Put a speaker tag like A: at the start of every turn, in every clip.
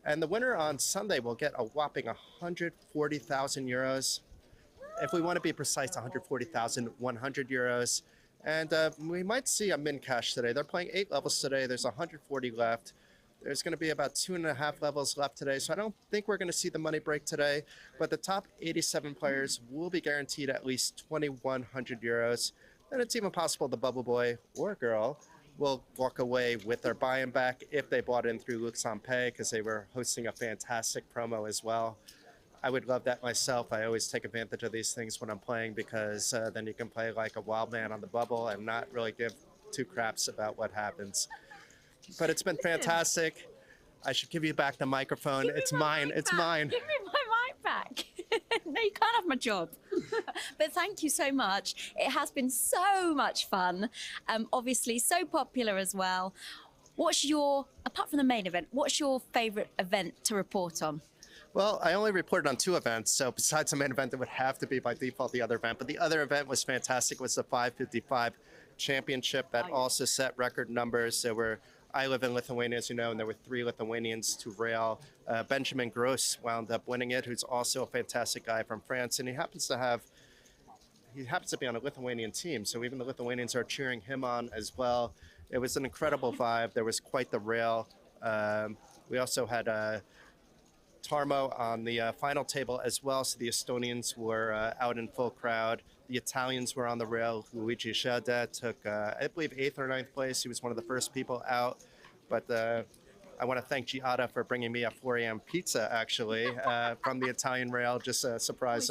A: And the winner on Sunday will get a whopping 140,000 euros. If we want to be precise, 140,100 euros. And we might see a min cash today. They're playing 8 levels today. There's 140 left. There's going to be about 2.5 levels left today. So I don't think we're going to see the money break today. But the top 87 players will be guaranteed at least 2,100 euros. And it's even possible the bubble boy or girl will walk away with their buy-in back if they bought in through Luxon Pay, because they were hosting a fantastic promo as well. I would love that myself. I always take advantage of these things when I'm playing, because then you can play like a wild man on the bubble and not really give two craps about what happens. But it's been fantastic. I should give you back the microphone. It's mine. It's mine.
B: Give me my mic back. No, you can't have my job. But thank you so much. It has been so much fun. Obviously, so popular as well. Apart from the main event, what's your favorite event to report on?
A: Well, I only reported on 2 events, so besides the main event, it would have to be by default the other event. But the other event was fantastic. It was the 555 championship that also set record numbers. I live in Lithuania, as you know, and there were 3 Lithuanians to rail. Benjamin Gross wound up winning it, who's also a fantastic guy from France, and he happens to be on a Lithuanian team, so even the Lithuanians are cheering him on as well. It was an incredible vibe. There was quite the rail. We also had Tarmo on the final table as well, so the Estonians were out in full crowd. The Italians were on the rail. Luigi Sciadda took, I believe, 8th or 9th place. He was one of the first people out. But I want to thank Giada for bringing me a 4 a.m. pizza, actually, from the Italian rail. Just a surprise.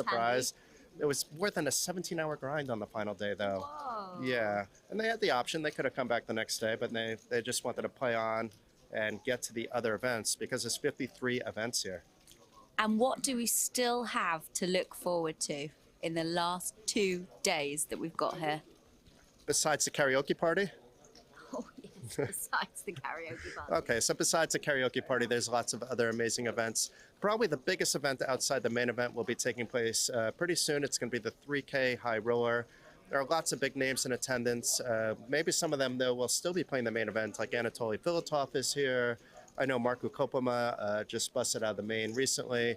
A: It was more than a 17-hour grind on the final day, though.
B: Whoa.
A: Yeah, and they had the option. They could have come back the next day, but they just wanted to play on and get to the other events, because there's 53 events here.
B: And what do we still have to look forward to in the last 2 days that we've got here?
A: Besides the karaoke party?
B: Oh, yes, besides the karaoke party.
A: Okay, so besides the karaoke party, there's lots of other amazing events. Probably the biggest event outside the main event will be taking place pretty soon. It's going to be the 3K High Roller. There are lots of big names in attendance. Maybe some of them, though, will still be playing the main event, like Anatoly Filatov is here. I know Marko Kopama just busted out of the main recently.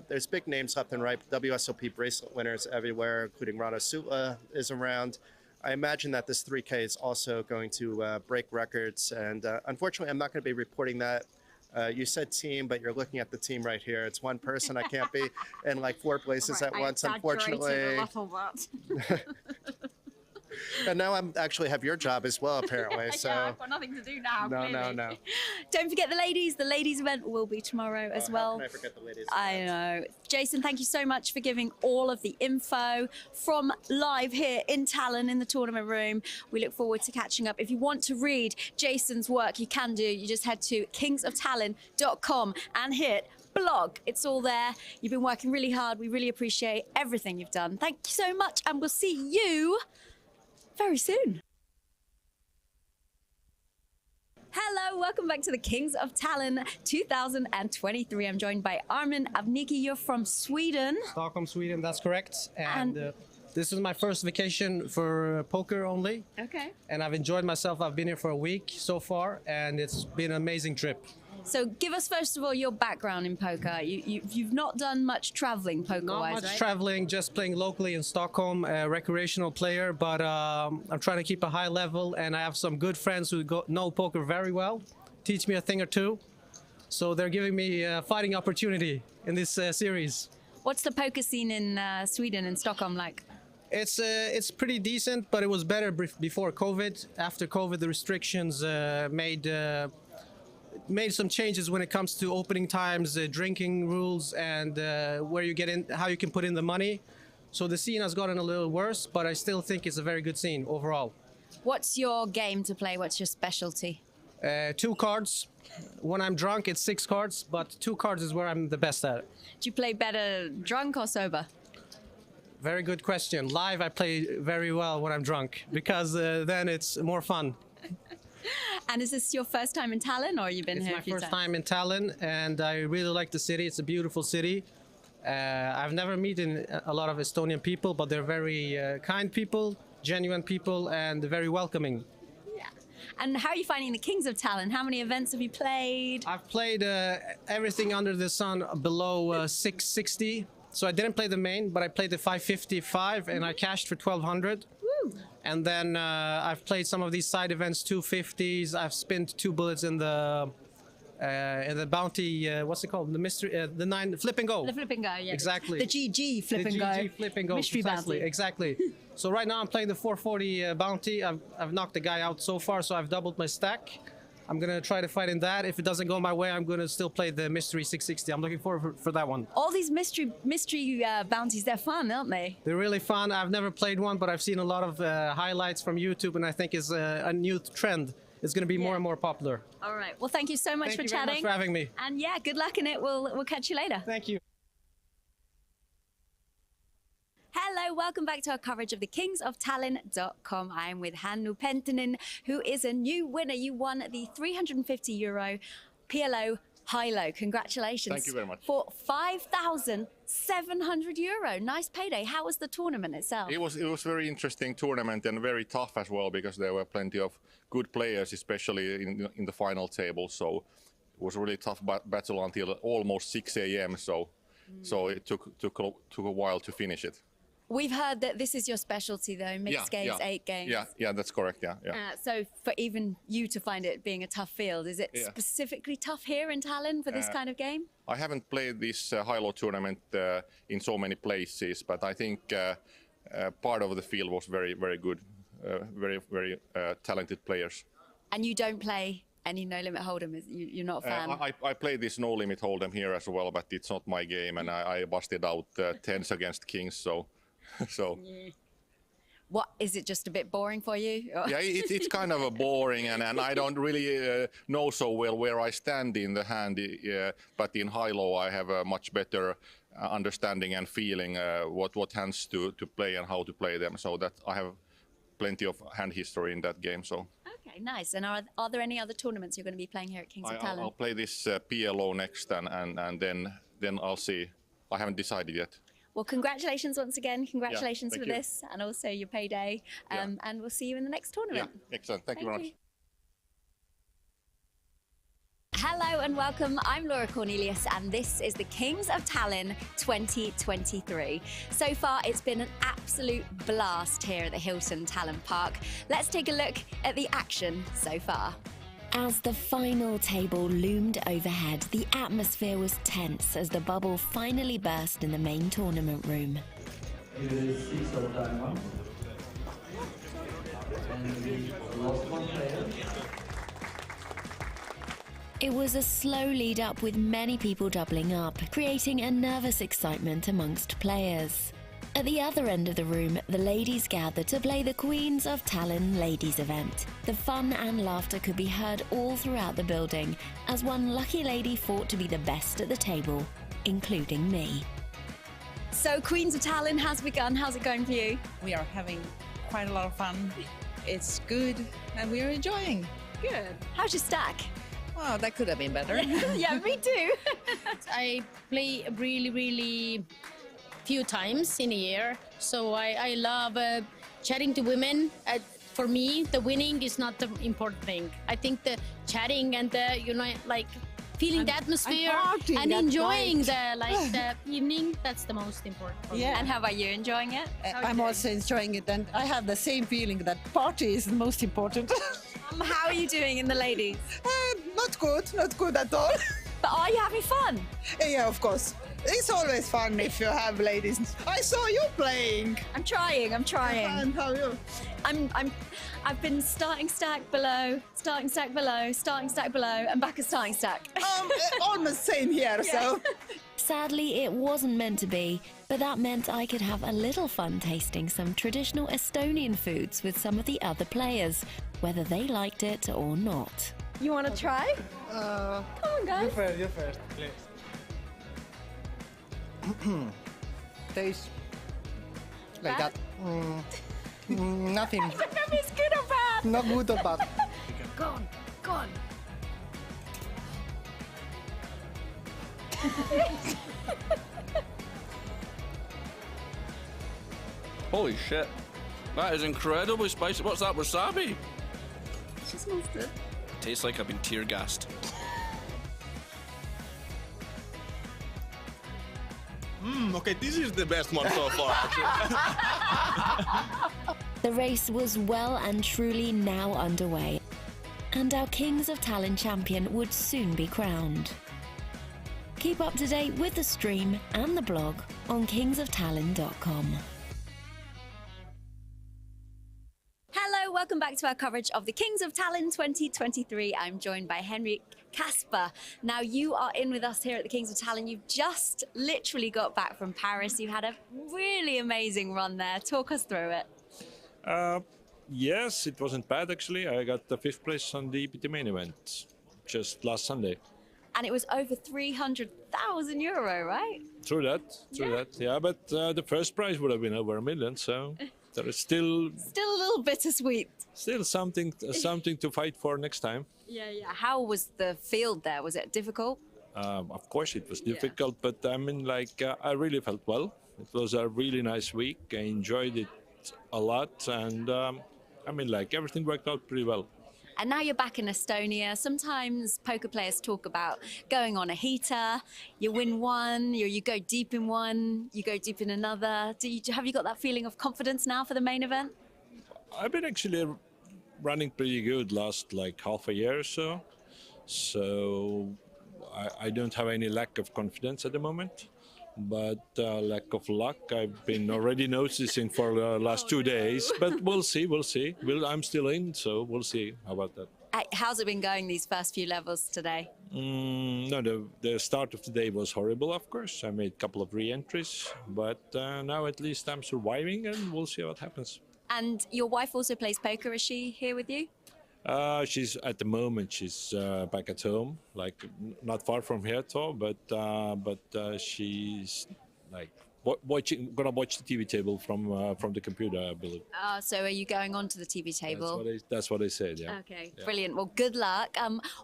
A: There's big names left and right. WSOP bracelet winners everywhere, including Rano Sutla is around. I imagine that this 3K is also going to break records, and unfortunately, I'm not going to be reporting that. You said team, but you're looking at the team right here. It's one person. I can't be in like 4 places at once, unfortunately. And now I'm actually have your job as well, apparently. So
B: yeah, I've got nothing to do now.
A: No.
B: Don't forget the ladies. The ladies event will be tomorrow as well.
A: How can I forget the ladies?
B: I know. Jason, thank you so much for giving all of the info from live here in Tallinn in the tournament room. We look forward to catching up. If you want to read Jason's work, you can do. You just head to kingsoftallinn.com and hit blog. It's all there. You've been working really hard. We really appreciate everything you've done. Thank you so much, and we'll see you very soon. Hello, welcome back to the Kings of Tallinn 2023. I'm joined by Armin Avniki. You're from Sweden.
C: Stockholm, Sweden, that's correct. And this is my first vacation for poker only.
B: Okay.
C: And I've enjoyed myself. I've been here for a week so far, and it's been an amazing trip.
B: So give us, first of all, your background in poker. You've not done much traveling poker-wise,
C: Not much
B: right?
C: traveling, just playing locally in Stockholm, a recreational player, but I'm trying to keep a high level, and I have some good friends who know poker very well, teach me a thing or two. So they're giving me a fighting opportunity in this series.
B: What's the poker scene in Sweden and Stockholm like?
C: It's pretty decent, but it was better before COVID. After COVID, the restrictions made some changes when it comes to opening times, drinking rules, and where you get in, how you can put in the money. So the scene has gotten a little worse, but I still think it's a very good scene overall.
B: What's your game to play? What's your specialty?
C: 2 cards. When I'm drunk, it's 6 cards, but 2 cards is where I'm the best at.
B: Do you play better drunk or sober?
C: Very good question. Live, I play very well when I'm drunk, because then it's more fun.
B: And is this your first time in Tallinn, or you've been here a few times?
C: It's my first time in Tallinn, and I really like the city. It's a beautiful city. I've never met a lot of Estonian people, but they're very kind people, genuine people, and very welcoming.
B: Yeah. And how are you finding the Kings of Tallinn? How many events have you played?
C: I've played everything under the sun below 660. So I didn't play the main, but I played the 555 and I cashed for 1200.
B: Woo.
C: And then I've played some of these side events, 250s. I've spent 2 bullets in the bounty, what's it called? The mystery, the 9 flip and go.
B: The flip and go, yeah.
C: Exactly.
B: The GG flip and go.
C: The GG flip and go.
B: Mystery
C: Precisely,
B: bounty.
C: exactly. So right now I'm playing the 440 bounty. I've knocked the guy out so far, so I've doubled my stack. I'm gonna try to fight in that. If it doesn't go my way, I'm gonna still play the mystery 660. I'm looking forward for that one.
B: All these mystery bounties, they're fun, aren't they?
C: They're really fun. I've never played one, but I've seen a lot of highlights from YouTube, and I think it's a new trend. It's going to be more and more popular.
B: All right. Well, thank you so much
C: Thank
B: for
C: you
B: chatting.
C: very much for having me.
B: And yeah, good luck in it. We'll catch you later.
C: Thank you.
B: Hello, welcome back to our coverage of the kingsoftalent.com. I am with Hannu Penttinen, who is a new winner. You won the €350 PLO high-low. Congratulations.
D: Thank you very much.
B: For €5,700. Nice payday. How was the tournament itself?
D: It was very interesting tournament and very tough as well, because there were plenty of good players, especially in the final table. So it was a really tough battle until almost 6 a.m. So it took a while to finish it.
B: We've heard that this is your specialty, though, mixed games, 8 games.
D: Yeah, that's correct. Yeah.
B: So for even you to find it being a tough field, is it specifically tough here in Tallinn for this kind of game?
D: I haven't played this high-low tournament in so many places, but I think part of the field was very, very good, very talented players.
B: And you don't play any no limit hold'em? You're not a fan?
D: I played this no limit hold'em here as well, but it's not my game, and I busted out tens against kings, so.
B: What, is it just a bit boring for you?
D: Yeah, it's kind of boring, and I don't really know so well where I stand in the hand, but in high-low I have a much better understanding and feeling what hands to play and how to play them, so that I have plenty of hand history in that game. So.
B: Okay, nice. And are there any other tournaments you're going to be playing here at Kings of Tallinn?
D: I'll play this PLO next, and then I'll see. I haven't decided yet.
B: Well, congratulations once again. Congratulations
D: thank
B: for
D: you.
B: this, and also your payday. And we'll see you in the next tournament.
D: Yeah, excellent. Thank you very much.
B: Hello and welcome. I'm Laura Cornelius, and this is the Kings of Tallinn 2023. So far, it's been an absolute blast here at the Hilton Tallinn Park. Let's take a look at the action so far.
E: As the final table loomed overhead, the atmosphere was tense as the bubble finally burst in the main tournament room.
F: It is 6 of diamond. And we lost one player.
E: It was a slow lead up with many people doubling up, creating a nervous excitement amongst players. At the other end of the room, the ladies gathered to play the Queens of Tallinn ladies event. The fun and laughter could be heard all throughout the building as one lucky lady fought to be the best at the table, including me.
B: So Queens of Tallinn has begun. How's it going for you?
G: We are having quite a lot of fun. It's good and we are enjoying.
B: Good. How's your stack?
G: Well, that could have been better.
B: Yeah, me too.
H: I play really few times in a year, so I love chatting to women. For me, the winning is not the important thing. I think the chatting and the feeling the atmosphere and enjoying the evening, that's the most important for me.
B: And how about you? Enjoying it?
I: I'm also enjoying it, and I have the same feeling that party is the most important.
B: How are you doing in the ladies?
I: Not good at all.
B: But are you having fun?
I: Yeah, of course. It's always fun if you have ladies. I saw you playing.
B: I'm trying.
I: And how are you?
B: I've been starting stack below, starting stack below, starting stack below, and back at starting stack.
I: Almost same here, so.
E: Sadly, it wasn't meant to be, but that meant I could have a little fun tasting some traditional Estonian foods with some of the other players, whether they liked it or not.
B: You want to try? Come on, guys.
C: You first, please.
J: Tastes like that. Nothing.
B: I don't know if it's good or bad.
J: Not good or bad.
B: Go on.
K: Holy shit. That is incredibly spicy. What's that, wasabi?
B: Just mustard.
K: Tastes like I've been tear gassed.
L: Okay, this is the best one so far, actually.
E: The race was well and truly now underway, and our Kings of Tallinn champion would soon be crowned. Keep up to date with the stream and the blog on kingsoftallinn.com.
B: Hello, welcome back to our coverage of the Kings of Tallinn 2023. I'm joined by Henrik Kasper. Now, you are in with us here at the Kings of Tallinn. You've just literally got back from Paris. You had a really amazing run there. Talk us through it.
M: Yes, it wasn't bad actually. I got the 5th place on the EPT main event just last Sunday.
B: And it was over 300,000 euro, right?
M: True that. Yeah, but the first prize would have been over 1 million, so there is still
B: a little bittersweet.
M: Still something to fight for next time.
B: Yeah. How was the field there? Was it difficult?
M: Of course, it was difficult, but I mean, I really felt well. It was a really nice week. I enjoyed it a lot, and everything worked out pretty well.
B: And now you're back in Estonia. Sometimes poker players talk about going on a heater. You win one, you go deep in one, you go deep in another. Have you got that feeling of confidence now for the main event?
M: I've been actually running pretty good last half a year or so. So I don't have any lack of confidence at the moment. But lack of luck, I've been already noticing for the last 2 days. But we'll see. I'm still in, so we'll see. How about that?
B: How's it been going these first few levels today?
M: No, the start of the day was horrible, of course. I made a couple of re-entries. But now at least I'm surviving, and we'll see what happens.
B: And your wife also plays poker. Is she here with you?
M: She's at the moment. She's back at home, not far from here at all. But she's gonna watch the TV table from the computer, I believe.
B: So are you going on to the TV table?
M: That's what I said. Yeah.
B: Okay, yeah. Brilliant. Well, good luck.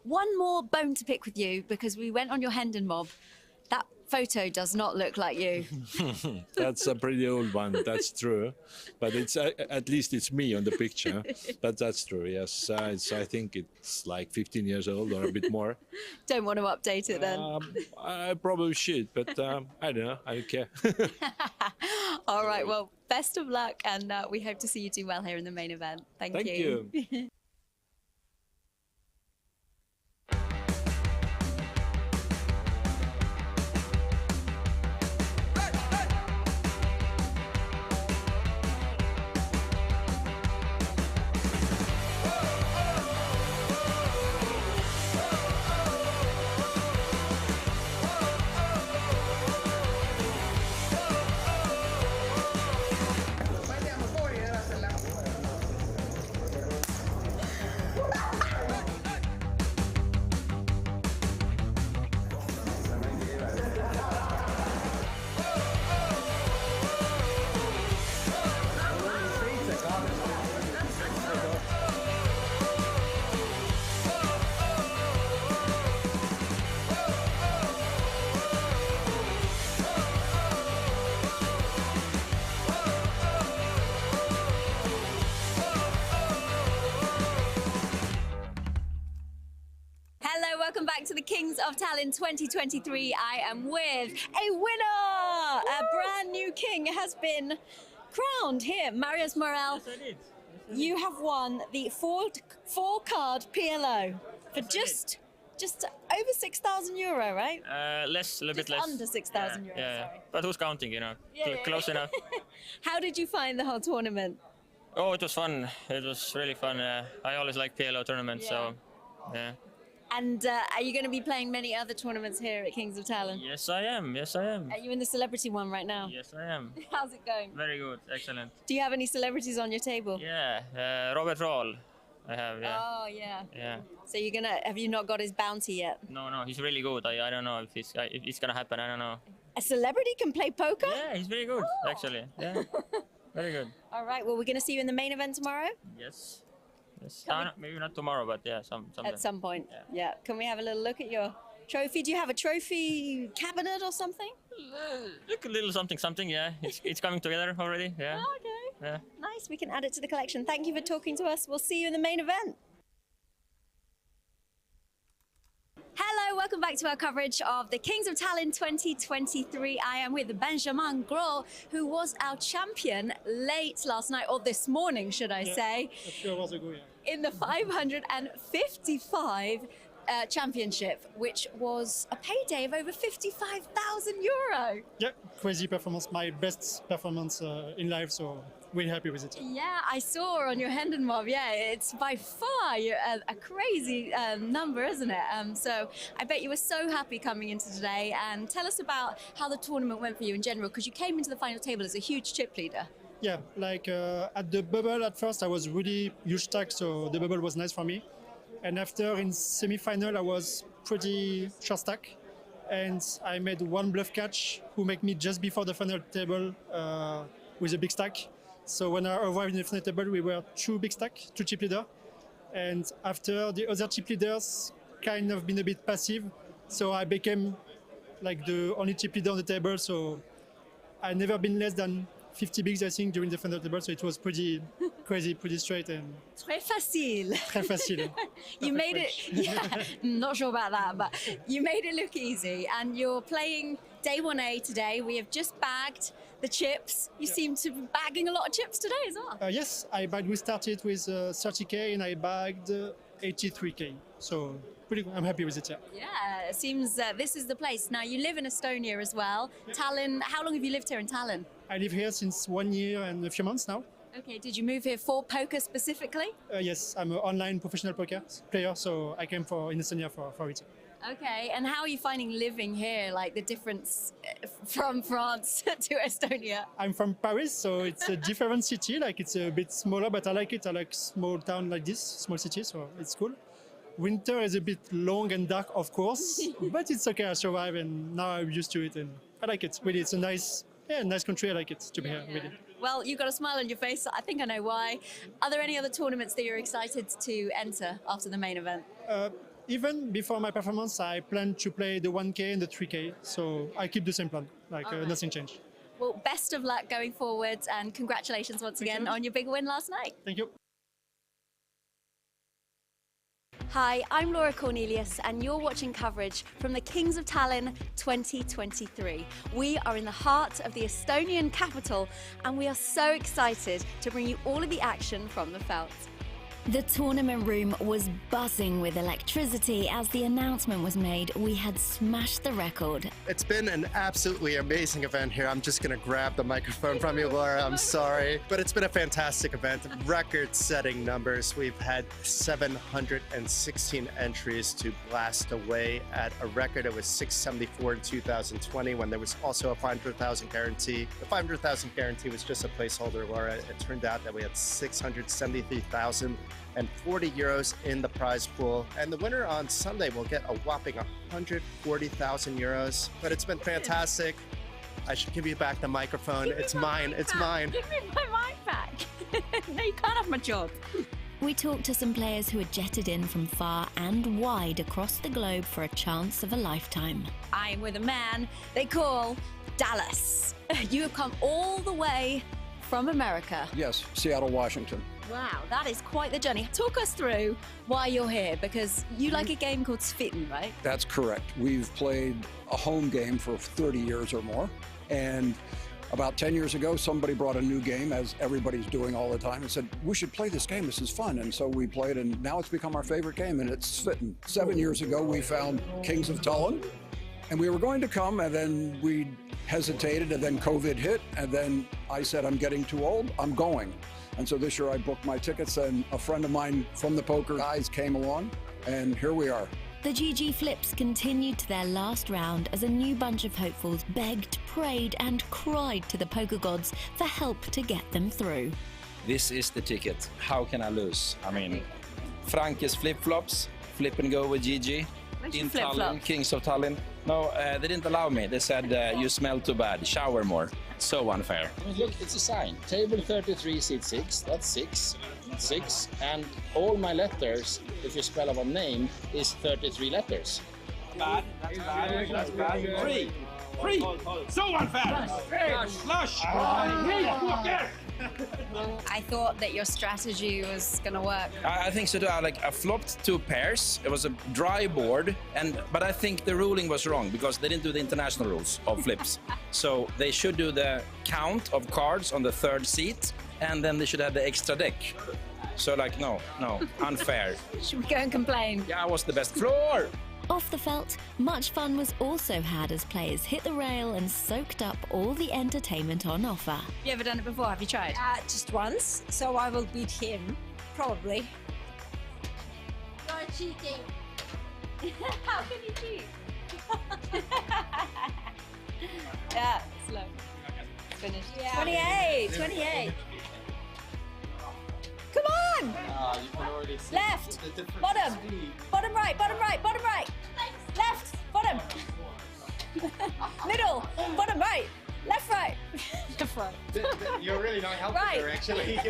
B: One more bone to pick with you because we went on your Hendon mob. That photo does not look like you.
M: That's a pretty old one. That's true, but it's at least it's me on the picture. But that's true. Yes, I think it's 15 years old or a bit more.
B: Don't want to update it then.
M: I probably should, but I don't know. I don't care.
B: All right. Well, best of luck, and we hope to see you do well here in the main event. Thank you. Welcome back to the Kings of Tallinn 2023. I am with a winner! A brand new king has been crowned here. Marius Morel,
N: Yes, I did.
B: you have won the four-card PLO for just over 6,000 euro, right?
N: A little bit less.
B: Under 6,000 euro,
N: Yeah.
B: sorry.
N: But who's counting, Close enough.
B: How did you find the whole tournament?
N: Oh, it was fun. It was really fun. I always like PLO tournaments, so yeah.
B: And are you going to be playing many other tournaments here at Kings of Tallinn?
N: Yes, I am.
B: Are you in the celebrity one right now?
N: Yes, I am.
B: How's it going?
N: Very good. Excellent.
B: Do you have any celebrities on your table?
N: Yeah. Robert Roll. I have, yeah.
B: Oh, yeah.
N: Yeah.
B: So have you not got his bounty yet?
N: No, he's really good. I don't know if it's going to happen. I don't know.
B: A celebrity can play poker?
N: Yeah, he's very good, actually. Yeah. Very good.
B: All right. Well, we're going to see you in the main event tomorrow?
N: Yes. Maybe not tomorrow, but yeah, sometime.
B: At some point. Yeah. Can we have a little look at your trophy? Do you have a trophy cabinet or something?
N: Look a little something. Yeah. It's coming together already. Yeah.
B: Oh, okay.
N: Yeah.
B: Nice. We can add it to the collection. Thank you for talking to us. We'll see you in the main event. Hello, welcome back to our coverage of the Kings of Tallinn 2023. I am with Benjamin Gros, who was our champion late last night, or this morning, should I say,
O: a few hours ago,
B: in the 555 championship, which was a payday of over €55,000.
O: Yeah, crazy performance. My best performance in life, so really happy with it.
B: Yeah, I saw on your Hendon mob. Yeah, it's by far a crazy number, isn't it? So I bet you were so happy coming into today. And tell us about how the tournament went for you in general, because you came into the final table as a huge chip leader.
O: Yeah, like at the bubble at first, I was really huge stack, so the bubble was nice for me. And after in semi-final, I was pretty short stack, and I made one bluff catch who made me just before the final table with a big stack. So when I arrived in the final table, we were two big stack, two chip leader. And after the other chip leaders kind of been a bit passive, so I became like the only chip leader on the table. So I never been less than 50 bigs, I think, during the final table. So it was pretty crazy, pretty straight and
B: Très facile.
O: Très facile.
B: You made it. Yeah, not sure about that, but you made it look easy. And you're playing day 1A today. We have just bagged the chips. You seem to be bagging a lot of chips today as well.
O: Yes, we started with 30K and I bagged 83K. So pretty good. I'm happy with it.
B: Yeah, it seems this is the place. Now, you live in Estonia as well. Tallinn, how long have you lived here in Tallinn?
O: I live here since 1 year and a few months now.
B: Okay, did you move here for poker specifically?
O: Yes, I'm an online professional poker player, so I came in Estonia for it.
B: Okay, and how are you finding living here, like the difference from France to Estonia?
O: I'm from Paris, so it's a different city, like it's a bit smaller, but I like it. I like small town like this, small city, so it's cool. Winter is a bit long and dark, of course, but it's okay, I survive and now I'm used to it and I like it. Really, it's a nice country, I like it to be here, really.
B: Well, you've got a smile on your face, I think I know why. Are there any other tournaments that you're excited to enter after the main event?
O: Even before my performance, I plan to play the 1K and the 3K, so I keep the same plan, like nothing changed.
B: Well, best of luck going forward and congratulations once again on your big win last night.
O: Thank you.
B: Hi, I'm Laura Cornelius and you're watching coverage from the Kings of Tallinn 2023. We are in the heart of the Estonian capital and we are so excited to bring you all of the action from the felt.
E: The tournament room was buzzing with electricity as the announcement was made. We had smashed the record.
A: It's been an absolutely amazing event here. I'm just going to grab the microphone from you, Laura. I'm sorry. But it's been a fantastic event. Record-setting numbers. We've had 716 entries to blast away at a record. It was 674 in 2020 when there was also a 500,000 guarantee. The 500,000 guarantee was just a placeholder, Laura. It turned out that we had 673,000 and 40 euros in the prize pool. And the winner on Sunday will get a whopping 140,000 euros. But it's been fantastic. I should give you back the microphone. It's mine. It's mine.
B: Give me my mic back. No, you can't have my job.
E: We talked to some players who had jetted in from far and wide across the globe for a chance of a lifetime.
B: I'm with a man they call Dallas. You have come all the way from America.
P: Yes, Seattle, Washington.
B: Wow, that is quite the journey. Talk us through why you're here, because you like a game called Svitten, right?
P: That's correct. We've played a home game for 30 years or more. And about 10 years ago, somebody brought a new game, as everybody's doing all the time, and said, we should play this game. This is fun. And so we played, and now it's become our favorite game, and it's Svitten. 7 years ago, we found Kings of Tallinn, and we were going to come, and then we hesitated, and then COVID hit, and then I said, I'm getting too old, I'm going. And so this year I booked my tickets and a friend of mine from the poker guys came along and here we are.
E: The GG Flips continued to their last round as a new bunch of hopefuls begged, prayed and cried to the poker gods for help to get them through.
Q: This is the ticket. How can I lose? I mean, Franke's flip-flops, flip and go with GG. In Tallinn, Kings of Tallinn. No, they didn't allow me. They said, you smell too bad, shower more. So unfair.
R: I mean, look, it's a sign. Table 33, seat 6, that's 6, 6. And all my letters, if you spell out a name, is 33 letters.
Q: Bad, that's bad, that's bad. 3.
S: 3. So unfair. Flush.
B: I thought that your strategy was going to work.
Q: I think so too. I flopped 2 pairs. It was a dry board, but I think the ruling was wrong because they didn't do the international rules of flips. So they should do the count of cards on the 3rd seat, and then they should have the extra deck. So no, unfair.
B: Should we go and complain?
Q: Yeah, I was the best floor.
E: Off the felt, much fun was also had as players hit the rail and soaked up all the entertainment on offer.
B: Have you ever done it before? Have you tried?
T: Just once, so I will beat him, probably.
B: You're cheating. How can you cheat? Yeah, slow. Finished.
T: Yeah.
B: 28. Come on!
U: You can already see
B: Left,
U: the difference
B: bottom,
U: between-
B: bottom right, bottom right. Left, bottom. Middle, bottom right. Left, right. Left, right.
U: You're really not helping
B: Right.
U: her, actually.
B: Right.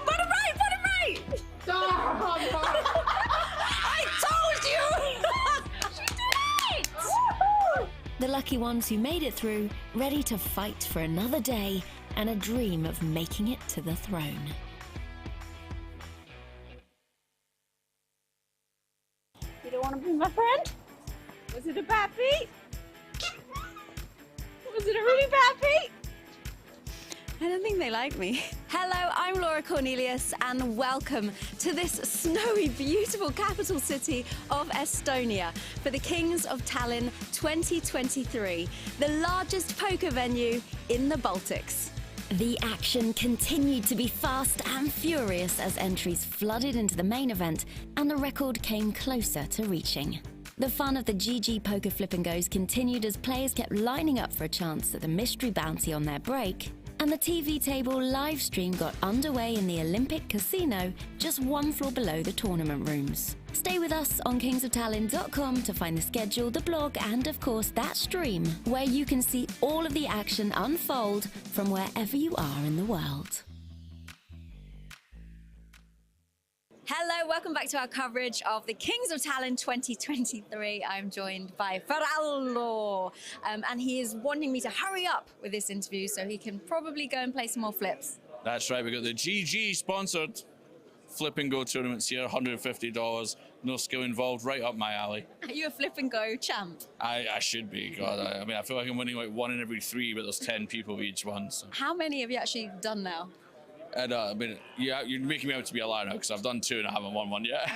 B: Bottom right. I told you! She did it!
E: The lucky ones who made it through, ready to fight for another day and a dream of making it to the throne.
T: You don't want to be my friend? Was it a bad beat? Was it a really bad beat?
B: I don't think they like me. Hello, I'm Laura Cornelius and welcome to this snowy, beautiful capital city of Estonia for the Kings of Tallinn 2023, the largest poker venue in the Baltics.
E: The action continued to be fast and furious as entries flooded into the main event and the record came closer to reaching. The fun of the GG Poker Flip and Goes continued as players kept lining up for a chance at the mystery bounty on their break, and the TV table live stream got underway in the Olympic Casino, just 1 floor below the tournament rooms. Stay with us on kingsoftalent.com to find the schedule, the blog, and of course that stream, where you can see all of the action unfold from wherever you are in the world.
B: Hello, welcome back to our coverage of the Kings of Tallinn 2023. I'm joined by Ferrallo, and he is wanting me to hurry up with this interview so he can probably go and play some more flips.
K: That's right, we got the GG sponsored flip and go tournaments here, $150, no skill involved, right up my alley.
B: Are you a flip and go champ?
K: I should be, God. I mean, I feel like I'm winning like 1 in every 3, but there's 10 people each one. So.
B: How many have you actually done now?
K: And, I mean, yeah, you're making me out to be a liar now because I've done 2 and I haven't won 1 yet.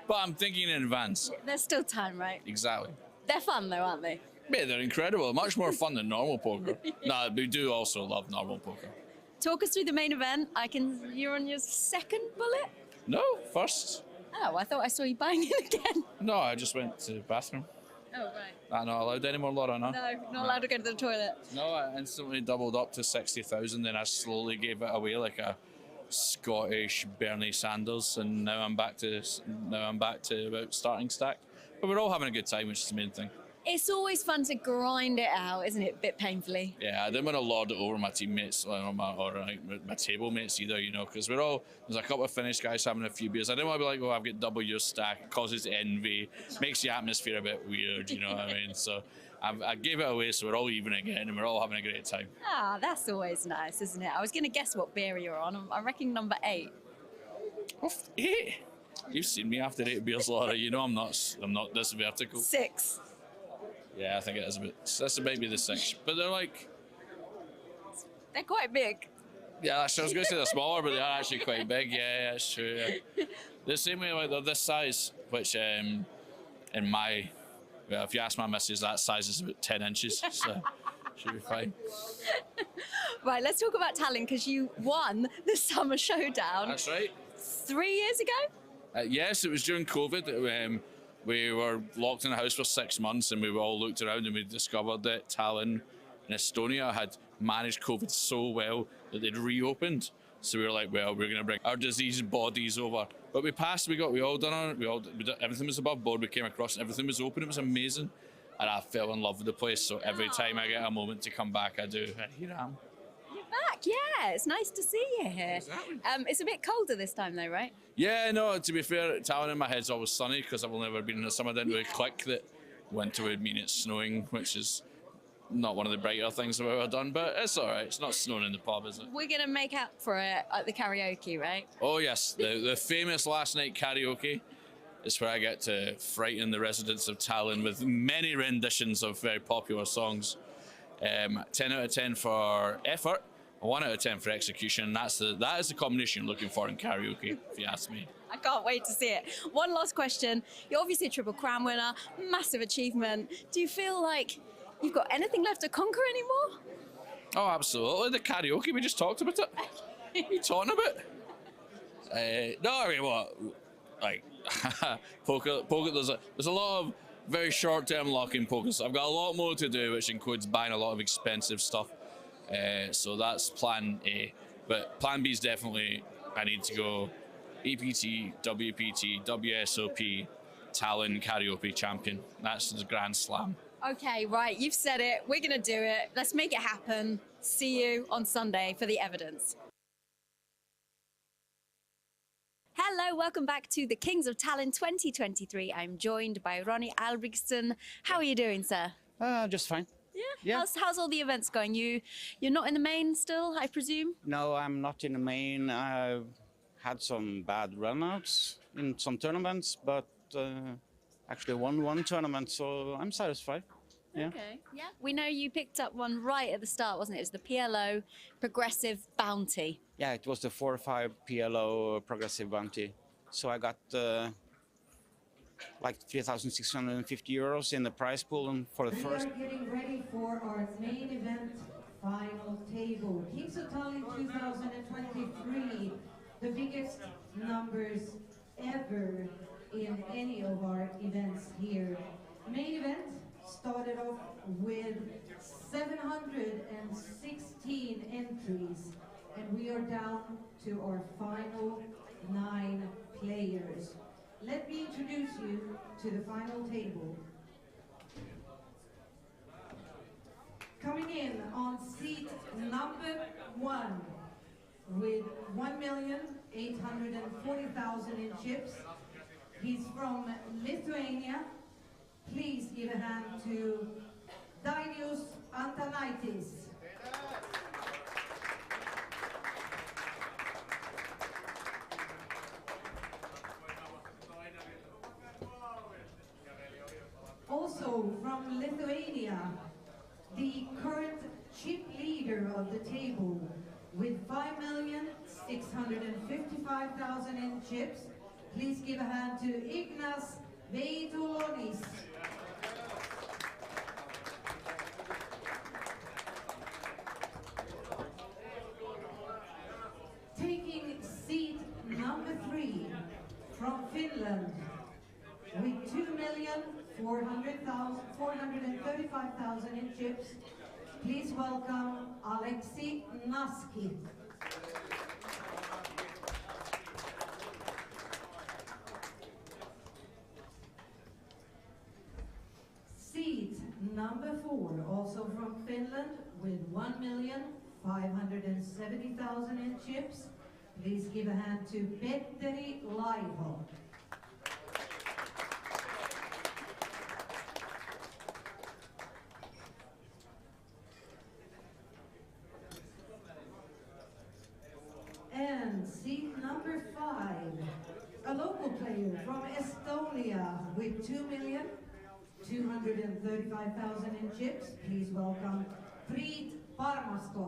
K: But I'm thinking in advance.
B: There's still time, right?
K: Exactly.
B: They're fun though, aren't they?
K: Yeah, they're incredible. Much more fun than normal poker. No, we do also love normal poker.
B: Talk us through the main event. You're on your 2nd bullet?
K: No, first.
B: Oh, I thought I saw you buying it again.
K: No, I just went to the bathroom.
B: Oh, right.
K: I'm not allowed anymore, Laura, no?
B: No, not allowed to go to the toilet.
K: No, I instantly doubled up to 60,000, then I slowly gave it away like a Scottish Bernie Sanders, and now I'm back to about starting stack. But we're all having a good time, which is the main thing.
B: It's always fun to grind it out, isn't it? A bit painfully.
K: Yeah, I didn't want to lord it over my teammates or my table mates either, you know, because there's a couple of Finnish guys having a few beers. I didn't want to be like, oh, I've got double your stack. It causes envy, makes the atmosphere a bit weird, you know what I mean? So I gave it away, so we're all even again, and we're all having a great time.
B: Ah, that's always nice, isn't it? I was going to guess what beer you're on. I reckon number 8.
K: Oh, 8? You've seen me after 8 beers, Laura. You know I'm not this vertical.
B: 6.
K: Yeah, I think it is a bit. That's maybe the 6, but
B: They're quite big.
K: Yeah, I was going to say they're smaller, but they are actually quite big. Yeah, that's true. Yeah. The same way, like they're this size, which in my, well, if you ask my missus, that size is about 10 inches, so should be fine.
B: Right, let's talk about Tallinn because you won the Summer Showdown.
K: That's right.
B: 3 years ago.
K: Yes, it was during COVID. We were locked in a house for 6 months, and we all looked around and we discovered that Tallinn in Estonia had managed COVID so well that they'd reopened. So we were like, well, we're going to bring our diseased bodies over. But we passed, we all done everything was above board. We came across, everything was open. It was amazing. And I fell in love with the place. So every time I get a moment to come back, I do. And here I am.
B: You've back. Yeah, it's nice to see you here.
K: Exactly.
B: It's a bit colder this time, though, right?
K: Yeah, no, to be fair, Tallinn in my head's always sunny because I've only ever been in the summer. Didn't really click that winter would mean it's snowing, which is not one of the brighter things I've ever done, but it's all right. It's not snowing in the pub, is it?
B: We're going to make up for it at the karaoke, right?
K: Oh, yes, the famous last night karaoke is where I get to frighten the residents of Tallinn with many renditions of very popular songs. 10 out of 10 for effort, 1 out of 10 for execution. That is the combination you're looking for in karaoke, if you ask me.
B: I can't wait to see it. One last question. You're obviously a Triple Crown winner, massive achievement. Do you feel like you've got anything left to conquer anymore?
K: Oh, absolutely. The karaoke, we just talked about it. What are you talking about? No, I mean, what? Like, poker, there's a lot of very short-term luck in poker. So I've got a lot more to do, which includes buying a lot of expensive stuff. So that's plan A. But plan B is definitely, I need to go EPT, WPT, WSOP, Tallinn karaoke champion. That's the Grand Slam.
B: Okay, right, you've said it. We're going to do it. Let's make it happen. See you on Sunday for the evidence. Hello, welcome back to the Kings of Tallinn 2023. I'm joined by Ronnie Albregtsson. How are you doing, sir?
D: Just fine.
B: Yeah. How's all the events going? You're not in the main still, I presume?
D: No, I'm not in the main. I've had some bad runouts in some tournaments, but actually won one tournament, so I'm satisfied. Yeah.
B: Okay. Yeah. We know you picked up one right at the start, wasn't it? It was the PLO Progressive Bounty.
D: Yeah, it was the 4-5 PLO Progressive Bounty. So I got like 3,650 euros in the prize pool and for the first.
V: We are getting ready for our main event final table. Kings of Tallinn 2023, the biggest numbers ever in any of our events here. Main event started off with 716 entries, and we are down to our final 9 players. Let me introduce you to the final table. Coming in on seat number 1 with 1,840,000 in chips. He's from Lithuania. Please give a hand to Dainius Antanaitis. Also from Lithuania, the current chip leader of the table with 5,655,000 in chips. Please give a hand to Ignas Veitulonis. Taking seat number 3 from Finland with 2,435,000 in chips. Please welcome Alexi Naski. Seat number 4, also from Finland, with 1,570,000 in chips. Please give a hand to Petteri Laiho. And seat number 5, a local player from Estonia with 2,235,000 in chips. Please welcome Priit Parmasto.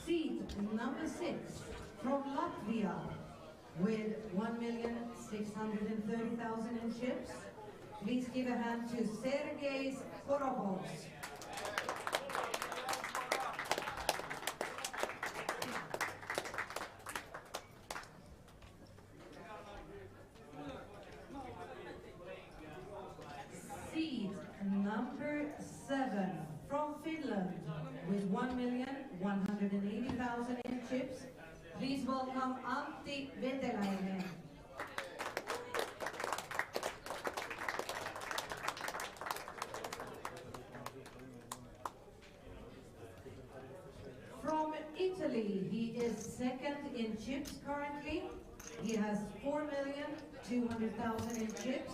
V: Seat number 6 from Latvia with 1,630,000 in chips. Please give a hand to Sergei Korobos. Seat number 7 from Finland with 1,180,000 in chips. Please welcome Antti Veteläinen. From Italy, he is second in chips currently. He has 4,200,000 in chips.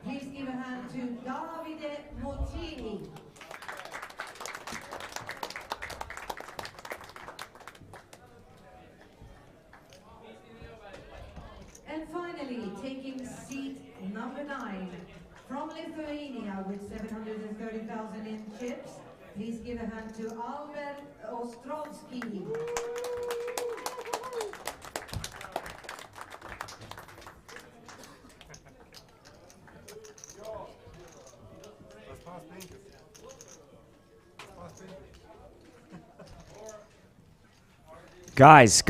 V: Please give a hand to Davide Mottini. And finally, taking seat number 9, from Lithuania with 730,000 in chips. Please give a hand to Albert Ostrovsky.
F: Guys,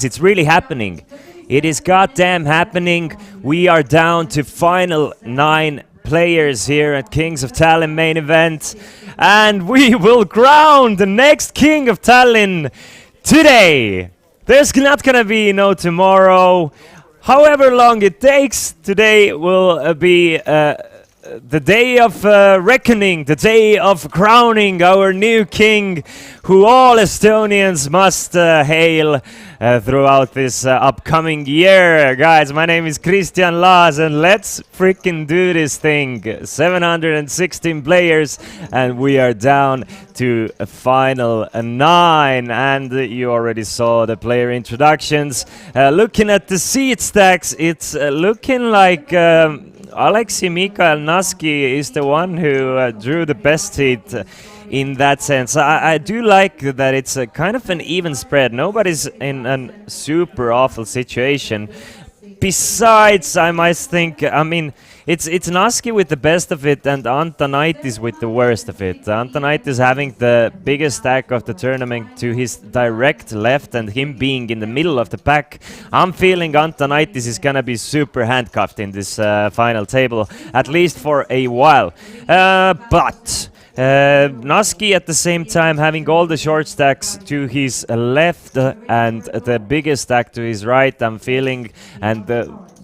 F: it's really happening. It is goddamn happening. We are down to final 9 players here at Kings of Tallinn main event. And we will crown the next King of Tallinn today. There's not gonna be no tomorrow. However long it takes, today will be the day of reckoning, the day of crowning our new king, who all Estonians must hail throughout this upcoming year. Guys, my name is Christian Laas, and let's freaking do this thing. 716 players, and we are down to a final 9. And you already saw the player introductions. Looking at the seat stacks, it's looking like Alexei Mikael Naski is the one who drew the best seat in that sense. I do like that it's a kind of an even spread. Nobody's in a super awful situation. Besides, I might think, I mean, it's Naski with the best of it and Antonaitis with the worst of it. Antonaitis having the biggest stack of the tournament to his direct left and him being in the middle of the pack. I'm feeling Antonaitis is gonna be super handcuffed in this final table, at least for a while. But Naski at the same time having all the short stacks to his left and the biggest stack to his right, I'm feeling, and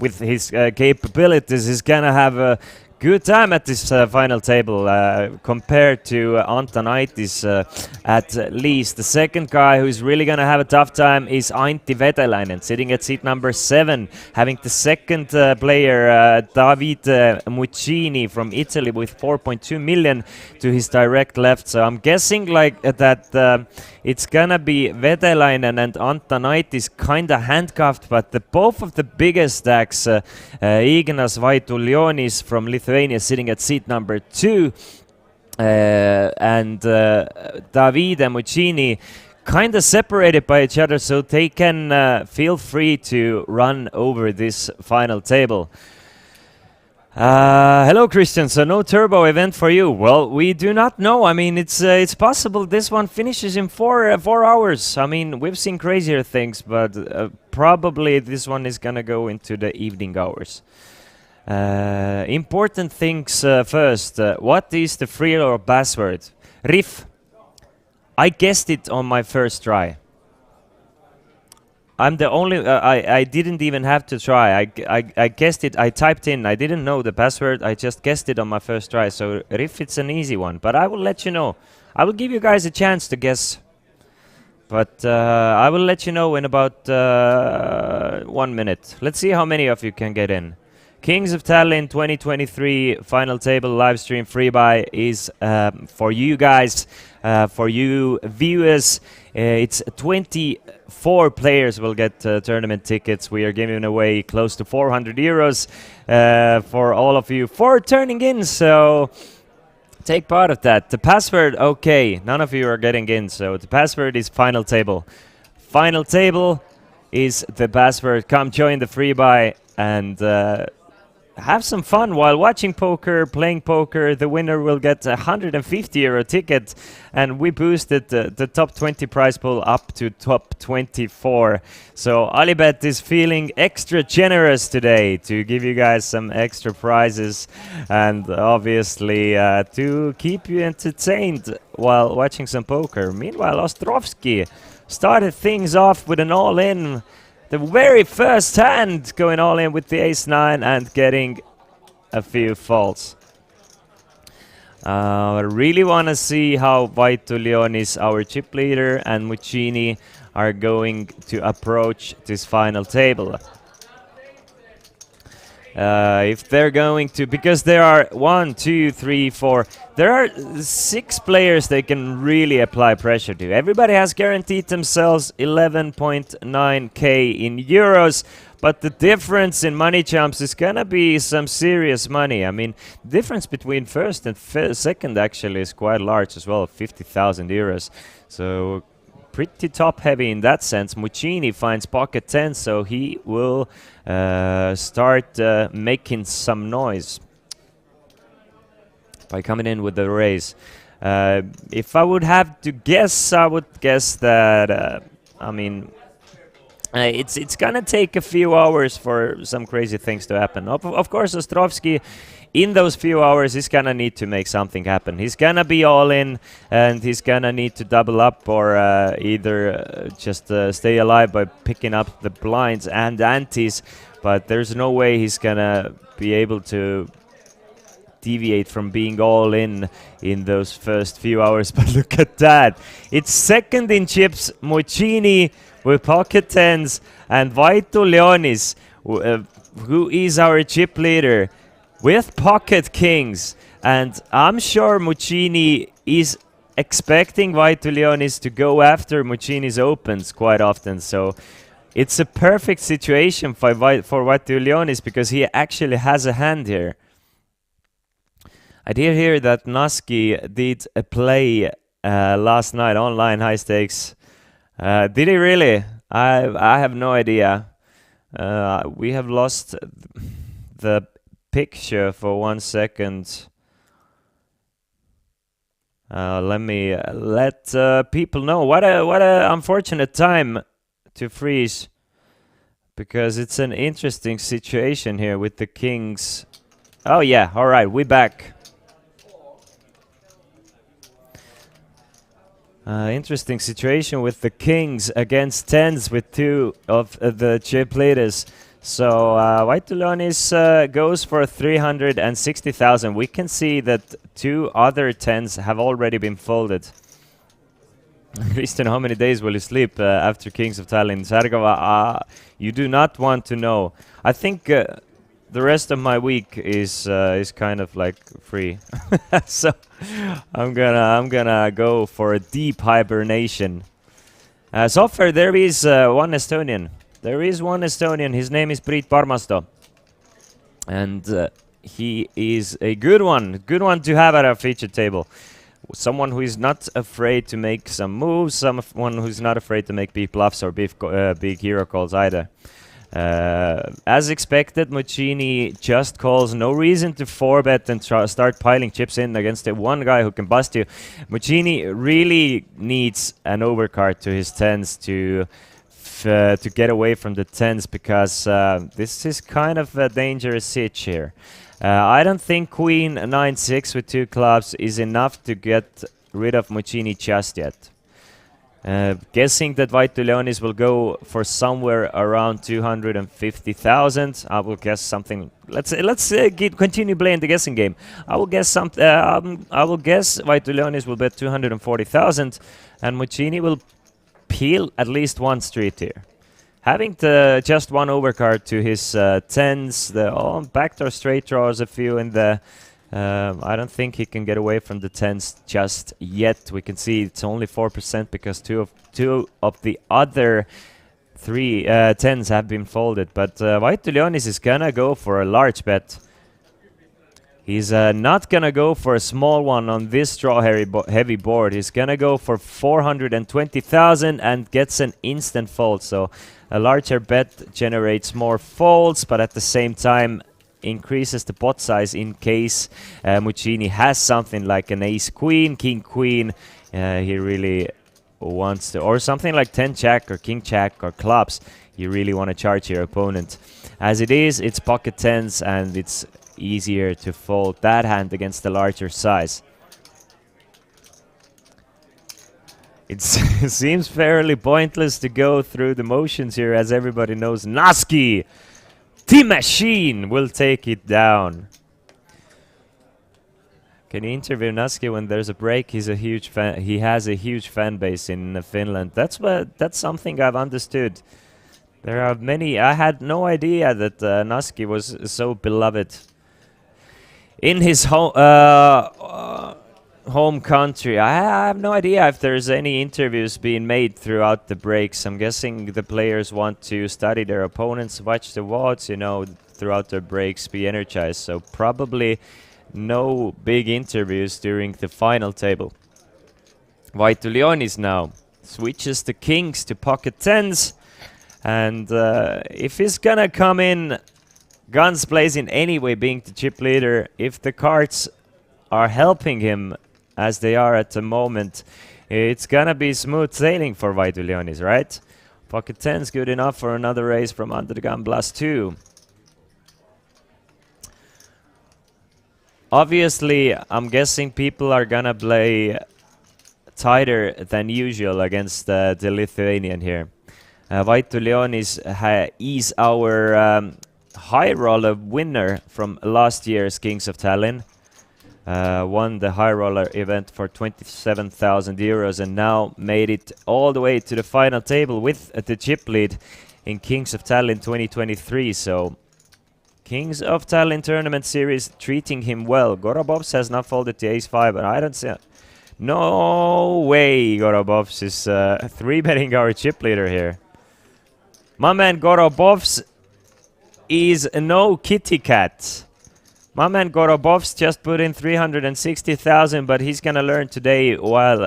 F: with his capabilities, he's gonna have a good time at this final table compared to Antonaitis at least. The second guy who's really gonna have a tough time is Antti Veteläinen, sitting at seat number 7, having the second player Davide Muccini from Italy with 4.2 million to his direct left. So I'm guessing like that it's gonna be Veteläinen and Antonaitis kinda handcuffed, but both of the biggest stacks, Ignas Vaitulionis from Lithuania sitting at seat number 2, and Davide Muccini kind of separated by each other, so they can feel free to run over this final table. Hello, Christian. So no turbo event for you. Well, we do not know. I mean, it's possible this one finishes in 4 hours. I mean, we've seen crazier things, but probably this one is gonna go into the evening hours. Important things first. What is the free or password? Riff. I guessed it on my first try. I'm the only. I didn't even have to try. I guessed it. I typed in. I didn't know the password. I just guessed it on my first try. So Riff, it's an easy one. But I will let you know. I will give you guys a chance to guess. But I will let you know in about 1 minute. Let's see how many of you can get in. Kings of Tallinn 2023 final table live stream free buy is for you guys, for you viewers. It's 24 players will get tournament tickets. We are giving away close to 400 euros for all of you for turning in. So take part of that. The password, okay, none of you are getting in. So the password is final table. Final table is the password. Come join the free buy and have some fun while watching poker, playing poker. The winner will get a €150 ticket, and we boosted the top 20 prize pool up to top 24. So Alibet is feeling extra generous today to give you guys some extra prizes, and obviously to keep you entertained while watching some poker. Meanwhile, Ostrovsky started things off with an all-in. The very first hand going all in with the ace-9 and getting a few faults. I really want to see how Vaitulionis, our chip leader, and Muccini are going to approach this final table. If they're going to, because there are 1, 2, 3, 4, there are 6 players they can really apply pressure to. Everybody has guaranteed themselves 11.9k in euros, but the difference in money jumps is gonna be some serious money. I mean, the difference between first and second actually is quite large as well, 50,000 euros. So pretty top heavy in that sense. Muccini finds pocket 10, so he will start making some noise by coming in with the raise. If I would have to guess, I would guess that I mean, it's gonna take a few hours for some crazy things to happen. Of course, Ostrovsky, in those few hours, he's gonna need to make something happen. He's gonna be all in, and he's gonna need to double up, or either just stay alive by picking up the blinds and antes. But there's no way he's gonna be able to deviate from being all in those first few hours. But look at that! It's second in chips. Muccini with pocket 10s, and Vaitulionis, who is our chip leader, with pocket kings. And I'm sure Muccini is expecting Vaitulionis to go after Muccini's opens quite often. So it's a perfect situation for Vaitulionis, because he actually has a hand here. I did hear that Naski did a play last night, online high stakes. Did he really? I have no idea. We have lost the picture for 1 second. Let me let people know. What a unfortunate time to freeze, because it's an interesting situation here with the kings. Oh yeah, all right, we back. Interesting situation with the kings against 10s with 2 of the chip leaders. So Vaitulionis goes for 360,000. We can see that 2 other 10s have already been folded. Christian, how many days will you sleep after Kings of Tallinn? Sargova, you do not want to know. I think the rest of my week is kind of like free. So I'm gonna go for a deep hibernation. So far there is one Estonian. There is one Estonian. His name is Priit Parmasto, and he is a good one to have at our featured table. Someone who is not afraid to make some moves, someone who's not afraid to make big bluffs or big hero calls either. As expected, Muccini just calls. No reason to 4-bet and start piling chips in against the one guy who can bust you. Muccini really needs an overcard to his 10s to get away from the 10s, because this is kind of a dangerous sitch here. I don't think Queen 9-6 with 2 clubs is enough to get rid of Muccini just yet. Guessing that Vaitulionis will go for somewhere around 250,000. I will guess something. Let's continue playing the guessing game. I will guess Vaitulionis will bet 240,000, and Muccini will peel at least one street here. Having just one overcard to his 10s, the backdoor straight draws a few in the. I don't think he can get away from the 10s just yet. We can see it's only 4% because two of the other 3 10s have been folded. But Vaitulionis is gonna go for a large bet. He's not gonna go for a small one on this draw heavy board. He's gonna go for 420,000 and gets an instant fold. So a larger bet generates more folds, but at the same time increases the pot size in case Muccini has something like an ace-queen, king-queen. He really wants to, or something like 10-jack or king-jack or clubs. You really want to charge your opponent. As it is, it's pocket tens, and it's easier to fold that hand against the larger size. It seems fairly pointless to go through the motions here, as everybody knows Naski, the machine, will take it down. Can you interview Naski when there's a break? He's a huge fan. He has a huge fan base in Finland. That's something I've understood. There are many. I had no idea that Naski was so beloved in his home country. I have no idea if there's any interviews being made throughout the breaks. I'm guessing the players want to study their opponents, watch the WODs, you know, throughout their breaks, be energized. So probably no big interviews during the final table. Vaitulionis now switches the kings to pocket tens. And if he's gonna come in guns blazing anyway, being the chip leader, if the cards are helping him as they are at the moment, it's gonna be smooth sailing for Vaitulionis, right? Pocket 10's good enough for another raise from under the gun +2. Obviously, I'm guessing people are gonna play tighter than usual against the Lithuanian here. Vaitulionis is our high roller winner from last year's Kings of Tallinn. Won the high roller event for 27,000 euros and now made it all the way to the final table with the chip lead in Kings of Tallinn 2023. So Kings of Tallinn tournament series treating him well. Gorobovs has not folded to ace-5, and I don't see it. No way Gorobovs is 3-betting our chip leader here. My man Gorobovs is no kitty cat. My man Gorobovs just put in 360,000, but he's gonna learn today while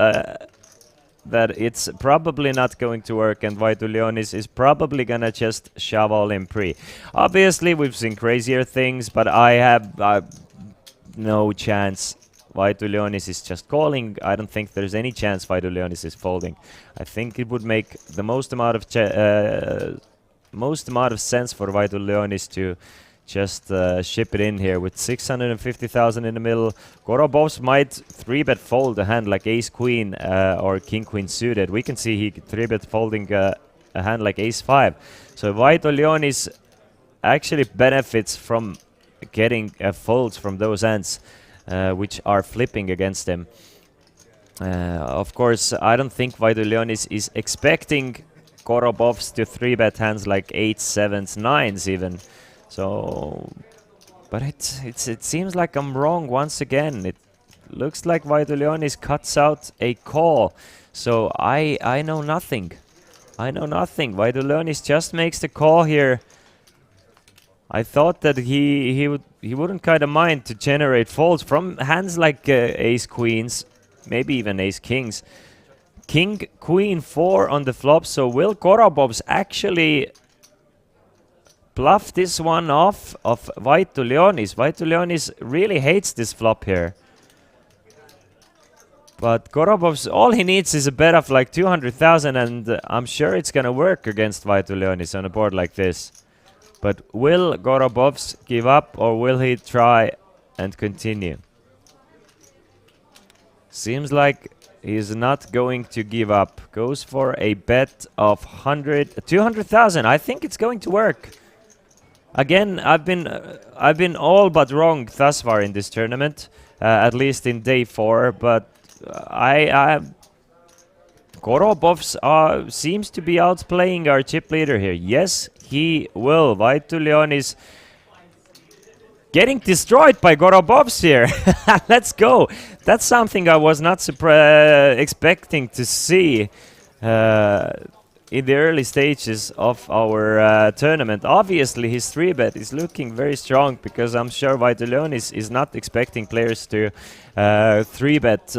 F: that it's probably not going to work, and Vaitulionis is probably gonna just shove all in pre. Obviously, we've seen crazier things, but I have no chance. Vaitulionis is just calling. I don't think there's any chance Vaitulionis is folding. I think it would make the most amount of sense for Vaitulionis to just ship it in here with 650,000 in the middle. Gorobovs might 3-bet fold a hand like ace-queen or king-queen suited. We can see he 3-bet folding a hand like ace-5. So Vaitulionis actually benefits from getting folds from those hands, which are flipping against him. Of course, I don't think Vaitulionis is expecting Gorobovs to 3-bet hands like 8s, 7s, 9s even. So, but it seems like I'm wrong once again. It looks like Vaitulionis cuts out a call. So I know nothing. I know nothing. Vaitulionis just makes the call here. I thought that he wouldn't kind of mind to generate folds from hands like ace queens, maybe even ace kings. King queen 4 on the flop. So will Gorobovs actually bluff this one off of Vaitulionis? Vaitulionis really hates this flop here. But Gorobovs, all he needs is a bet of like 200,000, and I'm sure it's gonna work against Vaitulionis on a board like this. But will Gorobovs give up, or will he try and continue? Seems like he's not going to give up. Goes for a bet of 200,000. I think it's going to work. Again, I've been all but wrong thus far in this tournament, at least in day 4. But Gorobovs seems to be outplaying our chip leader here. Yes, he will. Vaitulionis getting destroyed by Gorobovs here. Let's go. That's something I was not expecting to see in the early stages of our tournament. Obviously, his 3-bet is looking very strong, because I'm sure Vaitulionis is not expecting players to 3-bet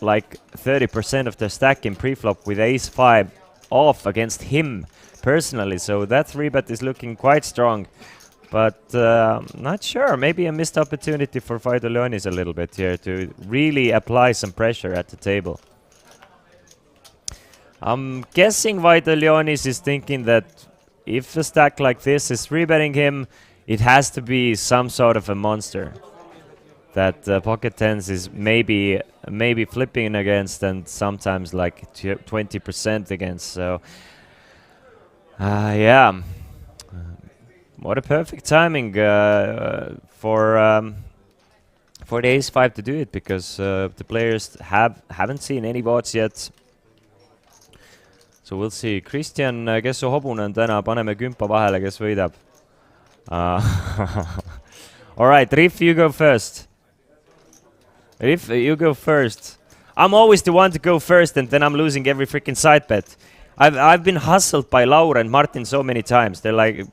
F: like 30% of their stack in preflop with ace-5 off against him personally. So that 3-bet is looking quite strong. But not sure. Maybe a missed opportunity for Vaidulionis a little bit here to really apply some pressure at the table. I'm guessing Vaidulionis is thinking that if a stack like this is 3-betting him, it has to be some sort of a monster that pocket tens is maybe flipping against, and sometimes like 20% against. So yeah, what a perfect timing for the ace-5 to do it, because the players haven't seen any bots yet. So we'll see. Kristjan, kes su hobune on täna, paneme kümpa vahele, kes võidab. Alright, Riff, you go first. Riff, you go first. I'm always the one to go first, and then I'm losing every freaking side bet. I've been hustled by Laura and Martin so many times. They're like,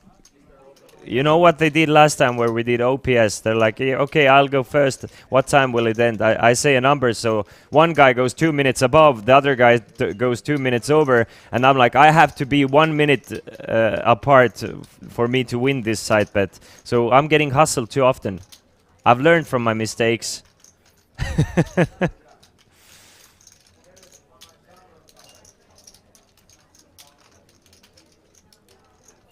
F: you know what they did last time where we did OPS? They're like, yeah, okay, I'll go first. What time will it end? I say a number, so one guy goes 2 minutes above, the other guy goes 2 minutes over, and I'm like, I have to be 1 minute apart for me to win this side bet. So I'm getting hustled too often. I've learned from my mistakes.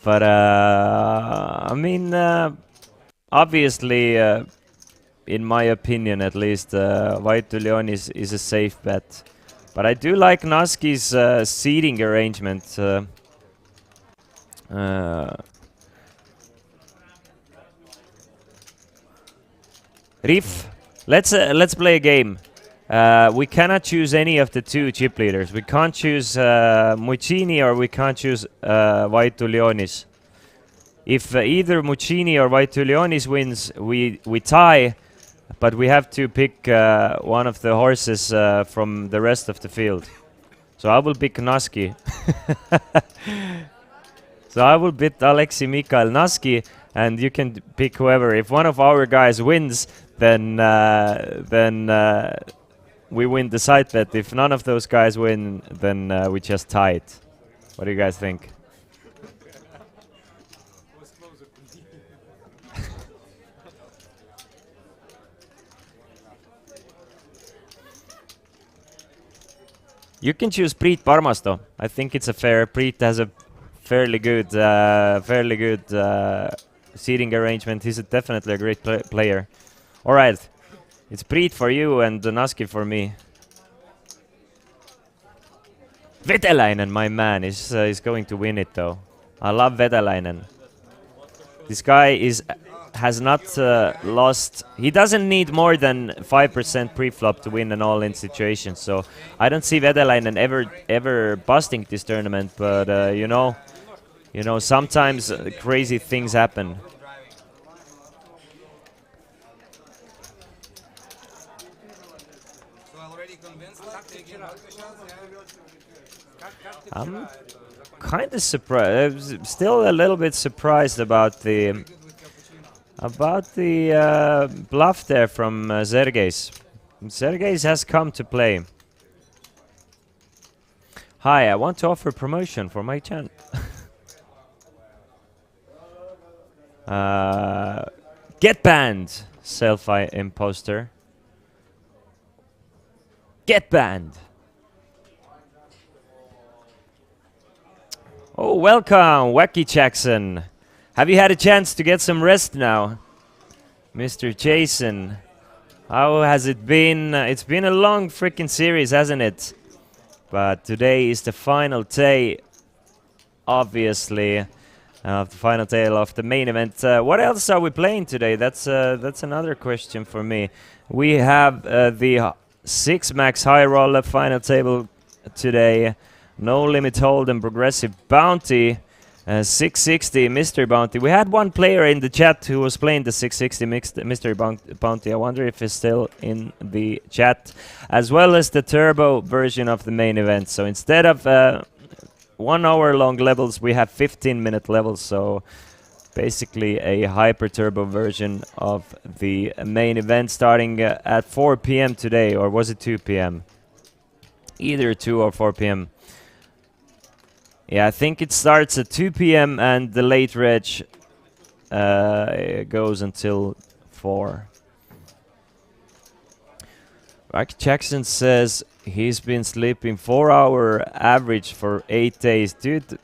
F: But I mean, obviously, in my opinion at least, Vaidulionis is a safe bet. But I do like Naski's seeding arrangement. Riff, let's play a game. We cannot choose any of the two chip leaders. We can't choose Muccini or we can't choose Vaidulionis. If either Muccini or Vaidulionis wins, we tie, but we have to pick one of the horses from the rest of the field. So I will pick Naski. So I will bet Alexi Mikael Naski, and you can pick whoever. If one of our guys wins, then we win the side bet. If none of those guys win, then we just tie it. What do you guys think? You can choose Priit Parmasto. I think it's a fair. Priit has a fairly good seating arrangement. He's definitely a great player. All right. It's Priit for you and Naski for me. Vetelainen, my man, is going to win it though. I love Vetelainen. This guy has not lost. He doesn't need more than 5% pre-flop to win an all-in situation. So I don't see Vetelainen ever busting this tournament. But you know, sometimes crazy things happen. I'm kind of surprised. Still a little bit surprised about the bluff there from Sergejs. Sergejs has come to play. Hi, I want to offer promotion for my channel. Get banned, self-imposter. Get banned. Oh, welcome, Wacky Jackson. Have you had a chance to get some rest now? Mr. Jason, how has it been? It's been a long freaking series, hasn't it? But today is the final day, obviously, of the final day of the main event. What else are we playing today? That's another question for me. We have the 6 max high roller final table today. No limit hold and progressive bounty. 660 mystery bounty. We had one player in the chat who was playing the 660 mystery bounty. I wonder if he's still in the chat. As well as the turbo version of the main event. So instead of 1 hour long levels, we have 15-minute levels. So basically a hyper turbo version of the main event starting at 4 p.m. today. Or was it 2 p.m.? Either 2 or 4 p.m. Yeah, I think it starts at 2 p.m. and the late reg goes until 4. Mike Jackson says he's been sleeping 4-hour average for 8 days. Dude,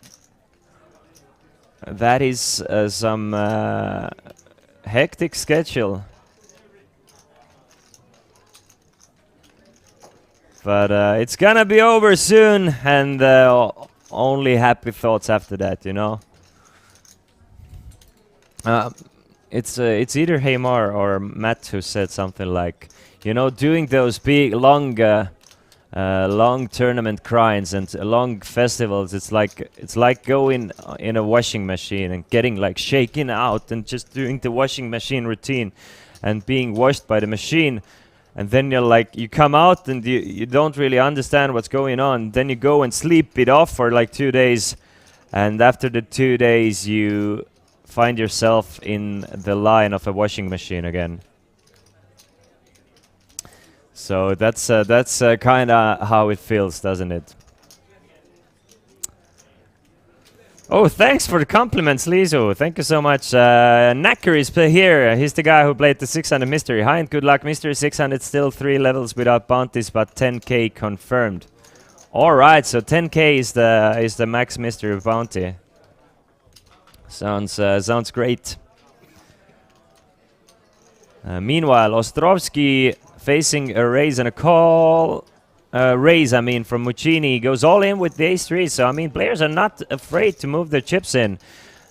F: that is some hectic schedule. But it's gonna be over soon, and only happy thoughts after that, you know. It's either Heymar or Matt who said something like, you know, doing those big long tournament grinds and long festivals. It's like going in a washing machine and getting like shaken out and just doing the washing machine routine and being washed by the machine. And then you're like, you come out and you don't really understand what's going on. Then you go and sleep it off for like 2 days. And after the 2 days, you find yourself in the line of a washing machine again. So that's kind of how it feels, doesn't it? Oh, thanks for the compliments, Lizo. Thank you so much. Knacker is here. He's the guy who played the 600 Mystery. Hi and good luck. Mystery 600 still 3 levels without bounties, but 10k confirmed. All right, so 10k is the max Mystery bounty. Sounds great. Meanwhile, Ostrovsky facing a raise and a call. Raise, I mean, from Muccini goes all in with the ace-3. So, I mean, players are not afraid to move their chips in.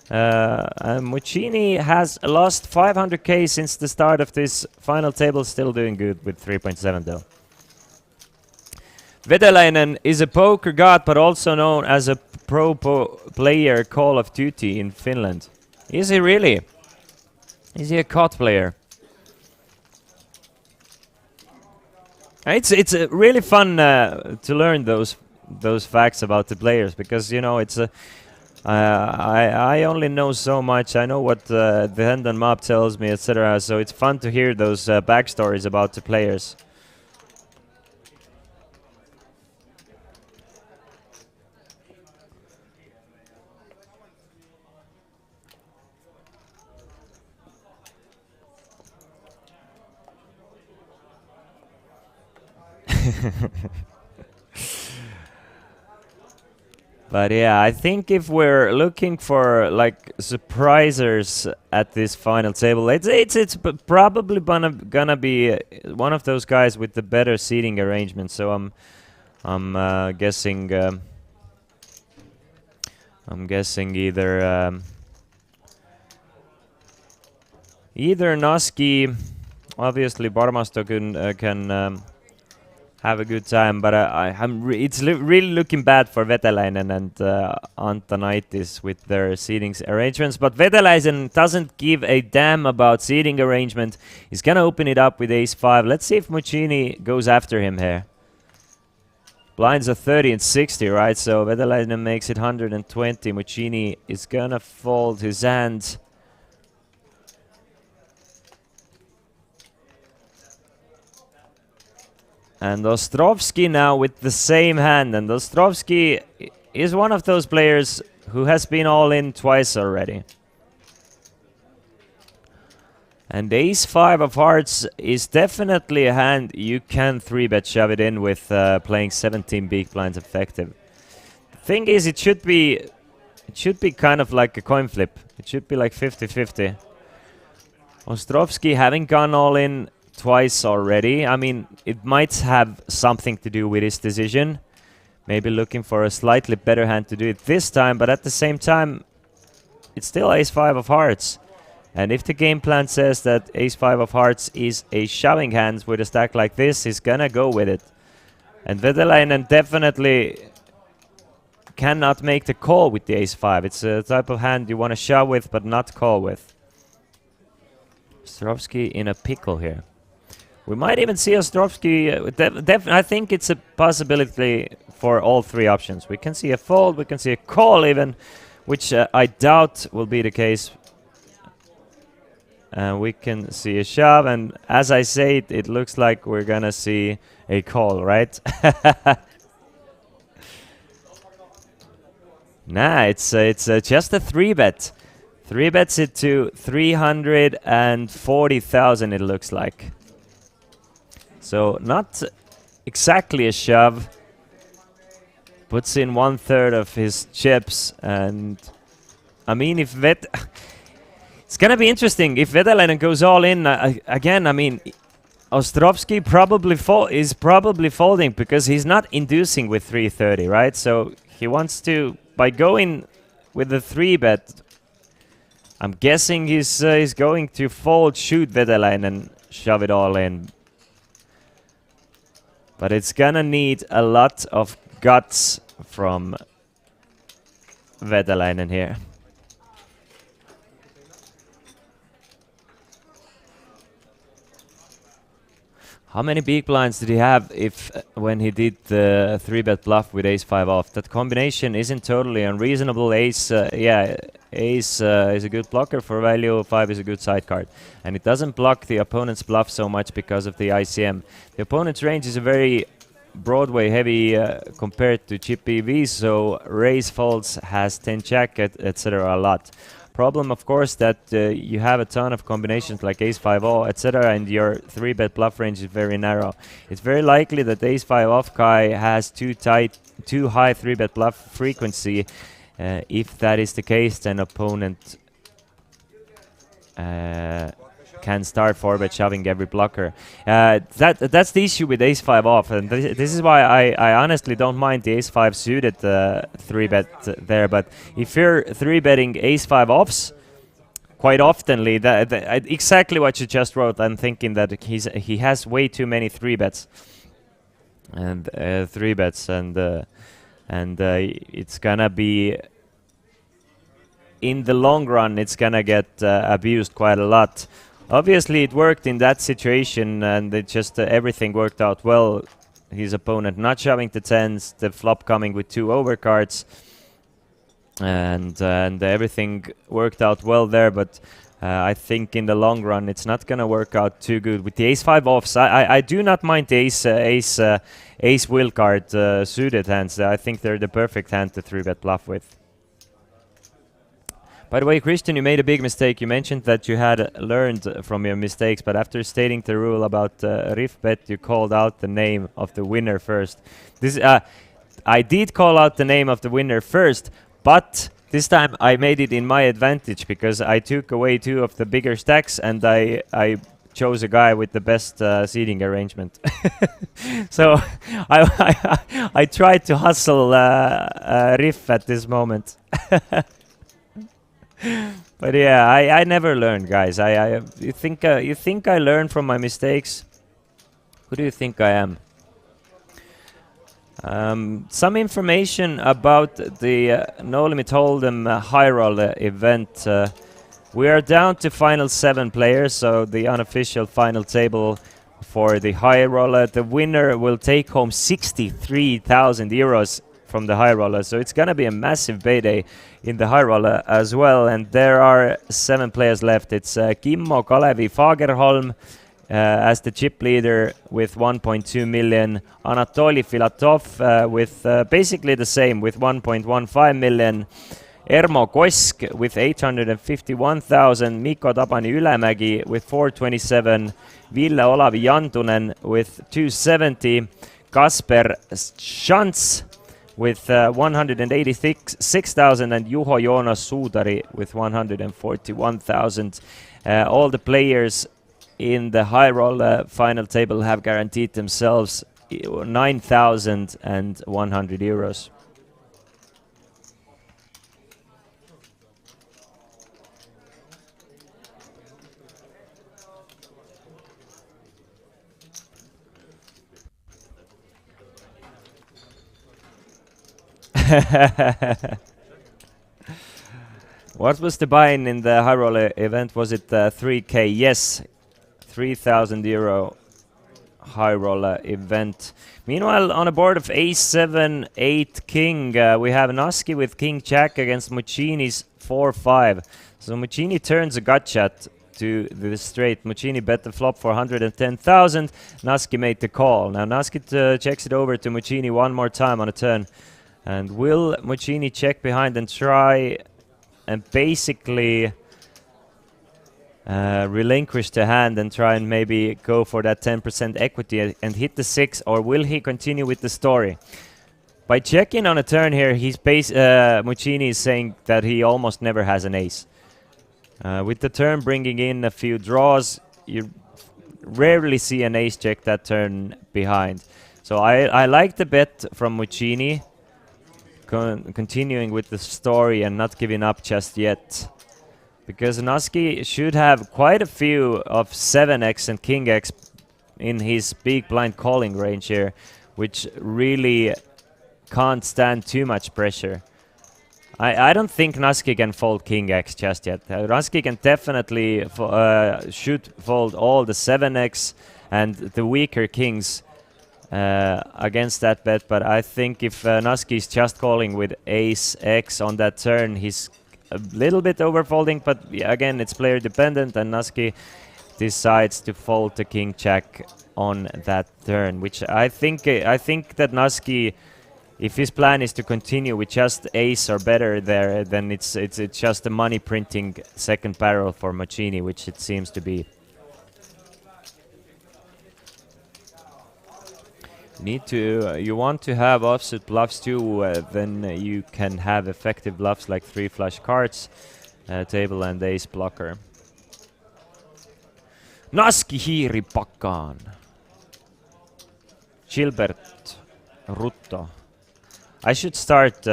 F: Muccini has lost 500k since the start of this final table. Still doing good with 3.7 though. Vedelainen is a poker god, but also known as a pro player Call of Duty in Finland. Is he really? Is he a COD player? It's really fun to learn those facts about the players, because you know I only know so much. I know what the Hendon mob tells me, etc. So it's fun to hear those backstories about the players. But yeah, I think if we're looking for like surprisers at this final table, it's probably gonna be one of those guys with the better seating arrangement. So I'm guessing either Noski, obviously Barmasto can have a good time, but it's really looking bad for Vetelainen and Antonaitis with their seating arrangements. But Vetelainen doesn't give a damn about seating arrangement. He's gonna open it up with ace-5. Let's see if Muccini goes after him here. Blinds are 30 and 60, right? So Vetelainen makes it 120. Muccini is gonna fold his hand. And Ostrovsky now with the same hand. And Ostrovsky is one of those players who has been all in twice already. And ace-5 of hearts is definitely a hand you can 3-bet shove it in with playing 17 big blinds effective. The thing is, it should be kind of like a coin flip. It should be like 50-50. Ostrovsky having gone all in twice already. I mean, it might have something to do with his decision. Maybe looking for a slightly better hand to do it this time, but at the same time, it's still ace-5 of hearts. And if the game plan says that ace-5 of hearts is a shoving hand with a stack like this, he's gonna go with it. And Vetelainen definitely cannot make the call with the ace-5. It's a type of hand you want to shove with, but not call with. Ostrovsky in a pickle here. We might even see Ostrovsky. I think it's a possibility for all 3 options. We can see a fold, we can see a call even, which I doubt will be the case. We can see a shove, and as I say it looks like we're gonna see a call, right? Nah, it's just a 3-bet. 3 bets it to 340,000, it looks like. So not exactly a shove. Puts in 1/3 of his chips, and I mean, if it's gonna be interesting if Vetalainen goes all in again. I mean, Ostrovsky is probably folding because he's not inducing with 330, right? So he wants to, by going with the 3-bet, I'm guessing he's going to fold, shoot Vetalainen, and shove it all in. But it's gonna need a lot of guts from Vetalainen here. How many big blinds did he have when he did the 3-bet bluff with ace-5 off? That combination isn't totally unreasonable. Ace is a good blocker for value, 5 is a good side card. And it doesn't block the opponent's bluff so much because of the ICM. The opponent's range is a very Broadway heavy compared to chip EV, so raise folds has 10 jack, etc. a lot. Problem, of course, that you have a ton of combinations like ace-5 off, etc., and your 3-bet bluff range is very narrow. It's very likely that ace-5 off guy has too high 3-bet bluff frequency. If that is the case, then opponent can start 4-bet shoving every blocker. That's the issue with ace-5 off, and this is why I honestly don't mind the ace-5 suited 3-bet there. But if you're 3-betting ace-5 offs quite oftenly, exactly what you just wrote, I'm thinking that he has way too many 3-bets and it's gonna be, in the long run, it's gonna get abused quite a lot. Obviously, it worked in that situation, and it just everything worked out well. His opponent not shoving the 10s, the flop coming with 2 overcards, and everything worked out well there. But I think in the long run, it's not gonna work out too good with the ace-5 offs. I do not mind the ace will card suited hands. I think they're the perfect hand to 3-bet bluff with. By the way, Christian, you made a big mistake. You mentioned that you had learned from your mistakes, but after stating the rule about riff bet, you called out the name of the winner first. I did call out the name of the winner first, but this time I made it in my advantage because I took away 2 of the bigger stacks and I chose a guy with the best seating arrangement. So I tried to hustle riff at this moment. But yeah, I never learn, guys. You think I learn from my mistakes? Who do you think I am? Some information about the No Limit Hold'em High Roller event. We are down to final 7 players, so the unofficial final table for the High Roller. The winner will take home 63,000 euros from the High Roller, so it's gonna be a massive payday in the High Roller as well. And there are 7 players left. It's Kimmo Kalevi Fagerholm as the chip leader with 1.2 million, Anatoly Filatov with basically the same with 1.15 million, Ermo Kosk with 851,000, Mikko Tabani Ülemägi with 427, Ville Olavi Jantunen with 270, Kasper Schanz with 186,000, and Juho Joonas Suudari with 141,000. All the players in the High Roll final table have guaranteed themselves 9,100 euros. What was the buy-in in the High Roller event? Was it 3K? Yes, 3,000 euro High Roller event. Meanwhile, on a board of Ace-7, 8 King, we have Naski with King Jack against Muccini's 4-5. So Muccini turns a gut shot to the straight. Muccini bet the flop for 110,000. Naski made the call. Now Naski checks it over to Muccini one more time on a turn. And will Muccini check behind and try and basically relinquish the hand and try and maybe go for that 10% equity and hit the 6, or will he continue with the story? By checking on a turn here, Muccini is saying that he almost never has an ace. With the turn bringing in a few draws, you rarely see an ace check that turn behind. So I like the bet from Muccini, continuing with the story and not giving up just yet. Because Naski should have quite a few of 7x and King X in his big blind calling range here, which really can't stand too much pressure. I don't think Naski can fold King X just yet. Naski can definitely should fold all the 7x and the weaker kings against that bet, but I think if Naski is just calling with ace X on that turn, he's a little bit overfolding, but yeah, again, it's player dependent, and Naski decides to fold the king jack on that turn, which I think that Naski, if his plan is to continue with just ace or better there, then it's just a money printing second barrel for Muccini, which it seems to be. You want to have offsuit bluffs too, then you can have effective bluffs like 3 flush cards, table and ace blocker. Naski hiiri pakan. Gilbert Rutto. I should start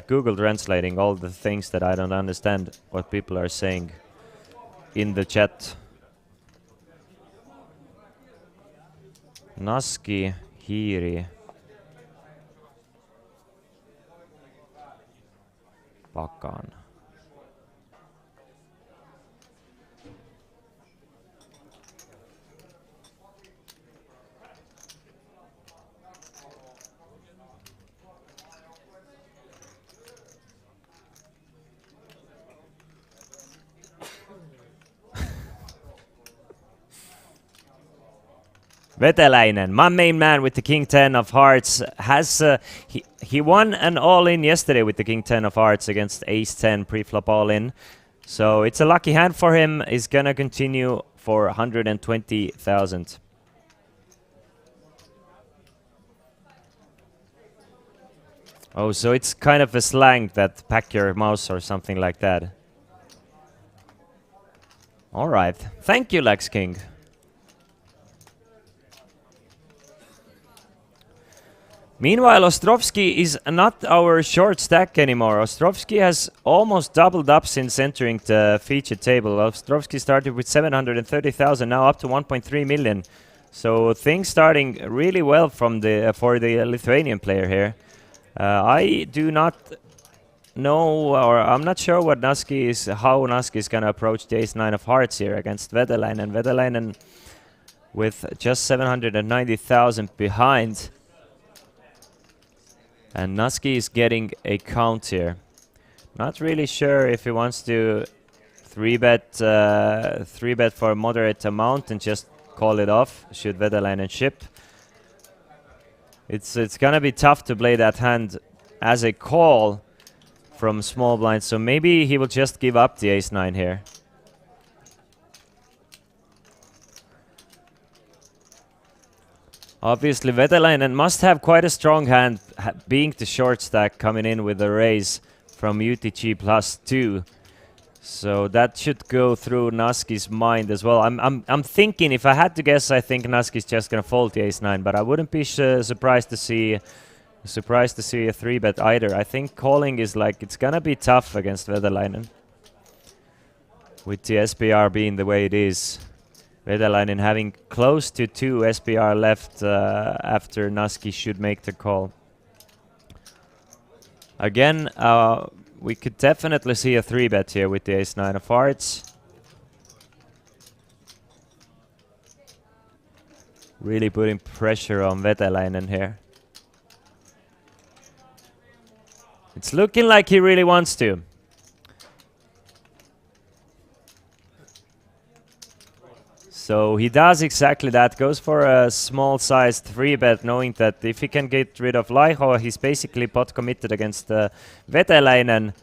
F: Google translating all the things that I don't understand what people are saying in the chat. Naski hiiri pakan. Veteläinen, my main man with the King 10 of Hearts, has he won an all-in yesterday with the King 10 of Hearts against Ace 10 pre-flop all-in. So it's a lucky hand for him. He's gonna continue for 120,000. Oh, so it's kind of a slang that pack your mouse or something like that. All right. Thank you, Lex King. Meanwhile, Ostrovsky is not our short stack anymore. Ostrovsky has almost doubled up since entering the featured table. Ostrovsky started with 730,000, now up to 1.3 million. So things starting really well from for the Lithuanian player here. I do not know, or I'm not sure what how Naski is gonna approach the Ace 9 of Hearts here against Veteläinen. Veteläinen with just 790,000 behind. And Naski is getting a count here. Not really sure if he wants to 3-bet for a moderate amount and just call it off, should Veteläinen ship. It's gonna be tough to play that hand as a call from small blind, so maybe he will just give up the Ace 9 here. Obviously, Veteläinen must have quite a strong hand, being the short stack coming in with a raise from UTG +2. So that should go through Naski's mind as well. I'm thinking, if I had to guess, I think Naski's just gonna fold the Ace 9, but I wouldn't be surprised to see a 3-bet either. I think calling is like, it's gonna be tough against Veteläinen, with the SPR being the way it is. Veteläinen having close to 2 SPR left after Naski should make the call. Again, we could definitely see a 3-bet here with the Ace 9 of Hearts. Really putting pressure on Veteläinen here. It's looking like he really wants to. So he does exactly that, goes for a small-sized 3-bet, knowing that if he can get rid of Laiho, he's basically pot committed against Veteläinen.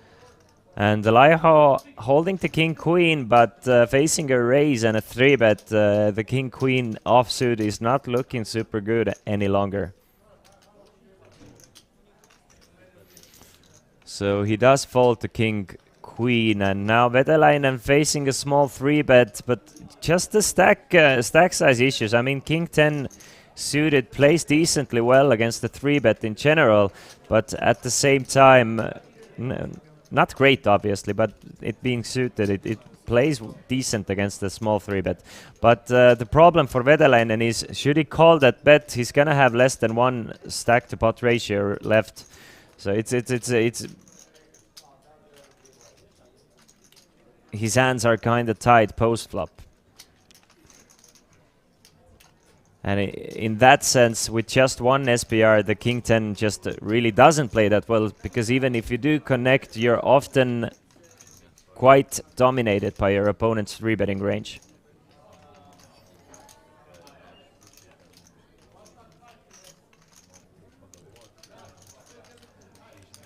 F: And Laiho holding the king queen, but facing a raise and a 3-bet. The king queen offsuit is not looking super good any longer. So he does fold to king queen, and now Vetelainen facing a small 3-bet, but just the stack size issues. I mean, king 10 suited plays decently well against the 3-bet in general, but at the same time, not great obviously, but it being suited, it plays decent against the small 3-bet. But the problem for Vetelainen is, should he call that bet, he's gonna have less than 1 stack to pot ratio left. So it's his hands are kind of tight post flop. And in that sense, with just 1 SPR, the king 10 just really doesn't play that well, because even if you do connect, you're often quite dominated by your opponent's 3-betting range.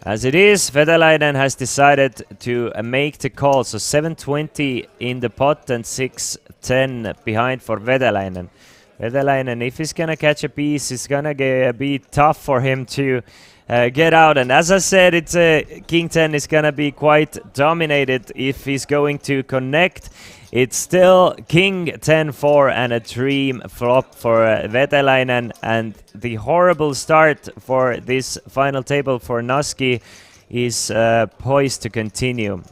F: As it is, Vetelainen has decided to make the call, so 720 in the pot and 610 behind for Vetelainen. Vetelainen, if he's gonna catch a piece, it's gonna be tough for him to get out. And as I said, it's king 10 is gonna be quite dominated if he's going to connect. It's still king 10-4 and a dream flop for Vetelainen, and the horrible start for this final table for Naski is poised to continue.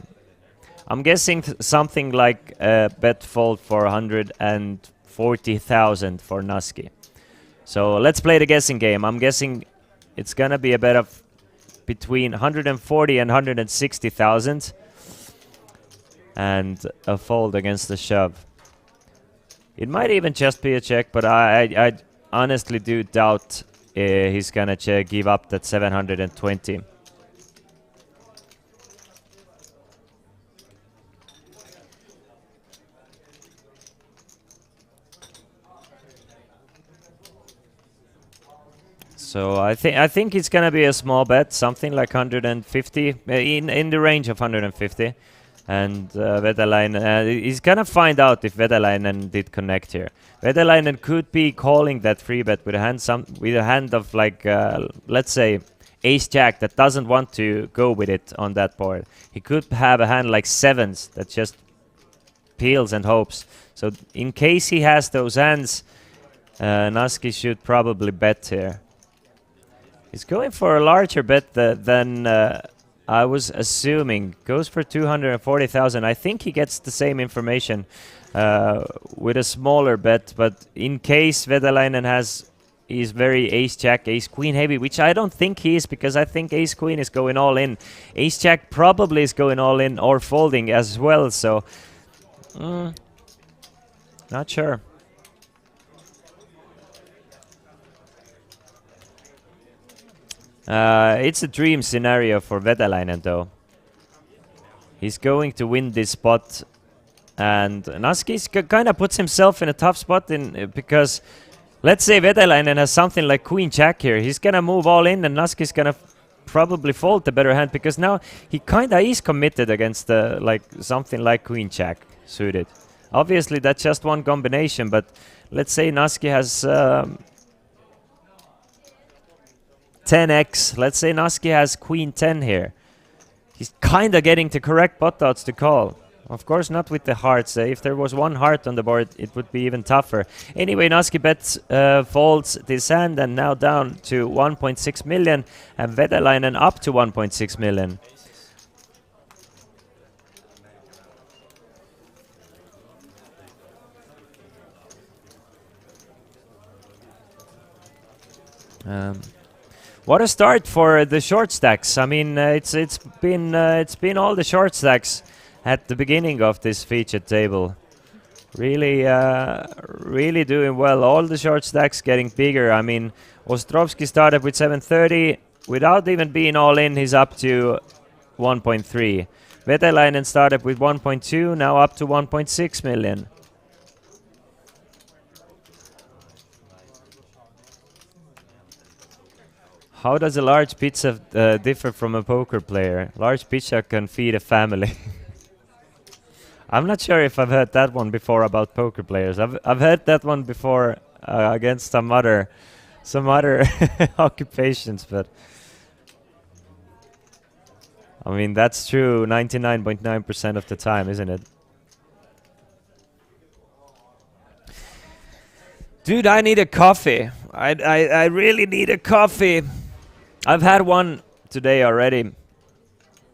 F: I'm guessing something like bet fold for 140,000 for Naski. So let's play the guessing game. I'm guessing it's gonna be a bet of between 140 and 160,000. And a fold against the shove. It might even just be a check, but I honestly do doubt he's gonna give up that 720. So I think it's gonna be a small bet, something like 150, in the range of 150. And Vetelainen, he's gonna find out if Vetelainen did connect here. Vetelainen could be calling that 3-bet with a hand of like, let's say, ace-jack that doesn't want to go with it on that board. He could have a hand like 7s that just peels and hopes. So in case he has those hands, Naski should probably bet here. He's going for a larger bet than I was assuming. Goes for 240,000. I think he gets the same information with a smaller bet, but in case Vetelainen is very ace-jack, ace-queen heavy, which I don't think he is, because I think ace-queen is going all in. Ace-jack probably is going all in or folding as well, so not sure. It's a dream scenario for Vetelainen though. He's going to win this spot, and Naski kind of puts himself in a tough spot because let's say Vetelainen has something like queen jack here. He's gonna move all in, and Naski's gonna probably fold the better hand, because now he kind of is committed against like something like queen jack suited. Obviously that's just one combination, but let's say Naski has 10x. Let's say Naski has queen 10 here. He's kind of getting the correct pot odds to call. Of course not with the hearts. If there was one heart on the board, it would be even tougher. Anyway, Naski bets, folds this hand, and now down to 1.6 million, and Vetelainen up to 1.6 million. What a start for the short stacks. I mean, it's been all the short stacks at the beginning of this featured table. Really doing well. All the short stacks getting bigger. I mean, Ostrovsky started with 730 without even being all in. He's up to 1.3. Vetelainen started with 1.2, now up to 1.6 million. How does a large pizza differ from a poker player? Large pizza can feed a family. I'm not sure if I've heard that one before about poker players. I've heard that one before against some other occupations, but I mean that's true 99.9% of the time, isn't it? Dude, I need a coffee. I really need a coffee. I've had one today already,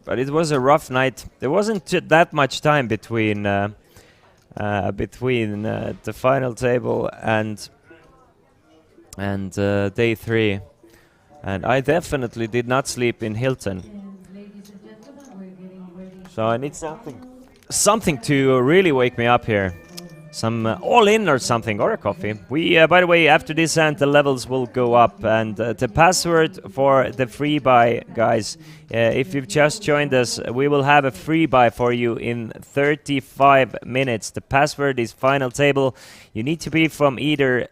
F: but it was a rough night. There wasn't that much time between the final table and day 3, and I definitely did not sleep in Hilton. So I need something to really wake me up here. Some all-in or something, or a coffee. We, by the way, after this end, the levels will go up, and the password for the free buy, guys, if you've just joined us, we will have a free buy for you in 35 minutes. The password is final table. You need to be from either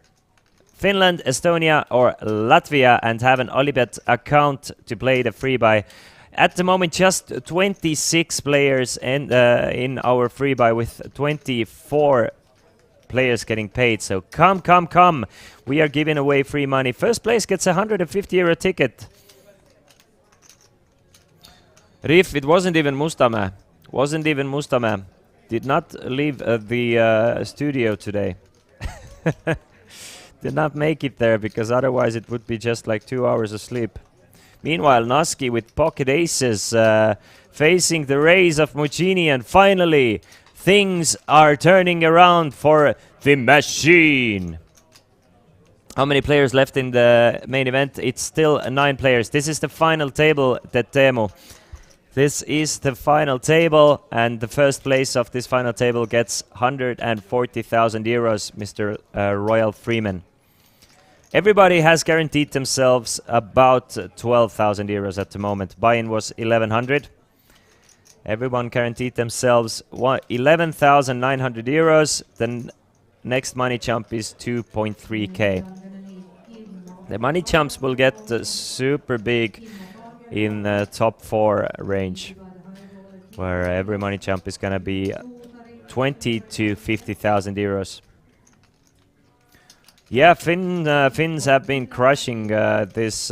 F: Finland, Estonia, or Latvia and have an Olibet account to play the free buy. At the moment, just 26 players in our free buy with 24 players getting paid. So come. We are giving away free money. First place gets a €150 ticket. Rif, it wasn't even Mustamäe. Did not leave the studio today. Did not make it there because otherwise it would be just like 2 hours of sleep. Meanwhile, Naski with pocket aces facing the rays of Muccini, and finally things are turning around for the machine. How many players left in the main event? It's still 9 players. This is the final table, Teemu. This is the final table, and the first place of this final table gets €140,000, Mr. Royal Freeman. Everybody has guaranteed themselves about €12,000 at the moment. Buy-in was 1,100. Everyone guaranteed themselves €11,900. The next money jump is 2.3k. The money jumps will get super big in the top 4 range, where every money jump is gonna be 20 to 50,000 euros. Yeah, Finns have been crushing this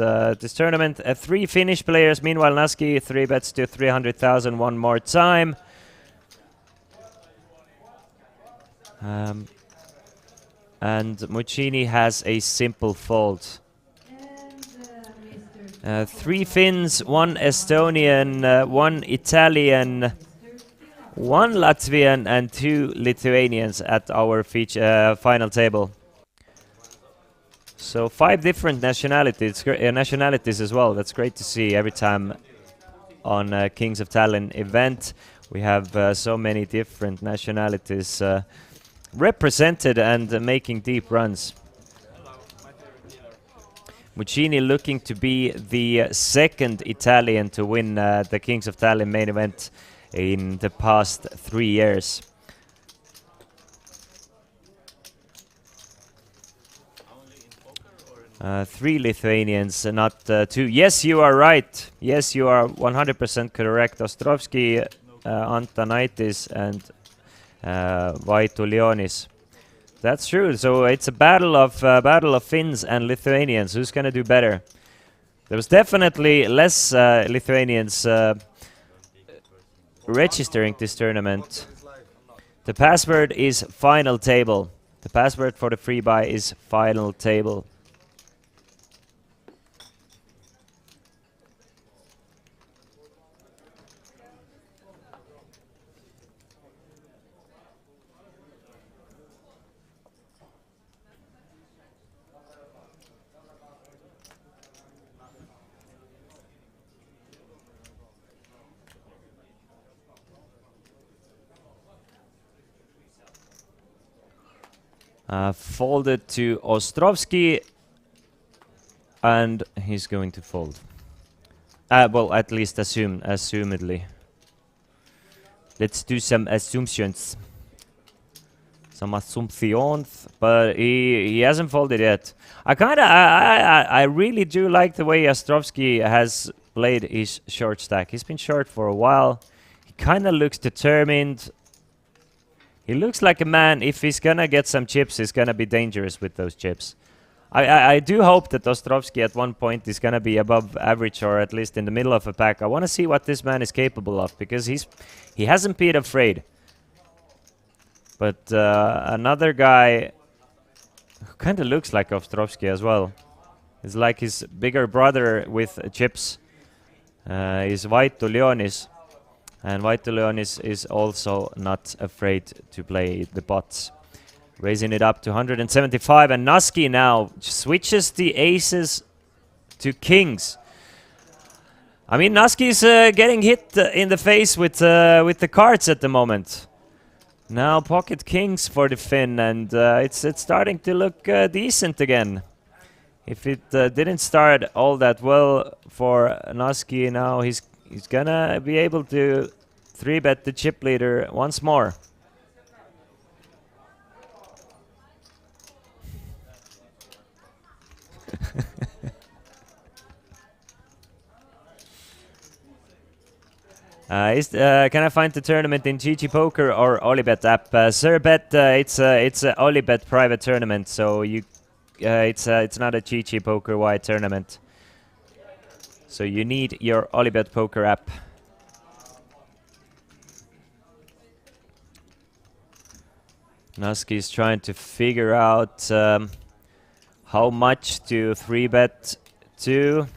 F: tournament. 3 Finnish players. Meanwhile, Naski 3 bets to 300,000 one more time. And Muccini has a simple fold. 3 Finns, 1 Estonian, 1 Italian, 1 Latvian, and 2 Lithuanians at our final table. So 5 different nationalities as well. That's great to see every time on Kings of Tallinn event. We have so many different nationalities represented and making deep runs. Muccini looking to be the second Italian to win the Kings of Tallinn main event in the past 3 years. Three Lithuanians, not 2. Yes, you are right. Yes, you are 100% correct. Ostrovsky, Antanaitis, and Vaitulionis. That's true. So it's a battle of Finns and Lithuanians. Who's gonna do better? There was definitely less Lithuanians registering this tournament. The password is final table. The password for the free buy is final table. Folded to Ostrovsky, and he's going to fold. Well, at least assumedly. Let's do some assumptions. some Assumpción, but he hasn't folded yet. I really do like the way Ostrovsky has played his short stack. He's been short for a while. He kind of looks determined. He looks like a man, if he's gonna get some chips, he's gonna be dangerous with those chips. I do hope that Ostrovsky at one point is gonna be above average or at least in the middle of a pack. I want to see what this man is capable of because he hasn't been afraid. But another guy who kind of looks like Ostrovsky as well. It's like his bigger brother with chips. Is Vaitu Leonis. And Vaitu Leonis is also not afraid to play the pots. Raising it up to 175, and Nuski now switches the aces to kings. I mean, Nuski's getting hit in the face with the cards at the moment. Now pocket kings for the Finn, and it's starting to look decent again. If it didn't start all that well for Nuski, now he's gonna be able to 3-bet the chip leader once more. Can I find the tournament in GG Poker or Olibet app? Surbet, it's a Olibet private tournament, so you it's not a GG Poker wide tournament. So you need your Olibet Poker app. Nuski is trying to figure out how much to 3-bet to.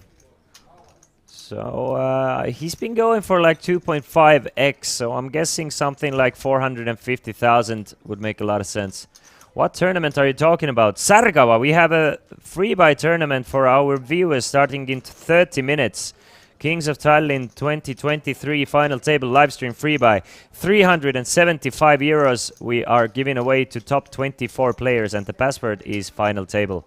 F: So he's been going for like 2.5x, so I'm guessing something like 450,000 would make a lot of sense. What tournament are you talking about? Sargava, we have a free buy tournament for our viewers starting in 30 minutes. Kings of Tallinn 2023 final table livestream free buy. 375 euros we are giving away to top 24 players, and the password is final table.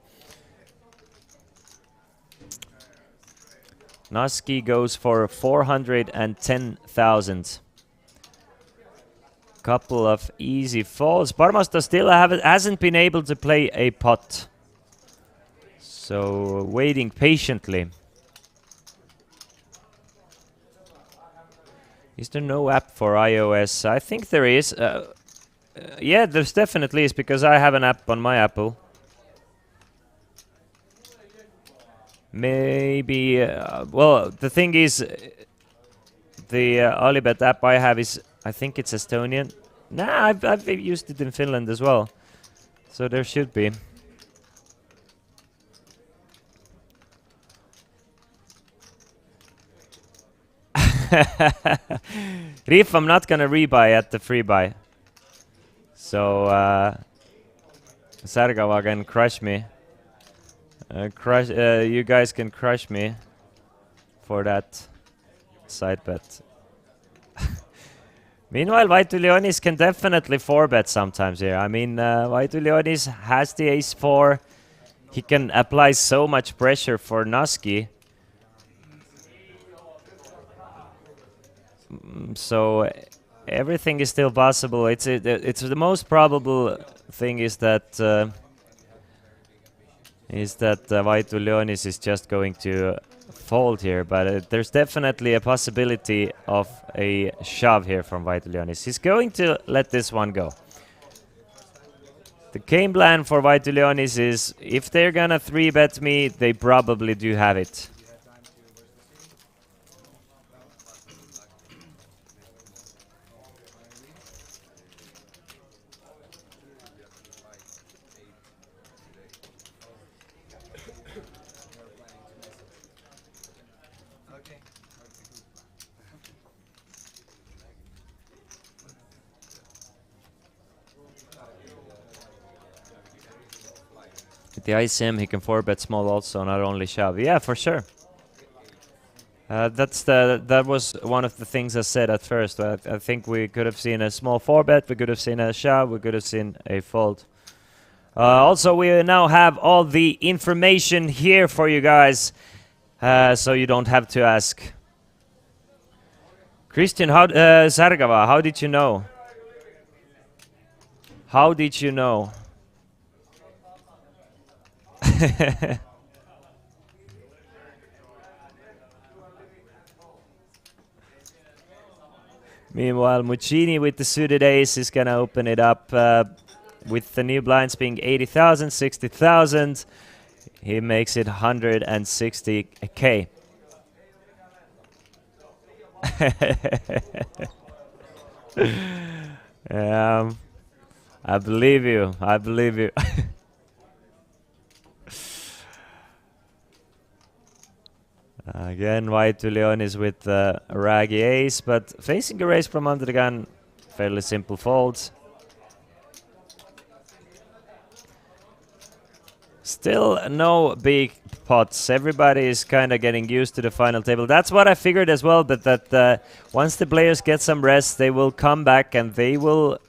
F: Nuski goes for 410,000. Couple of easy falls. Parmasta still hasn't been able to play a pot. So waiting patiently. Is there no app for iOS? I think there is. Yeah, there's definitely is because I have an app on my Apple. Maybe, well, the thing is, the Olibet app I have is, I think it's Estonian. Nah, I've used it in Finland as well. So there should be. Riff, I'm not gonna rebuy at the free buy. So, Sargava can crush me. You guys can crush me for that side bet. Meanwhile, Vaitu Leonis can definitely 4-bet sometimes here. I mean, Vaitu Leonis has the ace-4. He can apply so much pressure for Nuski. So everything is still possible. It's the most probable thing is that Vaitu Leonis is just going to fold here, but there's definitely a possibility of a shove here from Vaitu Leonis. He's going to let this one go. The game plan for Vaitu Leonis is if they're gonna 3-bet me, they probably do have it. The ICM, he can 4-bet small also, not only shove. Yeah, for sure. That was one of the things I said at first. I think we could have seen a small 4-bet, we could have seen a shove, we could have seen a fold. Also, we now have all the information here for you guys, so you don't have to ask. Christian, Sargava, how did you know? How did you know? Meanwhile, Muccini with the suited ace is gonna open it up with the new blinds being 80,000, 60,000. He makes it 160k. I believe you. I believe you. Again, White to Leon is with a raggy ace, but facing a raise from under the gun, fairly simple folds. Still no big pots. Everybody is kind of getting used to the final table. That's what I figured as well, but that once the players get some rest, they will come back and they will...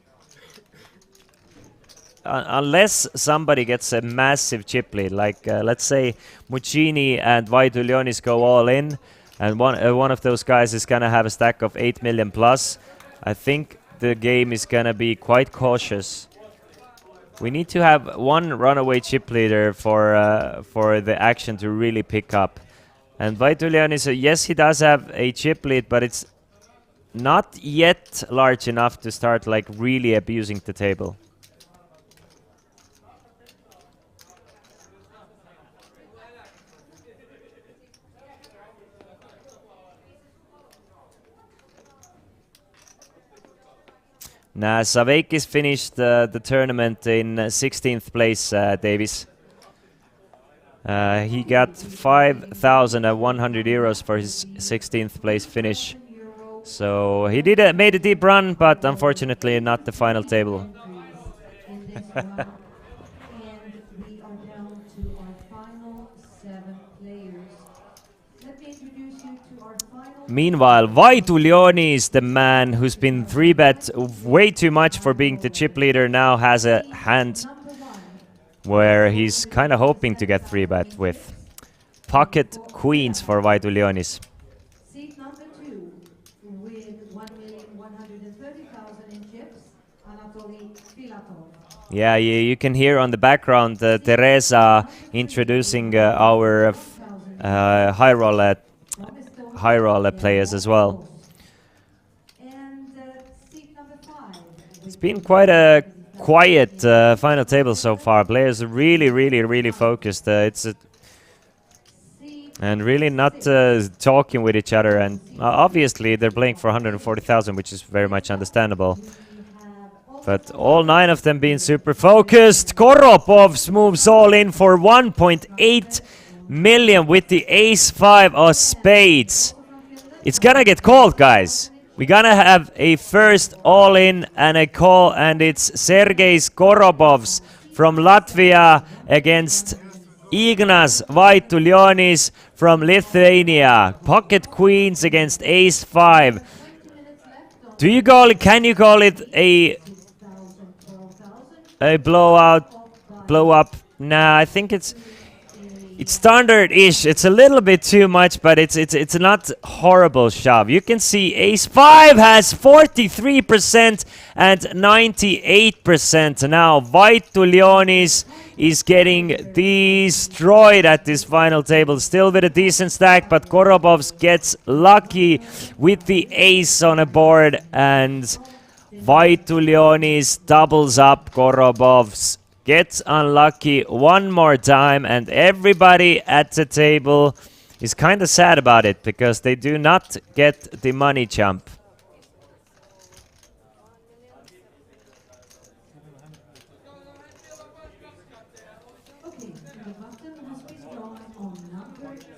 F: unless somebody gets a massive chip lead, like let's say Muccini and Vaidulionis go all in, and one of those guys is gonna have a stack of 8 million plus, I think the game is gonna be quite cautious. We need to have one runaway chip leader for the action to really pick up. And Vaidulionis, yes, he does have a chip lead, but it's not yet large enough to start like really abusing the table. Nah, Saveikis finished the tournament in 16th place, Davis. He got 5,100 euros for his 16th place finish. So he made a deep run, but unfortunately not the final table. Meanwhile, Vaitulioni is the man who's been 3-bet way too much for being the chip leader, now has a hand where he's kind of hoping to get 3-bet with pocket queens for Vaitulionis.
V: Seat number 2 with 1,130,000 in chips, Anatoly Filatov.
F: Yeah, you can hear on the background Teresa introducing our high roller players as well. It's been quite a quiet final table so far. Players are really focused. And really not talking with each other. And obviously they're playing for 140,000, which is very much understandable. But all 9 of them being super focused. Koropovs moves all in for 1.8 million with the ace-5 of spades. It's gonna get called, guys. We're gonna have a first all-in and a call, and it's Sergejs Koropovs from Latvia against Ignas Vaitulionis from Lithuania. Pocket queens against ace-5. Do you call it? Can you call it a blow up? Nah, I think it's standard-ish. It's a little bit too much, but it's not horrible shove. You can see ace-5 has 43% and 98%. Now Vaitulionis is getting destroyed at this final table. Still with a decent stack, but Koropovs gets lucky with the ace on a board, and Vaitulionis doubles up. Koropovs gets unlucky one more time, and everybody at the table is kind of sad about it because they do not get the money jump.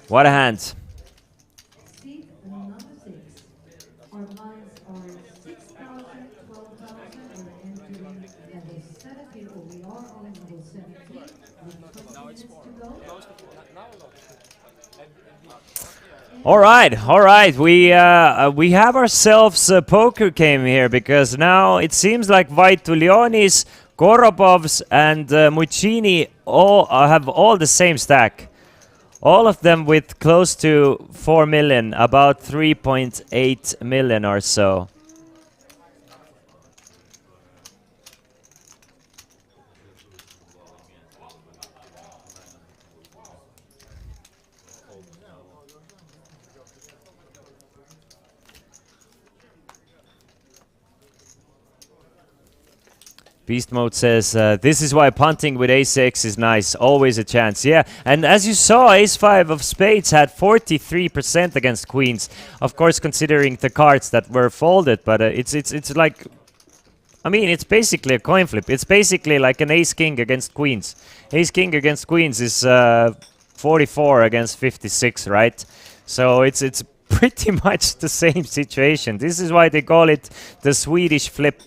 F: What a hand.
V: Seat number 6. Our blinds are 6,000, 12,000. We're entering level 17, or we are on level 17 with 20 minutes to go.
F: All right. We have ourselves a poker game here, because now it seems like Vaitulionis, Koropovs, and Muccini all have all the same stack. All of them with close to 4 million, about 3.8 million or so. Beast Mode says, this is why punting with ace-6 is nice. Always a chance. Yeah, and as you saw, ace-5 of spades had 43% against queens. Of course, considering the cards that were folded, but it's like... I mean, it's basically a coin flip. It's basically like an ace-king against queens. Ace-king against queens is 44 against 56, right? So it's pretty much the same situation. This is why they call it the Swedish flip.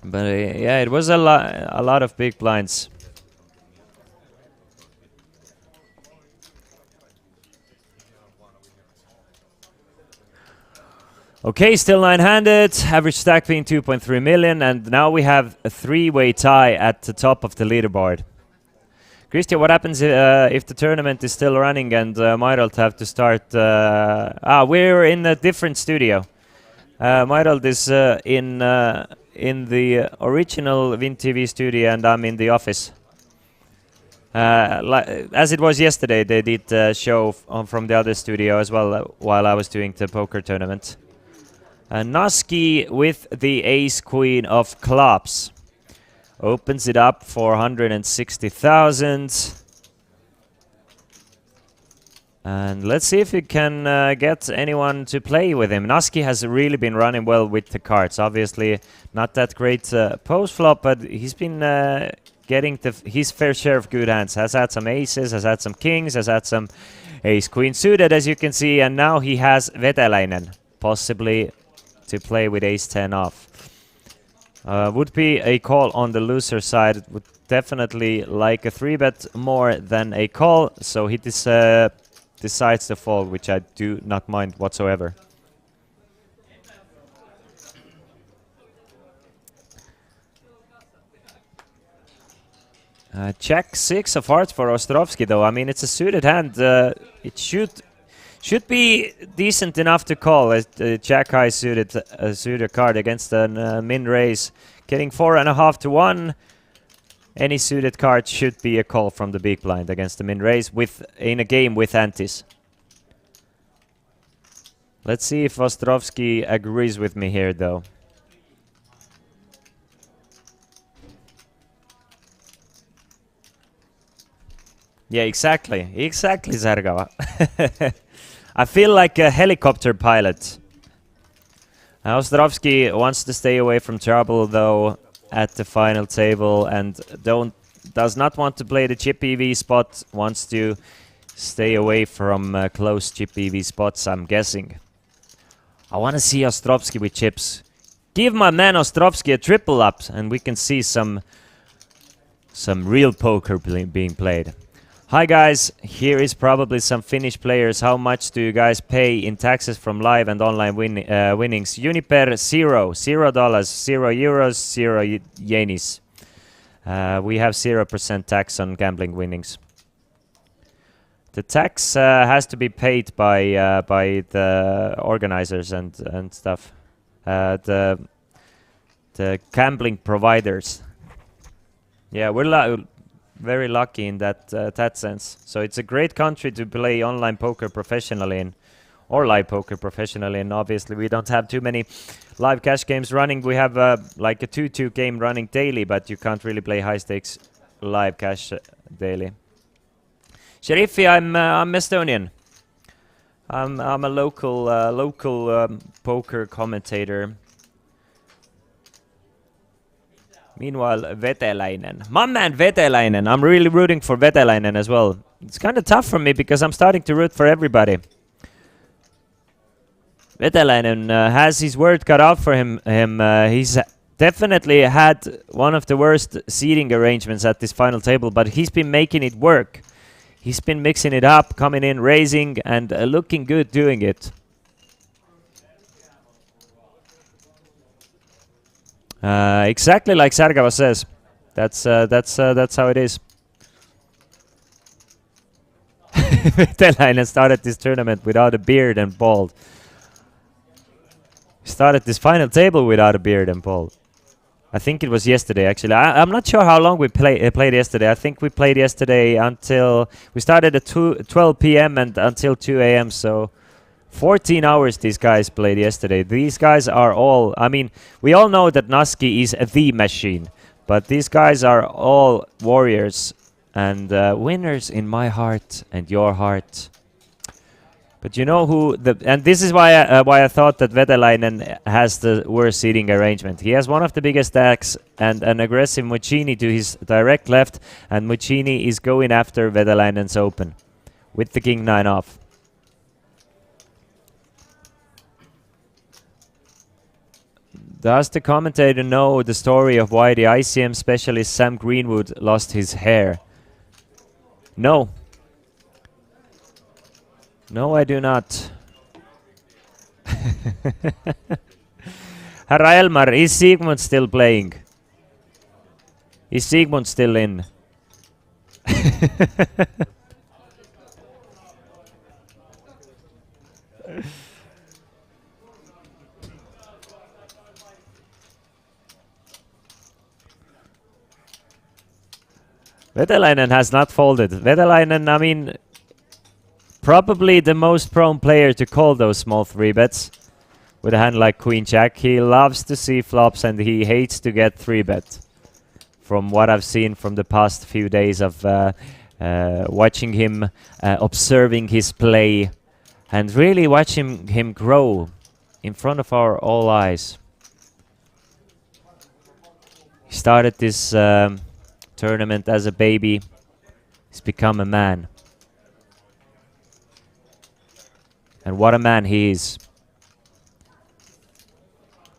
F: But yeah, it was a lot of big blinds. Okay, still nine-handed, average stack being 2.3 million, and now we have a three-way tie at the top of the leaderboard. Christian, what happens if the tournament is still running and Mairalt have to start? We're in a different studio. Mairalt is in the original WinTV studio, and I'm in the office. As it was yesterday, they did a show from the other studio as well while I was doing the poker tournament. Naski with the ace-queen of clubs. Opens it up for 160,000. And let's see if we can get anyone to play with him. Naski has really been running well with the cards. Obviously, not that great post-flop, but he's been getting his fair share of good hands. Has had some aces, has had some kings, has had some ace-queen suited, as you can see. And now he has Vetelainen, possibly to play with ace-10 off. Would be a call on the loser side. Would definitely like a 3-bet more than a call. So he decides to fold, which I do not mind whatsoever. Check 6 of hearts for Ostrovsky, though. I mean, it's a suited hand. It should be decent enough to call. Jack high suited card against a min raise, getting 4.5 to 1. Any suited card should be a call from the big blind against the min raise in a game with antis. Let's see if Ostrovsky agrees with me here, though. Yeah, exactly, Zargava. I feel like a helicopter pilot. Ostrovsky wants to stay away from trouble, though, at the final table, and does not want to play the chip EV spot. Wants to stay away from close chip EV spots, I'm guessing. I want to see Ostrovsky with chips. Give my man Ostrovsky a triple up, and we can see some real poker being played. Hi guys, here is probably some Finnish players. How much do you guys pay in taxes from live and online winnings? Uniper, $0, $0, €0, 0 yenis. We have 0% tax on gambling winnings. The tax has to be paid by the organizers and stuff. The gambling providers. Yeah, we're very lucky in that sense. So it's a great country to play online poker professionally in, or live poker professionally in. Obviously, we don't have too many live cash games running. We have like a 2-2 game running daily, but you can't really play high stakes live cash daily. Sherifi, I'm Estonian. I'm a local poker commentator. Meanwhile, Vetelainen. My man Vetelainen. I'm really rooting for Vetelainen as well. It's kind of tough for me because I'm starting to root for everybody. Vetelainen has his word cut out for him. He's definitely had one of the worst seating arrangements at this final table, but he's been making it work. He's been mixing it up, coming in, raising, and looking good doing it. Exactly like Sargava says. That's how it is. Vetelainen started this tournament without a beard and bald. Started this final table without a beard and bald. I think it was yesterday, actually. I'm not sure how long we played yesterday. I think we played yesterday until... We started at 12 p.m. and until 2 a.m., so 14 hours these guys played yesterday. These guys are all, I mean, we all know that Naski is the machine, but these guys are all warriors and winners in my heart and your heart. But you know who and this is why I thought that Vetelainen has the worst seating arrangement. He has one of the biggest stacks and an aggressive Muccini to his direct left, and Muccini is going after Vetelainen's open with the king 9 off. Does the commentator know the story of why the ICM specialist Sam Greenwood lost his hair? No. No, I do not. Herra Elmar, is Sigmund still playing? Is Sigmund still in? Vetelainen has not folded. Vetelainen, I mean, probably the most prone player to call those small 3-bets with a hand like Queen Jack. He loves to see flops and he hates to get 3-bet. From what I've seen from the past few days of watching him, observing his play, and really watching him grow in front of our all eyes. He started this tournament as a baby. He's become a man. And what a man he is.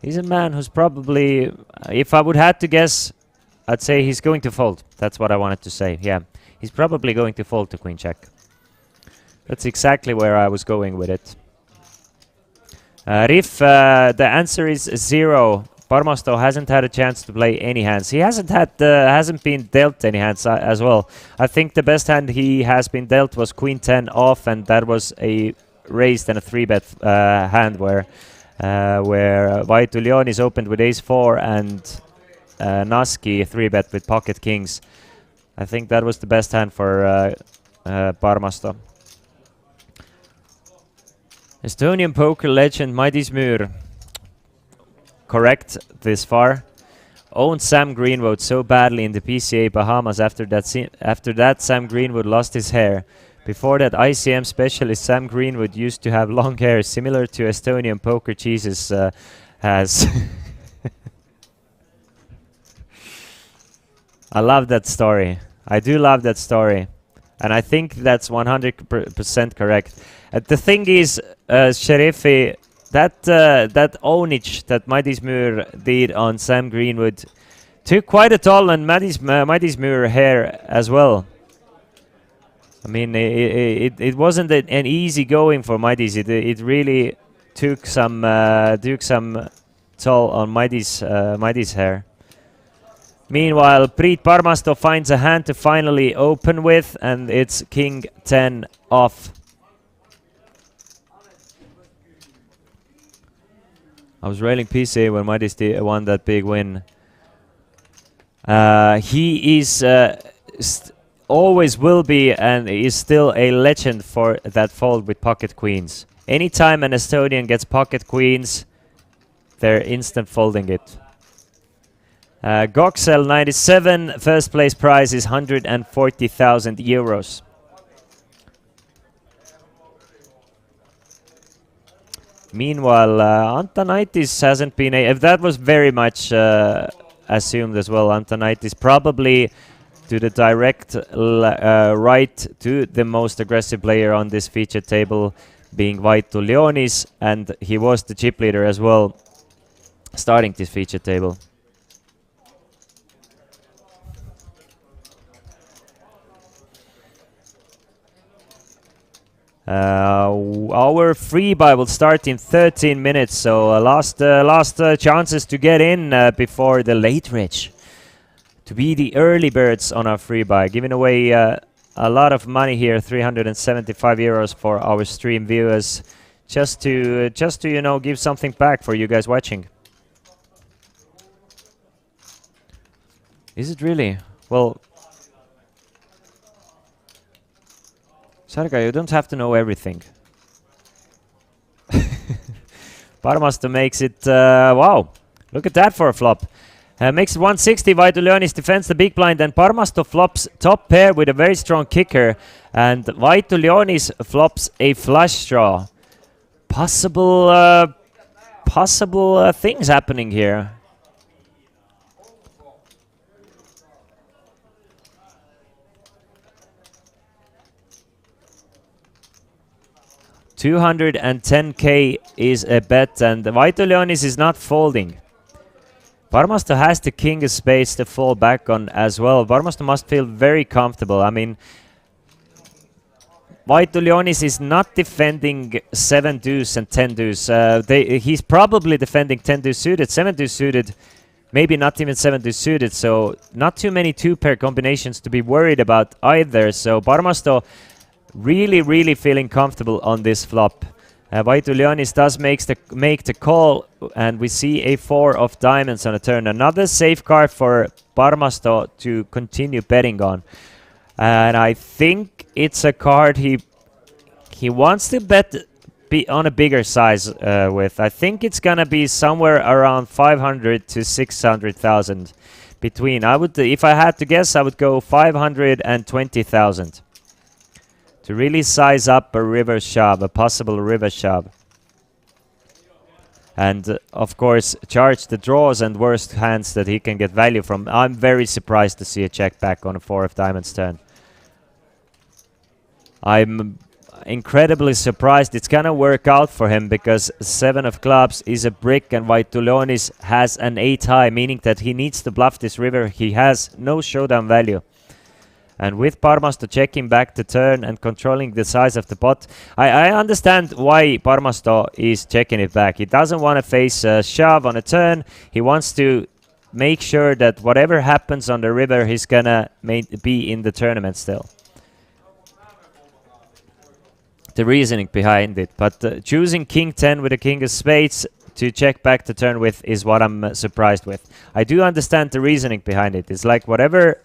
F: He's a man who's probably, if I would have to guess, I'd say he's going to fold. That's what I wanted to say, yeah. He's probably going to fold to Queen Jack. That's exactly where I was going with it. Riff, the answer is 0. Parmasto hasn't had a chance to play any hands. He hasn't been dealt any hands as well. I think the best hand he has been dealt was Queen 10 off, and that was a raised and a 3-bet hand where Vaitu Leonis opened with Ace 4 and Naski 3-bet with Pocket Kings. I think that was the best hand for Parmasto. Estonian poker legend Madis Müür, correct this far, owned Sam Greenwood so badly in the PCA Bahamas. After that Sam Greenwood lost his hair. Before that, ICM specialist Sam Greenwood used to have long hair similar to Estonian poker Jesus has. I love that story. I do love that story. And I think that's 100% correct. The thing is, Sherifi, that ownage that Madis Müür did on Sam Greenwood took quite a toll on Madis Müür hair as well. I mean, it wasn't an easy going for Madis. It really took some toll on Madis hair. Meanwhile, Priit Parmasto finds a hand to finally open with, and it's King 10 off. I was railing PCA when Madis won that big win. He is always will be and is still a legend for that fold with pocket queens. Anytime an Estonian gets pocket queens, they're instant folding it. Goxel 97, first place prize is 140,000 euros. Meanwhile, Antonaitis hasn't been if that was very much assumed as well. Antonaitis probably to the direct right to the most aggressive player on this feature table, being Vaitu Leonis, and he was the chip leader as well, starting this feature table. Our free buy will start in 13 minutes, so last chances to get in before the late rich, to be the early birds on our free buy, giving away a lot of money here, 375 euros for our stream viewers, just to you know, give something back for you guys watching. Is it really? Well, Sarga, you don't have to know everything. Parmasto makes it, wow, look at that for a flop. Makes it 160, Vaitulionis defends the big blind, and Parmasto flops top pair with a very strong kicker, and Vaitulionis flops a flush draw. Possible things happening here. $210K is a bet, and Vaitulionis is not folding. Parmasto has the king of spades to fall back on as well. Parmasto must feel very comfortable. I mean, Vaitulionis is not defending 7 deuce and 10 deuce. He's probably defending 10 deuce suited, 7 deuce suited, maybe not even 7 deuce suited. So not too many 2-pair combinations to be worried about either. So Parmasto really feeling comfortable on this flop. Vaitulionis does make the call, and we see a 4 of diamonds on a turn. Another safeguard for Parmasto to continue betting on. And I think it's a card he wants to bet on a bigger size with. I think it's gonna be somewhere around 500 to 600,000 between. If I had to guess, I would go 520,000 to really size up a river shove, a possible river shove. And of course, charge the draws and worst hands that he can get value from. I'm very surprised to see a check back on a 4 of diamonds turn. I'm incredibly surprised. It's gonna work out for him because 7 of clubs is a brick and Vaitulionis has an 8 high, meaning that he needs to bluff this river. He has no showdown value. And with Parmasto checking back the turn and controlling the size of the pot, I understand why Parmasto is checking it back. He doesn't want to face a shove on a turn. He wants to make sure that whatever happens on the river, he's gonna be in the tournament still. The reasoning behind it. But choosing King 10 with a King of Spades to check back the turn with is what I'm surprised with. I do understand the reasoning behind it. It's like whatever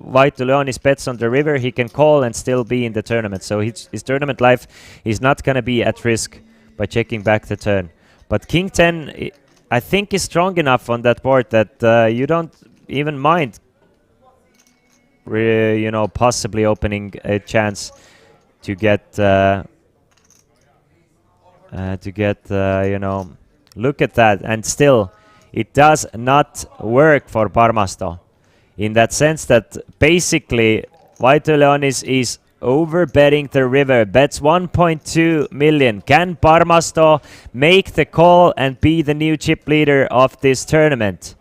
F: Vaitulionis bets on the river, he can call and still be in the tournament. So his tournament life is not going to be at risk by checking back the turn. But King 10, I think, is strong enough on that board that you don't even mind, you know, possibly opening a chance to get, you know, look at that. And still, it does not work for Parmasto. In that sense that basically Vaitulionis is over-betting the river, bets 1.2 million. Can Parmasto make the call and be the new chip leader of this tournament?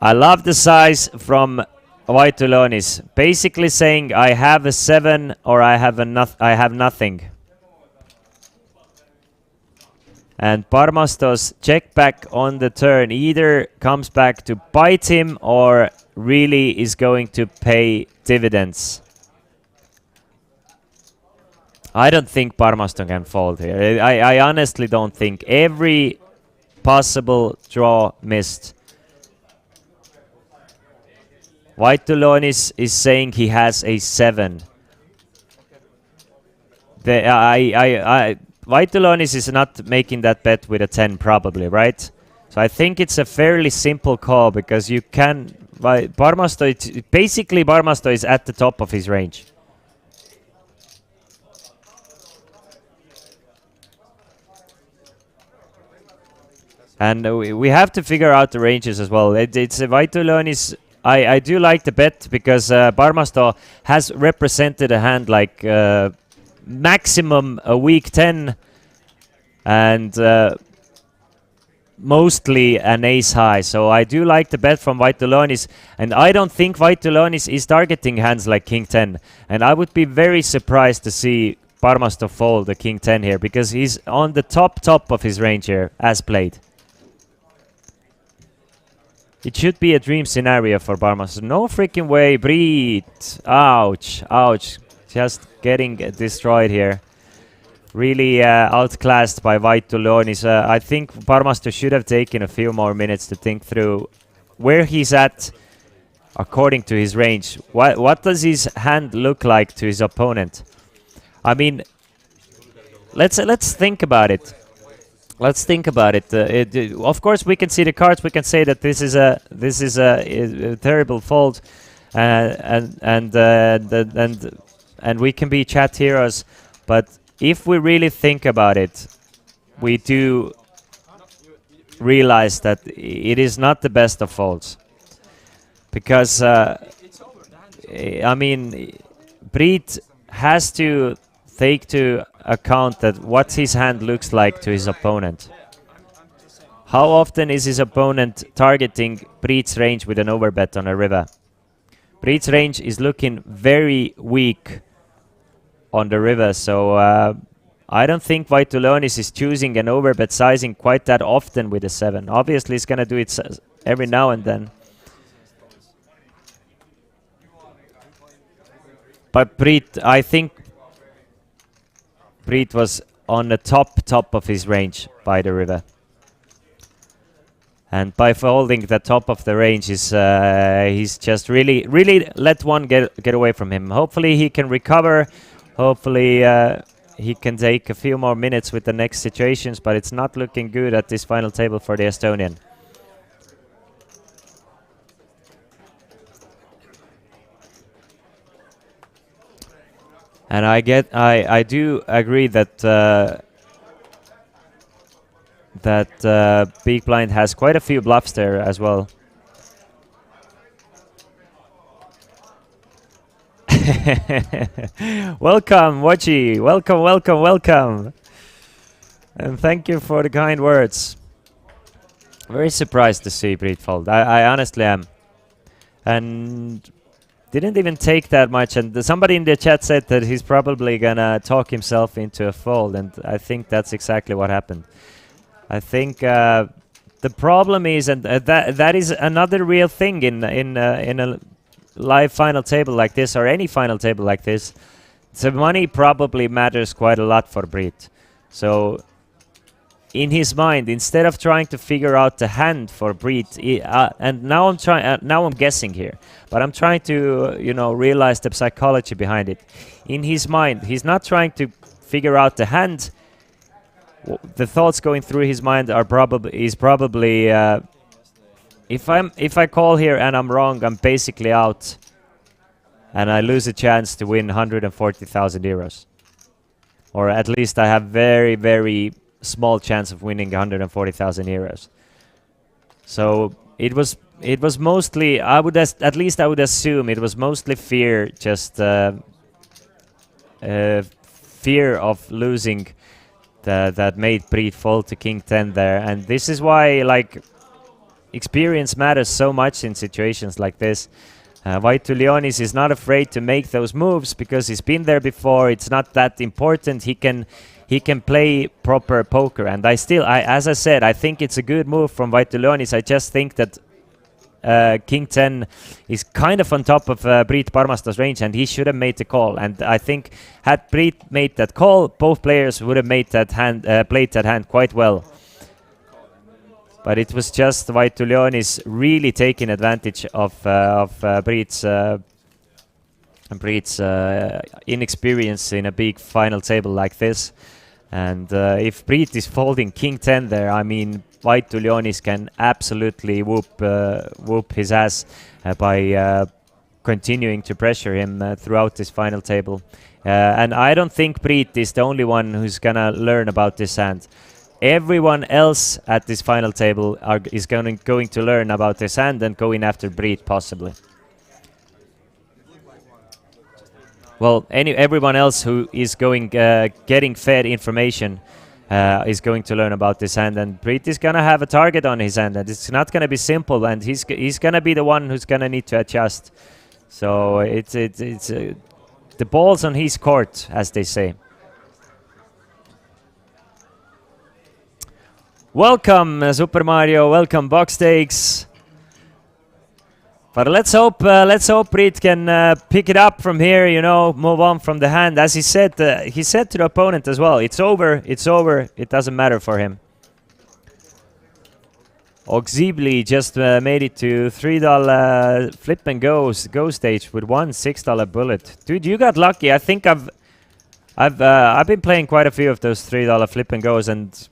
F: I love the size from Vaitulionis, basically saying I have a 7 or I have nothing. And Parmasto's check back on the turn either comes back to bite him or really is going to pay dividends. I don't think Parmasto can fold here. I honestly don't think. Every possible draw missed. Vaitulionis is saying he has a 7. Vaitulionis is not making that bet with a 10 probably, right? So I think it's a fairly simple call because you can... basically Parmasto is at the top of his range. And we have to figure out the ranges as well. It's Vaitulionis... I do like the bet because Parmasto has represented a hand like... maximum a week 10 and mostly an ace high. So I do like the bet from Vaitulionis, and I don't think Vaitulionis is targeting hands like King 10. And I would be very surprised to see Parmasto fold the King 10 here because he's on the top of his range here as played. It should be a dream scenario for Parmasto. No freaking way, breathe. Ouch, ouch. Just getting destroyed here. Really outclassed by Vaitulionis. I think Parmasto should have taken a few more minutes to think through where he's at according to his range. What does his hand look like to his opponent? I mean, let's think about it. let's think about it. Of course, we can see the cards. We can say that this is a terrible fault, and we can be chat heroes. But if we really think about it, we do realize that it is not the best of faults, because I mean, Breed has to take to account that what his hand looks like to his opponent. How often is his opponent targeting Breed's range with an overbet on a river? Breed's range is looking very weak on the river, so I don't think Vaituleonis is choosing an overbet sizing quite that often with a 7. Obviously, he's gonna do it every now and then. But Breed, I think Breed was on the top of his range by the river. And by folding the top of the range, he's just really let one get away from him. Hopefully he can recover. Hopefully he can take a few more minutes with the next situations, but it's not looking good at this final table for the Estonian. And I do agree that Big Blind has quite a few bluffs there as well. Welcome, Wachi. Welcome. And thank you for the kind words. Very surprised to see Breed fold. I honestly am. And didn't even take that much, and somebody in the chat said that he's probably gonna talk himself into a fold, and I think that's exactly what happened. I think the problem is, and that is another real thing in a live final table like this, or any final table like this. The money probably matters quite a lot for Breed. So in his mind, instead of trying to figure out the hand for Breed, and now I'm guessing here, but I'm trying to realize the psychology behind it. In his mind, he's not trying to figure out the hand. The thoughts going through his mind are probably if I call here and I'm wrong, I'm basically out, and I lose a chance to win 140,000 euros, or at least I have very, very small chance of winning 140,000 euros. So it was mostly, I would assume it was mostly fear, just fear of losing that made Breed fold to King 10 there. And this is why, like, experience matters so much in situations like this. Vaituleonis is not afraid to make those moves because he's been there before. It's not that important. He can play proper poker, and as I said, I think it's a good move from Vaituleonis. I just think that King 10 is kind of on top of Priit Parmasta's range, and he should have made the call. And I think had Priit made that call, both players would have made that hand, played that hand quite well. But it was just Vaituleonis really taking advantage of Priit's inexperience in a big final table like this. And if Priit is folding King 10 there, I mean, Vaituleonis can absolutely whoop his ass by continuing to pressure him throughout this final table. And I don't think Priit is the only one who's gonna learn about this hand. Everyone else at this final table is going to learn about this hand and going after Priit possibly. Well, everyone else who is getting fed information is going to learn about this hand, and Priit is gonna have a target on his hand, and it's not gonna be simple, and he's gonna be the one who's gonna need to adjust. So it's the ball's on his court, as they say. Welcome, Super Mario. Welcome, Box Takes. But let's hope Priit can pick it up from here, move on from the hand. As he said to the opponent as well, it's over, it doesn't matter for him. Oxibli just made it to $3 flip and go stage with one $6 bullet. Dude, you got lucky. I think I've been playing quite a few of those $3 flip and goes, and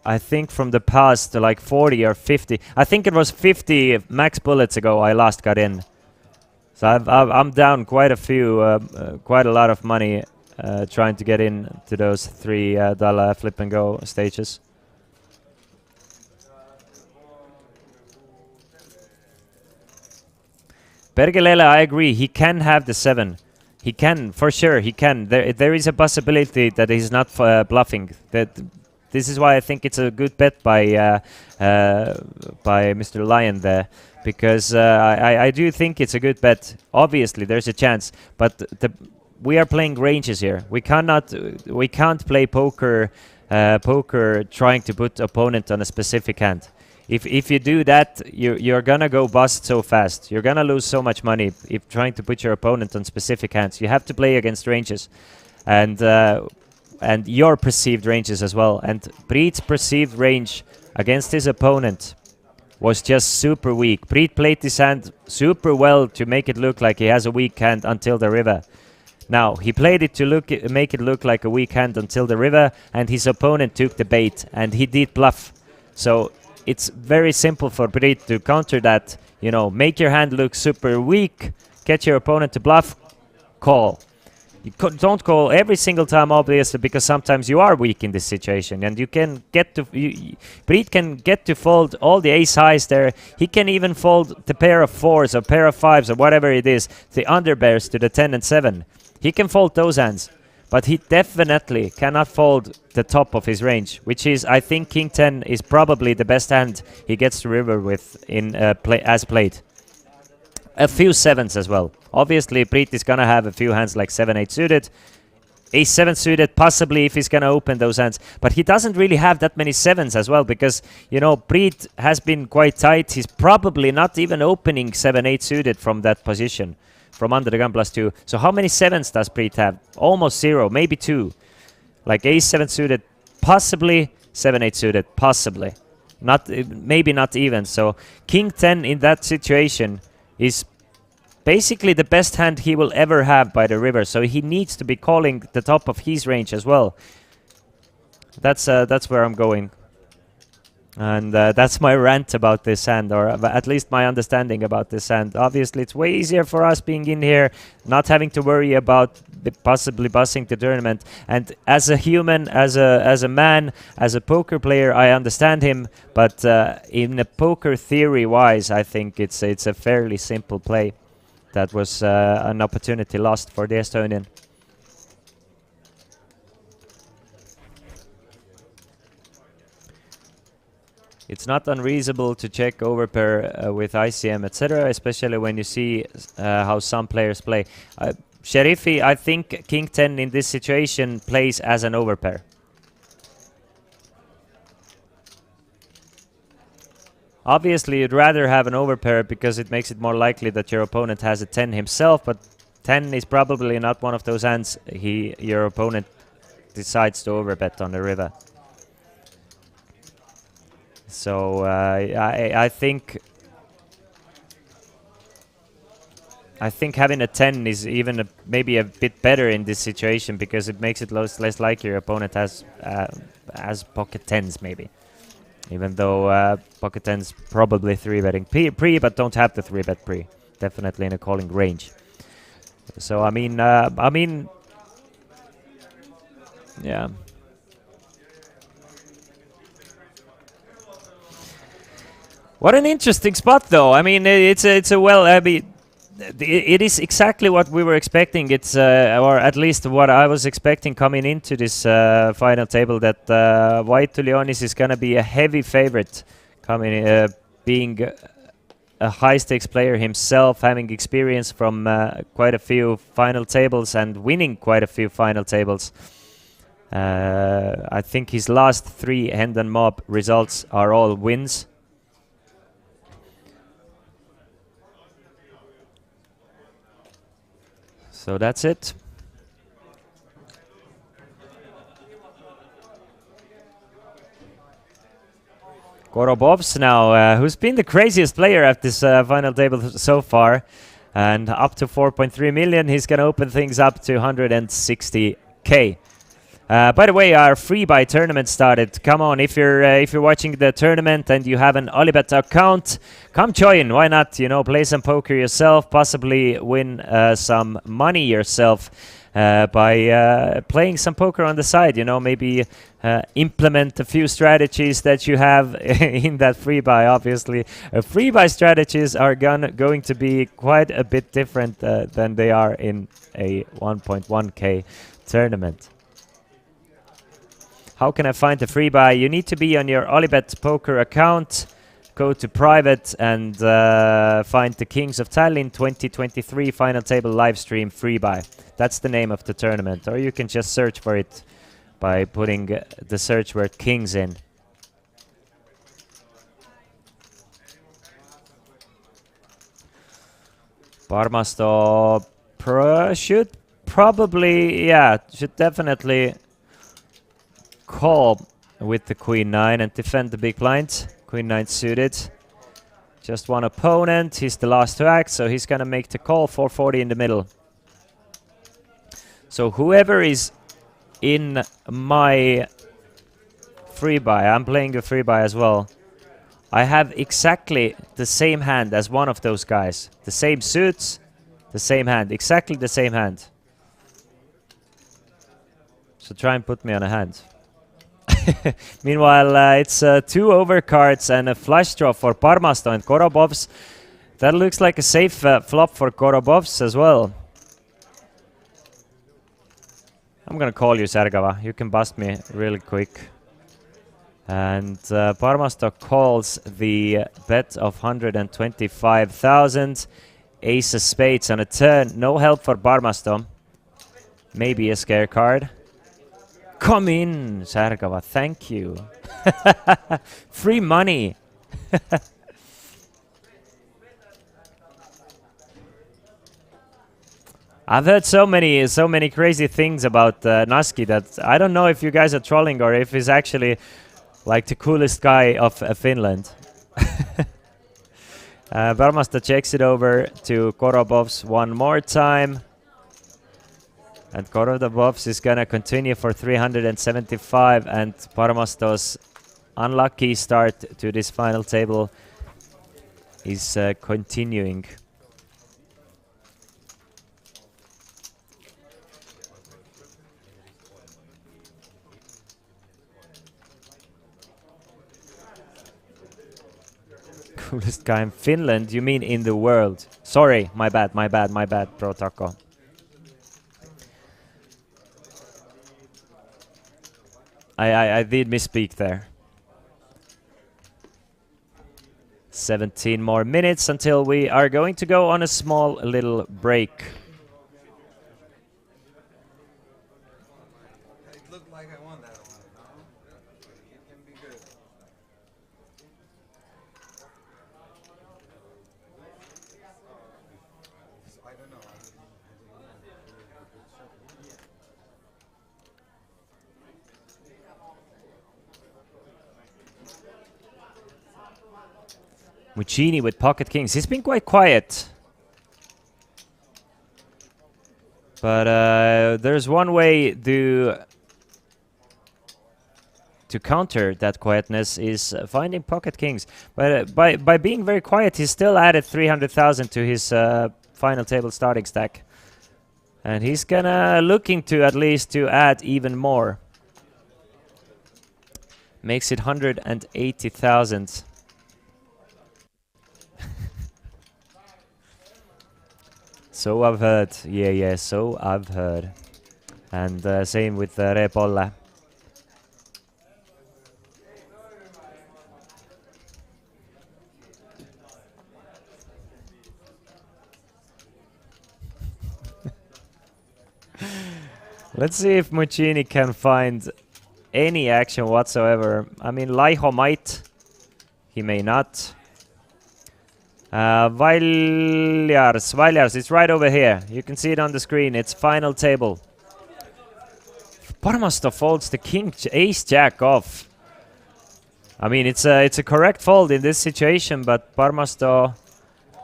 F: I think from the past, like 40 or 50. I think it was 50 max bullets ago I last got in. So I'm down quite a few, quite a lot of money trying to get in to those $3 flip and go stages. Bergelele, I agree. He can have the 7. He can, for sure. He can. There is a possibility that he's not bluffing. This is why I think it's a good bet by Mr. Lion there, because I do think it's a good bet. Obviously, there's a chance, but we are playing ranges here. We can't play poker trying to put opponent on a specific hand. If you do that, you're gonna go bust so fast. You're gonna lose so much money if trying to put your opponent on specific hands. You have to play against ranges, and your perceived ranges as well. And Priit's perceived range against his opponent was just super weak. Priit played this hand super well to make it look like he has a weak hand until the river. Now, he played it to make it look like a weak hand until the river, and his opponent took the bait, and he did bluff. So it's very simple for Priit to counter that. You know, make your hand look super weak, get your opponent to bluff, call. You don't call every single time, obviously, because sometimes you are weak in this situation, and you can get to... Priit can get to fold all the ace highs there. He can even fold the pair of 4s or pair of 5s or whatever it is, the underbears to the 10 and 7. He can fold those hands, but he definitely cannot fold the top of his range, which is, I think, King 10 is probably the best hand he gets to river with in as played. A few 7s as well. Obviously, Priit is gonna have a few hands like 7-8 suited, Ace 7 suited, possibly if he's gonna open those hands. But he doesn't really have that many 7s as well, because, you know, Priit has been quite tight. He's probably not even opening 7-8 suited from that position, from under the gun +2. So how many 7s does Priit have? Almost 0, maybe 2. Like Ace 7 suited, possibly 7-8 suited, possibly. Not, maybe not even. So King 10 in that situation is basically the best hand he will ever have by the river. So he needs to be calling the top of his range as well. That's where I'm going. And that's my rant about this hand, or at least my understanding about this hand. Obviously, it's way easier for us being in here, not having to worry about possibly bussing the tournament. And as a human, as a man, as a poker player, I understand him. But in a poker theory-wise, I think it's a fairly simple play. That was an opportunity lost for the Estonian. It's not unreasonable to check overpair with ICM, etc., especially when you see how some players play. Sherifi, I think King 10 in this situation plays as an overpair. Obviously, you'd rather have an overpair because it makes it more likely that your opponent has a 10 himself, but 10 is probably not one of those hands your opponent decides to overbet on the river. So I think having a 10 is even maybe a bit better in this situation, because it makes it less likely your opponent has pocket 10s maybe. Even though pocket 10s probably 3-betting pre, but don't have the 3-bet pre. Definitely in a calling range. So I mean, yeah. What an interesting spot, though. I mean, it is exactly what we were expecting. It's or at least what I was expecting coming into this final table, that White Leonis is gonna be a heavy favorite, coming being a high-stakes player himself, having experience from quite a few final tables and winning quite a few final tables. I think his last 3 Hendon Mob results are all wins. So that's it. Gorobovs now, who's been the craziest player at this final table so far. And up to 4.3 million, he's going to open things up to 160k. By the way, our free buy tournament started. Come on, if you're watching the tournament and you have an Olibet account, come join. Why not? You know, play some poker yourself, possibly win some money yourself by playing some poker on the side. You know, maybe implement a few strategies that you have in that free buy. Obviously, free buy strategies are going to be quite a bit different than they are in a 1.1k tournament. How can I find the free buy? You need to be on your Olibet poker account. Go to private and find the Kings of Tallinn 2023 final table live stream free buy. That's the name of the tournament. Or you can just search for it by putting the search word Kings in. Parmasto should probably, yeah, should definitely call with the Queen 9 and defend the big blind. Queen 9 suited. Just one opponent. He's the last to act, so he's gonna make the call. 440 in the middle. So whoever is in my free buy, I'm playing a free buy as well. I have exactly the same hand as one of those guys. The same suits, the same hand, exactly the same hand. So try and put me on a hand. Meanwhile, it's 2 overcards and a flush draw for Parmasto and Korobovs. That looks like a safe flop for Korobovs as well. I'm gonna call you, Sergava. You can bust me really quick. And Parmasto calls the bet of 125,000. Ace of spades on a turn. No help for Parmasto. Maybe a scare card. Come in, Sergava. Thank you. Free money. I've heard so many crazy things about Naski that I don't know if you guys are trolling or if he's actually like the coolest guy of Finland. Parmasto checks it over to Korobovs one more time. And Korobovs is gonna continue for 375, and Parmasto's unlucky start to this final table is continuing. Coolest guy in Finland? You mean in the world? Sorry, my bad, Pro Taco. I did misspeak there. 17 more minutes until we are going to go on a small little break.
G: It looked like I won that one, no? It can be good. I don't know.
F: Muccini with pocket kings. He's been quite quiet. But there's one way to counter that quietness is finding pocket kings. But by being very quiet, he still added 300,000 to his final table starting stack. And he's gonna looking to at least to add even more. Makes it 180,000. So I've heard. Yeah, so I've heard. And same with Repolle. Let's see if Muccini can find any action whatsoever. I mean, Laiho might. He may not. Valjars, it's right over here. You can see it on the screen. It's final table. Parmasto folds the king, ace, jack off. I mean, it's a correct fold in this situation, but Parmasto,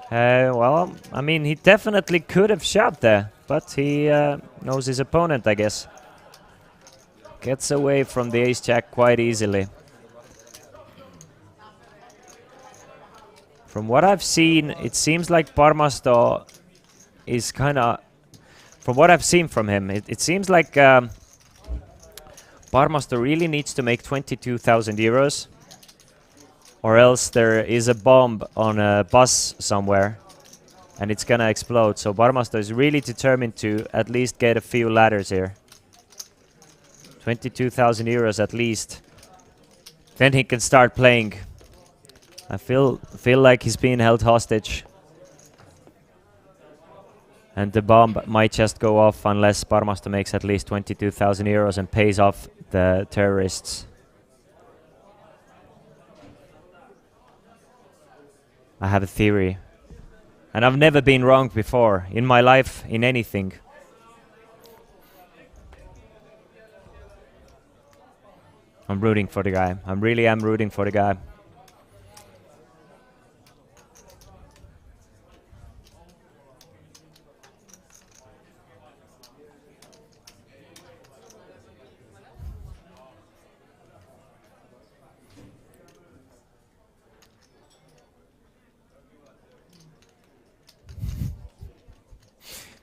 F: well, I mean, he definitely could have shoved there, but he knows his opponent, I guess. Gets away from the ace-jack quite easily. From what I've seen, it seems like Parmasto is kind of... From what I've seen from him, it seems like Parmasto really needs to make 22,000 euros. Or else there is a bomb on a bus somewhere. And it's gonna explode. So Parmasto is really determined to at least get a few ladders here. 22,000 euros at least. Then he can start playing. I feel like he's being held hostage. And the bomb might just go off unless Parmasto makes at least 22,000 euros and pays off the terrorists. I have a theory. And I've never been wrong before in my life, in anything. I'm rooting for the guy. I really am rooting for the guy.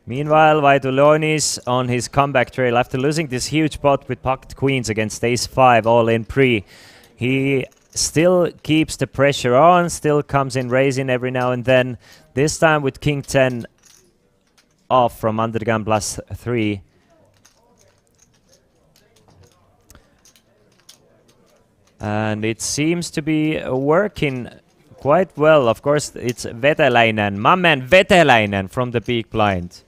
F: Meanwhile, Vaidulionis on his comeback trail after losing this huge pot with pocket queens against ace-5 all in pre. He still keeps the pressure on, still comes in raising every now and then. This time with king 10 off from under the gun +3. And it seems to be working quite well. Of course, it's Veteläinen, my man Veteläinen from the big blind.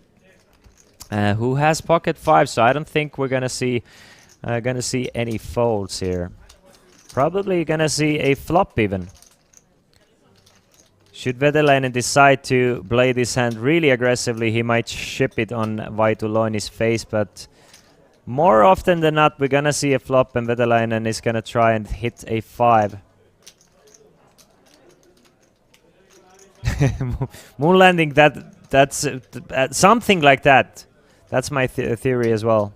F: Who has pocket 5, so I don't think we're gonna see any folds here. Probably gonna see a flop even. Should Veteläinen decide to play this hand really aggressively, he might ship it on Vaidulionis' face, but more often than not, we're gonna see a flop and Veteläinen is gonna try and hit a 5. Moon landing, that's something like that. That's my theory as well.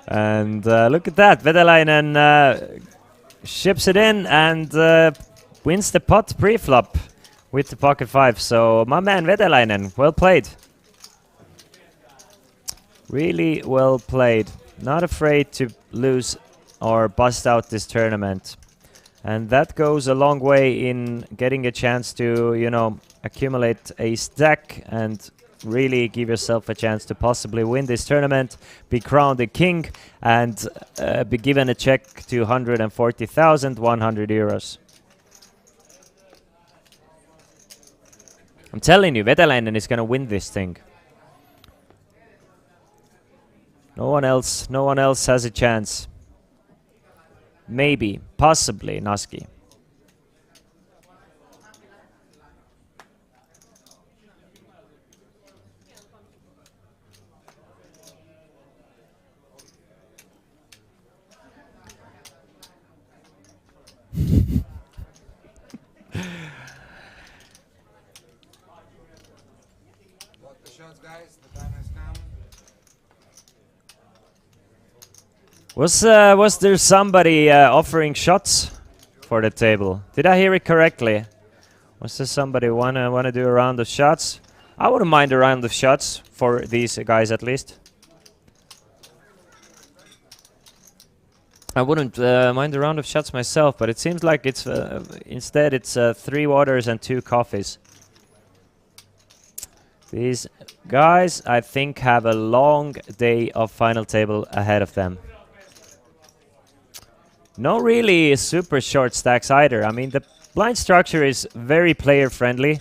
F: And look at that, Veteläinen ships it in and wins the pot pre-flop with the pocket 5. So my man Veteläinen, well played. Really well played. Not afraid to lose or bust out this tournament. And that goes a long way in getting a chance to, you know, accumulate a stack and really give yourself a chance to possibly win this tournament, be crowned a king, and be given a check to 140,100 euros. I'm telling you, Veteläinen is gonna win this thing. No one else has a chance. Maybe, possibly, Naski. Was there somebody offering shots for the table? Did I hear it correctly? Was there somebody wanna do a round of shots? I wouldn't mind a round of shots for these guys at least. I wouldn't mind a round of shots myself, but it seems like it's instead it's 3 waters and 2 coffees. These guys, I think, have a long day of final table ahead of them. No really super short stacks either. I mean, the blind structure is very player friendly,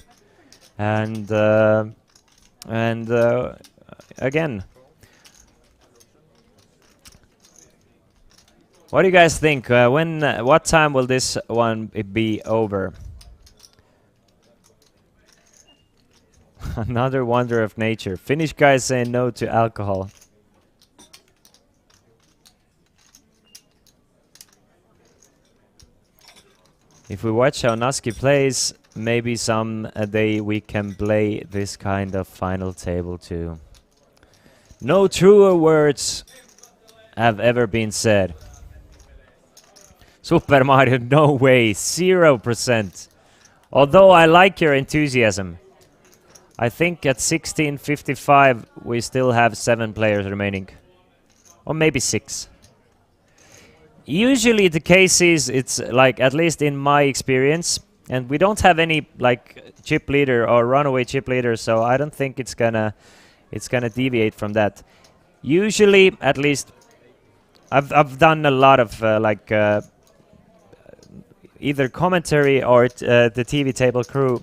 F: and again, what do you guys think? What time will this one be over? Another wonder of nature. Finnish guys saying no to alcohol. If we watch how Naski plays, maybe some day we can play this kind of final table too. No truer words have ever been said. Super Mario, no way, 0%. Although I like your enthusiasm. I think at 16:55 we still have 7 players remaining. Or maybe 6. Usually the case is, it's like, at least in my experience, and we don't have any like chip leader or runaway chip leader, so I don't think it's gonna deviate from that. Usually, at least, I've done a lot of either commentary or the TV table crew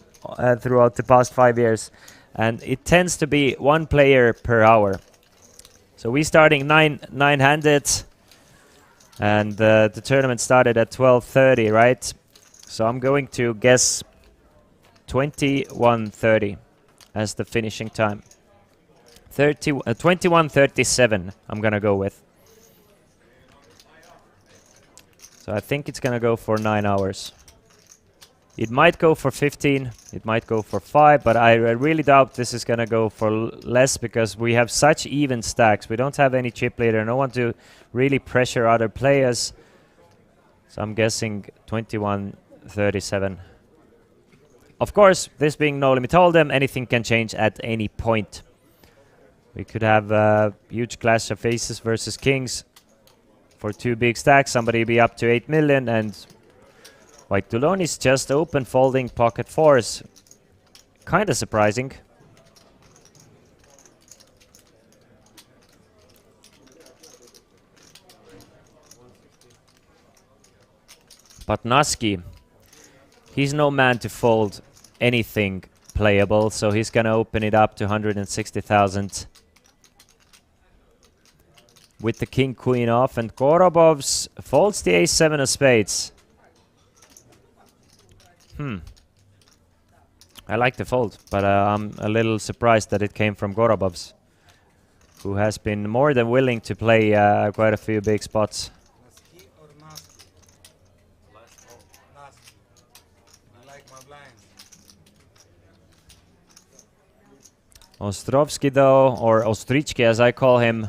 F: throughout the past 5 years, and it tends to be 1 player per hour. So we starting nine-handed, and the tournament started at 12:30, right? So I'm going to guess 21:30 as the finishing time. 21:37 I'm gonna go with. So I think it's gonna go for 9 hours. It might go for 15, it might go for 5, but I really doubt this is gonna go for less, because we have such even stacks. We don't have any chip leader, no one to really pressure other players. So I'm guessing 21:37. Of course, this being No Limit Hold'em, anything can change at any point. We could have a huge clash of aces versus kings for 2 big stacks. Somebody be up to 8 million, and White Toulon is just open folding pocket 4s. Kinda surprising. But Naski, he's no man to fold anything playable, so he's gonna open it up to 160,000. With the king queen off, and Korobovs folds the ace-7 of spades. I like the fold, but I'm a little surprised that it came from Korobovs, who has been more than willing to play quite a few big spots. Ostrovsky though, or Ostrichki as I call him,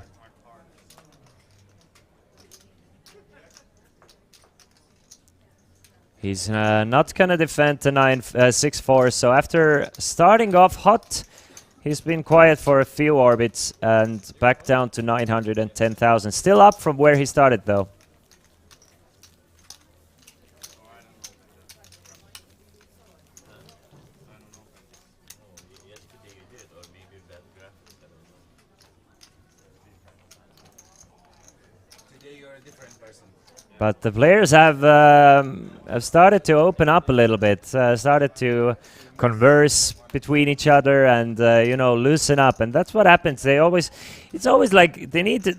F: he's not gonna defend the 6-4, so after starting off hot, he's been quiet for a few orbits and back down to 910,000. Still up from where he started though. But the players have started to open up a little bit, started to converse between each other and, you know, loosen up. And that's what happens. It's always like they need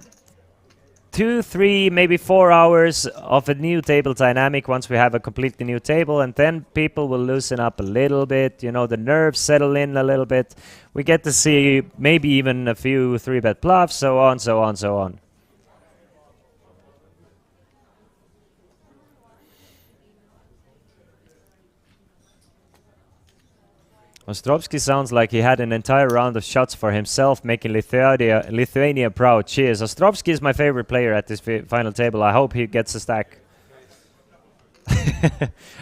F: 2, 3, maybe 4 hours of a new table dynamic once we have a completely new table. And then people will loosen up a little bit, you know, the nerves settle in a little bit. We get to see maybe even a few 3-bet bluffs, so on, so on, so on. Ostrovsky sounds like he had an entire round of shots for himself, making Lithuania proud. Cheers. Ostrovsky is my favorite player at this final table. I hope he gets a stack.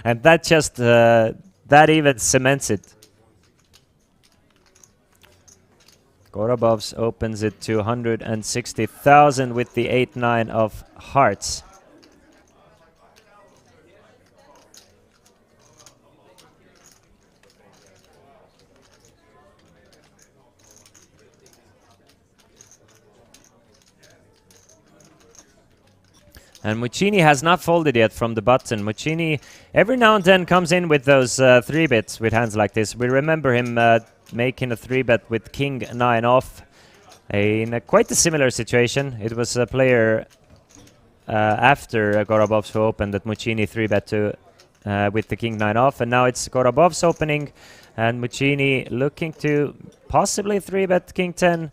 F: And that just, that even cements it. Korobovs opens it to 160,000 with the 8-9 of hearts. And Muccini has not folded yet from the button. Muccini every now and then comes in with those 3-bets with hands like this. We remember him making a 3-bet with King 9 off in quite a similar situation. It was a player after Korobovs who opened that Muccini 3-bet to with the king 9 off, and now it's Gorobov's opening, and Muccini looking to possibly 3-bet king 10,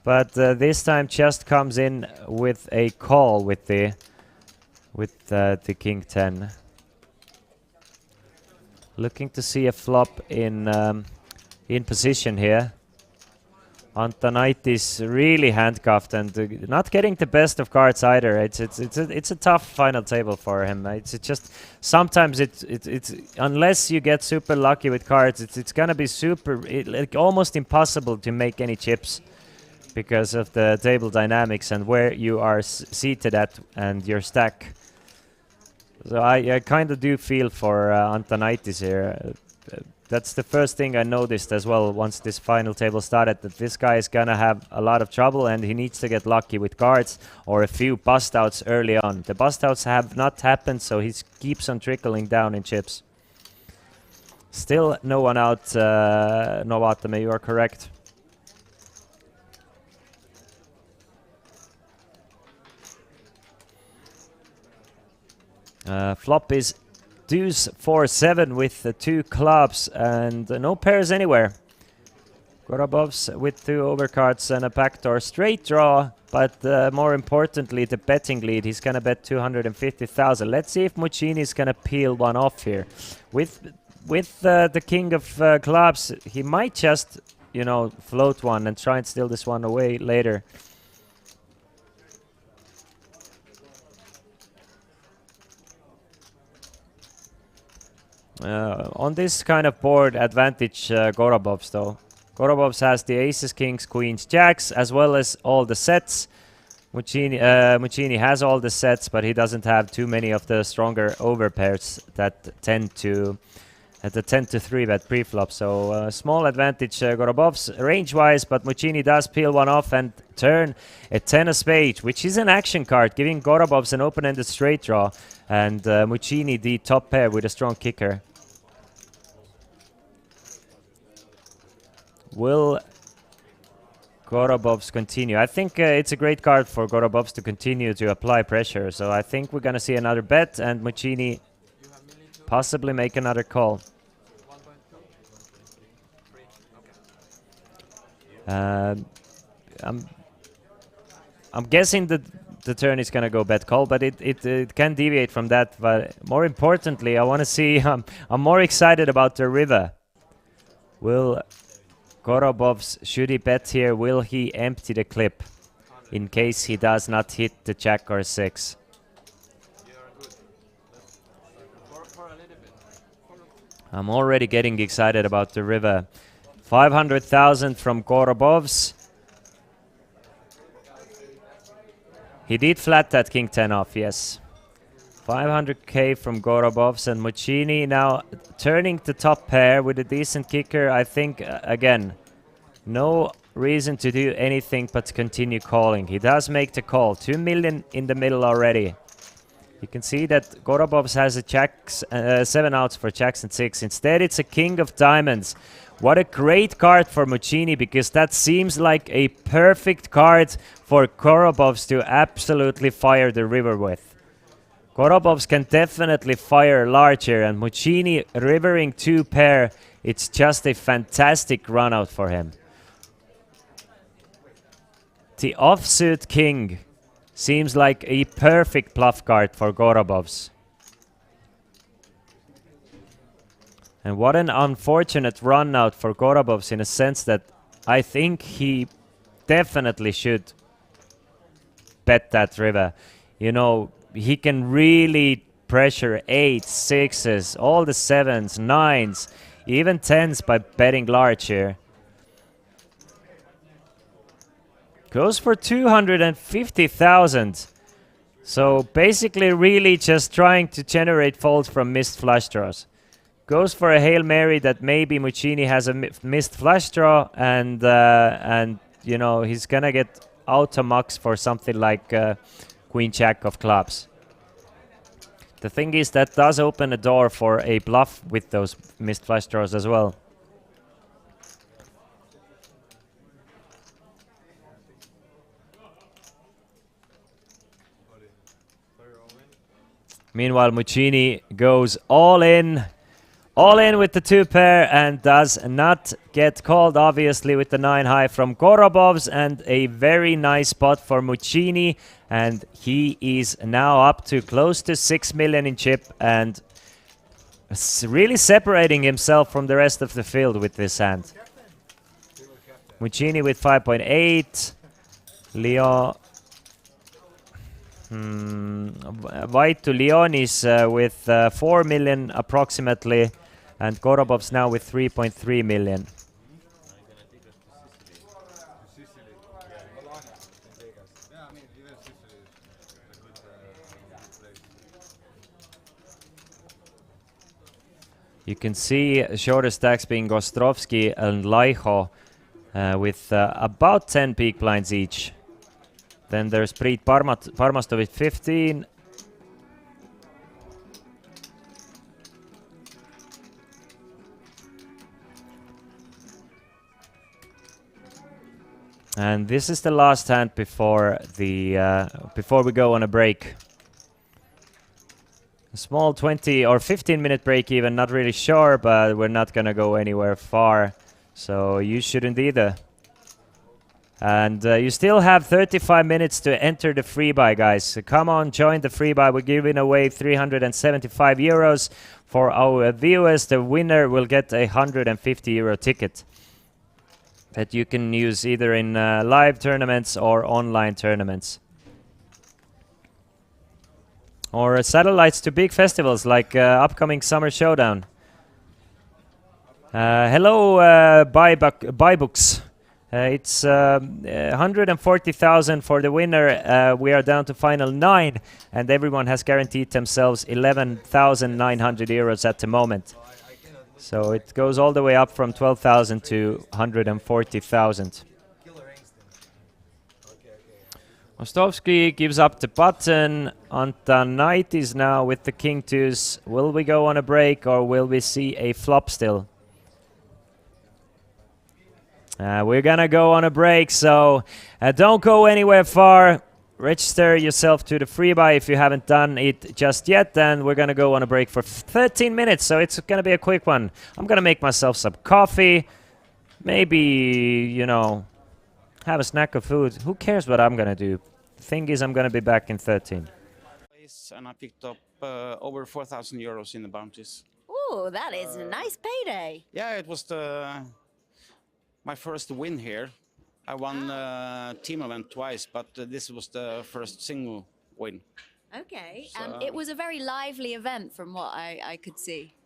F: but this time just comes in with a call with the king 10. Looking to see a flop in position here. Antonaitis really handcuffed and not getting the best of cards either. It's a tough final table for him. It's just sometimes it's unless you get super lucky with cards, it's gonna be like almost impossible to make any chips because of the table dynamics and where you are seated at and your stack. So I kind of do feel for Antonaitis here. That's the first thing I noticed as well once this final table started, that this guy is gonna have a lot of trouble and he needs to get lucky with cards or a few bust outs early on. The bust outs have not happened, so he keeps on trickling down in chips. Still no one out, Novatame, you are correct. Flop is deuce 4-7 with the 2 clubs and no pairs anywhere. Gorobov's with 2 overcards and a backdoor straight draw, but more importantly the betting lead. He's gonna bet 250,000. Let's see if Muccini is gonna peel one off here. With the king of clubs, he might just, you know, float one and try and steal this one away later. On this kind of board, advantage Gorobov's though. Gorobov's has the aces, kings, queens, jacks, as well as all the sets. Muccini has all the sets, but he doesn't have too many of the stronger overpairs that tend to 3-bet preflop. So small advantage Gorobov's range-wise, but Muccini does peel one off and turn a 10 of spades, which is an action card, giving Gorobov's an open-ended straight draw, and Muccini the top pair with a strong kicker. Will Gorobov's continue? I think it's a great card for Gorobov's to continue to apply pressure. So I think we're going to see another bet and Muccini possibly make another call. I'm guessing that the turn is going to go bet call, but it can deviate from that. But more importantly, I want to see, I'm more excited about the river. Will Gorobov's, should he bet here, will he empty the clip in case he does not hit the jack or 6? I'm already getting excited about the river. 500,000 from Gorobov's. He did flat that king 10 off, yes. 500k from Gorobov's, and Muccini now turning the top pair with a decent kicker. I think, again, no reason to do anything but continue calling. He does make the call. 2 million in the middle already. You can see that Gorobov's has a jacks, 7 outs for jacks and 6. Instead, it's a king of diamonds. What a great card for Muccini, because that seems like a perfect card for Gorobov's to absolutely fire the river with. Gorobov's can definitely fire larger, and Muccini rivering 2 pair, it's just a fantastic run out for him. The offsuit king seems like a perfect bluff card for Gorobov's. And what an unfortunate run out for Gorobov's, in a sense that I think he definitely should bet that river. You know, he can really pressure 8s, 6s, all the 7s, 9s, even 10s by betting large here. Goes for 250,000. So basically really just trying to generate folds from missed flush draws. Goes for a Hail Mary that maybe Muccini has a missed flush draw, and you know, he's gonna get out a mux for something like Queen Jack of clubs. The thing is, that does open a door for a bluff with those missed flush draws as well. Meanwhile, Muccini goes all in with the 2 pair and does not get called, obviously, with the 9 high from Korobovs, and a very nice spot for Muccini, and he is now up to close to 6 million in chip and really separating himself from the rest of the field with this hand. Muccini with 5.8, Leo White to Leonis with 4 million approximately, and Korobov's now with 3.3 million. You can see shorter stacks being Gostrovsky and Laiho with about 10 peak blinds each. Then there's Priit Parmasto with 15. And this is the last hand before we go on a break. A small 20 or 15 minute break even, not really sure, but we're not gonna go anywhere far, so you shouldn't either. And you still have 35 minutes to enter the free buy, guys. So come on, join the free buy. We're giving away 375 euros for our viewers. The winner will get a 150 euro ticket that you can use either in live tournaments or online tournaments. Or satellites to big festivals like upcoming Summer Showdown. Hello, Buybooks. It's 140,000 for the winner. We are down to final 9, and everyone has guaranteed themselves 11,900 euros at the moment. So it goes all the way up from 12,000 to 140,000. Ostovsky gives up the button. Antanaitis now with the king twos. Will we go on a break or will we see a flop still? We're gonna go on a break, so don't go anywhere far. Register yourself to the free buy if you haven't done it just yet, and we're gonna go on a break for 13 minutes, so it's gonna be a quick one. I'm gonna make myself some coffee, maybe, you know, have a snack of food. Who cares what I'm gonna do? The thing is, I'm gonna be back in 13.
D: And I picked up over 4,000 euros in the bounties.
B: Ooh, that is a nice payday.
D: Yeah, it was my first win here. I won team event twice, but this was the first single win.
B: Okay, and it was a very lively event from what I could see.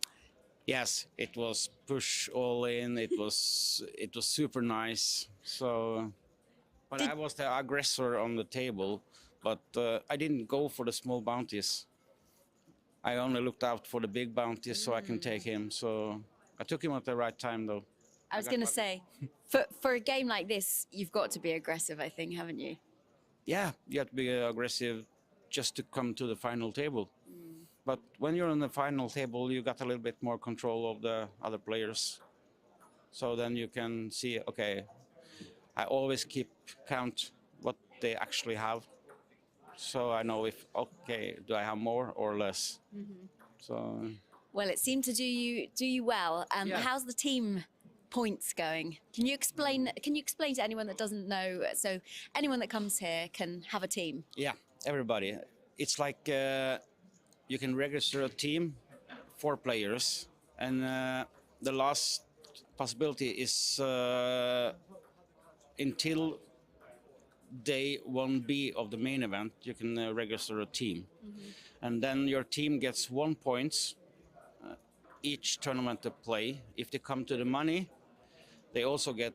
D: Yes, it was push all in. It was super nice. So, but I was the aggressor on the table, but I didn't go for the small bounties. I only looked out for the big bounties so I can take him. So I took him at the right time, though.
B: I was going to say, for a game like this, you've got to be aggressive, I think, haven't you?
D: Yeah, you have to be aggressive just to come to the final table. But when you're on the final table, you got a little bit more control of the other players. So then you can see, okay, I always keep count what they actually have. So I know if, okay, do I have more or less? So.
B: Well, it seemed to do you well.
D: Yeah.
B: How's the team points going? Can you explain to anyone that doesn't know, so anyone that comes here can have a team?
D: Yeah, everybody. It's like you can register a team, 4 players, and the last possibility is until day 1B of the main event, you can register a team. And then your team gets 1 point each tournament to play. If they come to the money, they also get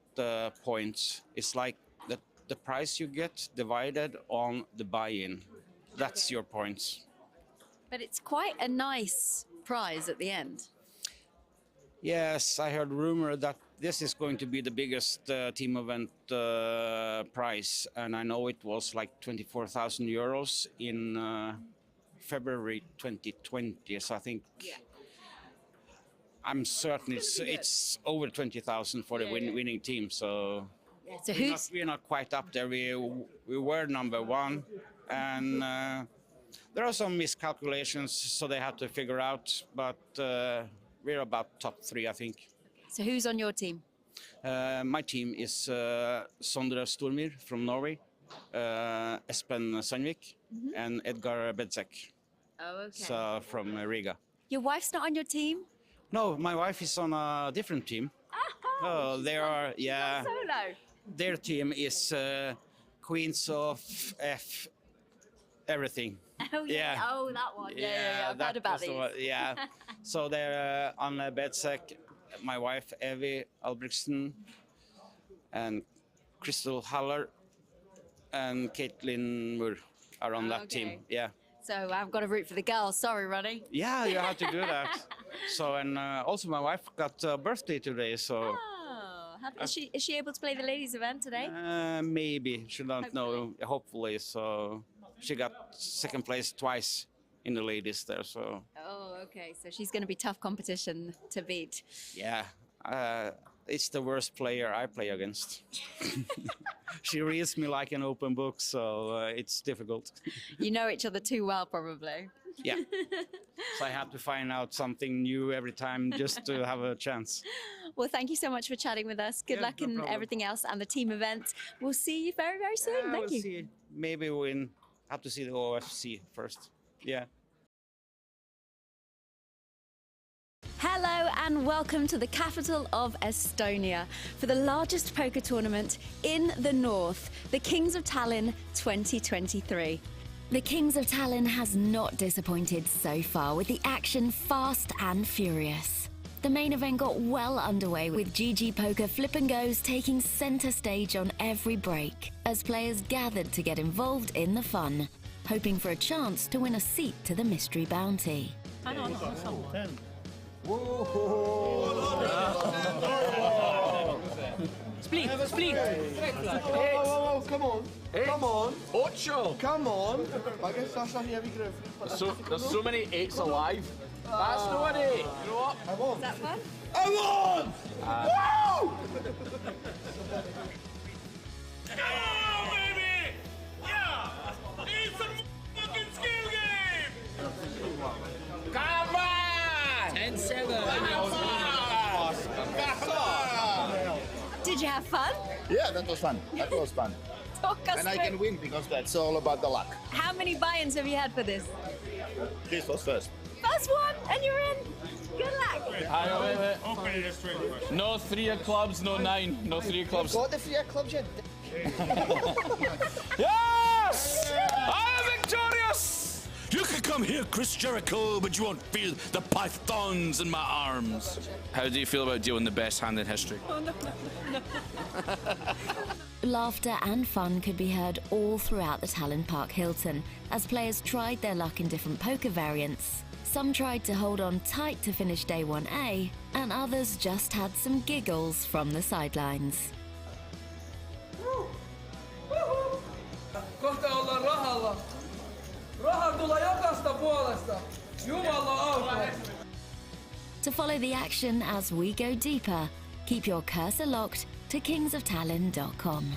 D: points. It's like the price you get divided on the buy-in. That's your points.
B: But it's quite a nice prize at the end.
D: Yes, I heard rumor that this is going to be the biggest team event prize, and I know it was like 24,000 euros in February 2020. So I think I'm certain it's over 20,000 for the winning team. So,
B: so
D: we're not quite up there. We were number 1, and There are some miscalculations, so they have to figure out, but we're about top 3, I think.
B: So who's on your team?
D: My team is Sondre Stormyr from Norway, Espen Sandvik, and Edgar Bedzek.
B: Oh, okay.
D: So from Riga.
B: Your wife's not on your team?
D: No, my wife is on a different team. Oh, they are, yeah.
B: Solo.
D: Their team is Queens of F everything.
B: Oh yeah. Oh, that one. Yeah. I've heard about these.
D: Yeah. So they're on Bedzek, my wife Evie Albrechtsen, and Crystal Haller, and Caitlin Moore are on that team. Yeah.
B: So I've got to root for the girls. Sorry, Ronnie.
D: Yeah, you have to do that. So, and also my wife got a birthday today, so.
B: Oh, happy. Is she able to play the ladies' event today?
D: Maybe, she don't know, hopefully. So she got second place twice in the ladies there, so.
B: Oh, okay. So she's going to be tough competition to beat.
D: Yeah, it's the worst player I play against. She reads me like an open book, so it's difficult.
B: You know each other too well, probably.
D: Yeah. So I have to find out something new every time just to have a chance.
B: Well, thank you so much for chatting with us. Good luck in everything else and the team event. We'll see you very, very soon. Thank you.
D: See. Maybe we'll have to see the OFC first. Yeah.
B: Hello and welcome to the capital of Estonia for the largest poker tournament in the north, the Kings of Tallinn 2023.
E: The Kings of Tallinn has not disappointed so far, with the action fast and furious. The main event got well underway, with GG Poker Flip and Goes taking center stage on every break, as players gathered to get involved in the fun, hoping for a chance to win a seat to the mystery bounty.
S: Split. Whoa, come on. Come on. Ocho. Come on. I guess that's not heavy growth. There's so many 8s alive. That's not an 8. You know what? I won.
B: Is that fun?
S: I won! Woo!
H: Come on, baby! Yeah! It's a fucking skill game!
S: Come on!
H: 10-7.
B: Did you have fun?
I: Yeah, that was fun. That was fun.
B: Talk us
I: And I
B: through.
I: can win because that's all about the luck.
B: How many buy-ins have you had for this?
I: This was first.
B: First one, and you're in. Good luck.
H: Wait.
K: No 3 of clubs, no 9. No 3 of clubs.
J: What the 3 clubs, you
K: Yes! I am victorious!
W: You can come here, Chris Jericho, but you won't feel the pythons in my arms.
K: How do you feel about dealing the best hand in history?
E: Laughter and fun could be heard all throughout the Tallinn Park Hilton, as players tried their luck in different poker variants. Some tried to hold on tight to finish day 1A, and others just had some giggles from the sidelines.
S: Kohta ollaan rahalla. Raha tulee jokaista puolesta. Jumala auta.
E: To follow the action as we go deeper, keep your cursor locked to kingsoftallinn.com.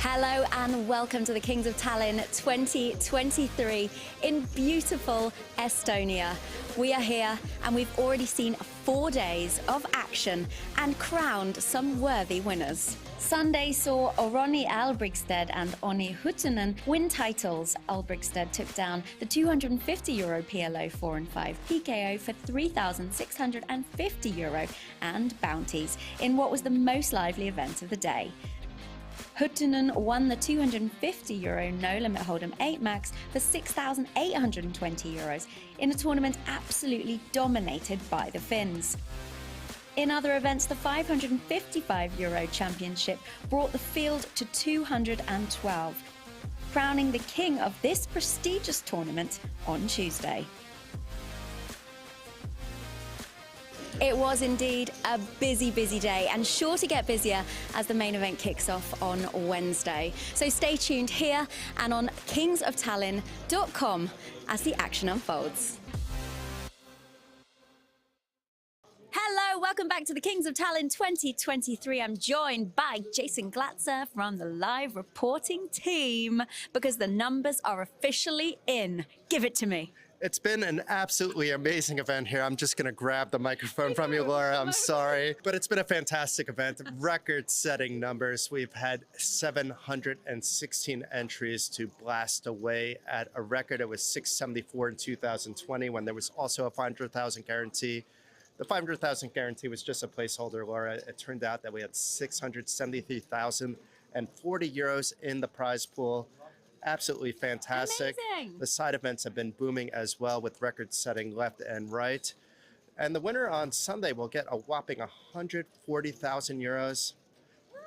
B: Hello and welcome to the Kings of Tallinn 2023 in beautiful Estonia. We are here and we've already seen 4 days of action and crowned some worthy winners. Sunday saw Ronnie Albrigtsted and Onni Huttunen win titles. Albrigtsted took down the €250 PLO 4 and 5 PKO for €3,650 and bounties in what was the most lively event of the day. Huttunen won the €250 No Limit Hold'em 8 Max for €6,820 in a tournament absolutely dominated by the Finns. In other events, the €555 Championship brought the field to 212. crowning the king of this prestigious tournament on Tuesday. It was indeed a busy day and sure to get busier as the main event kicks off on Wednesday. So stay tuned here and on kingsoftallinn.com as the action unfolds. Hello, welcome back to the Kings of Tallinn 2023. I'm joined by Jason Glatzer from the live reporting team because the numbers are officially in. Give it to me.
A: It's been an absolutely amazing event here. I'm just going to grab the microphone from you, Laura. I'm sorry. But it's been a fantastic event. Record-setting numbers. We've had 716 entries to blast away at a record. It was 674 in 2020 when there was also a 500,000 guarantee. The 500,000 guarantee was just a placeholder, Laura. It turned out that we had 673,040 euros in the prize pool. Absolutely fantastic.
B: Amazing.
A: The side events have been booming as well with record-setting left and right. And the winner on Sunday will get a whopping 140,000 euros.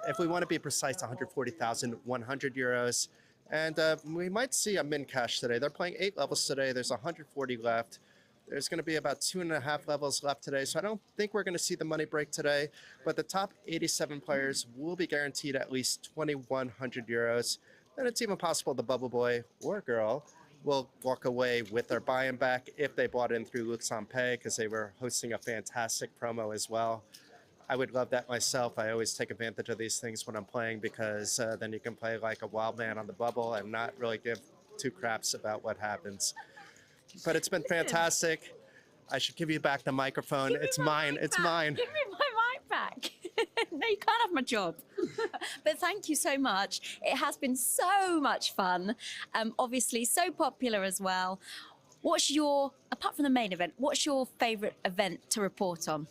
A: If we want to be precise, 140,100 euros. And we might see a min cash today. They're playing 8 levels today. There's 140 left. There's going to be about 2.5 levels left today, so I don't think we're going to see the money break today. But the top 87 players will be guaranteed at least 2,100 euros. And it's even possible the bubble boy or girl will walk away with their buy-in back if they bought in through Luxon Pay because they were hosting a fantastic promo as well. I would love that myself. I always take advantage of these things when I'm playing because then you can play like a wild man on the bubble and not really give two craps about what happens. But it's been fantastic. I should give you back the microphone. It's mine. It's mine.
B: Give me my mic back. No, you can't have my job. But thank you so much. It has been so much fun. Obviously, so popular as well. What's your, apart from the main event, what's your favorite event to report on?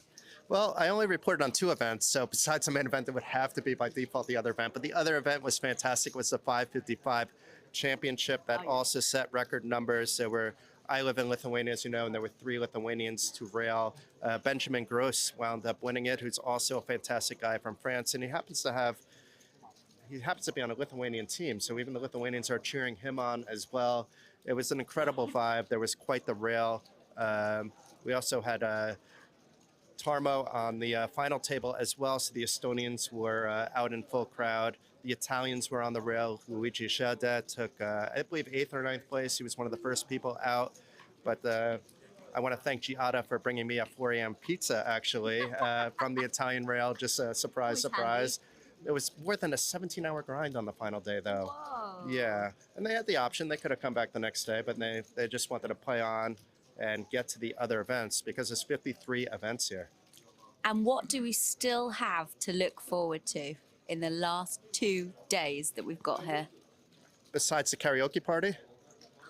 A: Well, I only reported on 2 events, so besides the main event, it would have to be by default the other event. But the other event was fantastic. It was the 555 championship that also set record numbers. I live in Lithuania, as you know, and there were 3 Lithuanians to rail. Benjamin Gross wound up winning it, who's also a fantastic guy from France, and he happens to be on a Lithuanian team, so even the Lithuanians are cheering him on as well. It was an incredible vibe. There was quite the rail. We also had Tarmo on the final table as well, so the Estonians were out in full crowd. The Italians were on the rail. Luigi Sciadda took, I believe, 8th or 9th place. He was one of the first people out. But I want to thank Giada for bringing me a 4 a.m. pizza, actually, from the Italian rail. Just a surprise. It was more than a 17-hour grind on the final day, though.
B: Whoa.
A: Yeah. And they had the option. They could have come back the next day, but they just wanted to play on and get to the other events because there's 53 events here.
B: And what do we still have to look forward to in the last 2 days that we've got here?
A: Besides the karaoke party?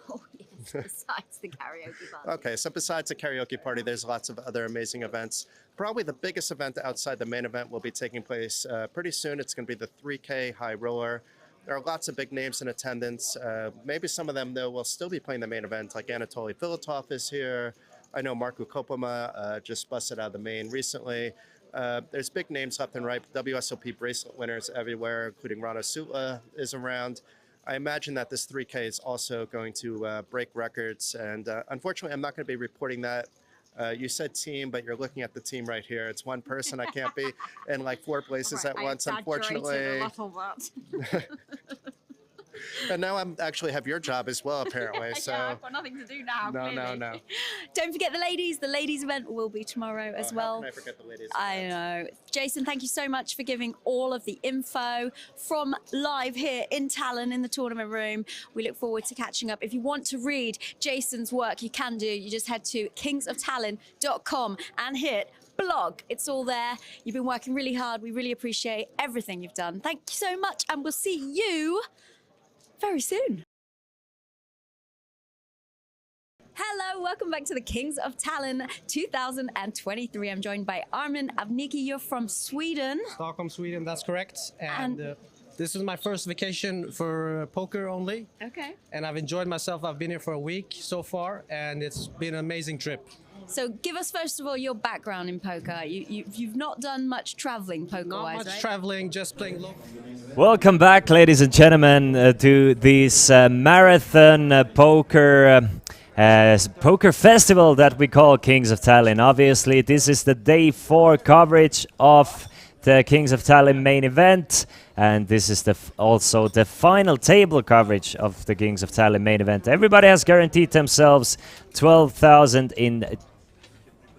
B: Oh, yes, besides the karaoke party.
A: Okay, so besides the karaoke party, there's lots of other amazing events. Probably the biggest event outside the main event will be taking place pretty soon. It's going to be the 3K High Roller. There are lots of big names in attendance. Maybe some of them, though, will still be playing the main event, like Anatoly Filatov is here. I know Markku Kopama just busted out of the main recently. There's big names left and right. WSOP bracelet winners everywhere, including Rano Sutla is around. I imagine that this 3K is also going to break records. And unfortunately, I'm not going to be reporting that. You said team, but you're looking at the team right here. It's one person. I can't be in like 4 places at once, unfortunately.
B: A lot.
A: And now I'm actually have your job as well, apparently. So
B: yeah, I've got nothing to do now.
A: No.
B: Don't forget the ladies. The ladies event will be tomorrow as well.
A: How can I forget the ladies?
B: I know. Jason, thank you so much for giving all of the info from live here in Tallinn in the tournament room. We look forward to catching up. If you want to read Jason's work, you can do. You just head to kingsoftallinn.com and hit blog. It's all there. You've been working really hard. We really appreciate everything you've done. Thank you so much, and we'll see you very soon. Hello, welcome back to the Kings of Tallinn 2023. I'm joined by Armin Avniki. You're from Sweden.
C: Stockholm, Sweden, that's correct. And this is my first vacation for poker only.
B: Okay.
C: And I've enjoyed myself. I've been here for a week so far, and it's been an amazing trip.
B: So give us first of all your background in poker. You've not done much traveling poker-wise,
C: Not much
B: right?
C: traveling, just playing local.
F: Welcome back, ladies and gentlemen, to this marathon poker festival that we call Kings of Tallinn. Obviously, this is the day 4 coverage of the Kings of Tallinn main event, and this is also the final table coverage of the Kings of Tallinn main event. Everybody has guaranteed themselves 12,000 in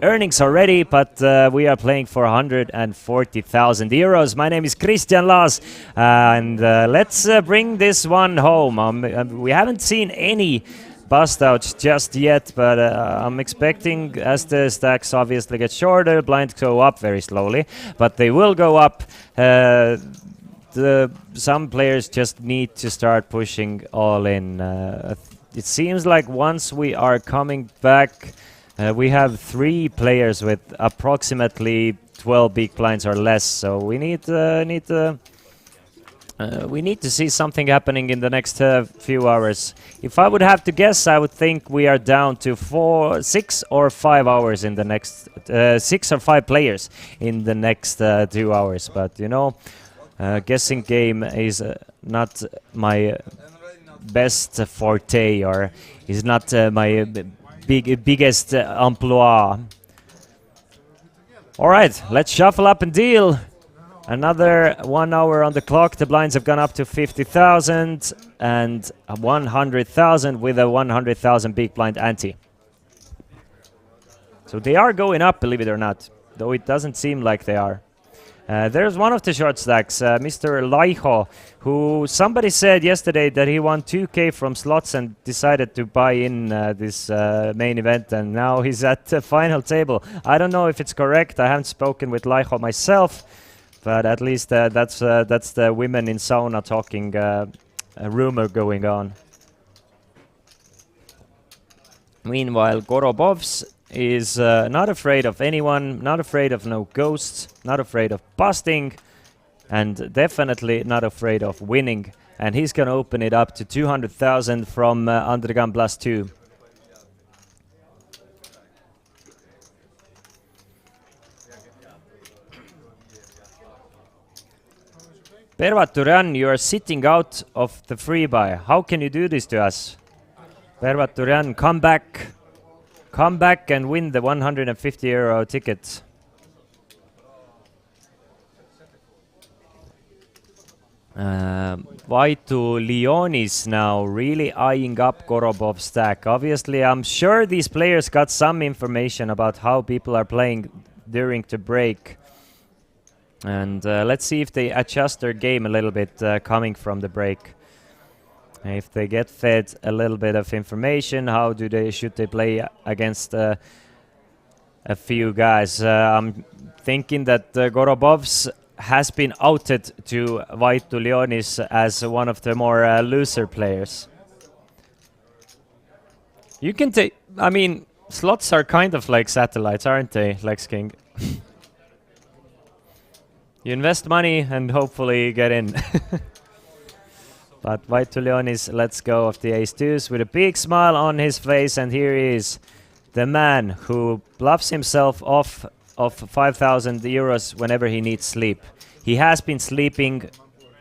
F: earnings already, but we are playing for 140,000 euros. My name is Christian Laas, and let's bring this one home. We haven't seen any bust outs just yet, but I'm expecting, as the stacks obviously get shorter, blinds go up very slowly, but they will go up. Some players just need to start pushing all in. It seems like once we are coming back, we have 3 players with approximately 12 big blinds or less, so we need to see something happening in the next few hours. If I would have to guess, I would think we are down to 6 or 5 hours in the next 6 or 5 players in the next 2 hours. But you know, guessing game is not my best forte, or is not my biggest emploi. All right, let's shuffle up and deal. Another 1 hour on the clock. The blinds have gone up to 50,000 and 100,000 with a 100,000 big blind ante. So they are going up, believe it or not, though it doesn't seem like they are. There's one of the short stacks, Mr. Laiho, who somebody said yesterday that he won 2K from slots and decided to buy in this main event, and now he's at the final table. I don't know if it's correct. I haven't spoken with Laiho myself, but at least that's the women in sauna talking, a rumor going on. Meanwhile, Gorobovs is not afraid of anyone, not afraid of no ghosts, not afraid of busting, and definitely not afraid of winning. And he's gonna open it up to 200,000 from Undergun plus 2. Pervaturian, you are sitting out of the free buy. How can you do this to us? Pervaturian, come back. Come back and win the 150 euro ticket. Vaitu Leonis now really eyeing up Gorobov's stack. Obviously, I'm sure these players got some information about how people are playing during the break. And let's see if they adjust their game a little bit coming from the break. If they get fed a little bit of information, how should they play against a few guys? I'm thinking that Gorobovs has been outed to Vaitu Leonis as one of the more looser players. You can take, I mean, slots are kind of like satellites, aren't they, Lex King? You invest money and hopefully get in. But Vaitu Leonis lets go of the ace-2s with a big smile on his face, and here he is, the man who bluffs himself off of 5,000 euros whenever he needs sleep. He has been sleeping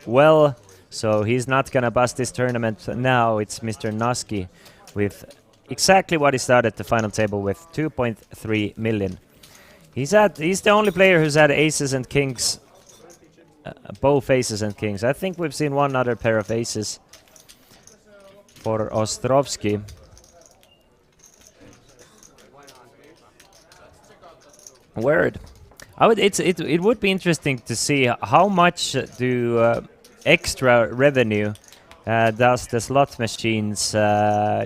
F: well, so he's not gonna bust this tournament. Now it's Mr. Noski with exactly what he started the final table with, 2.3 million. He's the only player who's had aces and kings, both aces and kings. I think we've seen one other pair of aces for Ostrovsky. Word. It would be interesting to see how much do extra revenue does the slot machines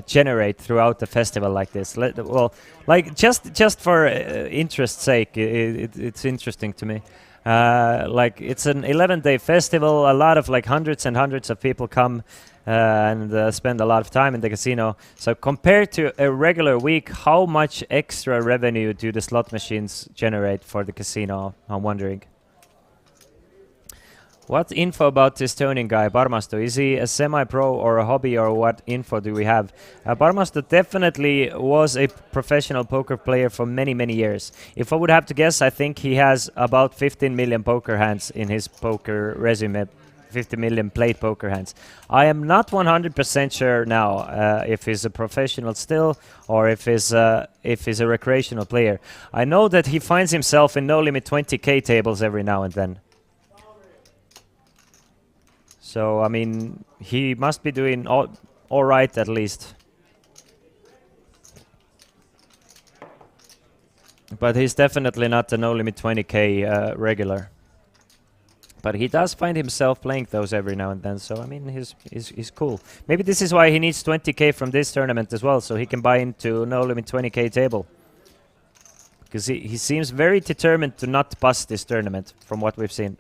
F: generate throughout the festival like this. Well, like just for interest's sake, it's interesting to me. Like it's an 11-day festival. A lot of like hundreds and hundreds of people come and spend a lot of time in the casino. So compared to a regular week, how much extra revenue do the slot machines generate for the casino? I'm wondering. What info about this Estonian guy, Barmasto? Is he a semi-pro or a hobby, or what info do we have? Barmasto definitely was a professional poker player for many, many years. If I would have to guess, I think he has about 15 million poker hands in his poker resume. 50 million played poker hands. I am not 100% sure now if he's a professional still or if he's a recreational player. I know that he finds himself in No Limit 20k tables every now and then. So, I mean, he must be doing all right at least. But he's definitely not the No Limit 20k regular. But he does find himself playing those every now and then, so I mean, he's cool. Maybe this is why he needs 20k from this tournament as well, so he can buy into No Limit 20k table. Because he seems very determined to not bust this tournament, from what we've seen.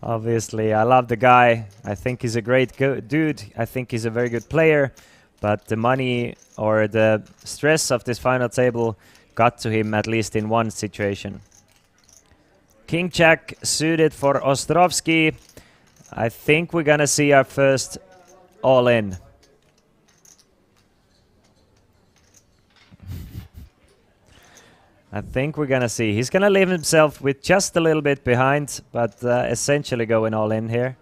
F: Obviously, I love the guy. I think he's a great dude. I think he's a very good player. But the money or the stress of this final table got to him, at least in one situation. King Jack suited for Ostrovsky. I think we're gonna see our first all-in. I think we're gonna see. He's gonna leave himself with just a little bit behind, but essentially going all in here.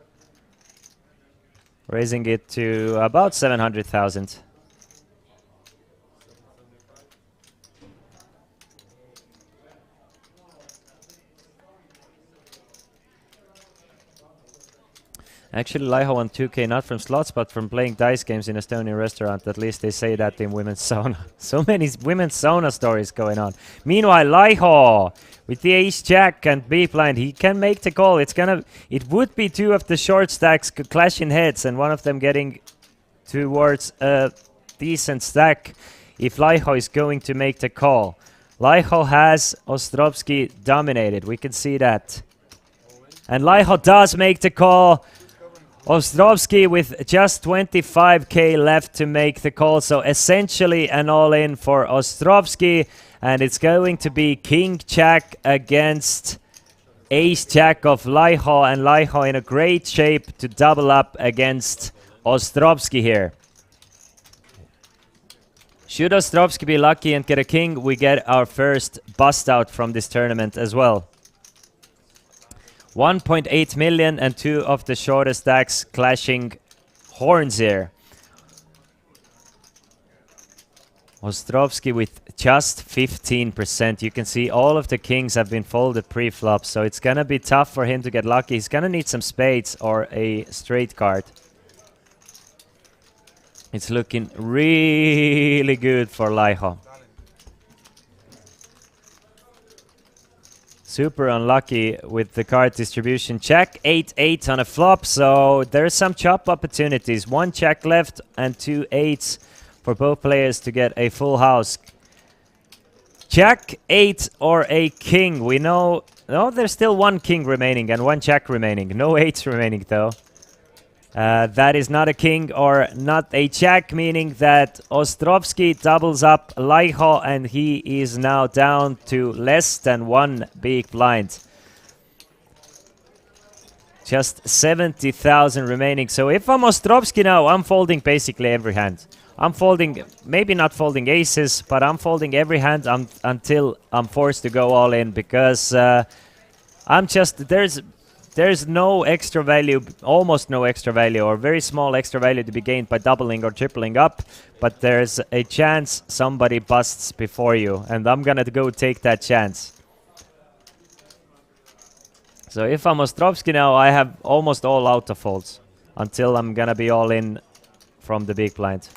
F: Raising it to about 700,000. Actually, Laiho won 2k not from slots, but from playing dice games in Estonian restaurant. At least they say that in women's sauna. So many women's sauna stories going on. Meanwhile, Laiho with the ace jack and B blind, he can make the call. It would be two of the short stacks clashing heads, and one of them getting towards a decent stack. If Laiho is going to make the call, Laiho has Ostrovsky dominated. We can see that, and Laiho does make the call. Ostrovsky with just 25k left to make the call, so essentially an all-in for Ostrovsky, and it's going to be King Jack against Ace Jack of Laiho, and Laiho in a great shape to double up against Ostrovsky here. Should Ostrovsky be lucky and get a king, we get our first bust out from this tournament as well. 1.8 million and two of the shortest stacks clashing horns here. Ostrovsky with just 15%. You can see all of the kings have been folded pre-flop, so it's gonna be tough for him to get lucky. He's gonna need some spades or a straight card. It's looking really good for Laiho. Super unlucky with the card distribution. Jack 8-8 on a flop, so there's some chop opportunities. One jack left and two eights for both players to get a full house. Jack 8 or a king. We know... No, there's still one king remaining and one jack remaining. No eights remaining though. That is not a king or not a jack, meaning that Ostrovsky doubles up Laiho and he is now down to less than one big blind. Just 70,000 remaining. So if I'm Ostrovsky now, I'm folding basically every hand. I'm folding, maybe not folding aces, but I'm folding every hand until I'm forced to go all in, because there's no extra value, almost no extra value, or very small extra value to be gained by doubling or tripling up, but there's a chance somebody busts before you, and I'm gonna go take that chance. So if I'm Ostrovsky now, I have almost all auto folds until I'm gonna be all in from the big blind.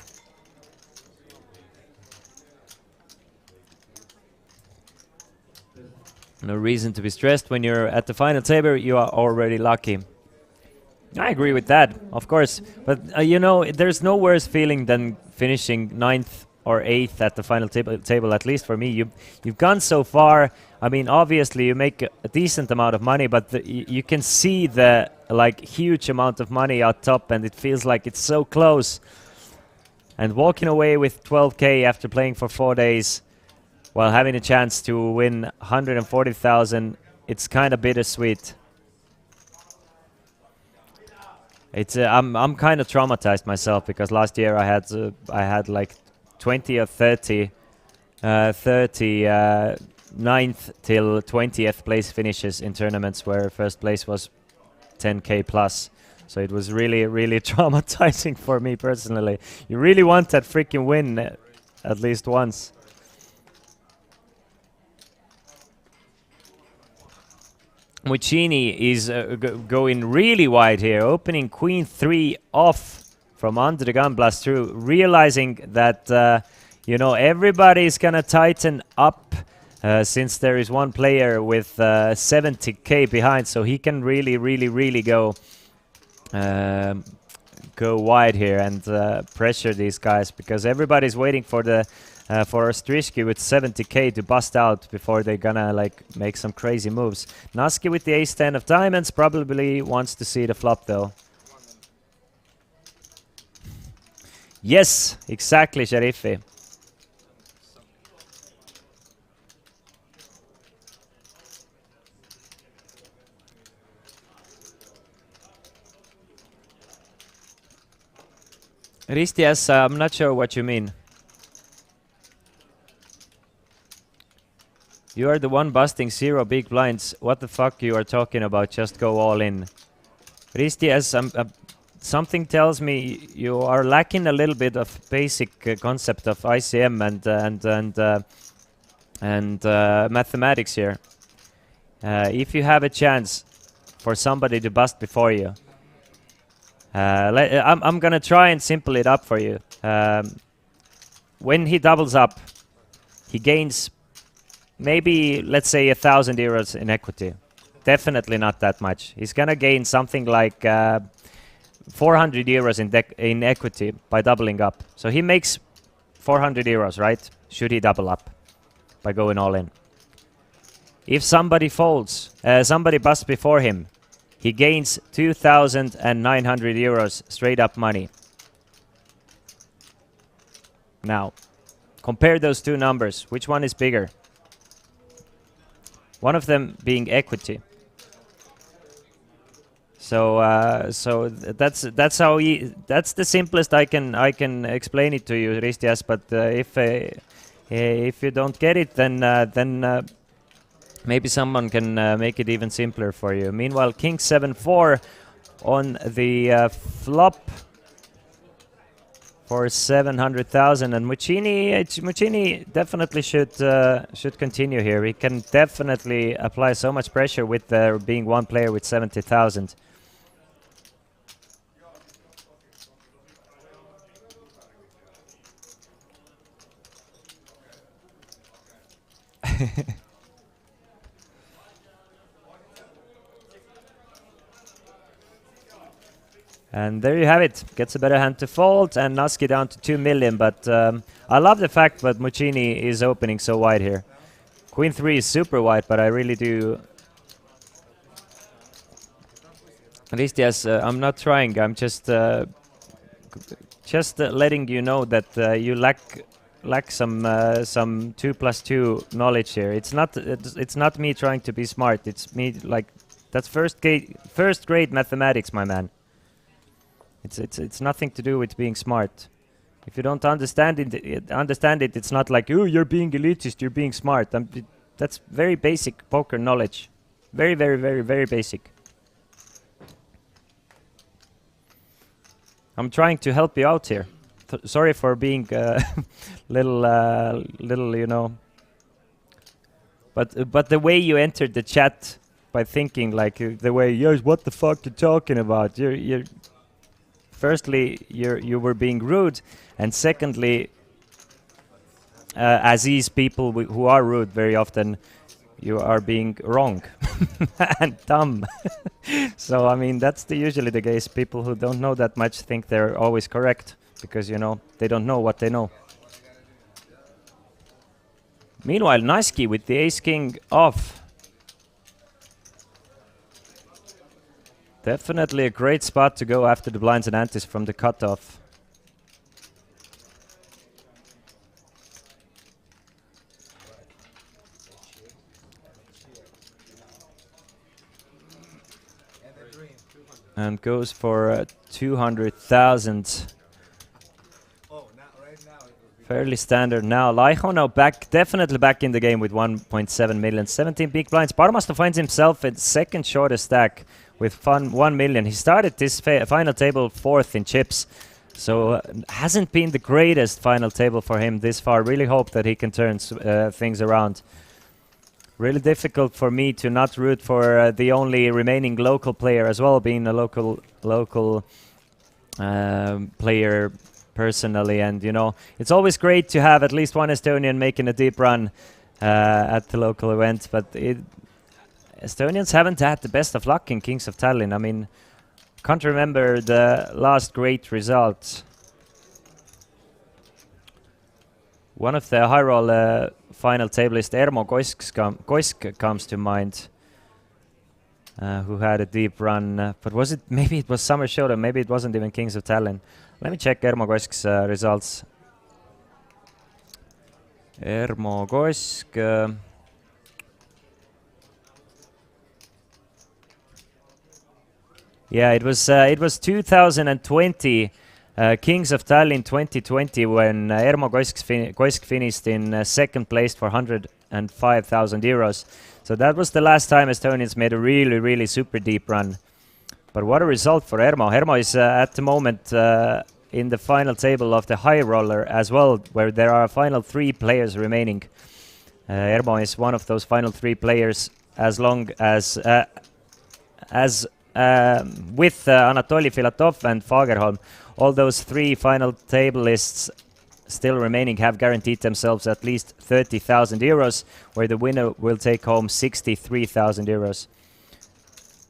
F: No reason to be stressed when you're at the final table. You are already lucky. I agree with that, of course. But you know, there's no worse feeling than finishing 9th or 8th at the final table. At least for me, you've gone so far. I mean, obviously you make a decent amount of money, but you can see the huge amount of money out top, and it feels like it's so close. And walking away with 12k after playing for 4 days, while having a chance to win 140,000, it's kind of bittersweet. It's I'm kind of traumatized myself because last year I had like 20 or 30 9th till 20th place finishes in tournaments where first place was 10k plus. So it was really, really traumatizing for me personally. You really want that freaking win at least once. Muccini is going really wide here, opening queen 3 off from under the gun blast through, realizing that you know, everybody's gonna tighten up since there is one player with 70k behind, so he can really go wide here and pressure these guys, because everybody's waiting for the for Ostrishki with 70k to bust out before they're gonna like make some crazy moves. Naski with the ace-10 of diamonds probably wants to see the flop though. Yes, exactly, Sharifi. Ristias, I'm not sure what you mean. You are the one busting 0 big blinds. What the fuck you are talking about? Just go all in. Ristias, something tells me you are lacking a little bit of basic concept of ICM and mathematics here. If you have a chance for somebody to bust before you, I'm gonna try and simple it up for you. When he doubles up, he gains maybe, let's say, 1,000 euros in equity. Definitely not that much. He's gonna gain something like 400 euros in equity by doubling up. So he makes 400 euros, right? Should he double up by going all in? If somebody folds, somebody busts before him, he gains 2,900 euros straight up money. Now, compare those two numbers. Which one is bigger? One of them being equity. So that's how that's the simplest I can explain it to you, Ristias. But if you don't get it, then maybe someone can make it even simpler for you. Meanwhile, King 7-4 on the flop for 700,000, and Muccini definitely should continue here. He can definitely apply so much pressure with there being one player with 70,000. And there you have it. Gets a better hand to fold, and Naski down to 2 million. But I love the fact that Muccini is opening so wide here. Queen 3 is super wide, but I really do. Ristias, I'm not trying. I'm just letting you know that you lack some 2+2 knowledge here. It's not me trying to be smart. It's me like that's first grade mathematics, my man. It's nothing to do with being smart. If you don't understand it, it's not like, oh, you're being elitist, you're being smart. That's very basic poker knowledge. Very, very, very, very basic. I'm trying to help you out here. Sorry for being little, you know. But the way you entered the chat by thinking like the way, yes, what the fuck you talking about? You're firstly, you were being rude, and secondly, as these people who are rude very often, you are being wrong and dumb. So I mean, that's usually the case. People who don't know that much think they're always correct because, you know, they don't know what they know. Meanwhile, Naski with the ace-king off. Definitely a great spot to go after the blinds and antes from the cutoff. and goes for 200,000. Fairly standard now. Laiho now back, definitely back in the game with 1.7 million. 17 big blinds. Parmasto finds himself at second shortest stack with 1 million. He started this final table 4th in chips. So hasn't been the greatest final table for him this far. Really hope that he can turn things around. Really difficult for me to not root for the only remaining local player as well, being a local player personally. And, you know, it's always great to have at least one Estonian making a deep run at the local event. But Estonians haven't had the best of luck in Kings of Tallinn. I mean, can't remember the last great result. One of the high roll final tablist, Ermo Koisk comes to mind, who had a deep run. But was it, maybe it was Summer Showdown, maybe it wasn't even Kings of Tallinn. Let me check Ermo Koisk's results. Ermo Koisk. Yeah, it was 2020, Kings of Tallinn 2020, when Ermo Koisk finished in second place for 105,000 euros. So that was the last time Estonians made a really, really super deep run. But what a result for Ermo. Ermo is at the moment in the final table of the high roller as well, where there are final 3 players remaining. Ermo is one of those final 3 players, as long as with Anatoly Filatov and Fagerholm. All those 3 final table lists still remaining have guaranteed themselves at least 30,000 euros, where the winner will take home 63,000 euros.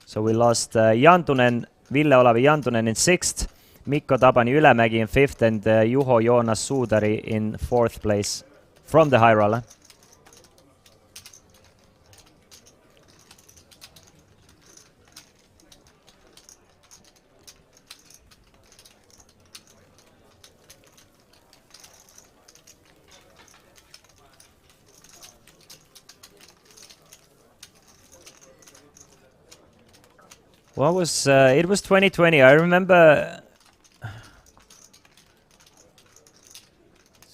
F: So we lost Jantunen, Ville-Olavi Jantunen in 6th, Mikko Tabani-Ülemägi in 5th, and Juho Joonas Suudari in 4th place from the high roller. What was it was 2020. I remember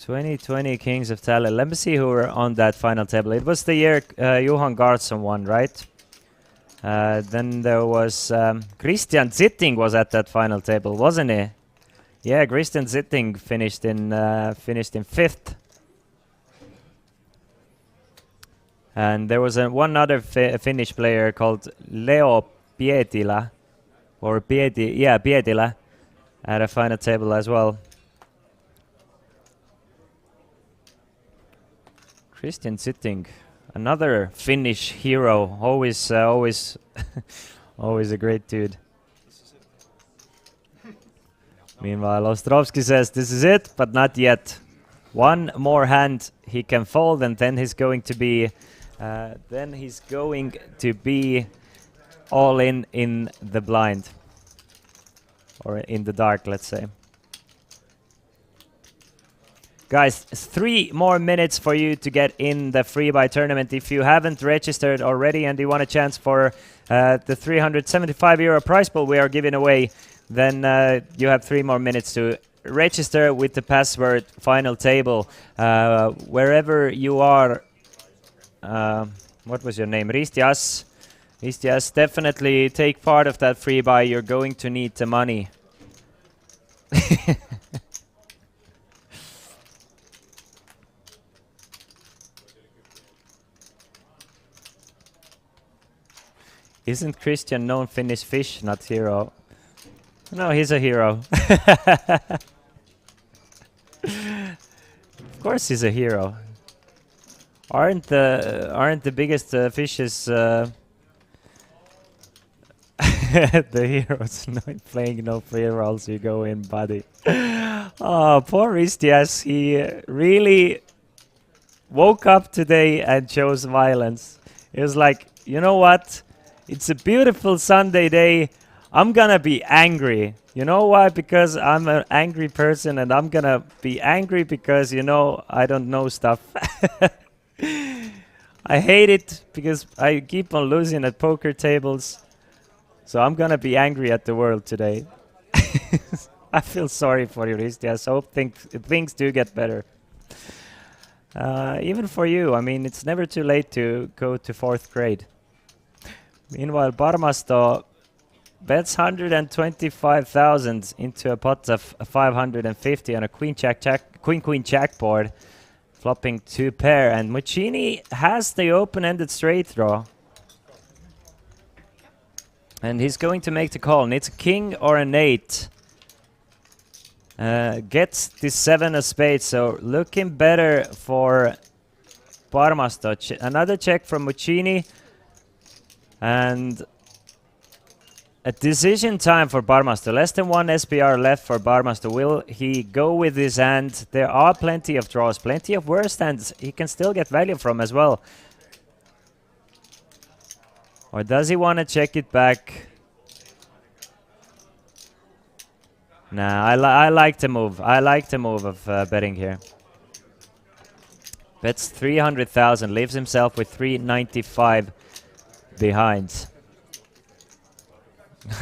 F: 2020 Kings of Tallinn. Let me see who were on that final table. It was the year Johan Gardsson won, right? Then there was Christian Zitting was at that final table, wasn't he? Yeah, Christian Zitting finished in 5th. And there was one other Finnish player called Leo Pietila, or Pietila, at a final table as well. Christian Zitting, another Finnish hero, always always a great dude. Meanwhile, Ostrovsky says this is it, but not yet. One more hand he can fold, and then he's going to be all in the blind, or in the dark, let's say. Guys, 3 more minutes for you to get in the free buy tournament. If you haven't registered already and you want a chance for the 375 euro prize pool we are giving away, then you have 3 more minutes to register with the password final table. Wherever you are, what was your name? Ristias. Ristias, definitely take part of that free buy. You're going to need the money. Isn't Christian known Finnish fish, not hero? No, he's a hero. Of course he's a hero. Aren't the biggest fishes the heroes? Not playing no free rolls, you go in, buddy. Oh, poor Ristias. He really woke up today and chose violence. He was like, you know what? It's a beautiful Sunday day. I'm gonna be angry. You know why? Because I'm an angry person, and I'm gonna be angry because, you know, I don't know stuff. I hate it because I keep on losing at poker tables. So I'm gonna be angry at the world today. I feel sorry for you, Ristias. Hope things do get better. Even for you, I mean, it's never too late to go to 4th grade. Meanwhile, Parmasto bets 125,000 into a pot of 550 on a queen queen jack board, flopping 2 pair, and Muccini has the open-ended straight draw. And he's going to make the call. Needs a king or an 8. Gets the 7 of spades, so looking better for Parmasto. Another check from Muccini. And a decision time for Parmasto. Less than 1 SPR left for Parmasto. Will he go with his hand? There are plenty of draws, plenty of worse hands he can still get value from as well. Or does he want to check it back? Nah, I like the move. I like the move of betting here. Bets 300,000, leaves himself with 395 behind.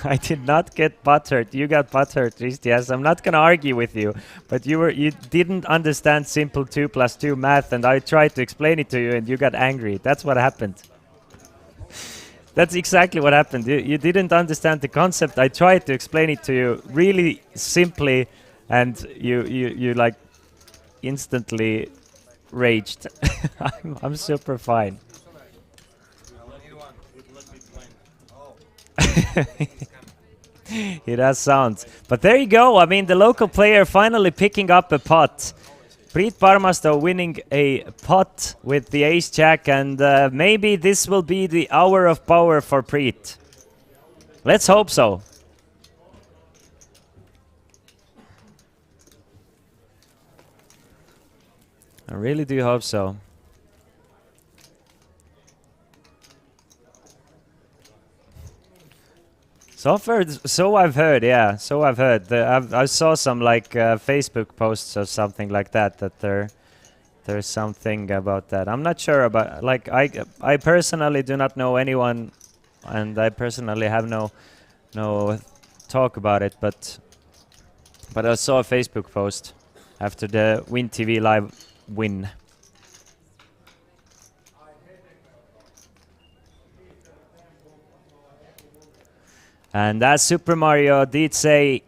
F: I did not get butthurt. You got butthurt, Ristias. I'm not gonna argue with you, but you didn't understand simple 2 + 2 math, and I tried to explain it to you, and you got angry. That's what happened. That's exactly what happened. You didn't understand the concept. I tried to explain it to you really simply, and you like instantly raged. I'm super fine. It has sounds. But there you go. I mean, the local player finally picking up a pot. Priit Parmasto winning a pot with the ace-jack, and maybe this will be the hour of power for Priit. Let's hope so. I really do hope so. So I've heard, yeah. So I've heard. I saw some like Facebook posts or something like that. That there's something about that. I'm not sure about. Like I personally do not know anyone, and I personally have no talk about it. But I saw a Facebook post after the Win TV live win. And as Super Mario did say,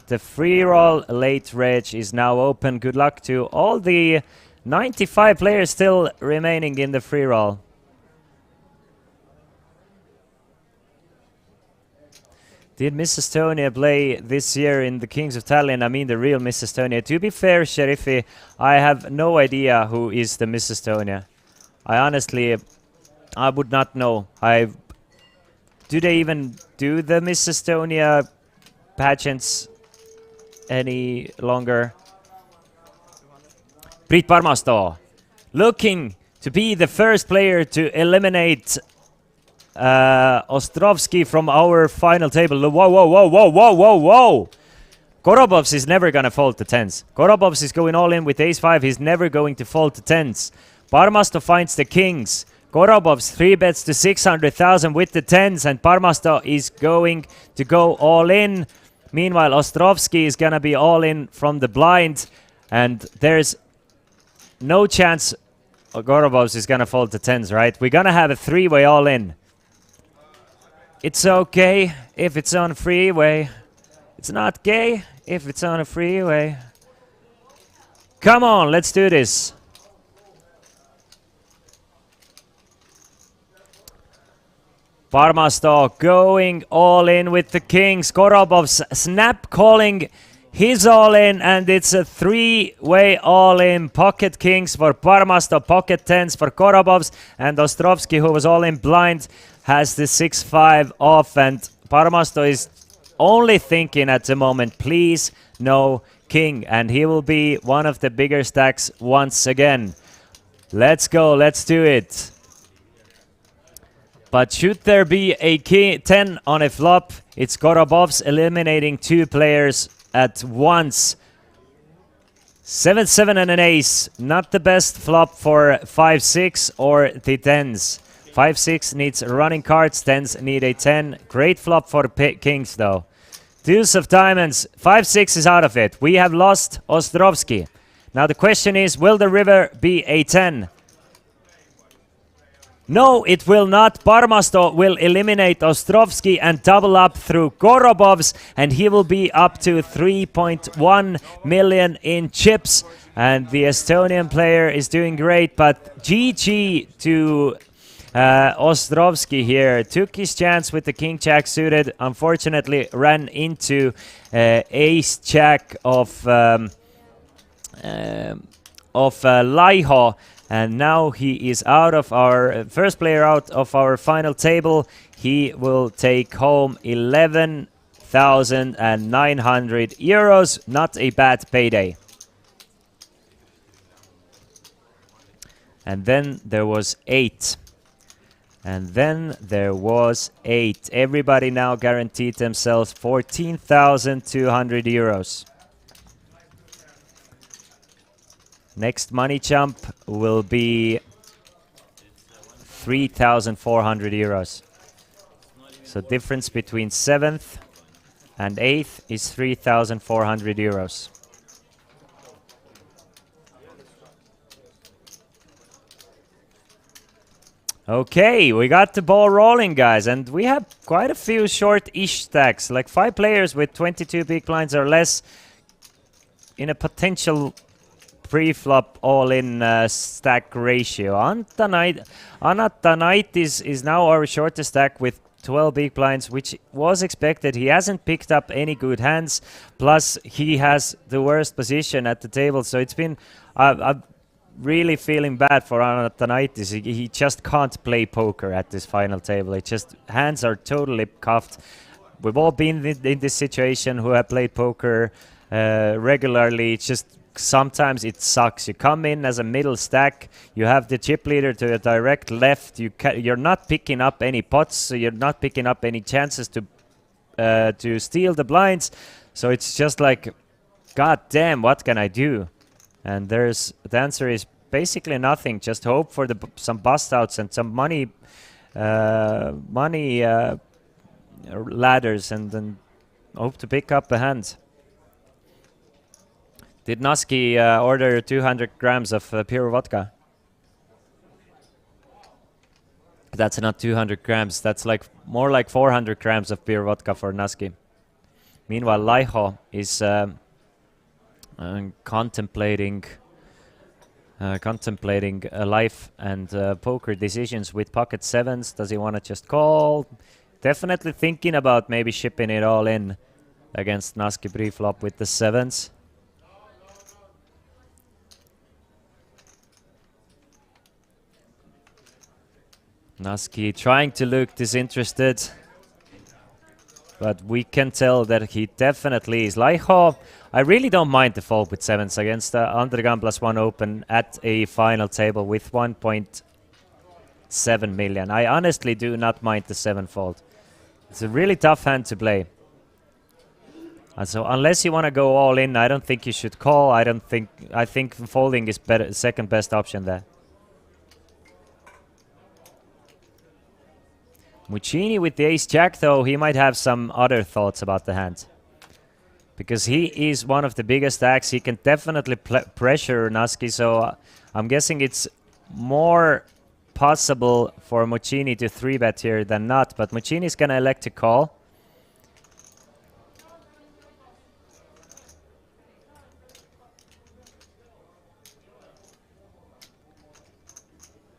F: the free roll late reg is now open. Good luck to all the 95 players still remaining in the free roll. Did Miss Estonia play this year in the Kings of Tallinn? I mean the real Miss Estonia. To be fair, Sheriffi, I have no idea who is the Miss Estonia. I would not know. Do they even do the Miss Estonia pageants any longer? Priit Parmasto looking to be the first player to eliminate Ostrovsky from our final table. Whoa. Korobovs is never gonna fold to 10s. Korobovs is going all in with ace-5. He's never going to fold to 10s. Parmasto finds the kings. Korobovs 3 bets to 600,000 with the 10s, and Parmasto is going to go all in. Meanwhile, Ostrovsky is gonna be all in from the blind, and there's no chance Korobovs is gonna fold to 10s, right? We're gonna have a 3-way all in. It's okay if it's on a freeway. It's not gay if it's on a freeway. Come on, let's do this. Parmasto going all in with the kings. Korobovs snap calling his all in, and it's a 3-way all in. Pocket kings for Parmasto, pocket 10s for Korobovs, and Ostrovsky, who was all in blind, has the 6-5 off, and Parmasto is only thinking at the moment, please no king, and he will be one of the bigger stacks once again. Let's go, let's do it. But should there be a king 10 on a flop, it's Korobovs eliminating 2 players at once. 7-7 and an ace, not the best flop for 5-6 or the 10s. 5-6 needs running cards, 10s need a 10. Great flop for the Kings though. Deuce of diamonds, 5-6 is out of it. We have lost Ostrovsky. Now the question is, will the river be a 10? No, it will not. Parmasto will eliminate Ostrovsky and double up through Gorobovs, and he will be up to 3.1 million in chips. And the Estonian player is doing great, but GG to Ostrovsky here. Took his chance with the King Jack suited. Unfortunately, ran into Ace Jack of Laiho. And now he is out of our first player out of our final table. He will take home 11,900 euros. Not a bad payday. And then there was 8. And then there was 8. Everybody now guaranteed themselves 14,200 euros. Next money jump will be 3,400 euros. So difference between 7th and 8th is 3,400 euros. Okay, we got the ball rolling, guys, and we have quite a few short-ish stacks, like 5 players with 22 big blinds or less in a potential pre-flop all-in stack ratio. Anatanaitis is now our shortest stack with 12 big blinds, which was expected. He hasn't picked up any good hands, plus he has the worst position at the table, so it's been... I'm really feeling bad for Anatanaitis. He just can't play poker at this final table. It just... hands are totally cuffed. We've all been in this situation who have played poker regularly. It's just... sometimes it sucks. You come in as a middle stack, you have the chip leader to your direct left, you're not picking up any pots, so you're not picking up any chances to steal the blinds. So it's just like, god damn, what can I do? And the answer is basically nothing. Just hope for some bust outs and some money ladders, and then hope to pick up a hand. Did Naski order 200 grams of pure vodka? That's not 200 grams. That's like more like 400 grams of pure vodka for Naski. Meanwhile, Laiho is contemplating life and poker decisions with pocket 7s. Does he want to just call? Definitely thinking about maybe shipping it all in against Naski pre-flop with the 7s. Naski trying to look disinterested, but we can tell that he definitely is. Laiho, I really don't mind the fold with 7s against Undergun +1 open at a final table with 1.7 million. I honestly do not mind the 7 fold. It's a really tough hand to play. And so unless you want to go all in, I don't think you should call. I think folding is better, second best option there. Muccini with the ace-jack, though, he might have some other thoughts about the hand. Because he is one of the biggest stacks. He can definitely pressure Naski, so I'm guessing it's more possible for Muccini to 3-bet here than not. But Muccini's going to elect to call.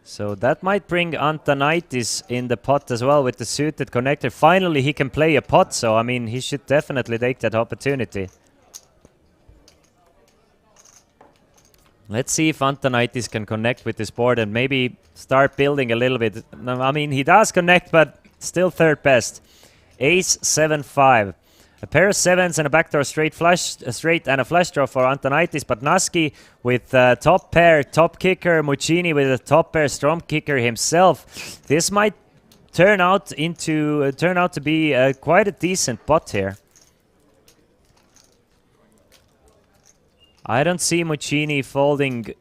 F: So that might bring Antanaitis in the pot as well with the suited connector. Finally, he can play a pot, so I mean, he should definitely take that opportunity. Let's see if Antanaitis can connect with this board and maybe start building a little bit. I mean, he does connect, but still third best. Ace 7-5. A pair of 7s and a backdoor straight and a flush draw for Antanaitis, but Naski with top pair, top kicker, Muccini with a top pair, strong kicker himself. This might turn out to be quite a decent pot here. I don't see Muccini folding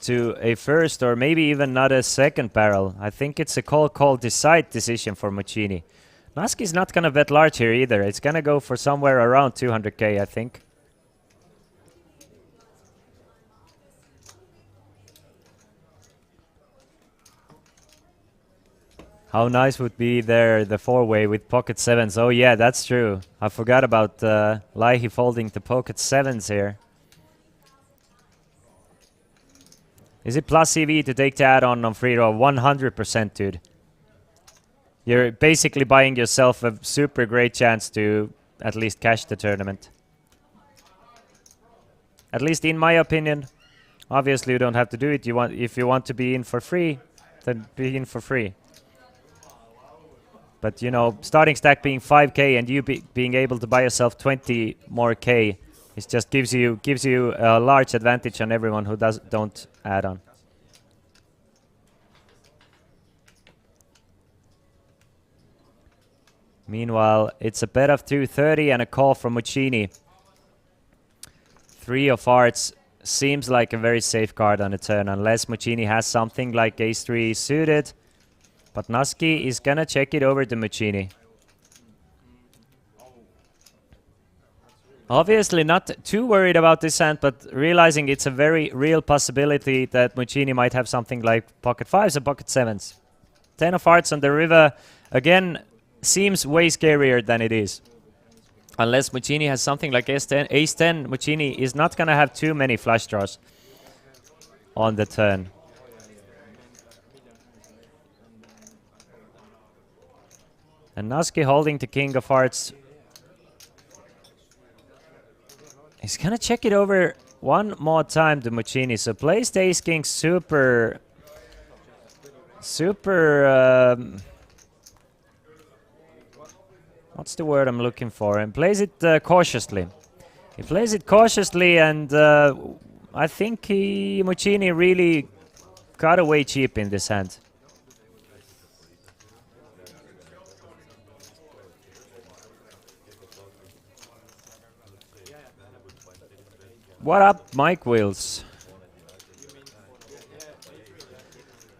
F: to a first or maybe even not a second barrel. I think it's a call decide decision for Muccini. Naski's not gonna bet large here either. It's gonna go for somewhere around 200k, I think. How nice would be there the four-way with pocket sevens? Oh yeah, that's true. I forgot about Laihi folding the pocket sevens here. Is it plus EV to take the add-on on free roll? 100%, dude. You're basically buying yourself a super great chance to at least cash the tournament. At least in my opinion. Obviously you don't have to do it. If you want to be in for free, then be in for free. But you know, starting stack being 5k and you being able to buy yourself 20 more k, it just gives you a large advantage on everyone who don't add on. Meanwhile, it's a bet of 230 and a call from Muccini. 3 of hearts seems like a very safe card on the turn, unless Muccini has something like ace-3 suited. But Naski is gonna check it over to Muccini. Obviously not too worried about this hand, but realizing it's a very real possibility that Muccini might have something like pocket 5s or pocket 7s. 10 of hearts on the river, again, seems way scarier than it is. Unless Muccini has something like ace-10, Muccini is not gonna have too many flush draws on the turn. And Naski holding the king of hearts. He's gonna check it over one more time to Muccini. So plays the ace king super... what's the word I'm looking for? And plays it cautiously. He plays it cautiously, and I think Muccini really got away cheap in this hand. What up, Mike Wills?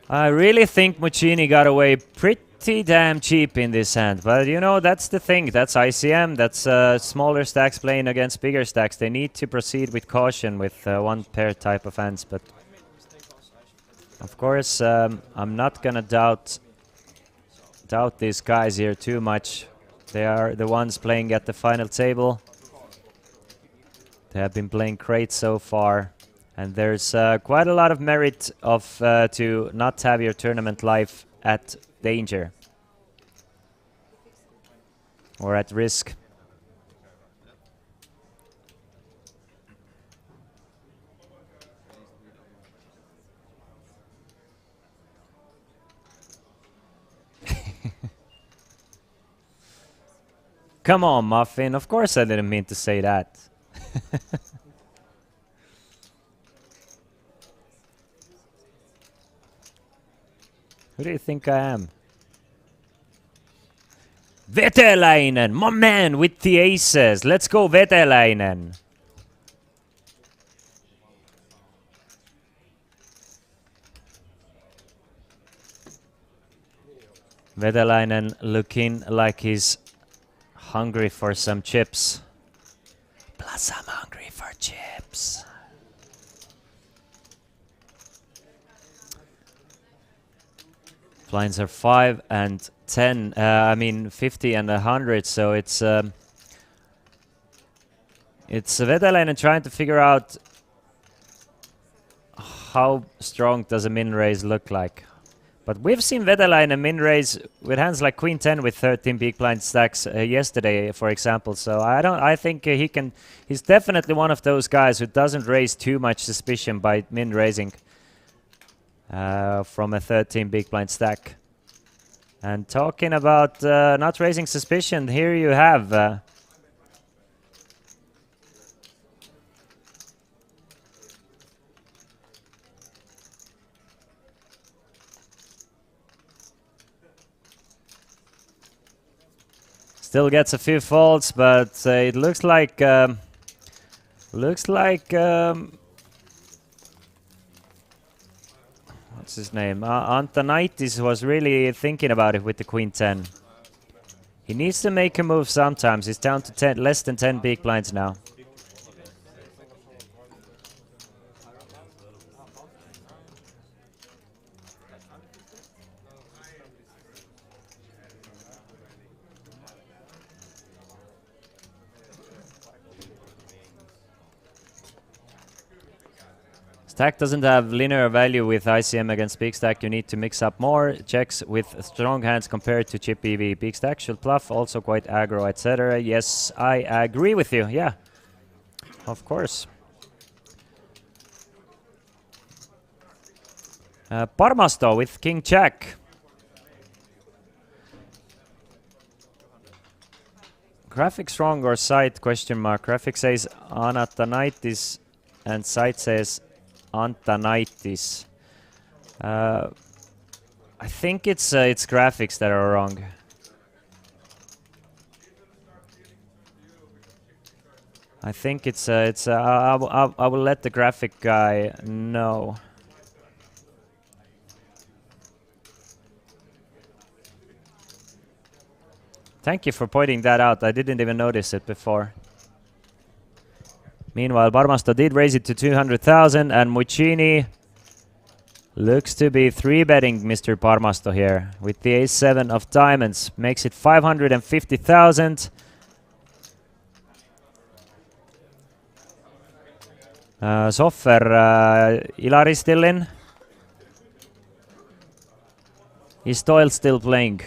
F: I really think Muccini got away pretty damn cheap in this hand. But you know, that's the thing. That's ICM. That's smaller stacks playing against bigger stacks. They need to proceed with caution with one pair type of hands. But of course, I'm not gonna doubt these guys here too much. They are the ones playing at the final table. They have been playing great so far, and there's quite a lot of merit of to not have your tournament life at danger or at risk. Come on, Muffin. Of course I didn't mean to say that. Who do you think I am? Vetelainen, my man with the aces. Let's go, Vetelainen. Vetelainen looking like he's hungry for some chips. Plus, I'm hungry for chips. Blinds are 5 and 10. I mean 50 and 100. So it's Vetelainen trying to figure out how strong does a min raise look like. But we've seen Vetelainen min raise with hands like Queen 10 with 13 big blind stacks yesterday, for example. So I think he can. He's definitely one of those guys who doesn't raise too much suspicion by min raising from a 13 big blind stack. And talking about not raising suspicion, here you have. Still gets a few folds, but it looks like what's his name? Antonaitis was really thinking about it with the queen 10. He needs to make a move sometimes. He's down to 10, less than 10 big blinds now. Stack doesn't have linear value with ICM against big stack. You need to mix up more checks with strong hands compared to chip EV. Big stack should bluff, also quite aggro, etc. Yes, I agree with you. Yeah, of course. Parmasto with King Jack. Graphic strong or side question mark. Graphic says Anatanaitis and side says Antonaitis. I think it's graphics that are wrong. I think I will let the graphic guy know. Thank you for pointing that out. I didn't even notice it before. Meanwhile, Barmasto did raise it to 200,000, and Muccini looks to be 3-betting Mr. Barmasto here with the ace-7 of diamonds. Makes it 550,000. Soffer, Ilari still in? Is Doyle still playing?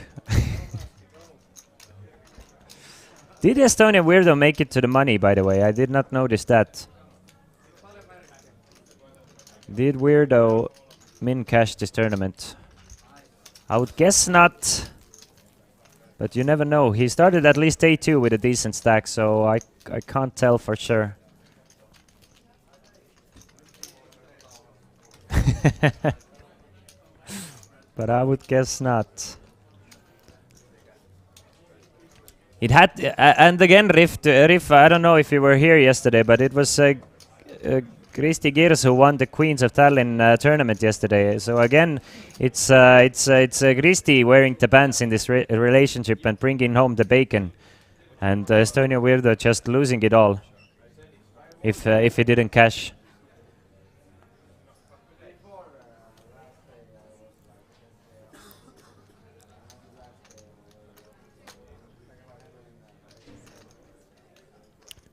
F: Did Estonian Weirdo make it to the money, by the way? I did not notice that. Did Weirdo min cash this tournament? I would guess not. But you never know. He started at least A2 with a decent stack, so I can't tell for sure. But I would guess not. It had, and again, Riff, I don't know if you were here yesterday, but it was Kristi Girs who won the Queens of Tallinn tournament yesterday. So again, it's Kristi wearing the pants in this relationship and bringing home the bacon, and Estonia Weirdo just losing it all. If he didn't cash.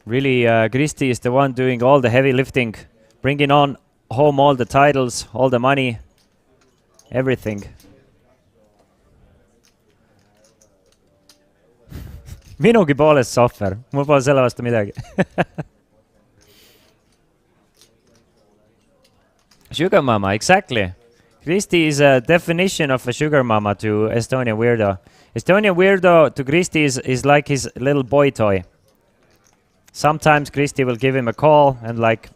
F: Really, Kristi is the one doing all the heavy lifting, bringing on home all the titles, all the money, everything. Minugi poolest sohver, mul pole selle vastu midagi. Sugar mama, exactly. Kristi is a definition of a sugar mama to Estonian Weirdo. Estonian Weirdo to Kristi is like his little boy toy. Sometimes Kristi will give him a call and like,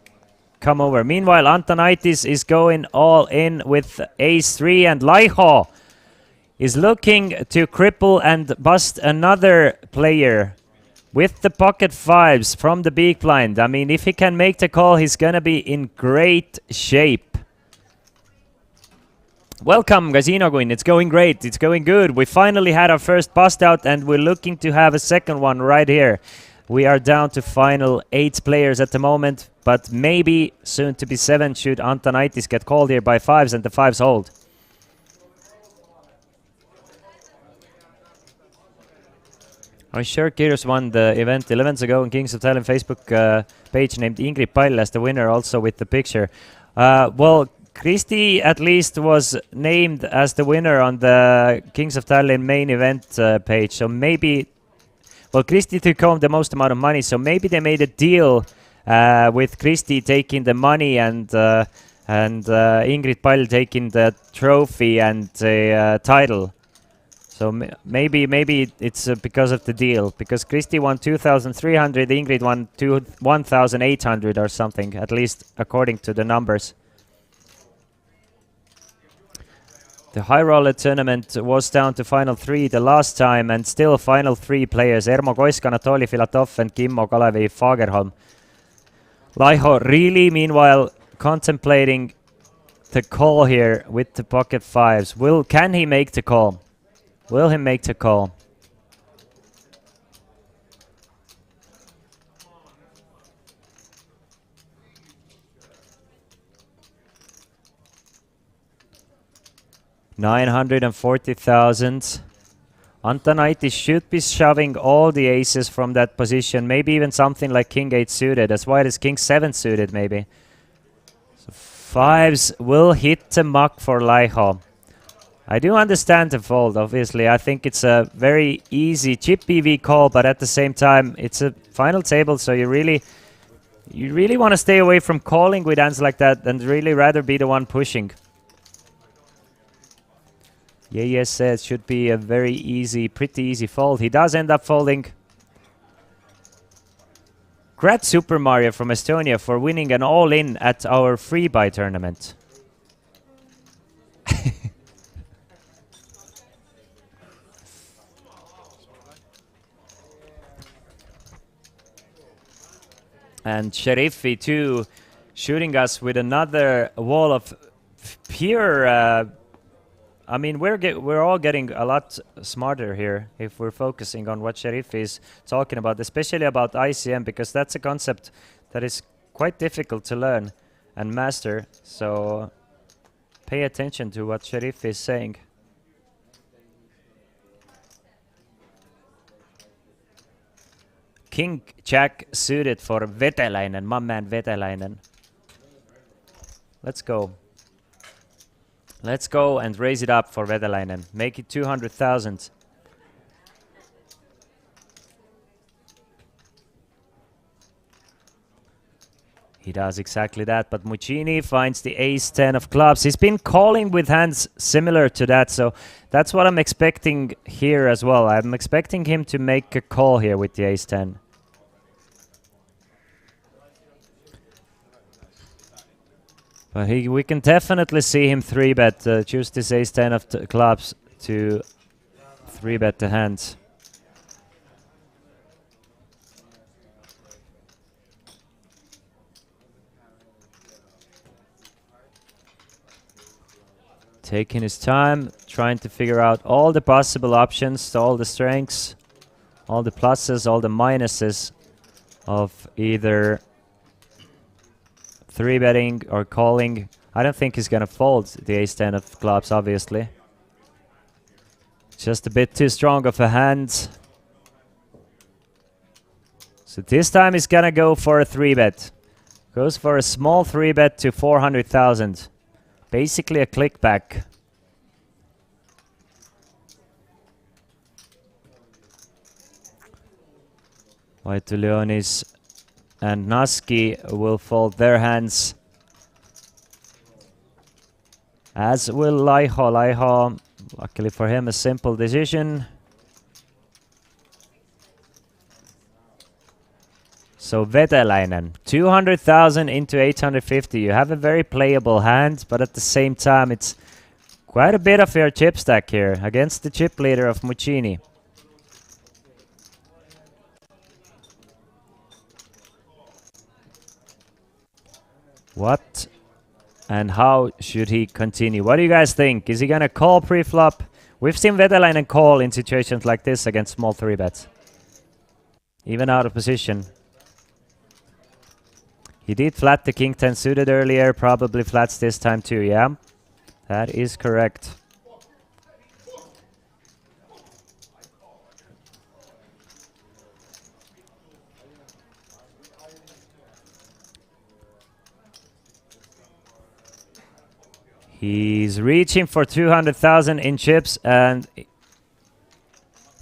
F: come over. Meanwhile, Antonaitis is going all in with ace-3, and Laiho is looking to cripple and bust another player with the pocket fives from the big blind. I mean, if he can make the call, he's gonna be in great shape. Welcome, Casino Queen. It's going great. It's going good. We finally had our first bust out, and we're looking to have a second one right here. We are down to final 8 players at the moment, but maybe soon to be 7 should Antonaitis get called here by 5s and the 5s hold. I'm sure Kirus won the event 11 ago on Kings of Tallinn Facebook page named Ingrid Pall as the winner, also with the picture. Well, Kristi at least was named as the winner on the Kings of Tallinn main event page, so maybe... Well, Kristi took home the most amount of money, so maybe they made a deal with Kristi taking the money and Ingrid Pall taking the trophy and the title. So maybe it's because of the deal, because Kristi won 2,300, Ingrid won 1,800 or something, at least according to the numbers. The High Roller tournament was down to final 3 the last time, and still final 3 players: Ermo Koisk, Anatoly Filatov and Kimmo Kalevi Fagerholm. Laiho really, meanwhile, contemplating the call here with the pocket fives. Can he make the call? Will he make the call? $940,000. Antonaitis should be shoving all the aces from that position. Maybe even something like King 8 suited, as wide as King 7 suited maybe. So fives will hit the muck for Laiho. I do understand the fold, obviously. I think it's a very easy chip BV call, but at the same time, it's a final table, so you really want to stay away from calling with hands like that and really rather be the one pushing. Yes says should be a very easy, pretty easy fold. He does end up folding. Congrats Super Mario from Estonia for winning an all-in at our free buy tournament. And Sheriffi too, shooting us with another wall of pure. I mean, we're all getting a lot smarter here if we're focusing on what Sherif is talking about, especially about ICM, because that's a concept that is quite difficult to learn and master. So pay attention to what Sherif is saying. King Jack suited for Vetelainen, my man Vetelainen. Let's go. Let's go and raise it up for Vetelainen. Make it 200,000. He does exactly that, but Muccini finds the ace-10 of clubs. He's been calling with hands similar to that, so that's what I'm expecting here as well. I'm expecting him to make a call here with the ace-10. But we can definitely see him 3-bet, choose this ace-10 of clubs to 3-bet the hands. Taking his time, trying to figure out all the possible options, all the strengths, all the pluses, all the minuses of either 3-betting or calling. I don't think he's gonna fold the ace-10 of clubs, obviously. Just a bit too strong of a hand. So this time he's gonna go for a 3-bet. Goes for a small 3-bet to 400,000. Basically a click back. Vaitulionis and Naski will fold their hands. As will Laiho. Laiho, luckily for him, a simple decision. So Vetelainen, 200,000 into 850. You have a very playable hand, but at the same time, it's quite a bit of your chip stack here against the chip leader of Muccini. What and how should he continue? What do you guys think? Is he gonna call pre-flop? We've seen Vetelainen call in situations like this against small 3-bets. Even out of position. He did flat the King 10 suited earlier, probably flats this time too, yeah? That is correct. He's reaching for 200,000 in chips and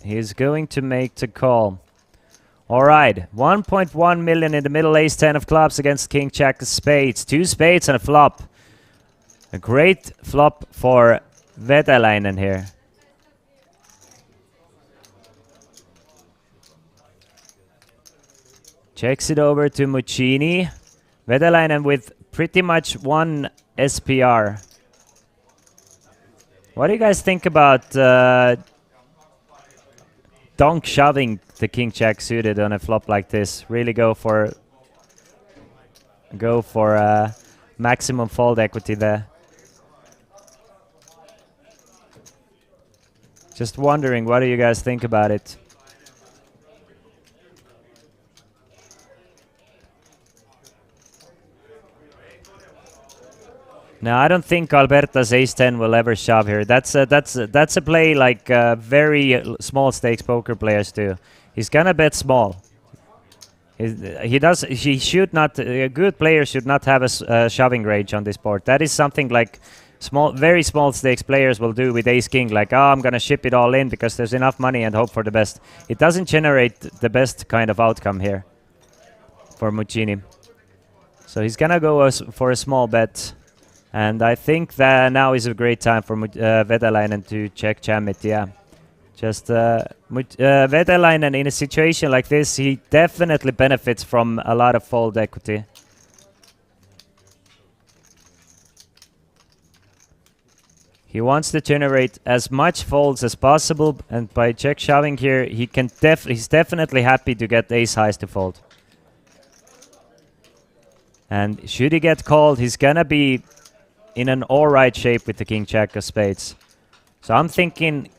F: he's going to make the call. All right, 1.1 million in the middle ace-10 of clubs against King Jack of spades. 2 spades and a flop. A great flop for Vetelainen here. Checks it over to Muccini. Vetelainen with pretty much 1 SPR. What do you guys think about donk shoving the King Jack suited on a flop like this? Really go for maximum fold equity there. Just wondering, what do you guys think about it? No, I don't think Alberta's ace-10 will ever shove here. That's a play like very small stakes poker players do. He's gonna bet small. He should not. A good player should not have a shoving range on this board. That is something like very small stakes players will do with ace-king. Like, oh, I'm gonna ship it all in because there's enough money and hope for the best. It doesn't generate the best kind of outcome here for Muccini. So he's gonna go for a small bet. And I think that now is a great time for Vetalainen to check jam it, yeah. Just Vetalainen in a situation like this, he definitely benefits from a lot of fold equity. He wants to generate as much folds as possible, and by check shoving here, he's definitely happy to get ace highs to fold. And should he get called, he's gonna be in an alright shape with the king jack of spades. So I'm thinking,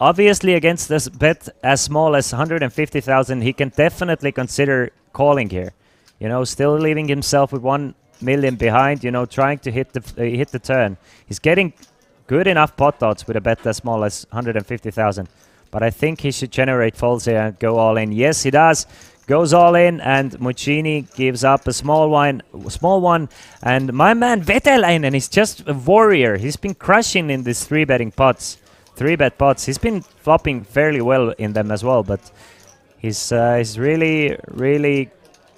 F: obviously against this bet as small as 150,000, he can definitely consider calling here. You know, still leaving himself with 1 million behind, you know, trying to hit the turn. He's getting good enough pot odds with a bet as small as 150,000. But I think he should generate folds here and go all in. Yes, he does. Goes all in, and Muccini gives up a small one. And my man Vetalainen is just a warrior. He's been crushing in these 3-betting pots. 3-bet pots. He's been flopping fairly well in them as well, but he's really, really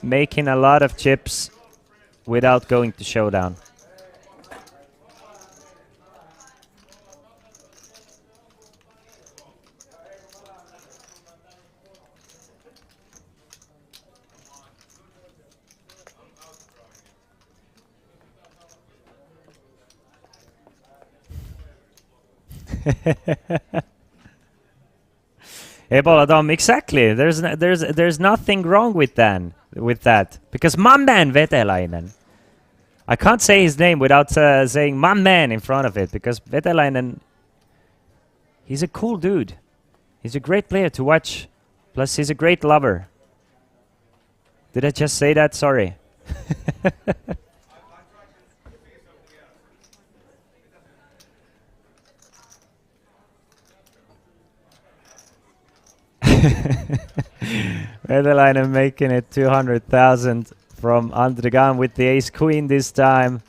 F: making a lot of chips without going to showdown. Ebola Dom, exactly. There's nothing wrong with that. Because my man Vetalainen. I can't say his name without saying my man in front of it, because Vetalainen, he's a cool dude. He's a great player to watch. Plus he's a great lover. Did I just say that? Sorry. Vetalainen making it 200,000 from under the gun with the ace queen this time.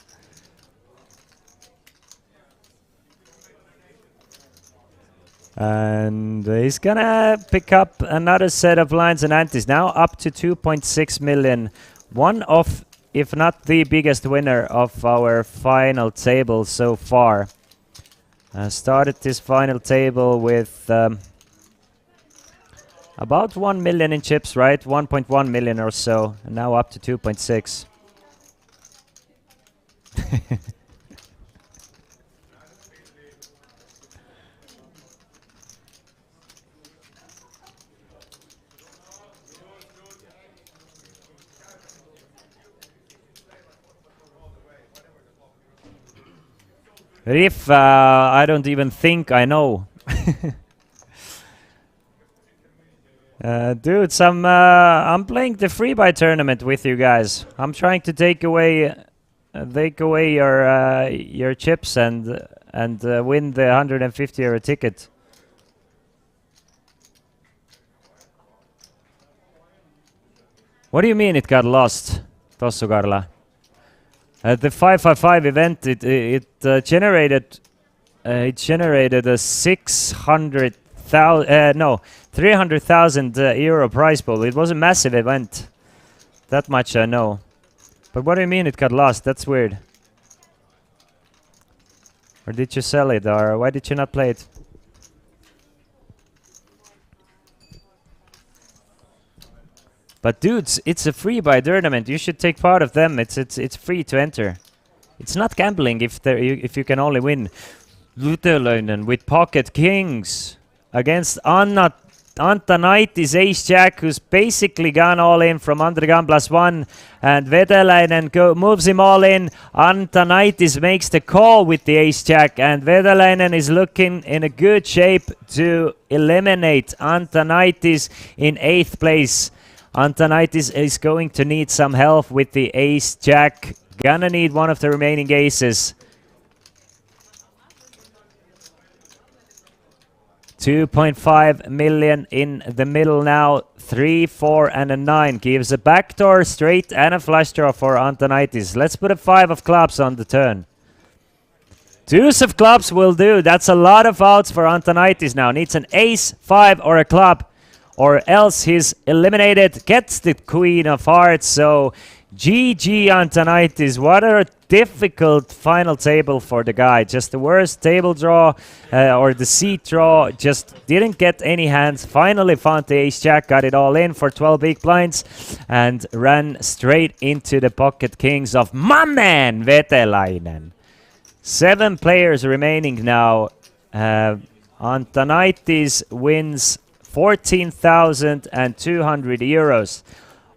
F: And he's gonna pick up another set of lines and antes. Now up to 2.6 million. One of, if not the biggest winner of our final table so far. Started this final table with about 1 million in chips, right? 1.1 million or so, and now up to 2.6. Riff, I don't even think I know. Dudes, I'm playing the free buy tournament with you guys. I'm trying to take away your chips and win the 150 € ticket. What do you mean it got lost, Tossu Karla? The 555 event, it generated a 300,000 euro prize pool. It was a massive event. That much I know. But what do you mean it got lost? That's weird. Or did you sell it? Or why did you not play it? But dudes, it's a free buy tournament. You should take part of them. It's free to enter. It's not gambling if you can only win. Vetalainen with pocket kings against Antonaitis ace-jack, who's basically gone all in from under the gun +1, and Vedelainen moves him all in. Antonaitis makes the call with the ace-jack, and Vedelainen is looking in a good shape to eliminate Antonaitis in 8th place. Antonaitis is going to need some help with the ace-jack. Gonna need one of the remaining aces. 2.5 million in the middle now. 3, 4, and a 9 gives a backdoor straight and a flush draw for Antonaitis. Let's put a 5 of clubs on the turn. Deuce of clubs will do. That's a lot of outs for Antonaitis now. Needs an ace, 5, or a club, or else he's eliminated. Gets the queen of hearts. So GG Antonaitis. What a difficult final table for the guy. Just the worst table draw or the seat draw. Just didn't get any hands. Finally found the ace-jack. Got it all in for 12 big blinds and ran straight into the pocket kings of my man Vetelainen. 7 players remaining now. Antonaitis wins 14,200 euros.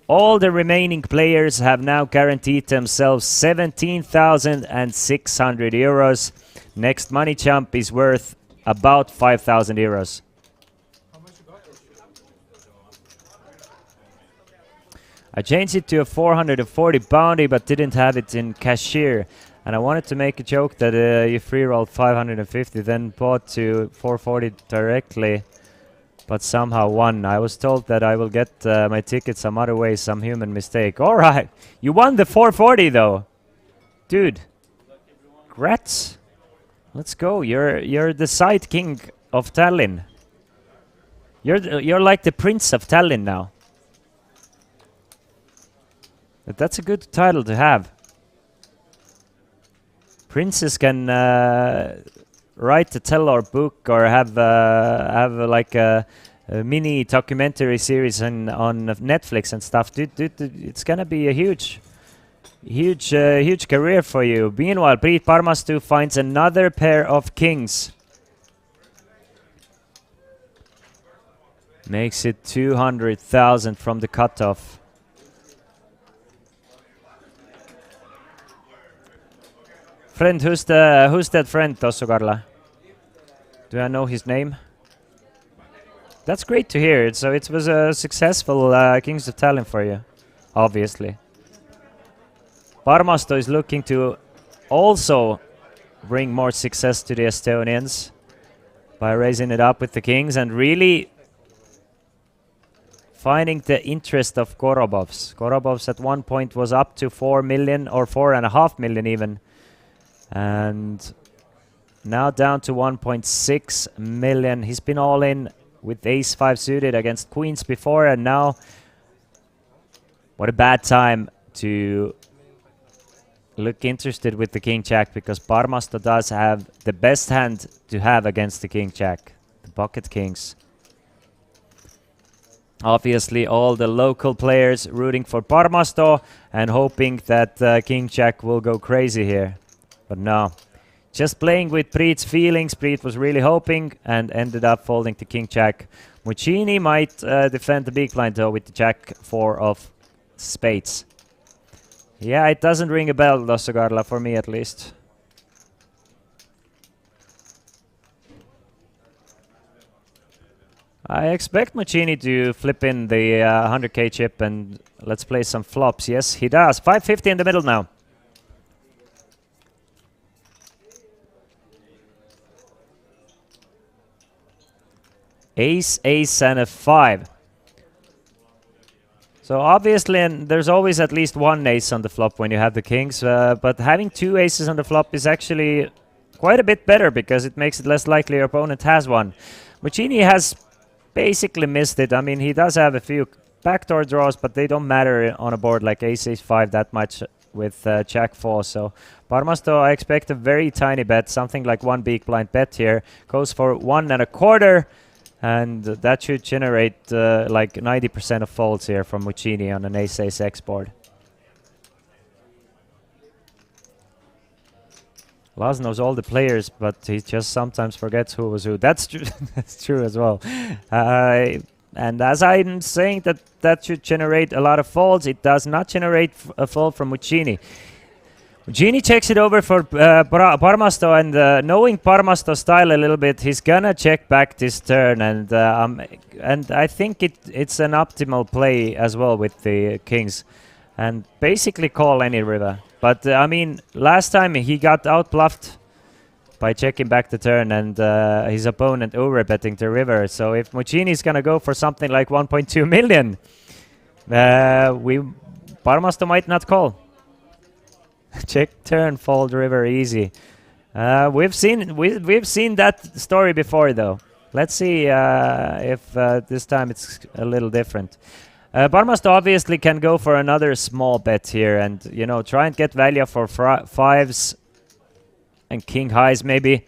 F: All the remaining players have now guaranteed themselves 17,600 euros. Next money jump is worth about 5,000 euros. I changed it to a 440 bounty, but didn't have it in cashier. And I wanted to make a joke that you free rolled 550, then bought to 440 directly, but somehow won. I was told that I will get my ticket some other way, some human mistake. All right, you won the 440 though, dude. Congrats. Let's go. You're the side king of Tallinn. You're like the prince of Tallinn now. But that's a good title to have. Princes can write a tell-all book or have like a mini documentary series on Netflix and stuff. Dude, it's gonna be a huge career for you. Meanwhile, Priit Parmastu finds another pair of kings. Makes it 200,000 from the cutoff. Friend, who's that friend, Tossu Karla? Do I know his name? That's great to hear. So it was a successful Kings of Tallinn for you, obviously. Parmasto is looking to also bring more success to the Estonians by raising it up with the Kings and really finding the interest of Korobovs. Korobovs at one point was up to 4 million or 4.5 million even. And now down to 1.6 million. He's been all in with ace-5 suited against queens before, and now what a bad time to look interested with the king-jack, because Parmasto does have the best hand to have against the king-jack, the pocket kings. Obviously all the local players rooting for Parmasto and hoping that king-jack will go crazy here. But no, just playing with Priit's feelings. Priit was really hoping and ended up folding to king-jack. Muccini might defend the big blind though with the jack-4 of spades. Yeah, it doesn't ring a bell, Tossu Karla, for me at least. I expect Muccini to flip in the 100k chip and let's play some flops. Yes, he does. 550 in the middle now. Ace, ace, and a 5. So obviously, and there's always at least one ace on the flop when you have the kings, but having 2 aces on the flop is actually quite a bit better because it makes it less likely your opponent has one. Muccini has basically missed it. I mean, he does have a few backdoor draws, but they don't matter on a board like ace, ace, 5 that much with jack 4. So Parmasto, I expect a very tiny bet, something like 1 big blind bet here. Goes for 1.25. And that should generate like 90% of folds here from Muccini on an ace-ace-x board. Laz knows all the players, but he just sometimes forgets who was who. That's true. That's true as well. And as I'm saying that should generate a lot of folds, it does not generate a fold from Muccini. Muccini checks it over for Parmasto, and knowing Parmasto's style a little bit, he's gonna check back this turn, and I think it's an optimal play as well with the kings, and basically call any river. But I mean, last time he got outbluffed by checking back the turn, and his opponent overbetting the river. So if Muccini's gonna go for something like 1.2 million, Parmasto might not call. Check turn, fold river, easy. We've seen that story before, though. Let's see if this time it's a little different. Parmasto obviously can go for another small bet here, and try and get value for fives and king highs maybe,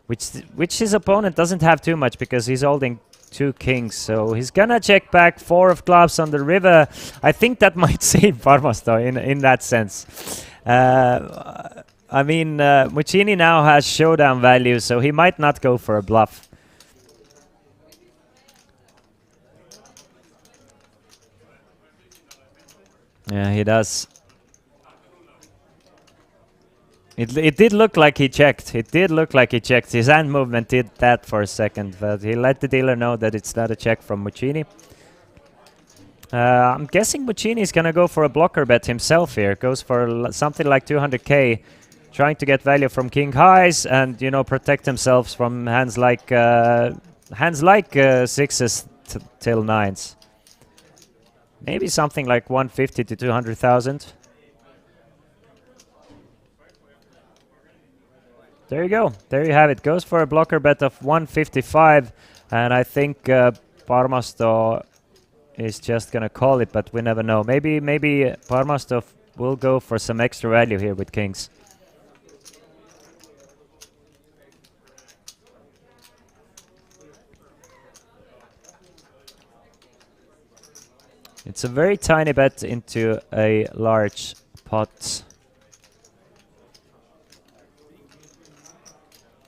F: which his opponent doesn't have too much because he's holding 2 kings. So he's gonna check back 4 of clubs on the river. I think that might save Parmasto in that sense. I mean, Muccini now has showdown value, so he might not go for a bluff. Yeah, he does. It did look like he checked. It did look like he checked. His hand movement did that for a second, but he let the dealer know that it's not a check from Muccini. I'm guessing Muccini is gonna go for a blocker bet himself here. Goes for something like 200k, trying to get value from king highs and protect himself from hands like sixes till nines. Maybe something like 150 to 200,000. There you go. There you have it. Goes for a blocker bet of 155, and I think Parmasto is just gonna call it, but we never know. Maybe Parmasto will go for some extra value here with kings. It's a very tiny bet into a large pot.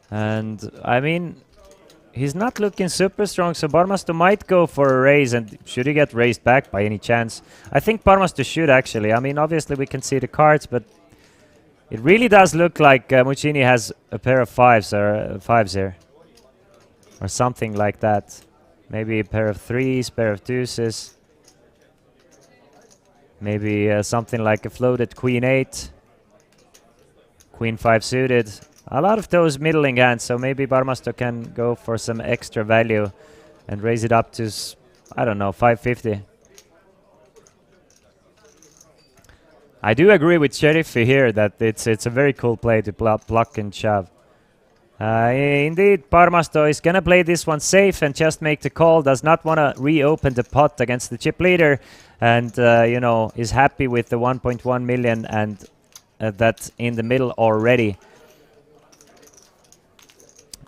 F: And I mean, he's not looking super strong, so Parmasto might go for a raise. And should he get raised back by any chance? I think Parmasto should, actually. I mean, obviously we can see the cards, but it really does look like Muccini has a pair of fives here, or something like that. Maybe a pair of threes, pair of deuces. Maybe something like a floated queen 8, queen 5 suited. A lot of those middling hands, so maybe Parmasto can go for some extra value and raise it up to, I don't know, 550. I do agree with Sheriff here that it's a very cool play to block and shove. Indeed, Parmasto is gonna play this one safe and just make the call. Does not want to reopen the pot against the chip leader, and is happy with the 1.1 million and that's in the middle already.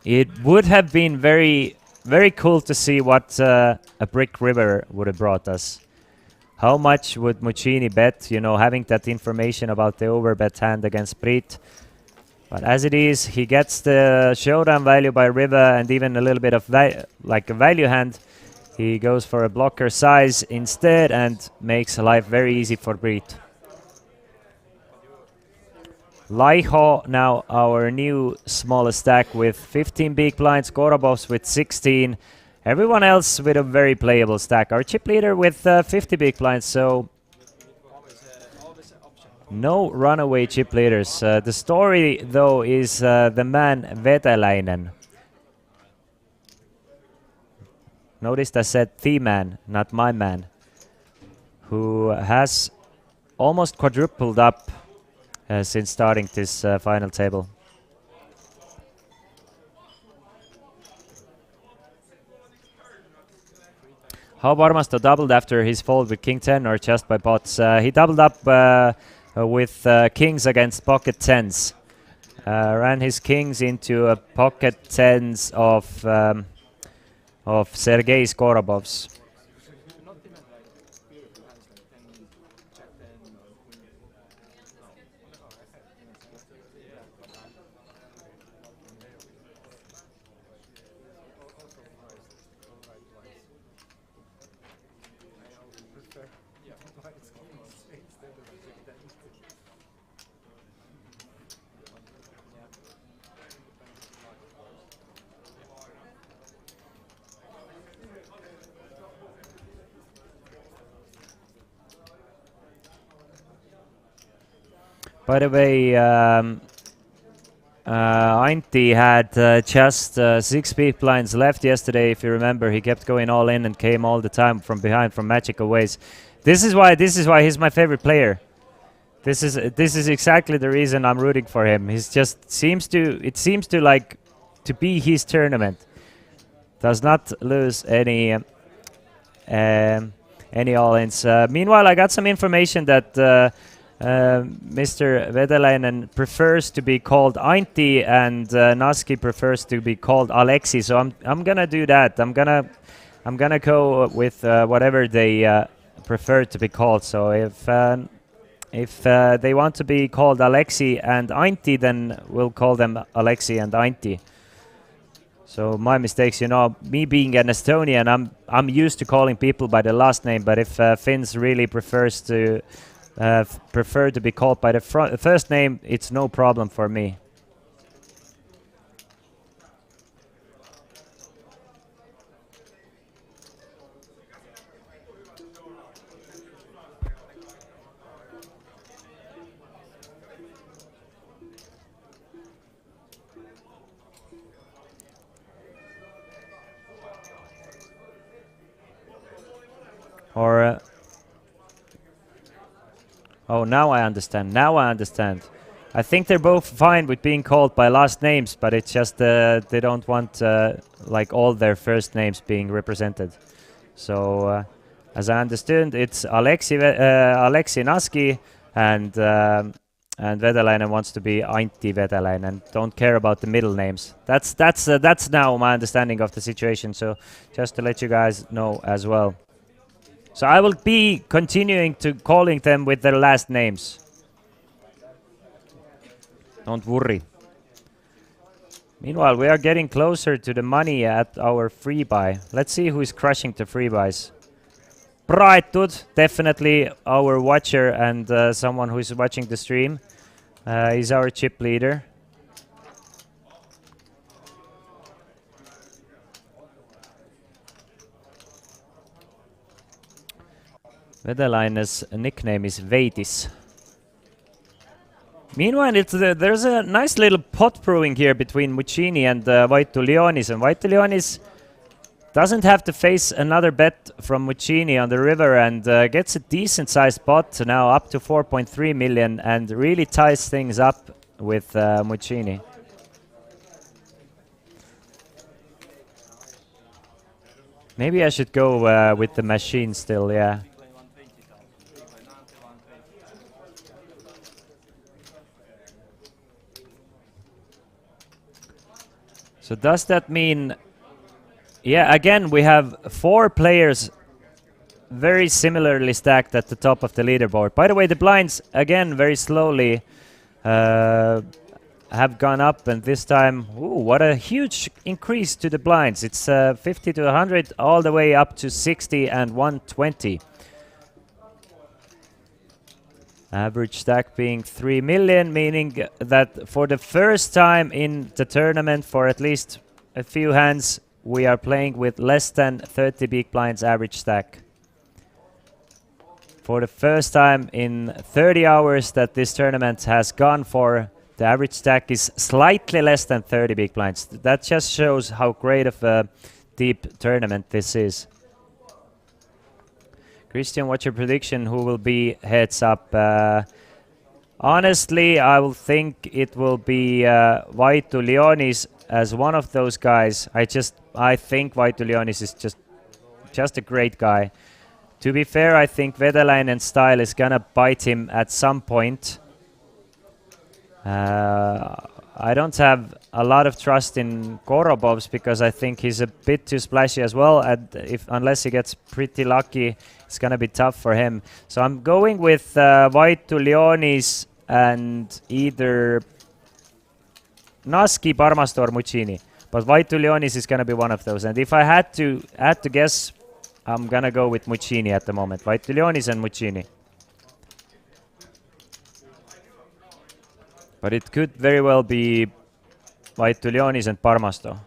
F: It would have been very, very cool to see what a brick river would have brought us. How much would Muccini bet, having that information about the overbet hand against Brit. But as it is, he gets the showdown value by river and even a little bit of a value hand. He goes for a blocker size instead and makes life very easy for Brit. Laiho now our new smallest stack with 15 big blinds, Korobovs with 16. Everyone else with a very playable stack. Our chip leader with 50 big blinds, so no runaway chip leaders. The story, though, is the man Veteläinen. Notice I said the man, not my man, who has almost quadrupled up since starting this final table. How Parmasto doubled after his fold with King 10 or just by pots? He doubled up with kings against pocket 10s. Ran his kings into a pocket 10s of Sergei Korobov's. By the way, Ainti had just 6 big blinds left yesterday. If you remember, he kept going all in and came all the time from behind from magical ways. This is why he's my favorite player. This is exactly the reason I'm rooting for him. He's just seems to like to be his tournament. Does not lose any all-ins. Meanwhile, I got some information that Mr. Vedelainen prefers to be called Ainti and Naski prefers to be called Alexi. So I'm gonna do that. I'm gonna go with whatever they prefer to be called. So if they want to be called Alexi and Ainti, then we'll call them Alexi and Ainti. So my mistakes, you know, me being an Estonian, I'm used to calling people by the last name. But if Finns really prefer to be called by the first name, it's no problem for me. Or oh, now I understand. Now I understand. I think they're both fine with being called by last names, but it's just they don't want like all their first names being represented. So as I understood, it's Alexi Naski and Vedelainen wants to be Ainti Vedelainen and don't care about the middle names. That's now my understanding of the situation. So just to let you guys know as well. So I will be continuing to calling them with their last names. Don't worry. Meanwhile, we are getting closer to the money at our free buy. Let's see who is crushing the free buys. Braitud, definitely our watcher and someone who is watching the stream. He's our chip leader. Vedelaine's nickname is Veidis. Meanwhile, there's a nice little pot brewing here between Muccini and Vaitulionis. And Vaitulionis doesn't have to face another bet from Muccini on the river and gets a decent sized pot now up to 4.3 million and really ties things up with Muccini. Maybe I should go with the machine still, yeah. So does that mean, yeah, again, we have 4 players very similarly stacked at the top of the leaderboard. By the way, the blinds, again, very slowly have gone up. And this time, ooh, what a huge increase to the blinds. It's 50 to 100, all the way up to 60 and 120. Average stack being 3 million, meaning that for the first time in the tournament, for at least a few hands, we are playing with less than 30 big blinds average stack. For the first time in 30 hours that this tournament has gone for, the average stack is slightly less than 30 big blinds. That just shows how great of a deep tournament this is. Christian, what's your prediction? Who will be heads up? Honestly, I will think it will be Vaitulionis as one of those guys. I think Vaitulionis is just a great guy. To be fair, I think Vedelainen's style is gonna bite him at some point. I don't have a lot of trust in Korobovs because I think he's a bit too splashy as well. And unless he gets pretty lucky, it's gonna be tough for him. So I'm going with Vaitulionis and either Naski, Parmasto or Muccini. But Vaitulionis is gonna be one of those. And if I had to guess, I'm gonna go with Muccini at the moment. Vaitulionis and Muccini. But it could very well be Vaitulionis and Parmasto.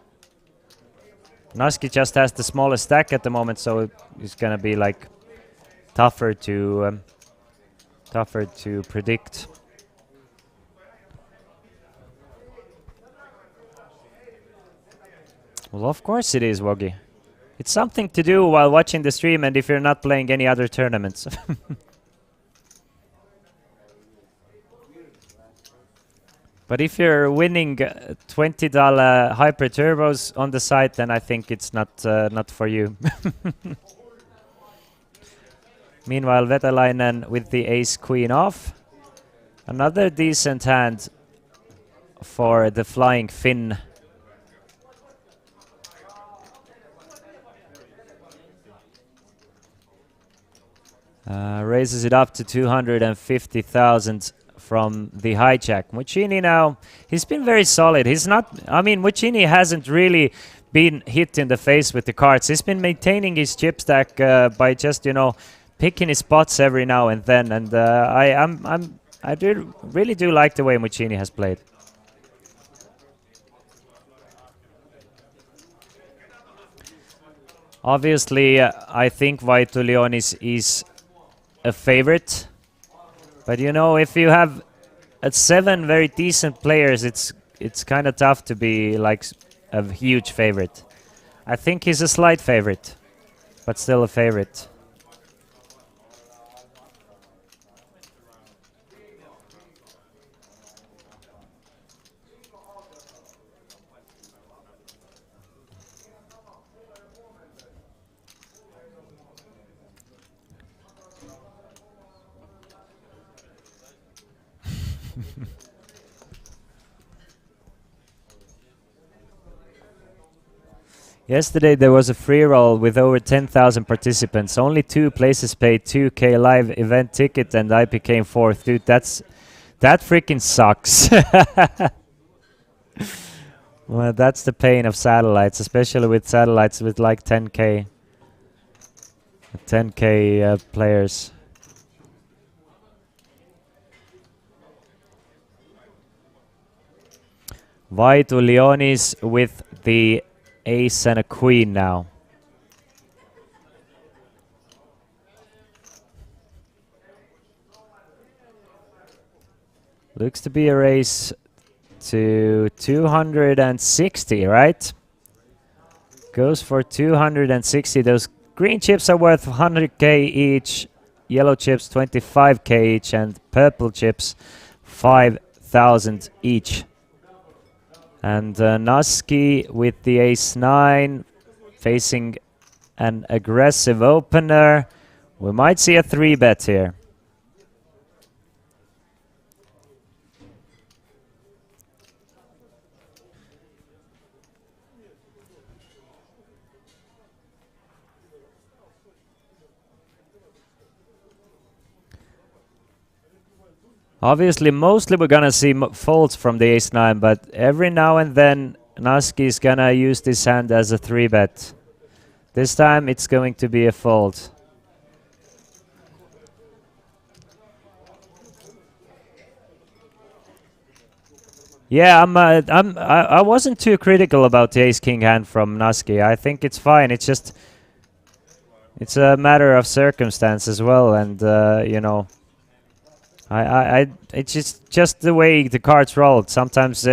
F: Naski just has the smallest stack at the moment, so it's gonna be like tougher to predict. Well, of course it is, Woggy. It's something to do while watching the stream and if you're not playing any other tournaments. But if you're winning $20 hyper turbos on the site, then I think it's not for you. Meanwhile, Vetalainen with the ace queen off. Another decent hand for the flying Finn. Raises it up to 250,000 from the hijack. Muccini now, he's been very solid. He's not, I mean, Muccini hasn't really been hit in the face with the cards. He's been maintaining his chip stack by just, you know, picking his spots every now and then. And I really do like the way Muccini has played. Obviously, I think Vaito Leonis is a favorite. But you know, if you have 7 very decent players, it's kind of tough to be like a huge favorite. I think he's a slight favorite, but still a favorite. Yesterday there was a free roll with over 10,000 participants. Only 2 places paid 2K live event ticket and I became 4th. Dude, that freaking sucks. Well, that's the pain of satellites, especially with satellites with like 10K players. Vaito Leonis with the ace and a queen now. Looks to be a race to 260, right? Goes for 260. Those green chips are worth 100k each, yellow chips 25k each, and purple chips 5,000 each. And Naski with the ace-9 facing an aggressive opener. We might see a 3-bet here. Obviously, mostly we're gonna see folds from the ace-9, but every now and then Naski is gonna use this hand as a 3-bet. This time it's going to be a fold. Yeah, I wasn't too critical about the ace-king hand from Naski. I think it's fine. It's just it's a matter of circumstance as well, and you know. It's just the way the cards rolled. Sometimes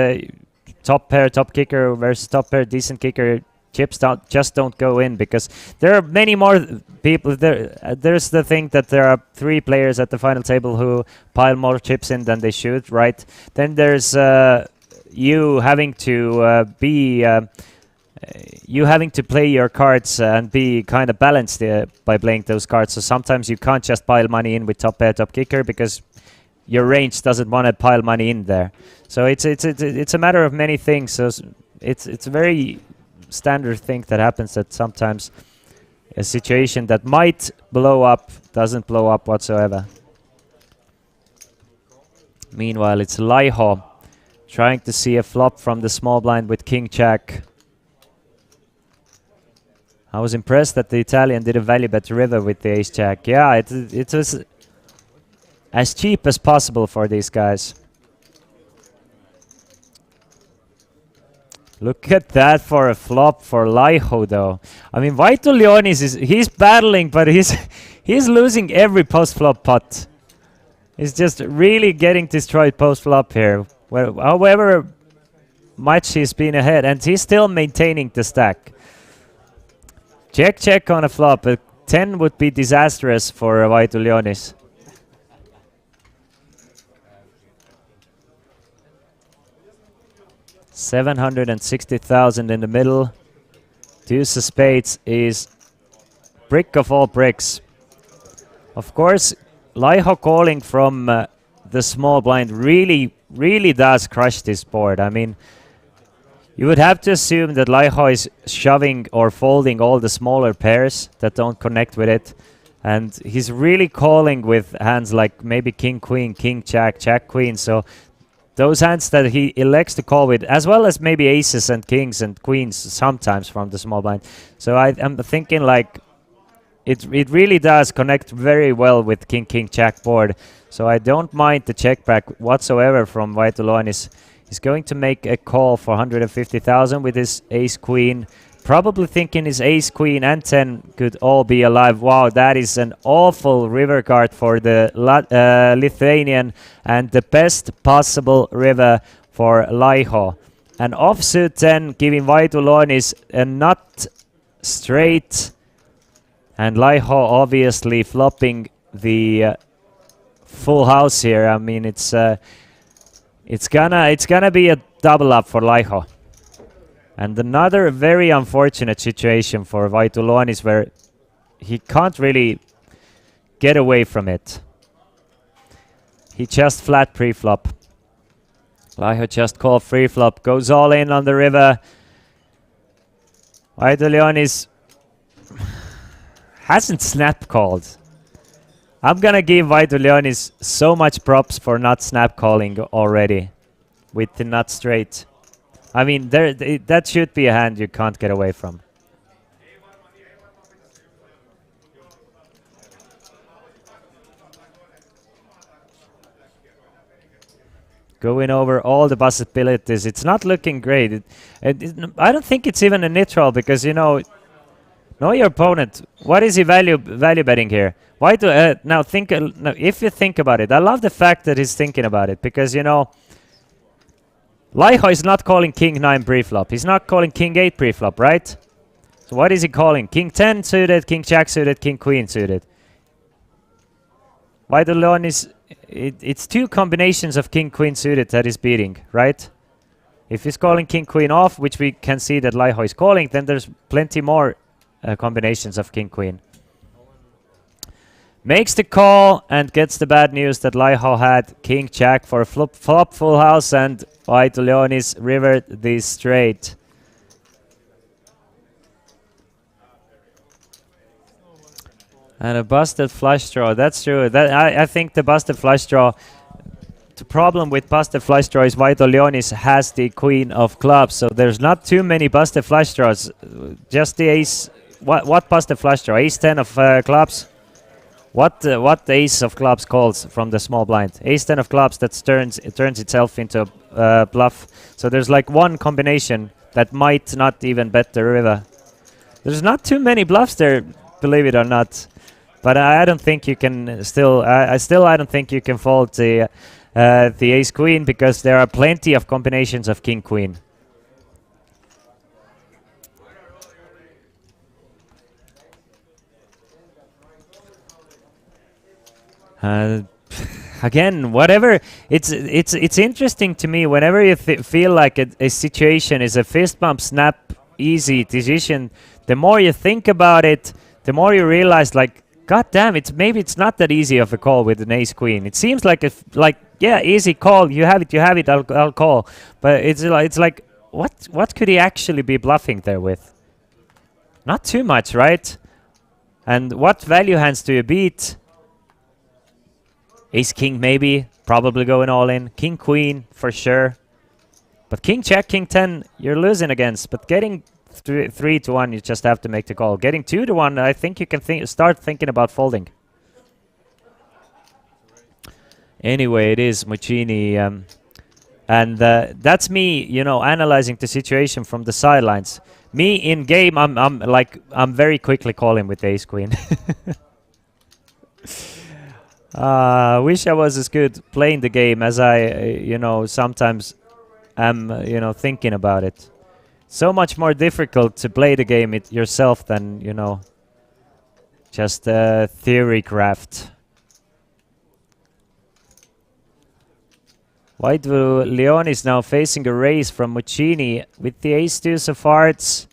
F: top pair, top kicker versus top pair, decent kicker chips don't go in because there are many more people. There's the thing that there are 3 players at the final table who pile more chips in than they should, right? Then there's you having to play your cards and be kind of balanced by playing those cards. So sometimes you can't just pile money in with top pair, top kicker because your range doesn't want to pile money in there. So it's a matter of many things. So it's a very standard thing that happens, that sometimes a situation that might blow up doesn't blow up whatsoever. Meanwhile, it's Laiho trying to see a flop from the small blind with king jack. I was impressed that the Italian did a value bet river with the ace jack. Yeah, it was as cheap as possible for these guys. Look at that for a flop for Laiho though. I mean, Vaito Leonis he's battling, but he's losing every post-flop pot. He's just really getting destroyed post-flop here. Well, however, much he's been ahead, and he's still maintaining the stack. Check on a flop. 10 would be disastrous for Vaitulionis. $760,000 in the middle. Deuce of spades is brick of all bricks. Of course, Laiho calling from the small blind really does crush this board. I mean, you would have to assume that Laiho is shoving or folding all the smaller pairs that don't connect with it. And he's really calling with hands like maybe King, Queen, King, Jack, Jack, Queen. So those hands that he elects to call with, as well as maybe aces and kings and queens sometimes from the small blind. So I'm thinking like it really does connect very well with King, King, Jack board. So I don't mind the check back whatsoever from Vaitulionis. He's going to make a call for 150,000 with his ace queen. Probably thinking his ace queen and 10 could all be alive. Wow, that is an awful river card for the Lithuanian and the best possible river for Laiho. An offsuit 10 giving Vaitulionis a nut straight, and Laiho obviously flopping the full house here. I mean, it's gonna be a double up for Laiho. And another very unfortunate situation for Vaitulionis where he can't really get away from it. He just flat pre-flop. Laiho just called free flop, goes all in on the river. Vaitulionis hasn't snap called. I'm gonna give Vaitulionis so much props for not snap calling already with the nut straight. I mean, that should be a hand you can't get away from. Going over all the possibilities. It's not looking great. I don't think it's even a neutral because, you know your opponent. What is he value betting here? Why do now think? Now, if you think about it, I love the fact that he's thinking about it because Laiho is not calling King 9 pre-flop. He's not calling King 8 pre-flop, right? So what is he calling? King 10 suited, King Jack suited, King Queen suited. Vaitulionis, it's two combinations of King Queen suited that is beating, right? If he's calling King Queen off, which we can see that Laiho is calling, then there's plenty more combinations of King Queen. Makes the call and gets the bad news that Laiho had King Jack for a flop full house and Vaitulionis rivered this straight. And a busted flush draw. That's true. I think the busted flush draw. The problem with busted flush draw is Vaitulionis has the queen of clubs, so there's not too many busted flush draws. Just the ace. What busted flush draw? Ace 10 of clubs. What ace of clubs calls from the small blind? Ace 10 of clubs that turns itself into a bluff. So there's like one combination that might not even bet the river. There's not too many bluffs there, believe it or not. But I don't think you can still. I don't think you can fold the ace queen because there are plenty of combinations of king queen. Again, whatever. It's interesting to me whenever you feel like a situation is a fist bump, snap, easy decision. The more you think about it, the more you realize, like, God damn, maybe it's not that easy of a call with an ace queen. It seems like yeah, easy call. You have it. I'll call. But it's like what could he actually be bluffing there with? Not too much, right? And what value hands do you beat? Ace king maybe, probably going all in. King queen for sure. But king jack, king 10, you're losing against. But getting 3 to 1, you just have to make the call. Getting 2 to 1, I think you can start thinking about folding. Anyway, it is Muccini, and that's me, analyzing the situation from the sidelines. Me in game, I'm very quickly calling with ace queen. Wish I was as good playing the game as I, sometimes am, you know, thinking about it. So much more difficult to play the game it yourself than, you know, just theory craft. White Blue Leon is now facing a raise from Muccini with the ace-deuce of hearts.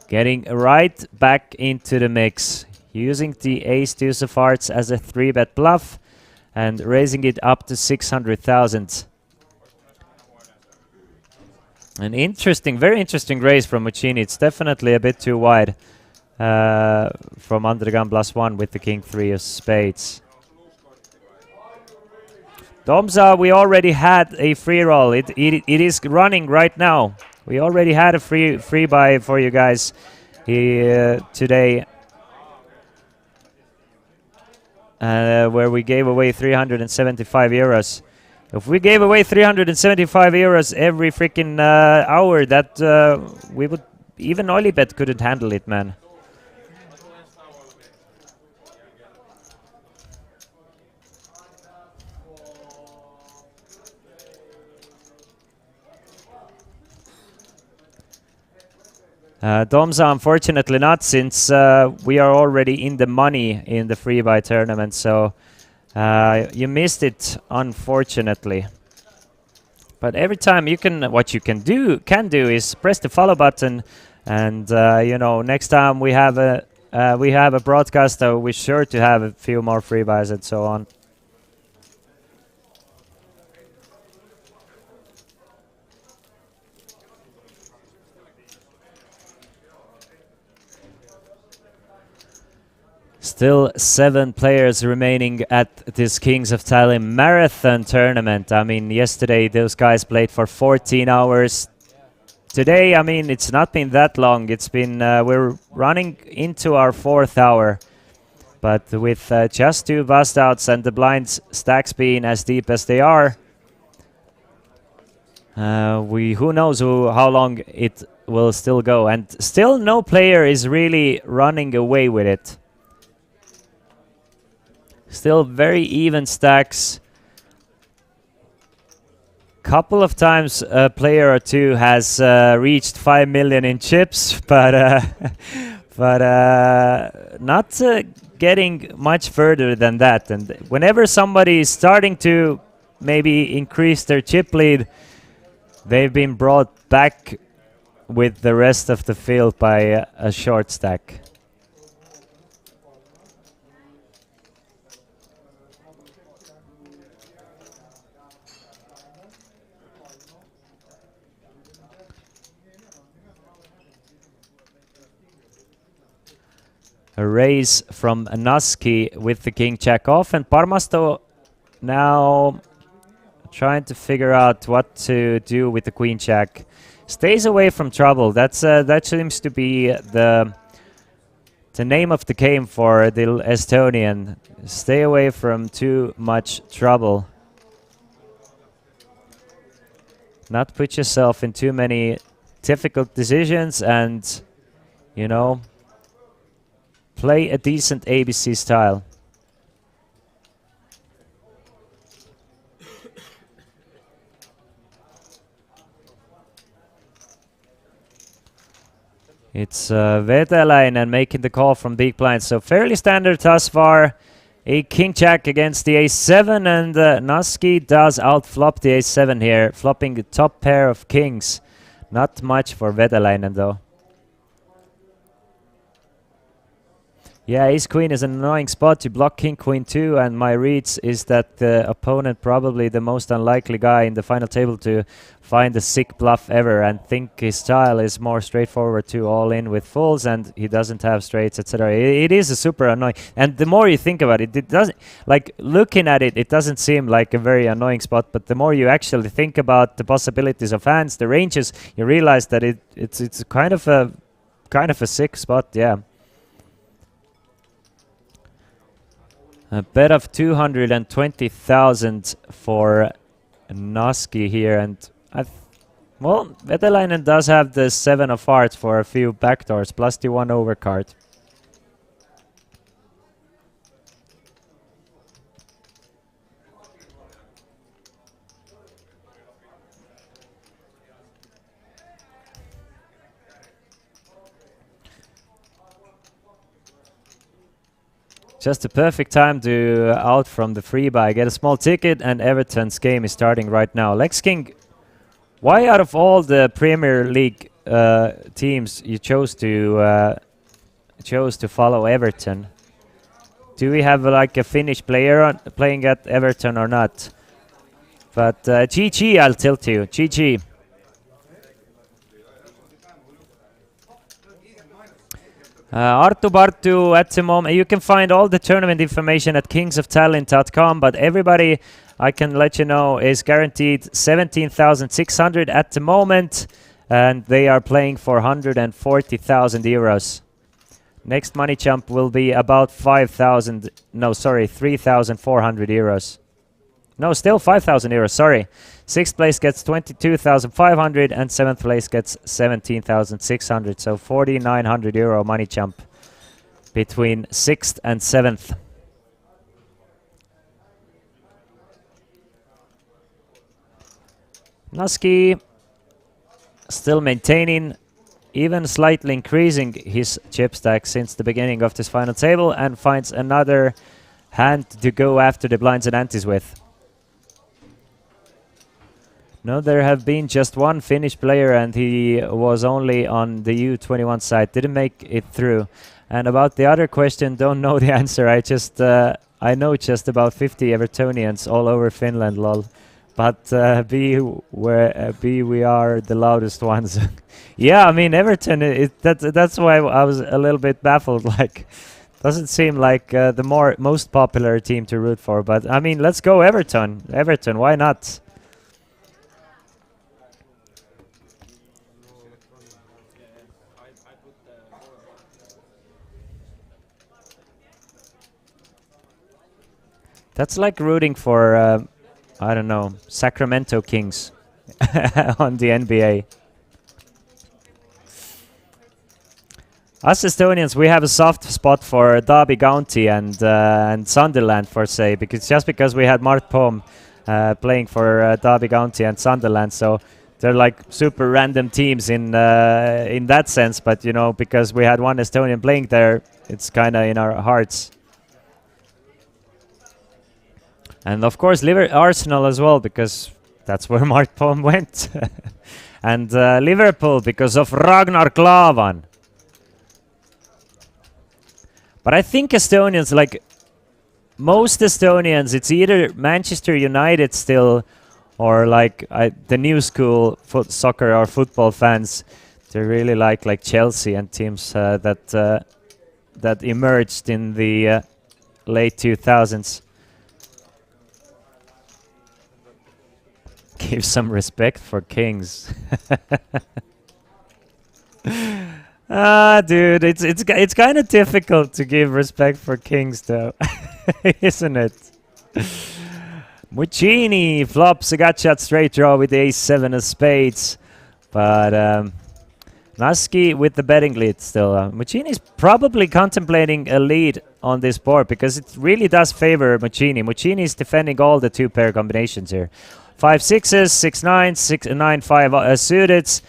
F: Getting right back into the mix. Using the ace-deuce of hearts as a 3-bet bluff and raising it up to 600,000. An interesting, very interesting raise from Muccini. It's definitely a bit too wide from under the gun +1 with the king 3 of spades. Domza, we already had a free roll. It is running right now. We already had a free buy for you guys today, where we gave away 375 euros. If we gave away 375 euros every freaking hour, that we would, even Olibet couldn't handle it, man. Domza, unfortunately not, since we are already in the money in the free buy tournament, so you missed it, unfortunately. But every time you can, what you can do is press the follow button, and you know, next time we have a broadcast, we're sure to have a few more free buys and so on. Still 7 players remaining at this Kings of Tallinn marathon tournament. I mean, yesterday those guys played for 14 hours. Today, I mean, it's not been that long. It's been, we're running into our 4th hour. But with just 2 bust outs and the blinds stacks being as deep as they are, who knows how long it will still go. And still no player is really running away with it. Still very even stacks. Couple of times a player or two has reached 5 million in chips, but not getting much further than that. And whenever somebody is starting to maybe increase their chip lead, they've been brought back with the rest of the field by a short stack. A raise from Naski with the king jack off, and Parmasto now trying to figure out what to do with the queen jack. Stays away from trouble. That's that seems to be the name of the game for the Estonian. Stay away from too much trouble. Not put yourself in too many difficult decisions, and you know, play a decent ABC style. It's Vetelainen making the call from big blind, so fairly standard thus far. A king jack against the ace-7, and Naski does outflop the ace-7 here, flopping the top pair of kings. Not much for Vetelainen though. Yeah, ace-queen is an annoying spot to block king-queen too, and my reads is that the opponent, probably the most unlikely guy in the final table to find a sick bluff ever, and think his style is more straightforward to all in with fulls, and he doesn't have straights, etc. It is a super annoying, and the more you think about it, it doesn't, like, looking at it, it doesn't seem like a very annoying spot, but the more you actually think about the possibilities of hands, the ranges, you realize that it's kind of a sick spot, yeah. A bet of 220,000 for Naski here, and well, Vetelainen does have the 7 of hearts for a few backdoors, plus the 1 overcard. Just the perfect time to out from the free buy. Get a small ticket, and Everton's game is starting right now. Lex King, why out of all the Premier League teams you chose to follow Everton? Do we have like a Finnish player playing at Everton or not? But GG, I'll tilt you. GG. Artu Bartu at the moment. You can find all the tournament information at kingsoftallinn.com, but everybody, I can let you know, is guaranteed 17,600 at the moment, and they are playing for 140,000 euros. Next money jump will be about 3,400 euros. No, still 5,000 euros, sorry. 6th place gets 22,500 and 7th place gets 17,600. So 4,900 euro money jump between 6th and 7th. Naski still maintaining, even slightly increasing his chip stack since the beginning of this final table, and finds another hand to go after the blinds and antes with. No, there have been just one Finnish player, and he was only on the U21 side. Didn't make it through. And about the other question, don't know the answer. I know just about 50 Evertonians all over Finland, lol. But we are the loudest ones. Yeah, I mean Everton. That's why I was a little bit baffled. Like, doesn't seem like the most popular team to root for. But I mean, let's go Everton. Everton, why not? That's like rooting for, I don't know, Sacramento Kings on the NBA. Us Estonians, we have a soft spot for Derby County and Sunderland, for say, because we had Mart Poom playing for Derby County and Sunderland, so they're like super random teams in that sense. But you know, because we had one Estonian playing there, it's kind of in our hearts. And of course, Arsenal as well, because that's where Mart Poom went. And Liverpool, because of Ragnar Klavan. But I think Estonians, like most Estonians, it's either Manchester United still, or like the new school soccer or football fans. They really like Chelsea and teams that emerged in the late 2000s. Give some respect for Kings. Dude, it's kind of difficult to give respect for Kings, though, isn't it? Muccini flops a gut shot straight draw with the ace-7 of spades, but Naski with the betting lead still. Muccini's probably contemplating a lead on this board because it really does favor Muccini. Muccini is defending all the two-pair combinations here. 5 6s, 6 9s, 6 9 5 suited,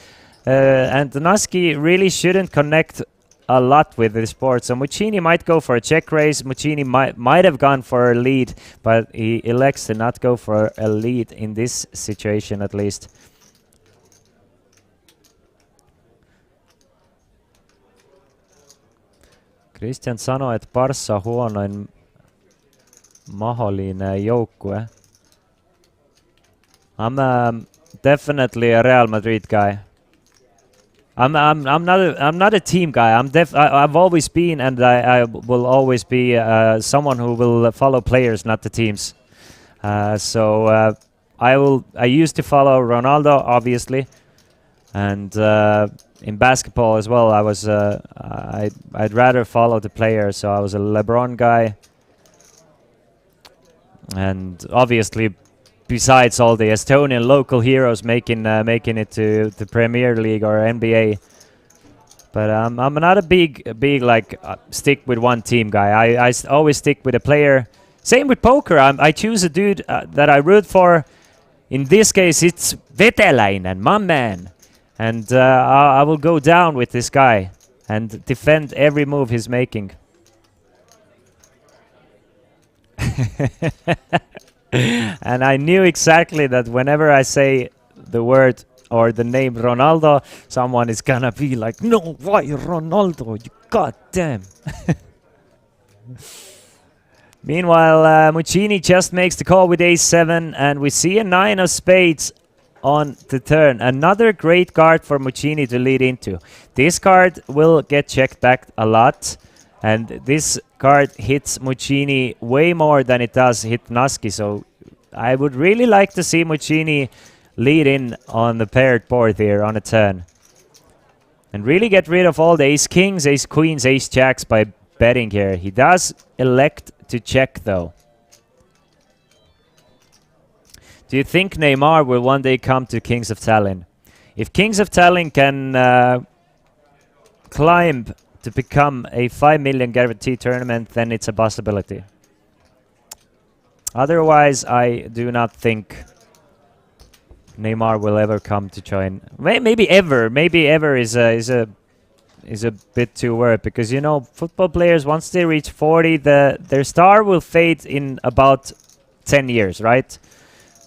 F: and Naski really shouldn't connect a lot with this board. So Muccini might go for a check raise. Muccini might have gone for a lead, but he elects to not go for a lead in this situation, at least. Kristjan sanoi, et Barca huonoin mahdollinen joukkue. I'm definitely a Real Madrid guy. I'm not a team guy. I've always been, and I will always be someone who will follow players, not the teams. I used to follow Ronaldo, obviously, and in basketball as well. I'd rather follow the player. So I was a LeBron guy, and obviously, besides all the Estonian local heroes making it to the Premier League or NBA, but I'm not a big stick with one team guy. I always stick with a player. Same with poker. I choose a dude that I root for. In this case, it's Vetelainen, my man, and I will go down with this guy and defend every move he's making. And I knew exactly that whenever I say the word or the name Ronaldo, someone is gonna be like, no, why Ronaldo? You goddamn. Meanwhile, Muccini just makes the call with ace-7, and we see a 9 of spades on the turn. Another great card for Muccini to lead into. This card will get checked back a lot, and this card hits Muccini way more than it does hit Naski, so I would really like to see Muccini lead in on the paired board here on a turn. And really get rid of all the ace-kings, ace-queens, ace-jacks by betting here. He does elect to check though. Do you think Neymar will one day come to Kings of Tallinn? If Kings of Tallinn can climb to become a 5 million guarantee tournament, then it's a possibility. Otherwise, I do not think Neymar will ever come to join. Maybe ever. Maybe ever is a bit too word, because you know football players, once they reach 40, their star will fade in about 10 years, right?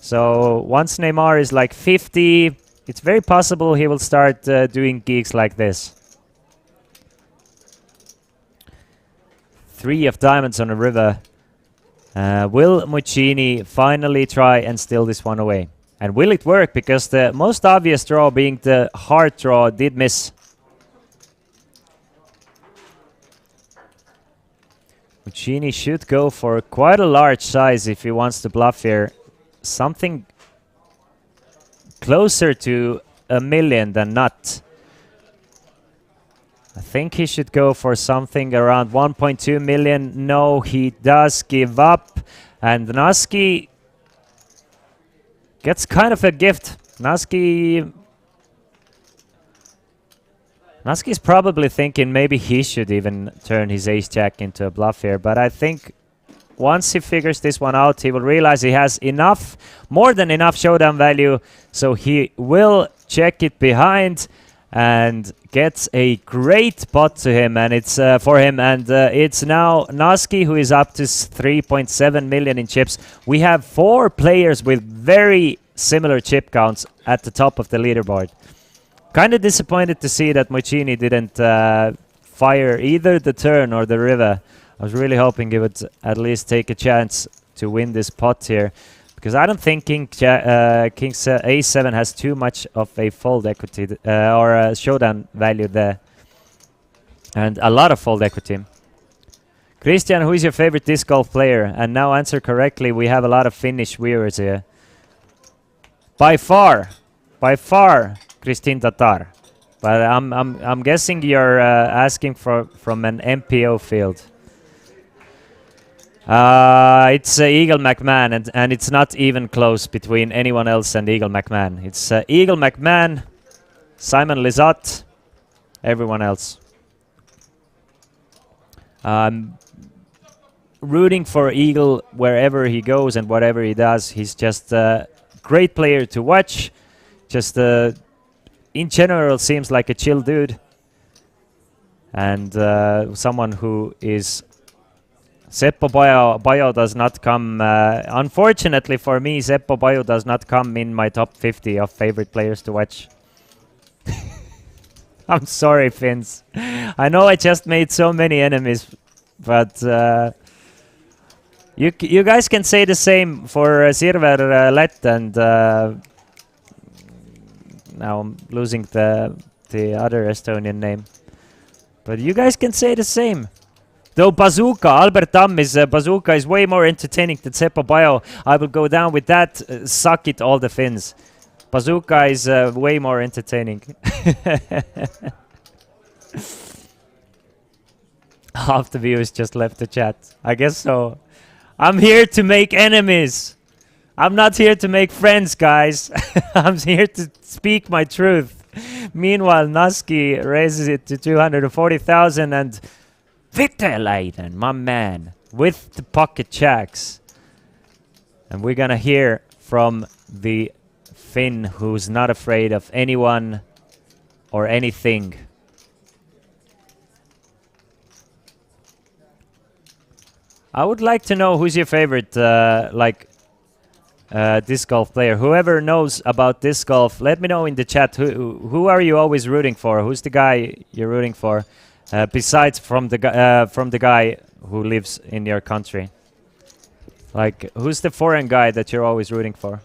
F: So once Neymar is like 50, it's very possible he will start doing gigs like this. 3 of diamonds on a river. Will Muccini finally try and steal this one away? And will it work? Because the most obvious draw, being the heart draw, did miss. Muccini should go for quite a large size if he wants to bluff here. Something closer to 1 million than not. I think he should go for something around 1.2 million. No, he does give up. And Naski gets kind of a gift. Naski's probably thinking maybe he should even turn his ace-jack into a bluff here. But I think once he figures this one out, he will realize he has enough, more than enough showdown value. So he will check it behind and gets a great pot to him, and it's for him. And it's now Naski who is up to 3.7 million in chips. We have 4 players with very similar chip counts at the top of the leaderboard. Kind of disappointed to see that Muccini didn't fire either the turn or the river. I was really hoping he would at least take a chance to win this pot here, because I don't think King's A7 has too much of a fold equity or a showdown value there, and a lot of fold equity. Christian, who is your favorite disc golf player? And now answer correctly. We have a lot of Finnish viewers here. By far, Christine Tatar. But I'm guessing you're asking from an MPO field. It's Eagle McMahon, and it's not even close between anyone else and Eagle McMahon. It's Eagle McMahon, Simon Lizotte, everyone else. Rooting for Eagle wherever he goes and whatever he does. He's just a great player to watch. Just in general seems like a chill dude, and someone who is... Seppo Bajo does not come, unfortunately for me, Seppo Bajo does not come in my top 50 of favorite players to watch. I'm sorry, Finns. I know I just made so many enemies, but you guys can say the same for Sirver Lett, and now I'm losing the other Estonian name. But you guys can say the same. Though Bazooka, Albert Tamm is Bazooka is way more entertaining than Seppo Bajo. I will go down with that. Suck it, all the Finns. Bazooka is way more entertaining. Half the viewers just left the chat. I guess so. I'm here to make enemies. I'm not here to make friends, guys. I'm here to speak my truth. Meanwhile, Naski raises it to 240,000, and Vitalainen, my man, with the pocket jacks. And we're gonna hear from the Finn, who's not afraid of anyone or anything. I would like to know who's your favorite, disc golf player. Whoever knows about disc golf, let me know in the chat. Who are you always rooting for? Who's the guy you're rooting for, besides from the guy who lives in your country? Like, who's the foreign guy that you're always rooting for?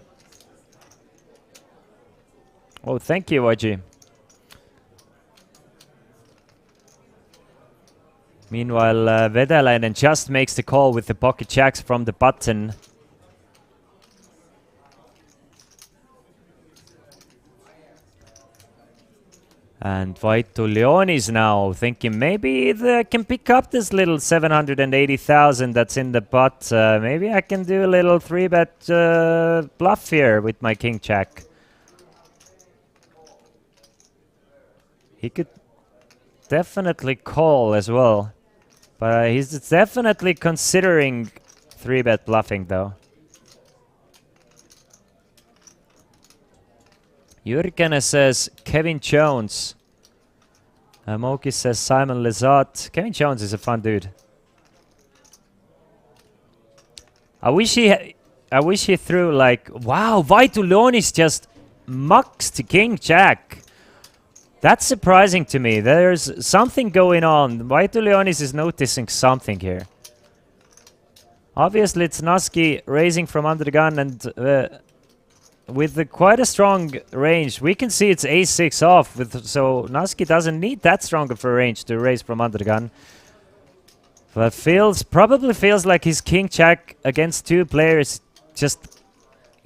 F: Oh, thank you, YG. Meanwhile, Vedalainen just makes the call with the pocket jacks from the button. And Vaitu Leonis now thinking maybe they can pick up this little 780,000 that's in the pot. Maybe I can do a little 3-bet bluff here with my king jack. He could definitely call as well. But he's definitely considering 3-bet bluffing though. Jürgen says Kevin Jones. Moki says Simon Lizotte. Kevin Jones is a fun dude. I wish he threw like, wow, Vaitulonis just mucks to King Jack. That's surprising to me. There's something going on. Vaitulonis is noticing something here. Obviously, it's Naski raising from under the gun and with quite a strong range. We can see it's ace-6 off, so Naski doesn't need that strong of a range to raise from under the gun. But probably feels like his king jack against two players just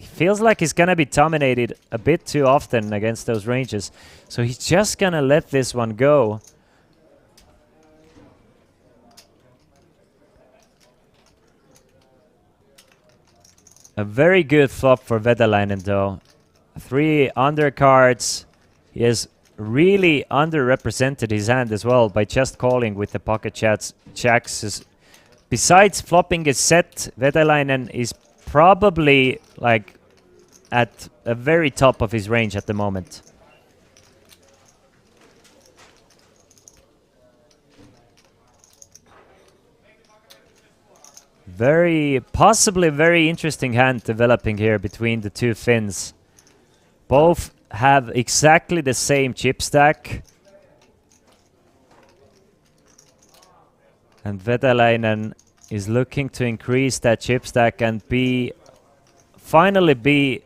F: feels like he's gonna be dominated a bit too often against those ranges. So he's just gonna let this one go. A very good flop for Vedalainen though. 3 undercards. He has really underrepresented his hand as well by just calling with the pocket jacks. Besides flopping a set, Vedalainen is probably like at a very top of his range at the moment. Possibly very interesting hand developing here between the two Finns. Both have exactly the same chip stack. And Vedalainen is looking to increase that chip stack and finally be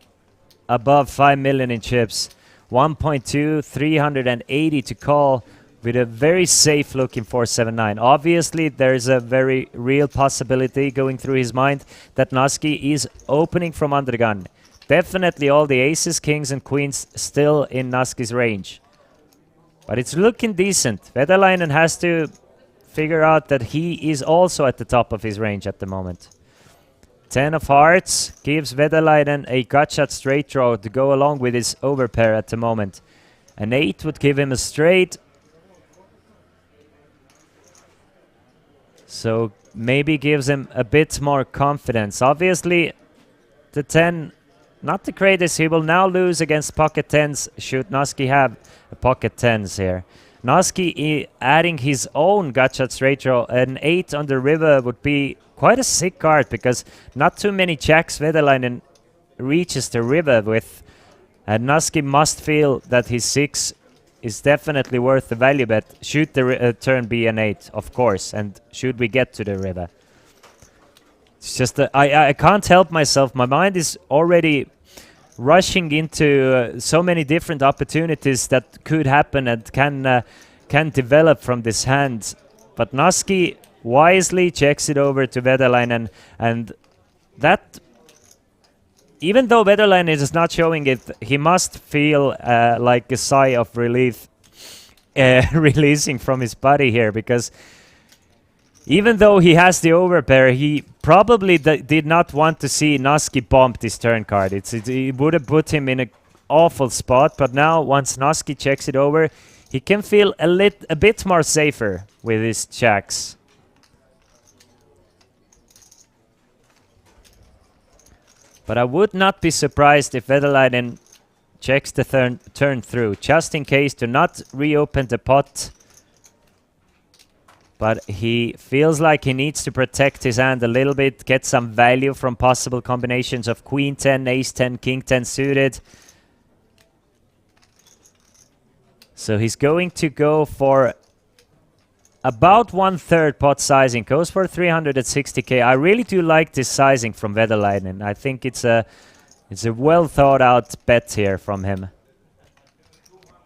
F: above 5 million in chips. 1.2, 380 to call, with a very safe looking 479. Obviously, there's a very real possibility going through his mind that Naski is opening from under the gun. Definitely all the aces, kings, and queens still in Naski's range. But it's looking decent. Vedalainen has to figure out that he is also at the top of his range at the moment. 10 of hearts gives Vedalainen a gut shot straight draw to go along with his overpair at the moment. An 8 would give him a straight. So maybe gives him a bit more confidence. Obviously, the 10, not the greatest. He will now lose against pocket 10s should Naski have a pocket 10s here. Naski adding his own gotcha straight draw. An 8 on the river would be quite a sick card because not too many jacks Vedalainen reaches the river with. And Naski must feel that his 6 is definitely worth the value bet. Should the turn be an 8, of course, and should we get to the river. It's just that I can't help myself. My mind is already rushing into so many different opportunities that could happen and can develop from this hand. But Naski wisely checks it over to Vedalainen, and that, even though Vedalainen is not showing it, he must feel like a sigh of relief releasing from his body here, because even though he has the overpair, he probably did not want to see Naski bump this turn card. It would have put him in an awful spot, but now once Naski checks it over, he can feel a bit more safer with his jacks. But I would not be surprised if Vedalainen checks the turn through, just in case to not reopen the pot. But he feels like he needs to protect his hand a little bit, get some value from possible combinations of Queen 10, Ace 10, King 10 suited. So he's going to go for about 1/3 pot sizing. Goes for 360k. I really do like this sizing from Vedalainen. I think it's a well thought out bet here from him.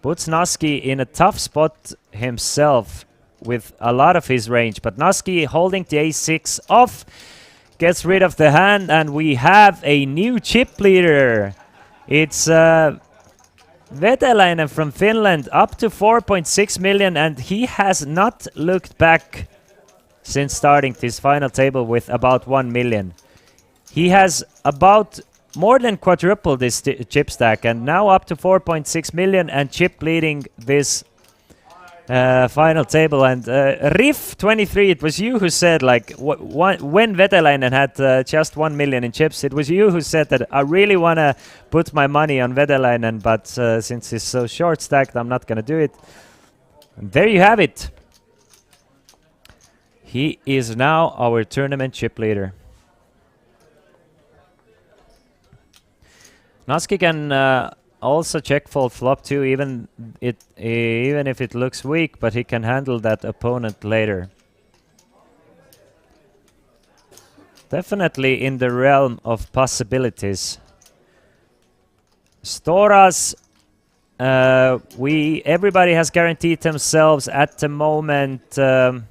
F: Puts Naski in a tough spot himself with a lot of his range, but Naski holding the ace-6 off, gets rid of the hand, and we have a new chip leader. It's Vetalainen from Finland, up to 4.6 million, and he has not looked back since starting this final table with about 1 million. He has about more than quadrupled this chip stack, and now up to 4.6 million and chip leading this final table. And Riff23, it was you who said, like, when Vetalainen had just 1 million in chips, it was you who said that I really want to put my money on Vetalainen, but since he's so short stacked, I'm not going to do it. And there you have it. He is now our tournament chip leader. Naski can also check fold flop too, even if it looks weak, but he can handle that opponent later. Definitely in the realm of possibilities. Storas, everybody has guaranteed themselves at the moment. 1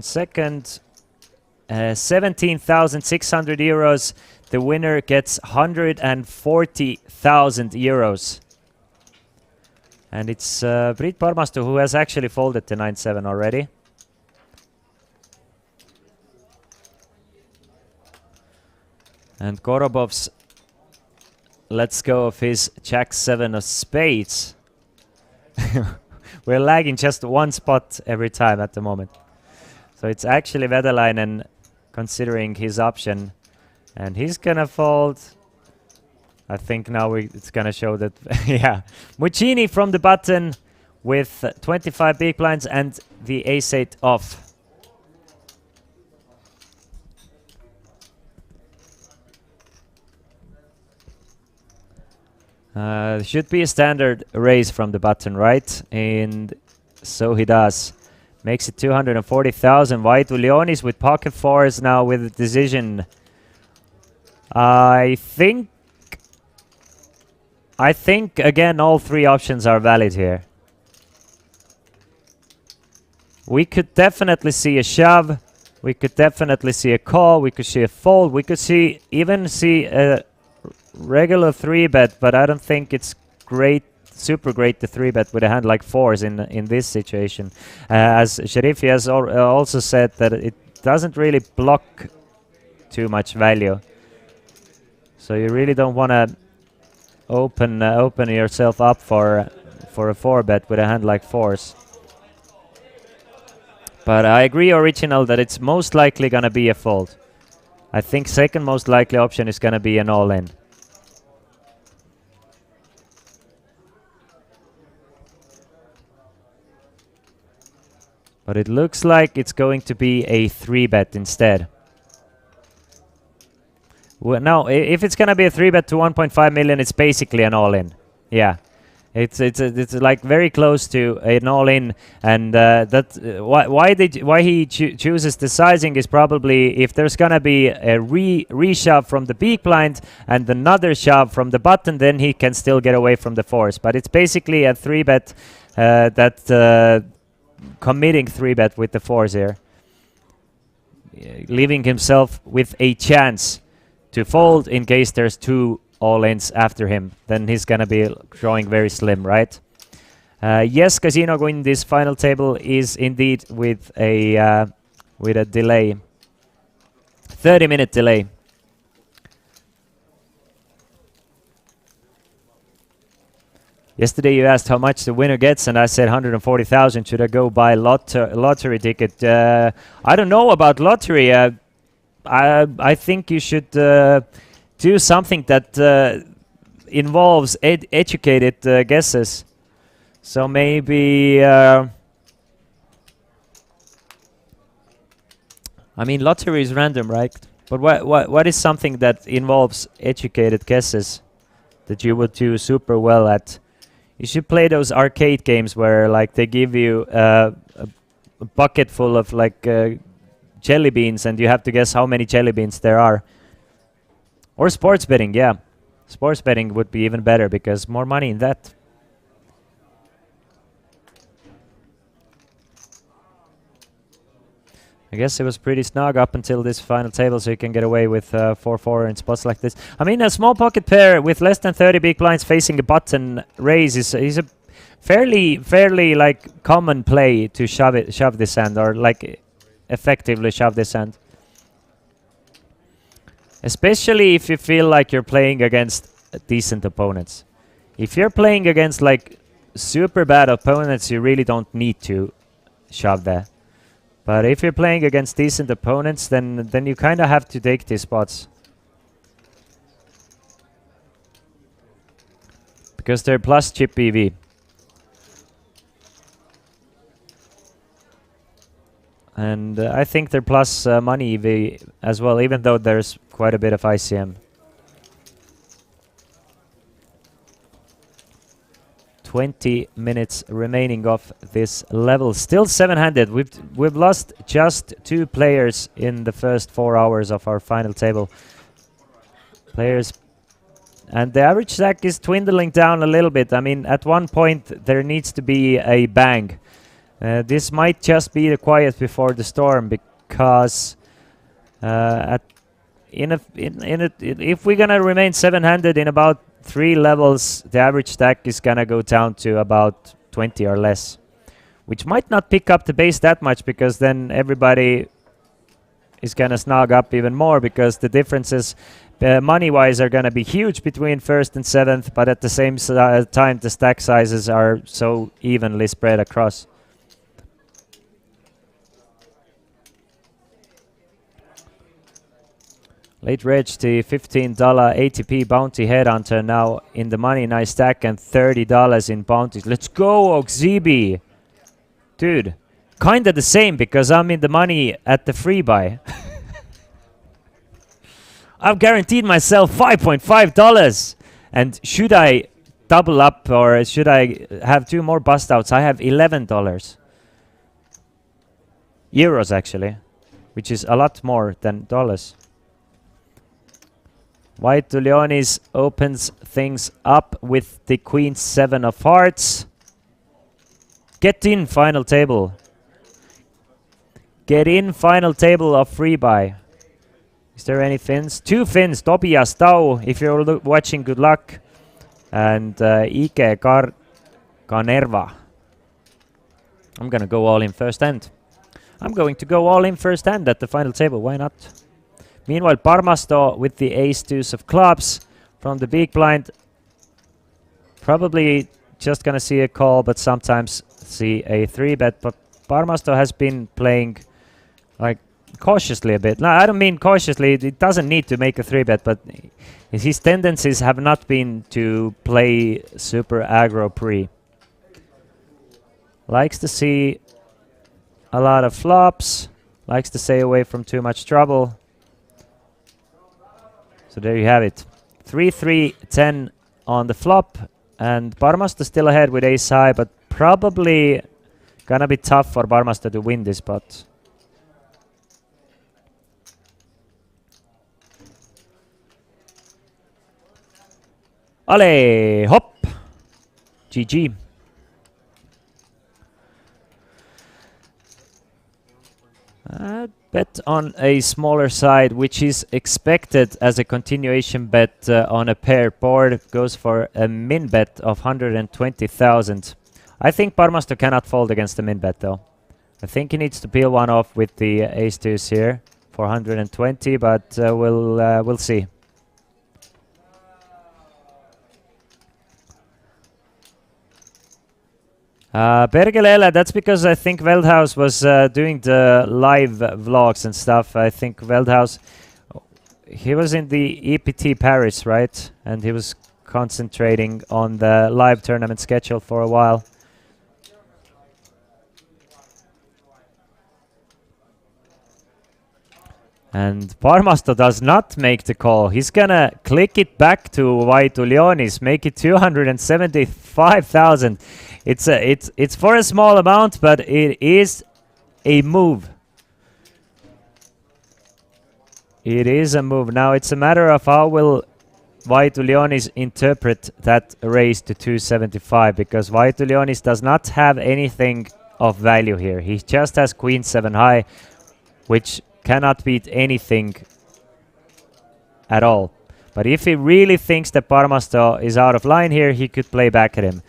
F: second. 17,600 euros. The winner gets 140,000 euros. And it's Priit Parmastu who has actually folded the 9-7 already. And Korobov's let's go of his Jack-7 of spades. We're lagging just one spot every time at the moment. So it's actually Vetalainen considering his option. And he's gonna fold. I think now it's gonna show that, yeah. Muccini from the button with 25 big blinds and the ace-8 off. Should be a standard raise from the button, right? And so he does. Makes it 240,000. Vaitu Leonis with pocket fours now with a decision. I think again all three options are valid here. We could definitely see a shove. We could definitely see a call. We could see a fold. We could even see a regular 3-bet, but I don't think it's super great to 3-bet with a hand like fours in this situation. As Sherifi has also said that it doesn't really block too much value. So you really don't want to open yourself up for a 4-bet with a hand like fours. But I agree, Original, that it's most likely going to be a fold. I think second most likely option is going to be an all-in. But it looks like it's going to be a 3-bet instead. Well, no, if it's gonna be a 3-bet to 1.5 million, it's basically an all-in. Yeah, it's like very close to an all-in, and why he chooses the sizing is probably if there's gonna be a re-shove from the big blind and another shove from the button, then he can still get away from the fours. But it's basically a 3-bet committing 3-bet with the fours here, leaving himself with a chance to fold in case there's two all-ins after him. Then he's gonna be drawing very slim, right? Yes, Casino going this final table is indeed with a delay, 30-minute delay. Yesterday you asked how much the winner gets, and I said 140,000. Should I go buy lottery ticket? I don't know about lottery. I think you should do something that involves educated guesses. So maybe I mean, lottery is random, right? But what is something that involves educated guesses that you would do super well at? You should play those arcade games where like they give you a bucket full of like jelly beans and you have to guess how many jelly beans there are. Or sports betting, yeah. Sports betting would be even better because more money in that. I guess it was pretty snug up until this final table, so you can get away with 4-4 in spots like this. I mean, a small pocket pair with less than 30 big blinds facing a button raise is a fairly like common play to shove this hand, or like effectively shove this hand. Especially if you feel like you're playing against decent opponents. If you're playing against like super bad opponents, you really don't need to shove there. But if you're playing against decent opponents, then you kind of have to take these spots. Because they're plus chip EV. And I think they're plus money EV as well, even though there's quite a bit of ICM. 20 minutes remaining of this level. Still 7-handed. We've lost just 2 players in the first 4 hours of our final table. Players. And the average stack is dwindling down a little bit. I mean, at one point there needs to be a bang. This might just be the quiet before the storm, because if we're gonna remain 7-handed in about 3 levels, the average stack is gonna go down to about 20 or less, which might not pick up the base that much, because then everybody is gonna snug up even more, because the differences money-wise are gonna be huge between 1st and 7th, but at the same time the stack sizes are so evenly spread across. Late Reg, the $15 ATP bounty headhunter now in the money. Nice stack and $30 in bounties. Let's go, Oxibi! Dude, kinda the same, because I'm in the money at the free buy. I've guaranteed myself $5.5. And should I double up, or should I have 2 more bust outs? I have $11. Euros, actually, which is a lot more than dollars. White Leonis opens things up with the Queen 7 of Hearts. Get in, final table. Get in, final table of free buy. Is there any fins? 2 fins. Tobias Tau, if you're watching, good luck. And Ike Kanerva. I'm gonna go all in first hand. I'm going to go all in first hand at the final table. Why not? Meanwhile, Parmasto with the ace-deuce of clubs from the big blind. Probably just gonna see a call, but sometimes see a 3-bet. But Parmasto has been playing like cautiously a bit. No, I don't mean cautiously. It doesn't need to make a 3-bet, but his tendencies have not been to play super aggro pre. Likes to see a lot of flops. Likes to stay away from too much trouble. So there you have it. 3-3-10 on the flop. And Parmasto still ahead with ace high, but probably gonna be tough for Parmasto to win this spot. Ale, hop! GG. Bet on a smaller side, which is expected as a continuation bet on a pair board. Goes for a min bet of 120,000. I think Parmasto cannot fold against the min bet though. I think he needs to peel one off with the ace-deuce here for 120, but we'll see. Bergelele, that's because I think Veldhaus was doing the live vlogs and stuff. I think Veldhaus, he was in the EPT Paris, right? And he was concentrating on the live tournament schedule for a while. And Parmasto does not make the call. He's gonna click it back to Vaitulionis, make it 275,000. It's for a small amount, but it is a move. It is a move. Now it's a matter of how will Vaitulionis interpret that raise to 275, because Vaitulionis does not have anything of value here. He just has Queen 7 high, which cannot beat anything at all. But if he really thinks that Parmasto is out of line here, he could play back at him.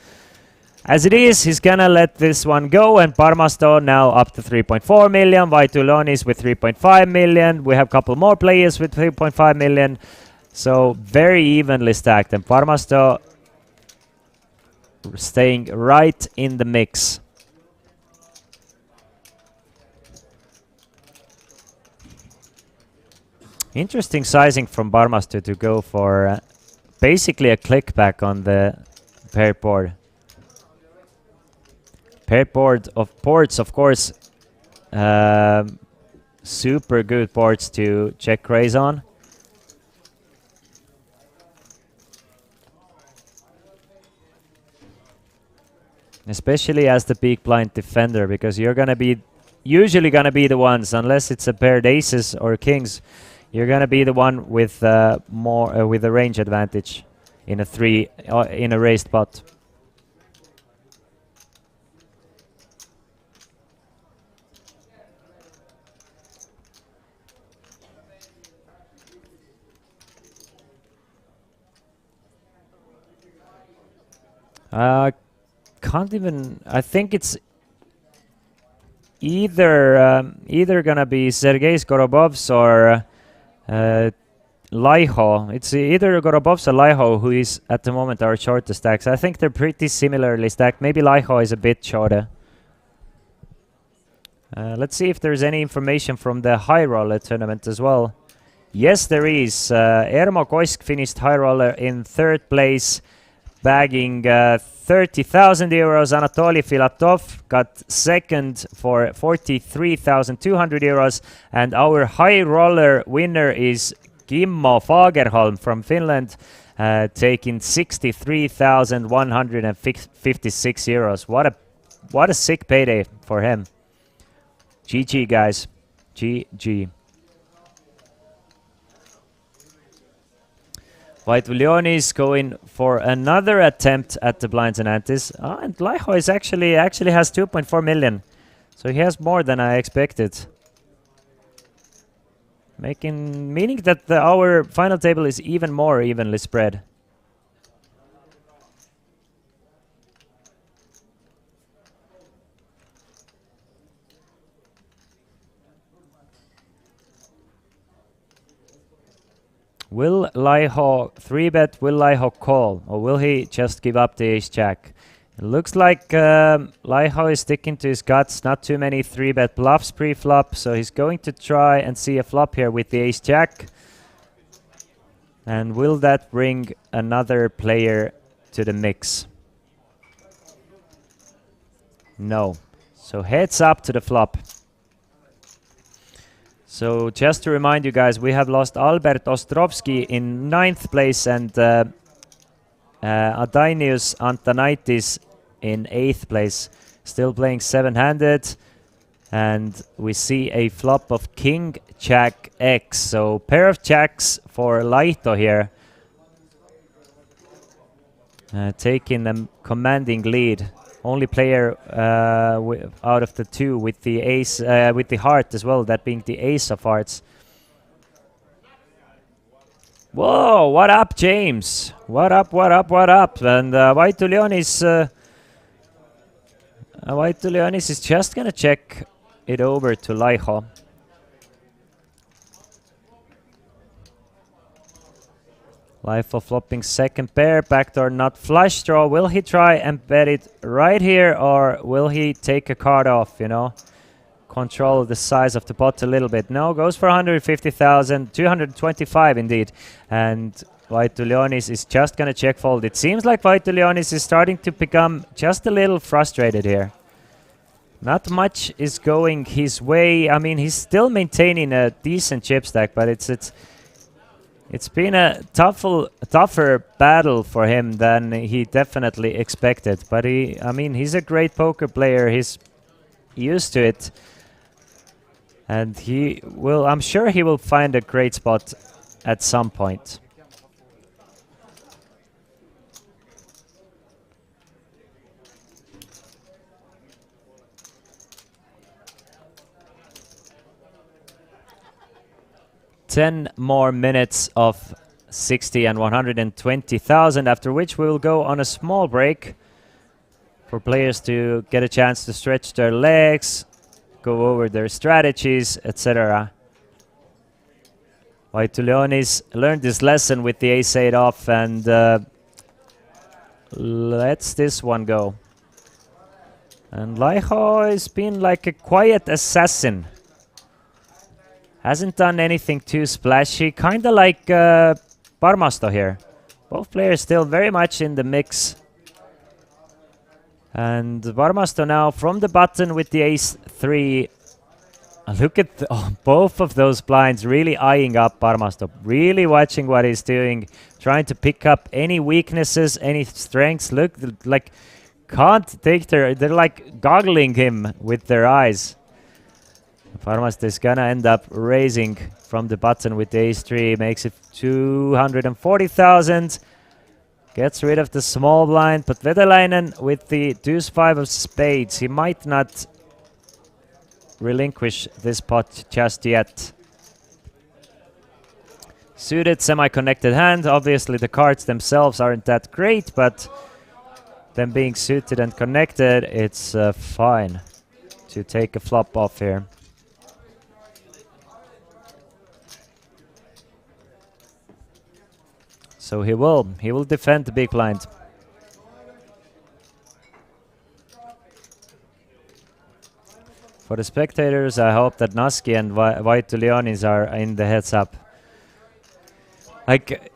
F: As it is, he's gonna let this one go, and Parmasto now up to 3.4 million, Vaitulionis with 3.5 million. We have a couple more players with 3.5 million. So very evenly stacked, and Parmasto staying right in the mix. Interesting sizing from Parmasto to go for basically a click back on the paired board. Paired board of boards, of course, super good boards to check raise on. Especially as the big blind defender, because you're gonna be usually gonna be the ones, unless it's a paired aces or kings, you're gonna be the one with more with a range advantage in a in a raised pot. Can't even. I think it's either gonna be Sergei Skorobovs or Laiho. It's either Gorobovs or Laiho who is at the moment our shortest stacks. I think they're pretty similarly stacked. Maybe Laiho is a bit shorter. Let's see if there's any information from the high roller tournament as well. Yes, there is. Ermo Kosk finished high roller in 3rd place, bagging 30,000 euros. Anatoly Filatov got 2nd for 43,200 euros. And our high roller winner is Kimmo Fagerholm from Finland, taking 63,156 euros. What a sick payday for him. GG, guys. GG. Vaitulionis going for another attempt at the blinds and antes. And Laiho is actually has 2.4 million. So he has more than I expected. Meaning that our final table is even more evenly spread. Will Laiho 3-bet, will Laiho call, or will he just give up the ace-jack? It looks like Laiho is sticking to his guts, not too many 3-bet bluffs pre-flop, so he's going to try and see a flop here with the ace-jack. And will that bring another player to the mix? No. So heads up to the flop. So just to remind you guys, we have lost Albert Ostrovsky in 9th place and Adainius Antanaitis in 8th place. Still playing 7-handed. And we see a flop of King Jack X. So pair of jacks for Laito here. Taking a commanding lead. Only player out of the two with the ace, with the heart as well, that being the ace of hearts. Whoa, what up, James? What up, what up, what up? And Vaitulionis is just gonna check it over to Laiho. Laiho flopping 2nd pair, backdoor not flush draw. Will he try and bet it right here, or will he take a card off, you know? Control the size of the pot a little bit. No, goes for 150,000, 225 indeed. And Vaitulionis is just gonna check fold. It seems like Vaitulionis is starting to become just a little frustrated here. Not much is going his way. I mean, he's still maintaining a decent chip stack, but it's been a tougher battle for him than he definitely expected. But I mean, he's a great poker player. He's used to it. And I'm sure he will find a great spot at some point. Ten more minutes of 60 and 120,000, after which we will go on a small break for players to get a chance to stretch their legs, go over their strategies, etc. Vaitulionis learned this lesson with the ace-8 off, and lets this one go. And Laiho has been like a quiet assassin. Hasn't done anything too splashy, kind of like Parmasto here. Both players still very much in the mix. And Parmasto now from the button with the ace-3. Look at both of those blinds really eyeing up Parmasto. Really watching what he's doing. Trying to pick up any weaknesses, any strengths. Look, like, can't take they're like goggling him with their eyes. Parmasto is gonna end up raising from the button with the ace-3. Makes it 240,000. Gets rid of the small blind, but Vetalainen with the deuce-5 of spades. He might not relinquish this pot just yet. Suited, semi-connected hand. Obviously the cards themselves aren't that great, but them being suited and connected, it's fine to take a flop off here. So he will defend the big blind. For the spectators, I hope that Naski and Vaitulionis are in the heads up. Like,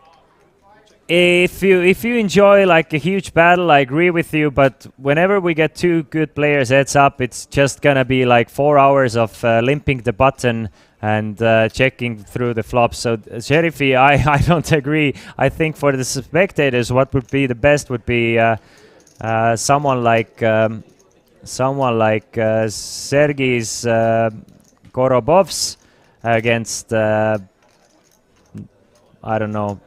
F: if you enjoy like a huge battle, I agree with you. But whenever we get two good players heads up, it's just gonna be like 4 hours of limping the button and checking through the flops. So Sheriffy, I don't agree. I think for the spectators, what would be the best would be someone like Sergei's Korobov's against I don't know,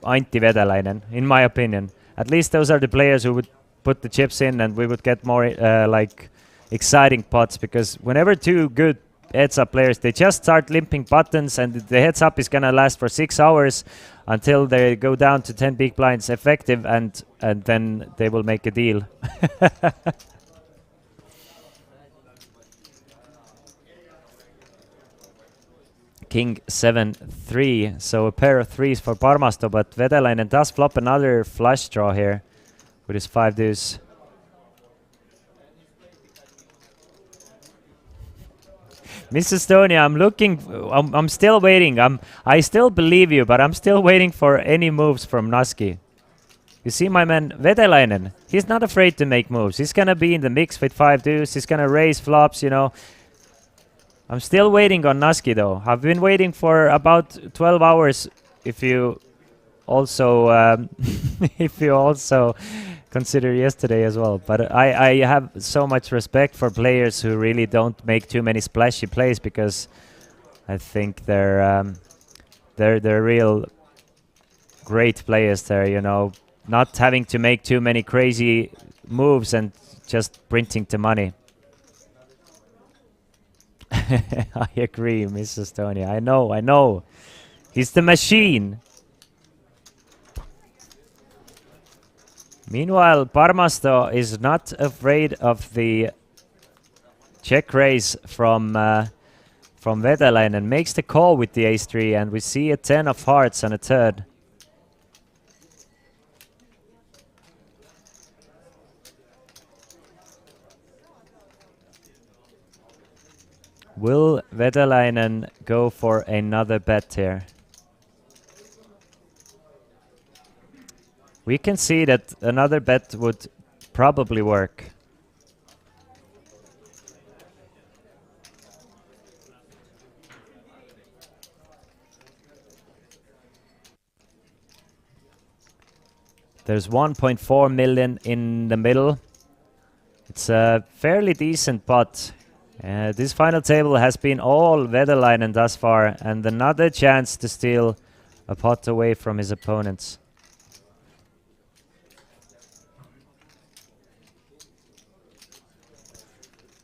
F: Antti Vedalainen, in my opinion. At least those are the players who would put the chips in, and we would get more like exciting pots, because whenever two good heads-up players, they just start limping buttons, and the heads-up is gonna last for 6 hours until they go down to 10 big blinds effective, and then they will make a deal. King 7-3, so a pair of threes for Parmasto, but Vedalainen does flop another flush draw here with his 5 deuce. Miss Estonia, I'm still waiting. I still believe you, but I'm still waiting for any moves from Naski. You see my man Vedalainen, he's not afraid to make moves. He's gonna be in the mix with 5 deuce. He's gonna raise flops, you know. I'm still waiting on Naski though. I've been waiting for about 12 hours if you also consider yesterday as well. But I have so much respect for players who really don't make too many splashy plays, because I think they're real great players there, you know, not having to make too many crazy moves and just printing the money. I agree, Miss Estonia. I know. He's the machine. Meanwhile, Parmasto is not afraid of the check raise from Vedalainen. Makes the call with the ace-3, and we see a 10 of hearts on a third. Will Vedalainen go for another bet here? We can see that another bet would probably work. There's 1.4 million in the middle. It's a fairly decent pot. This final table has been all Vetalainen thus far, and another chance to steal a pot away from his opponents.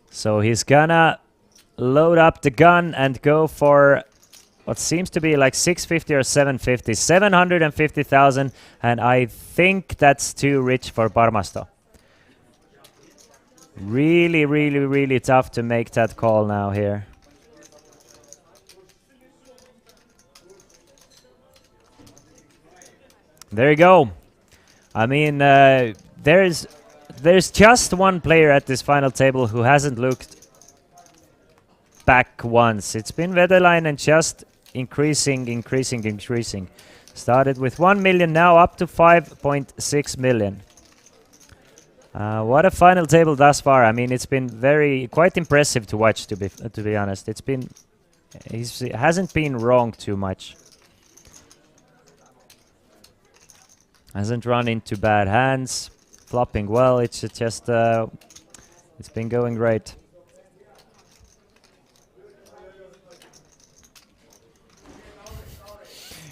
F: So he's gonna load up the gun and go for what seems to be like 650 or 750. 750,000, and I think that's too rich for Parmasto. Really, really, really tough to make that call now here. There you go. I mean, there's just one player at this final table who hasn't looked back once. It's been Vetalainen, just increasing. Started with 1 million, now up to 5.6 million. What a final table thus far. I mean, it's been quite impressive to watch, to be honest. He hasn't been wrong too much. Hasn't run into bad hands, flopping well. It's just it's been going great.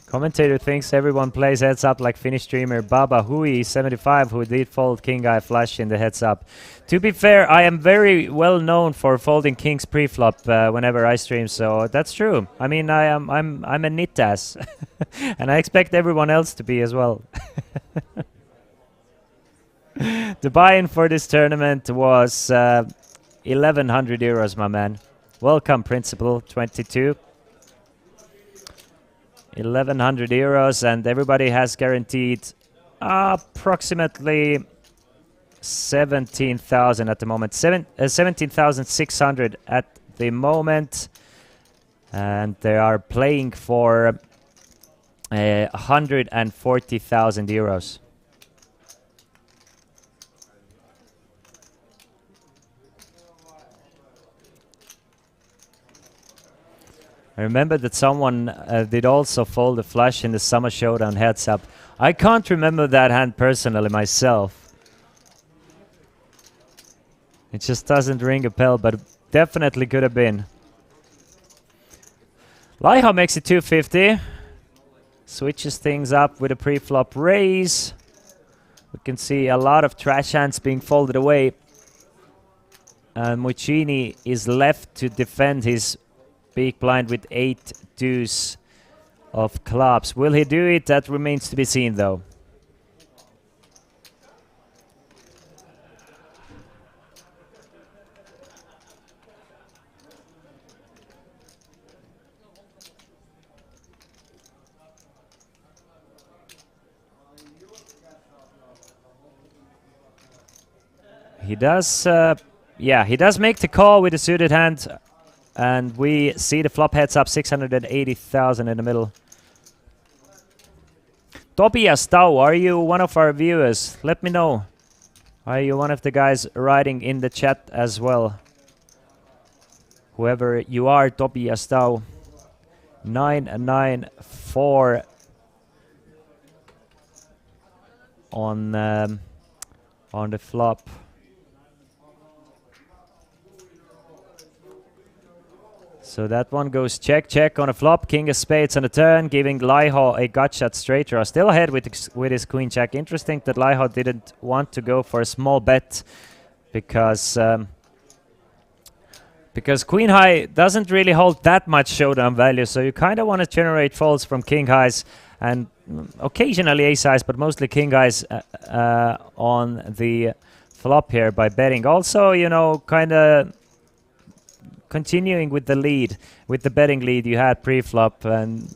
F: Commentator thinks everyone plays heads up like Finnish streamer Baba Hui 75, who did fold king eye flush in the heads up. To be fair, I am very well known for folding kings pre-flop whenever I stream, so that's true. I mean, I'm a nit ass, and I expect everyone else to be as well. The buy-in for this tournament was 1,100 euros, my man. Welcome, Principal 22. 1,100 euros, and everybody has guaranteed approximately 17,000 at the moment. 17,600 at the moment, and they are playing for 140,000 euros. I remember that someone did also fold a flush in the Summer Showdown heads up. I can't remember that hand personally myself. It just doesn't ring a bell, but definitely could have been. Laiho makes it 250. Switches things up with a pre-flop raise. We can see a lot of trash hands being folded away. And Muccini is left to defend his big blind with 8 deuce of clubs. Will he do it? That remains to be seen, though. He does, yeah, he does make the call with a suited hand. And we see the flop heads up 680,000 in the middle. Tobias Tau, are you one of our viewers? Let me know. Are you one of the guys writing in the chat as well? Whoever you are, Tobias Tau. 994 on the flop. So that one goes check, check on a flop. King of spades on a turn, giving Laiho a gut shot straight draw. Still ahead with his queen jack. Interesting that Laiho didn't want to go for a small bet because queen high doesn't really hold that much showdown value. So you kind of want to generate folds from king highs and occasionally ace highs, but mostly king highs on the flop here by betting. Also, you know, kind of continuing with the lead, with the betting lead you had pre-flop, and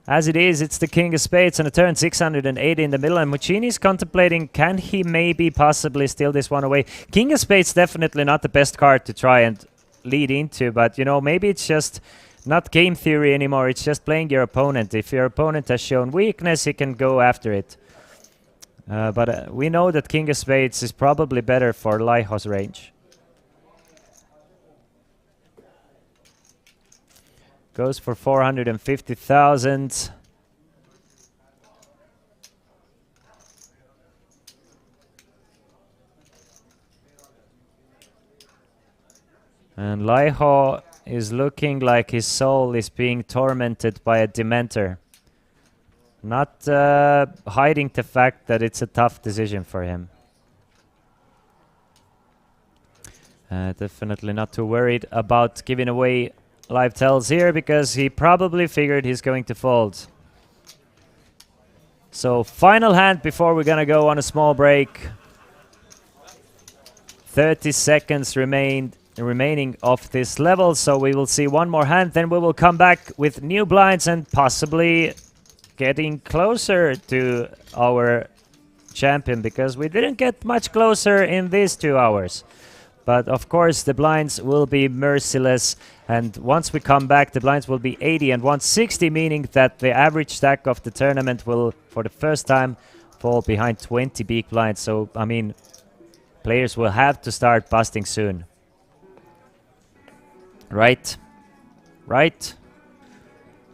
F: as it is, it's the king of spades on a turn, 680 in the middle, and Muccini's contemplating, can he maybe possibly steal this one away? King of spades definitely not the best card to try and lead into, but you know, maybe it's just not game theory anymore, it's just playing your opponent. If your opponent has shown weakness, he can go after it. But we know that king of spades is probably better for Laiho's range. Goes for 450,000. And Laiho is looking like his soul is being tormented by a dementor. Not hiding the fact that it's a tough decision for him. Definitely not too worried about giving away live tells here because he probably figured he's going to fold. So final hand before we're gonna go on a small break. 30 seconds remaining of this level, so we will see one more hand, then we will come back with new blinds and possibly getting closer to our champion because we didn't get much closer in these 2 hours. But of course the blinds will be merciless, and once we come back the blinds will be 80 and 160, meaning that the average stack of the tournament will for the first time fall behind 20 big blinds. So I mean, players will have to start busting soon. Right?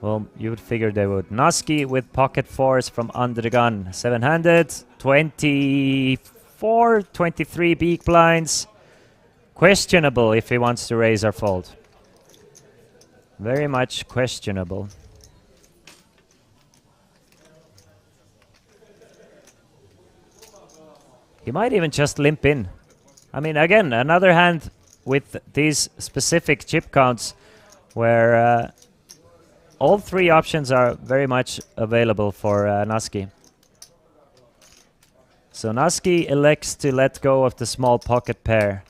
F: Well, you would figure they would. Naski with pocket fours from under the gun. 7-handed, 24, 23 big blinds. Questionable if he wants to raise or fold. Very much questionable. He might even just limp in. I mean, again, another hand with these specific chip counts where all 3 options are very much available for Naski. So Naski elects to let go of the small pocket pair.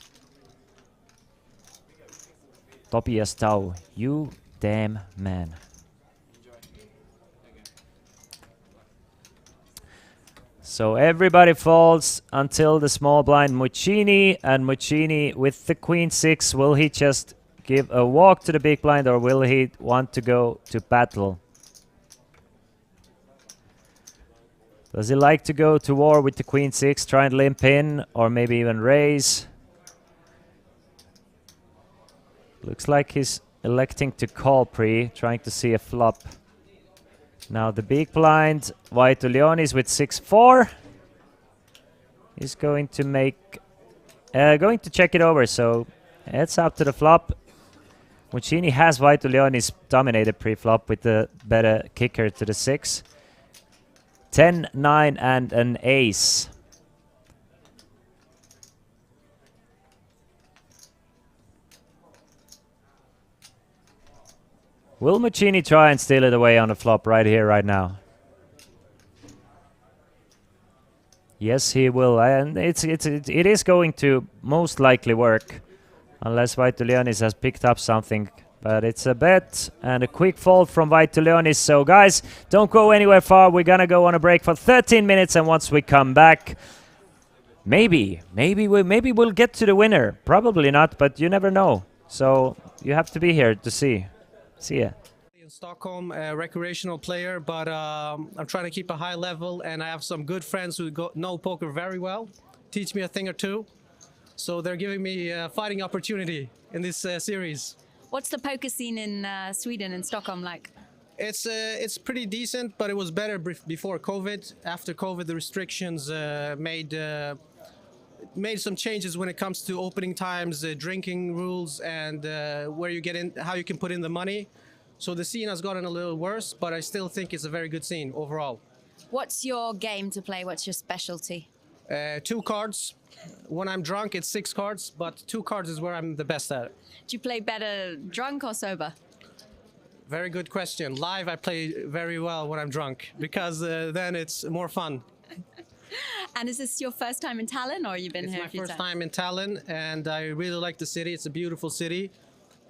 F: Tobias Tau, you damn man. So everybody falls until the small blind Muccini, and Muccini with the queen 6, will he just give a walk to the big blind or will he want to go to battle? Does he like to go to war with the queen 6, try and limp in or maybe even raise? Looks like he's electing to call pre, trying to see a flop. Now the big blind, Vaitulionis with 6-4. He's going to make, going to check it over, so it's up to the flop. Muccini has Vaitulionis dominated pre-flop with the better kicker to the 6. 10, 9 and an ace. Will Muccini try and steal it away on the flop right here, right now? Yes, he will, and it is going to most likely work, unless Vaitulionis has picked up something. But it's a bet and a quick fold from Vaitulionis. So guys, don't go anywhere far. We're gonna go on a break for 13 minutes, and once we come back, maybe we'll get to the winner. Probably not, but you never know. So you have to be here to see. See ya.
C: In Stockholm, a recreational player, but I'm trying to keep a high level, and I have some good friends who know poker very well, teach me a thing or two. So they're giving me a fighting opportunity in this series.
B: What's the poker scene in Sweden and Stockholm like?
C: It's pretty decent, but it was better before COVID. After COVID, the restrictions made some changes when it comes to opening times, drinking rules, and where you get in, how you can put in the money. So the scene has gotten a little worse, but I still think it's a very good scene overall.
B: What's your game to play? What's your specialty?
C: 2 cards. When I'm drunk, it's 6 cards, but 2 cards is where I'm the best at.
B: Do you play better drunk or sober?
C: Very good question. Live, I play very well when I'm drunk, because then it's more fun.
B: And is this your first time in Tallinn, or you've been here a few times?
C: It's my first time in Tallinn, and I really like the city. It's a beautiful city.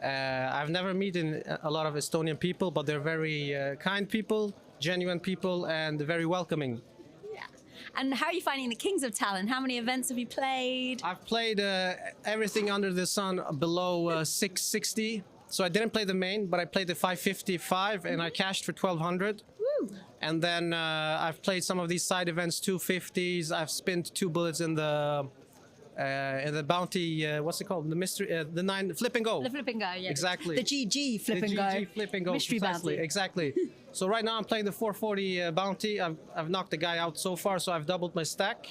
C: I've never met a lot of Estonian people, but they're very kind people, genuine people, and very welcoming.
B: Yeah. And how are you finding the Kings of Tallinn? How many events have you played?
C: I've played everything under the sun below 660. So I didn't play the main, but I played the 555, and I cashed for 1200.
B: Woo.
C: And then I've played some of these side events, 250s. I've spent 2 bullets in the bounty, what's it called? The mystery, the 9 flip and go.
B: The flip and go, yeah.
C: Exactly.
B: The GG flip and go.
C: The GG flip and go.
B: Mystery
C: precisely.
B: bounty.
C: Exactly. So right now I'm playing the 440 bounty. I've knocked the guy out so far, so I've doubled my stack.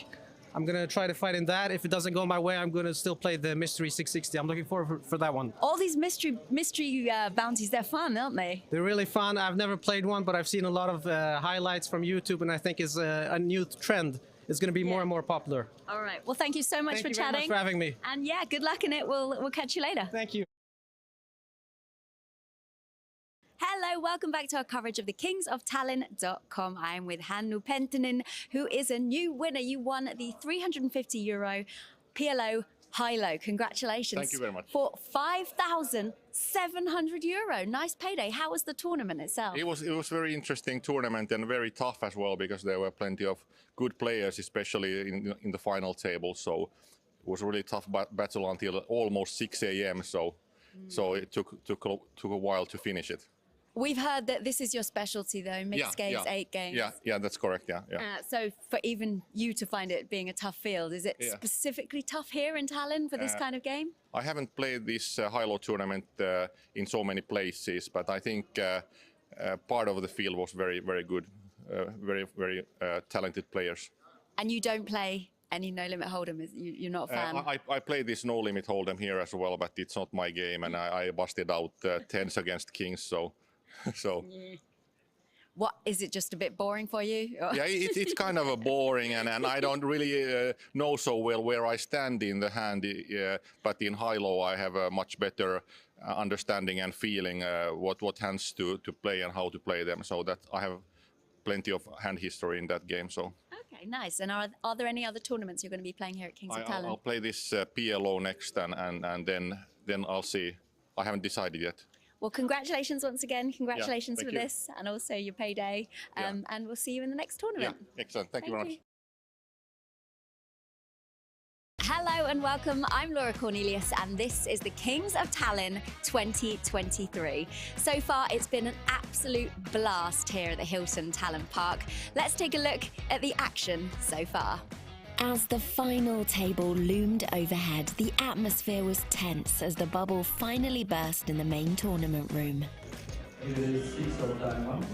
C: I'm going to try to fight in that. If it doesn't go my way, I'm going to still play the Mystery 660. I'm looking forward for that one.
B: All these mystery bounties, they're fun, aren't they?
C: They're really fun. I've never played one, but I've seen a lot of highlights from YouTube, and I think it's a new trend. It's going to be more and more popular.
B: All right. Well, thank you so much for
C: Thank you very
B: chatting.
C: much for having me.
B: And yeah, good luck in it. We'll catch you later.
C: Thank you.
B: Hello, welcome back to our coverage of the kingsoftalent.com. I am with Hannu Penttinen, who is a new winner. You won the €350 PLO high-low. Congratulations.
I: Thank you very much.
B: For €5,700. Nice payday. How was the tournament itself?
I: It was very interesting tournament and very tough as well because there were plenty of good players, especially in the final table. So it was a really tough battle until almost 6 a.m. So it took a while to finish it.
B: We've heard that this is your specialty, though, mixed games, 8 games.
I: Yeah, that's correct. Yeah.
B: So for even you to find it being a tough field, is it specifically tough here in Tallinn for this kind of game?
I: I haven't played this high-low tournament in so many places, but I think part of the field was very, very good, very talented players.
B: And you don't play any no-limit hold'em? You're not a fan?
I: I played this no-limit hold'em here as well, but it's not my game, and I busted out tens against kings, so.
B: What, is it just a bit boring for you?
I: Yeah, it's kind of boring, and I don't really know so well where I stand in the hand. But in high-low, I have a much better understanding and feeling what hands to play and how to play them. So that I have plenty of hand history in that game. So.
B: Okay, nice. And are there any other tournaments you're going to be playing here at Kings of Tallinn?
I: I'll play this PLO next, and then I'll see. I haven't decided yet.
B: Well, congratulations once again. Congratulations for
I: you.
B: this and also your payday. And we'll see you in the next tournament.
I: Yeah, excellent. Thank you very much.
B: Hello and welcome. I'm Laura Cornelius and this is the Kings of Tallinn 2023. So far, it's been an absolute blast here at the Hilton Tallinn Park. Let's take a look at the action so far.
E: As the final table loomed overhead, the atmosphere was tense as the bubble finally burst in the main tournament room.
L: It is 6 of time,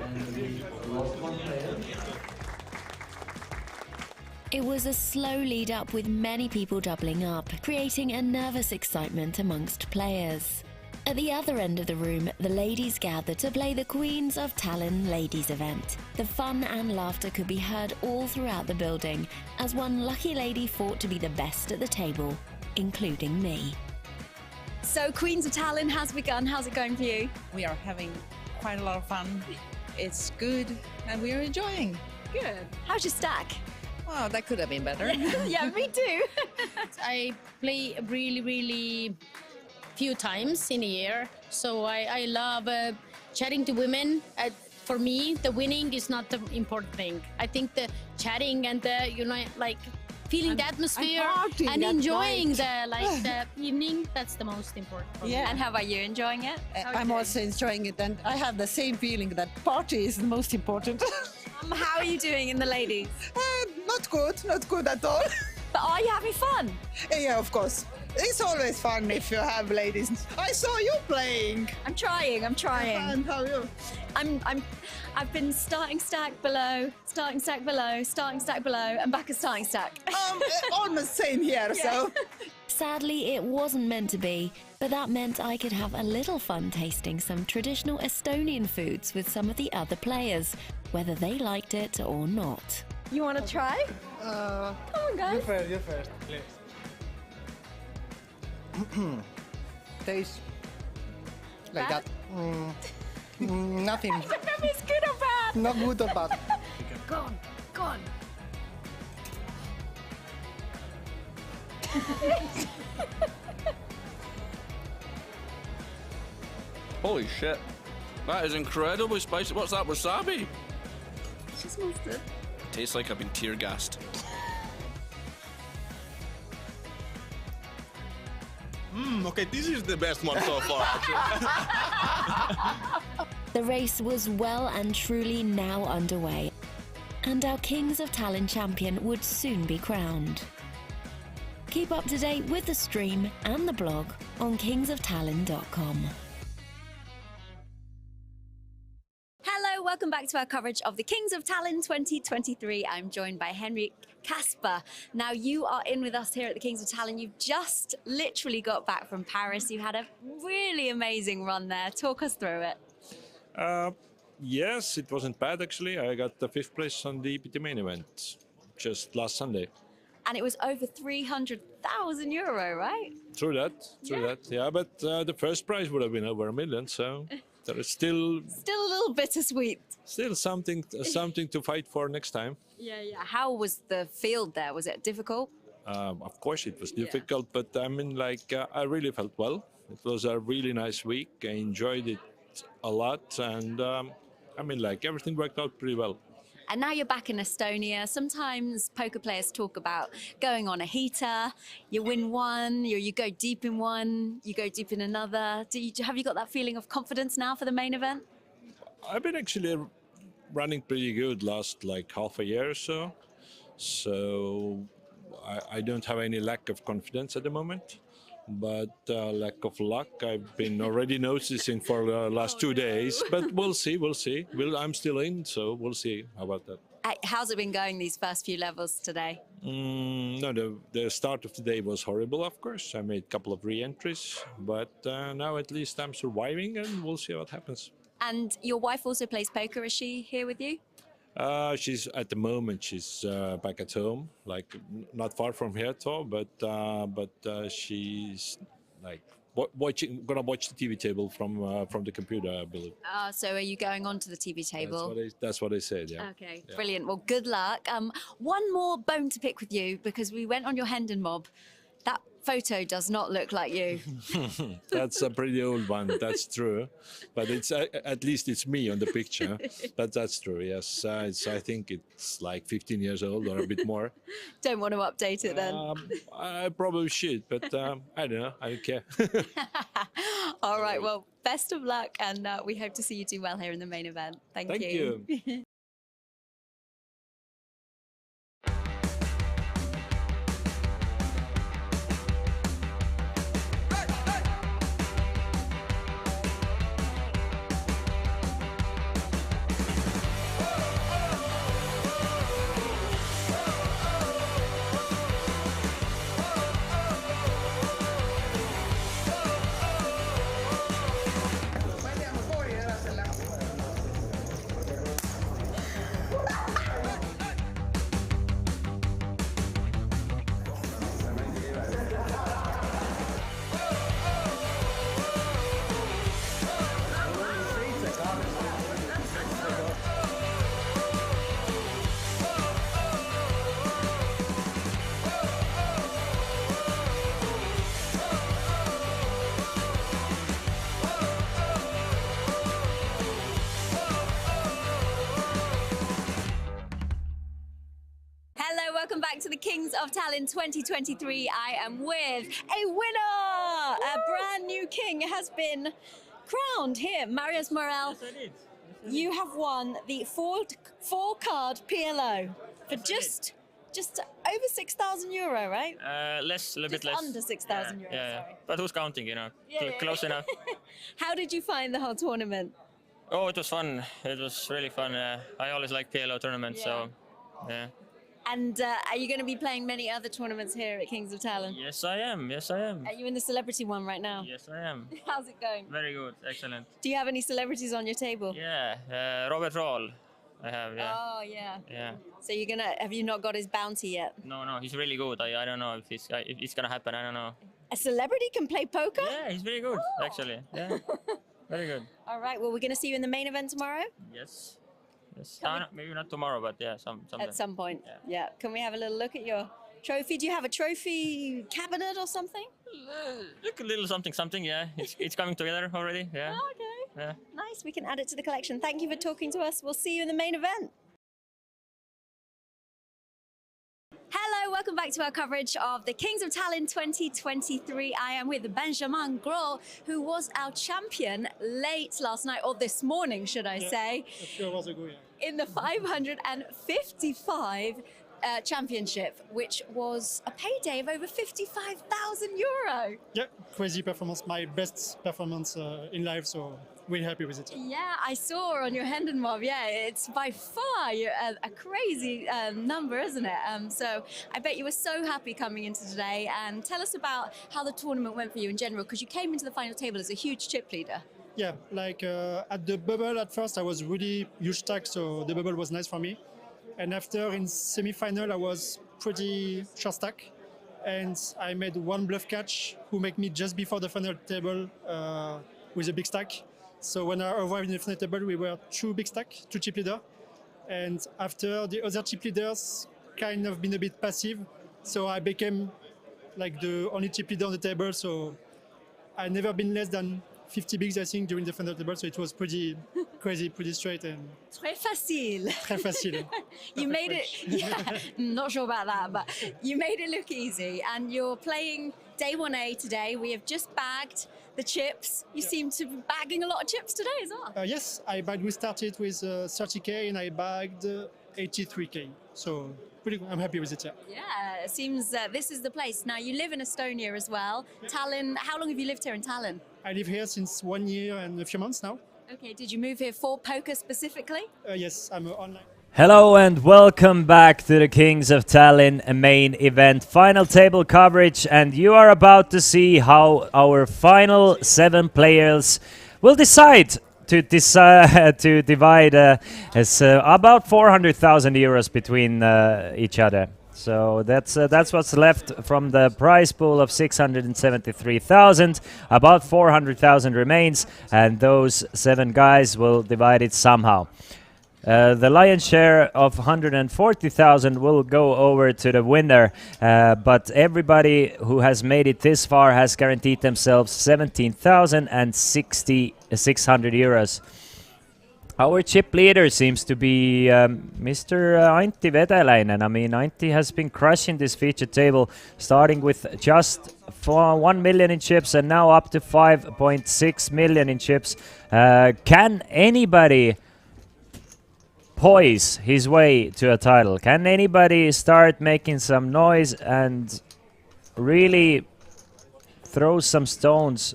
L: and we lost one player.
E: It was a slow lead up with many people doubling up, creating a nervous excitement amongst players. At the other end of the room, the ladies gathered to play the Queens of Tallinn ladies event. The fun and laughter could be heard all throughout the building as one lucky lady fought to be the best at the table, including me.
B: So Queens of Tallinn has begun. How's it going for you?
M: We are having quite a lot of fun. It's good and we are enjoying.
B: Good. How's your stack?
M: Well, that could have been better.
B: Yeah, me too.
N: I play really few times in a year, so I love chatting to women. For me, the winning is not the important thing. I think the chatting and the feeling the atmosphere and enjoying the evening, that's the most important for me.
B: And how about you, enjoying it?
M: I'm also enjoying it, and I have the same feeling that party is the most important.
B: How are you doing in the ladies?
M: Not good at all.
B: But are you having fun?
M: Yeah, of course. It's always fun if you have ladies. I saw you playing.
B: I'm trying.
M: And how are you?
B: I've been starting stack below, starting stack below, starting stack below, and back at starting stack.
M: Almost same here, so.
E: Sadly, it wasn't meant to be, but that meant I could have a little fun tasting some traditional Estonian foods with some of the other players, whether they liked it or not.
B: You want to try? Come on, guys.
J: You first, please. Taste like
B: Bad?
J: that. Nothing.
B: I don't know if it's good or bad.
J: Not good or bad.
B: Go on.
K: Holy shit. That is incredibly spicy. What's that, wasabi?
B: She smells good.
K: Tastes like I've been tear gassed.
S: Okay, this is the best one so far, actually.
E: The race was well and truly now underway, and our Kings of Tallinn champion would soon be crowned. Keep up to date with the stream and the blog on kingsoftalent.com.
B: Hello, welcome welcome back to our coverage of the Kings of Tallinn 2023. I'm joined by Henrik Kasper. Now you are in with us here at the Kings of Tallinn. You've just literally got back from Paris. You had a really amazing run there. Talk us through it.
O: Yes, it wasn't bad actually. I got the 5th place on the EPT main event just last Sunday.
B: And it was over 300,000 euro, right?
O: True that. Yeah, but the first prize would have been over $1 million, so there is still
B: a little bittersweet.
O: Still something to fight for next time.
B: Yeah. How was the field there? Was it difficult?
O: Of course, it was difficult, but I mean, I really felt well. It was a really nice week. I enjoyed it a lot, and everything worked out pretty well.
B: And now you're back in Estonia. Sometimes poker players talk about going on a heater. You win one, you go deep in one, you go deep in another. Have you got that feeling of confidence now for the main event?
O: I've been actually running pretty good last half a year or so. So I don't have any lack of confidence at the moment. But lack of luck, I've been already noticing for the last 2 days. But we'll see. I'm still in, so we'll see about that.
B: How's it been going these first few levels today?
O: No, the start of the day was horrible, of course. I made a couple of re-entries, but now at least I'm surviving, and we'll see what happens.
B: And your wife also plays poker. Is she here with you?
O: She's at the moment she's back at home, not far from here at all, but she's gonna watch the TV table from the computer, I believe.
B: So are you going on to the TV table?
O: That's what I said. Yeah.
B: Okay,
O: Yeah.
B: brilliant. Well, good luck. One more bone to pick with you because we went on your Hendon mob. That photo does not look like you.
O: That's a pretty old one. That's true, but it's at least it's me on the picture. But that's true. Yes, I think it's 15 years old or a bit more.
B: Don't want to update it then.
O: I probably should, but I don't know. I don't care.
B: All right. Well, best of luck, and we hope to see you do well here in the main event. Thank you. Welcome back to the Kings of Tallinn 2023. I am with a winner! A brand new king has been crowned here. Marius Morel, you have won the four-card PLO for just over 6,000 euro, right?
P: A little bit less.
B: Under 6,000 euro, sorry.
P: But who's counting, close enough.
B: How did you find the whole tournament?
P: Oh, it was fun. It was really fun. I always like PLO tournaments, so yeah.
B: And are you going to be playing many other tournaments here at Kings of Tallinn?
P: Yes, I am.
B: Are you in the celebrity one right now?
P: Yes, I am.
B: How's it going?
P: Very good. Excellent.
B: Do you have any celebrities on your table?
P: Yeah. Robert Roll. I have, yeah.
B: Oh, yeah.
P: Yeah.
B: So have you not got his bounty yet?
P: No, he's really good. I don't know if it's going to happen. I don't know.
B: A celebrity can play poker?
P: Yeah, he's very good, actually. Yeah. Very good.
B: All right. Well, we're going to see you in the main event tomorrow?
P: Yes. Maybe not tomorrow, but yeah, sometime.
B: At some point. Yeah. Can we have a little look at your trophy? Do you have a trophy cabinet or something?
P: Look a little something. Yeah, it's coming together already. Yeah.
B: Oh, okay.
P: Yeah.
B: Nice. We can add it to the collection. Thank you for talking to us. We'll see you in the main event. Hello, welcome back to our coverage of the Kings of Tallinn 2023. I am with Benjamin Gros, who was our champion late last night, or this morning, should I say,
R: Sure was a good,
B: in the 555 Championship, which was a payday of over €55,000.
Q: Yeah, crazy performance. My best performance in life, so really happy with it.
B: Yeah, I saw on your Hendon mob. Yeah, it's by far a crazy number, isn't it? So I bet you were so happy coming into today. And tell us about how the tournament went for you in general, because you came into the final table as a huge chip leader.
Q: Yeah, like at the bubble at first, I was really huge stack, so the bubble was nice for me. And after in semi-final, I was pretty short stack, and I made one bluff catch who make me just before the final table with a big stack. So when I arrived in the final table, we were two big stack, two chip leader, and after the other chip leaders kind of been a bit passive, so I became like the only chip leader on the table. So I never been less than 50 bigs, I think, during the final table, so it was pretty crazy, pretty straight and
B: Très facile.
Q: Très facile.
B: You made it. Yeah, not sure about that, but you made it look easy. And you're playing day 1A today. We have just bagged the chips. You seem to be bagging a lot of chips today as well.
Q: Yes, we started with 30k and I bagged 83k. So I'm happy with it.
B: Yeah, it seems this is the place. Now you live in Estonia as well. Tallinn. How long have you lived here in Tallinn?
Q: I live here since 1 year and a few months now.
B: Okay, did you move here for poker specifically?
Q: Yes, I'm online.
F: Hello and welcome back to the Kings of Tallinn main event final table coverage, and you are about to see how our final 7 players will decide to divide about 400,000 euros between each other. So that's what's left from the prize pool of 673,000. About 400,000 remains, and those 7 guys will divide it somehow. The lion's share of 140,000 will go over to the winner, but everybody who has made it this far has guaranteed themselves 17,600 euros. Our chip leader seems to be Mr. Antti Vedelainen. I mean, Antti has been crushing this featured table, starting with just 1 million in chips and now up to 5.6 million in chips. Can anybody poise his way to a title? Can anybody start making some noise and really throw some stones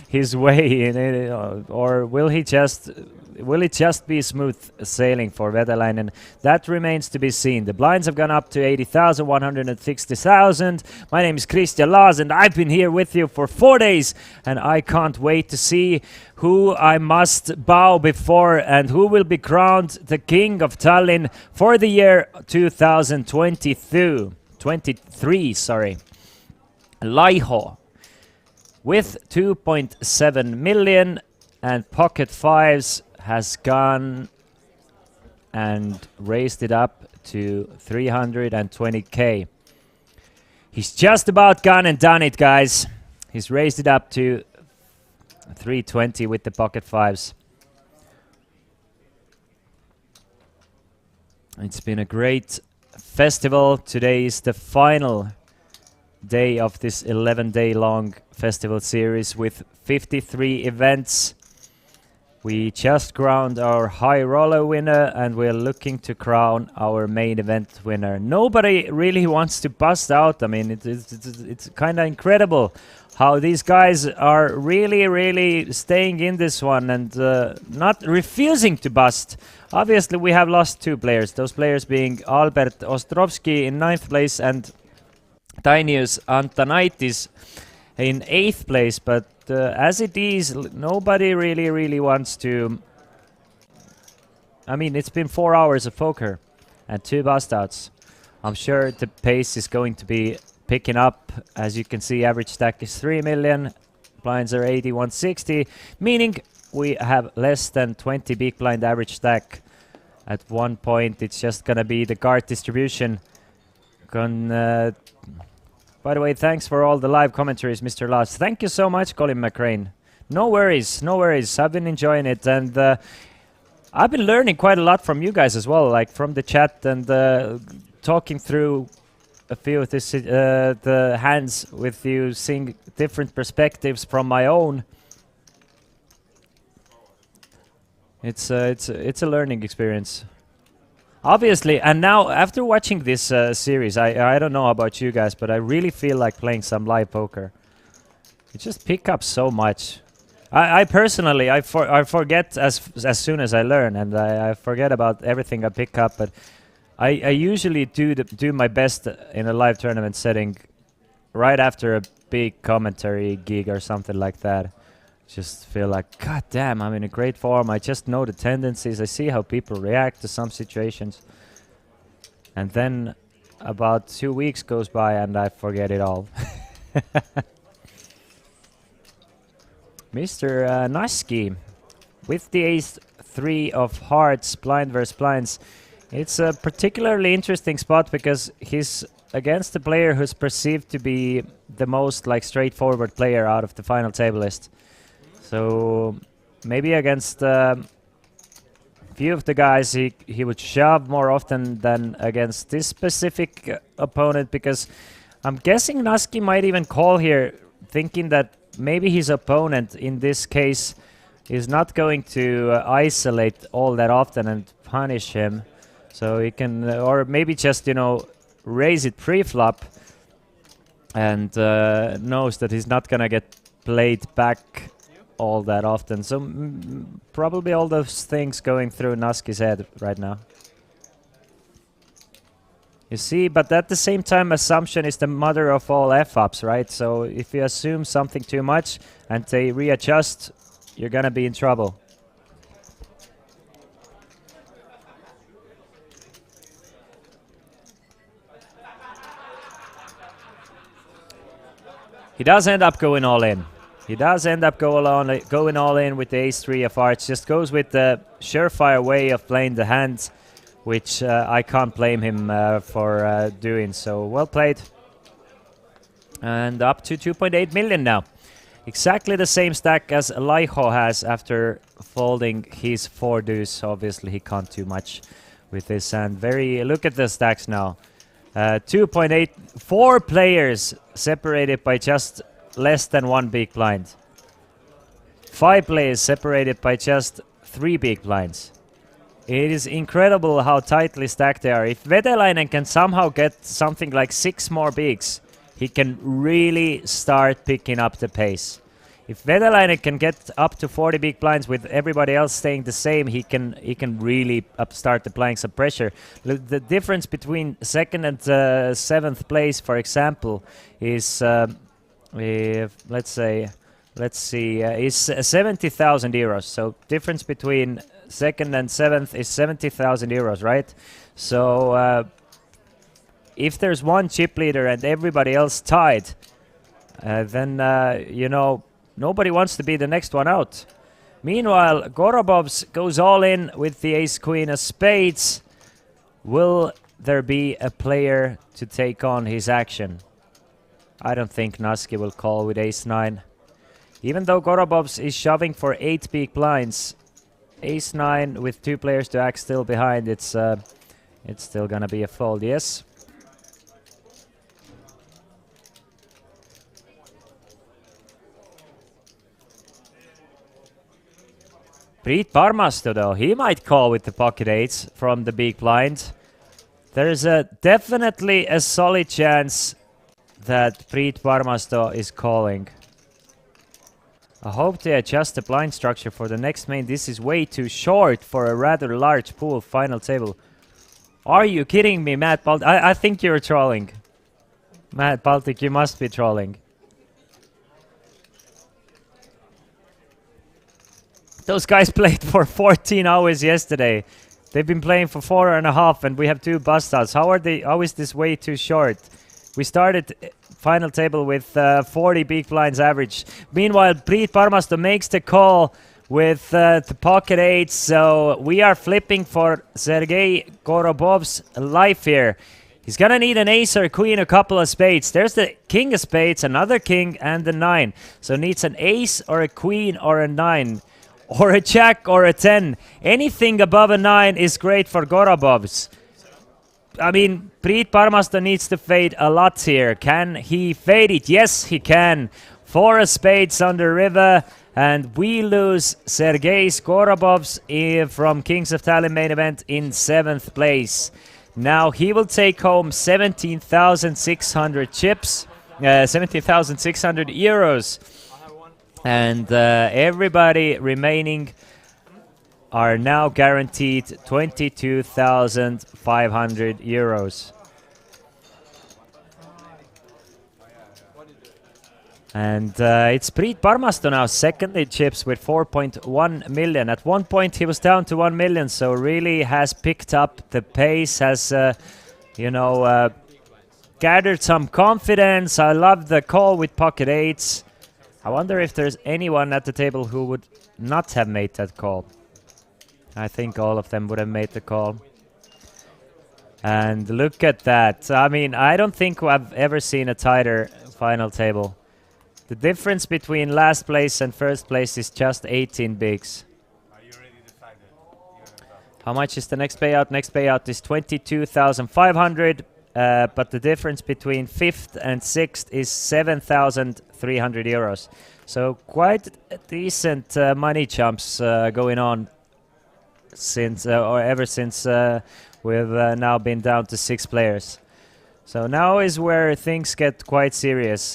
F: his way in it, or will it just be smooth sailing for Vedelainen? That remains to be seen. The blinds have gone up to 80,000, 160,000. My name is Christian Laas, and I've been here with you for 4 days, and I can't wait to see who I must bow before and who will be crowned the King of Tallinn for the year 2023. Laiho, with 2.7 million and pocket fives, has gone and raised it up to 320k. He's just about gone and done it, guys. He's raised it up to 320 with the pocket fives. It's been a great festival. Today is the final day of this 11-day long festival series with 53 events. We just crowned our high roller winner, and we're looking to crown our main event winner. Nobody really wants to bust out. I mean, it's kind of incredible how these guys are really staying in this one and not refusing to bust. Obviously, we have lost 2 players, those players being Albert Ostrovsky in 9th place and Dainius Antanaitis in 8th place, but as it is, nobody really wants to. I mean, it's been 4 hours of poker and 2 bust outs. I'm sure the pace is going to be picking up. As you can see, average stack is 3 million, blinds are 80, 160, meaning we have less than 20 big blind average stack. At one point, it's just gonna be the card distribution. By the way, thanks for all the live commentaries, Mr. Laas. Thank you so much, Colin McRae. No worries, no worries. I've been enjoying it, and I've been learning quite a lot from you guys as well, like from the chat and talking through a few of the hands with you, seeing different perspectives from my own. It's a learning experience. Obviously, and now after watching this series, I don't know about you guys, but I really feel like playing some live poker. You just pick up so much. I personally, I forget as soon as I learn, and I forget about everything I pick up. But I usually do my best in a live tournament setting right after a big commentary gig or something like that. Just feel like, God damn, I'm in a great form. I just know the tendencies. I see how people react to some situations. And then about 2 weeks goes by and I forget it all. Mr. Naski with the ace-3 of hearts, blind versus blinds. It's a particularly interesting spot because he's against a player who's perceived to be the most like straightforward player out of the final table list. So maybe against a few of the guys he would shove more often than against this specific opponent, because I'm guessing Naski might even call here thinking that maybe his opponent in this case is not going to isolate all that often and punish him. So he can, or maybe just, you know, raise it pre-flop and knows that he's not gonna get played back all that often. So probably all those things going through Naski's head right now. You see, but at the same time, assumption is the mother of all F-ups, right? So if you assume something too much and they readjust, you're gonna be in trouble. He does end up going all in. He does end up going all in with the ace-3 of hearts. Just goes with the surefire way of playing the hand, which I can't blame him for doing. So well played. And up to 2.8 million now. Exactly the same stack as Laiho has after folding his 4 deuce. Obviously he can't do much with this hand. Look at the stacks now. 2.8, 4 players separated by just less than 1 big blind. 5 players separated by just 3 big blinds. It is incredible how tightly stacked they are. If Vetelainen can somehow get something like 6 more bigs, he can really start picking up the pace. If Vetelainen can get up to 40 big blinds with everybody else staying the same, he can really start applying some pressure. The difference between 2nd and 7th place, for example, is let's see, is 70,000 euros. So difference between 2nd and 7th is 70,000 euros, right? So if there's one chip leader and everybody else tied, then you know, nobody wants to be the next one out. Meanwhile, Gorobovs goes all in with the ace-queen of spades. Will there be a player to take on his action? I don't think Naski will call with ace-9. Even though Gorobovs is shoving for 8 big blinds, ace-9 with 2 players to act still behind, it's still gonna be a fold, yes? Priit Parmasto, though, he might call with the pocket 8s from the big blind. There's definitely a solid chance that Priit Parmasto is calling. I hope they adjust the blind structure for the next main. This is way too short for a rather large pool final table. Are you kidding me, Matt Baltic? I think you're trolling. Matt Baltic, you must be trolling. Those guys played for 14 hours yesterday. They've been playing for 4.5 and we have 2 bust outs. How is this way too short? We started final table with 40 big blinds average. Meanwhile, Priit Parmasto makes the call with the pocket 8. So we are flipping for Sergei Gorobov's life here. He's gonna need an ace or a queen, a couple of spades. There's the king of spades, another king, and the 9. So needs an ace or a queen or a 9. Or a jack or a 10. Anything above a 9 is great for Gorobovs. I mean, Priit Parmasto needs to fade a lot here. Can he fade it? Yes, he can. 4 of spades on the river. And we lose Sergei Skorobovs from Kings of Tallinn main event in 7th place. Now he will take home 17,600 chips, 17,600 euros. And everybody remaining are now guaranteed 22,500 euros. And it's Priit Parmasto now second in chips with 4.1 million. At one point he was down to 1 million, so really has picked up the pace, has gathered some confidence. I love the call with pocket eights. I wonder if there's anyone at the table who would not have made that call. I think all of them would have made the call. And look at that. I mean, I don't think I've ever seen a tighter final table. The difference between last place and first place is just 18 bigs. How much is the next payout? Next payout is 22,500, but the difference between 5th and 6th is 7,300 euros. So quite decent money jumps going on since or ever since we've now been down to 6 players. So now is where things get quite serious.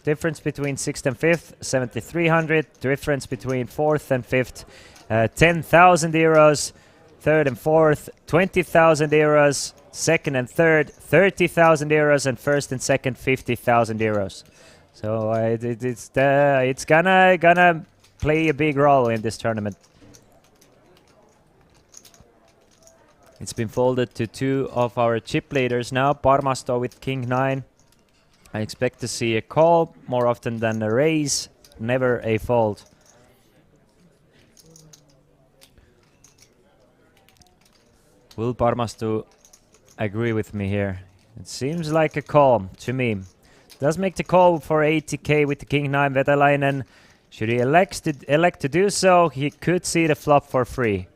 F: Difference between 6th and 5th, 7,300. Difference between 4th and 5th, 10,000 euros. 3rd and 4th, 20,000 euros. 2nd and 3rd, 30,000 euros. And 1st and 2nd, 50,000 euros. So it's gonna play a big role in this tournament. It's been folded to 2 of our chip leaders now. Parmasto with King 9. I expect to see a call more often than a raise, never a fold. Will Parmasto agree with me here? It seems like a call to me. Does make the call for 80k with the King 9 Vetalainen. Should he elect to do so, he could see the flop for free.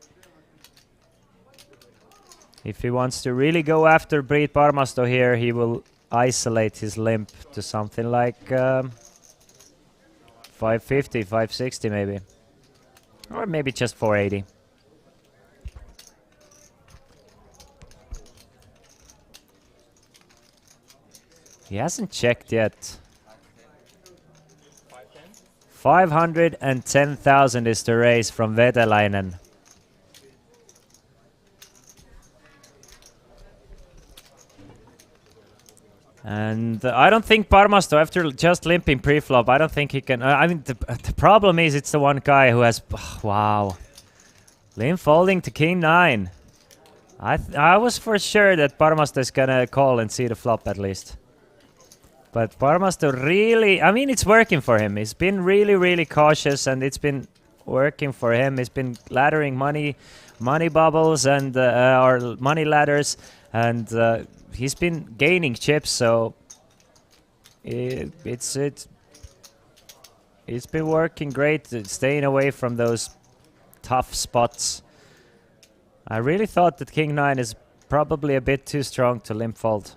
F: If he wants to really go after Priit Parmasto here, he will isolate his limp to something like 550, 560 maybe. Or maybe just 480. He hasn't checked yet. 510,000 is the raise from Vetalainen. And I don't think Parmasto, after just limping pre-flop, I don't think he can... I mean, the problem is it's the one guy who has... wow. Limp folding to King 9. I was for sure that Parmasto is gonna call and see the flop at least. But Parmasto really... I mean, it's working for him. He's been really, really cautious and it's been working for him. He's been laddering money bubbles and... or money ladders and... he's been gaining chips, so it's been working great, staying away from those tough spots. I really thought that King 9 is probably a bit too strong to limp fold.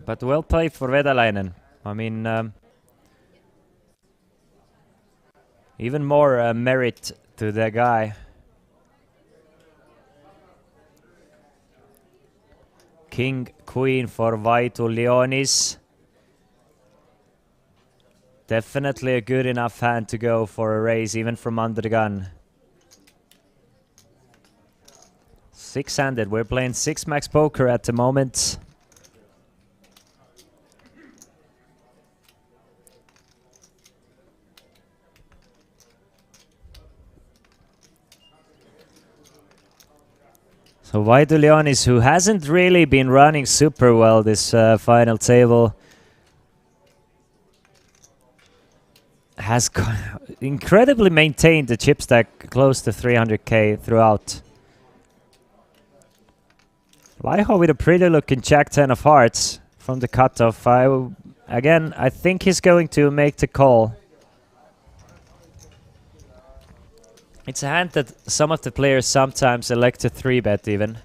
F: But well played for Vetalainen. I mean, even more merit to the guy. King, Queen for Vaitu Leonis. Definitely a good enough hand to go for a raise, even from under the gun. 6-handed. We're playing 6-max poker at the moment. So Vaitu Leonis, who hasn't really been running super well this final table, has incredibly maintained the chip stack close to 300k throughout. Laiho with a pretty looking Jack-10 of hearts from the cutoff. Again, I think he's going to make the call. It's a hand that some of the players sometimes elect to 3-bet even.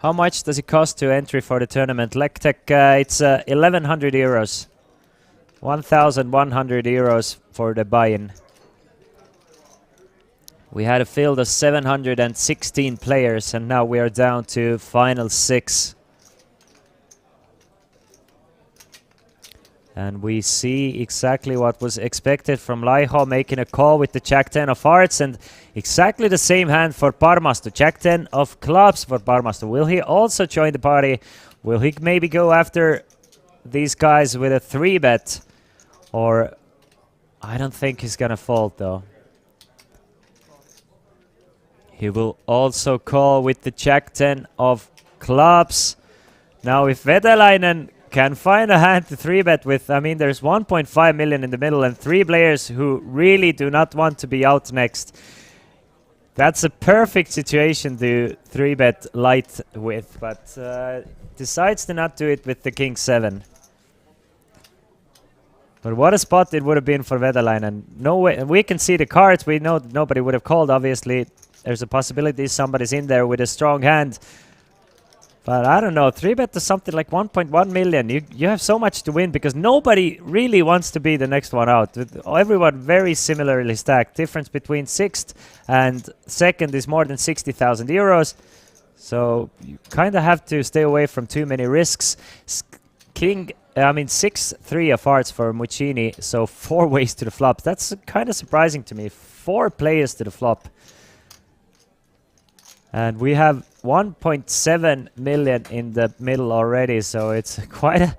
F: How much does it cost to entry for the tournament? Lectech, it's 1,100 euros. 1,100 euros for the buy-in. We had a field of 716 players, and now we are down to final 6. And we see exactly what was expected from Laiho, making a call with the Jack 10 of hearts, and exactly the same hand for Parmasto. Jack 10 of clubs for Parmasto. Will he also join the party? Will he maybe go after these guys with a 3-bet? Or I don't think he's gonna fold though. He will also call with the Jack 10 of clubs. Now if Vetalainen can find a hand to 3-bet with, I mean, there's 1.5 million in the middle and 3 players who really do not want to be out next. That's a perfect situation to 3-bet light with, but decides to not do it with the King 7. But what a spot it would have been for Vetalainen. No way, we can see the cards, we know nobody would have called, obviously. There's a possibility somebody's in there with a strong hand. But I don't know, 3-bet to something like 1.1 million. You have so much to win because nobody really wants to be the next one out. With everyone very similarly stacked. Difference between 6th and 2nd is more than 60,000 euros. So you kind of have to stay away from too many risks. 6-3 of hearts for Muccini. So 4 ways to the flop. That's kind of surprising to me. 4 players to the flop. And we have 1.7 million in the middle already, so it's quite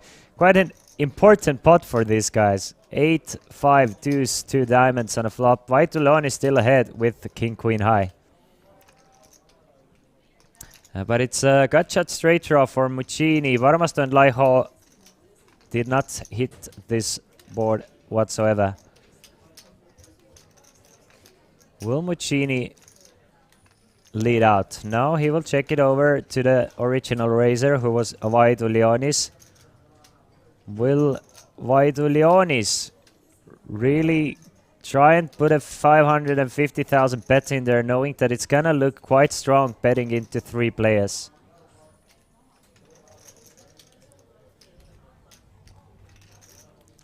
F: an important pot for these guys. 8, 5, deuce, 2 diamonds on a flop. Vaitulon is still ahead with the king, queen high. But it's a gut shot straight draw for Muccini. Varmasto and Laiho did not hit this board whatsoever. Will Muccini lead out? No, he will check it over to the original raiser, who was Vaidulionis. Will Vaidulionis really try and put a 550,000 bet in there, knowing that it's gonna look quite strong betting into 3 players?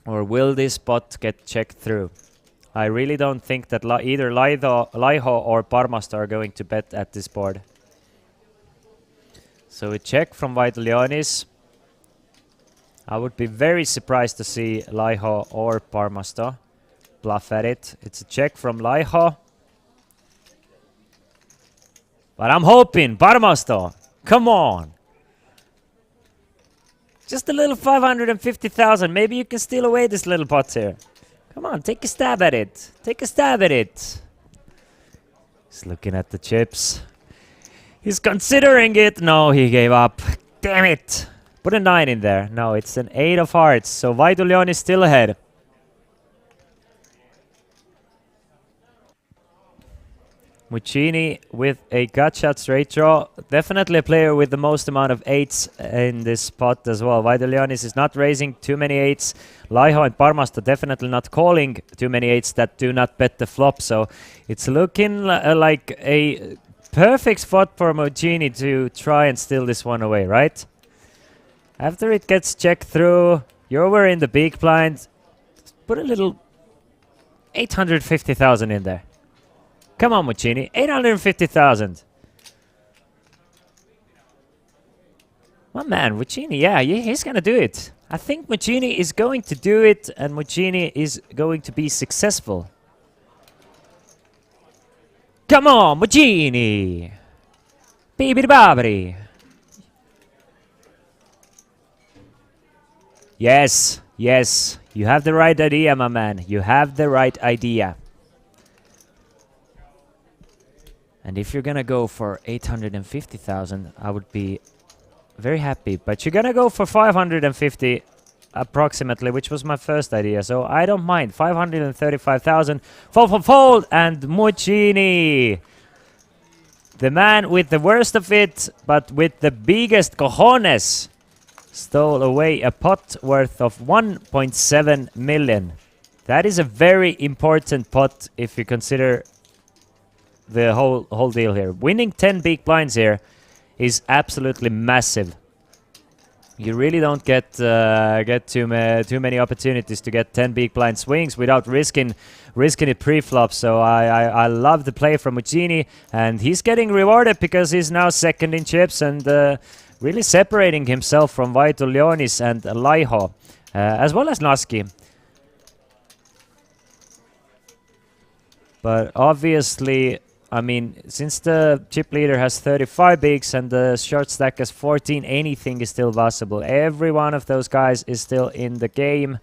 F: Or will this spot get checked through? I really don't think that either Laiho or Parmasto are going to bet at this board. So a check from Vaidulionis. I would be very surprised to see Laiho or Parmasto bluff at it. It's a check from Laiho. But I'm hoping, Parmasto, come on. Just a little 550,000. Maybe you can steal away this little pot here. Come on, take a stab at it. Take a stab at it. He's looking at the chips. He's considering it. No, he gave up. Damn it. Put a 9 in there. No, it's an 8 of hearts. So Vaidulon is still ahead. Muccini with a gut shot straight draw. Definitely a player with the most amount of 8s in this spot as well. Vaidulionis is not raising too many 8s. Laiho and Parmasto definitely not calling too many 8s that do not bet the flop. So it's looking like a perfect spot for Muccini to try and steal this one away, right? After it gets checked through, you're over in the big blind. Put a little 850,000 in there. Come on, Muccini. 850,000. My man, Muccini, yeah, he's going to do it. I think Muccini is going to do it, and Muccini is going to be successful. Come on, Muccini. Bibidi-babidi. Yes, yes. You have the right idea, my man. You have the right idea. And if you're gonna go for 850,000, I would be very happy. But you're gonna go for 550 approximately, which was my first idea. So I don't mind. 535,000. Fold, and Muccini. The man with the worst of it, but with the biggest cojones, stole away a pot worth of 1.7 million. That is a very important pot if you consider the whole deal here. Winning 10 big blinds here is absolutely massive. You really don't get too many opportunities to get 10 big blind swings without risking it pre-flop. So I love the play from Muccini, and he's getting rewarded because he's now second in chips and really separating himself from Vaito Leonis and Laiho, as well as Naski. But obviously, I mean, since the chip leader has 35 bigs and the short stack has 14, anything is still possible. Every one of those guys is still in the game.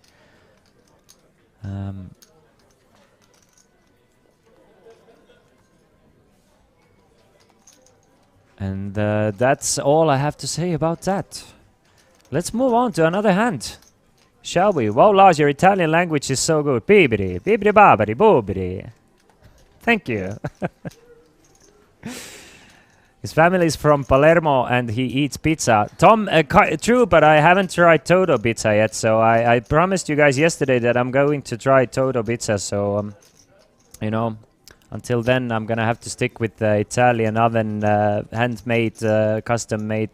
F: And that's all I have to say about that. Let's move on to another hand, shall we? Wow, Lars, your Italian language is so good. Bibidi, bibidi babidi, boobidi. Thank you. His family is from Palermo and he eats pizza. Tom, true, but I haven't tried Toto pizza yet. So I promised you guys yesterday that I'm going to try Toto pizza. So, you know, until then, I'm going to have to stick with the Italian oven, handmade, custom-made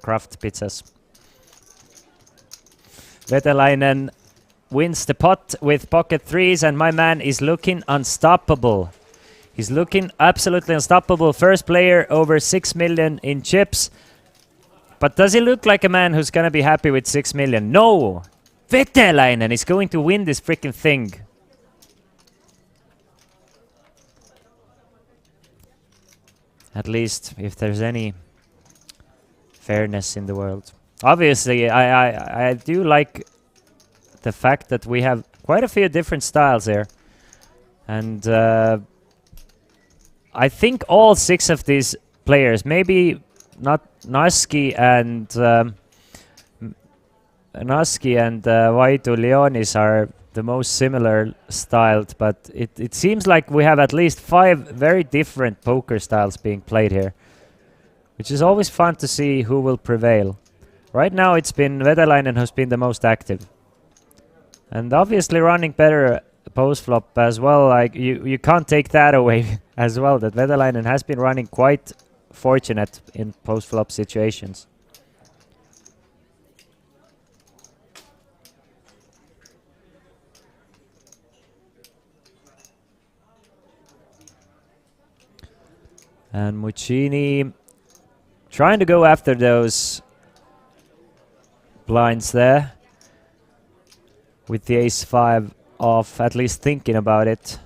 F: craft pizzas. Vetelainen wins the pot with pocket threes, and my man is looking unstoppable. He's looking absolutely unstoppable. First player over 6 million in chips. But does he look like a man who's going to be happy with 6 million? No! Vetelainen is going to win this freaking thing. At least if there's any fairness in the world. Obviously, I do like the fact that we have quite a few different styles here. And I think all 6 of these players, maybe not Naski and Vaito Leonis are the most similar styled, but it seems like we have at least 5 very different poker styles being played here, which is always fun to see who will prevail. Right now it's been Vetelainen who's been the most active, and obviously running better post flop as well. Like you can't take that away as well, that Vetelainen has been running quite fortunate in post flop situations. And Muccini trying to go after those blinds there with the ace-5 off, at least thinking about it.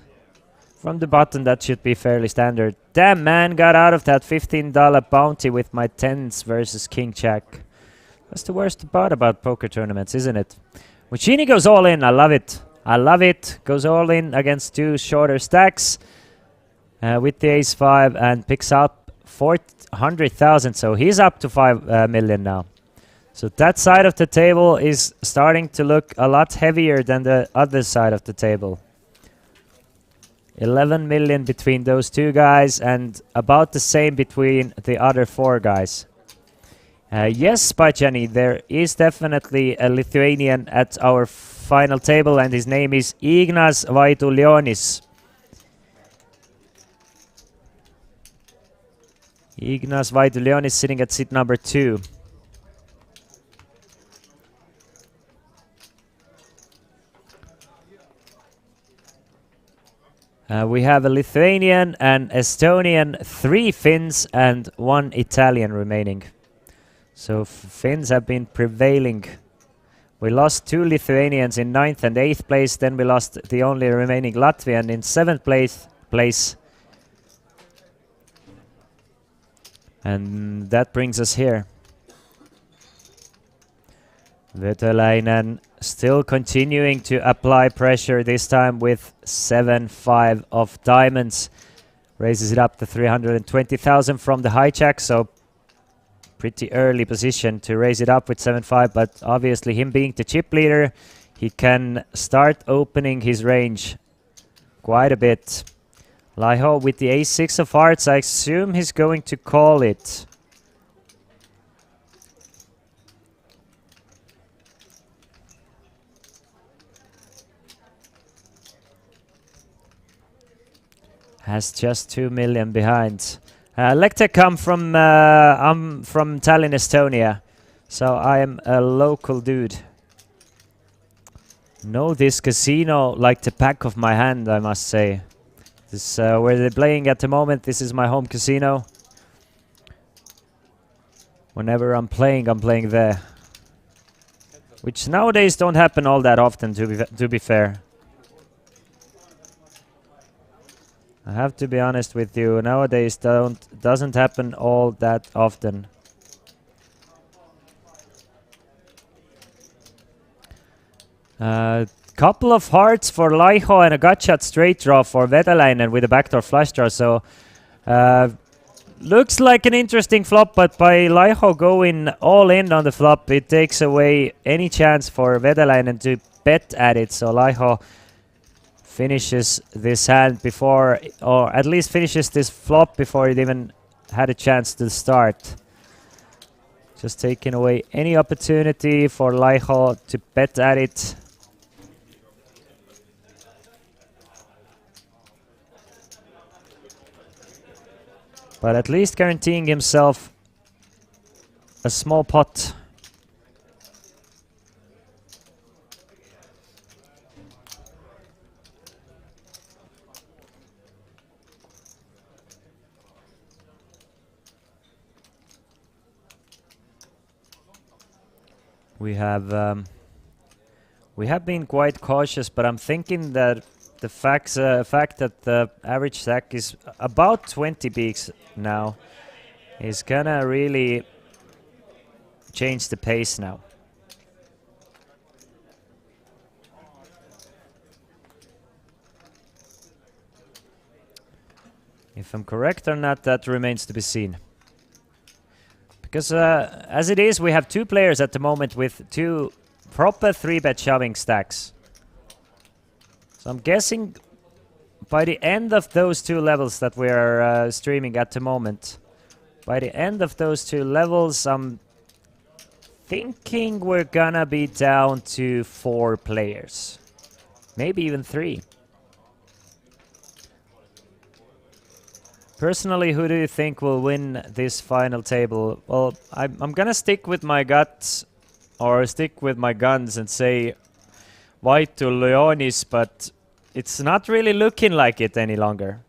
F: From the button, that should be fairly standard. Damn, man, got out of that $15 bounty with my 10s versus King Jack. That's the worst part about poker tournaments, isn't it? Muccini goes all in. I love it. I love it. Goes all in against 2 shorter stacks. With the ace-5 and picks up 400,000, so he's up to 5 million now. So that side of the table is starting to look a lot heavier than the other side of the table. 11 million between those 2 guys and about the same between the other 4 guys. Yes, Spajani, there is definitely a Lithuanian at our final table, and his name is Ignas Vaitulionis. Ignas Vaitulionis sitting at seat number 2. We have a Lithuanian, an Estonian, 3 Finns, and 1 Italian remaining. So Finns have been prevailing. We lost 2 Lithuanians in 9th and 8th place. Then we lost the only remaining Latvian in 7th place. And that brings us here. Vetelainen still continuing to apply pressure, this time with 7-5 of diamonds. Raises it up to 320,000 from the hijack, so pretty early position to raise it up with 7-5, but obviously him being the chip leader, he can start opening his range quite a bit. Laiho with the ace-6 of hearts, I assume he's going to call it. Has just 2 million behind. Lekte come from I'm from Tallinn, Estonia. So I am a local dude. Know this casino like the back of my hand, I must say. This where they're playing at the moment. This is my home casino. Whenever I'm playing there. Which nowadays don't happen all that often, to be fair. I have to be honest with you. Nowadays doesn't happen all that often. Couple of hearts for Laiho and a gut shot straight draw for Vedalainen with a backdoor flush draw. So looks like an interesting flop, but by Laiho going all in on the flop, it takes away any chance for Vedalainen to bet at it. So Laiho finishes this hand before, or at least finishes this flop before it even had a chance to start. Just taking away any opportunity for Laiho to bet at it. But at least guaranteeing himself a small pot. We have been quite cautious, but I'm thinking that the fact that the average stack is about 20 beaks now is gonna really change the pace now. If I'm correct or not, that remains to be seen. Because as it is, we have two players at the moment with two proper 3-bet shoving stacks. So I'm guessing by the end of those two levels that we are streaming at the moment, by the end of those two levels, I'm thinking we're gonna be down to 4 players. Maybe even 3. Personally, who do you think will win this final table? Well, I'm gonna stick with my guts, or stick with my guns and say White to Leonis, but it's not really looking like it any longer.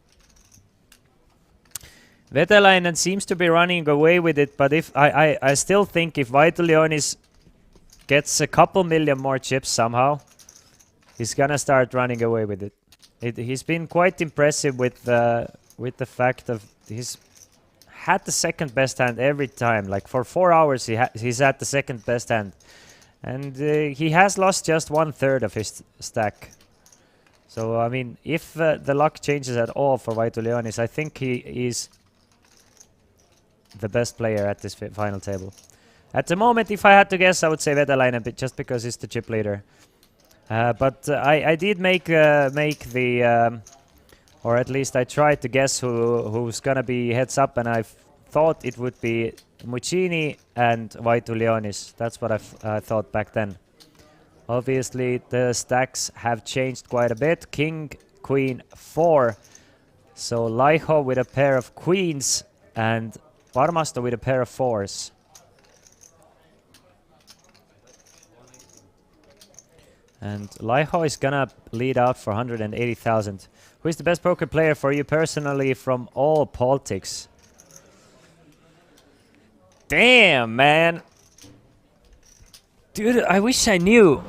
F: Vetalainen seems to be running away with it, but if I still think if White to Leonis gets a couple million more chips somehow, he's gonna start running away with it. He's been quite impressive with the fact of he's had the second best hand every time. Like for 4 hours he's had the second best hand. And he has lost just 1/3 of his stack. So, I mean, if the luck changes at all for Vaitulianis, I think he is the best player at this final table. At the moment, if I had to guess, I would say Vetalainen, just because he's the chip leader. But I did make the... or at least I tried to guess who's gonna be heads up, and I thought it would be Muccini and Vaitulianis. That's what I thought back then. Obviously, the stacks have changed quite a bit. King, Queen, 4. So Laiho with a pair of queens and Parmasto with a pair of 4s. And Laiho is gonna lead out for 180,000. Who is the best poker player for you personally from all politics? Damn, man. Dude, I wish I knew.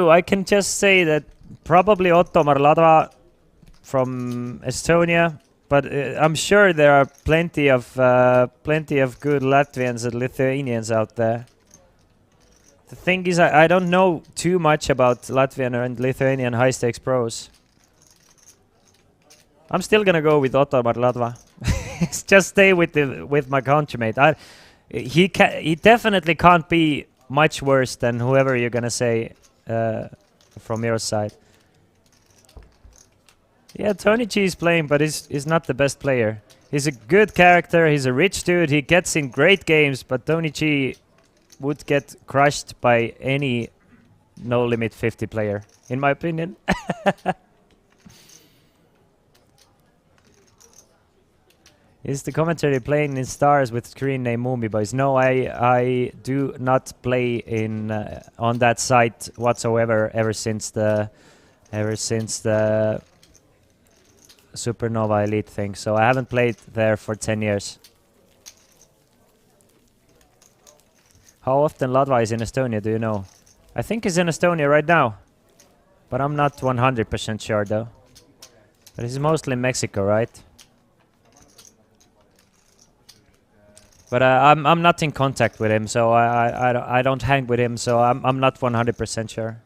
F: I can just say that probably Otto Marladva from Estonia, but I'm sure there are plenty of good Latvians and Lithuanians out there. The thing is, I don't know too much about Latvian and Lithuanian high stakes pros. I'm still gonna go with Otto Marladva. Just stay with my contremate. He definitely can't be much worse than whoever you're gonna say from your side. Yeah, Tony G is playing, but he's not the best player. He's a good character. He's a rich dude. He gets in great games, but Tony G would get crushed by any no limit 50 player, in my opinion. Is the commentary playing in stars with screen name Moomy Boys? No, I do not play in on that site whatsoever ever since the Supernova Elite thing. So I haven't played there for 10 years. How often Ladva is in Estonia, do you know? I think he's in Estonia right now, but I'm not 100% sure though. But he's mostly in Mexico, right? But I'm not in contact with him, so I don't hang with him, so I'm not 100% sure.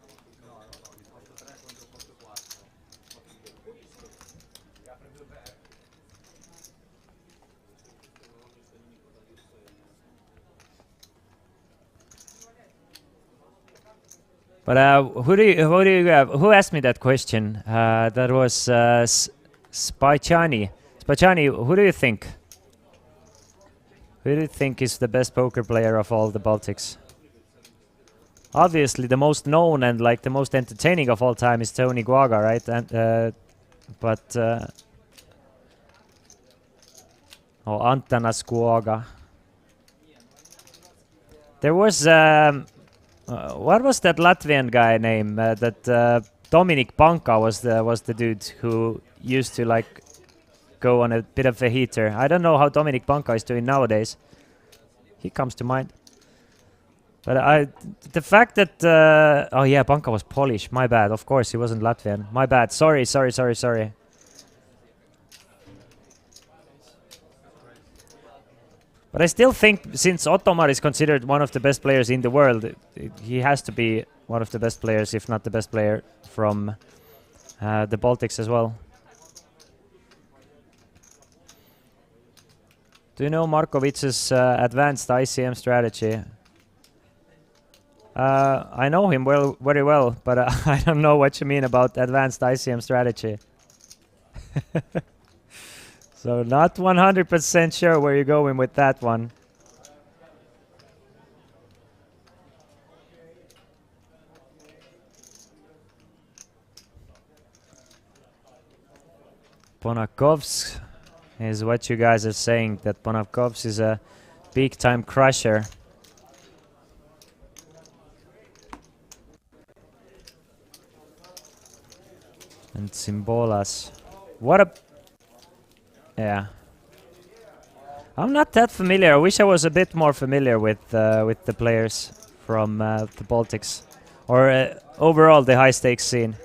F: But who asked me that question? That was Spychani. Spychani, who do you think? Who do you think is the best poker player of all the Baltics? Obviously, the most known and like the most entertaining of all time is Tony Guaga, right? And or Antanas Guaga. There was what was that Latvian guy name? That Dominic Panka was the dude who used to like go on a bit of a heater. I don't know how Dominic Panka is doing nowadays. He comes to mind. But the fact that oh yeah, Panka was Polish. My bad. Of course, he wasn't Latvian. My bad. Sorry. But I still think, since Ottomar is considered one of the best players in the world, he has to be one of the best players, if not the best player, from the Baltics as well. Do you know Markovic's advanced ICM strategy? I know him very well, but I don't know what you mean about advanced ICM strategy. So not 100% sure where you're going with that one. Ponakovsk is what you guys are saying, that Ponakovsk is a big time crusher. And Symbolas. What a... Yeah. I'm not that familiar. I wish I was a bit more familiar with the players from the Baltics. Or overall the high stakes scene.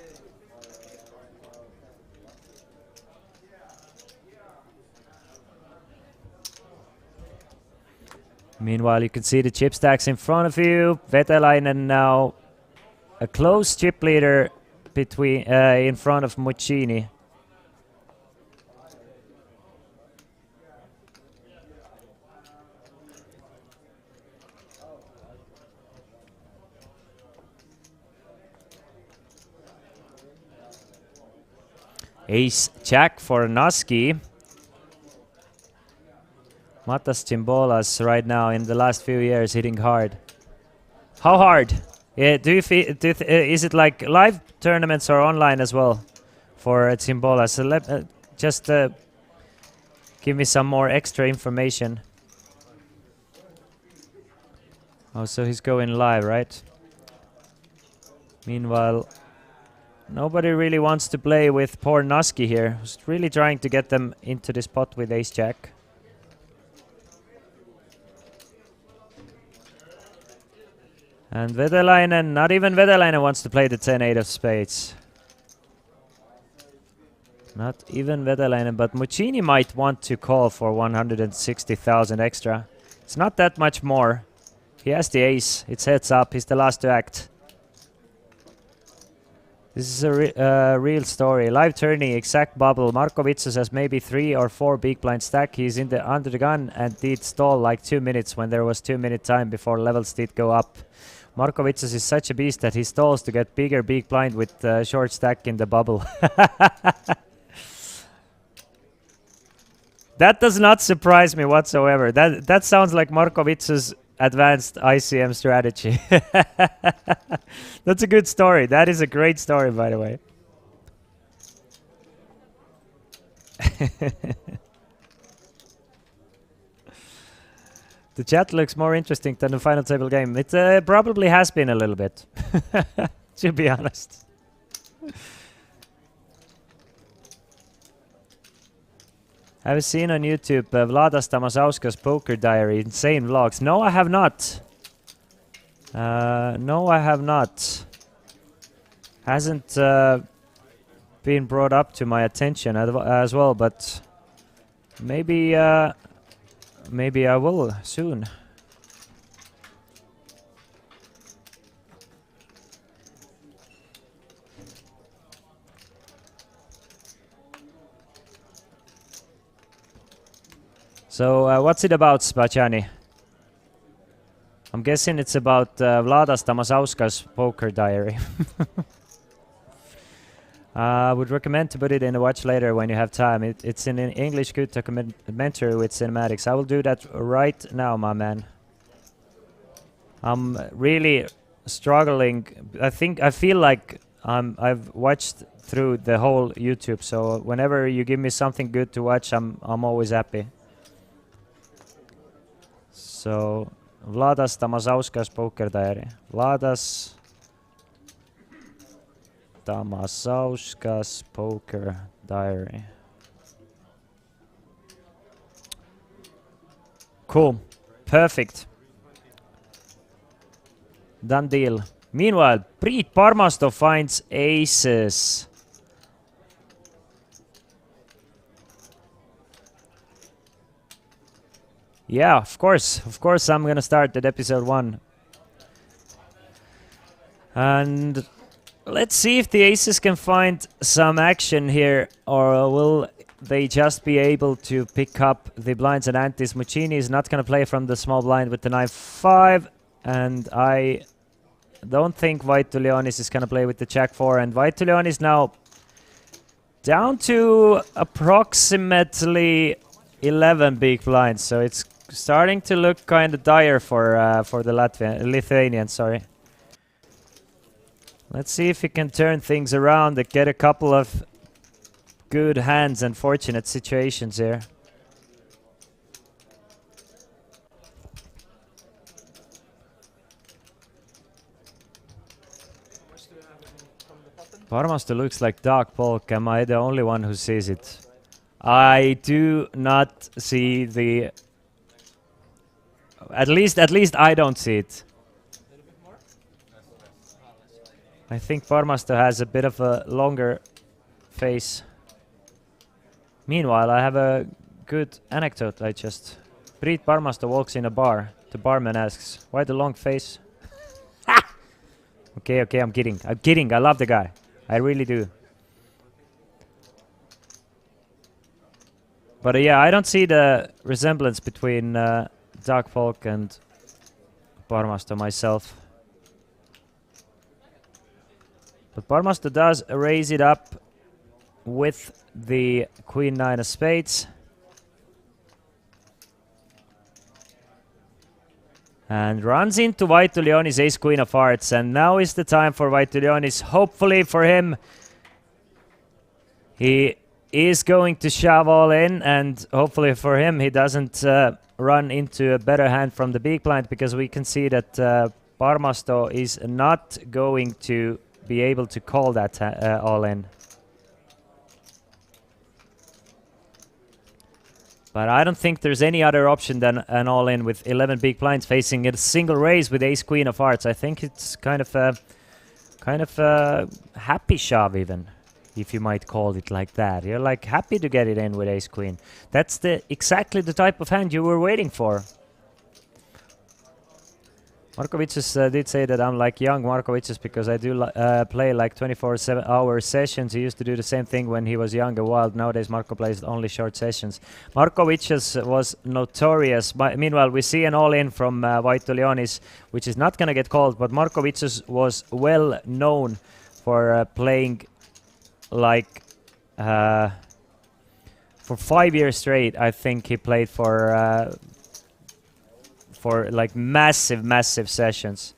F: Meanwhile, you can see the chip stacks in front of you. Vetelainen now a close chip leader between in front of Muccini. Ace Jack for Noski. Matas Chimbolas right now in the last few years hitting hard. How hard? Yeah, do you feel? Is it like live tournaments or online as well for Chimbolas? So just give me some more extra information. Oh, so he's going live, right? Meanwhile, nobody really wants to play with poor Noski here, who's really trying to get them into the spot with Ace Jack. And Vetelainen, not even Vetelainen wants to play the 10-8 of spades. Not even Vetelainen, but Muccini might want to call for 160,000 extra. It's not that much more. He has the ace, it's heads up, he's the last to act. This is a real story. Live tourney, exact bubble. Markovits has maybe 3 or 4 big blind stack. He's under the gun and did stall like 2 minutes when there was 2-minute time before levels did go up. Markovits is such a beast that he stalls to get bigger big blind with short stack in the bubble. That does not surprise me whatsoever. That sounds like Markovits' advanced ICM strategy. That's a good story. That is a great story, by the way. The chat looks more interesting than the final table game. It probably has been a little bit, to be honest. Have you seen on YouTube Vladas Tamasauskas Poker Diary? Insane vlogs. No, I have not. No, I have not. Hasn't been brought up to my attention as well, but maybe maybe I will soon. So, what's it about, Spachani? I'm guessing it's about Vladas Tamasauskas Poker Diary. I would recommend to put it in a watch later when you have time. It's in an English good documentary with cinematics. I will do that right now, my man. I'm really struggling. I feel like I've watched through the whole YouTube, so whenever you give me something good to watch, I'm always happy. So, Vladas Tamasauskas Poker Diary. Vladas Tamasauskas Poker Diary. Cool. Perfect. Done deal. Meanwhile, Priit Parmasto finds aces. Yeah, of course. Of course I'm gonna start at episode 1. And let's see if the aces can find some action here, or will they just be able to pick up the blinds and antes. Muccini is not gonna play from the small blind with the 9-5, and I don't think Vaitulionis is gonna play with the Jack-4, and Vaitulionis now down to approximately 11 big blinds, so it's starting to look kind of dire for the Lithuanian. Sorry. Let's see if he can turn things around and get a couple of good hands and fortunate situations here. Parmasto looks like dark bulk. Am I the only one who sees it? I do not see the... At least I don't see it. I think Parmasto has a bit of a longer face. Meanwhile, I have a good anecdote. Priit Parmasto walks in a bar. The barman asks, "Why the long face?" Okay, I'm kidding. I'm kidding. I love the guy. I really do. But yeah, I don't see the resemblance between Dark Folk and Parmasto myself. But Parmasto does raise it up with the Queen 9 of Spades. And runs into Vaitulionis Ace Queen of Hearts. And now is the time for Vaitulionis. Hopefully for him, he is going to shove all in. And hopefully for him, he doesn't run into a better hand from the big blind. Because we can see that Parmasto is not going to be able to call that all in. But I don't think there's any other option than an all in with 11 big blinds facing a single raise with Ace Queen of Hearts. I think it's kind of a happy shove even, if you might call it like that. You're like happy to get it in with Ace Queen. That's exactly the type of hand you were waiting for. Markovicius did say that I'm like young Markovicius because I do play like 24-hour sessions. He used to do the same thing when he was young and wild. Nowadays Marko plays only short sessions. Markovicius was notorious. Meanwhile, we see an all-in from Vaitulionis, which is not going to get called, but Markovicius was well known for playing like for 5 years straight. I think he played for like massive sessions,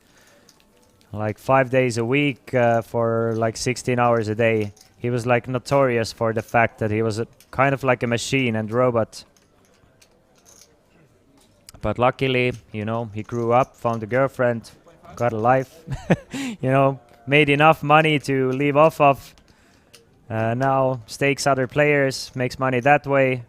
F: like 5 days a week for like 16 hours a day. He was like notorious for the fact that he was kind of like a machine and robot. But luckily, you know, he grew up, found a girlfriend, got a life, you know, made enough money to leave off of. Now stakes other players, makes money that way,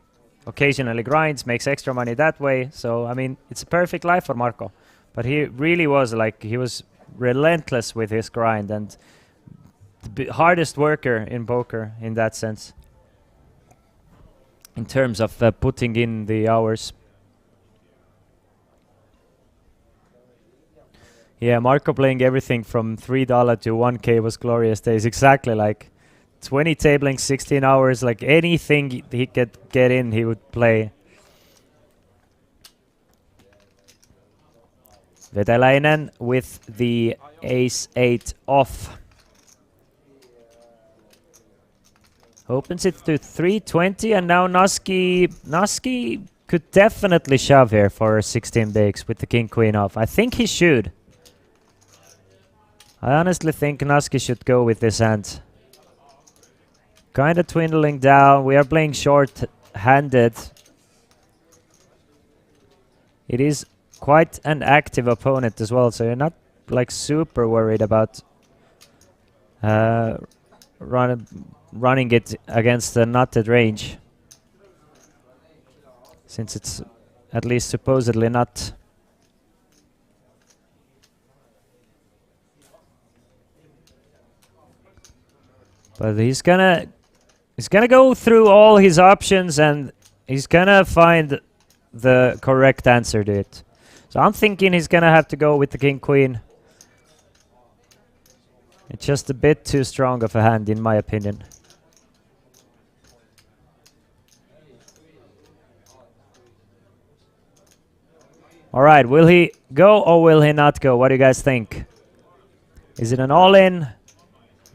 F: occasionally grinds, makes extra money that way. So, I mean, it's a perfect life for Marco. But he really was like, he was relentless with his grind and the hardest worker in poker in that sense. In terms of putting in the hours. Yeah, Marco playing everything from $3 to 1K was glorious days. Exactly, like 20 tabling, 16 hours, like anything he could get in, he would play. Vetelainen with the ace-8 off. Opens it to 320, and now Naski could definitely shove here for 16 bigs with the king-queen off. I think he should. I honestly think Naski should go with this hand. Kind of dwindling down. We are playing short-handed. It is quite an active opponent as well, so you're not like super worried about running it against the nutted range, since it's at least supposedly not. But he's gonna go through all his options and he's gonna find the correct answer to it. So I'm thinking he's gonna have to go with the king queen. It's just a bit too strong of a hand in my opinion. All right, will he go or will he not go? What do you guys think? Is it an all-in?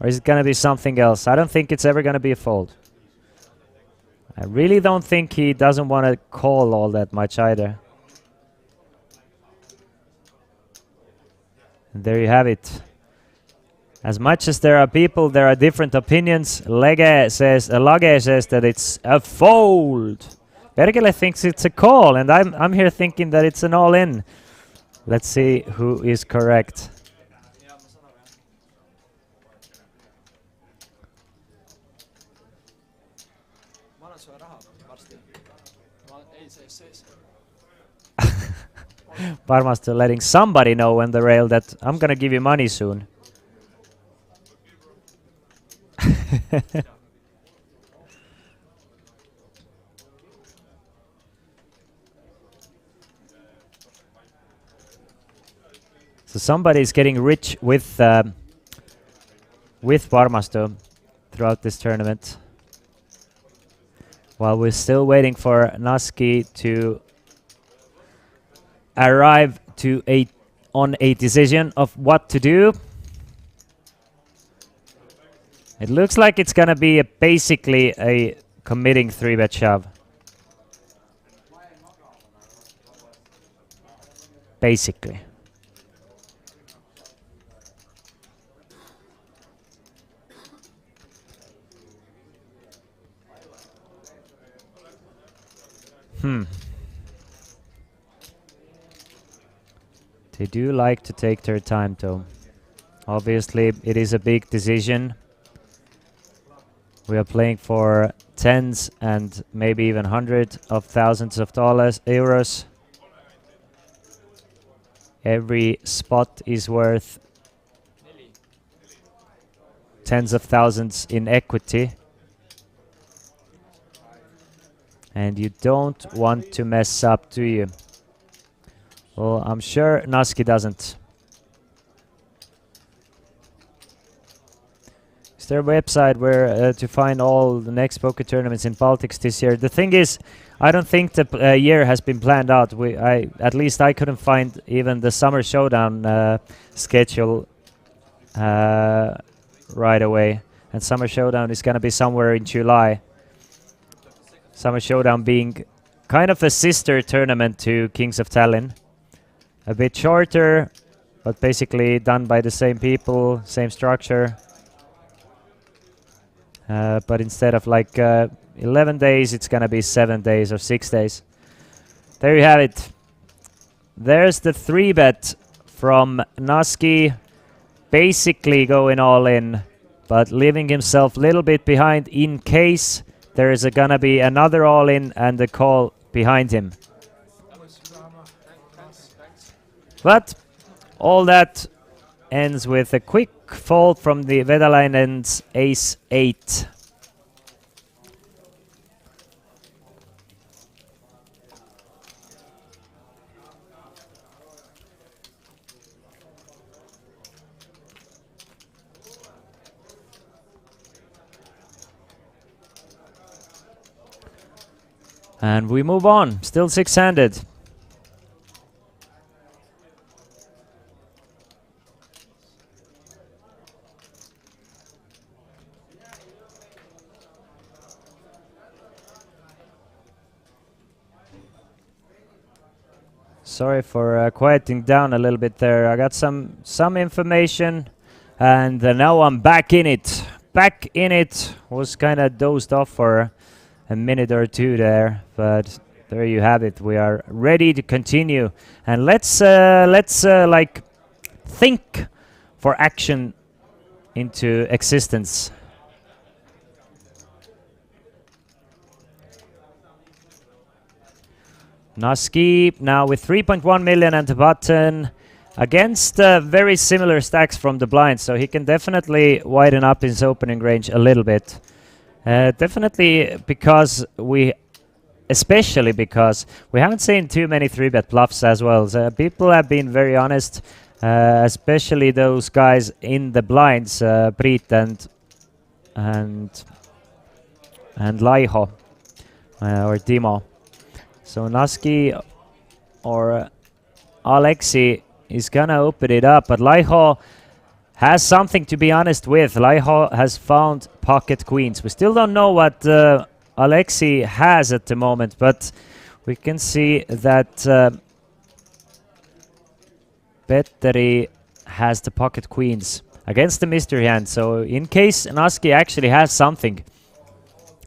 F: Or is it going to be something else? I don't think it's ever going to be a fold. I really don't think he doesn't want to call all that much either. And there you have it. As much as there are people, there are different opinions. Lage says that it's a fold. Bergele thinks it's a call, and I'm here thinking that it's an all-in. Let's see who is correct. Barmaster letting somebody know on the rail that I'm gonna give you money soon. So somebody's getting rich with Barmaster throughout this tournament. While we're still waiting for Naski to arrive to on a decision of what to do. It looks like it's gonna be basically a committing 3-bet shove. Basically. They do like to take their time though. Obviously it is a big decision. We are playing for tens and maybe even hundreds of thousands of euros. Every spot is worth tens of thousands in equity. And you don't want to mess up, do you? Well, I'm sure Naski doesn't. Is there a website where to find all the next poker tournaments in Baltics this year? The thing is, I don't think the year has been planned out. At least I couldn't find even the Summer Showdown schedule right away. And Summer Showdown is going to be somewhere in July. Summer Showdown being kind of a sister tournament to Kings of Tallinn. A bit shorter, but basically done by the same people, same structure. But instead of like 11 days, it's gonna be 7 days or 6 days. There you have it. there's the 3-bet from Naski, basically going all in, but leaving himself a little bit behind in case there is gonna be another all in and a call behind him. But all that ends with a quick fold from the Vedalainen's ace-8. And we move on, still 6-handed. Sorry for quieting down a little bit there. I got some information, and now I'm back in it. Back in it. Was kind of dozed off for a minute or two there, but there you have it. We are ready to continue, and let's like think for action into existence. Naski now with 3.1 million and the button against very similar stacks from the blinds, so he can definitely widen up his opening range a little bit. Definitely especially because we haven't seen too many 3-bet bluffs as well. So people have been very honest, especially those guys in the blinds, Priit and Laiho or Timo. So Naski or Alexi is gonna open it up, but Laiho has something to be honest with. Laiho has found pocket queens. We still don't know what Alexi has at the moment, but we can see that Petteri has the pocket queens against the mystery hand. So in case Naski actually has something,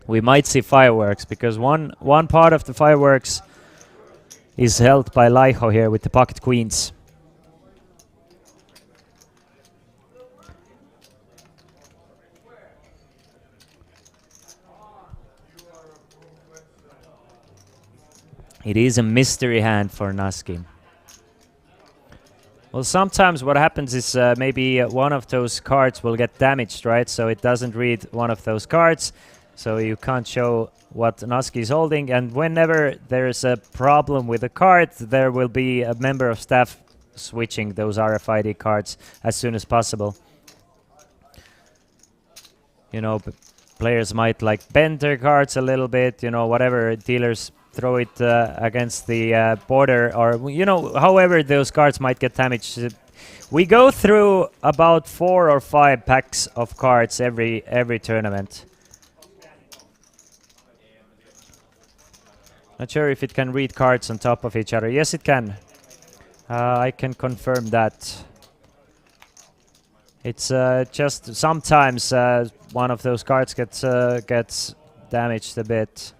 F: we might see fireworks, because one part of the fireworks is held by Laiho here with the pocket queens. It is a mystery hand for Naski. Well, sometimes what happens is maybe one of those cards will get damaged, right? So it doesn't read one of those cards, so you can't show what Naski is holding. And whenever there's a problem with a card, there will be a member of staff switching those RFID cards as soon as possible. You know, players might like bend their cards a little bit, you know, whatever, dealers throw it against the border, or, you know, however those cards might get damaged. We go through about 4 or 5 packs of cards every tournament. Not sure if it can read cards on top of each other. Yes, it can. I can confirm that. It's just sometimes one of those cards gets damaged a bit.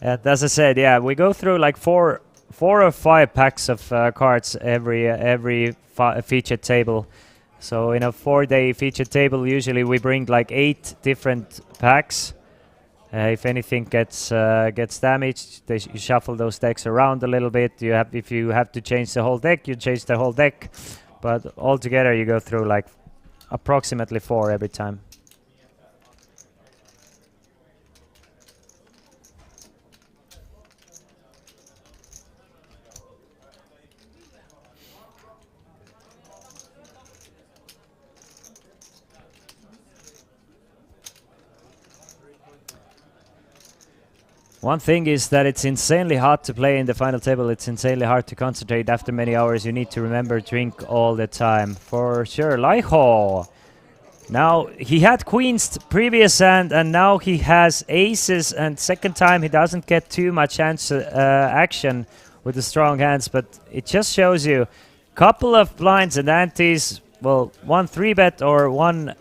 F: As I said, yeah, we go through like 4 or 5 packs of cards every featured table. So in a 4-day featured table, usually we bring like 8 different packs. If anything gets damaged, you shuffle those decks around a little bit. If you have to change the whole deck, you change the whole deck. But altogether, you go through like approximately 4 every time. One thing is that it's insanely hard to play in the final table. It's insanely hard to concentrate after many hours. You need to remember drink all the time. For sure. Laiho. Now, he had queens previous hand, and now he has aces, and second time he doesn't get too much action with the strong hands, but it just shows you couple of blinds and antes. Well, 1 3-bet or 1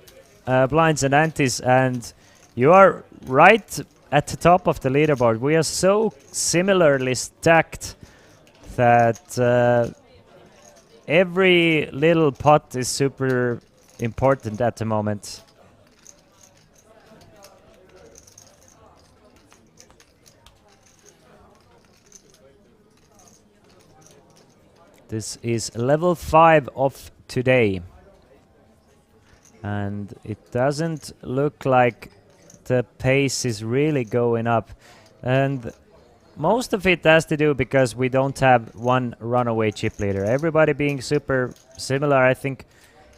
F: blinds and antes, and you are right at the top of the leaderboard. We are so similarly stacked that every little pot is super important at the moment. This is level 5 of today. And it doesn't look like the pace is really going up. And most of it has to do because we don't have one runaway chip leader. Everybody being super similar, I think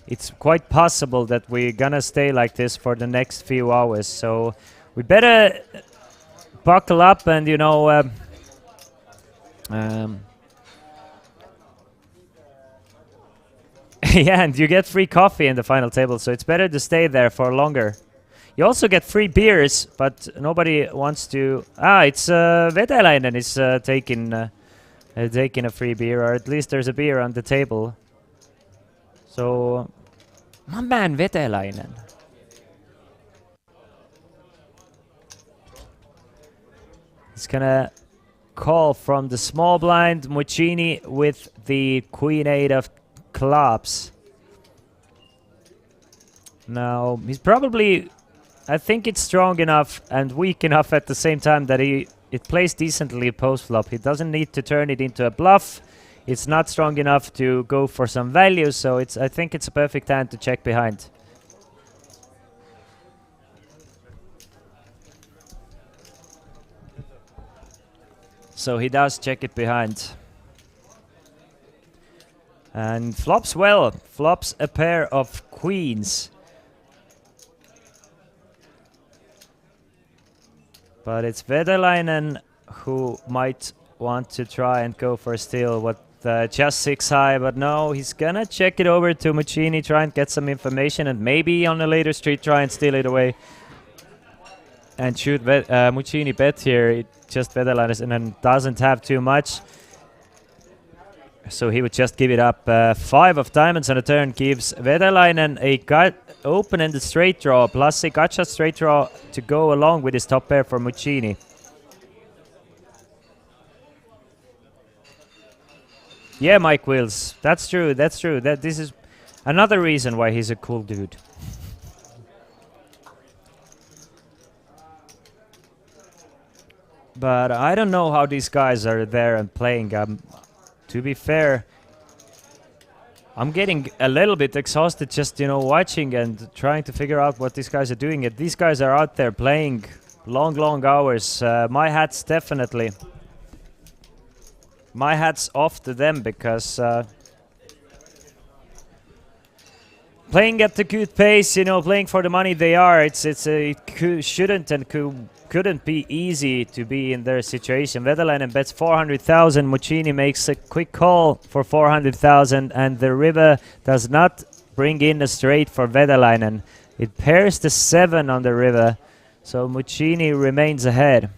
F: it's quite possible that we're gonna stay like this for the next few hours. So we better buckle up and, you know, yeah, and you get free coffee in the final table, so it's better to stay there for longer. You also get free beers, but nobody wants to... it's Vetelainen is taking a free beer, or at least there's a beer on the table. So, my man Vetelainen. He's gonna call from the small blind, Muccini with the Queen-8 of clubs. Now, he's probably... I think it's strong enough and weak enough at the same time that it plays decently post-flop. He doesn't need to turn it into a bluff. It's not strong enough to go for some value, so I think it's a perfect hand to check behind. So he does check it behind. And flops well. Flops a pair of queens. But it's Vetelainen who might want to try and go for a steal with just 6 high, but no, he's gonna check it over to Muccini, try and get some information, and maybe on a later street try and steal it away. And shoot Muccini bet here, it just Vetelainen doesn't have too much. So he would just give it up. 5 of diamonds on the turn gives Vetelainen a open-ended straight draw, plus a gotcha straight draw to go along with his top pair for Muccini. Yeah, Mike Wills, that's true, that's true. This is another reason why he's a cool dude. But I don't know how these guys are there and playing. To be fair, I'm getting a little bit exhausted just, you know, watching and trying to figure out what these guys are doing. And these guys are out there playing long hours. My hat's definitely... My hat's off to them because... playing at the good pace, you know, playing for the money they are, it shouldn't and couldn't be easy to be in their situation. Vetelainen bets 400,000. Muccini makes a quick call for 400,000, and the river does not bring in a straight for Vetelainen. It pairs the 7 on the river, so Muccini remains ahead.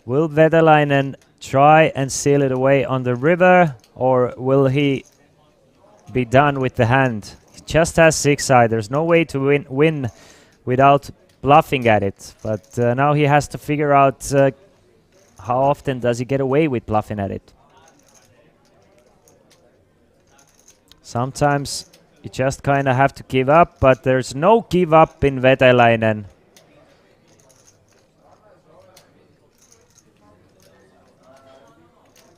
F: Will Vetelainen try and seal it away on the river, or will he be done with the hand? He just has 6 high. There's no way to win without bluffing at it. But now he has to figure out how often does he get away with bluffing at it. Sometimes you just kind of have to give up, but there's no give up in Vetelainen.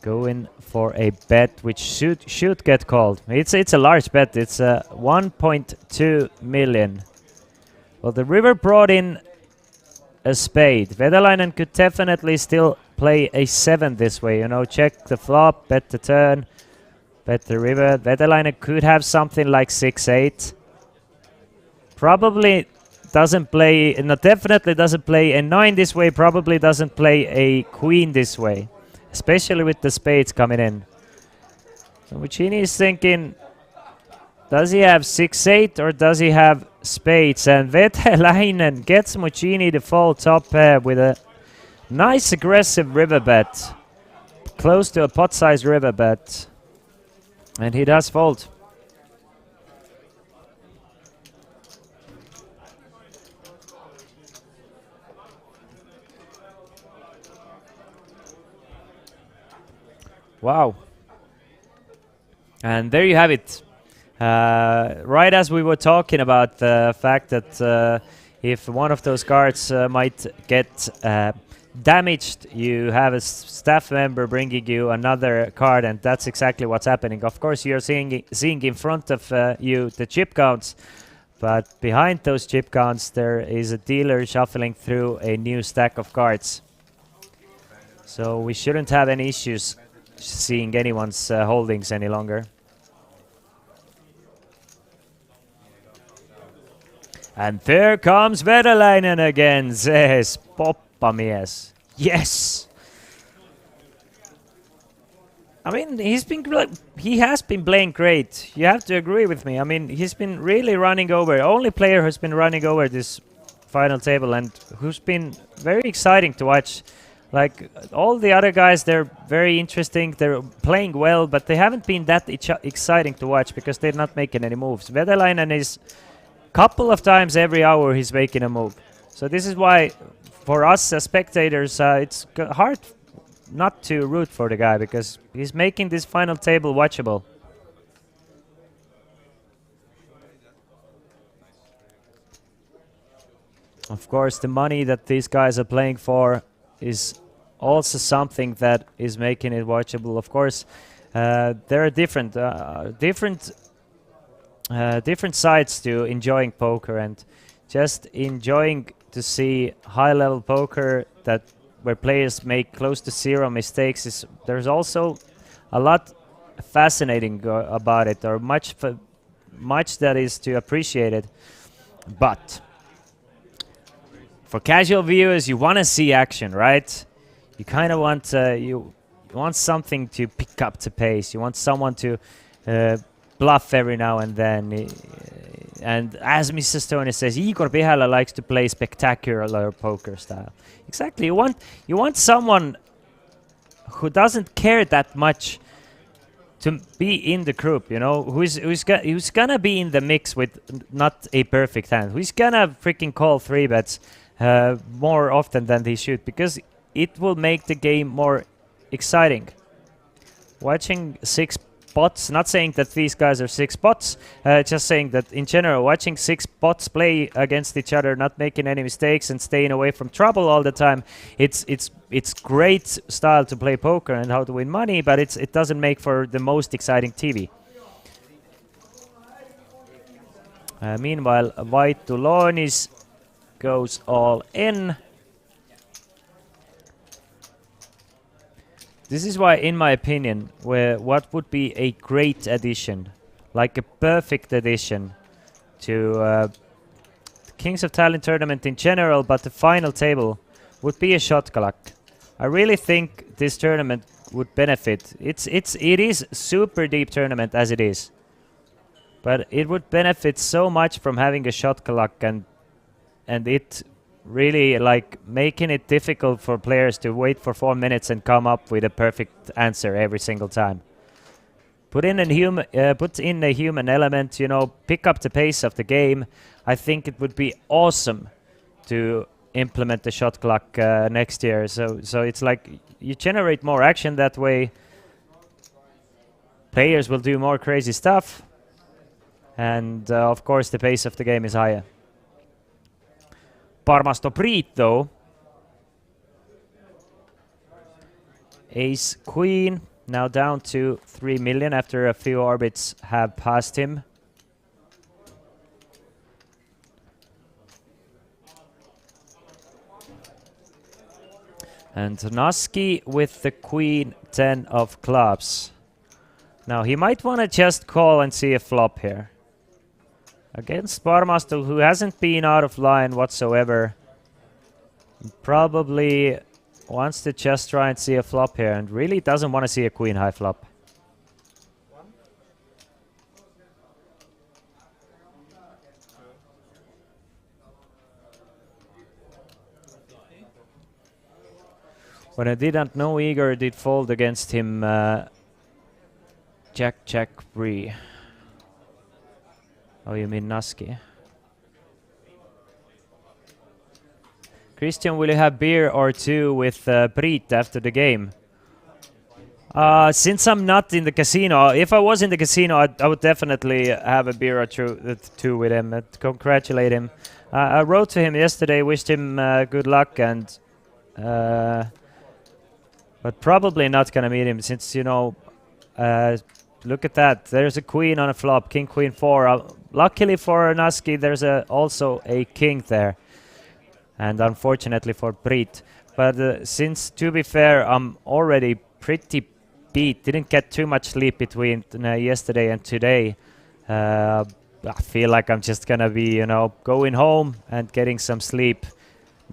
F: Going for a bet which should get called. It's a large bet. It's 1.2 million. Well, the river brought in a spade. Vetelainen could definitely still play a 7 this way. You know, check the flop, bet the turn, bet the river. Vetelainen could have something like 6-8. Probably doesn't play, no, definitely doesn't play a 9 this way. Probably doesn't play a queen this way, especially with the spades coming in. So Muccini is thinking, does he have 6-8 or does he have spades? And Vetelainen gets Muccini the full top pair with a nice aggressive river bet. Close to a pot-sized river bet. And he does fold. Wow. And there you have it. Right as we were talking about the fact that if one of those cards might get damaged, you have a staff member bringing you another card, and that's exactly what's happening. Of course, you're seeing in front of you the chip counts, but behind those chip counts there is a dealer shuffling through a new stack of cards. So we shouldn't have any issues seeing anyone's holdings any longer. And there comes Vedalainen again, says Poppamies. Yes! I mean, he has been playing great. You have to agree with me. I mean, he's been really running over. Only player who's been running over this final table and who's been very exciting to watch. Like, all the other guys, they're very interesting. They're playing well, but they haven't been that exciting to watch because they're not making any moves. Vedalainen is couple of times every hour he's making a move. So this is why, for us as spectators, it's hard not to root for the guy because he's making this final table watchable. Of course, the money that these guys are playing for is also something that is making it watchable. Of course, there are different sides to enjoying poker, and just enjoying to see high-level poker where players make close to zero mistakes there's also a lot fascinating about it, or much that is to appreciate it. But for casual viewers, you want to see action, right? You kind of want you want something to pick up the pace. You want someone to bluff every now and then. And as Mr. Stoney says, Igor Pihala likes to play spectacular poker style. Exactly. You want someone who doesn't care that much to be in the group, you know, who's gonna be in the mix with not a perfect hand, who's gonna freaking call 3-bets more often than they should, because it will make the game more exciting. Watching 6 bots, not saying that these guys are 6 bots, just saying that in general, watching 6 bots play against each other, not making any mistakes and staying away from trouble all the time, it's great style to play poker and how to win money, but it doesn't make for the most exciting TV. Meanwhile, White Tulonis goes all in. This is why, in my opinion, what would be a great addition, like a perfect addition to the Kings of Tallinn tournament in general, but the final table, would be a shot clock. I really think this tournament would benefit. It is super deep tournament as it is, but it would benefit so much from having a shot clock and it really like making it difficult for players to wait for 4 minutes and come up with a perfect answer every single time. Put in a human element, you know, pick up the pace of the game. I think it would be awesome to implement the shot clock next year. So it's like you generate more action that way. Players will do more crazy stuff, and of course the pace of the game is higher. Parmasto Priit, though. Ace Queen, now down to 3 million after a few orbits have passed him. And Naski with the Queen 10 of clubs. Now he might want to just call and see a flop here. Against Parmasto, who hasn't been out of line whatsoever. Probably wants to just try and see a flop here and really doesn't want to see a queen high flop. When I didn't know Igor did fold against him, Jack Bree. Oh, you mean Naski? Christian, will you have beer or two with Priit after the game? Since I'm not in the casino, if I was in the casino, I would definitely have a beer or two with him and congratulate him. I wrote to him yesterday, wished him good luck, and but probably not gonna meet him since look at that. There's a queen on a flop, king, queen, 4. Luckily for Naski, there's also a king there, and unfortunately for Brit. But since, to be fair, I'm already pretty beat. Didn't get too much sleep between yesterday and today. I feel like I'm just gonna be, going home and getting some sleep.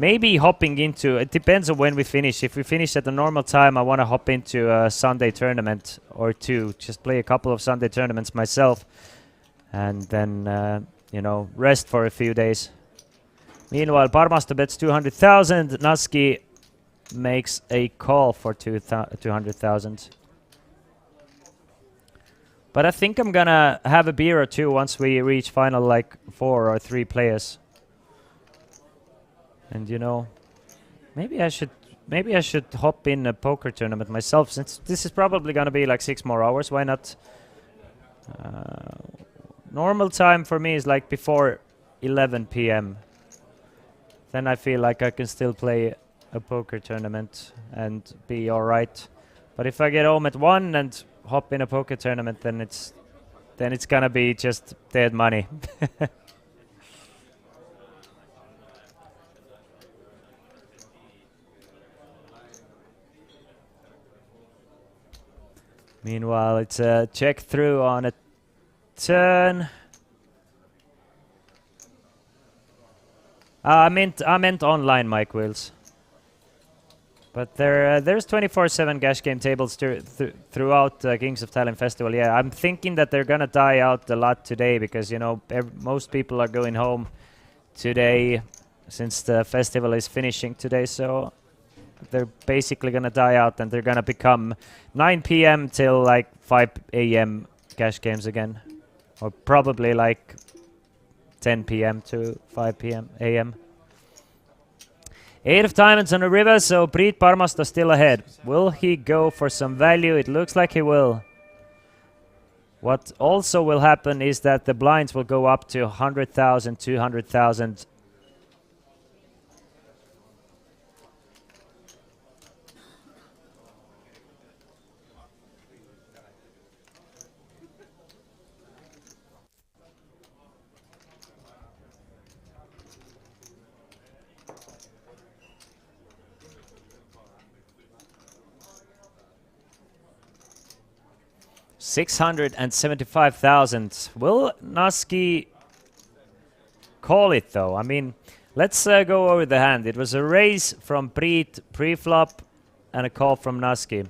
F: Maybe hopping into, it depends on when we finish. If we finish at the normal time, I want to hop into a Sunday tournament or 2. Just play a couple of Sunday tournaments myself. And then, rest for a few days. Meanwhile, Parmasto bets 200,000. Naski makes a call for 200,000. But I think I'm gonna have a beer or 2 once we reach final 4 or 3 players. And maybe I should hop in a poker tournament myself, since this is probably gonna be 6 more hours. Why not? Normal time for me is before 11 p.m. Then I feel like I can still play a poker tournament and be alright. But if I get home at 1 and hop in a poker tournament, then it's gonna be just dead money. Meanwhile, it's a check through on a turn. I meant online, Mike Wills. But there's 24/7 cash game tables throughout Kings of Tallinn Festival. Yeah, I'm thinking that they're gonna die out a lot today because most people are going home today since the festival is finishing today. So they're basically gonna die out, and they're gonna become 9 p.m. till 5 a.m. cash games again, or probably 10 p.m. to 5 p.m. a.m. 8 of diamonds on the river, so Priit Parmasto still ahead. Will he go for some value? It looks like he will. What also will happen is that the blinds will go up to 100,000, 200,000. $675,000. Will Naski call it though? I mean, let's go over the hand. It was a raise from Priit pre-flop and a call from Naski.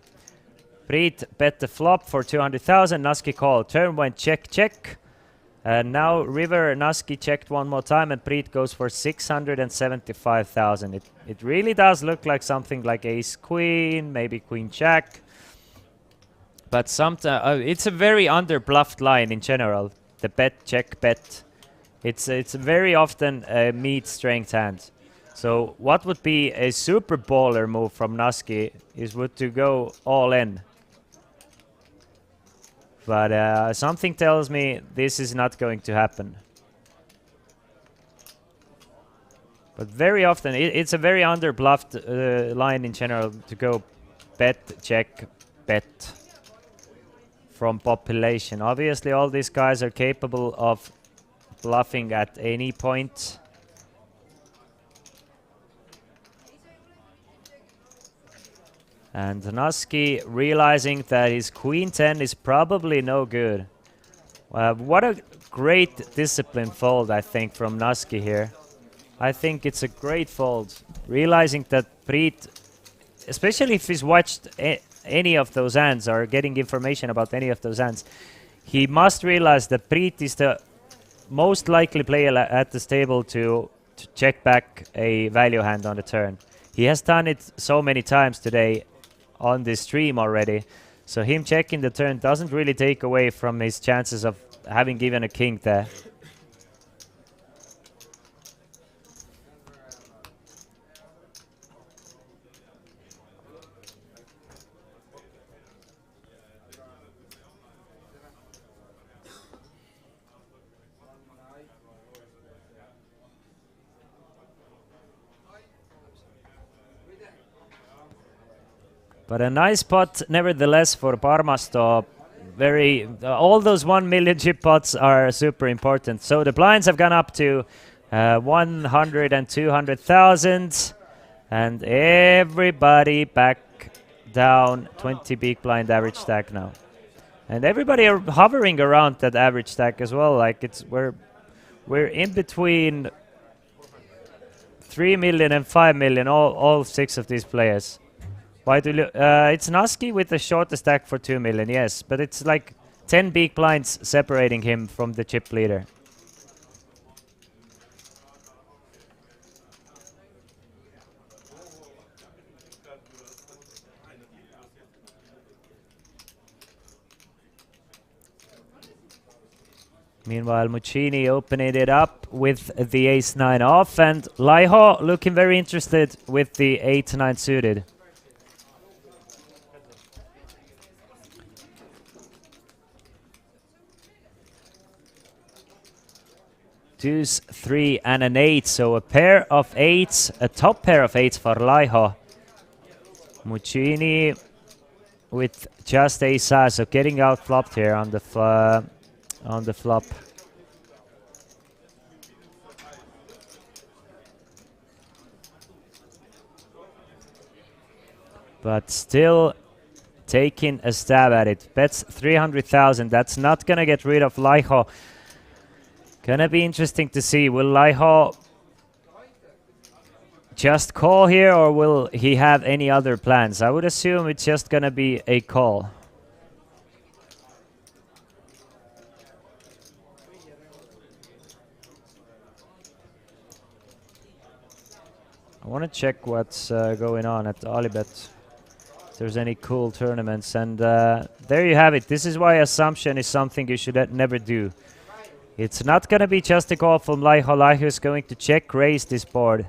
F: Priit bet the flop for 200,000. Naski called. Turn went check, check. And now river, Naski checked one more time, and Priit goes for 675,000. It really does look like something like ace queen, maybe queen jack. But it's a very under-bluffed line in general. The bet, check, bet. It's very often a meat-strength hand. So what would be a super baller move from Naski would to go all in. But something tells me this is not going to happen. But very often, it's a very under-bluffed line in general to go bet, check, bet. From population. Obviously, all these guys are capable of bluffing at any point. And Naski realizing that his queen 10 is probably no good. What a great discipline fold, I think, from Naski here. I think it's a great fold. Realizing that Priit, especially if he's watched any of those hands or getting information about any of those hands, he must realize that Priit is the most likely player at this table to check back a value hand on the turn. He has done it so many times today on this stream already, so him checking the turn doesn't really take away from his chances of having given a king there. But a nice pot, nevertheless, for Parmasto. Very, all those 1 million chip pots are super important. So the blinds have gone up to 100 and 200,000, and everybody back down 20 big blind average stack now. And everybody are hovering around that average stack as well. Like we're in between 3 million and 5 million, all 6 of these players. Why do it's Naski with the shortest stack for 2 million, yes, but it's like 10 big blinds separating him from the chip leader. Meanwhile, Muccini opening it up with the ace-9 off, and Laiho looking very interested with the 8-9 suited. Deuce, 3 and an 8, so a pair of 8s, a top pair of 8s for Laiho. Muccini with just ace-high, so getting out flopped here on the flop. But still taking a stab at it. Bets 300,000. That's not gonna get rid of Laiho. Gonna be interesting to see. Will Laiho just call here, or will he have any other plans? I would assume it's just gonna be a call. I want to check what's going on at Alibet. If there's any cool tournaments, and there you have it. This is why assumption is something you should never do. It's not going to be just a call from Laiho. Laiho is going to check raise this board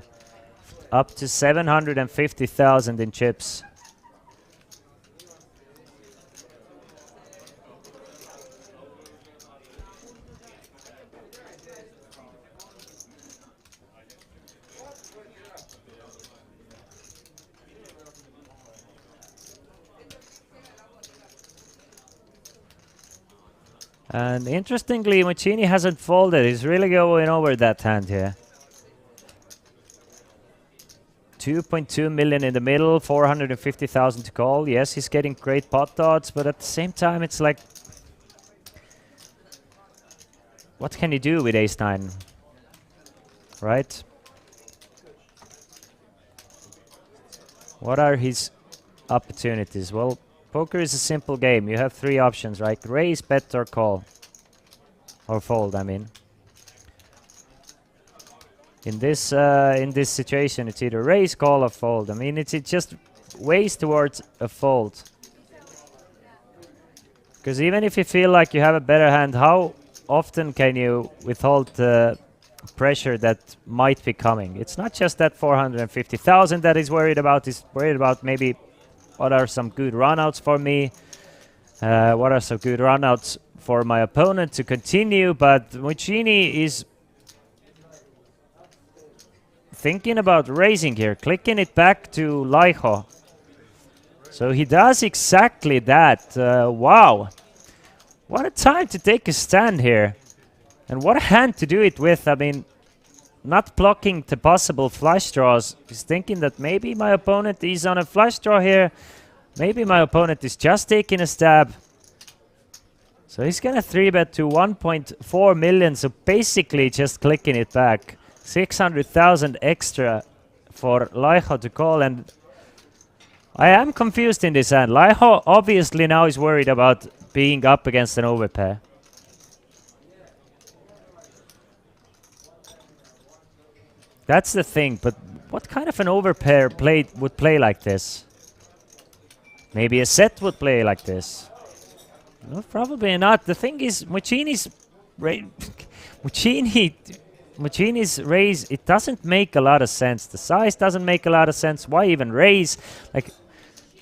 F: up to 750,000 in chips. And interestingly, Muccini hasn't folded. He's really going over that hand here. 2.2 million in the middle, 450,000 to call. Yes, he's getting great pot odds, but at the same time, it's like, what can you do with ace-9? Right? What are his opportunities? Well, poker is a simple game. You have 3 options, right? Raise, bet, or call. Or fold, I mean. In this situation, it's either raise, call, or fold. I mean, it's just ways towards a fold. Because even if you feel like you have a better hand, how often can you withhold the pressure that might be coming? It's not just that 450,000 that he's worried about. He's worried about maybe what are some good runouts for me? What are some good runouts for my opponent to continue? But Muccini is thinking about raising here, clicking it back to Laiho. So he does exactly that. Wow. What a time to take a stand here. And what a hand to do it with. I mean, not blocking the possible flush draws. He's thinking that maybe my opponent is on a flush draw here. Maybe my opponent is just taking a stab. So he's gonna 3-bet to 1.4 million. So basically just clicking it back. 600,000 extra for Laiho to call. And I am confused in this hand. Laiho obviously now is worried about being up against an overpair. That's the thing, but what kind of an overpair would play like this? Maybe a set would play like this. No, probably not. The thing is, Muccini's raise, it doesn't make a lot of sense. The size doesn't make a lot of sense. Why even raise? Like,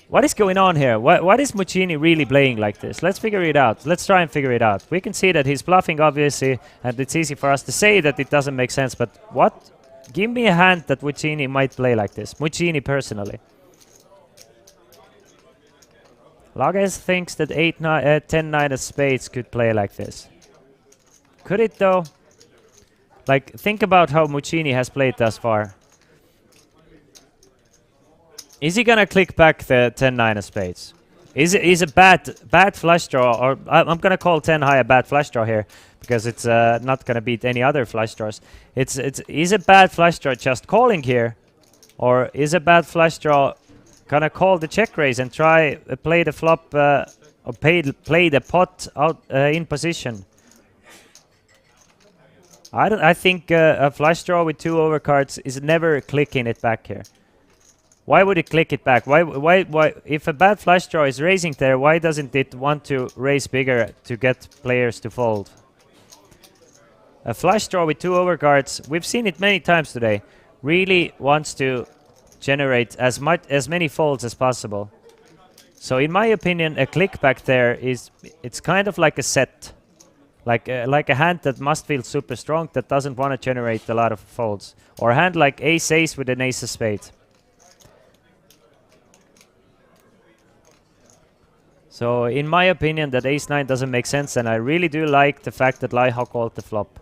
F: what is going on here? What is Muccini really playing like this? Let's figure it out. Let's try and figure it out. We can see that he's bluffing, obviously, and it's easy for us to say that it doesn't make sense, but what? Give me a hand that Muccini might play like this. Muccini personally. Lages thinks that 10-9 of spades could play like this. Could it though? Like, think about how Muccini has played thus far. Is he gonna click back the 10-9 of spades? Is a bad flush draw, or I'm gonna call 10 high a bad flush draw here because it's not gonna beat any other flush draws. Is a bad flush draw just calling here, or is a bad flush draw gonna call the check raise and try play the flop or play the pot out in position? I think a flush draw with 2 overcards is never clicking it back here. Why would it click it back? Why? If a bad flush draw is raising there, why doesn't it want to raise bigger to get players to fold? A flush draw with 2 overcards, we've seen it many times today, really wants to generate as many folds as possible. So in my opinion, a click back there it's kind of like a set. Like a hand that must feel super strong, that doesn't want to generate a lot of folds. Or a hand like ace-ace with an ace of spade. So in my opinion, that ace-9 doesn't make sense, and I really do like the fact that Laiho called the flop.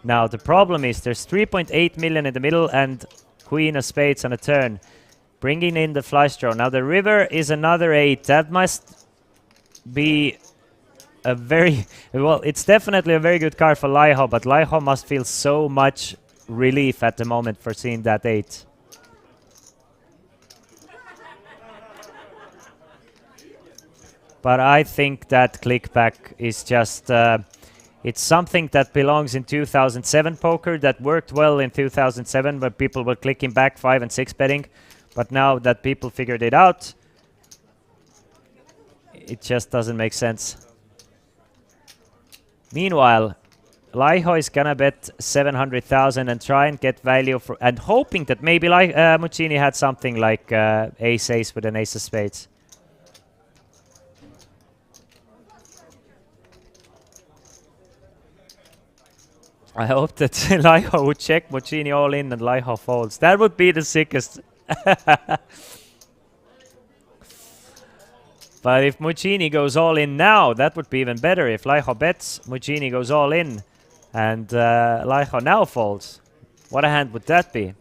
F: Now the problem is there's 3.8 million in the middle and queen of spades on a turn, bringing in the flush draw. Now the river is another 8. That must be a very well. It's definitely a very good card for Laiho, but Laiho must feel so much relief at the moment for seeing that 8. But I think that clickback is just it's something that belongs in 2007 poker, that worked well in 2007 when people were clicking back 5 and 6 betting. But now that people figured it out, it just doesn't make sense. Meanwhile, Laiho is gonna bet 700,000 and try and get value for, and hoping that maybe Muccini had something like ace-ace with an ace of spades. I hope that Laiho would check Muccini all in and Laiho folds. That would be the sickest. But if Muccini goes all in now, that would be even better. If Laiho bets, Muccini goes all in, and Laiho now folds. What a hand would that be?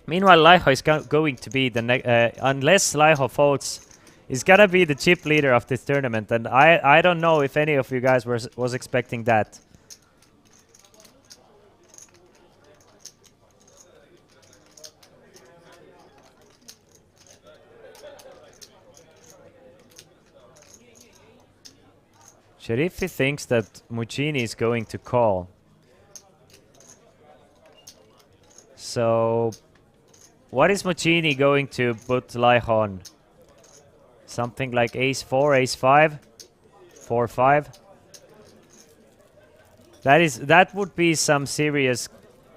F: Meanwhile, Laiho is going to be the unless Laiho folds, is gonna be the chip leader of this tournament, and I don't know if any of you guys was expecting that. Sheriffi thinks that Muccini is going to call. So, what is Muccini going to put Laiho on? Something like ace-4, ace-5, 4-5. That would be some serious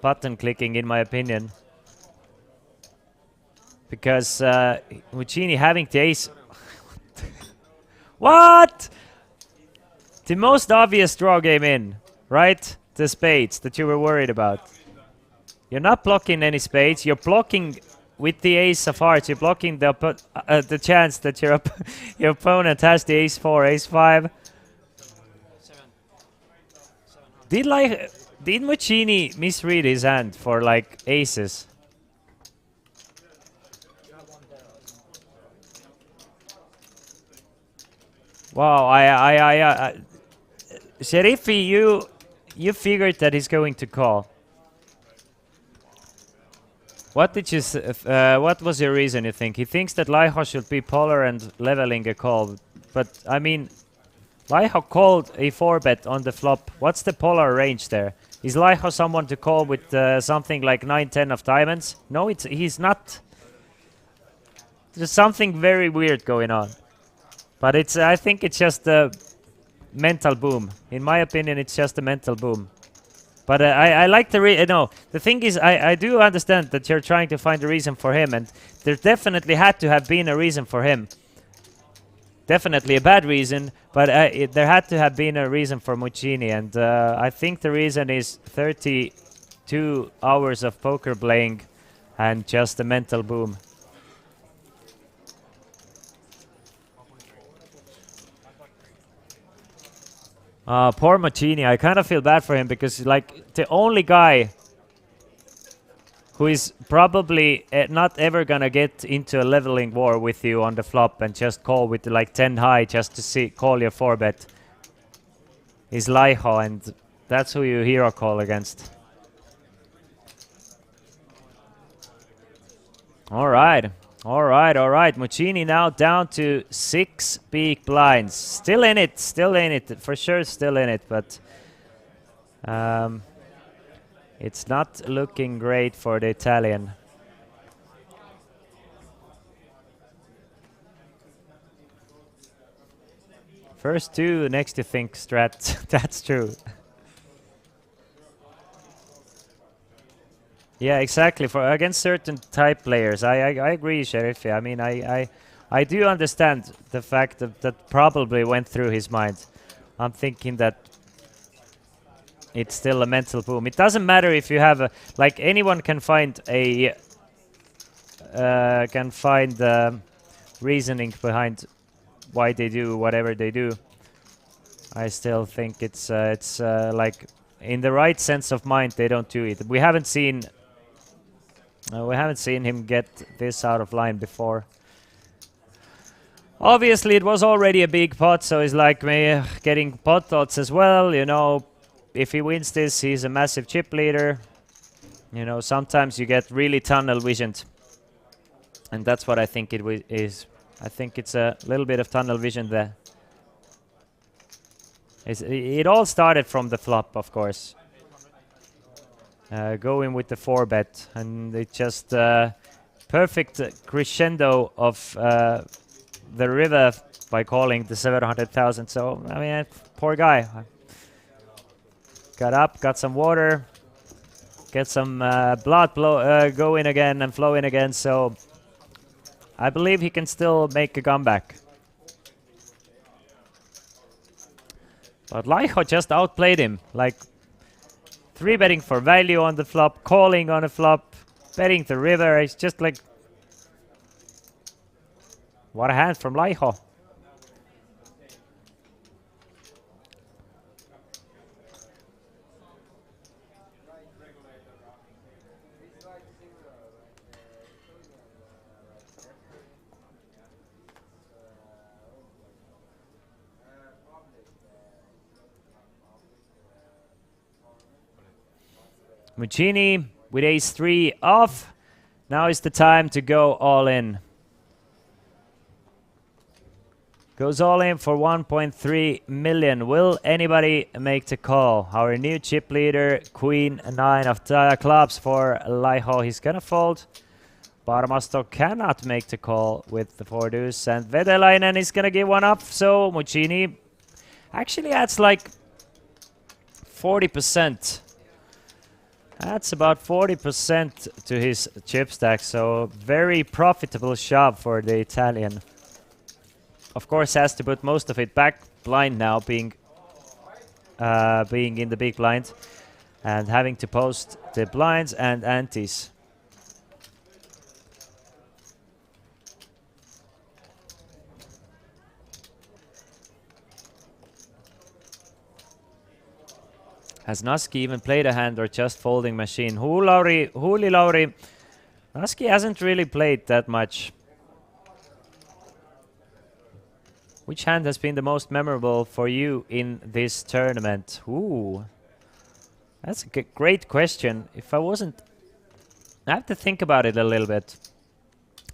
F: button clicking, in my opinion, because Muccini having the ace. What? The most obvious draw game in, right? The spades that you were worried about. You're not blocking any spades. You're blocking with the ace of hearts. You're blocking the chance that your opponent has the ace-4, ace-5. Did Muccini misread his hand for like aces? Wow, Sheriffi, you figured that he's going to call. What did you? What was your reason? You think he thinks that Laiho should be polar and leveling a call, but I mean, Laiho called a 4-bet on the flop. What's the polar range there? Is Laiho someone to call with something like 9-10 of diamonds? No, he's not. There's something very weird going on, but I think it's just a mental boom. In my opinion, it's just a mental boom. But I like the the thing is, I do understand that you're trying to find a reason for him, and there definitely had to have been a reason for him. Definitely a bad reason, but there had to have been a reason for Muccini, and I think the reason is 32 hours of poker playing and just a mental boom. Poor Machini. I kind of feel bad for him because like the only guy who is probably not ever gonna get into a leveling war with you on the flop and just call with like 10 high just to call your 4-bet is Laiho, and that's who you hero call against. All right. Muccini now down to 6 big blinds. Still in it, for sure still in it, but it's not looking great for the Italian. First two next to think strat, that's true. Yeah, exactly. For against certain type players, I agree, Sheriff. I mean, I do understand the fact that probably went through his mind. I'm thinking that it's still a mental boom. It doesn't matter if you have a, like anyone can find a reasoning behind why they do whatever they do. I still think it's like in the right sense of mind they don't do it. We haven't seen him get this out of line before. Obviously, it was already a big pot, so he's like getting pot odds as well. You know, if he wins this, he's a massive chip leader. You know, sometimes you get really tunnel visioned, and that's what I think it is. I think it's a little bit of tunnel vision there. It all started from the flop, of course. Going with the 4-bet, and it just perfect crescendo of the river by calling the 700,000. So I mean, poor guy. Got up, got some water, get some blood going again and flowing again. So I believe he can still make a comeback. But Laiho just outplayed him, like 3-betting for value on the flop, calling on a flop, betting the river. It's just like, what a hand from Laiho. Muccini with ace-3 off. Now is the time to go all in. Goes all in for 1.3 million. Will anybody make the call? Our new chip leader, Queen 9 of clubs for Laiho. He's gonna fold. Parmasto cannot make the call with the 4 deuce. And Vetelainen is gonna give one up. So Muccini actually adds like 40%. That's about 40% to his chip stack, so very profitable shove for the Italian. Of course, has to put most of it back blind now, being in the big blind, and having to post the blinds and antes. Has Naski even played a hand or just folding machine? Huli Lauri. Naski hasn't really played that much. Which hand has been the most memorable for you in this tournament? Ooh. That's a great question. If I wasn't... I have to think about it a little bit.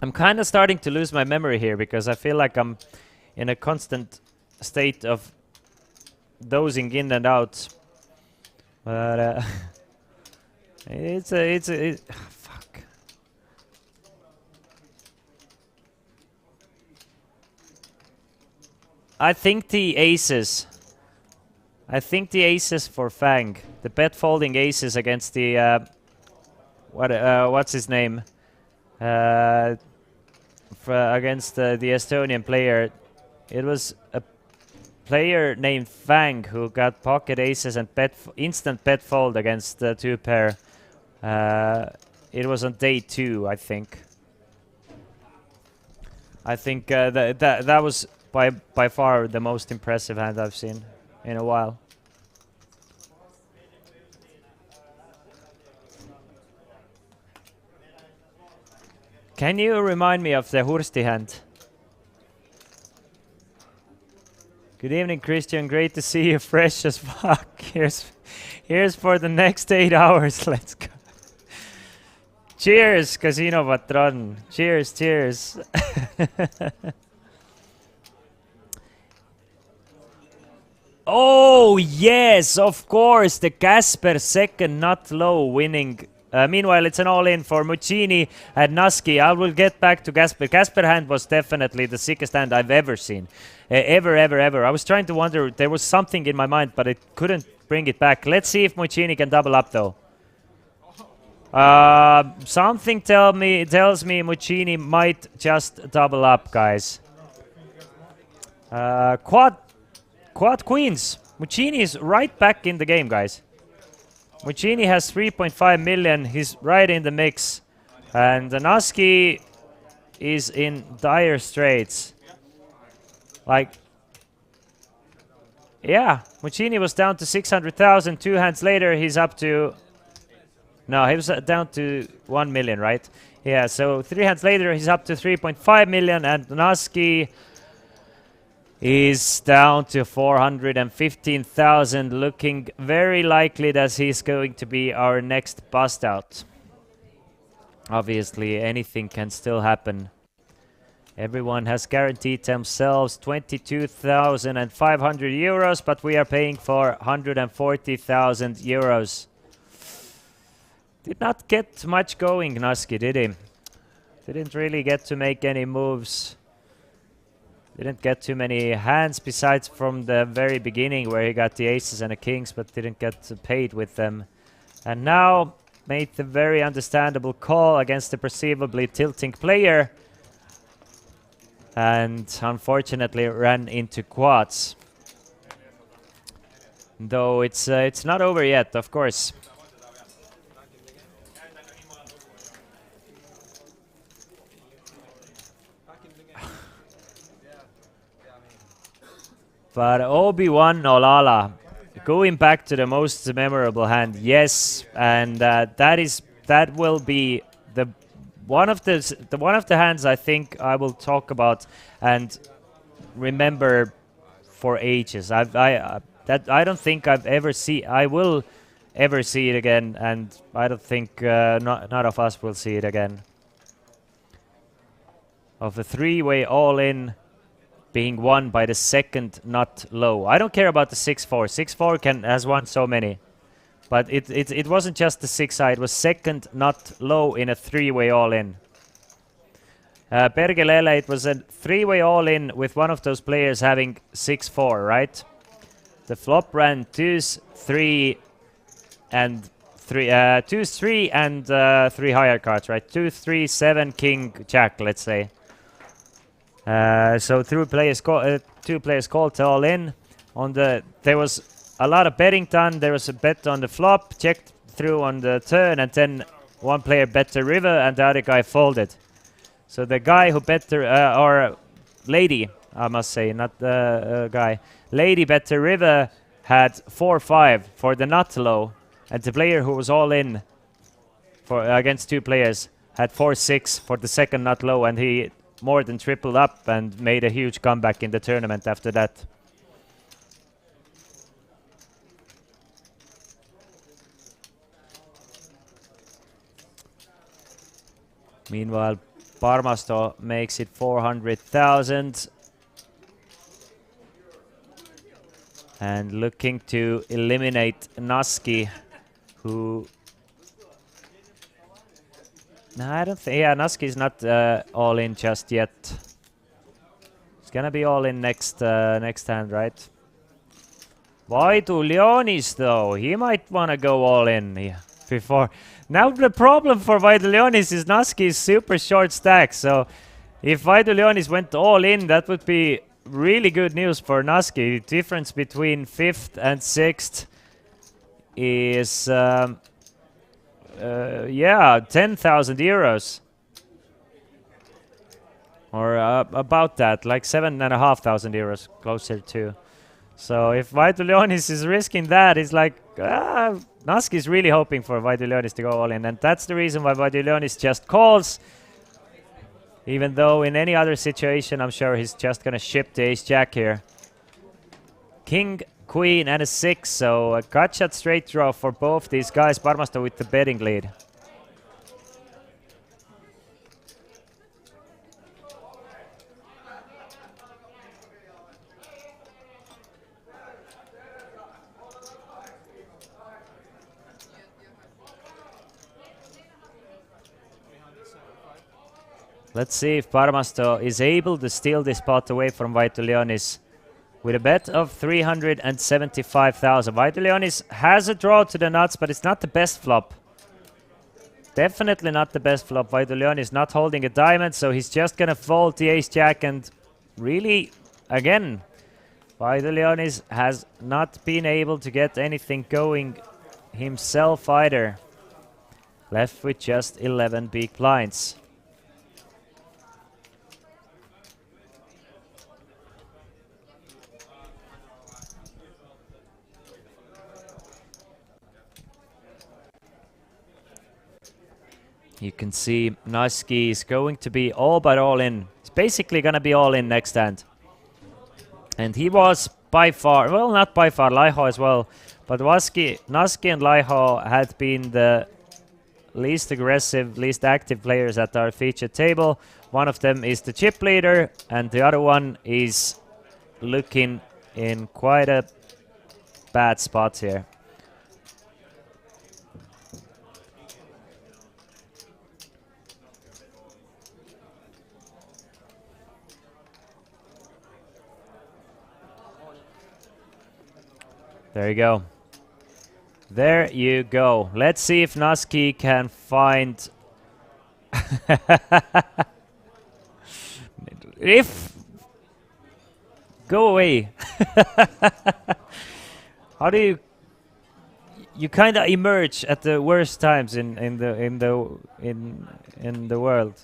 F: I'm kind of starting to lose my memory here because I feel like I'm in a constant state of dozing in and out. But fuck. I think the aces. I think the aces for Fang. The bet folding aces against the what's his name? Against the Estonian player. It was a player named Fang who got pocket aces and instant bet fold against the 2 pair. It was on day 2, I think. I think that was by far the most impressive hand I've seen. in a while. Can you remind me of the Hursti hand? Good evening, Christian. Great to see you, fresh as fuck. Here's for the next 8 hours. Let's go. Cheers, Casino Patron. Cheers, cheers. Oh, yes, of course. The Casper second not low winning. Meanwhile, it's an all-in for Muccini and Naski. I will get back to Casper. Casper hand was definitely the sickest hand I've ever seen. Ever. I was trying to wonder. There was something in my mind, but I couldn't bring it back. Let's see if Muccini can double up, though. Something tells me Muccini might just double up, guys. Quad queens. Muccini is right back in the game, guys. Muccini has 3.5 million. He's right in the mix. And Naski is in dire straits. Like, yeah, Muccini was down to 600,000. 2 hands later, he's up to... No, he was down to 1 million, right? Yeah, so 3 hands later, he's up to 3.5 million. And Naski is down to 415,000, looking very likely that he's going to be our next bust out. Obviously, anything can still happen. Everyone has guaranteed themselves 22,500 euros, but we are paying for 140,000 euros. Did not get much going, Naski, did he? Didn't really get to make any moves. Didn't get too many hands besides from the very beginning where he got the aces and the kings, but didn't get paid with them. And now made the very understandable call against the perceivably tilting player. And unfortunately ran into quads. Though it's not over yet, of course. But Obi-Wan Olala, going back to the most memorable hand, yes, and that will be the one of the hands I think I will talk about and remember for ages. I don't think I will ever see it again, and I don't think none of us will see it again. Of a 3-way all-in being won by the second not low. I don't care about the 6-4. 6-4 has won so many. But it wasn't just the 6-side, it was second not low in a 3-way all-in. Pergelele, it was a 3-way all-in with one of those players having 6-4, right? The flop ran 2s, 3, and 3, 2s, 3, and 3 higher cards, right? 2, 3, 7, king, jack, let's say. So two players called to all in. There was a lot of betting done. There was a bet on the flop, checked through on the turn, and then one player bet the river, and the other guy folded. So the guy who bet the or lady, I must say, not the guy. Lady bet the river had 4-5 for the not low, and the player who was all in for against 2 players had 4-6 for the second not low, and he more than tripled up and made a huge comeback in the tournament after that. Meanwhile, Parmasto makes it 400,000. And looking to eliminate Naski, who... No, I don't think... Yeah, Naski is not all in just yet. It's gonna be all in next hand, right? Vaidu Leonis, though. He might wanna go all in before... Now the problem for Vaidu Leonis is Naski is super short stack, so... If Vaidu Leonis went all in, that would be really good news for Naski. The difference between 5th and 6th is... yeah, 10,000 euros. Or about that, like 7,500 euros, closer to. So if Vaidulionis is risking that, it's like Naski is really hoping for Vaidulionis to go all in, and that's the reason why Vaidulionis just calls. Even though in any other situation, I'm sure he's just gonna ship the ace-jack here. King, queen, and a 6, so a gut shot straight draw for both these guys. Parmasto with the betting lead. Let's see if Parmasto is able to steal this pot away from Vaitulionis with a bet of 375,000. Vaitulionis has a draw to the nuts, but it's not the best flop. Definitely not the best flop. Vaitulionis not holding a diamond, so he's just gonna fold the ace-jack, and really, again, Vaitulionis has not been able to get anything going himself either. Left with just 11 big blinds. You can see Naski is going to be all but all in. He's basically going to be all in next hand. And he was by far, well, not by far, Laiho as well, but Naski and Laiho had been the least aggressive, least active players at our featured table. One of them is the chip leader, and the other one is looking in quite a bad spot here. There you go. There you go. Let's see if Naski can find... if... Go away. How do you... You kind of emerge at the worst times in the world.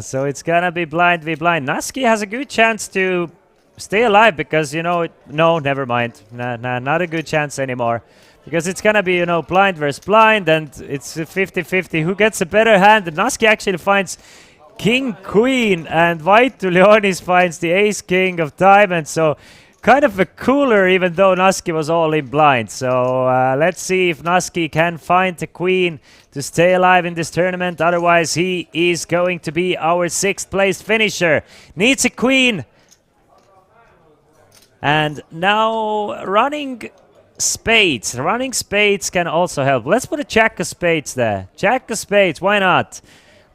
F: So it's gonna be blind v blind. Naski has a good chance to stay alive because, you know, no, never mind. Nah, not a good chance anymore. Because it's gonna be, you know, blind versus blind, and it's 50-50. Who gets a better hand? And Naski actually finds King, Queen, and Vaitulionis finds the Ace, King of Diamonds. So kind of a cooler, even though Naski was all in blind. So let's see if Naski can find the Queen to stay alive in this tournament. Otherwise, he is going to be our 6th place finisher. Needs a Queen. And now running spades. Running spades can also help. Let's put a Jack of Spades there. Jack of Spades, why not?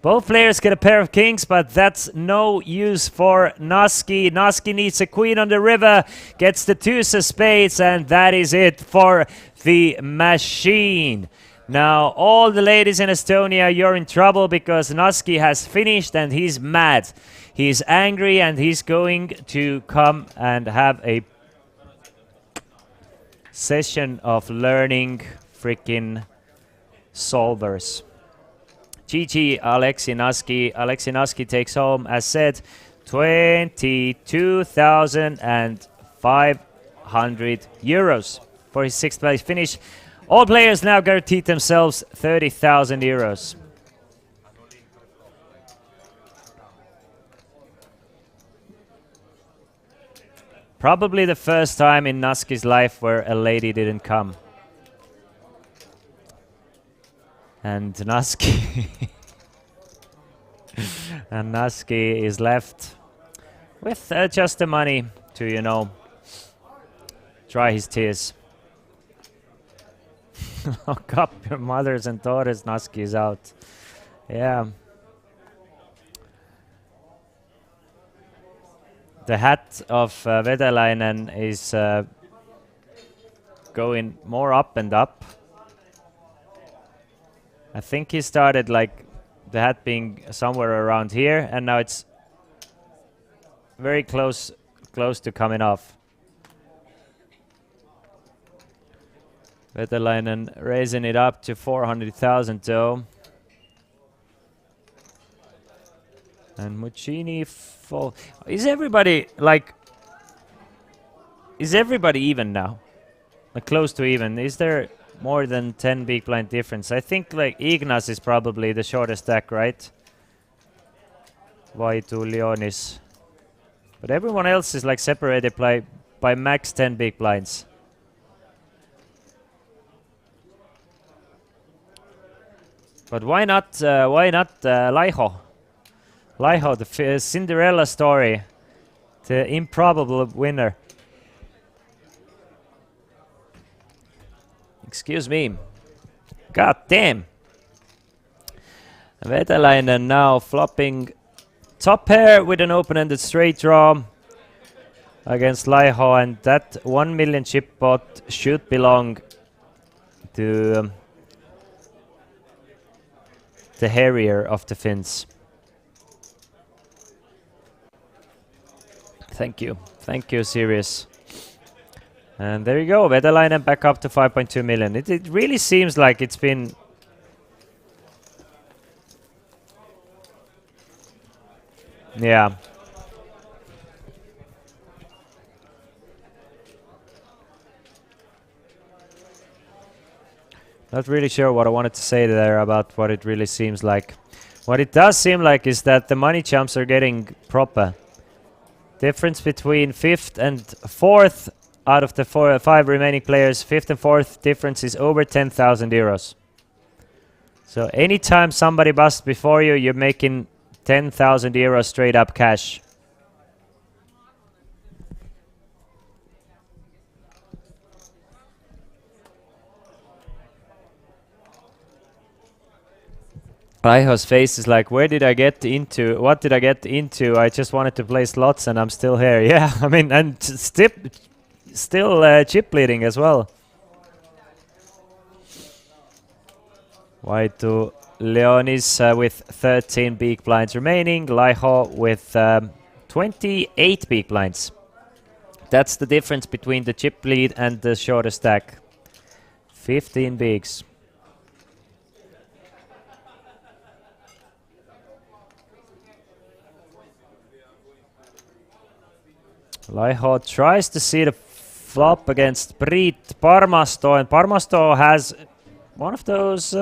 F: Both players get a pair of kings, but that's no use for Naski. Naski needs a queen on the river, gets the 2s of spades, and that is it for the machine. Now, all the ladies in Estonia, you're in trouble because Naski has finished and he's mad. He's angry and he's going to come and have a session of learning freaking solvers. GG, Alexei Naski. Alexei Naski takes home, as said, 22,500 euros for his 6th place finish. All players now guaranteed themselves 30,000 euros. Probably the first time in Naski's life where a lady didn't come. And Naski and Naski is left with just the money to, you know, dry his tears. Lock up your mothers and daughters, Naski is out. Yeah. The hat of Vedelainen is going more up and up. I think he started like the hat being somewhere around here, and now it's very close to coming off. Vetelainen raising it up to 400,000 though. And Muccini fall. Is everybody like? Is everybody even now? Like close to even? Is there more than 10 big blind difference? I think like Ignas is probably the shortest stack, right? Vaitu, Leonis. But everyone else is like separated by max 10 big blinds. But why not Laiho? Laiho, the Cinderella story. The improbable winner. Excuse me. God damn. Vetalainen now flopping top pair with an open-ended straight draw against Laiho, and that 1 million chip pot should belong to the Harrier of the Finns. Thank you. Thank you, Sirius. And there you go. Vetalainen back up to 5.2 million. It really seems like it's been... Yeah. Not really sure what I wanted to say there about what it really seems like. What it does seem like is that the money jumps are getting proper. Difference between 5th and 4th out of the 5 remaining players, 5th and 4th difference is over 10,000 euros. So anytime somebody busts before you, you're making 10,000 euros straight up cash. Raiho's face is like, where did I get into? What did I get into? I just wanted to play slots and I'm still here. Yeah, I mean, and still chip leading as well. White to Leonis with 13 big blinds remaining. Laiho with 28 big blinds. That's the difference between the chip lead and the shorter stack. 15 bigs. Laiho tries to see the flop against Brit Parmasto, and Parmasto has one of those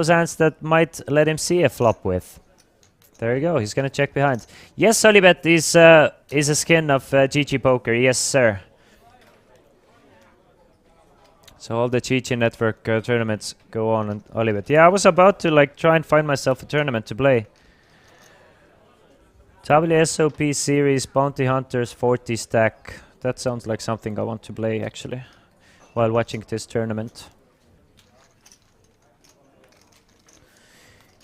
F: hands that might let him see a flop with. There you go. He's gonna check behind. Yes, Olibet is a skin of GG Poker. Yes, sir. So all the GG Network tournaments go on Olibet. Yeah, I was about to like try and find myself a tournament to play. WSOP series Bounty Hunters 40 stack. That sounds like something I want to play actually while watching this tournament.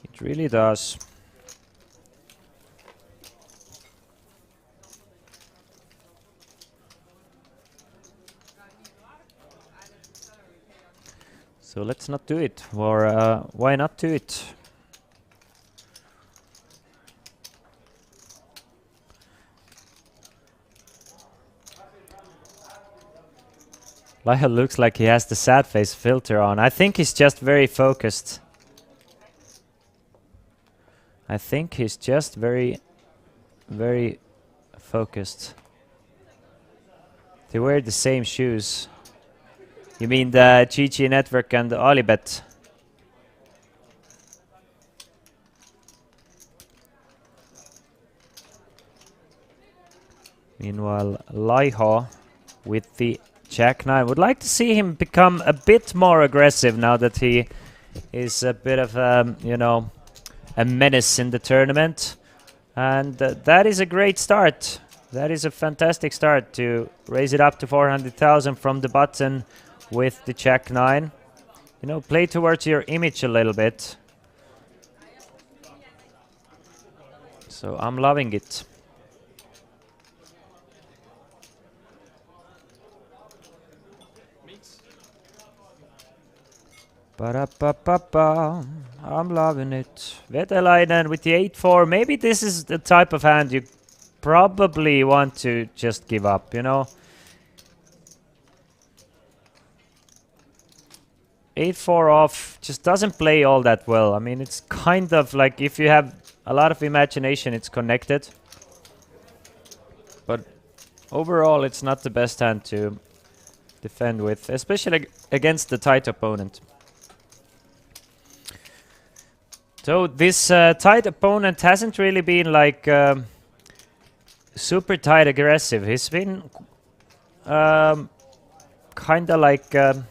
F: It really does. So let's not do it, or why not do it? Lyle looks like he has the sad face filter on. I think he's just very focused. I think he's just very, very focused. They wear the same shoes. You mean the GG Network and the Olibet? Meanwhile, Laiho with the Jack 9. Would like to see him become a bit more aggressive now that he is a bit of you know, a menace in the tournament. And that is a great start. That is a fantastic start to raise it up to 400,000 from the button with the Jack 9. You know, play towards your image a little bit. So I'm loving it. Ba-da-ba-ba-ba. I'm loving it. Vetalainen with the 8-4. Maybe this is the type of hand you probably want to just give up, you know? 8-4 off just doesn't play all that well. I mean, it's kind of like if you have a lot of imagination. It's connected. But overall, it's not the best hand to defend with, especially against the tight opponent. So this tight opponent hasn't really been like super tight aggressive. He's been kind of like, as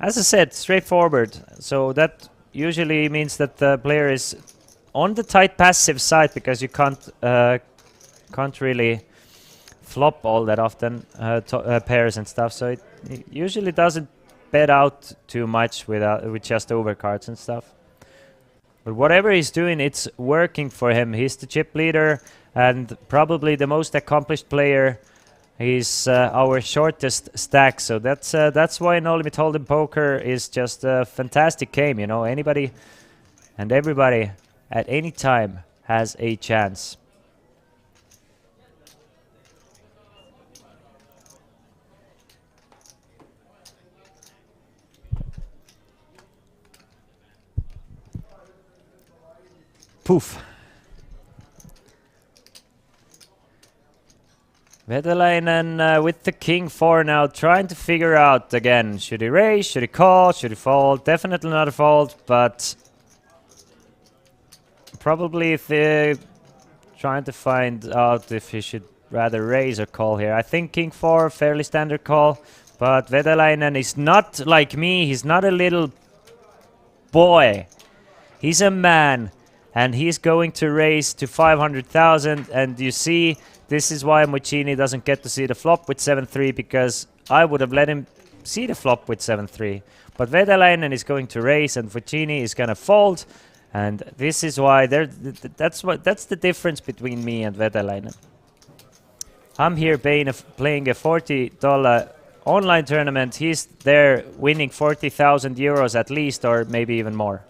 F: I said, straightforward. So that usually means that the player is on the tight passive side because you can't really flop all that often pairs and stuff. So it usually doesn't bet out too much with just overcards and stuff. But whatever he's doing, it's working for him. He's the chip leader and probably the most accomplished player. He's our shortest stack, so that's why No Limit Hold'em Poker is just a fantastic game. You know, anybody and everybody at any time has a chance. Poof. Vetalainen with the king 4 now, trying to figure out again, should he raise, should he call, should he fold? Definitely not a fold, but probably if they're trying to find out if he should rather raise or call here. I think king 4, fairly standard call, but Vetalainen is not like me, he's not a little boy. He's a man, and he's going to raise to 500,000, and you see, this is why Muccini doesn't get to see the flop with 7-3, because I would have let him see the flop with 7-3. But Vetalainen is going to raise and Muccini is going to fold, and this is why that's the difference between me and Vetalainen. I'm here playing a $40 online tournament. He's there winning 40,000 euros at least, or maybe even more.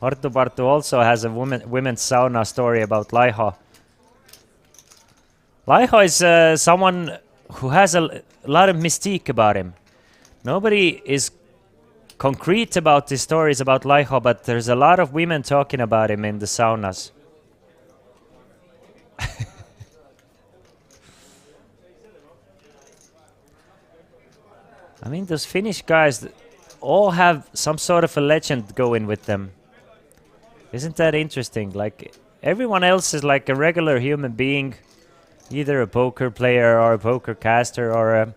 F: Artu Partu also has a women's sauna story about Laiho. Laiho is someone who has a lot of mystique about him. Nobody is concrete about the stories about Laiho, but there's a lot of women talking about him in the saunas. I mean, those Finnish guys all have some sort of a legend going with them. Isn't that interesting? Like, everyone else is like a regular human being, either a poker player or a poker caster or a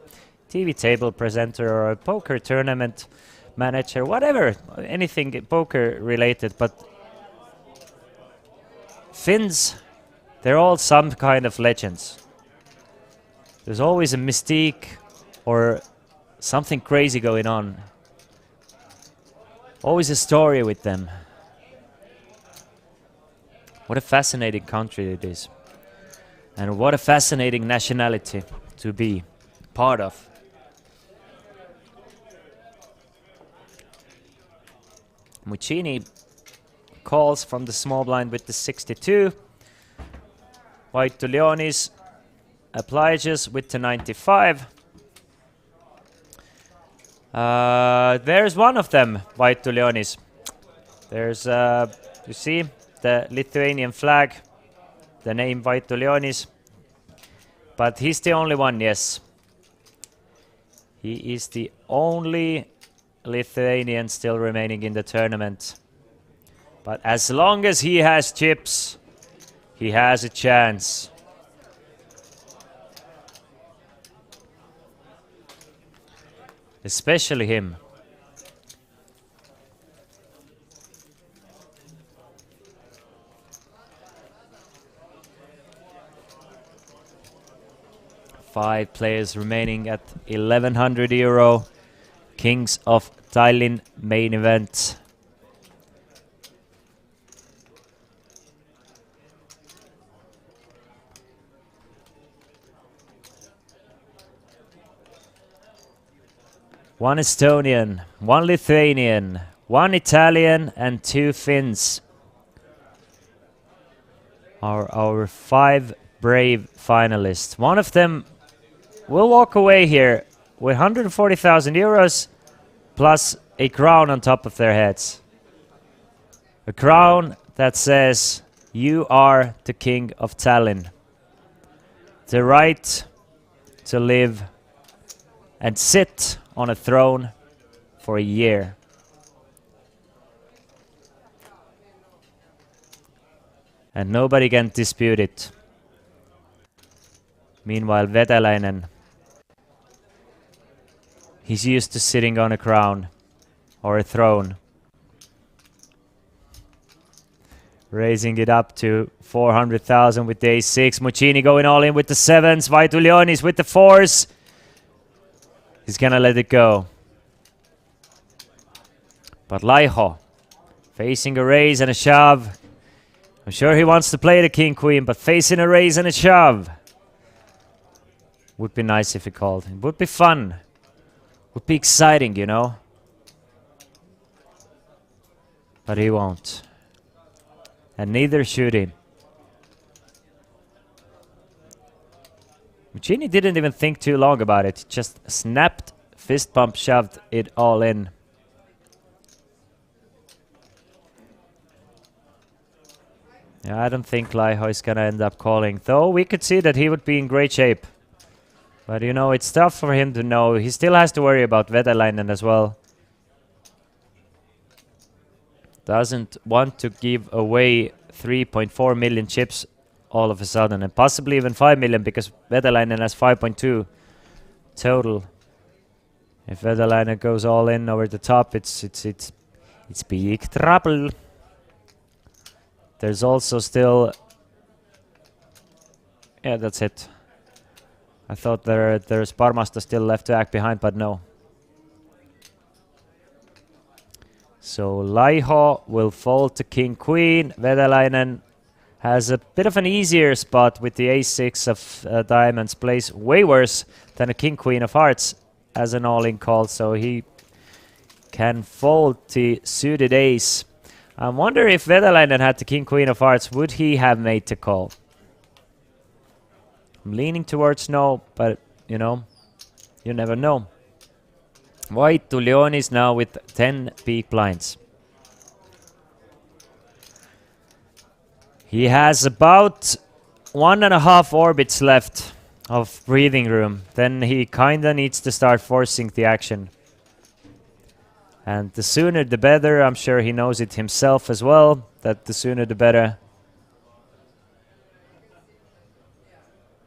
F: TV table presenter or a poker tournament manager, whatever, anything poker related. But Finns, they're all some kind of legends. There's always a mystique or something crazy going on. Always a story with them. What a fascinating country it is. And what a fascinating nationality to be part of. Muccini calls from the small blind with the 62. White to Leonis obliges with the 95. There's one of them, White to Leonis. There's, you see, the Lithuanian flag, the name White to Leonis. But he's the only one, yes. He is the only Lithuanian still remaining in the tournament. But as long as he has chips, he has a chance. Especially him. Five players remaining at 1100 euro. Kings of Tallinn main event. One Estonian, one Lithuanian, one Italian and two Finns are our five brave finalists. One of them will walk away here with 140,000 euros plus a crown on top of their heads. A crown that says, "You are the King of Tallinn." The right to live and sit on a throne for a year. And nobody can dispute it. Meanwhile, Veteläinen, he's used to sitting on a crown or a throne. Raising it up to 400,000 with the ace-6. Muccini going all in with the 7s. Vaitulionis with the 4s. He's gonna let it go. But Laiho facing a raise and a shove. I'm sure he wants to play the king-queen, but facing a raise and a shove. Would be nice if he called. It would be fun. Would be exciting, you know. But he won't. And neither should he. Muccini didn't even think too long about it. Just snapped, fist pump, shoved it all in. Yeah, I don't think Laiho is gonna end up calling. Though we could see that he would be in great shape. But you know, it's tough for him to know. He still has to worry about Veteläinen as well. Doesn't want to give away 3.4 million chips all of a sudden. And possibly even 5 million because Veteläinen has 5.2 total. If Veteläinen goes all in over the top, it's big trouble. There's also still... Yeah, that's it. I thought there's Parmasta still left to act behind, but no. So Laiho will fold to king-queen. Veteläinen has a bit of an easier spot with the ace-6 of diamonds. Plays way worse than a king-queen of hearts as an all-in call, so he can fold the suited ace. I wonder if Veteläinen had the king-queen of hearts, would he have made the call? I'm leaning towards no, but, you know, you never know. Vaitulionis now with 10 big blinds. He has about 1.5 orbits left of breathing room. Then he kinda needs to start forcing the action. And the sooner the better. I'm sure he knows it himself as well, that the sooner the better.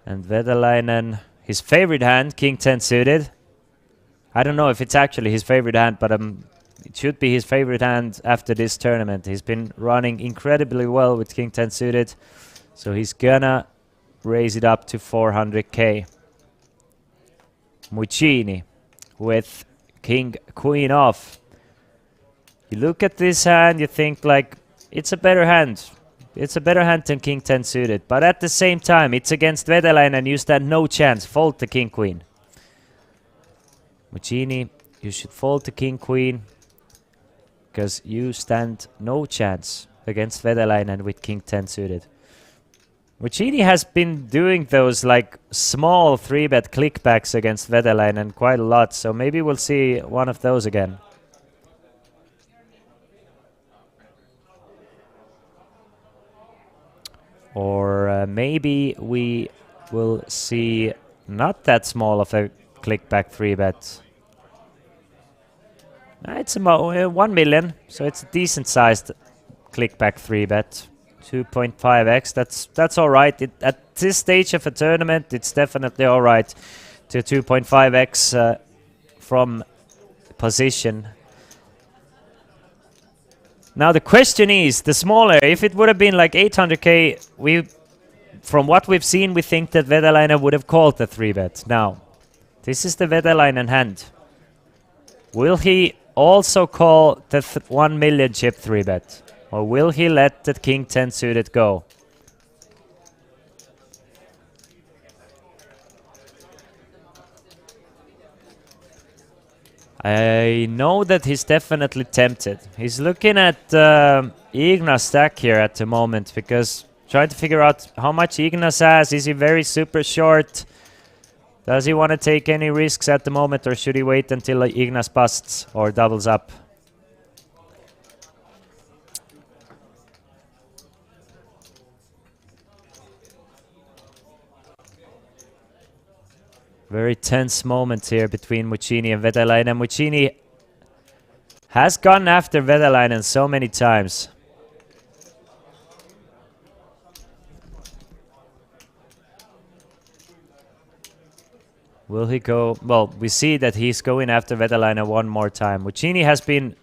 F: And Veteläinen, his favorite hand, King 10 suited. I don't know if it's actually his favorite hand, but it should be his favorite hand after this tournament. He's been running incredibly well with King 10 suited, so he's gonna raise it up to 400k. Muccini with King Queen off. You look at this hand, you think like, it's a better hand. It's a better hand than King 10 suited, but at the same time, it's against Veteläinen and you stand no chance. Fold the King Queen. Muccini, you should fold the King Queen because you stand no chance against Veteläinen with King 10 suited. Muccini has been doing those like small 3-bet clickbacks against Veteläinen quite a lot, so maybe we'll see one of those again. Or maybe we will see not that small of a clickback 3-bet. It's about 1 million, so it's a decent sized clickback 3-bet. 2.5x, that's all right. At this stage of a tournament, it's definitely all right to 2.5x from position. Now the question is, the smaller, if it would have been like 800k, from what we've seen, we think that Veteläinen would have called the 3-bet. Now, this is the Veteläinen hand. Will he also call the 1 million chip 3-bet? Or will he let the King 10 suited go? I know that he's definitely tempted. He's looking at Igna's stack here at the moment because trying to figure out how much Ignas has. Is he very super short? Does he want to take any risks at the moment, or should he wait until Ignas busts or doubles up? Very tense moment here between Muccini and Vetalainen. Muccini has gone after Vetalainen so many times. Will he go? Well, we see that he's going after Vetalainen one more time. Muccini has been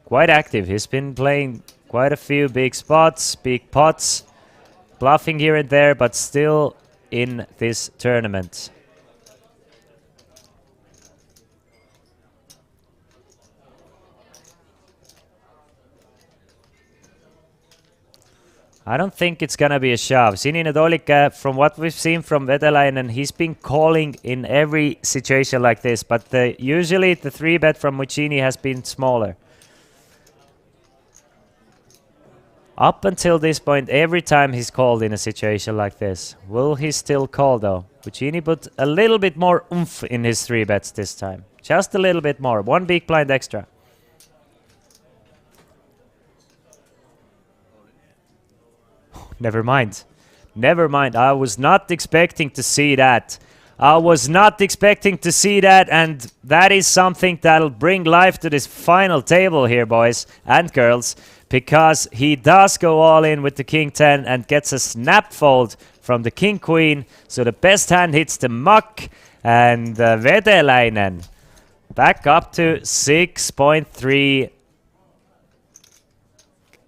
F: quite active. He's been playing quite a few big spots, big pots, bluffing here and there, but still in this tournament. I don't think it's gonna be a shove. Sini Nadolika, from what we've seen from Vetalainen, he's been calling in every situation like this, but usually the 3-bet from Muccini has been smaller. Up until this point, every time he's called in a situation like this. Will he still call though? Muccini put a little bit more oomph in his 3-bets this time. Just a little bit more. One big blind extra. Never mind. Never mind. I was not expecting to see that. I was not expecting to see that, and that is something that'll bring life to this final table here, boys and girls, because he does go all in with the King 10 and gets a snap fold from the King Queen. So the best hand hits the muck, and Vetalainen back up to 6.3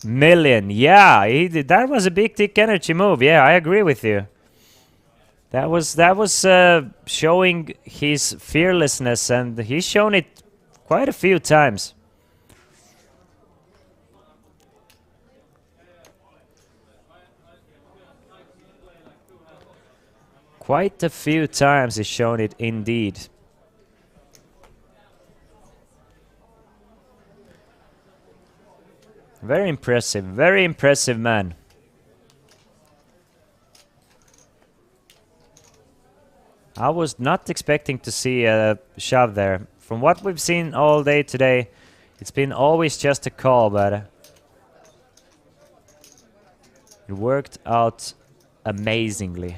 F: million. Yeah, he did. That was a big tick energy move. Yeah, I agree with you. That was showing his fearlessness, and he's shown it quite a few times. Quite a few times he's shown it indeed. Very impressive man. I was not expecting to see a shove there. From what we've seen all day today, it's been always just a call, but it worked out amazingly.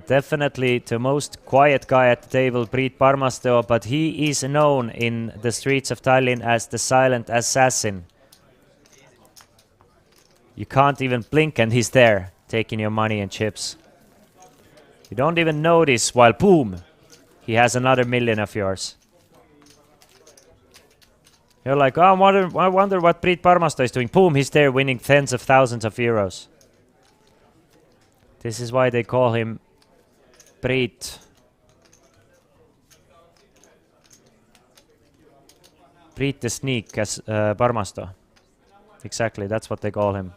F: Definitely the most quiet guy at the table, Priit Parmasto, but he is known in the streets of Tallinn as the silent assassin. You can't even blink and he's there, taking your money and chips. You don't even notice while, boom, he has another million of yours. You're like, oh, I wonder what Priit Parmasto is doing. Boom, he's there winning tens of thousands of euros. This is why they call him Priit. Priit the Sneak as Parmasto. Exactly, that's what they call him.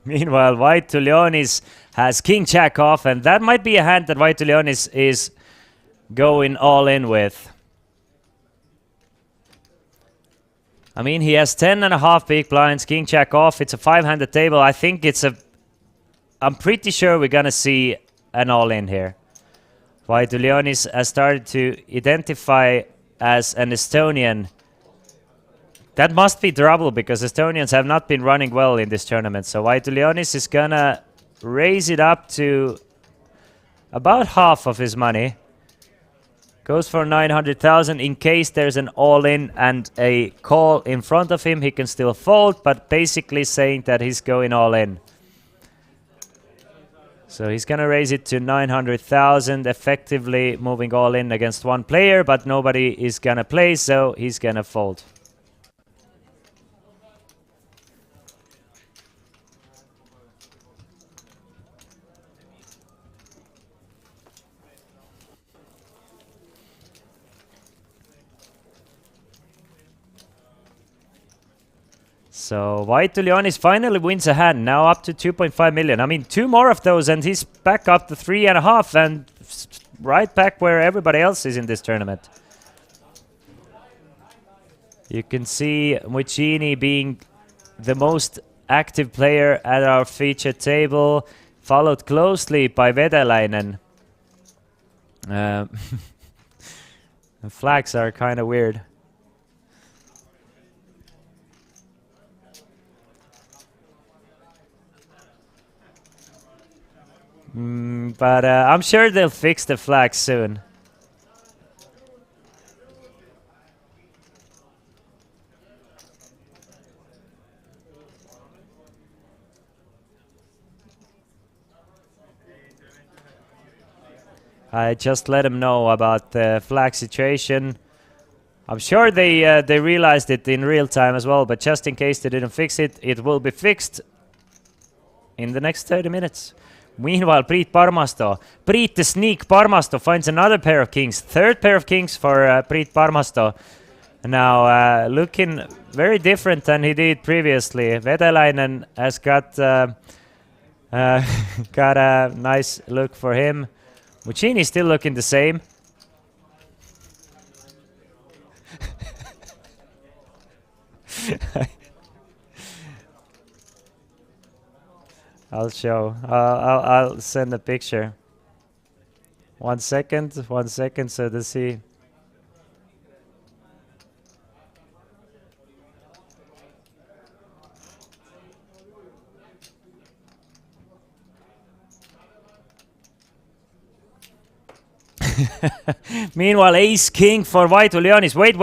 F: Meanwhile, White Tulionis has King Jack off, and that might be a hand that White Tulionis is going all in with. I mean, he has 10.5 big blinds, King Jack off. It's a 5-handed table. I think it's a... I'm pretty sure we're gonna see an all-in here. White Tulionis has started to identify as an Estonian. That must be trouble, because Estonians have not been running well in this tournament. So White Tulionis is gonna raise it up to about half of his money. Goes for 900,000 in case there's an all-in and a call in front of him. He can still fold, but basically saying that he's going all in. So he's gonna raise it to 900,000, effectively moving all in against one player, but nobody is gonna play, so he's gonna fold. So Vaitulionis finally wins a hand, now up to 2.5 million. I mean, 2 more of those and he's back up to 3.5 and right back where everybody else is in this tournament. You can see Muccini being the most active player at our featured table, followed closely by Vedelainen. The flags are kind of weird. But I'm sure they'll fix the flags soon. I just let them know about the flag situation. I'm sure they realized it in real time as well, but just in case they didn't fix it, it will be fixed in the next 30 minutes. Meanwhile, Priit Parmasto. Priit the Sneak Parmasto finds another pair of kings. Third pair of kings for Priit Parmasto. Now looking very different than he did previously. Vedelainen has got got a nice look for him. Muccini still looking the same. I'll show. I'll send a picture. 1 second, 1 second, so to see. Meanwhile, Ace King for Vaitulionis. Wait.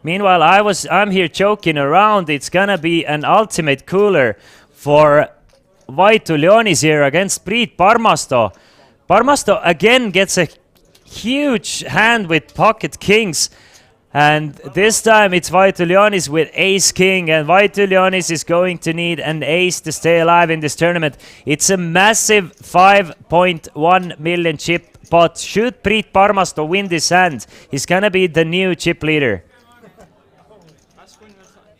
F: Meanwhile, I'm here joking around. It's gonna be an ultimate cooler for Vaitulionis here against Priit Parmasto. Parmasto again gets a huge hand with pocket kings. And this time it's Vaitulionis with ace king, and Vaitulionis is going to need an ace to stay alive in this tournament. It's a massive 5.1 million chip pot. Should Priit Parmasto win this hand, he's gonna be the new chip leader.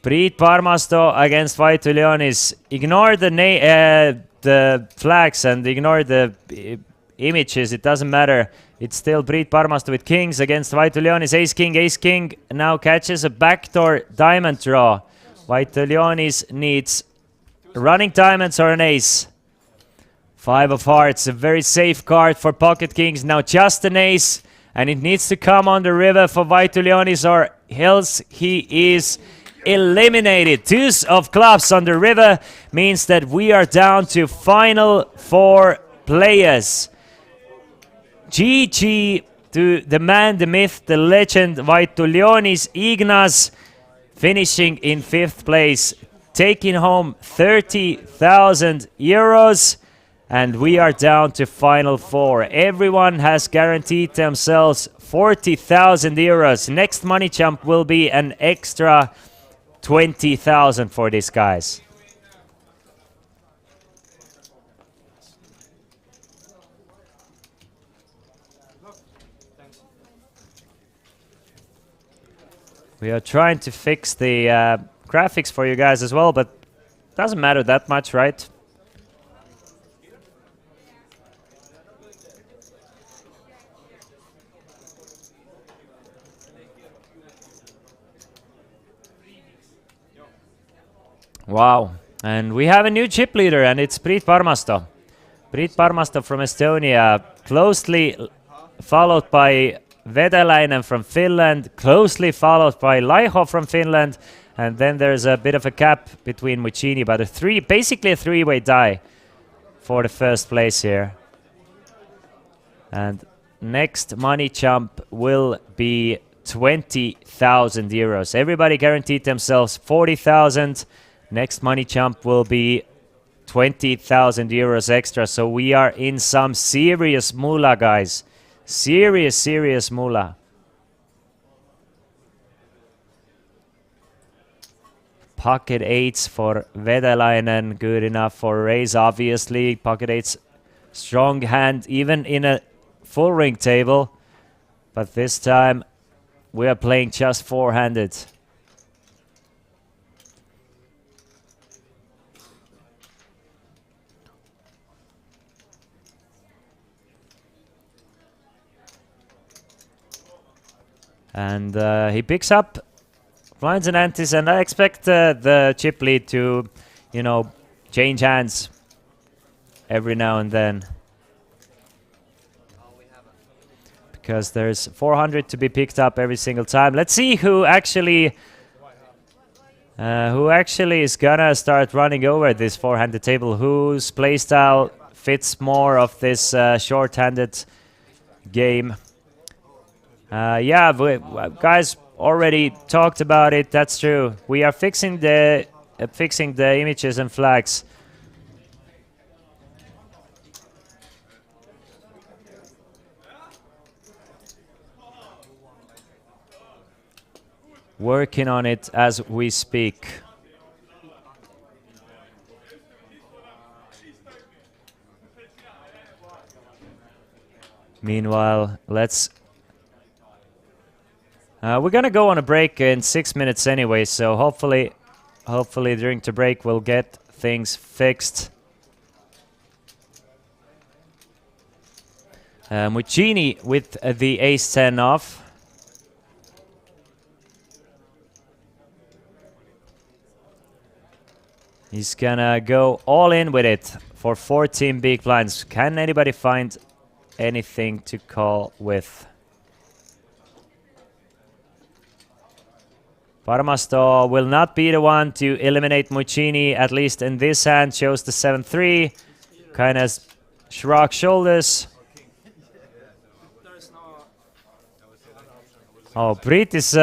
F: Priit Parmasto against Vaitulionis. Ignore the flags and ignore the images, it doesn't matter. It's still Priit Parmasto with kings against Vaitulionis. Ace king now catches a backdoor diamond draw. Vaitulionis needs running diamonds or an ace. 5 of hearts, a very safe card for pocket kings. Now just an ace, and it needs to come on the river for Vaitulionis or else he is eliminated. Deuce of clubs on the river means that we are down to final 4 players. GG to the man, the myth, the legend, Vaitulionis Ignas, finishing in 5th place, taking home 30,000 euros, and we are down to final 4. Everyone has guaranteed themselves 40,000 euros. Next money jump will be an extra 20,000 for these guys. We are trying to fix the graphics for you guys as well, but doesn't matter that much, right? Wow, and we have a new chip leader, and it's Priit Parmasto. Priit Parmasto from Estonia, closely followed by Vedelainen from Finland, closely followed by Laiho from Finland, and then there's a bit of a gap between Muccini, but basically a three-way tie for the first place here. And next money jump will be 20,000 euros. Everybody guaranteed themselves 40,000. Next money jump will be 20,000 euros extra. So we are in some serious moolah, guys. Serious moolah. Pocket 8s for Vedelainen. Good enough for raise, obviously. Pocket 8s, strong hand, even in a full ring table. But this time we are playing just four-handed. And he picks up blinds and antes, and I expect the chip lead to, you know, change hands every now and then. Because there's 400 to be picked up every single time. Let's see who actually is gonna start running over this four-handed table. Whose playstyle fits more of this short-handed game? Yeah, guys already talked about it. That's true. We are fixing the images and flags. Working on it as we speak. Meanwhile, let's... we're gonna go on a break in 6 minutes anyway, so hopefully during the break we'll get things fixed. Muccini with the ace-10 off. He's gonna go all in with it for 14 big blinds. Can anybody find anything to call with? Parmasto will not be the one to eliminate Muccini, at least in this hand. Shows the 7-3. Kind of shrugs shoulders. Oh, Brit is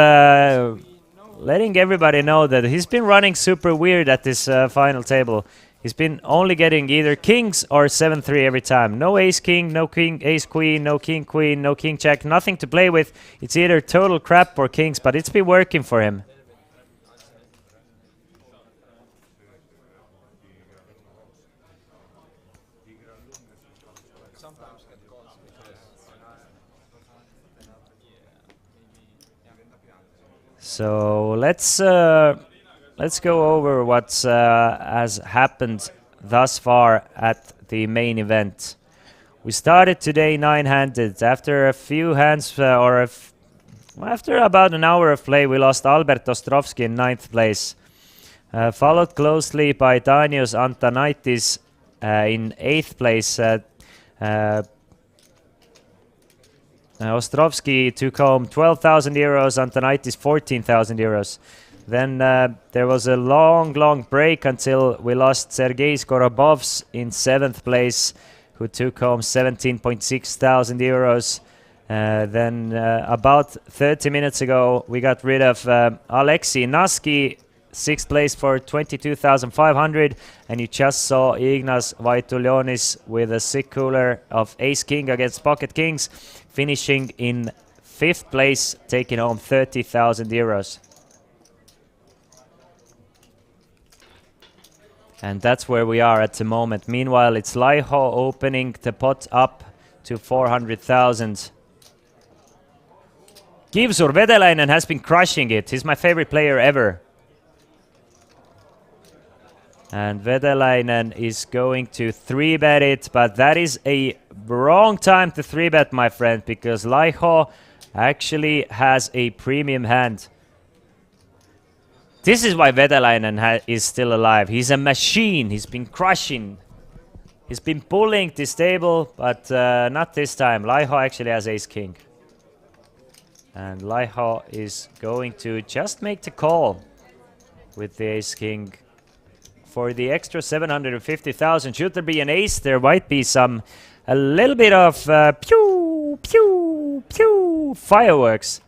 F: letting everybody know that he's been running super weird at this final table. He's been only getting either kings or 7-3 every time. No ace-king, no king, ace-queen, no king-queen, no king-check, nothing to play with. It's either total crap or kings, but it's been working for him. So let's go over what has happened thus far at the main event. We started today 9-handed. After a few hands, after about an hour of play, we lost Albert Ostrovsky in 9th place, followed closely by Danius Antanaitis in 8th place. Ostrovsky took home 12,000 euros, Antonaitis 14,000 euros. Then there was a long break until we lost Sergei Skorobovs in 7th place, who took home 17.6 thousand euros. Then about 30 minutes ago, we got rid of Alexei Naski, 6th place for 22,500, and you just saw Ignas Vaitulionis with a sick cooler of ace-king against pocket kings, finishing in 5th place, taking home 30,000 euros. And that's where we are at the moment. Meanwhile, it's Laiho opening the pot up to 400,000. Givsur Vedelainen has been crushing it. He's my favorite player ever. And Vedelainen is going to 3-bet it, but that is a wrong time to 3-bet, my friend, because Laiho actually has a premium hand. This is why Vedelainen is still alive. He's a machine. He's been crushing. He's been pulling this table, but not this time. Laiho actually has ace-king. And Laiho is going to just make the call with the ace-king. For the extra 750,000, should there be an ace, there might be a little bit of pew, pew, pew fireworks.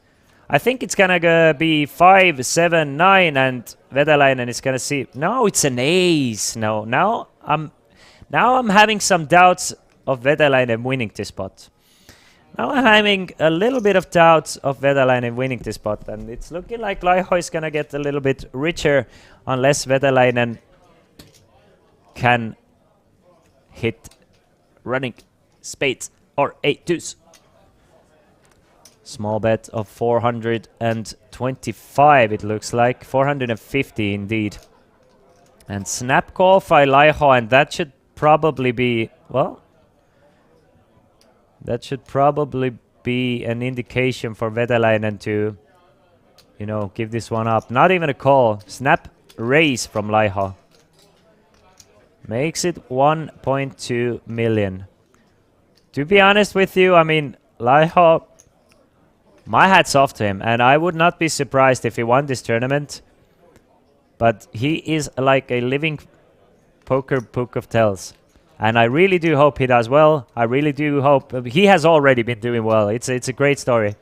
F: I think it's gonna be 5, 7, 9, and Vedelainen is gonna see. No, it's an ace. No, now I'm having some doubts of Vedelainen winning this spot. Now I'm having a little bit of doubts of Vedelainen winning this spot, and it's looking like Laiho is gonna get a little bit richer unless Vedelainen can hit running spades or 8-2s. Small bet of 425, it looks like. 450 indeed. And snap call by Laiho, and that should probably be, well, that should probably be an indication for Vedalainen to, you know, give this one up. Not even a call. Snap raise from Laiho. Makes it 1.2 million. To be honest with you, I mean, Laiho, my hat's off to him, and I would not be surprised if he won this tournament. But he is like a living poker book of tells. And I really do hope he does well. I really do hope. He has already been doing well. It's a great story.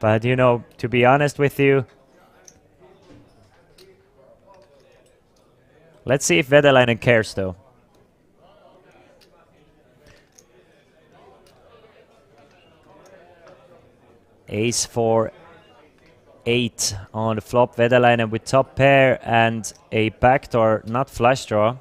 F: But, you know, to be honest with you, let's see if Vedalainen cares, though. Ace 4, 8 on the flop. Vedalainen with top pair and a backdoor, not flush draw.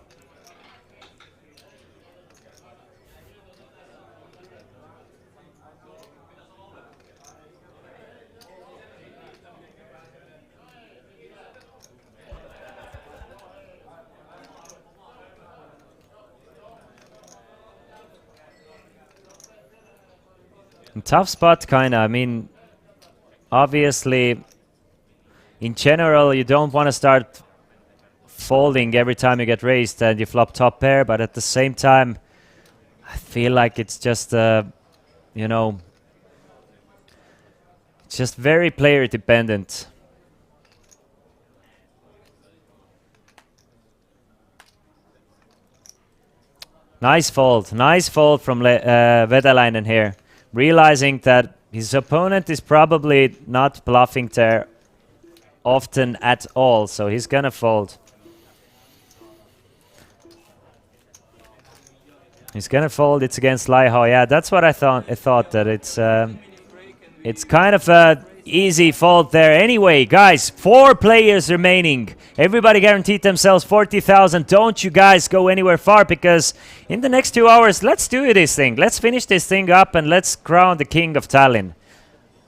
F: Tough spot, kinda. I mean, obviously, in general, you don't want to start folding every time you get raised and you flop top pair, but at the same time, I feel like it's just, you know, it's just very player dependent. Nice fold from Vedalainen here. Realizing that his opponent is probably not bluffing there often at all, so he's gonna fold. He's gonna fold. It's against Laiho. Yeah, that's what I thought that it's kind of a easy fold there. Anyway, guys, 4 players remaining. Everybody guaranteed themselves 40,000. Don't you guys go anywhere far, because in the next 2 hours, let's do this thing. Let's finish this thing up and let's crown the King of Tallinn.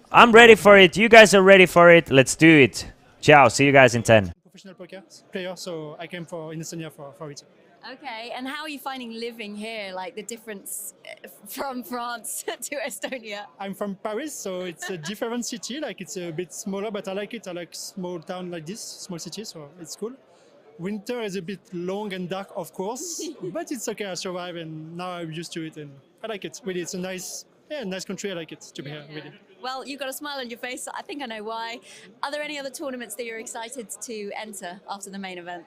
F: I'm ready for it. You guys are ready for it. Let's do it. Ciao. See you guys in 10.
Q: Professional poker player, so I came in Estonia for it.
B: Okay, and how are you finding living here, like the difference from France to Estonia?
Q: I'm from Paris, so it's a different city, like it's a bit smaller, but I like it. I like small town like this, small city, so it's cool. Winter is a bit long and dark, of course, but it's okay, I survive, and now I'm used to it, and I like it, really. It's a nice country, I like it to be here, really.
B: Well, you've got a smile on your face, so I think I know why. Are there any other tournaments that you're excited to enter after the main event?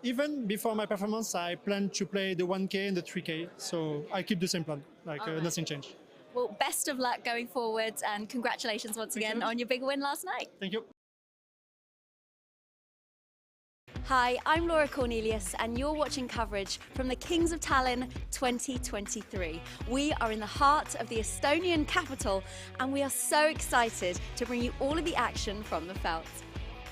Q: Even before my performance, I plan to play the 1K and the 3K, so I keep the same plan, like nothing changed.
B: Well, best of luck going forward, and congratulations once again on your big win last night.
Q: Thank you.
B: Hi, I'm Laura Cornelius, and you're watching coverage from the Kings of Tallinn 2023. We are in the heart of the Estonian capital, and we are so excited to bring you all of the action from the felt.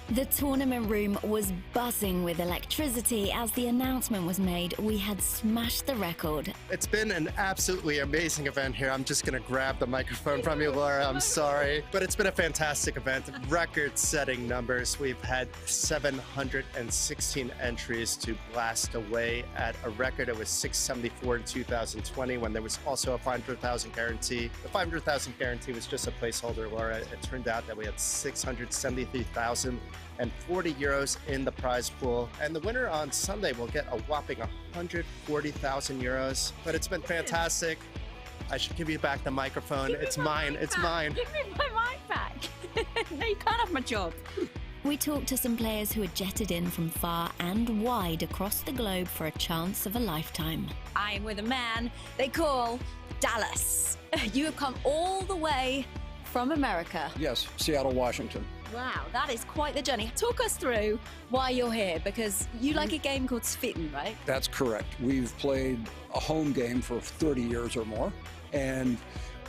E: The tournament room was buzzing with electricity as the announcement was made. We had smashed the record.
A: It's been an absolutely amazing event here. I'm just going to grab the microphone from you, Laura. I'm sorry. But it's been a fantastic event. Record-setting numbers. We've had 716 entries to blast away at a record. It was 674 in 2020 when there was also a 500,000 guarantee. The 500,000 guarantee was just a placeholder, Laura. It turned out that we had 673,000 and 40 euros in the prize pool. And the winner on Sunday will get a whopping 140,000 euros. But it's been fantastic. I should give you back the microphone. It's mine. It's mine.
B: Give me my mic back. No, you can't have my job.
E: We talked to some players who had jetted in from far and wide across the globe for a chance of a lifetime.
B: I am with a man they call Dallas. You have come all the way from America.
R: Yes, Seattle, Washington.
B: Wow, that is quite the journey. Talk us through why you're here, because you like a game called Spittin', right?
R: That's correct. We've played a home game for 30 years or more. And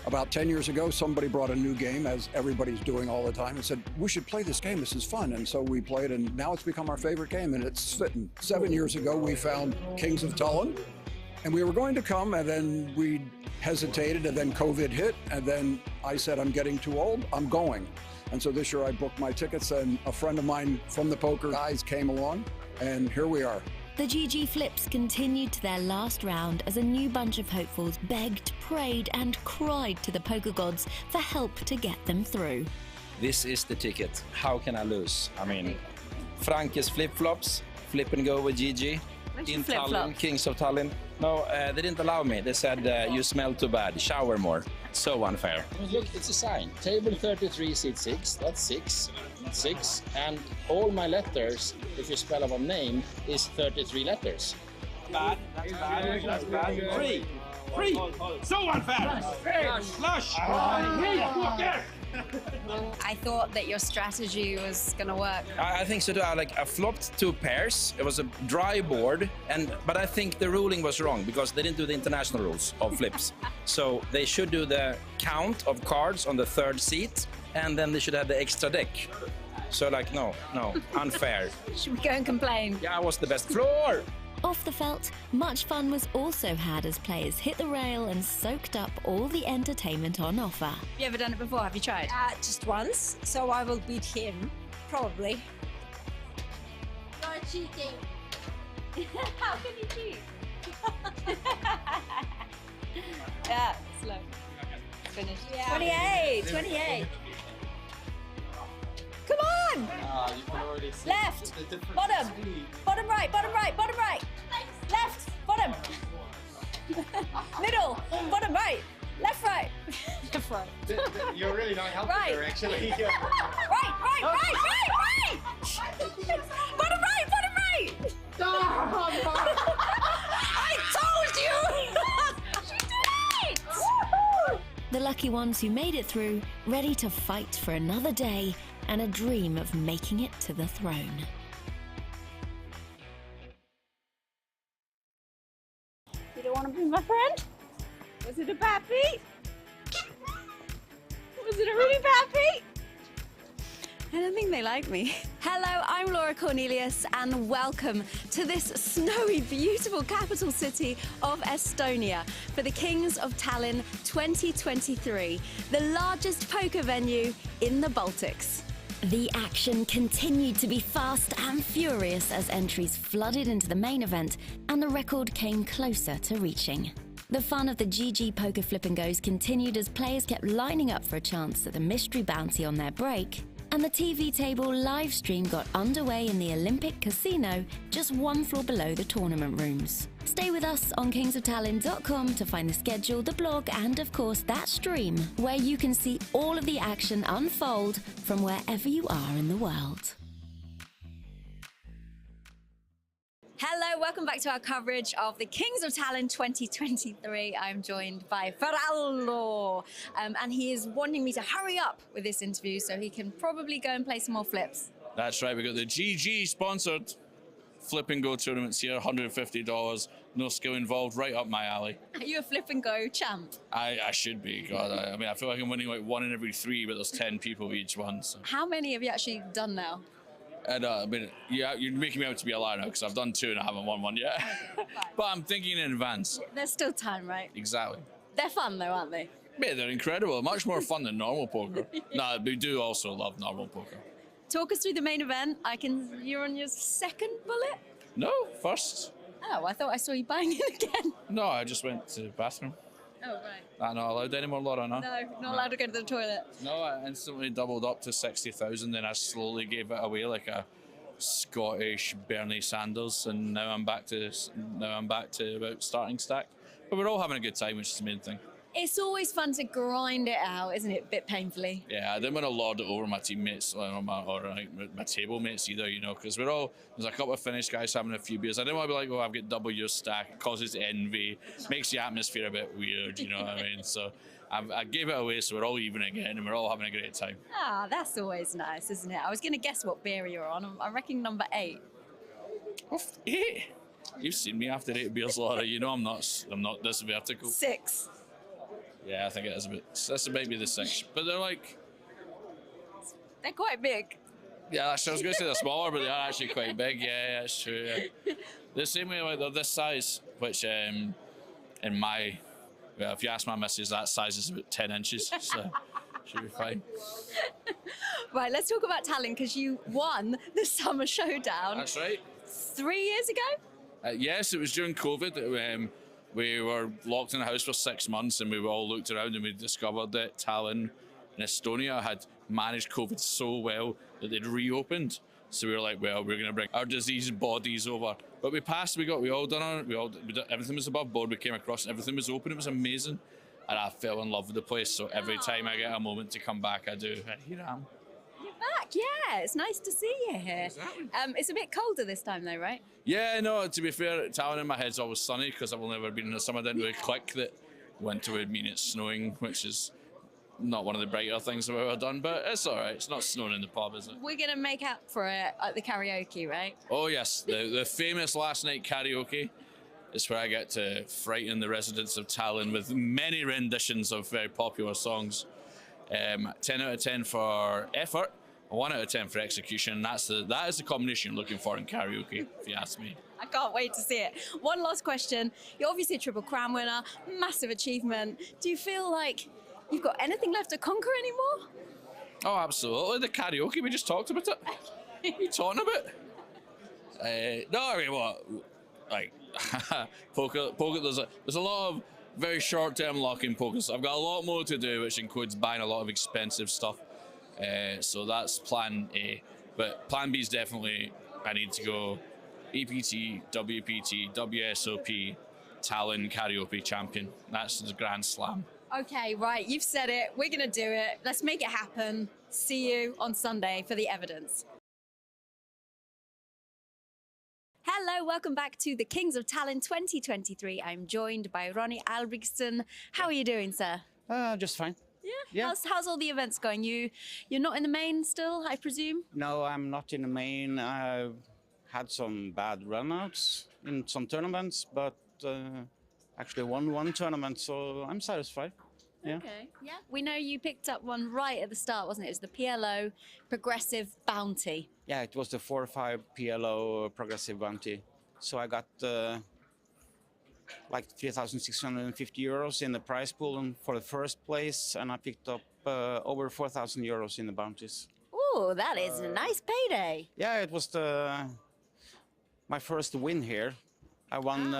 R: about 10 years ago, somebody brought a new game, as everybody's doing all the time, and said, we should play this game. This is fun. And so we played, and now it's become our favorite game, and it's Spittin'. 7 years ago, we found Kings of Tallinn, and we were going to come, and then we hesitated, and then COVID hit, and then I said, I'm getting too old, I'm going. And so this year I booked my tickets, and a friend of mine from the poker guys came along, and here we are.
E: The GG flips continued to their last round as a new bunch of hopefuls begged, prayed, and cried to the poker gods for help to get them through.
T: This is the ticket. How can I lose? I mean, Franke's flip-flops, flip and go with GG. In Tallinn, Kings of Tallinn. No, they didn't allow me. They said, you smell too bad, shower more. So unfair.
U: Look, it's a sign. Table 33, seat 6, that's 6. 6. And all my letters, if you spell out a name, is 33 letters.
H: Bad, that's bad, that's bad. Free! Free! So unfair! Flush!
B: I thought that your strategy was going to work.
T: I think so too. I flopped 2 pairs. It was a dry board, but I think the ruling was wrong because they didn't do the international rules of flips. So they should do the count of cards on the 3rd seat, and then they should have the extra deck. So no, unfair.
B: Should we go and complain?
T: Yeah, I was the best floor.
E: Off the felt, much fun was also had as players hit the rail and soaked up all the entertainment on offer.
B: Have you ever done it before? Have you tried?
V: Just once, so I will beat him, probably.
B: You're cheating. How can you cheat? Yeah, slow. Finish. Yeah. 28, 28. Come on!
G: You can already see
B: Left,
G: the difference
B: bottom,
G: between-
B: bottom right, bottom right, bottom right. Left, bottom. Middle, bottom right. Left, right. Left, right.
G: You're really not helping
B: Right.
G: her, actually.
B: Right. Bottom right, bottom right. I told you! She did it!
E: The lucky ones who made it through, ready to fight for another day and a dream of making it to the throne.
V: You don't want to be my friend? Was it a bad beat? Was it a really bad beat?
B: I don't think they like me. Hello, I'm Laura Cornelius and welcome to this snowy, beautiful capital city of Estonia for the Kings of Tallinn 2023, the largest poker venue in the Baltics.
E: The action continued to be fast and furious as entries flooded into the main event and the record came closer to reaching. The fun of the GG poker flip and goes continued as players kept lining up for a chance at the mystery bounty on their break, and the TV table live stream got underway in the Olympic Casino just 1 floor below the tournament rooms. Stay with us on kingsoftallinn.com to find the schedule, the blog, and of course that stream, where you can see all of the action unfold from wherever you are in the world.
B: Hello, welcome back to our coverage of the Kings of Tallinn 2023. I'm joined by Ferallo, and he is wanting me to hurry up with this interview so he can probably go and play some more flips.
K: That's right, we got the GG sponsored flip and go tournaments here, $150, no skill involved, right up my alley.
B: Are you a flip and go champ?
K: I should be, God. I mean, I feel like I'm winning like 1 in every 3, but there's 10 people each one. So.
B: How many have you actually done now?
K: And I mean, yeah, you're making me out to be a liar now because I've done 2 and I haven't won 1 yet. But I'm thinking in advance.
B: There's still time, right?
K: Exactly.
B: They're fun though, aren't they?
K: Yeah, they're incredible. Much more fun than normal poker. No, we do also love normal poker.
B: Talk us through the main event. You're on your 2nd bullet?
K: No, first.
B: Oh, I thought I saw you buying it again.
K: No, I just went to the bathroom.
B: Oh, right.
K: I'm not allowed anymore, Laura, no?
B: No, not allowed to go to the toilet.
K: No, I instantly doubled up to 60,000, then I slowly gave it away like a Scottish Bernie Sanders, and now I'm back to about starting stack. But we're all having a good time, which is the main thing.
B: It's always fun to grind it out, isn't it? A bit painfully.
K: Yeah, I didn't want to lord it over my teammates or my table mates either, you know, because there's a couple of Finnish guys having a few beers. I didn't want to be like, oh, I've got double your stack. It causes envy, makes the atmosphere a bit weird, you know what I mean? So I gave it away, so we're all even again, and we're all having a great time.
B: Ah, that's always nice, isn't it? I was going to guess what beer you're on. I reckon number 8.
K: Oh, 8? You've seen me after 8 beers, Laura. You know I'm not this vertical.
B: 6.
K: Yeah, I think it is a bit. That's maybe the 6, but they're
B: quite big.
K: Yeah, I was going to say they're smaller, but they are actually quite big. Yeah, that's true. Yeah. The same way, like they're this size, which in my, well, if you ask my missus, that size is about 10 inches, so should be fine.
B: Right, let's talk about Tallinn because you won the Summer Showdown.
K: That's right.
B: 3 years ago.
K: Yes, it was during COVID. We were locked in a house for 6 months, and we all looked around and we discovered that Tallinn and Estonia had managed COVID so well that they'd reopened. So we were like, well, we're going to bring our diseased bodies over. But we passed, we all done it. Everything was above board. We came across and everything was open. It was amazing. And I fell in love with the place. So every time I get a moment to come back, I do. And here I am.
B: You're back, yeah. It's nice to see you here.
K: Exactly.
B: It's a bit colder this time though, right?
K: Yeah, no, to be fair, Tallinn in my head's always sunny because I've only ever been in the summer. I didn't really click that winter would mean it's snowing, which is not one of the brighter things I've ever done, but it's all right. It's not snowing in the pub, is it?
B: We're going to make up for it at the karaoke, right?
K: Oh, yes. The famous last night karaoke is where I get to frighten the residents of Tallinn with many renditions of very popular songs. 10 out of 10 for effort, 1 out of 10 for execution. That is the combination you're looking for in karaoke, if you ask me.
B: I can't wait to see it. One last question. You're obviously a Triple Crown winner, massive achievement. Do you feel like you've got anything left to conquer anymore?
K: Oh, absolutely. The karaoke, we just talked about it. What are you talking about? No, I mean, what? Like, poker, there's a lot of very short-term luck in poker. So I've got a lot more to do, which includes buying a lot of expensive stuff. So that's plan A. But plan B is definitely, I need to go EPT, WPT, WSOP, Tallinn karaoke champion. That's the Grand Slam.
B: Okay, right, you've said it. We're going to do it. Let's make it happen. See you on Sunday for the evidence. Hello, welcome back to the Kings of Tallinn 2023. I'm joined by Ronnie Albregtsson. How are you doing, sir?
C: Just fine.
B: Yeah. How's all the events going? You're not in the main still, I presume?
C: No, I'm not in the main. I've had some bad runouts in some tournaments, but actually won one tournament, so I'm satisfied. Yeah.
B: Okay. Yeah. We know you picked up one right at the start, wasn't it? It was the PLO Progressive Bounty.
C: Yeah, it was the 4-5 PLO Progressive Bounty. So I got like 3,650 euros in the prize pool for the first place, and I picked up over 4,000 euros in the bounties.
B: Oh, that is a nice payday.
C: Yeah, it was my first win here. I won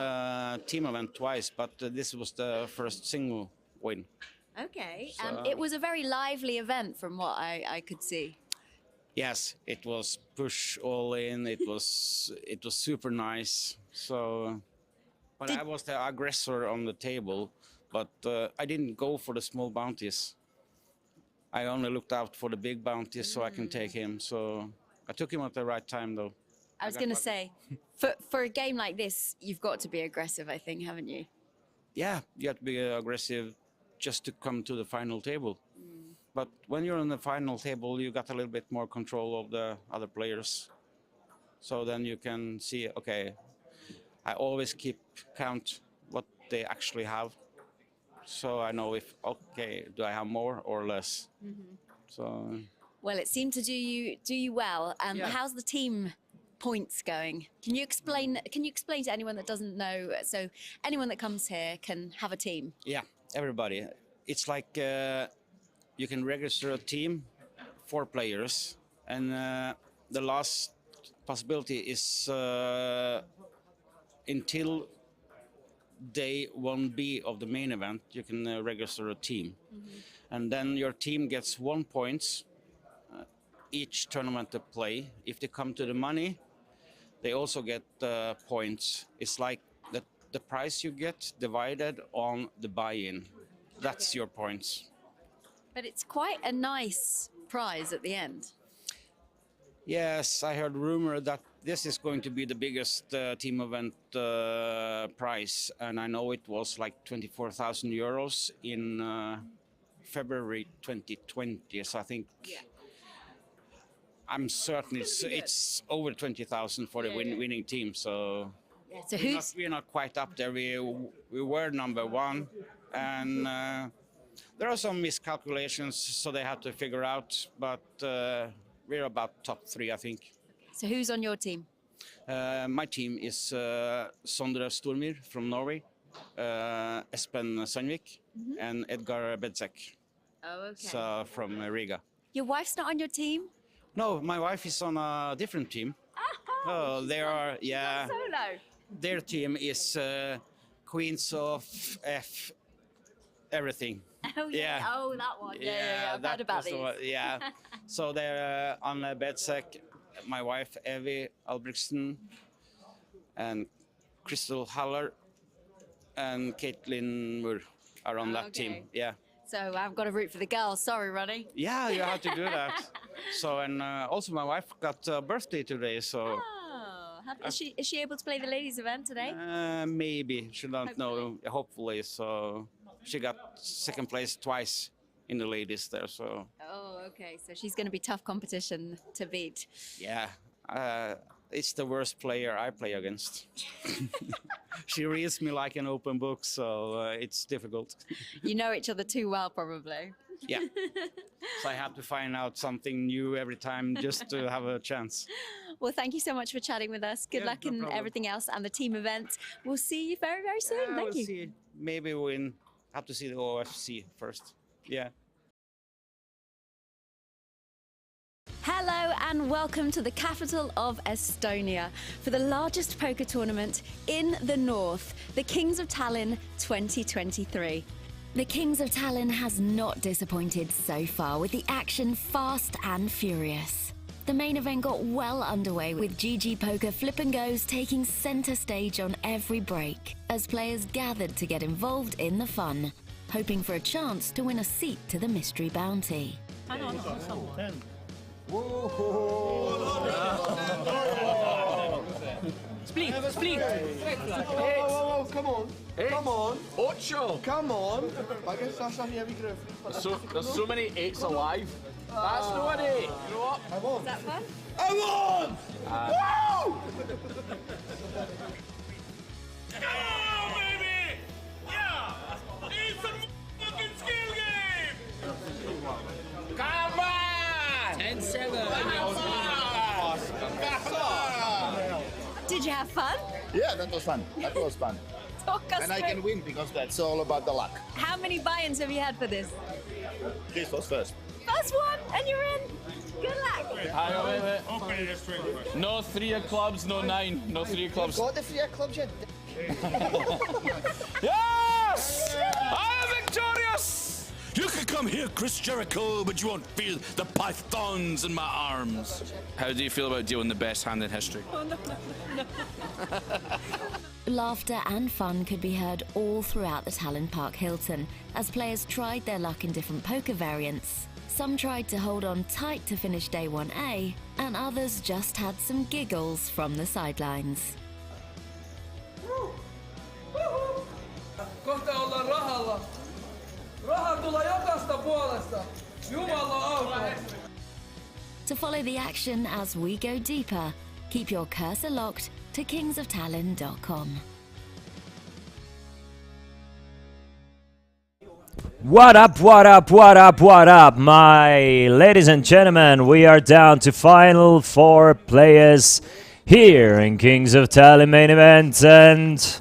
C: team event twice, but this was the first single win.
B: Okay,
C: So-
B: and it was a very lively event from what I could see.
C: Yes, it was push all in. It was super nice. So, but I was the aggressor on the table, but I didn't go for the small bounties. I only looked out for the big bounties so I can take him. So I took him at the right time, though.
B: I was
C: got
B: going to
C: lucky.
B: say, for a game like this, you've got to be aggressive, I think, haven't you?
C: Yeah, you have to be aggressive just to come to the final table. But when you're on the final table, you got a little bit more control of the other players. So then you can see, okay, I always keep count what they actually have. So I know if, okay, do I have more or less? So
B: Well, it seemed to do you well.
C: Yeah.
B: How's the team points going? Can you explain to anyone that doesn't know? So anyone that comes here can have a team.
C: yeah, everybody. It's like you can register a team, 4 players, and the last possibility is until day 1B of the main event, you can register a team. And then your team gets 1 point each tournament to play. If they come to the money, they also get points. It's like the price you get divided on the buy-in. That's your points.
B: But it's quite a nice prize at the end.
C: Yes, I heard rumor that this is going to be the biggest team event prize, and I know it was like 24,000 euros in February 2020. So I think I'm certain it's over 20,000 for the winning team. So,
B: So
C: we're not quite up there. We were number 1, and there are some miscalculations, so they had to figure out. But we're about top 3, I think.
B: So who's on your team?
C: My team is Sondre Stormyr from Norway, Espen Sandvik, and Edgar Bedzek.
B: Oh, okay.
C: So from Riga.
B: Your wife's not on your team?
C: No, my wife is on a different team. Oh, they are, yeah.
B: Solo.
C: their team is Queens of everything.
B: Oh yeah. Oh, that one. Yeah. I've heard about these.
C: Yeah. So they're on Bedsec. My wife Evie Albrechtsson and Crystal Haller and Caitlin Moore are on that team. Yeah.
B: So I've got to root for the girls. Sorry, Ronnie.
C: Yeah, you have to do that. So and also my wife got a birthday today. So
B: Is she able to play the ladies event today?
C: maybe she don't know. Hopefully, so she got second place twice in the ladies there. So
B: Oh, okay. So she's going to be tough competition to beat.
C: yeah, it's the worst player I play against. She reads me like an open book, so it's difficult.
B: You know each other too well, probably.
C: Yeah. So I have to find out something new every time just to have a chance.
B: Well, thank you so much for chatting with us. Good luck in everything else and the team events. We'll see you very, very soon.
C: Yeah,
B: Thank
C: we'll
B: you.
C: see. Maybe we'll have to see the OFC first. Yeah.
B: Hello and welcome to the capital of Estonia for the largest poker tournament in the north, the Kings of Tallinn 2023.
E: The Kings of Tallinn has not disappointed so far, with the action fast and furious. The main event got well underway, with GG Poker Flip and Goes taking center stage on every break, as players gathered to get involved in the fun, hoping for a chance to win a seat to the mystery bounty.
S: Split. Whoa, come on. Come on. Ocho. Come on. There's so many eights alive. That's no an eight. You know what? I'm on.
B: Is that fun?
S: I'm on! Woo!
H: Oh, baby! Yeah! It's a fucking skill game!
S: Come on!
H: 10-7.
B: Did you have fun?
D: Yeah, that was fun. That was fun.
B: Talk us
D: And I
B: through.
D: can win because that's all about the luck.
B: How many buy-ins have you had for this?
D: This was first.
B: First one, and you're in. Good luck.
K: Wait. No 3 of clubs, no 9. No 3 of clubs.
J: Got the 3 of clubs, you
K: Yes! I am victorious!
I: You can come here, Chris Jericho, but you won't feel the pythons in my arms.
K: How do you feel about dealing the best hand in history?
E: Laughter and fun could be heard all throughout the Tallinn Park Hilton as players tried their luck in different poker variants. Some tried to hold on tight to finish day 1A, and others just had some giggles from the sidelines.
H: Kohta ollaan rahalla. Raha tulee jokaista puolesta. Jumala auta.
E: To follow the action as we go deeper, keep your cursor locked to kingsoftallinn.com.
F: What up, what up, what up, what up, my ladies and gentlemen? We are down to final 4 players here in Kings of Tallinn main event, and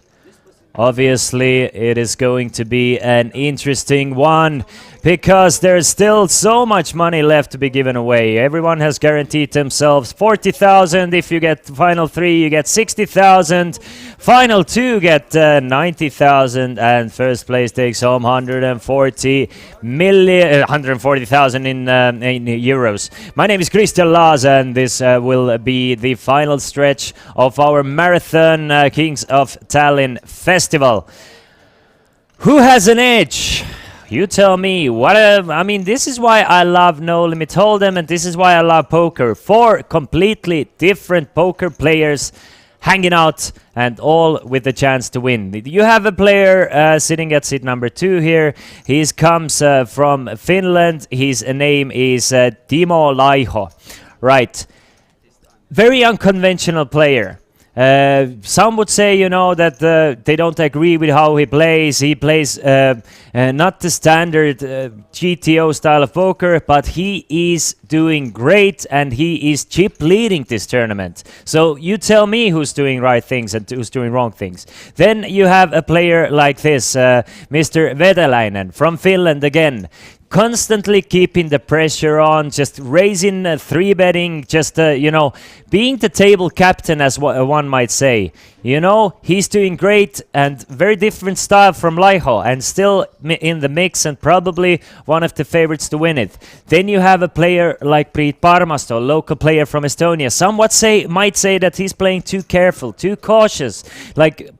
F: obviously it is going to be an interesting one because there's still so much money left to be given away. Everyone has guaranteed themselves 40,000. If you get final 3, you get 60,000. Final 2 get 90,000, and first place takes home 140,000 in euros. My name is Christian Laas, and this will be the final stretch of our marathon Kings of Tallinn festival. Who has an edge? You tell me. I mean, this is why I love No Limit Hold'em, and this is why I love poker. 4 completely different poker players hanging out, and all with the chance to win. You have a player sitting at seat number 2 here. He comes from Finland. His name is Timo Laiho. Right. Very unconventional player. Some would say, you know, that they don't agree with how he plays. He plays not the standard GTO style of poker, but he is doing great, and he is chip leading this tournament. So you tell me who's doing right things and who's doing wrong things. Then you have a player like this, Mr. Veteläinen from Finland again. constantly keeping the pressure on, just raising, three betting, just being the table captain, as one might say. He's doing great and very different style from Laiho, and still in the mix and probably one of the favorites to win it. Then you have a player like Priit Parmasto, a local player from Estonia. Some might say that he's playing too careful, too cautious.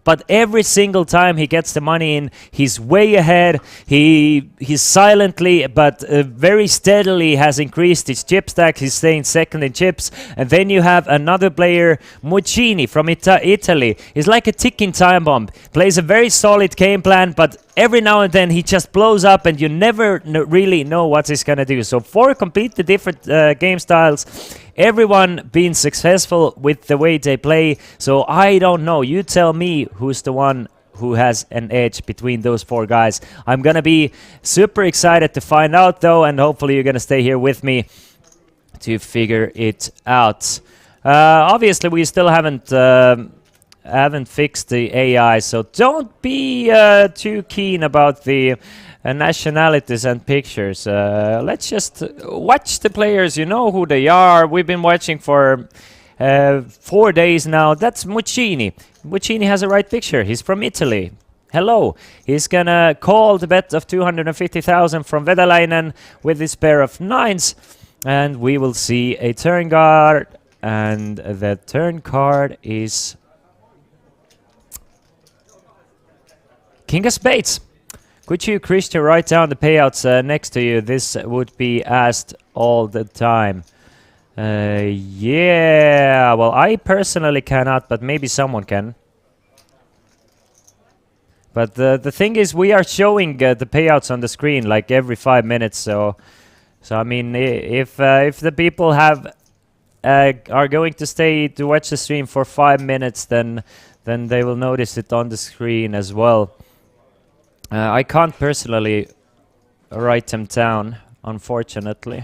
F: But every single time he gets the money in, he's way ahead. He's silently but very steadily has increased his chip stack. He's staying second in chips. And then you have another player, Muccini from Italy. He's like a ticking time bomb. Plays a very solid game plan, but every now and then he just blows up and you never really know what he's going to do. So 4 completely different game styles. Everyone being successful with the way they play. So I don't know. You tell me who's the one who has an edge between those 4 guys. I'm going to be super excited to find out, though, and hopefully you're going to stay here with me to figure it out. Obviously, we still haven't fixed the AI, so don't be too keen about the nationalities and pictures. Let's just watch the players. You know who they are. We've been watching for 4 days now. That's Muccini. Muccini has a right picture. He's from Italy. Hello. He's gonna call the bet of 250,000 from Vedalainen with his pair of 9s, and we will see a turn card, and the turn card is King of Spades. Could you, Christian, write down the payouts next to you? This would be asked all the time. Yeah, well, I personally cannot, but maybe someone can. But the thing is, we are showing the payouts on the screen like every 5 minutes. So I mean, if the people are going to stay to watch the stream for 5 minutes, then they will notice it on the screen as well. I can't personally write them down, unfortunately.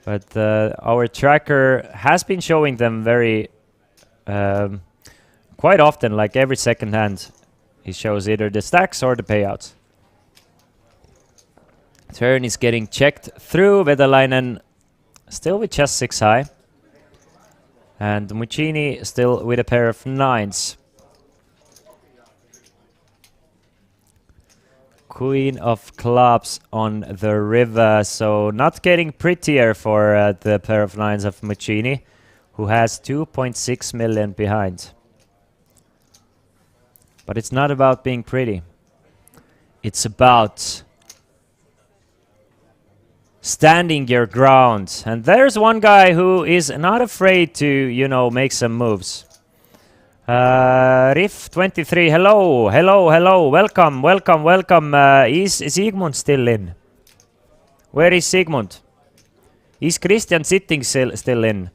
F: But our tracker has been showing them very quite often, like every second hand. He shows either the stacks or the payouts. Turn is getting checked through. Vedalainen still with just 6 high. And Muccini still with a pair of 9s. Queen of clubs on the river, so not getting prettier for the pair of 9s of Muccini, who has 2.6 million behind. But it's not about being pretty. It's about standing your ground. And there's one guy who is not afraid to, make some moves. Riff23, hello, welcome. Is Sigmund still in? Where is Sigmund? Is Christian sitting still in?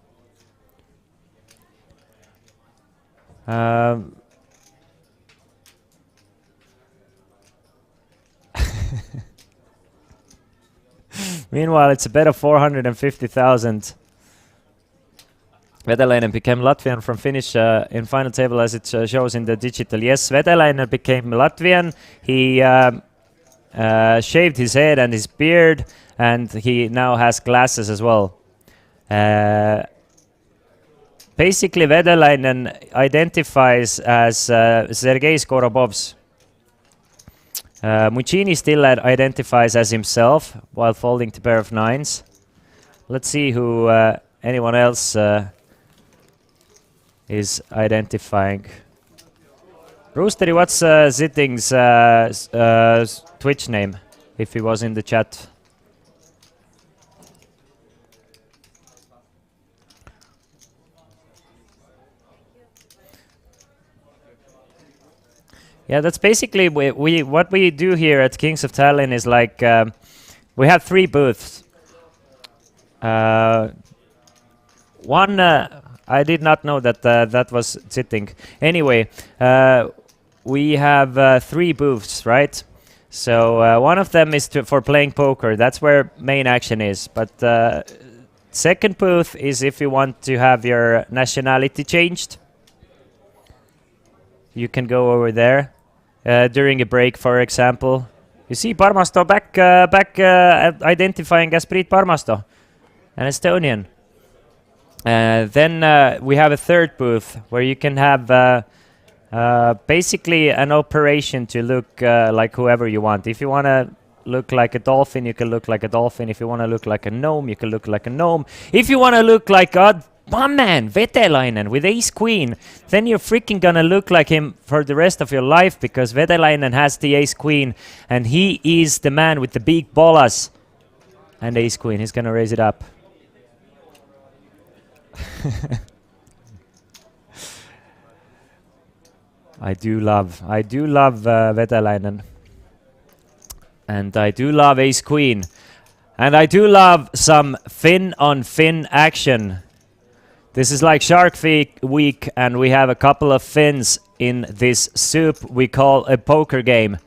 F: Meanwhile, it's a bet of 450,000. Vedalainen became Latvian from Finnish in final table, as it shows in the digital. Yes, Vedalainen became Latvian. He shaved his head and his beard, and he now has glasses as well. Basically, Vedalainen identifies as Sergei Skorobov's. Muccini still identifies as himself while folding the pair of 9s. Let's see who anyone else is identifying. Roosteri, what's Zitting's Twitch name, if he was in the chat? Yeah, that's basically what we do here at Kings of Tallinn is like we have 3 booths. One, I did not know that that was sitting. Anyway, we have 3 booths, right? So one of them is for playing poker. That's where main action is. But second booth is if you want to have your nationality changed. You can go over there during a break, for example. You see Parmasto back identifying as Priit Parmasto, an Estonian. Then we have a third booth where you can have basically an operation to look like whoever you want. If you want to look like a dolphin, you can look like a dolphin. If you want to look like a gnome, you can look like a gnome. If you want to look like a man, Vetelainen with ace queen, then you're freaking gonna look like him for the rest of your life, because Vetelainen has the ace queen and he is the man with the big bolas and ace queen. He's gonna raise it up. I do love Vetelainen. And I do love ace queen. And I do love some fin on fin action. This is like Shark Week, and we have a couple of fins in this soup we call a poker game.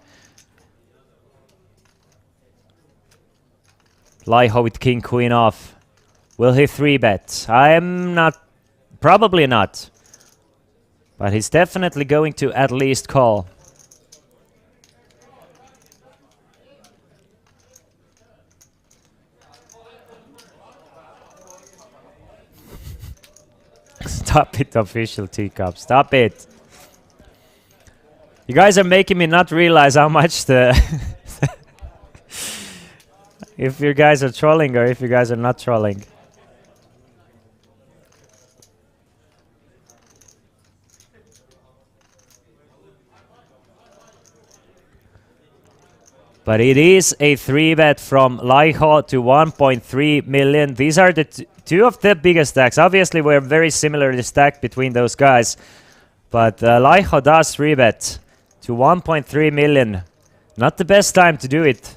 F: Laiho with king queen off. Will he 3-bet? I'm not. Probably not. But he's definitely going to at least call. Stop it, official teacup. Stop it. You guys are making me not realize how much the... if you guys are trolling or if you guys are not trolling. But it is a 3-bet from Laiho to 1.3 million. These are the two of the biggest stacks. Obviously, we're very similarly stacked between those guys. But Laiho does 3-bet to 1.3 million. Not the best time to do it.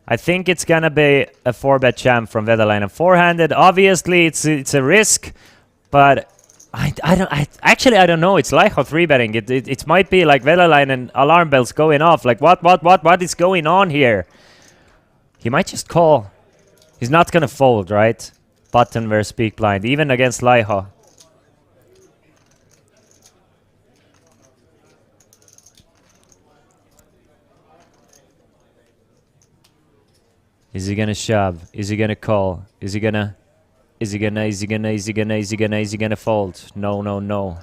F: I think it's gonna be a 4-bet jam from Vetelainen. Four-handed, obviously, it's a risk. But I don't know. It's Laiho 3-betting. It might be like Vetelainen alarm bells going off. Like, what is going on here? He might just call. He's not gonna fold, right? Button versus big blind, even against Laiho. Is he gonna shove? Is he gonna call? Is he gonna fold? No, no, no.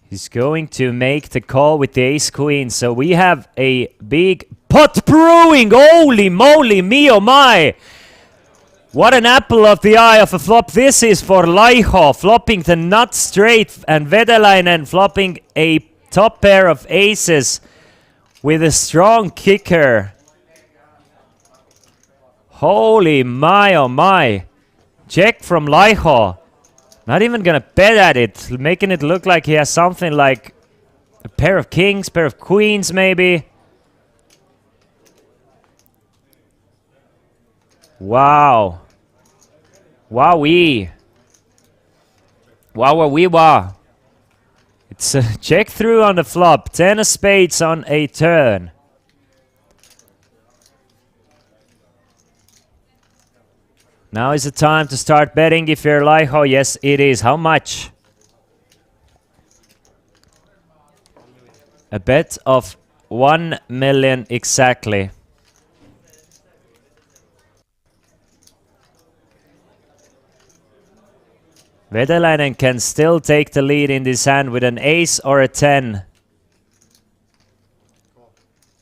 F: He's going to make the call with the ace queen. So we have a big pot brewing. Holy moly, me oh my. What an apple of the eye of a flop this is for Laiho. Flopping the nut straight and Vetelainen flopping a top pair of aces with a strong kicker. Holy my oh my. Check from Laiho. Not even gonna bet at it, making it look like he has something like a pair of kings, pair of queens maybe. Wow. Wowee. Wow. It's a check through on the flop. 10 of spades on a turn. Now is the time to start betting if you're Laiho. Yes, it is. How much? A bet of 1 million exactly. Vetelainen can still take the lead in this hand with an ace or a 10.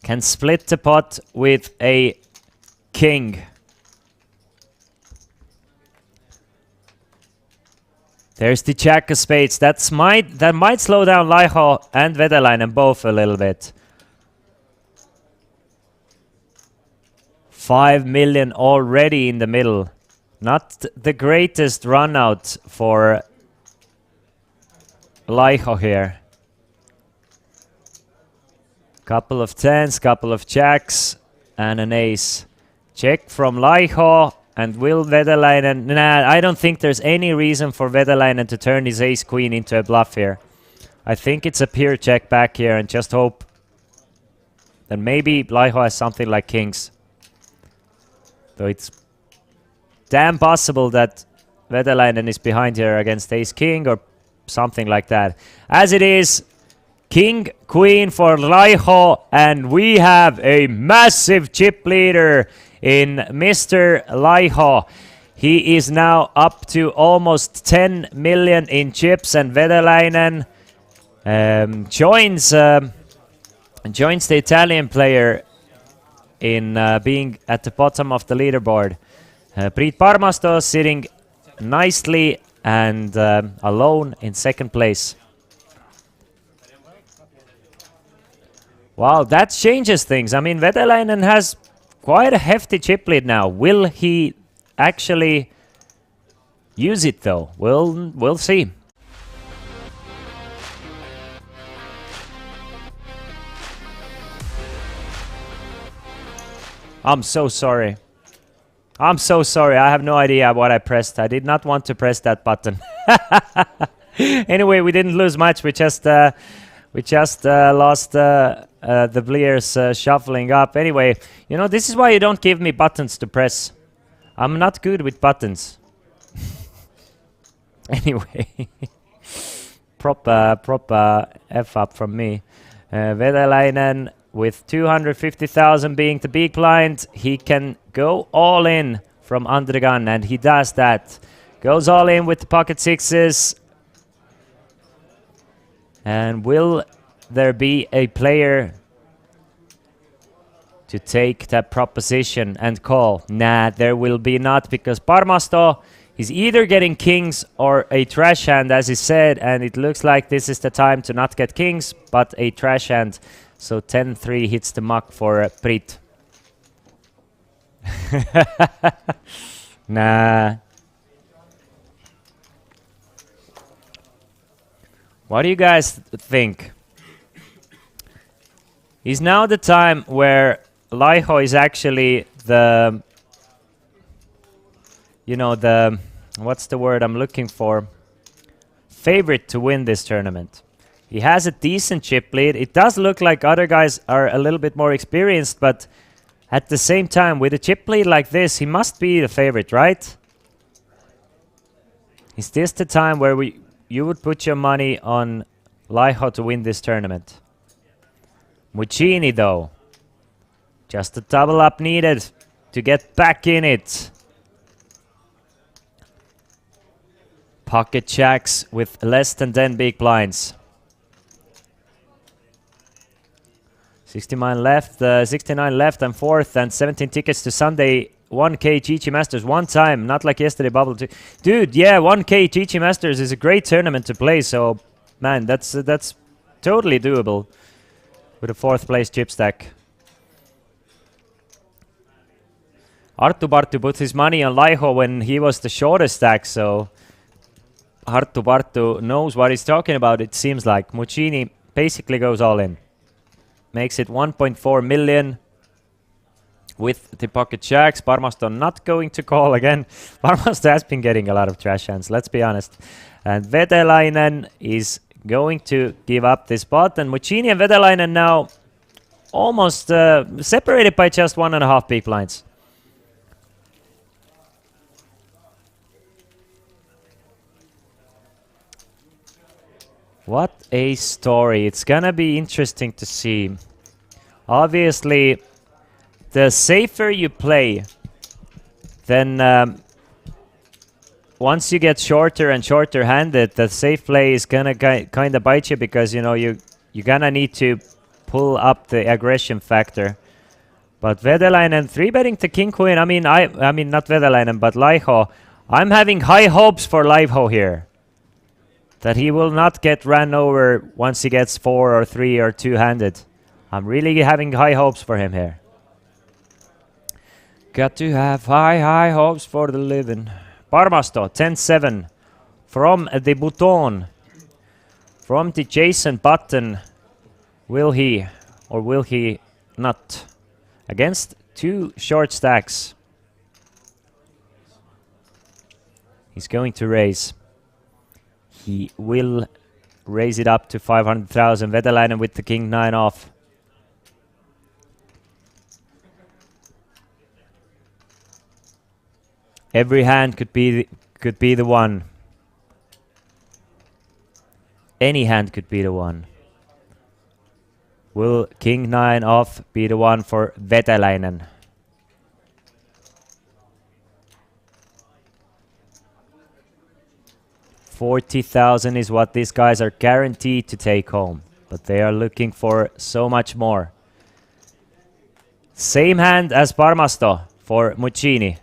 F: Can split the pot with a king. There's the jack of spades. That might slow down Laiho and Vetelainen both a little bit. 5 million already in the middle. Not the greatest run out for Laiho here. Couple of tens, couple of jacks, and an ace. Check from Laiho. And will Vetelainen... Nah, I don't think there's any reason for Vetelainen to turn his ace-queen into a bluff here. I think it's a pure check back here and just hope that maybe Laiho has something like kings. Though it's damn possible that Vetalainen is behind here against ace king or something like that. As it is, king queen for Laiho, and we have a massive chip leader in Mr. Laiho. He is now up to almost 10 million in chips, and Vetalainen joins the Italian player in being at the bottom of the leaderboard. Priit Parmasto sitting nicely and alone in second place. Wow, that changes things. I mean, Vetalainen has quite a hefty chip lead now. Will he actually use it though? We'll see. I'm so sorry. I'm so sorry. I have no idea what I pressed. I did not want to press that button. Anyway, we didn't lose much. We just lost the players shuffling up. Anyway, you know, this is why you don't give me buttons to press. I'm not good with buttons. Anyway, proper F up from me. Vetalainen with 250,000 being the big blind. He can go all in from under the gun, and he does that. Goes all in with the pocket sixes. And will there be a player to take that proposition and call? Nah, there will be not, because Parmasto is either getting kings or a trash hand, as he said, and it looks like this is the time to not get kings, but a trash hand. So 10-3 hits the muck for Priit. Nah. What do you guys think? Is now the time where Laiho is actually the, you know, the, what's the word I'm looking for? Favorite to win this tournament. He has a decent chip lead. It does look like other guys are a little bit more experienced, but at the same time, with a chip lead like this, he must be the favorite, right? Is this the time where you would put your money on Laiho to win this tournament? Muccini, though. Just a double up needed to get back in it. Pocket jacks with less than 10 big blinds. 69 left, 69 left and fourth, and 17 tickets to Sunday 1K GG Masters one time, not like yesterday bubble. Dude, yeah, 1K GG Masters is a great tournament to play, so man, that's totally doable with a fourth place chip stack. Arttu Partu put his money on Laiho when he was the shortest stack, so Arttu Partu knows what he's talking about, it seems like. Muccini basically goes all in. Makes it 1.4 million with the pocket jacks. Parmasto not going to call again. Parmasto has been getting a lot of trash hands, let's be honest. And Vetalainen is going to give up this spot. And Muccini and Vetalainen now almost separated by just 1.5 big blinds. What a story. It's gonna be interesting to see. Obviously, the safer you play, then once you get shorter and shorter handed, the safe play is gonna kind of bite you, because you know you're gonna need to pull up the aggression factor. But Vetalainen 3-betting the king queen. I mean not Vetalainen, but Laiho. I'm having high hopes for Laiho here, that he will not get ran over once he gets 4 or 3 or 2-handed. I'm really having high hopes for him here. Got to have high hopes for the living. Parmasto, 10-7 from the button. From the Jason button. Will he or will he not? Against 2 short stacks. He's going to raise. He will raise it up to 500,000. Vetalainen with the king 9 off. Every hand could be the one. Any hand could be the one. Will king 9 off be the one for Vetalainen? $40,000 is what these guys are guaranteed to take home, but they are looking for so much more. Same hand as Parmasto for Muccini.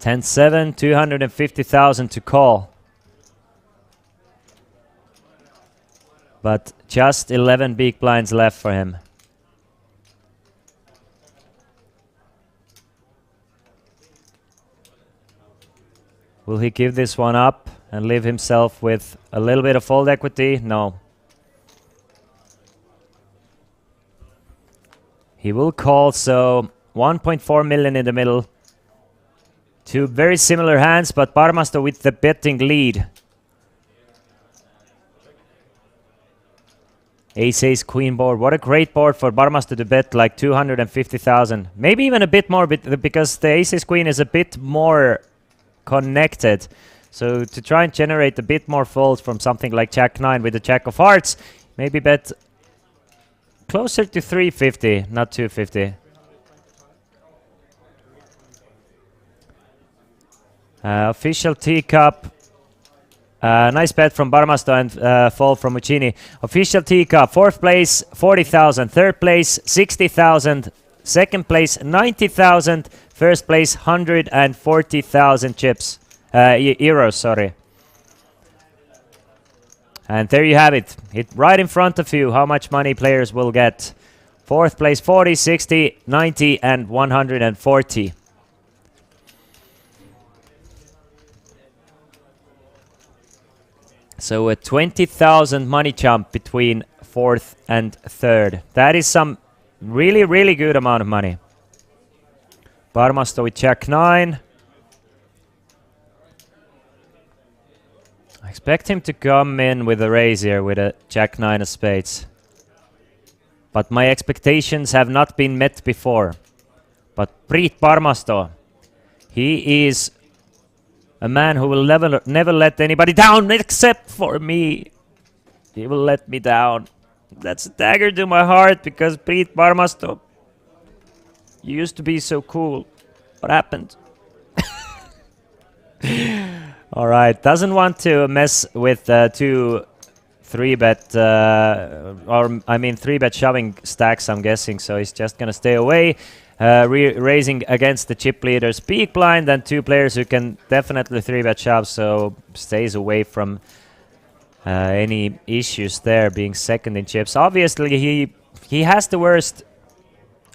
F: $10-7, 250,000 to call. But just 11 big blinds left for him. Will he give this one up and leave himself with a little bit of fold equity? No. He will call, so 1.4 million in the middle. Two very similar hands, but Parmasto with the betting lead. Ace queen board. What a great board for Parmasto to bet like 250,000. Maybe even a bit more because the ace queen is a bit more connected. So to try and generate a bit more folds from something like Jack 9 with the Jack of Hearts, maybe bet closer to 350, not 250. Official teacup. Nice bet from Parmasto and fall from Muccini. Official teacup. 4th place 40,000. 3rd place 60,000. 2nd place 90,000. 1st place 140,000 chips. Euros, sorry. And there you have it. It right in front of you how much money players will get. 4th place 40, 60, 90 and 140. So a 20,000 money jump between 4th and 3rd. That is some really, really good amount of money. Parmasto with Jack 9. I expect him to come in with a raise here with a Jack 9 of spades. But my expectations have not been met before. But Priit Parmasto, he is a man who will never let anybody down except for me. He will let me down. That's a dagger to my heart because Priit Parmasto, you used to be so cool. What happened? Alright, doesn't want to mess with 2 3-bet, 3-bet shoving stacks, I'm guessing, so he's just gonna stay away. Raising against the chip leader's big blind and 2 players who can definitely 3-bet shove, so stays away from any issues there, being second in chips. Obviously, he has the worst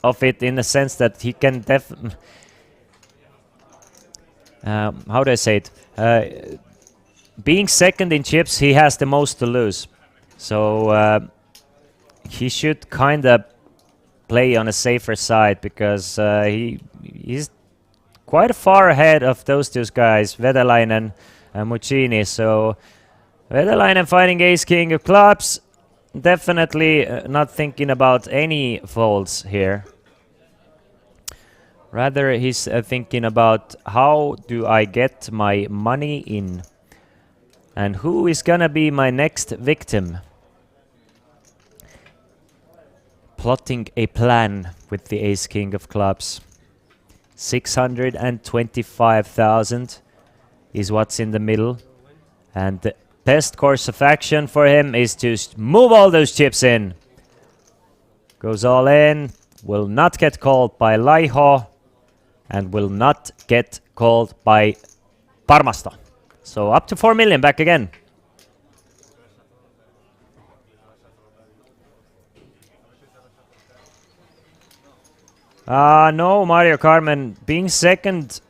F: of it in the sense that he can how do I say it? Being second in chips, he has the most to lose. So he should kind of play on a safer side because he's quite far ahead of those 2 guys, Vetalainen and Muccini. So Vetalainen fighting ace king of clubs, definitely not thinking about any folds here. Rather, he's thinking about how do I get my money in and who is gonna be my next victim. Plotting a plan with the ace king of clubs. 625,000 is what's in the middle, and the best course of action for him is to move all those chips in. Goes all in, will not get called by Laiho, and will not get called by Parmasto. So up to 4 million back again. No, Mario Carmen being second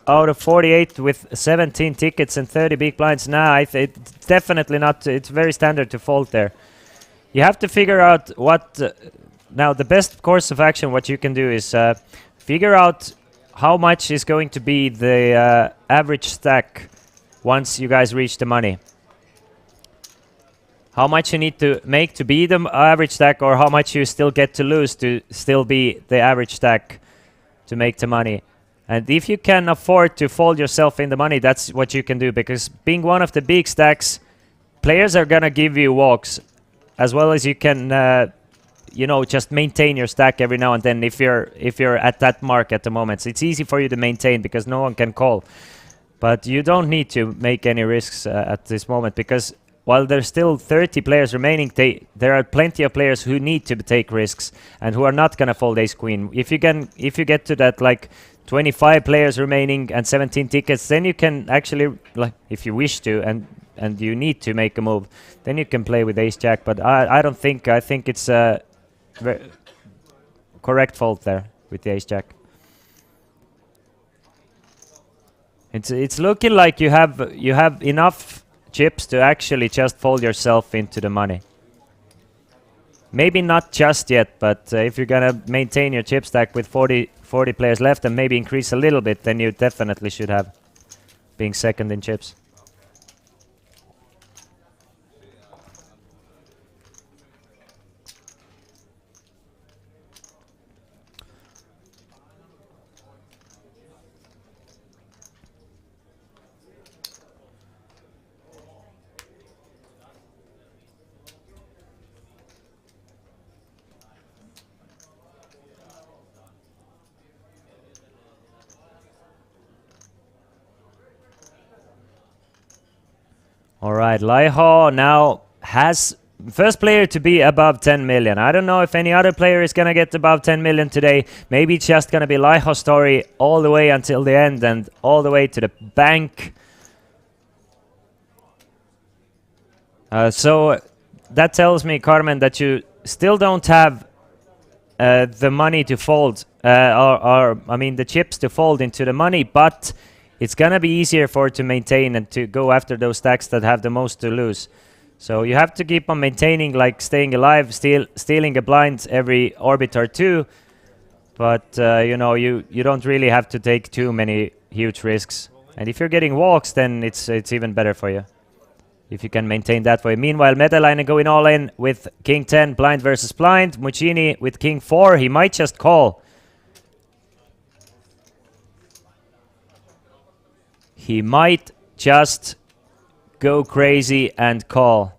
F: out of 48 with 17 tickets and 30 big blinds. Nah, it's definitely not. It's very standard to fold there. You have to figure out what... now, the best course of action, what you can do is figure out how much is going to be the average stack once you guys reach the money? How much you need to make to be the average stack, or how much you still get to lose to still be the average stack to make the money? And if you can afford to fold yourself in the money, that's what you can do, because being one of the big stacks, players are gonna give you walks, as well as you can, you know, just maintain your stack every now and then if you're at that mark at the moment. So it's easy for you to maintain because no one can call. But you don't need to make any risks at this moment, because while there's still 30 players remaining, there are plenty of players who need to take risks and who are not gonna fold ace queen. If you get to that like 25 players remaining and 17 tickets, then you can actually, like, if you wish to and you need to make a move, then you can play with ace jack. But I don't think. I think it's a correct fold there with the ace jack. It's looking like you have enough chips to actually just fold yourself into the money. Maybe not just yet, but if you're gonna maintain your chip stack with 40 players left and maybe increase a little bit, then you definitely should have being second in chips. All right, Laiho now has first player to be above 10 million. I don't know if any other player is going to get above 10 million today. Maybe it's just going to be Laiho's story all the way until the end and all the way to the bank. So that tells me, Carmen, that you still don't have the money to fold, or I mean the chips to fold into the money, but it's gonna be easier for it to maintain and to go after those stacks that have the most to lose. So you have to keep on maintaining, like staying alive, stealing a blind every orbit or two. But you know, you don't really have to take too many huge risks. And if you're getting walks, then it's even better for you if you can maintain that way. Meanwhile, Metalainen going all in with King 10, blind versus blind. Muccini with King 4, he might just call. He might just go crazy and call.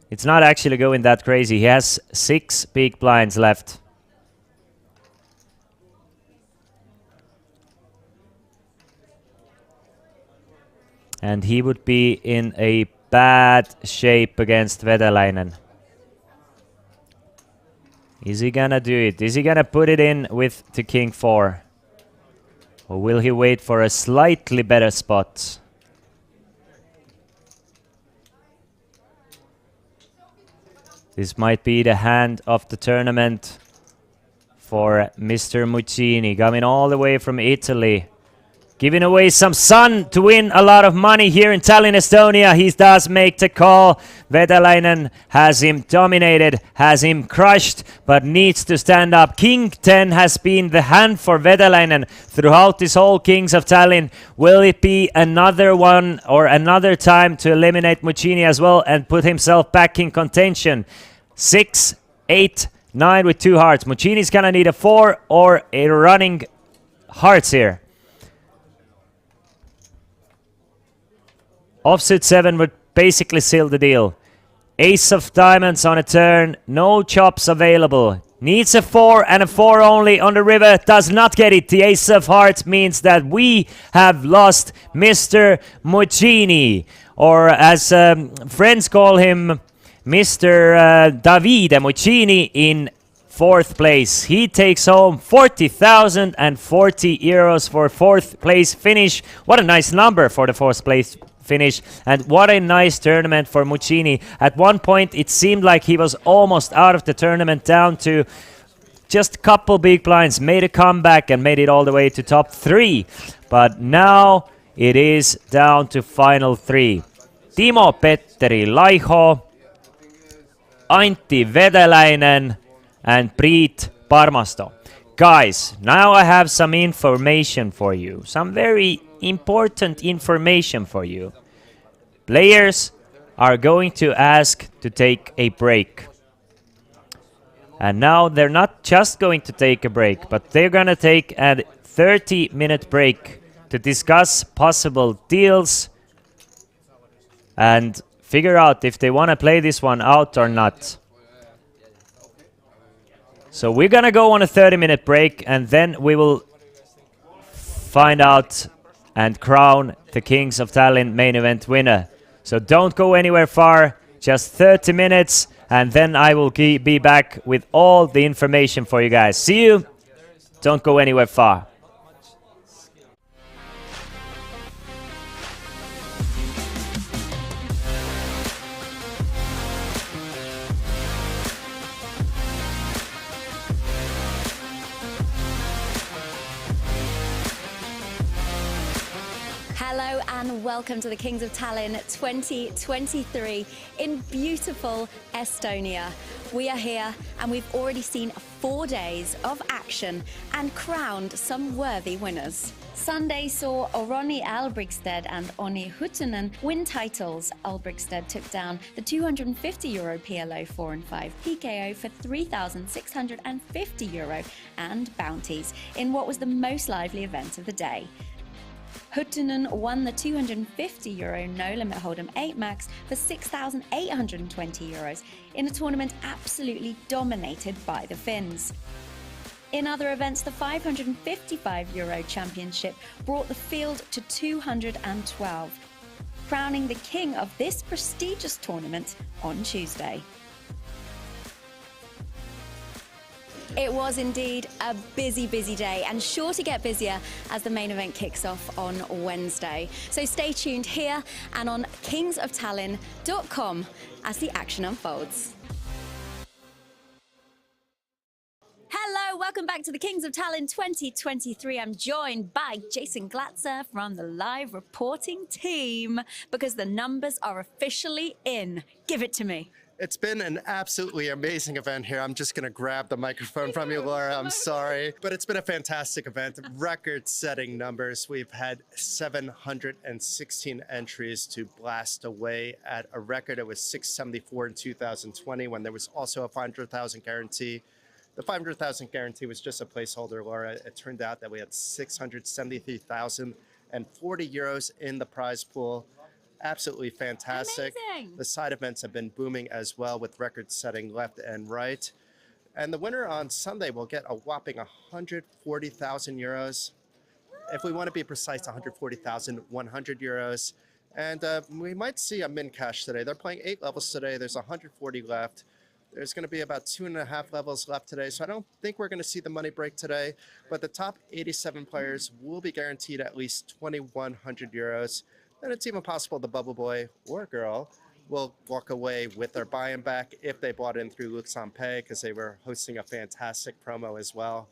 F: It's not actually going that crazy. He has 6 big blinds left. And he would be in a bad shape against Vetalainen. Is he gonna do it? Is he gonna put it in with the King 4? Or will he wait for a slightly better spot? This might be the hand of the tournament for Mr. Muccini, coming all the way from Italy. Giving away some sun to win a lot of money here in Tallinn, Estonia. He does make the call. Vetalainen has him dominated, has him crushed, but needs to stand up. King 10 has been the hand for Vetalainen throughout this whole Kings of Tallinn. Will it be another one or another time to eliminate Muccini as well and put himself back in contention? 6, 8, 9 with 2 hearts. Muccini's gonna need a 4 or a running hearts here. Offsuit 7 would basically seal the deal. Ace of diamonds on a turn. No chops available. Needs a 4 and a 4 only on the river. Does not get it. The ace of hearts means that we have lost Mr. Muccini. Or as friends call him, Mr. Davide Muccini in 4th place. He takes home 40,040 euros for 4th place finish. What a nice number for the 4th place finish, and what a nice tournament for Muccini. At one point it seemed like he was almost out of the tournament, down to just a couple big blinds, made a comeback and made it all the way to top 3, but now it is down to final 3. Timo Petteri Laiho, Antti Vetalainen and Priit Parmasto. Guys, now I have some information for you. Some very important information for you. Players are going to ask to take a break. And now they're not just going to take a break, but they're gonna take a 30-minute break to discuss possible deals and figure out if they want to play this one out or not. So we're gonna go on a 30-minute break, and then we will find out and crown the Kings of Tallinn main event winner. So don't go anywhere far, just 30 minutes, and then I will be back with all the information for you guys. See you! Don't go anywhere far.
B: Hello and welcome to the Kings of Tallinn 2023 in beautiful Estonia. We are here and we've already seen 4 days of action and crowned some worthy winners. Sunday saw Oroni Albrigtsted and Onni Huttunen win titles. Albrigtsted took down the €250 PLO 4 and 5 PKO for €3,650 and bounties in what was the most lively event of the day. Huttunen won the €250 No Limit Hold'em 8 Max for €6,820 in a tournament absolutely dominated by the Finns. In other events, the €555 Championship brought the field to 212, crowning the king of this prestigious tournament on Tuesday. It was indeed a busy day and sure to get busier as the main event kicks off on Wednesday. So stay tuned here and on kingsoftallinn.com as the action unfolds. Hello, welcome back to the Kings of Tallinn 2023. I'm joined by Jason Glatzer from the live reporting team because the numbers are officially in. Give it to me.
A: It's been an absolutely amazing event here. I'm just going to grab the microphone from you, Laura. I'm sorry. But it's been a fantastic event. Record-setting numbers. We've had 716 entries to blast away at a record. It was 674 in 2020 when there was also a 500,000 guarantee. The 500,000 guarantee was just a placeholder, Laura. It turned out that we had 673,040 euros in the prize pool. Absolutely fantastic.
B: Amazing.
A: The side events have been booming as well with records setting left and right. And the winner on Sunday will get a whopping 140,000 euros. If we want to be precise, 140,100 euros. And we might see a min cash today. They're playing 8 levels today. There's 140 left. There's going to be about 2.5 levels left today. So I don't think we're going to see the money break today. But the top 87 players will be guaranteed at least 2,100 euros. And it's even possible the bubble boy or girl will walk away with their buy-in back if they bought in through Luxon Pay because they were hosting a fantastic promo as well.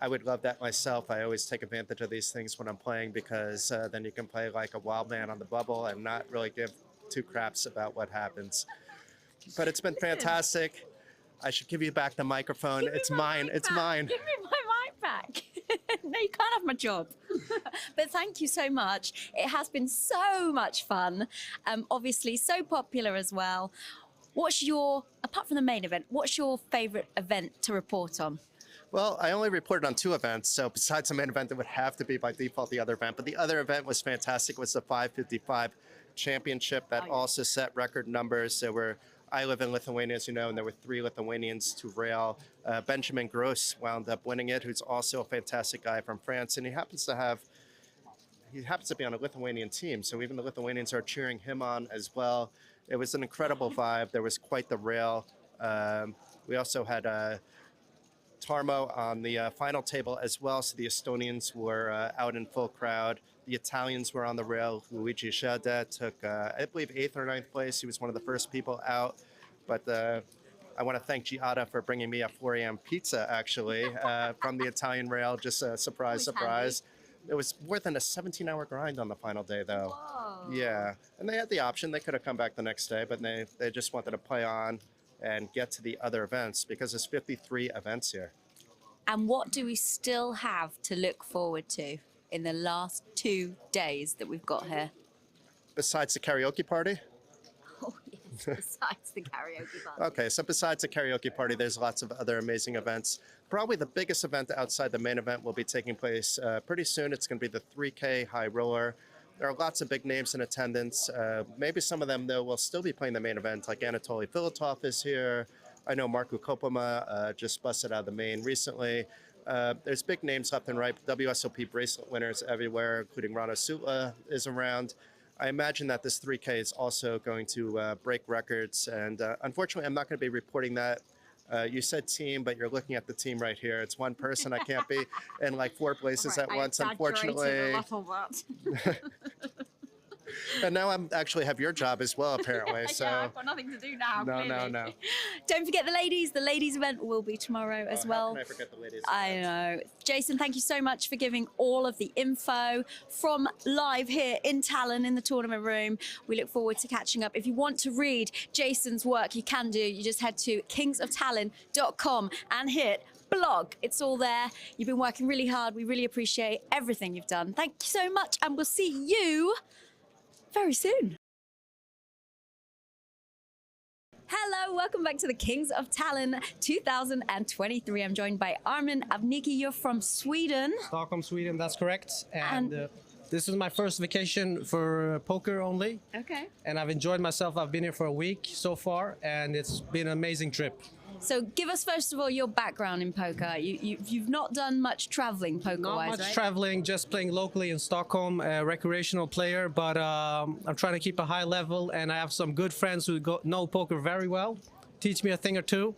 A: I would love that myself. I always take advantage of these things when I'm playing because then you can play like a wild man on the bubble and not really give two craps about what happens. But it's been fantastic. I should give you back the microphone. It's mine. It's mine.
B: Give me my mic back. No, you can't have my job. But thank you so much. It has been so much fun. Obviously, so popular as well. What's your, apart from the main event, what's your favorite event to report on?
A: Well, I only reported on 2 events, so besides the main event, it would have to be by default the other event. But the other event was fantastic. It was the 555 championship that also set record numbers. I live in Lithuania, as you know, and there were 3 Lithuanians to rail. Benjamin Gross wound up winning it, who's also a fantastic guy from France, and he happens to be on a Lithuanian team, so even the Lithuanians are cheering him on as well. It was an incredible vibe. There was quite the rail. We also had Tarmo on the final table as well, so the Estonians were out in full crowd. The Italians were on the rail. Luigi Sciadda took, I believe, 8th or 9th place. He was one of the first people out. But I want to thank Giada for bringing me a 4 a.m. pizza, actually, from the Italian rail. Just a surprise, surprise. It was more than a 17-hour grind on the final day, though.
B: Whoa.
A: Yeah, and they had the option. They could have come back the next day, but they just wanted to play on and get to the other events because there's 53 events here.
B: And what do we still have to look forward to in the last 2 days that we've got here?
A: Besides the karaoke party?
B: Oh, yes, besides the karaoke party.
A: Okay, so besides the karaoke party, there's lots of other amazing events. Probably the biggest event outside the main event will be taking place pretty soon. It's going to be the 3K High Roller. There are lots of big names in attendance. Maybe some of them, though, will still be playing the main event, like Anatoly Filatov is here. I know Markku Kopama just busted out of the main recently. There's big names left and right. WSOP bracelet winners everywhere, including Rana Sutla is around. I imagine that this 3K is also going to break records. And unfortunately, I'm not going to be reporting that. You said team, but you're looking at the team right here. It's one person. I can't be in like 4 places at once, unfortunately. And now I'm actually have your job as well, apparently. So
B: yeah, I've got nothing to do now.
A: No.
B: Don't forget the ladies. The ladies event will be tomorrow as well.
A: How can I forget the ladies?
B: I know. Jason, thank you so much for giving all of the info from live here in Tallinn in the tournament room. We look forward to catching up. If you want to read Jason's work, you can do. You just head to kingsoftallinn.com and hit blog. It's all there. You've been working really hard. We really appreciate everything you've done. Thank you so much, and we'll see you very soon. Hello, welcome back to the Kings of Tallinn 2023. I'm joined by Armin Avniki. You're from Sweden.
L: Stockholm, Sweden, that's correct. And this is my first vacation for poker only.
B: Okay.
L: And I've enjoyed myself. I've been here for a week so far, and it's been an amazing trip.
B: So give us, first of all, your background in poker. You've not done much traveling poker-wise,
L: Not much
B: right?
L: traveling, just playing locally in Stockholm, a recreational player, but I'm trying to keep a high level, and I have some good friends who know poker very well, teach me a thing or two.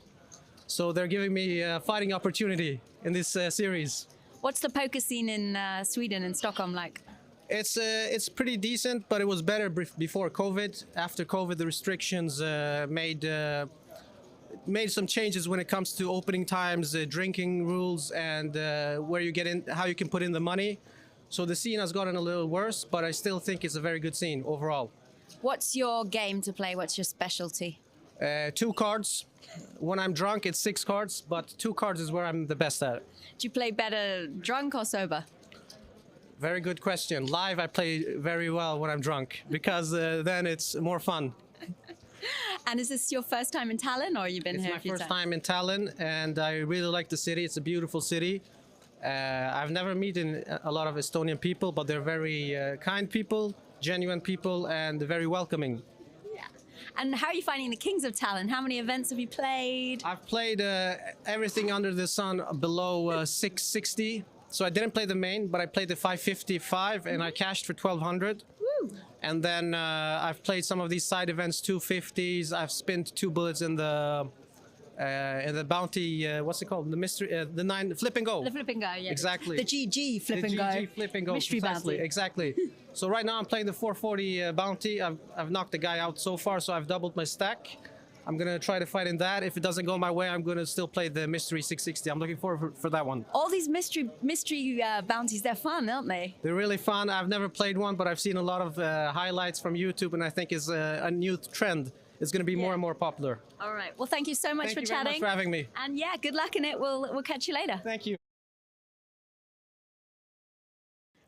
L: So they're giving me a fighting opportunity in this series.
B: What's the poker scene in Sweden and Stockholm like?
L: It's pretty decent, but it was better before COVID. After COVID, the restrictions made some changes when it comes to opening times, drinking rules, and where you get in, how you can put in the money. So the scene has gotten a little worse, but I still think it's a very good scene overall.
B: What's your game to play? What's your specialty?
L: 2 cards. When I'm drunk, it's 6 cards, but 2 cards is where I'm the best at.
B: Do you play better drunk or sober?
L: Very good question. Live, I play very well when I'm drunk, because then it's more fun.
B: And is this your first time in Tallinn, or you've been here a few times?
L: It's my first time in Tallinn, and I really like the city. It's a beautiful city. I've never met a lot of Estonian people, but they're very kind people, genuine people, and very welcoming.
B: Yeah. And how are you finding the Kings of Tallinn? How many events have you played?
L: I've played everything under the sun below 660. So I didn't play the main, but I played the 555, and I cashed for 1,200.
B: Woo.
L: And then I've played some of these side events, 250s. I've spent 2 bullets in the bounty. What's it called? The mystery, the 9 flip and go.
B: The flip and go, yeah.
L: Exactly.
B: The GG flip and go.
L: The GG flip and go.
B: Mystery
L: precisely.
B: bounty.
L: Exactly. So right now I'm playing the 440 bounty. I've knocked the guy out so far, so I've doubled my stack. I'm gonna try to fight in that. If it doesn't go my way, I'm gonna still play the mystery 660. I'm looking forward for that one.
B: All these mystery bounties, they're fun, aren't they?
L: They're really fun. I've never played one, but I've seen a lot of highlights from YouTube, and I think it's a new trend. It's going to be more and more popular.
B: All right. Well, thank you so much for chatting.
L: Thank you very much for having me.
B: And yeah, good luck in it. We'll catch you later.
L: Thank you.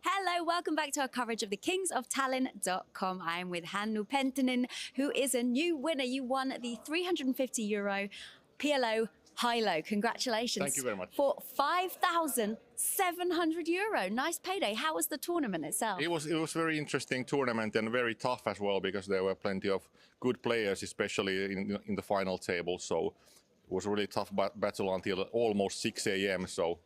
B: Hello, welcome back to our coverage of the Kingsoftallinn.com. I am with Hannu Penttinen, who is a new winner. You won the €350 PLO high-low. Congratulations.
D: Thank you very much.
B: For €5,700. Nice payday. How was the tournament itself?
D: It was very interesting tournament and very tough as well, because there were plenty of good players, especially in the final table. So it was a really tough battle until almost 6 a.m. So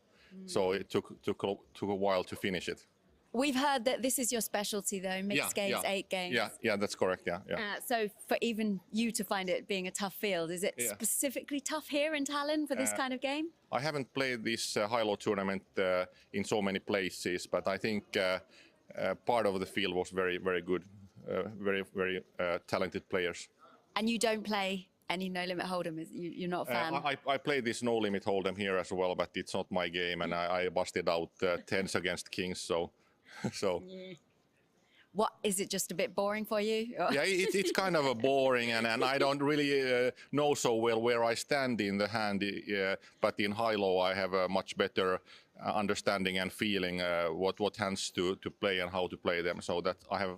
D: it took a while to finish it.
B: We've heard that this is your specialty, though, mixed games, 8 games.
D: Yeah, that's correct. Yeah.
B: So for even you to find it being a tough field, is it specifically tough here in Tallinn for this kind of game?
D: I haven't played this high-low tournament in so many places, but I think part of the field was very, very good, very talented players.
B: And you don't play any no-limit hold'em? You're not a fan?
D: I play this no-limit hold'em here as well, but it's not my game, and I busted out 10s against kings, so.
B: Yeah. What, is it just a bit boring for you?
D: Yeah, it's kind of a boring, and I don't really know so well where I stand in the hand. But in high-low, I have a much better understanding and feeling what hands to play and how to play them. So that I have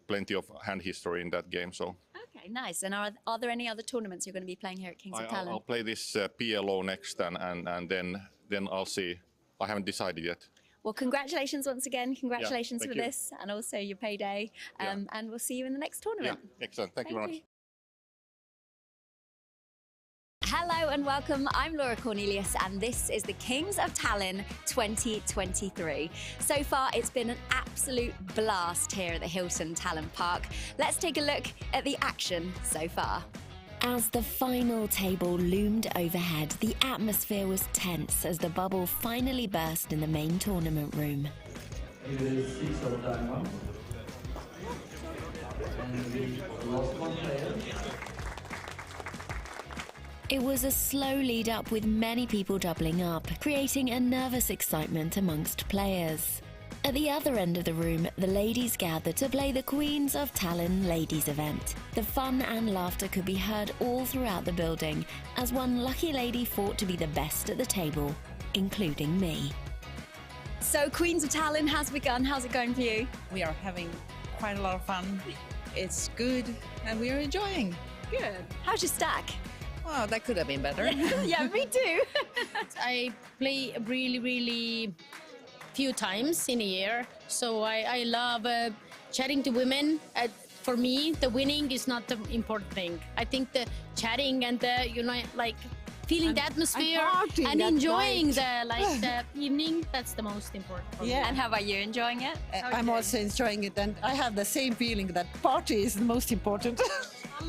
D: plenty of hand history in that game. So.
B: Okay, nice. And are there any other tournaments you're going to be playing here at Kings of Tallinn?
D: I'll play this PLO next, and then I'll see. I haven't decided yet.
B: Well, congratulations once again. Congratulations for
D: you.
B: this and also your payday. And we'll see you in the next tournament.
D: Yeah, excellent. Thank you very much.
B: Hello and welcome. I'm Laura Cornelius and this is the Kings of Tallinn 2023. So far, it's been an absolute blast here at the Hilton Tallinn Park. Let's take a look at the action so far.
E: As the final table loomed overhead, the atmosphere was tense as the bubble finally burst in the main tournament room.
M: It is 6 of diamond. And we lost one player.
E: It was a slow lead up with many people doubling up, creating a nervous excitement amongst players. At the other end of the room, the ladies gathered to play the Queens of Tallinn ladies event. The fun and laughter could be heard all throughout the building as one lucky lady fought to be the best at the table, including me.
B: So Queens of Tallinn has begun. How's it going for you?
N: We are having quite a lot of fun. It's good and we are enjoying.
B: Good. How's your stack?
N: Well, that could have been better.
B: Yeah, me too.
W: I play really few times in a year, so I love chatting to women. For me, the winning is not the important thing. I think the chatting and the feeling the atmosphere and enjoying the evening, that's the most important for me.
B: And how about you, enjoying it?
N: I'm also enjoying it, and I have the same feeling that party is the most important.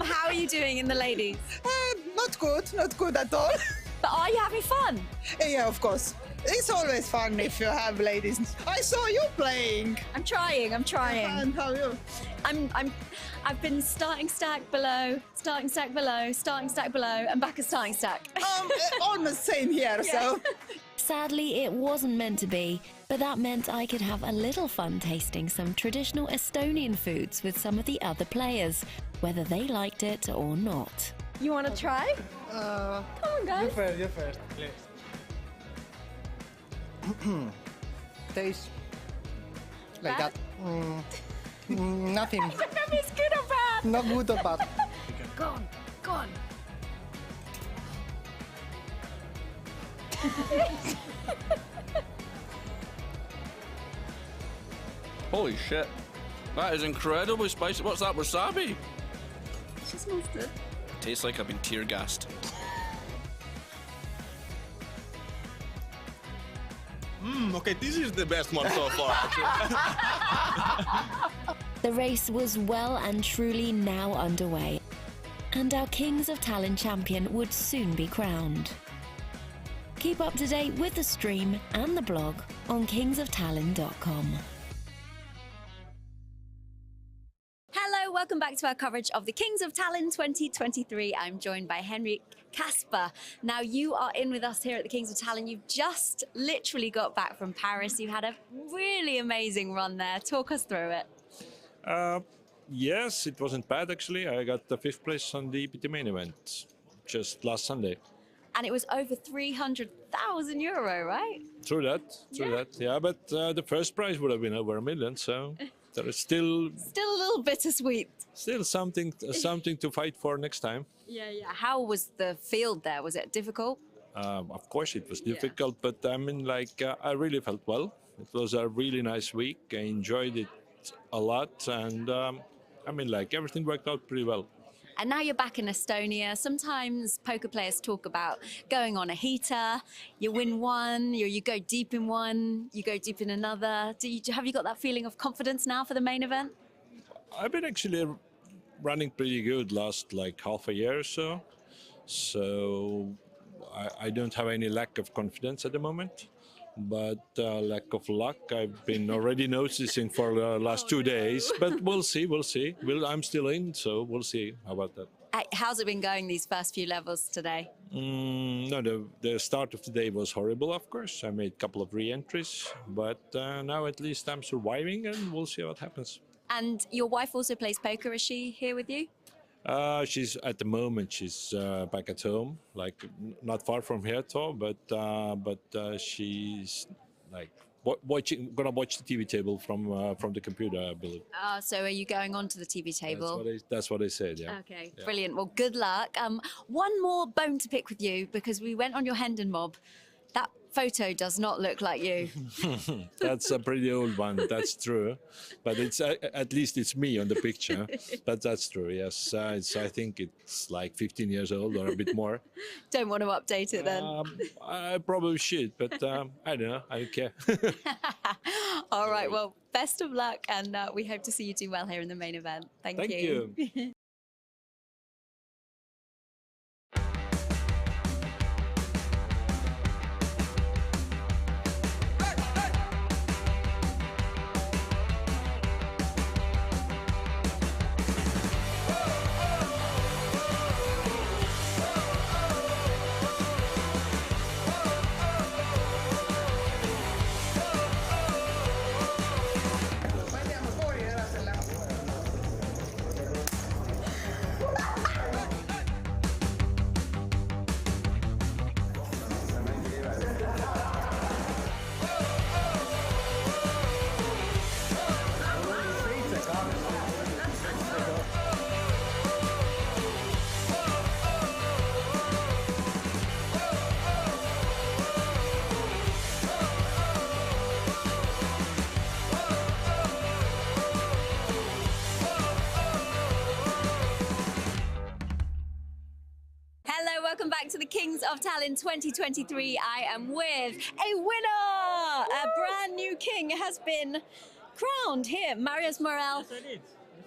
B: How are you doing in the ladies?
N: Not good at all.
B: But are you having fun?
N: Yeah, of course. It's always fun if you have ladies. I saw you playing.
B: I'm trying.
N: And how are you?
B: I've been starting stack below, starting stack below, starting stack below, and back at starting stack.
N: Almost same here, so.
E: Sadly, it wasn't meant to be, but that meant I could have a little fun tasting some traditional Estonian foods with some of the other players, whether they liked it or not.
B: You want to try? Come on, guys.
J: You first, please. Taste like
B: Bad?
J: that. Nothing.
B: I don't know if it's good or bad.
J: Not good or bad.
B: Go on.
K: Holy shit. That is incredibly spicy. What's that, wasabi?
B: It's just mustard.
K: Tastes like I've been tear gassed.
S: Okay, this is the best one so far.
E: The race was well and truly now underway, and our Kings of Tallinn champion would soon be crowned. Keep up to date with the stream and the blog on kingsoftallinn.com.
B: Hello, welcome back to our coverage of the Kings of Tallinn 2023. I'm joined by Henrik Kasper. Now you are in with us here at the Kings of Tallinn. You've just literally got back from Paris. You had a really amazing run there. Talk us through it.
O: Yes, it wasn't bad actually. I got the 5th place on the EPT main event just last Sunday.
B: And it was over €300,000, right?
O: True that. Yeah, but the first prize would have been over $1 million, so there is still
B: a little bittersweet.
O: Still something to fight for next time.
B: Yeah. How was the field there? Was it difficult?
O: Of course it was difficult, but I mean, I really felt well. It was a really nice week. I enjoyed it a lot, and everything worked out pretty well.
B: And now you're back in Estonia. Sometimes poker players talk about going on a heater. You win one, you go deep in one, you go deep in another. Have you got that feeling of confidence now for the main event?
O: I've been actually running pretty good last half a year or so. So I don't have any lack of confidence at the moment. But lack of luck, I've been already noticing for the last 2 days. But we'll see. I'm still in, so we'll see. How about that?
B: How's it been going these first few levels today?
O: No, the start of the day was horrible, of course. I made a couple of re-entries. But now at least I'm surviving, and we'll see what happens.
B: And your wife also plays poker. Is she here with you?
O: She's at the moment she's back at home, like not far from here, though. But she's like gonna watch the TV table from the computer, I believe.
B: So are you going on to the TV table?
O: That's what they said. Yeah.
B: Okay,
O: Yeah.
B: brilliant. Well, good luck. One more bone to pick with you because we went on your Hendon mob. That photo does not look like you.
O: That's a pretty old one. That's true, but it's at least it's me on the picture. But that's true. Yes, I think it's like 15 years old or a bit more.
B: Don't want to update it then.
O: I probably should, but I don't know. I don't care.
B: All right. Well, best of luck, and we hope to see you do well here in the main event. Thank you. Welcome back to the Kings of Tallinn 2023. I am with a winner! A brand new king has been crowned here. Marius Morel,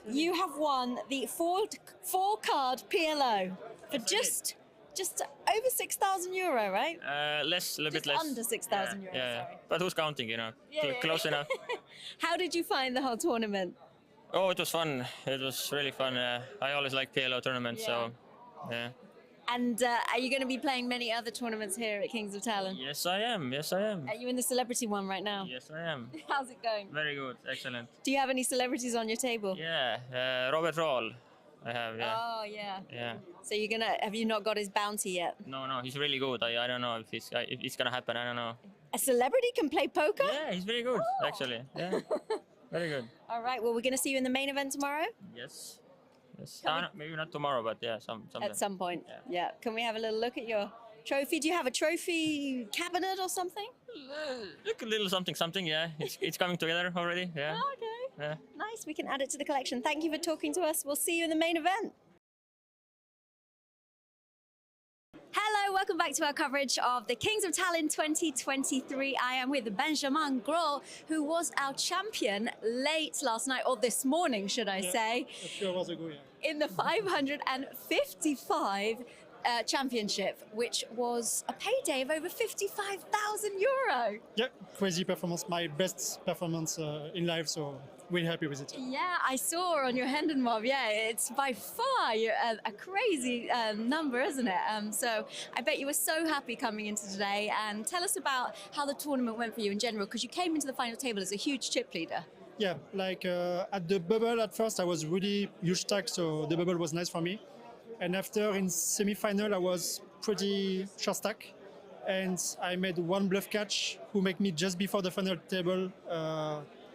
B: you have won the four-card PLO for just over 6,000 euro, right?
P: A little bit less.
B: Under 6,000 euro,
P: yeah.
B: sorry.
P: But who's counting, Close enough.
B: How did you find the whole tournament?
P: Oh, it was fun. It was really fun. I always like PLO tournaments, so yeah.
B: And are you going to be playing many other tournaments here at Kings of Tallinn?
P: Yes, I am. Yes, I am.
B: Are you in the celebrity one right now?
P: Yes, I am.
B: How's it going?
P: Very good. Excellent.
B: Do you have any celebrities on your table?
P: Yeah, Robert Roll. I have, yeah.
B: Oh, yeah.
P: Yeah.
B: So have you not got his bounty yet?
P: No, he's really good. I don't know if it's going to happen. I don't know.
B: A celebrity can play poker?
P: Yeah, he's very good, actually. Yeah. Very good.
B: All right, well, we're going to see you in the main event tomorrow?
P: Yes. Maybe not tomorrow, but yeah, someday.
B: At some point, yeah. Can we have a little look at your trophy? Do you have a trophy cabinet or something?
P: Look a little something, yeah. It's coming together already, yeah.
B: Oh, okay.
P: Yeah.
B: Nice, we can add it to the collection. Thank you for talking to us. We'll see you in the main event. Hello, welcome back to our coverage of the Kings of Tallinn 2023. I am with Benjamin Gros, who was our champion late last night, or this morning, should I say.
Q: A few hours ago, yeah.
B: In the 555 championship, which was a payday of over 55,000 euro.
Q: Yeah, crazy performance. My best performance in life, so really happy with it.
B: Yeah, I saw on your Hendon mob. Yeah, it's by far a crazy number, isn't it? So I bet you were so happy coming into today. And tell us about how the tournament went for you in general, because you came into the final table as a huge chip leader.
Q: Yeah, like at the bubble at first, I was really huge stack, so the bubble was nice for me. And after in semi-final, I was pretty short stack, and I made one bluff catch who made me just before the final table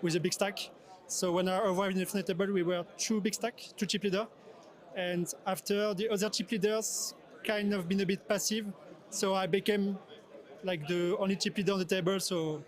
Q: with a big stack. So when I arrived in the final table, we were two big stack, two chip leader. And after the other chip leaders kind of been a bit passive, so I became like the only chip leader on the table. So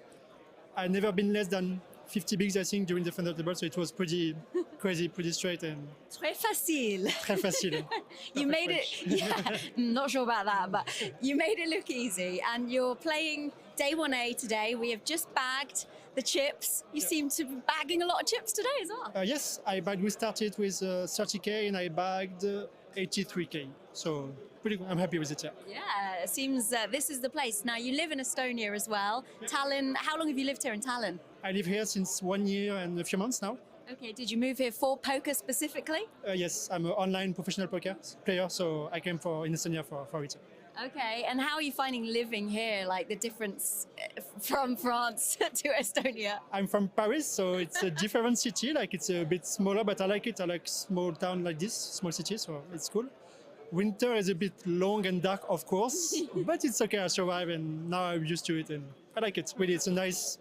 Q: I never been less than 50 bigs, I think, during the final table. So it was pretty crazy, pretty straight and
B: très facile.
Q: Très facile.
B: You made it. Yeah, not sure about that, but you made it look easy. And you're playing day 1A today. We have just bagged the chips. You seem to be bagging a lot of chips today as well.
Q: Yes, we started with 30k and I bagged 83k. So pretty good. I'm happy with it.
B: Yeah, it seems this is the place. Now you live in Estonia as well. Tallinn. How long have you lived here in Tallinn?
Q: I live here since 1 year and a few months now.
B: Okay, did you move here for poker specifically?
Q: Yes, I'm an online professional poker player, so I came in Estonia for it.
B: Okay, and how are you finding living here? Like the difference from France to Estonia?
Q: I'm from Paris, so it's a different city. Like it's a bit smaller, but I like it. I like small town like this, small city, so it's cool. Winter is a bit long and dark, of course, but it's okay. I survive, and now I'm used to it, and I like it. Really, it's a nice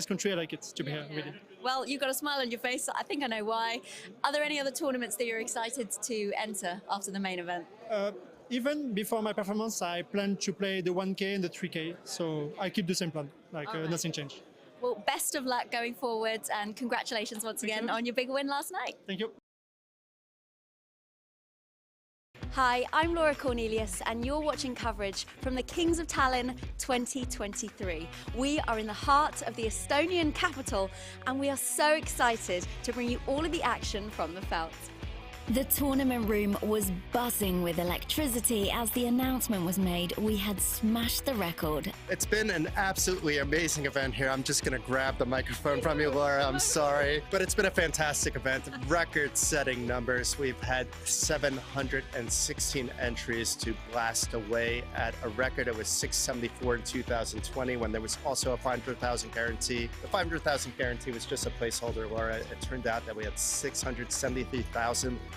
Q: country. I like it to be here. Really.
B: Well, you've got a smile on your face. I think I know why. Are there any other tournaments that you're excited to enter after the main event?
Q: Even before my performance, I plan to play the 1K and the 3K, so I keep the same plan. Like nothing changed.
B: Well, best of luck going forward, and congratulations once again on your big win last night.
Q: Thank you.
B: Hi, I'm Laura Cornelius, and you're watching coverage from the Kings of Tallinn 2023. We are in the heart of the Estonian capital, and we are so excited to bring you all of the action from the felt.
E: The tournament room was buzzing with electricity as the announcement was made. We had smashed the record.
A: It's been an absolutely amazing event here. I'm just going to grab the microphone from you, Laura. I'm sorry. But it's been a fantastic event. Record-setting numbers. We've had 716 entries to blast away at a record. It was 674 in 2020 when there was also a 500,000 guarantee. The 500,000 guarantee was just a placeholder, Laura. It turned out that we had 673,040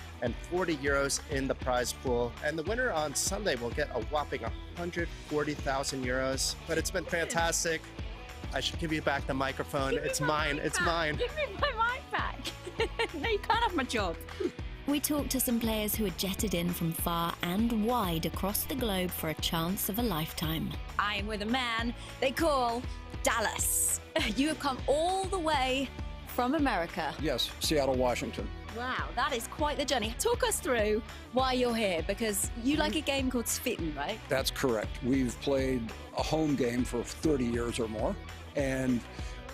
A: euros in the prize pool, and the winner on Sunday will get a whopping 140,000 euros. But it's been fantastic. I should give you back the microphone. It's mine. It's mine.
B: Give me my mic back. No, you can't have my job.
E: We talked to some players who had jetted in from far and wide across the globe for a chance of a lifetime.
B: I am with a man they call Dallas. You have come all the way from America.
R: Yes, Seattle, Washington.
B: Wow, that is quite the journey. Talk us through why you're here, because you like a game called Svitten, right?
R: That's correct. We've played a home game for 30 years or more. And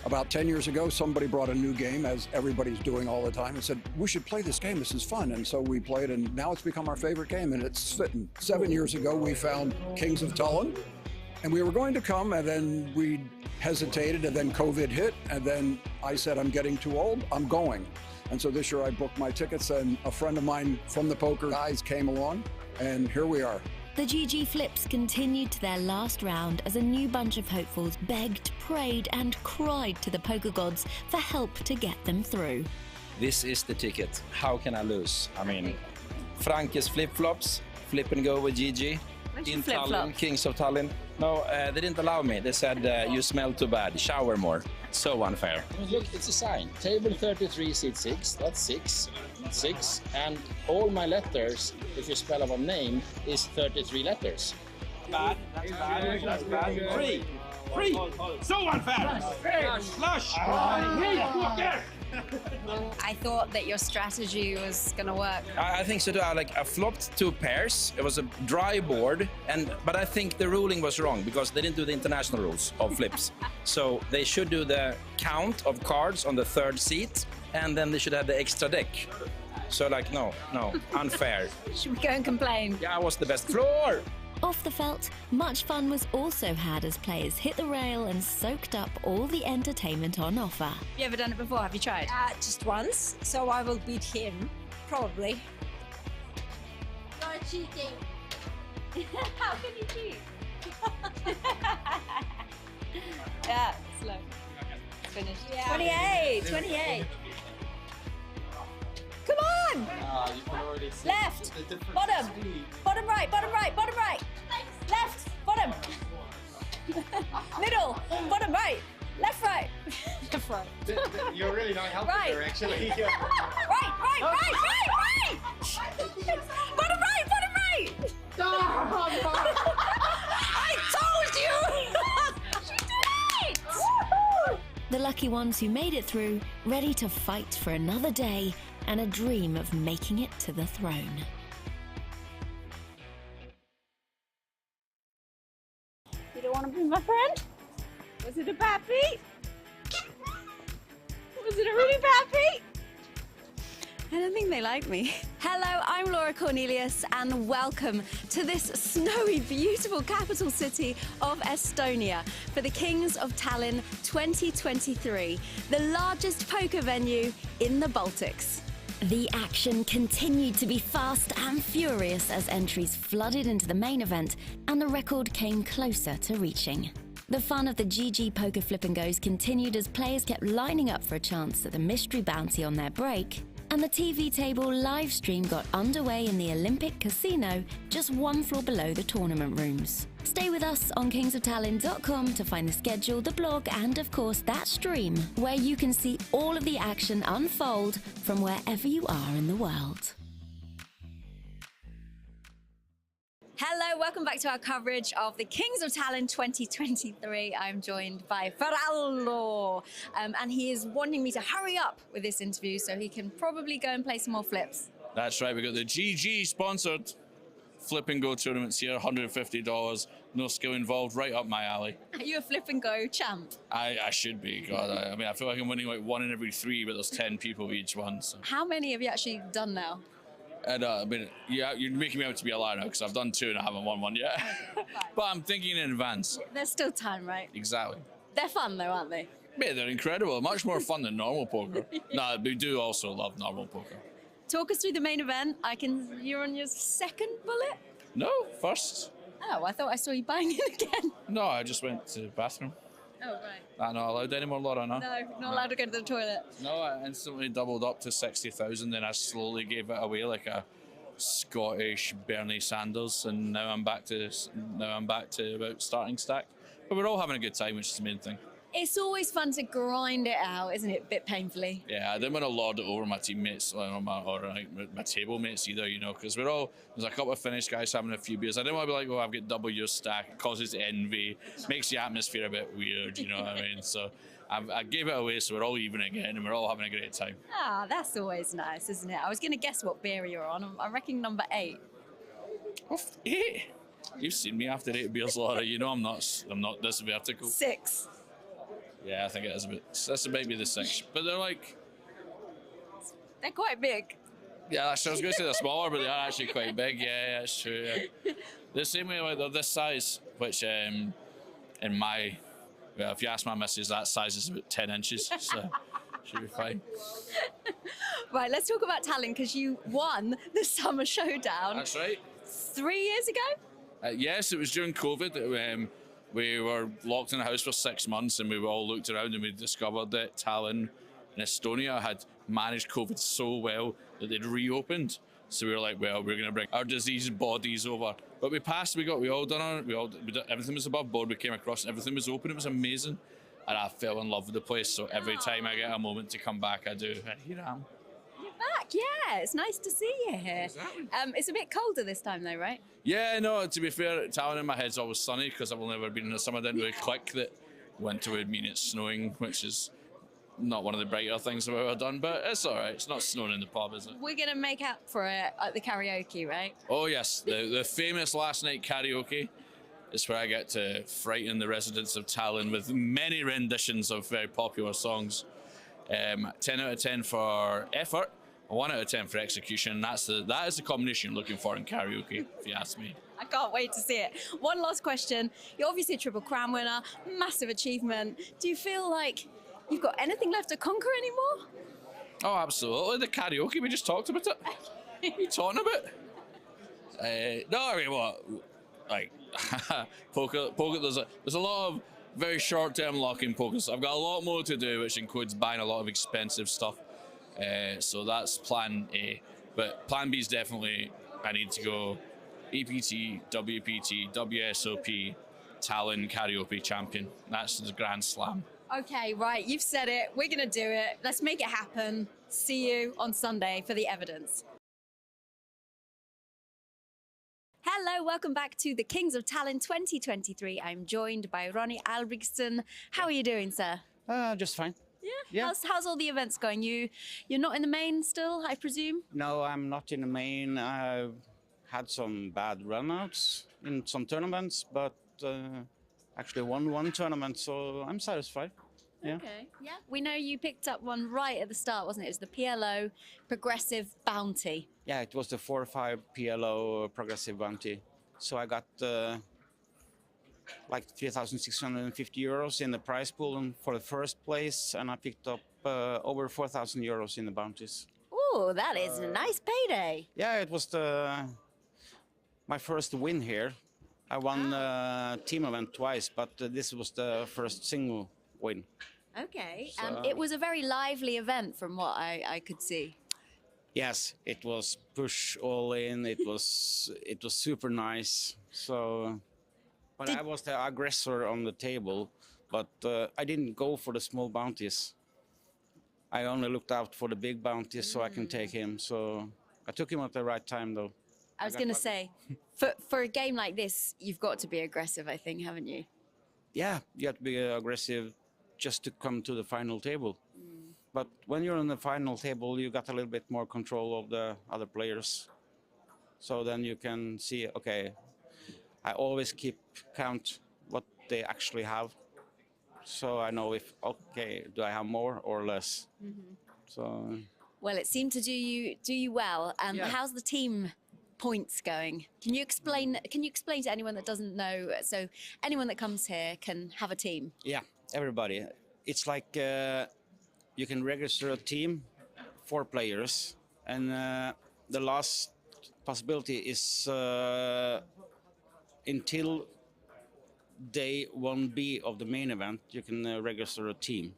R: about 10 years ago, somebody brought a new game, as everybody's doing all the time, and said, we should play this game. This is fun. And so we played, and now it's become our favorite game, and it's Svitten. 7 years ago, we found Kings of Tallinn, and we were going to come, and then we hesitated, and then COVID hit, and then I said, I'm getting too old, I'm going. And so this year I booked my tickets, and a friend of mine from the poker guys came along, and here we are.
E: The GG Flips continued to their last round as a new bunch of hopefuls begged, prayed and cried to the poker gods for help to get them through.
T: This is the ticket. How can I lose? I mean, Franke's flip-flops, flip and go with GG. In Tallinn, Kings of Tallinn. No, they didn't allow me. They said, you smell too bad, shower more. So unfair.
U: Look, it's a sign. Table 33, seat 6, that's 6. 6. And all my letters, if you spell out a name, is 33 letters.
H: Bad, that's bad, that's bad. Free, free. So unfair. Flush.
B: I thought that your strategy was going to work.
T: I think so too. I flopped 2 pairs. It was a dry board, but I think the ruling was wrong because they didn't do the international rules of flips. So they should do the count of cards on the 3rd seat, and then they should have the extra deck. So no, unfair.
B: Should we go and complain?
T: Yeah, I was the best floor.
E: Off the felt, much fun was also had as players hit the rail and soaked up all the entertainment on offer.
B: Have you ever done it before? Have you tried?
V: Just once, so I will beat him, probably. You're cheating.
B: How can you cheat? Yeah, slow. Finish.
V: Yeah.
B: 28, 28. Come on!
G: You can already see
B: Left,
G: the difference.
B: bottom, bottom right, bottom right, bottom right. Left, bottom. Middle, bottom right. Left, right. Left, right.
G: You're really not helping
B: Right.
G: her, actually.
B: Right. Bottom right, bottom right. I told you! She did it!
E: The lucky ones who made it through, ready to fight for another day and a dream of making it to the throne.
V: You don't want to be my friend? Was it a bad beat? Was it a really bad beat?
B: I don't think they like me. Hello, I'm Laura Cornelius, and welcome to this snowy, beautiful capital city of Estonia for the Kings of Tallinn 2023, the largest poker venue in the Baltics.
E: The action continued to be fast and furious as entries flooded into the main event and the record came closer to reaching. The fun of the GG Poker Flip and Goes continued as players kept lining up for a chance at the mystery bounty on their break, and the TV table live stream got underway in the Olympic Casino just one floor below the tournament rooms. Stay with us on kingsoftallinn.com to find the schedule, the blog, and of course that stream, where you can see all of the action unfold from wherever you are in the world.
B: Hello, welcome back to our coverage of the Kings of Tallinn 2023. I'm joined by Feraldo, and he is wanting me to hurry up with this interview so he can probably go and play some more flips.
K: That's right, we got the GG sponsored Flip and Go tournaments here, $150, no skill involved, right up my alley.
B: Are you a Flip and Go champ?
K: I should be, God. I mean, I feel like I'm winning like 1 in every 3, but there's 10 people each one. So.
B: How many have you actually done now?
K: And I mean, yeah, you're making me out to be a liar now because I've done 2 and I haven't won one yet. But I'm thinking in advance.
B: There's still time, right?
K: Exactly.
B: They're fun though, aren't they?
K: Yeah, they're incredible. Much more fun than normal poker. No, we do also love normal poker.
B: Talk us through the main event. You're on your second bullet?
K: No, first.
B: Oh, I thought I saw you buying it again.
K: No, I just went to the bathroom.
B: Oh, right.
K: I'm not allowed anymore, Laura, no?
B: No, not allowed to go to the toilet.
K: No, I instantly doubled up to 60,000, then I slowly gave it away like a Scottish Bernie Sanders, and now I'm back to about starting stack. But we're all having a good time, which is the main thing.
B: It's always fun to grind it out, isn't it? A bit painfully.
K: Yeah, I didn't want to lord it over my teammates or my table mates either, you know, because there's a couple of Finnish guys having a few beers. I didn't want to be like, oh, I've got double your stack. It causes envy, makes the atmosphere a bit weird, you know what I mean? So I gave it away, so we're all even again, and we're all having a great time.
B: Ah, that's always nice, isn't it? I was going to guess what beer you're on. I reckon number 8.
K: Oh, 8? You've seen me after 8 beers, Laura. You know I'm not this vertical.
B: 6.
K: Yeah, I think it is a bit. That's maybe the 6, but they're
B: quite big.
K: Yeah, I was going to say they're smaller, but they are actually quite big. Yeah, that's true. Yeah. The same way, like they're this size, which in my, well, if you ask my missus, that size is about 10 inches, so should be fine.
B: Right, let's talk about Tallinn because you won the Summer Showdown.
K: That's right.
B: 3 years ago.
K: Yes, it was during COVID. We were locked in the house for 6 months, and we all looked around and we discovered that Tallinn and Estonia had managed COVID so well that they'd reopened. So we were like, well, we're going to bring our diseased bodies over. But we passed, we all done it. Everything was above board. We came across and everything was open. It was amazing. And I fell in love with the place. So every time I get a moment to come back, I do. And here I am.
B: You're back, yeah. It's nice to see you here.
K: Exactly.
B: It's a bit colder this time though, right?
K: Yeah, no, to be fair, Tallinn in my head's always sunny because I've only ever been in the summer. I didn't really click that winter would mean it's snowing, which is not one of the brighter things I've ever done, but it's all right. It's not snowing in the pub, is it?
B: We're going to make up for it at the karaoke, right?
K: Oh, yes. The famous last night karaoke is where I get to frighten the residents of Tallinn with many renditions of very popular songs. 10 out of 10 for effort, 1 out of 10 for execution. That is the combination you're looking for in karaoke, if you ask me.
B: I can't wait to see it. One last question. You're obviously a Triple Crown winner, massive achievement. Do you feel like you've got anything left to conquer anymore?
K: Oh, absolutely. The karaoke, we just talked about it. What are you talking about? No, I mean, what? Like, poker, there's a lot of very short-term luck in poker. So I've got a lot more to do, which includes buying a lot of expensive stuff. So that's plan A. But plan B is definitely, I need to go EPT, WPT, WSOP, Tallinn karaoke champion. That's the Grand Slam.
B: Okay, right, you've said it. We're going to do it. Let's make it happen. See you on Sunday for the evidence. Hello, welcome back to the Kings of Tallinn 2023. I'm joined by Ronnie Albregtsson. How are you doing, sir?
C: Just fine.
B: Yeah? How's all the events going? You're not in the main still, I presume?
C: No, I'm not in the main. I've had some bad runouts in some tournaments, but actually won one tournament, so I'm satisfied. Yeah.
B: Okay. Yeah. We know you picked up one right at the start, wasn't it? It was the PLO Progressive Bounty.
C: Yeah, it was the 4-5 PLO Progressive Bounty. So I got like 3,650 euros in the prize pool for the first place, and I picked up over 4,000 euros in the bounties.
B: Oh, that is a nice payday.
C: Yeah, it was my first win here. I won team event twice, but this was the first single win.
B: Okay,
C: So-
B: and it was a very lively event from what I could see.
C: Yes, it was push all in. It was super nice. So, but I was the aggressor on the table, but I didn't go for the small bounties. I only looked out for the big bounties so I can take him. So I took him at the right time, though.
B: I was
C: got
B: going to
C: lucky.
B: say, for a game like this, you've got to be aggressive, I think, haven't you?
C: Yeah, you have to be aggressive just to come to the final table. But when you're on the final table, you got a little bit more control of the other players. So then you can see, okay, I always keep count what they actually have. So I know if, okay, do I have more or less? So
B: Well, it seemed to do you well.
C: Yeah.
B: How's the team points going? Can you explain to anyone that doesn't know? So anyone that comes here can have a team.
C: yeah, everybody. It's like you can register a team, 4 players, and the last possibility is until day 1B of the main event, you can register a team.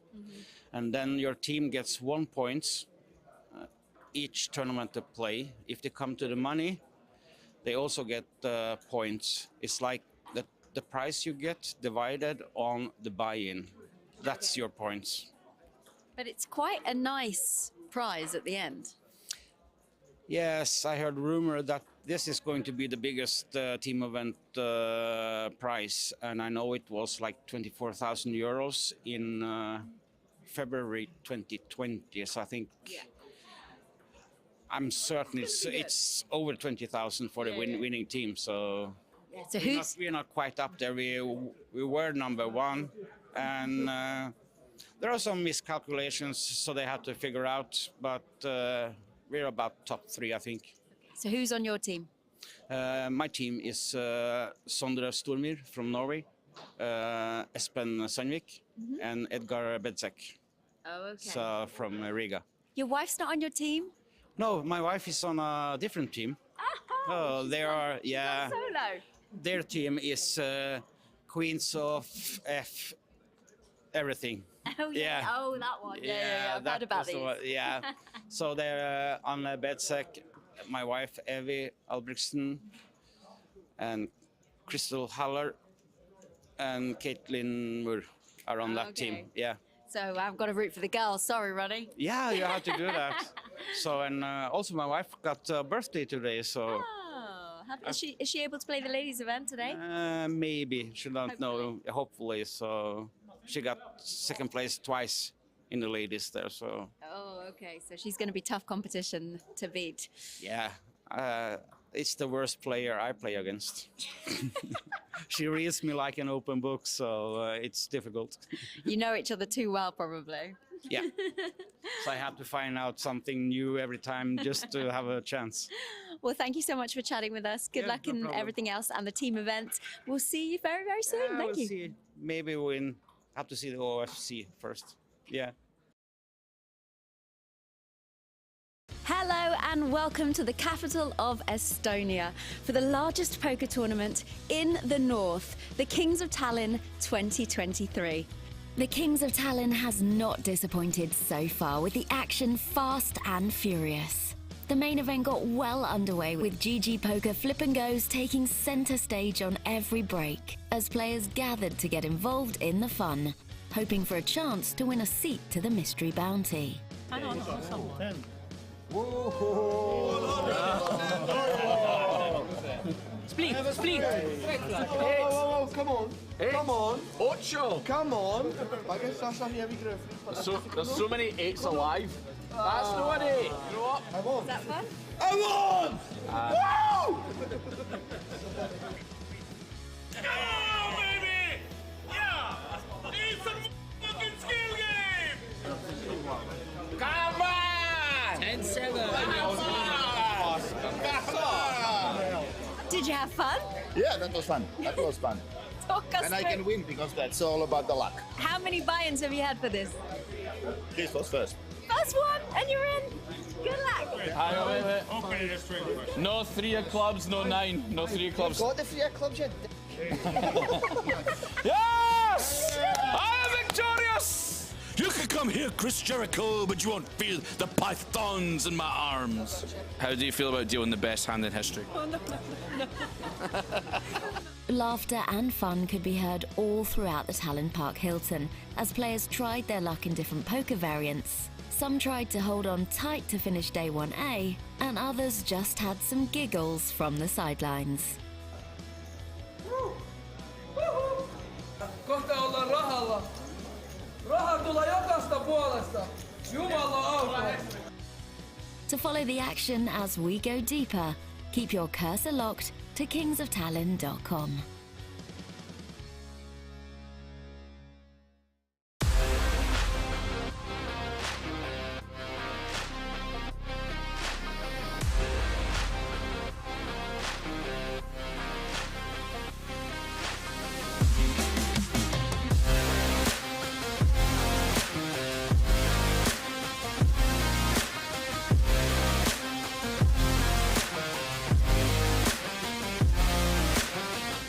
C: And then your team gets 1 point each tournament to play. If they come to the money, they also get points. It's like the price you get divided on the buy-in. That's your points.
B: But it's quite a nice prize at the end.
C: Yes, I heard rumor that this is going to be the biggest team event prize, and I know it was like 24,000 euros in February 2020. So I think I'm certain it's over 20,000 for the winning team. So,
B: So
C: we're not quite up there. We were number 1, and there are some miscalculations, so they had to figure out. But we're about top 3, I think.
B: So who's on your team?
C: My team is Sondre Stormyr from Norway, Espen Sandvik, and Edgar Bedzek.
B: Oh, okay.
C: So from Riga.
B: Your wife's not on your team?
C: No, my wife is on a different team. Oh, they are, yeah.
B: Solo.
C: Their team is Queens of everything.
B: Oh yeah. Oh, that one. Yeah. I've heard about these.
C: Yeah. So they're on Bedzek, my wife Evie Albrechtsen, and Crystal Haller, and Caitlin Moore are on that team. Yeah.
B: So I've got to root for the girls. Sorry, Ronnie.
C: Yeah, you have to do that. So, and also my wife got a birthday today, so
B: Oh, is she able to play the ladies' event today?
C: maybe, she don't know, hopefully. So she got second place twice in the ladies there, so.
B: Oh, okay. So she's going to be tough competition to beat.
C: Yeah, it's the worst player I play against. She reads me like an open book, so it's difficult.
B: You know each other too well, probably.
C: Yeah. So I have to find out something new every time just to have a chance.
B: Well, thank you so much for chatting with us. Good luck in everything else and the team event. We'll see you very, very soon.
C: Yeah,
B: Thank
C: we'll
B: you.
C: see. Maybe we'll have to see the OFC first. Yeah.
B: Hello and welcome to the capital of Estonia for the largest poker tournament in the north, the Kings of Tallinn 2023.
E: The Kings of Tallinn has not disappointed so far, with the action fast and furious. The main event got well underway, with GG Poker Flip and Goes taking centre stage on every break, as players gathered to get involved in the fun, hoping for a chance to win a seat to the mystery bounty.
H: Split.
S: Whoa, come on. Come on. Ocho. Come on. I guess that's a heavy grip.
H: There's so many 8s alive. That's no an 8. You know what?
S: I'm on.
B: Is that fun?
S: I'm on! Woo!
H: Oh, baby! Yeah! It's a fucking skill game! Come on! 10-7.
B: Did you have fun?
F: Yeah, that was fun. That was fun.
B: Talk us
F: And I
B: through.
F: can win because that's all about the luck.
B: How many buy-ins have you had for this?
F: This was first.
B: First one, and you're in. Good luck.
S: Hang on, wait.
G: Open it straight first.
S: No 3 of clubs, no 9. No 3 of clubs.
J: Got the 3 of clubs, you
S: Yes! I am victorious!
D: You can come here, Chris Jericho, but you won't feel the pythons in my arms.
K: How do you feel about dealing the best hand in history?
E: Laughter and fun could be heard all throughout the Tallinn Park Hilton as players tried their luck in different poker variants. Some tried to hold on tight to finish day 1A, and others just had some giggles from the sidelines.
I: Kohta ollaan rahalla. Raha tulee jokaista puolesta. Jumala auta.
E: To follow the action as we go deeper, keep your cursor locked to kingsoftallinn.com.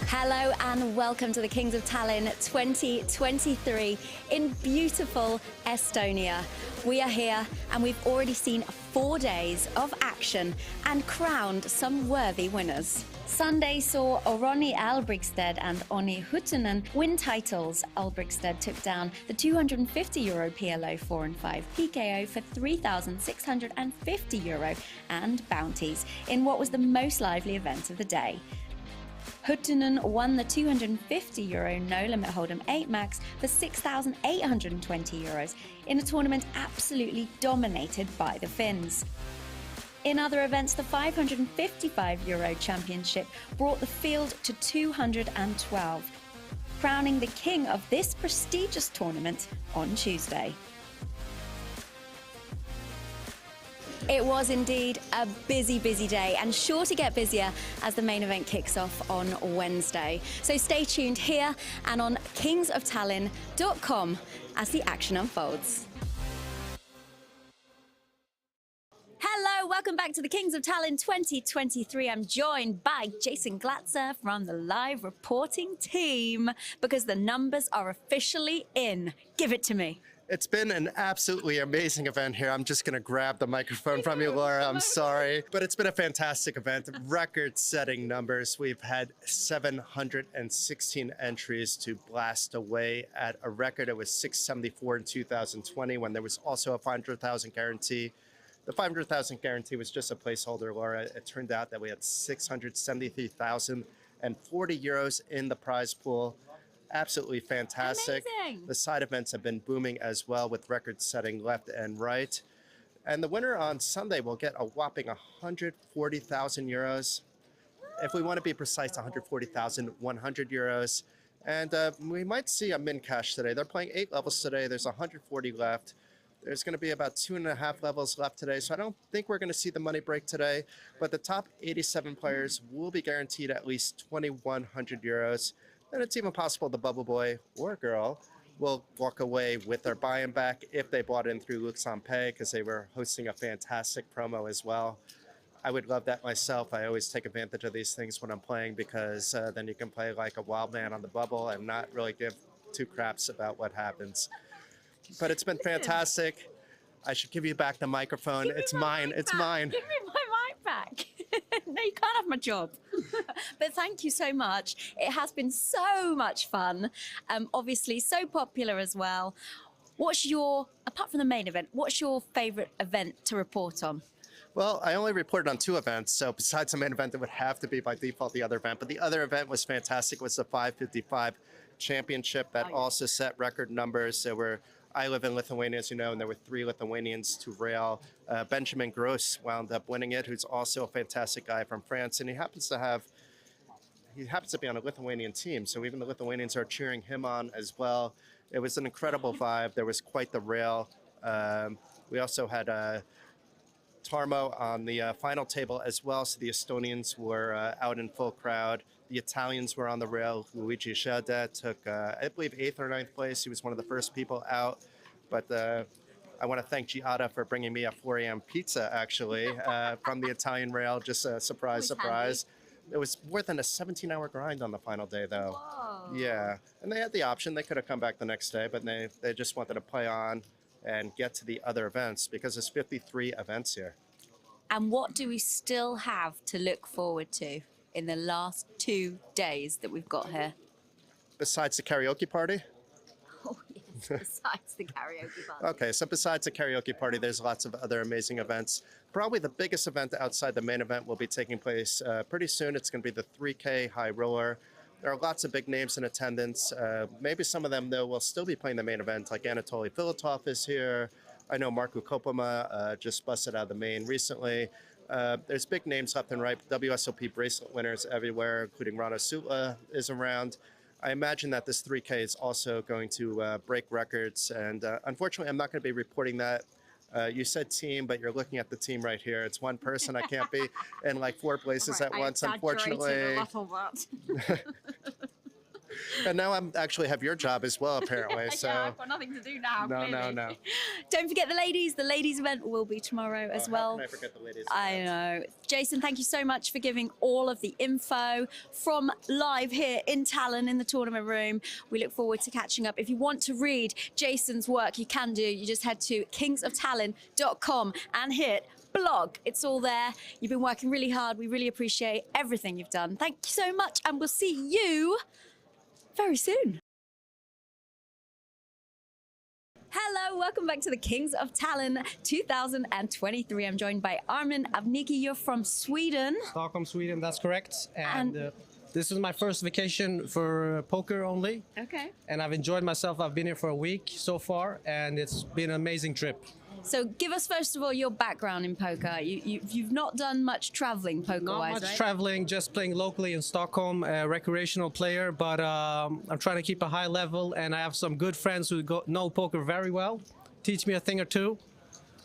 B: Hello and welcome to the Kings of Tallinn 2023 in beautiful Estonia. We are here and we've already seen 4 days of action and crowned some worthy winners. Sunday saw Oroni Albrigtsted and Oni Huttunen win titles. Albrigtsted took down the €250 PLO 4 and 5 PKO for €3,650 and bounties in what was the most lively event of the day. Huttunen won the €250 No Limit Hold'em 8 Max for €6,820 in a tournament absolutely dominated by the Finns. In other events, the €555 Championship brought the field to 212, crowning the king of this prestigious tournament on Tuesday. It was indeed a busy day and sure to get busier as the main event kicks off on Wednesday. So stay tuned here and on kingsoftallinn.com as the action unfolds. Hello, welcome back to the Kings of Tallinn 2023. I'm joined by Jason Glatzer from the live reporting team because the numbers are officially in. Give it to me.
A: It's been an absolutely amazing event here. I'm just going to grab the microphone from you, Laura. I'm sorry. But it's been a fantastic event. Record-setting numbers. We've had 716 entries to blast away at a record. It was 674 in 2020 when there was also a 500,000 guarantee. The 500,000 guarantee was just a placeholder, Laura. It turned out that we had 673,040 euros in the prize pool. Absolutely fantastic.
B: Amazing.
A: The side events have been booming as well with record-setting left and right. And the winner on Sunday will get a whopping 140,000 euros. If we want to be precise, 140,100 euros. And we might see a min cash today. They're playing 8 levels today. There's 140 left. There's going to be about 2.5 levels left today. So I don't think we're going to see the money break today. But the top 87 players will be guaranteed at least 2,100 euros. And it's even possible the bubble boy or girl will walk away with their buy-in back if they bought in through Luxon Pay because they were hosting a fantastic promo as well. I would love that myself. I always take advantage of these things when I'm playing because then you can play like a wild man on the bubble and not really give two craps about what happens. But it's been fantastic. I should give you back the microphone. It's mine. It's mine.
B: Give me my mic back. No, you can't have my job. But thank you so much. It has been so much fun. Obviously, so popular as well. Apart from the main event, what's your favorite event to report on?
A: Well, I only reported on 2 events, so besides the main event, it would have to be by default the other event. But the other event was fantastic. It was the 555 Championship that also set record numbers. I live in Lithuania, as you know, and there were 3 Lithuanians to rail. Benjamin Gross wound up winning it, who's also a fantastic guy from France, and he happens to be on a Lithuanian team, so even the Lithuanians are cheering him on as well. It was an incredible vibe. There was quite the rail. We also had Tarmo on the final table as well, so the Estonians were out in full crowd. The Italians were on the rail. Luigi Sciadda took, I believe, 8th or 9th place. He was one of the first people out. But I want to thank Giada for bringing me a 4 a.m. pizza, actually, from the Italian Rail. Just a surprise, surprise. It was more than a 17-hour grind on the final day, though.
B: Whoa.
A: Yeah, and they had the option. They could have come back the next day, but they just wanted to play on and get to the other events because there's 53 events here.
B: And what do we still have to look forward to in the last 2 days that we've got here?
A: Besides the karaoke party?
B: Oh, yes, besides the karaoke party.
A: Okay, so besides the karaoke party, there's lots of other amazing events. Probably the biggest event outside the main event will be taking place pretty soon. It's going to be the 3K High Roller. There are lots of big names in attendance. Maybe some of them, though, will still be playing the main event, like Anatoly Filatov is here. I know Marko Kopama just busted out of the main recently. There's big names left and right. WSOP bracelet winners everywhere, including Rana Sutla is around. I imagine that this 3K is also going to break records, and unfortunately, I'm not going to be reporting that. You said team, but you're looking at the team right here. It's one person. I can't be in like 4 places at once, unfortunately. And now I'm actually have your job as well, apparently. So
B: yeah, I've got nothing to do now.
A: No.
B: Don't forget the ladies. The ladies event will be tomorrow as well.
A: How can I forget the ladies?
B: I know. Jason, thank you so much for giving all of the info from live here in Tallinn in the tournament room. We look forward to catching up. If you want to read Jason's work, you can do. You just head to kingsoftallinn.com and hit blog. It's all there. You've been working really hard. We really appreciate everything you've done. Thank you so much, and we'll see you very soon. Hello, welcome back to the Kings of Tallinn 2023. I'm joined by Armin Avniki. You're from Sweden.
L: Stockholm, Sweden, that's correct. And this is my first vacation for poker only.
B: Okay.
L: And I've enjoyed myself. I've been here for a week so far, and it's been an amazing trip.
B: So give us, first of all, your background in poker. You've not done much traveling poker-wise,
L: Not much
B: right?
L: traveling, just playing locally in Stockholm, a recreational player, but I'm trying to keep a high level, and I have some good friends who know poker very well, teach me a thing or two.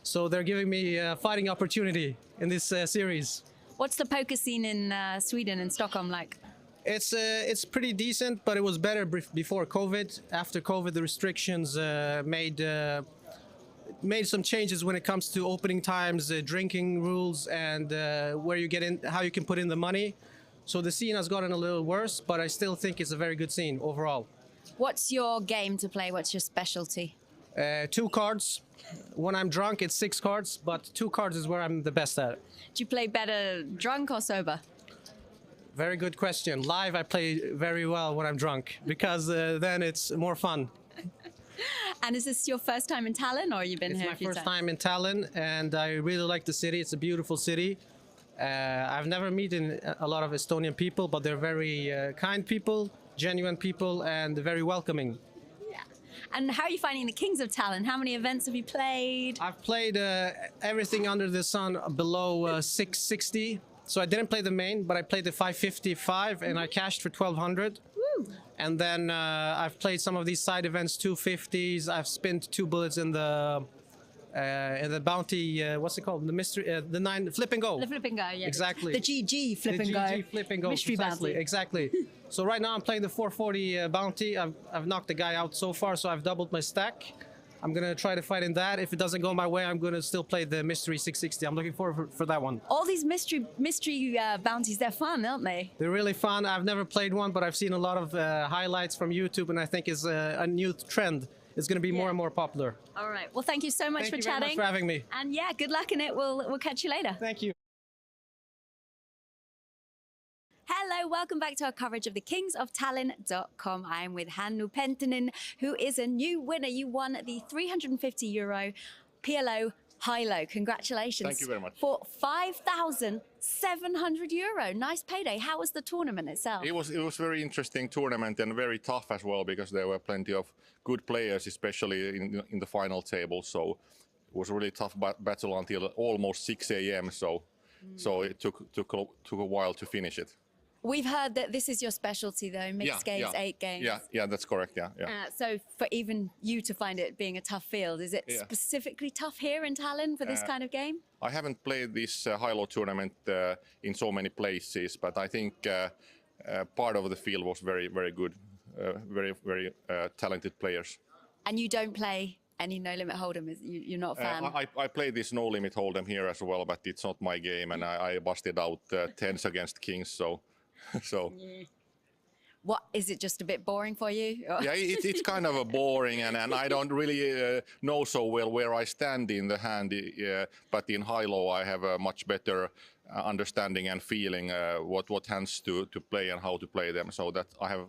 L: So they're giving me a fighting opportunity in this series.
B: What's the poker scene in Sweden and Stockholm like?
L: It's pretty decent, but it was better before COVID. After COVID, the restrictions made some changes when it comes to opening times, drinking rules, and where you get in, how you can put in the money. So the scene has gotten a little worse, but I still think it's a very good scene overall.
B: What's your game to play? What's your specialty?
L: 2 cards. When I'm drunk, it's 6 cards, but 2 cards is where I'm the best at.
B: Do you play better drunk or sober?
L: Very good question. Live, I play very well when I'm drunk, because then it's more fun.
B: And is this your first time in Tallinn, or you've been here a few times?
L: It's my first time in Tallinn, and I really like the city. It's a beautiful city. I've never met a lot of Estonian people, but they're very kind people, genuine people, and very welcoming.
B: Yeah. And how are you finding the Kings of Tallinn? How many events have you played?
L: I've played everything under the sun below 660. So I didn't play the main, but I played the 555, and I cashed for 1,200.
B: Woo.
L: And then I've played some of these side events, 250s. I've spent 2 bullets in the bounty. What's it called? The mystery, the 9 flip and go.
B: The flip and go, yeah.
L: Exactly.
B: The GG flip and go.
L: The GG flip and go.
B: Mystery
L: Precisely.
B: bounty.
L: Exactly. So right now I'm playing the 440 bounty. I've knocked the guy out so far, so I've doubled my stack. I'm gonna try to fight in that. If it doesn't go my way, I'm gonna still play the mystery 660. I'm looking forward for that one.
B: All these mystery bounties, they're fun, aren't they?
L: They're really fun. I've never played one, but I've seen a lot of highlights from YouTube, and I think it's a new trend. It's gonna be more and more popular.
B: All right. Well, thank you so much for
L: Thank you
B: chatting.
L: very much for having me.
B: And yeah, good luck in it. We'll catch you later.
L: Thank you.
B: Hello, welcome back to our coverage of the KingsOfTallinn.com. I'm with Hannu Penttinen, who is a new winner. You won the €350 PLO high-low. Congratulations.
F: Thank you very much.
B: For €5,700. Nice payday. How was the tournament itself?
F: It was a very interesting tournament and very tough as well, because there were plenty of good players, especially in the final table. So it was a really tough battle until almost 6 a.m. So it took a while to finish it.
B: We've heard that this is your specialty, though, mixed games, 8 games.
F: Yeah, that's correct, yeah.
B: So for even you to find it being a tough field, is it specifically tough here in Tallinn for this kind of game?
F: I haven't played this high-low tournament in so many places, but I think part of the field was very, very good, very talented players.
B: And you don't play Any No Limit Hold'em? You're not a fan?
F: I play this No Limit Hold'em here as well, but it's not my game, and I busted out tens against kings, so.
B: What, is it just a bit boring for you?
F: Yeah, it's kind of a boring, and I don't really know so well where I stand in the hand, but in high-low I have a much better understanding and feeling what hands to play and how to play them, so that I have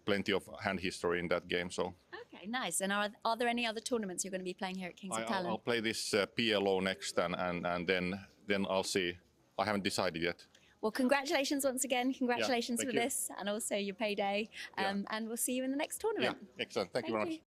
F: plenty of hand history in that game. So.
B: Okay, nice. And are there any other tournaments you're going to be playing here at Kings of Tallinn?
F: I'll play this PLO next, and then I'll see. I haven't decided yet.
B: Well, congratulations once again. Congratulations
F: thank
B: for
F: you.
B: this and also your payday. And we'll see you in the next tournament.
F: Yeah, excellent. Thank you very much.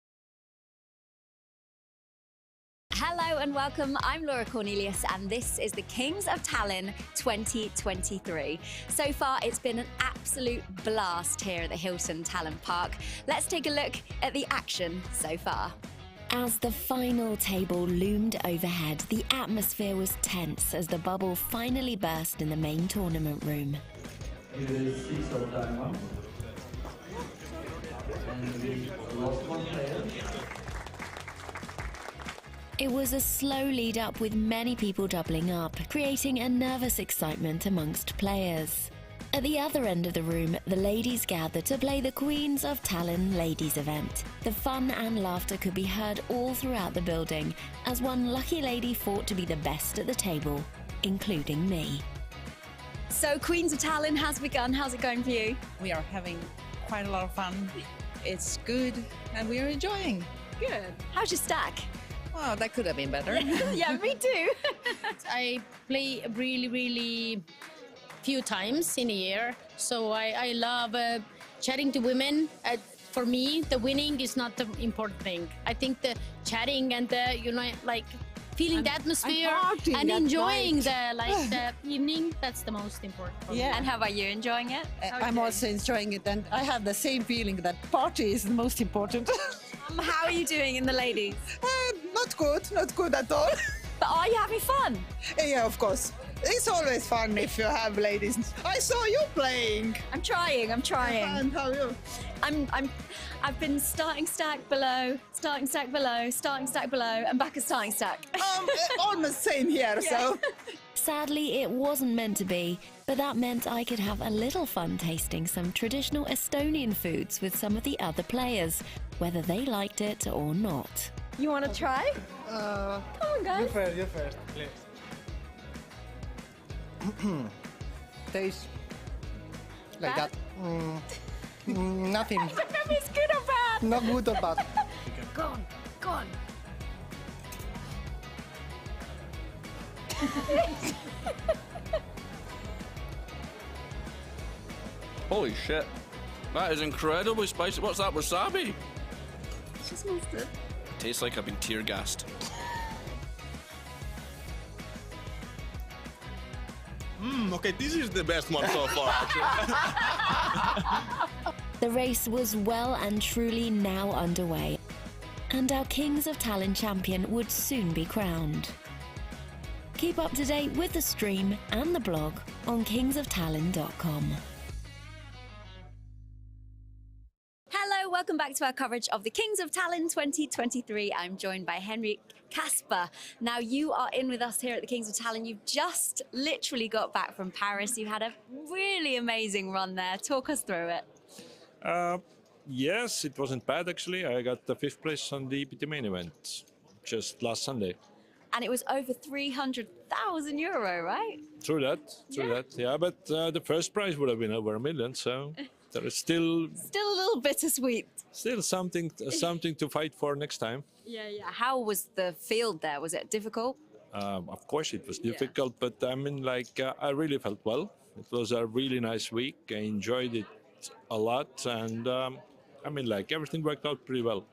B: Hello and welcome. I'm Laura Cornelius and this is the Kings of Tallinn 2023. So far, it's been an absolute blast here at the Hilton Tallinn Park. Let's take a look at the action so far.
E: As the final table loomed overhead, the atmosphere was tense as the bubble finally burst in the main tournament room.
M: It is Kings of Tallinn. And we lost one player.
E: It was a slow lead up with many people doubling up, creating a nervous excitement amongst players. At the other end of the room, the ladies gathered to play the Queens of Tallinn ladies event. The fun and laughter could be heard all throughout the building as one lucky lady fought to be the best at the table, including me.
B: So Queens of Tallinn has begun. How's it going for you?
N: We are having quite a lot of fun. It's good and we are enjoying.
B: Good. How's your stack?
N: Oh, that could have been better.
B: Yeah, me too.
W: I play really few times in a year, so I love chatting to women. For me, the winning is not the important thing. I think the chatting and the feeling the atmosphere and enjoying the evening, that's the most important for me. And
B: how about you, enjoying it?
N: I'm also enjoying it, and I have the same feeling that party is the most important.
B: How are you doing in the ladies?
N: Not good at all.
B: But are you having fun?
N: Yeah, of course. It's always fun if you have ladies. I saw you playing.
B: I'm trying.
N: And how are you?
B: I've been starting stack below, starting stack below, starting stack below, and back at starting stack.
N: Almost same here, so.
E: Sadly, it wasn't meant to be, but that meant I could have a little fun tasting some traditional Estonian foods with some of the other players, whether they liked it or not.
B: You want to try? Come on, guys.
J: You first, please. Tastes like that. Nothing.
B: I don't know if it's good or bad.
J: Not good or bad.
B: Go on.
K: Holy shit. That is incredibly spicy. What's that, wasabi?
B: She smells good.
K: Tastes like I've been tear gassed.
S: Okay, this is the best one so far, actually.
E: The race was well and truly now underway, and our Kings of Tallinn champion would soon be crowned. Keep up to date with the stream and the blog on kingsoftallinn.com.
B: Hello, welcome back to our coverage of the Kings of Tallinn 2023. I'm joined by Henrik Kasper. Now, you are in with us here at the Kings of Tallinn. You've just literally got back from Paris. You had a really amazing run there. Talk us through it.
O: Yes, it wasn't bad actually. I got the 5th place on the EPT main event just last Sunday.
B: And it was over €300,000, right?
O: True that. Yeah, but the first prize would have been over $1 million, so there is still
B: a little bittersweet.
O: Still something to fight for next time.
B: Yeah. How was the field there? Was it difficult?
O: Of course it was difficult, but I mean, I really felt well. It was a really nice week. I enjoyed it a lot, and everything worked out pretty well.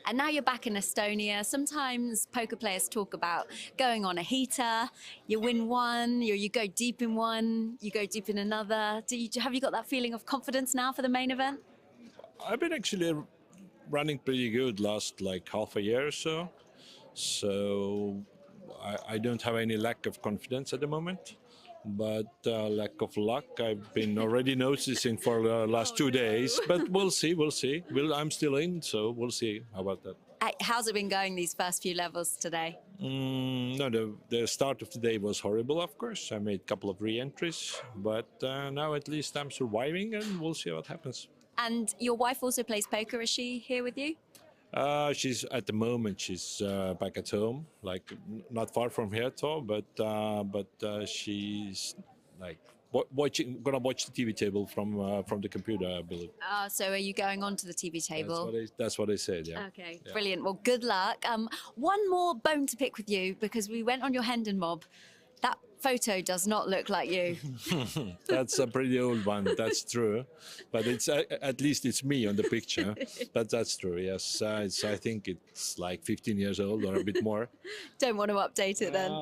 B: And now you're back in Estonia. Sometimes poker players talk about going on a heater. You win one, you go deep in one, you go deep in another. Have you got that feeling of confidence now for the main event?
O: I've been actually running pretty good last half a year or so. So I don't have any lack of confidence at the moment. But lack of luck, I've been already noticing for the last 2 days. But we'll see. I'm still in, so we'll see. How about that?
B: How's it been going these first few levels today?
O: No, the start of the day was horrible, of course. I made a couple of re-entries, but now at least I'm surviving, and we'll see what happens.
B: And your wife also plays poker. Is she here with you?
O: She's at the moment she's back at home, like not far from here, though. But she's like gonna watch the TV table from the computer, I believe.
B: So are you going on to the TV table?
O: That's what they said. Yeah.
B: Okay,
O: Yeah.
B: brilliant. Well, good luck. One more bone to pick with you, because we went on your Hendon mob. That photo does not look like you.
O: That's a pretty old one. That's true, but it's at least it's me on the picture. But that's true. Yes, I think it's like 15 years old or a bit more.
B: Don't want to update it then.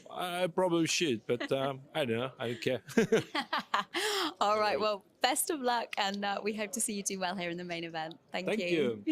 O: I probably should, but I don't know. I don't care.
B: All right. Well, best of luck, and we hope to see you do well here in the main event. Thank you.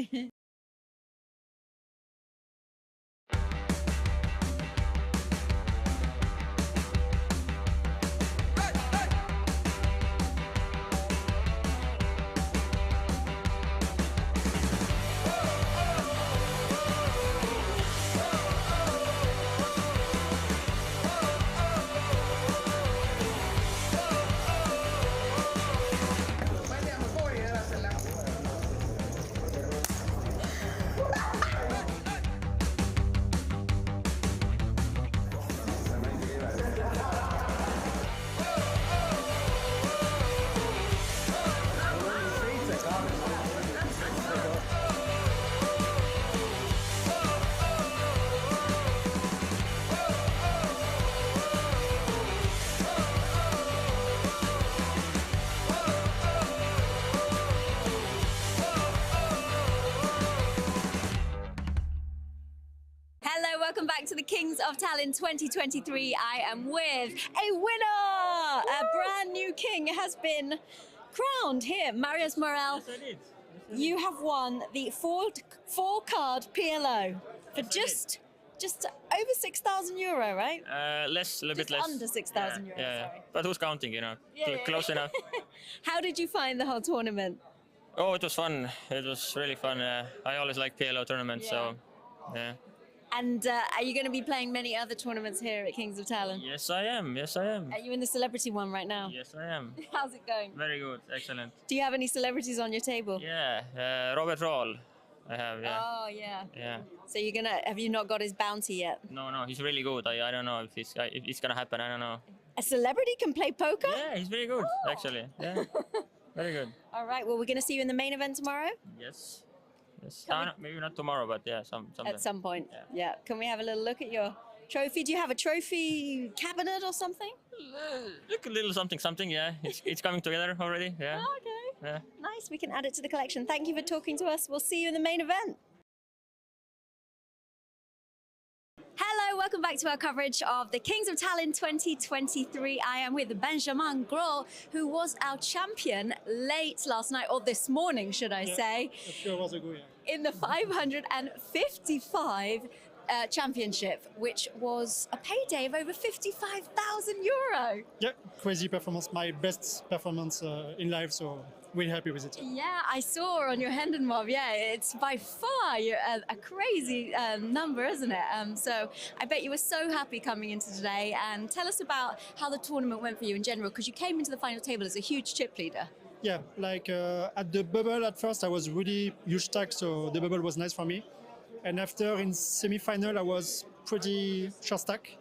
B: Welcome back to the Kings of Tallinn 2023. I am with a winner! A brand new king has been crowned here. Marius Morel, you have won the four-card PLO for just over 6,000 euro, right?
P: A little bit less.
B: Under 6,000 euro, sorry.
P: But who's counting, Close enough.
B: How did you find the whole tournament?
P: Oh, it was fun. It was really fun. I always like PLO tournaments, so yeah.
B: And are you going to be playing many other tournaments here at Kings of Tallinn?
P: Yes, I am. Yes, I am.
B: Are you in the celebrity one right now?
P: Yes, I am.
B: How's it going?
P: Very good. Excellent.
B: Do you have any celebrities on your table?
P: Yeah, Robert Roll. I have, yeah.
B: Oh, yeah.
P: Yeah.
B: So have you not got his bounty yet?
P: No, he's really good. I don't know if it's going to happen. I don't know.
B: A celebrity can play poker?
P: Yeah, he's very good, actually. Yeah. Very good.
B: All right. Well, we're going to see you in the main event tomorrow?
P: Yes. Maybe not tomorrow, but yeah, sometime.
B: At some point. Yeah. Can we have a little look at your trophy? Do you have a trophy cabinet or something?
P: Look, a little something. Yeah, it's coming together already. Yeah.
B: Oh, okay.
P: Yeah.
B: Nice. We can add it to the collection. Thank you for talking to us. We'll see you in the main event. Hello, welcome back to our coverage of the Kings of Tallinn 2023. I am with Benjamin Gros, who was our champion late last night, or this morning, should I say,
Q: A few hours ago,
B: in the 555 championship, which was a payday of over 55,000 euro.
Q: Yeah, crazy performance. My best performance in life, so really happy with it.
B: Yeah, I saw on your Hendon mob. Yeah, it's by far a crazy number, isn't it? So I bet you were so happy coming into today. And tell us about how the tournament went for you in general, because you came into the final table as a huge chip leader.
Q: Yeah, like at the bubble at first I was really huge stack, so the bubble was nice for me. And after in semi-final I was pretty short stack,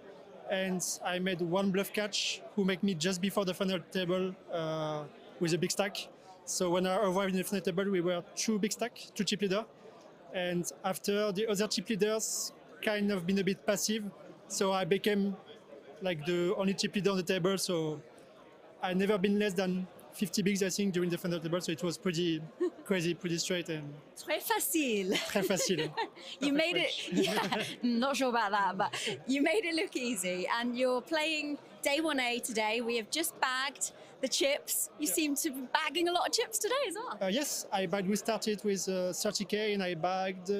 Q: and I made one bluff catch who made me just before the final table with a big stack. So when I arrived in the final table we were two big stack, two chip leader, and after the other chip leaders kind of been a bit passive, so I became like the only chip leader on the table. So I never been less than 50 bigs, I think, during the final table, so it was pretty crazy, pretty straight and...
B: Très facile.
Q: Très facile.
B: You made it, yeah, not sure about that, but you made it look easy, and you're playing day 1A today. We have just bagged the chips. You seem to be bagging a lot of chips today as well.
Q: Yes, we started with 30k and I bagged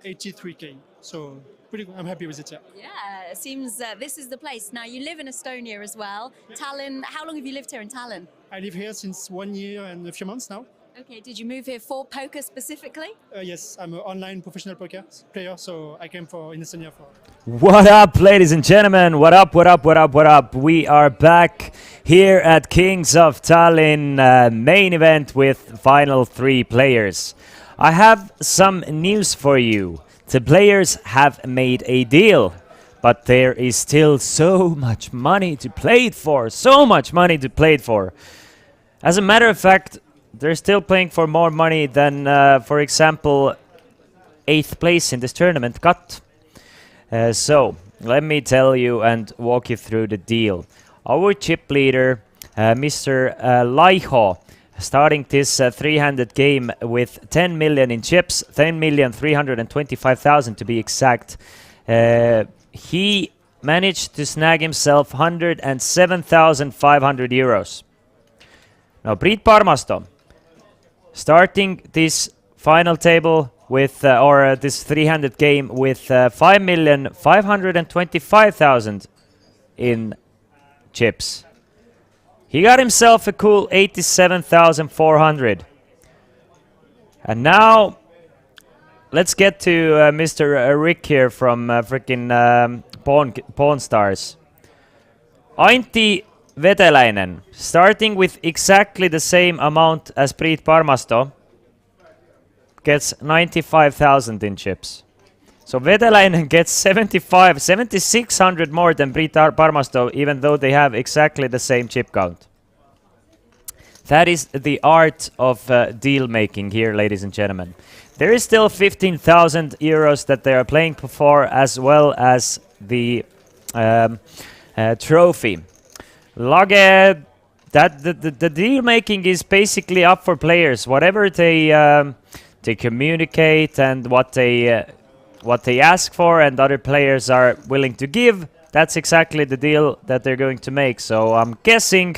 Q: 83k, so pretty good. I'm happy with it, yeah.
B: Yeah, it seems this is the place. Now, you live in Estonia as well. Tallinn, how long have you lived here in Tallinn?
Q: I live here since 1 year and a few months now.
B: Okay, did you move here for poker specifically?
Q: Yes, I'm an online professional poker player, so I came in Estonia for.
R: What up, ladies and gentlemen? What up, what up, what up, what up? We are back here at Kings of Tallinn main event with final 3 players. I have some news for you. The players have made a deal, but there is still so much money to play it for. So much money to play it for. As a matter of fact, they're still playing for more money than, for example, 8th place in this tournament got. So, let me tell you and walk you through the deal. Our chip leader, Mr. Laiho, starting this 300 game with 10 million in chips, 10,325,000 to be exact. He managed to snag himself 107,500 euros. Now, Priit Parmasto, starting this final table with, this 300 game with 5,525,000 in chips. He got himself a cool 87,400. And now, let's get to Mr. Rick here from freaking Pawn Stars. Antti Veteläinen, starting with exactly the same amount as Priit Parmasto, gets 95,000 in chips. So Veteläinen gets 7,600 more than Priit Parmasto, even though they have exactly the same chip count. That is the art of deal making here, ladies and gentlemen. There is still 15,000 euros that they are playing for, as well as the trophy. Lage, the deal making is basically up for players. Whatever they communicate and what they ask for, and other players are willing to give, that's exactly the deal that they're going to make. So I'm guessing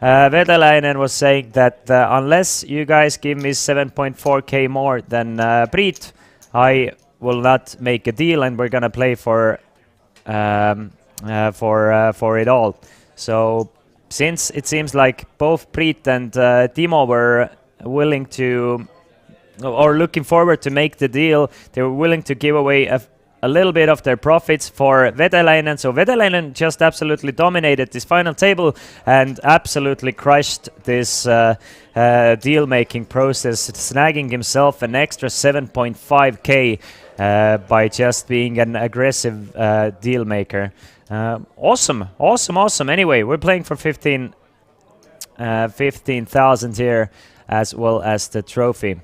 R: Veteläinen was saying that unless you guys give me 7.4k more than Priit, I will not make a deal, and we're gonna play for it all. So since it seems like both Priit and Timo were willing to, or looking forward to make the deal, they were willing to give away a little bit of their profits for Veteläinen. So Veteläinen just absolutely dominated this final table and absolutely crushed this deal-making process, snagging himself an extra 7.5k by just being an aggressive deal maker. Awesome. Anyway, we're playing for 15,000 here, as well as the trophy.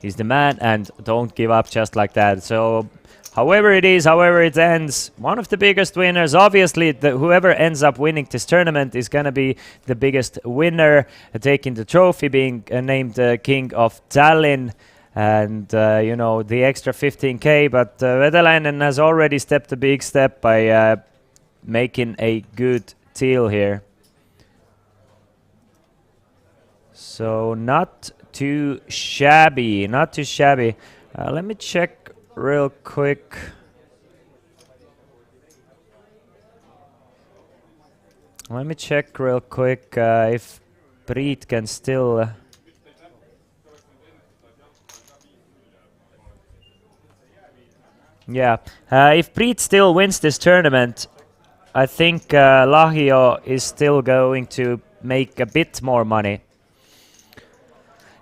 R: He's the man, and don't give up just like that. So, however it is, however it ends, one of the biggest winners, obviously, whoever ends up winning this tournament is going to be the biggest winner, taking the trophy, being named King of Tallinn, and, you know, the extra 15k. But Veteläinen has already stepped a big step by making a good deal here. So, not too shabby. Let me check real quick. If Priit can still... if Priit still wins this tournament, I think Lahio is still going to make a bit more money.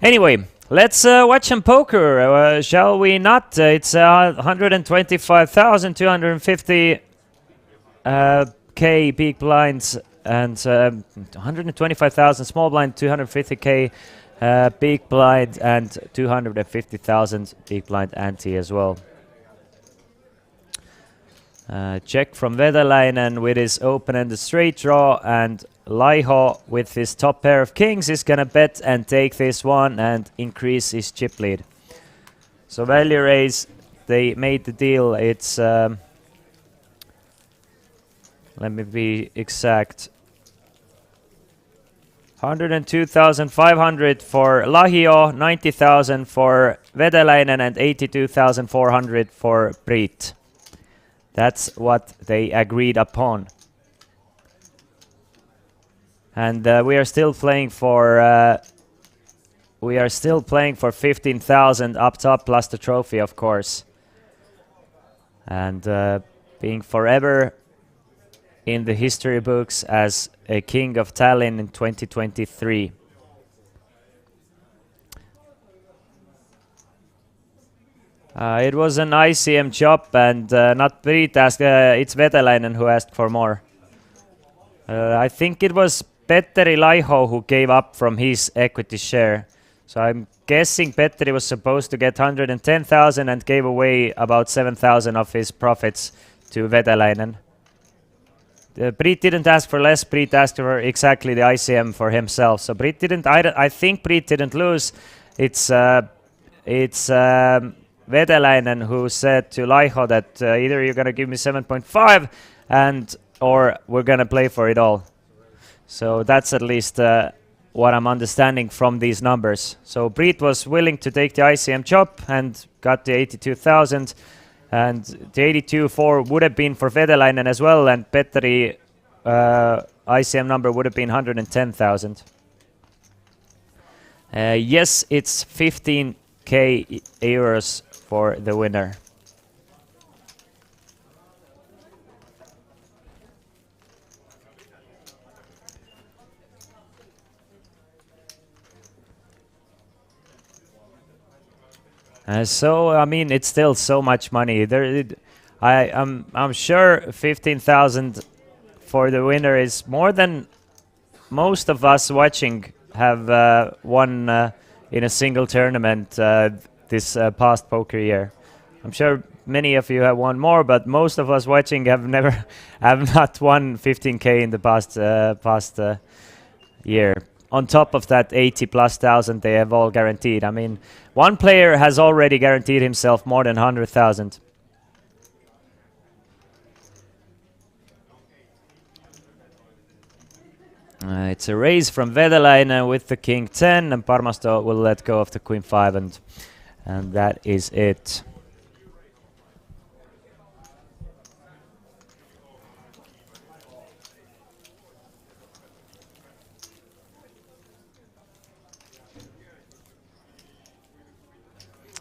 R: Anyway, let's watch some poker, shall we not? It's 125,250 k big blinds and 125,000 small blind, 250k big blind, and 250,000 big blind ante as well. Check from Veteläinen with his open-ended straight draw, and Laiho with his top pair of kings is gonna bet and take this one and increase his chip lead. So value raise, they made the deal. It's let me be exact, 102,500 for Lahio, 90,000 for Veteläinen, and 82,400 for Priit. That's what they agreed upon. And we are still playing for we are still playing for 15,000 up top plus the trophy, of course. And being forever in the history books as a King of Tallinn in 2023. It was an ICM job, and not Priit asked, it's Vetelainen who asked for more. I think it was Petteri Laiho who gave up from his equity share. So I'm guessing Petteri was supposed to get 110,000 and gave away about 7,000 of his profits to Vetelainen. Priit didn't ask for less, Priit asked for exactly the ICM for himself. So Priit didn't, I think Priit didn't lose. It's Vetelainen who said to Laiho that either you're gonna give me 7.5 and or we're gonna play for it all. So that's at least what I'm understanding from these numbers. So Priit was willing to take the ICM job and got the 82,000, and the 82.4 would have been for Vetelainen as well, and Petteri ICM number would have been 110,000. Yes, it's 15k euros for the winner. So I mean, it's still so much money. I'm sure 15,000 for the winner is more than most of us watching have won in a single tournament this past poker year. I'm sure many of you have won more, but most of us watching have not won 15k in the past year. On top of that 80,000+ they have all guaranteed. I mean, one player has already guaranteed himself more than 100,000. It's a raise from Vetelainen with the King 10, and Parmasto will let go of the Queen 5, and that is it.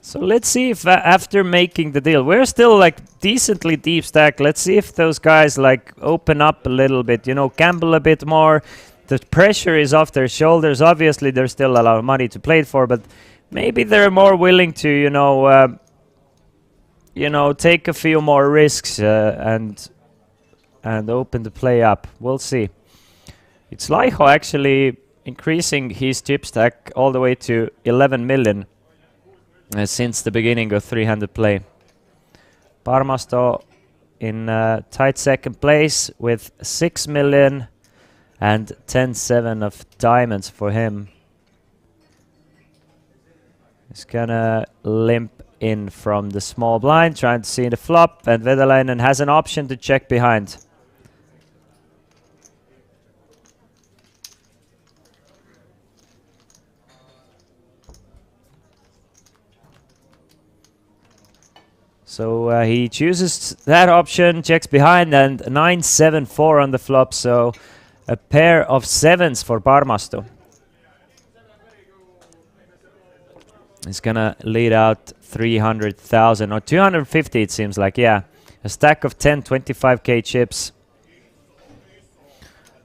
R: So let's see if after making the deal, we're still like decently deep stack. Let's see if those guys like open up a little bit, you know, gamble a bit more. The pressure is off their shoulders. Obviously, there's still a lot of money to play for, but maybe they're more willing to, you know, take a few more risks and open the play up. We'll see. It's Laiho actually increasing his chip stack all the way to 11 million. Since the beginning of 300 play. Parmasto in tight second place with 6 million and 10-7 of diamonds for him. He's gonna limp in from the small blind, trying to see the flop, and Vetelainen has an option to check behind. So he chooses that option, checks behind, and 9-7-4 on the flop. So a pair of sevens for Parmasto. He's gonna lead out 300,000 or 250, it seems like. Yeah, a stack of 10 25k chips,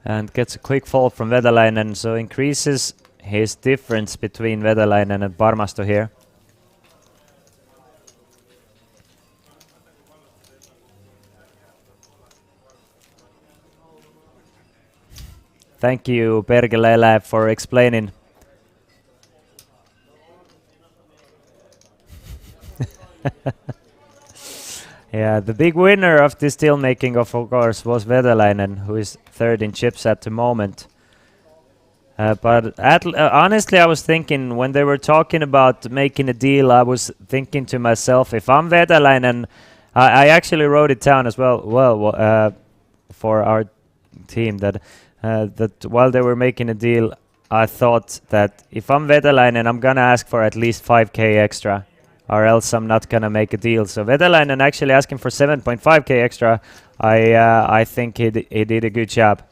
R: and gets a quick fall from Vetelainen. So increases his difference between Vetelainen and Parmasto here. Thank you, Pergelele, for explaining. Yeah, the big winner of this deal making, of course, was Vetelainen, who is third in chips at the moment. But honestly, I was thinking, when they were talking about making a deal, I was thinking to myself, if I'm Vetelainen, I actually wrote it down as well, for our team, that while they were making a deal, I thought that if I'm Vetelainen, I'm gonna ask for at least 5k extra, or else I'm not gonna make a deal. So Vetelainen actually asking for 7.5k extra. I think he did a good job.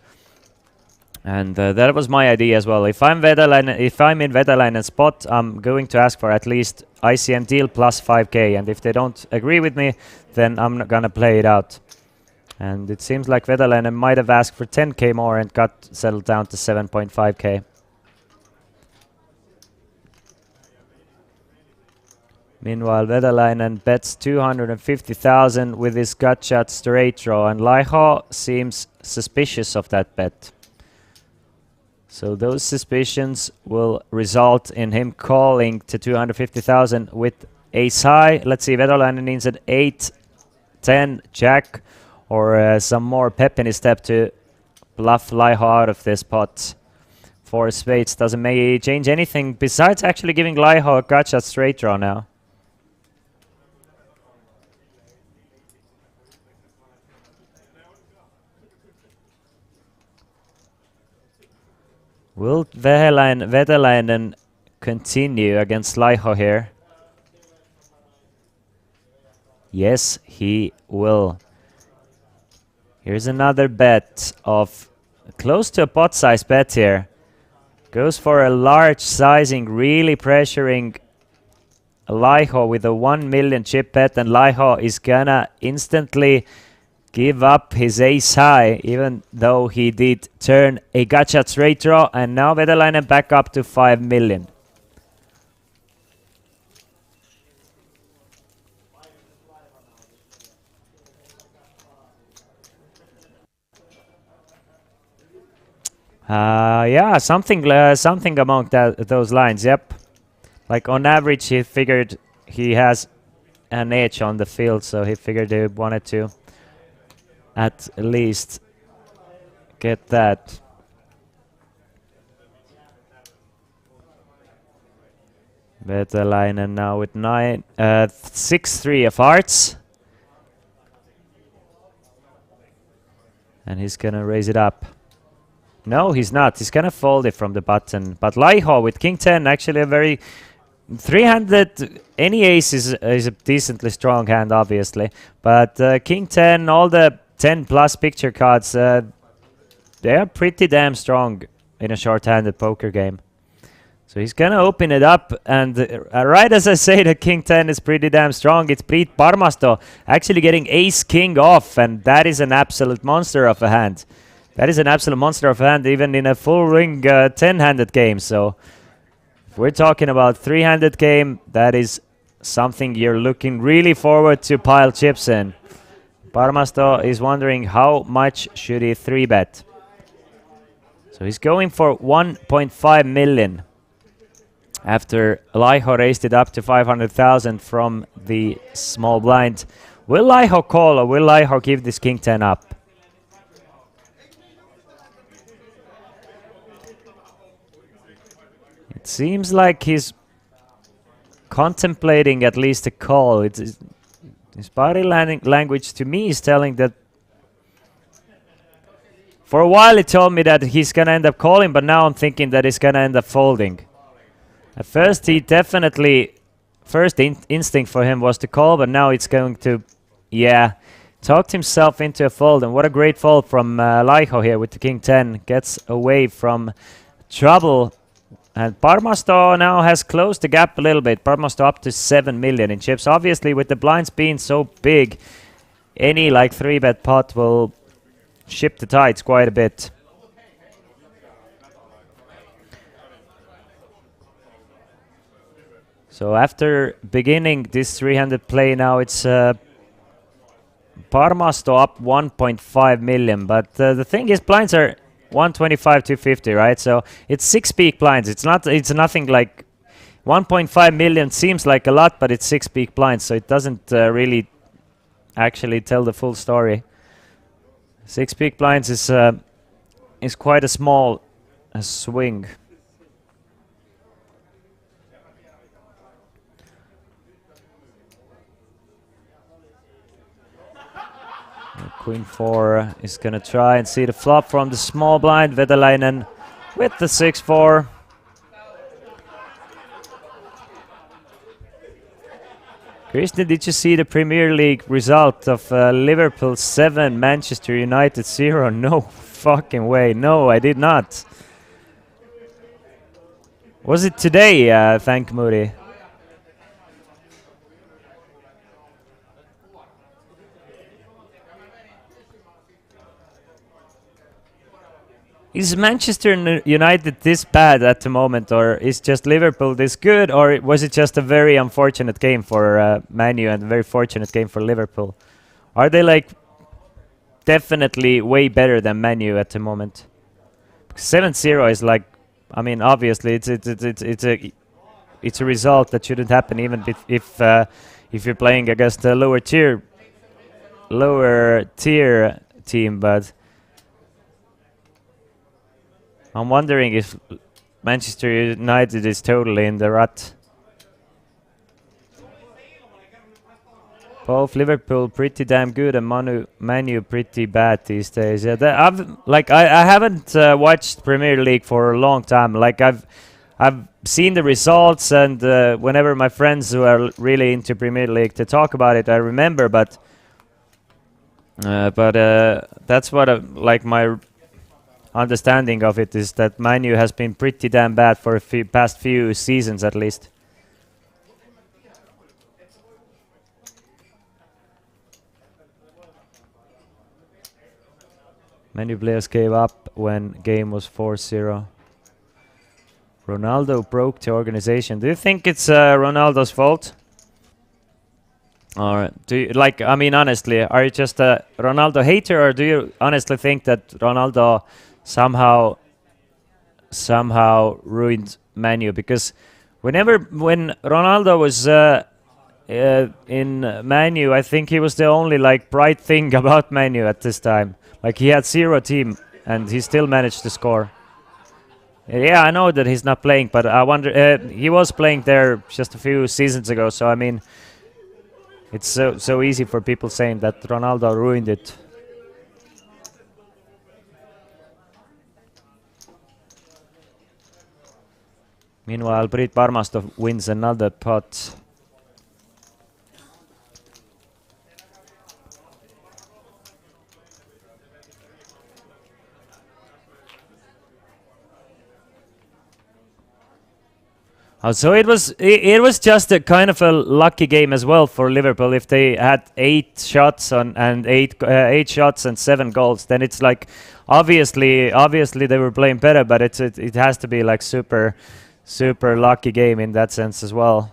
R: And that was my idea as well. If I'm in Vetalainen's spot, I'm going to ask for at least ICM deal plus 5k. And if they don't agree with me, then I'm not gonna play it out. And it seems like Vetalainen might have asked for 10k more and got settled down to 7.5k. Meanwhile, Vetalainen bets 250,000 with his gut shot straight draw, and Laiho seems suspicious of that bet. So those suspicions will result in him calling to 250,000 with ace high. Let's see, Vetalainen needs an 8, 10, jack, or some more pep in his step to bluff Laiho out of this pot. 4 spades doesn't change anything besides actually giving Laiho a gut shot straight draw now. Will Vetalainen continue against Laiho here? Yes, he will. Here's another bet of close to a pot size bet here. Goes for a large sizing, really pressuring Laiho with a 1 million chip bet, and Laiho is gonna instantly give up his ace high, even though he did turn a gut shot straight draw, and now Vetalainen back up to 5 million. Yeah, something among those lines, yep. Like on average, he figured he has an edge on the field, so he figured he wanted to at least get that. Vetalainen now with 6-3 of hearts. And he's gonna raise it up. No, he's not. He's gonna fold it from the button. But Laiho with King 10, actually a very 300. Any ace is a decently strong hand, obviously. But King 10, all the 10 plus picture cards, they are pretty damn strong in a short-handed poker game. So he's gonna open it up, and right as I say that King 10 is pretty damn strong, it's Priit Parmasto actually getting ace king off, and that is an absolute monster of a hand. That is an absolute monster of a hand, even in a full ring 10-handed game. So if we're talking about 3-handed game, that is something you're looking really forward to pile chips in. Parmasto is wondering how much should he 3-bet. So he's going for 1.5 million after Laiho raised it up to 500,000 from the small blind. Will Laiho call, or will Laiho give this King 10 up? It seems like he's contemplating at least a call. His body language to me is telling that. For a while it told me that he's gonna end up calling, but now I'm thinking that he's gonna end up folding. At first he definitely, first instinct for him was to call, but now it's going to, yeah, talked himself into a fold. And what a great fold from Laiho here with the King 10. Gets away from trouble. And Parmasto now has closed the gap a little bit. Parmasto up to 7 million in chips. Obviously, with the blinds being so big, any like 3-bet pot will ship the tides quite a bit. So after beginning this 300 play now, it's Parmasto up 1.5 million. But the thing is, blinds are 125, 250, right? So it's 6 peak blinds. It's nothing like 1.5 million seems like a lot, but it's 6 peak blinds, so it doesn't really actually tell the full story. 6 peak blinds is quite a small swing. Queen 4 is going to try and see the flop from the small blind. Vetalainen with the 6-4. Krishna, did you see the Premier League result of Liverpool 7, Manchester United 0? No, fucking way. No, I did not. Was it today? Thank Moody. Is Manchester United this bad at the moment, or is just Liverpool this good, or was it just a very unfortunate game for Man U and a very fortunate game for Liverpool? Are they like definitely way better than Man U at the moment? 7-0 is like, I mean, obviously it's a result that shouldn't happen even if you're playing against a lower tier team, but I'm wondering if Manchester United is totally in the rut. Both Liverpool pretty damn good and Man U pretty bad these days. Yeah, I haven't watched Premier League for a long time. Like I've seen the results, and whenever my friends who are really into Premier League to talk about it, I remember. But that's what like my understanding of it is that Man U has been pretty damn bad for the past few seasons at least. Many players gave up when game was 4-0. Ronaldo broke the organization. Do you think it's Ronaldo's fault? Or do you, like, I mean, honestly, are you just a Ronaldo hater, or do you honestly think that Ronaldo somehow ruined Man U? Because when Ronaldo was in Man U, I think he was the only like bright thing about Man U at this time. Like he had zero team and he still managed to score. Yeah, I know that he's not playing, but I wonder he was playing there just a few seasons ago. So I mean, it's so easy for people saying that Ronaldo ruined it. Meanwhile, Brit Parmastov wins another pot. So it was just a kind of a lucky game as well for Liverpool. If they had 8 shots and 8 shots and 7 goals, then it's like obviously they were playing better, but it has to be like super lucky game in that sense as well.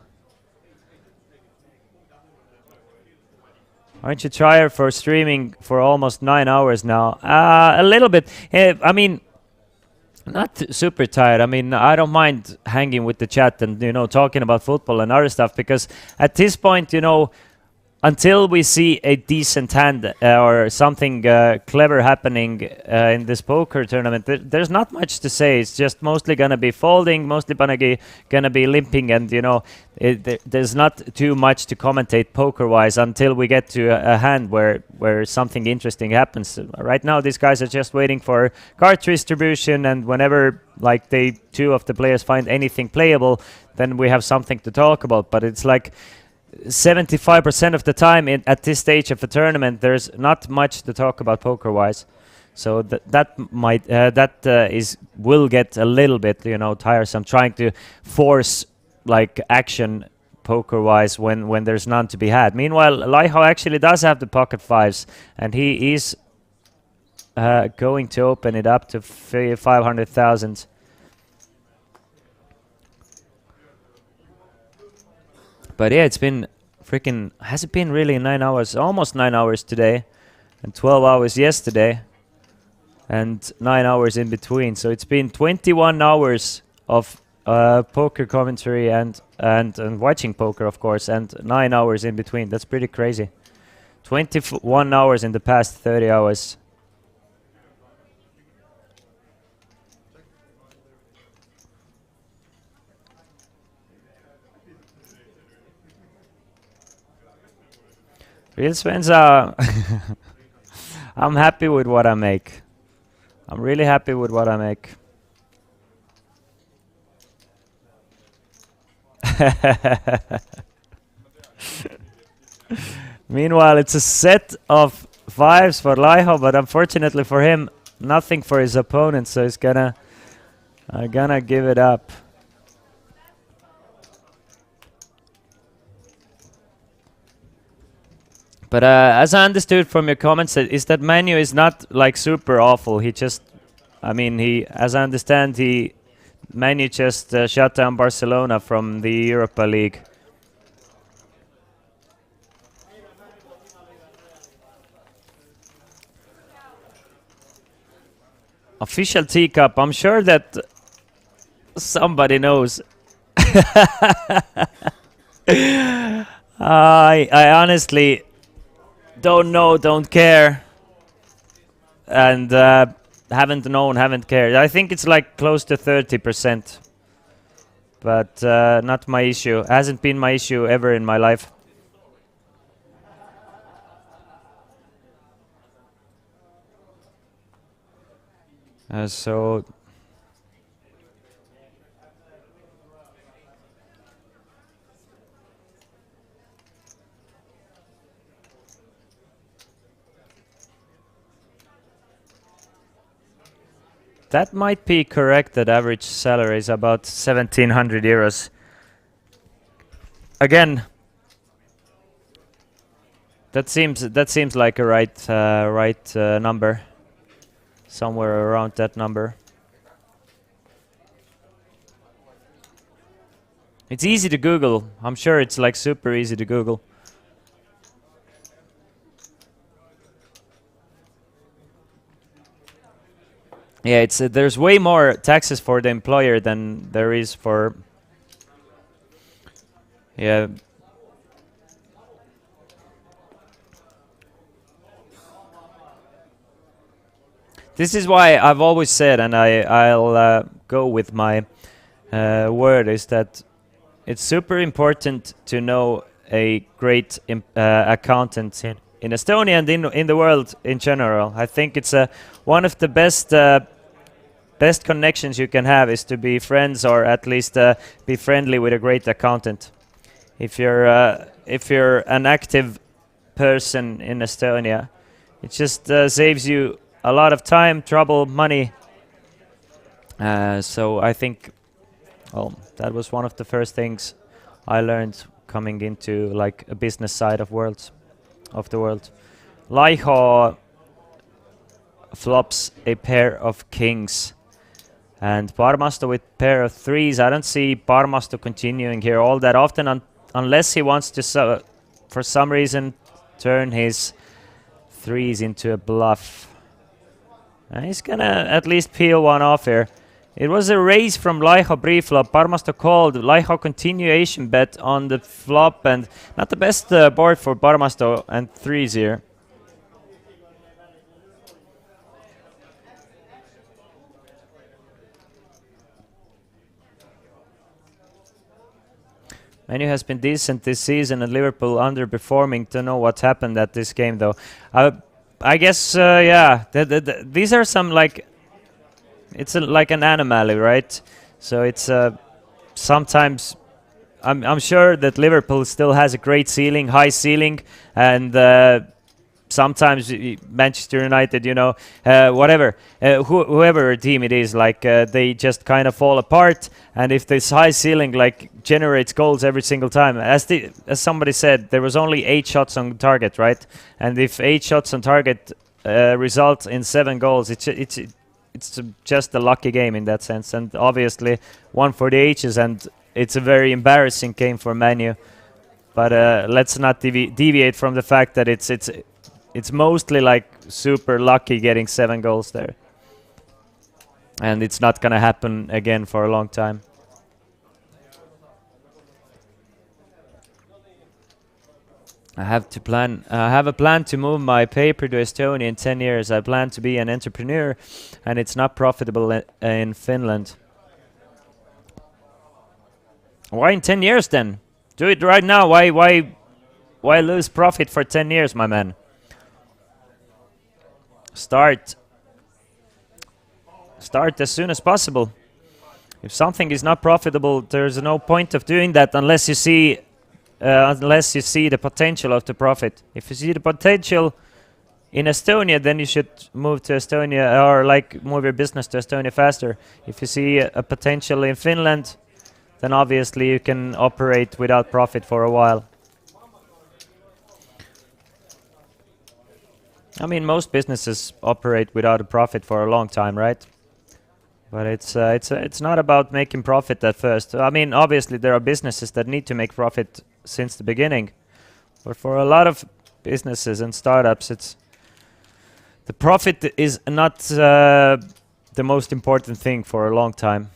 R: Aren't you tired for streaming for almost 9 hours now? A little bit. I mean, not super tired. I mean, I don't mind hanging with the chat and, talking about football and other stuff, because at this point, until we see a decent hand or something clever happening in this poker tournament, there's not much to say. It's just mostly going to be folding, mostly going to be limping, and there's not too much to commentate poker-wise until we get to a hand where something interesting happens. Right now, these guys are just waiting for card distribution, and whenever like two of the players find anything playable, then we have something to talk about. But it's like 75% of the time at this stage of the tournament, there's not much to talk about poker-wise. So will get a little bit tiresome, trying to force like action poker-wise when there's none to be had. Meanwhile, Laiho actually does have the pocket fives, and he is going to open it up to 500,000. But yeah, it's been has it been really 9 hours? Almost 9 hours today, and 12 hours yesterday, and 9 hours in between. So it's been 21 hours of poker commentary and watching poker, of course, and 9 hours in between. That's pretty crazy. 21 hours in the past 30 hours. Real Svenza, I'm happy with what I make. I'm really happy with what I make. Meanwhile, it's a set of fives for Laiho, but unfortunately for him, nothing for his opponent, so he's gonna give it up. But as I understood from your comments, is that Manu is not like super awful. He just, I mean, as I understand, Manu just shut down Barcelona from the Europa League. Official teacup. I'm sure that somebody knows. I honestly don't know, don't care, and haven't known, haven't cared. I think it's like close to 30%, but not my issue. Hasn't been my issue ever in my life. So that might be correct, that average salary is about 1,700 euros. Again, that seems like a right number. Somewhere around that number. It's easy to Google. I'm sure it's like super easy to Google. Yeah, it's there's way more taxes for the employer than there is for. Yeah. This is why I've always said, and I'll go with my word, is that it's super important to know a great accountant in Estonia and in the world in general. I think it's one of the best connections you can have is to be friends, or at least be friendly with a great accountant. If you're an active person in Estonia, it just saves you a lot of time, trouble, money. So I think, well, that was one of the first things I learned coming into like a business side of the world. Laiho flops a pair of kings, and Parmasto with pair of threes. I don't see Parmasto continuing here all that often, unless he wants to, for some reason, turn his threes into a bluff. He's gonna at least peel one off here. It was a raise from Laiho pre-flop. Parmasto called. Laiho continuation bet on the flop, and not the best board for Parmasto, and threes here. Manu has been decent this season, and Liverpool underperforming. To know what happened at this game, though. I guess, yeah, these are some, like, it's like an anomaly, right? So it's sometimes, I'm sure that Liverpool still has a great ceiling, high ceiling, and sometimes Manchester United, you know, whatever, whoever team it is, like they just kind of fall apart. And if this high ceiling like generates goals every single time, as somebody said, there was only 8 shots on target, right? And if 8 shots on target result in 7 goals, it's just a lucky game in that sense. And obviously one for the ages, and it's a very embarrassing game for Manu. But let's not deviate from the fact that it's mostly like super lucky getting 7 goals there. And it's not gonna happen again for a long time. I have a plan to move my paper to Estonia in 10 years. I plan to be an entrepreneur, and it's not profitable in Finland. Why in 10 years then? Do it right now. Why lose profit for 10 years, my man? Start as soon as possible. If something is not profitable, there's no point of doing that unless you see the potential of the profit. If you see the potential, in Estonia, then you should move to Estonia, or like move your business to Estonia faster. If you see a potential in Finland, then obviously you can operate without profit for a while. I mean, most businesses operate without a profit for a long time, right? But it's not about making profit at first. I mean, obviously there are businesses that need to make profit since the beginning, but for a lot of businesses and startups, the profit is not the most important thing for a long time.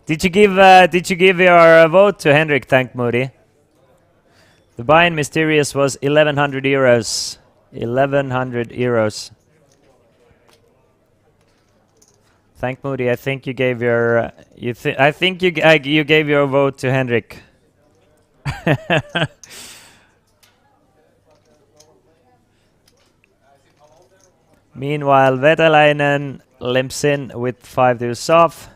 R: Did you give your vote to Henrik? Thank Moody. The buy-in mysterious was 1,100 euros. 1,100 euros. Thank Moody. I think you gave your I think you gave your vote to Henrik. Meanwhile, Vetalainen limps in with 5 deuce off.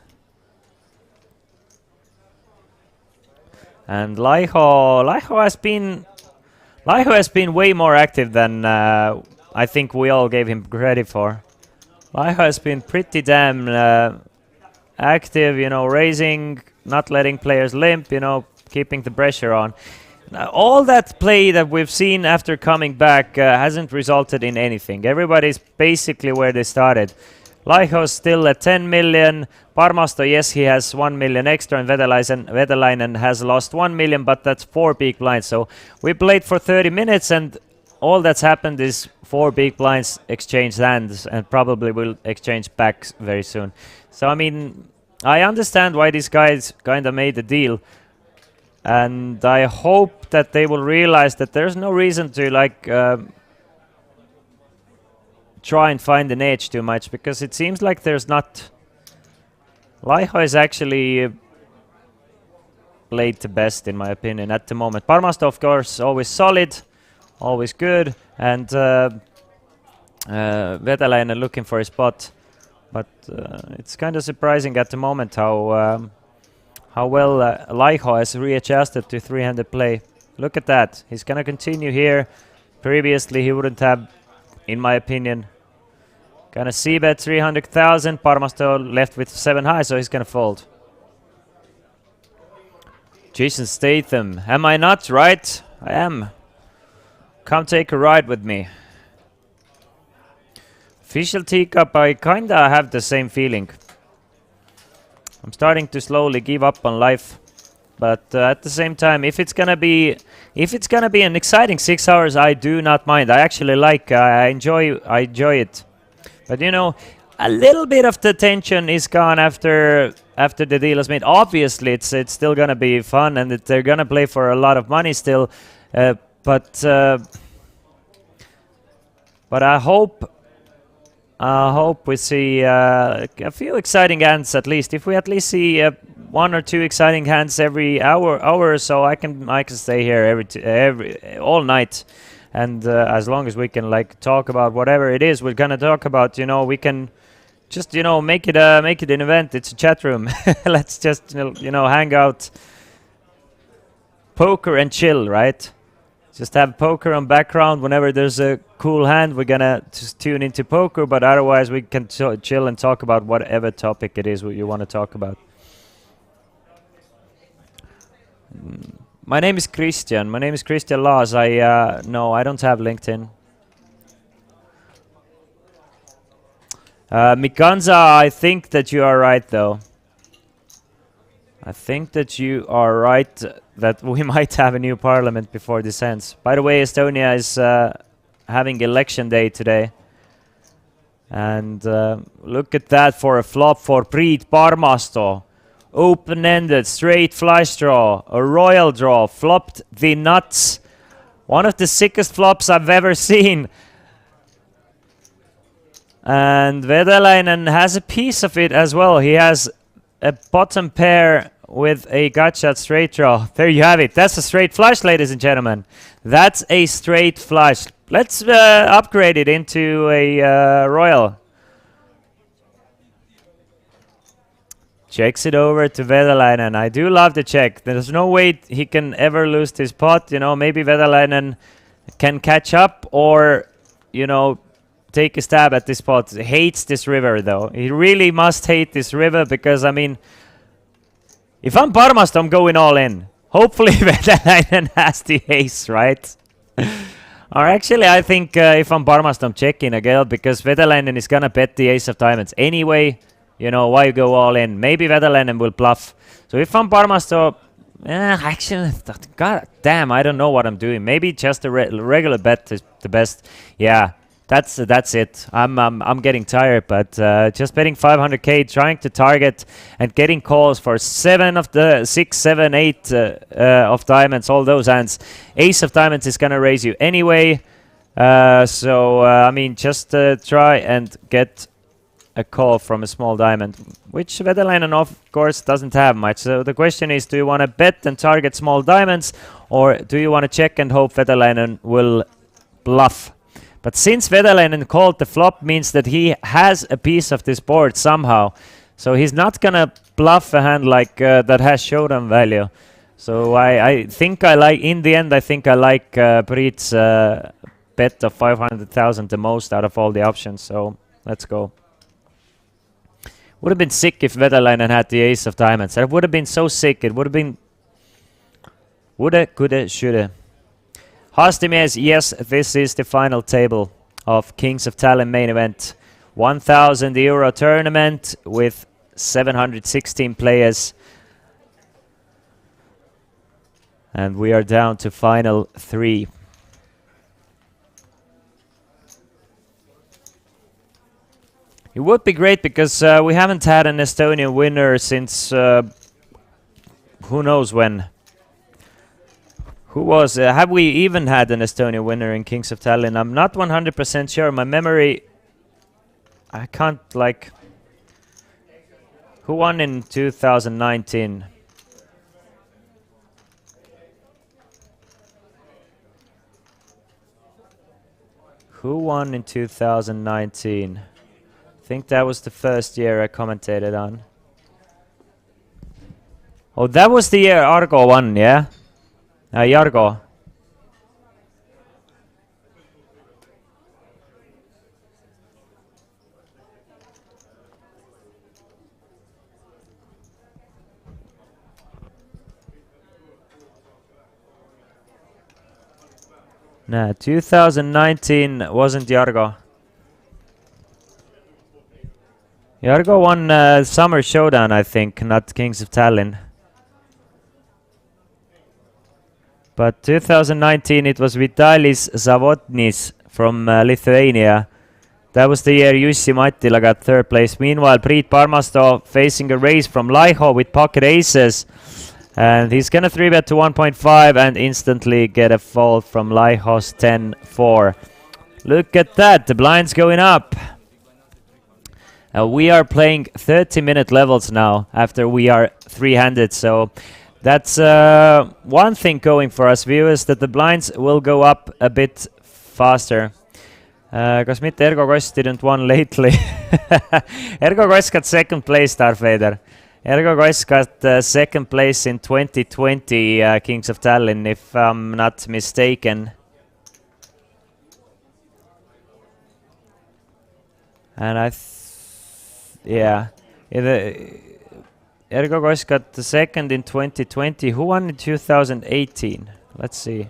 R: And Laiho has been way more active than I think we all gave him credit for. Laiho has been pretty damn active, you know, raising, not letting players limp, you know, keeping the pressure on. Now, all that play that we've seen after coming back hasn't resulted in anything. Everybody's basically where they started. Laiho's still at 10 million. Parmasto, yes, he has 1 million extra, and Vetalainen has lost 1 million, but that's 4 big blinds. So we played for 30 minutes, and all that's happened is 4 big blinds exchanged hands, and probably will exchange backs very soon. So, I mean, I understand why these guys kind of made the deal, and I hope that they will realize that there's no reason to, like, try and find an edge too much, because it seems like there's not. Laiho is actually played the best, in my opinion, at the moment. Parmasto, of course, always solid, always good, and Vetalainen looking for a spot. But it's kind of surprising at the moment how well Laiho has readjusted to 300 play. Look at that. He's going to continue here. Previously, he wouldn't have, in my opinion. Gonna c-bet 300,000. Parmasto left with 7 high, so he's gonna fold. Jason Statham. Am I not right? I am. Come take a ride with me. Official teacup, I kinda have the same feeling. I'm starting to slowly give up on life. But at the same time, if it's gonna be an exciting 6 hours, I do not mind. I actually like. I enjoy it. But you know, a little bit of the tension is gone after the deal is made. Obviously, it's still gonna be fun, and they're gonna play for a lot of money still. But I hope we see a few exciting hands at least. If we at least see 1 or 2 exciting hands every hour or so, I can stay here all night. And as long as we can, like, talk about whatever it is we're gonna talk about, you know, we can just, you know, make it an event. It's a chat room. Let's just, you know, hang out, poker and chill, right? Just have poker on background. Whenever there's a cool hand, we're gonna just tune into poker. But otherwise, we can chill and talk about whatever topic it is you want to talk about. My name is Christian. My name is Christian Laas. No, I don't have LinkedIn. Mikanza, I think that you are right, though. I think that you are right that we might have a new parliament before this ends. By the way, Estonia is having election day today. And look at that for a flop for Priit Parmasto. Open-ended, straight flush draw, a royal draw, flopped the nuts. One of the sickest flops I've ever seen. And Vetalainen has a piece of it as well. He has a bottom pair with a gut shot straight draw. There you have it. That's a straight flush, ladies and gentlemen. That's a straight flush. Let's upgrade it into a royal. Checks it over to Vedalainen. I do love the check. There's no way he can ever lose this pot. You know, maybe Vedalainen can catch up or, you know, take a stab at this pot. He hates this river, though. He really must hate this river because, I mean, if I'm Parmast, I'm going all in. Hopefully Vedalainen has the ace, right? Or actually, I think if I'm Parmast, I'm checking again because Vedalainen is going to bet the ace of diamonds anyway. You know, why go all in? Maybe Vedalainen will bluff. So if I'm Parmasto, actually, god damn, I don't know what I'm doing. Maybe just a regular bet is the best. Yeah, that's it. I'm getting tired, but just betting 500k, trying to target and getting calls for 7 of the 6, 7, 8 of diamonds, all those hands. Ace of diamonds is gonna raise you anyway. I mean, just try and get a call from a small diamond, which Vedalainen of course doesn't have much. So the question is, do you want to bet and target small diamonds, or do you want to check and hope Vedalainen will bluff? But since Vedalainen called the flop, means that he has a piece of this board somehow. So he's not gonna bluff a hand like that has showdown value. So I think I like, in the end, I think I like Priit's bet of 500,000 the most out of all the options. So let's go. Would have been sick if Vedalainen had the ace of diamonds. That would have been so sick. It would have been woulda, coulda, shoulda. Haastimies, yes, this is the final table of Kings of Tallinn main event. 1,000 euro tournament with 716 players. And we are down to final 3. It would be great because we haven't had an Estonian winner since who knows when. Who was? Have we even had an Estonian winner in Kings of Tallinn? I'm not 100% sure. My memory, I can't like. Who won in 2019? Who won in 2019? I think that was the first year I commentated on. Oh, that was the year Argo won, yeah? Jargo. Nah, 2019 wasn't Jargo. Jargo won Summer Showdown, I think, not Kings of Tallinn. But 2019 it was Vitalis Zavodnis from Lithuania. That was the year Jussi Mattila got 3rd place. Meanwhile, Priit Parmasto facing a race from Laiho with pocket aces. And he's gonna 3-bet to 1.5 and instantly get a fold from Laiho's 10-4. Look at that, the blind's going up. We are playing 30-minute levels now after we are 3-handed, so that's one thing going for us viewers, that the blinds will go up a bit faster. Kas mitte Ergo Koss didn't won lately? Ergo Koss got 2nd place, Darth Vader. Ergo Koss got 2nd place in 2020 Kings of Tallinn, if I'm not mistaken. And yeah. Ergo Koss got the 2nd in 2020. Who won in 2018? Let's see.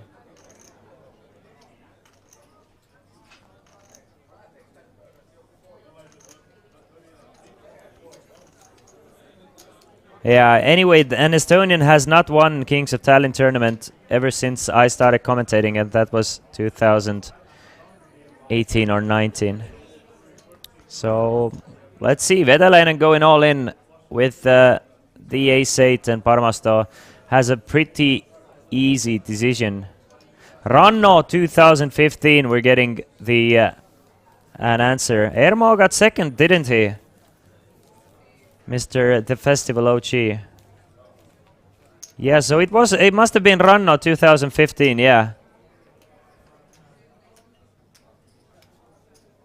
R: Yeah, anyway, an Estonian has not won Kings of Tallinn tournament ever since I started commentating, and that was 2018 or 19. So let's see. Vedalainen going all in with the ace-8, and Parmasto has a pretty easy decision. Ranno 2015, we're getting the an answer. Ermo got 2nd, didn't he? Mr. The Festival OG. Yeah, so it must have been Ranno 2015, yeah.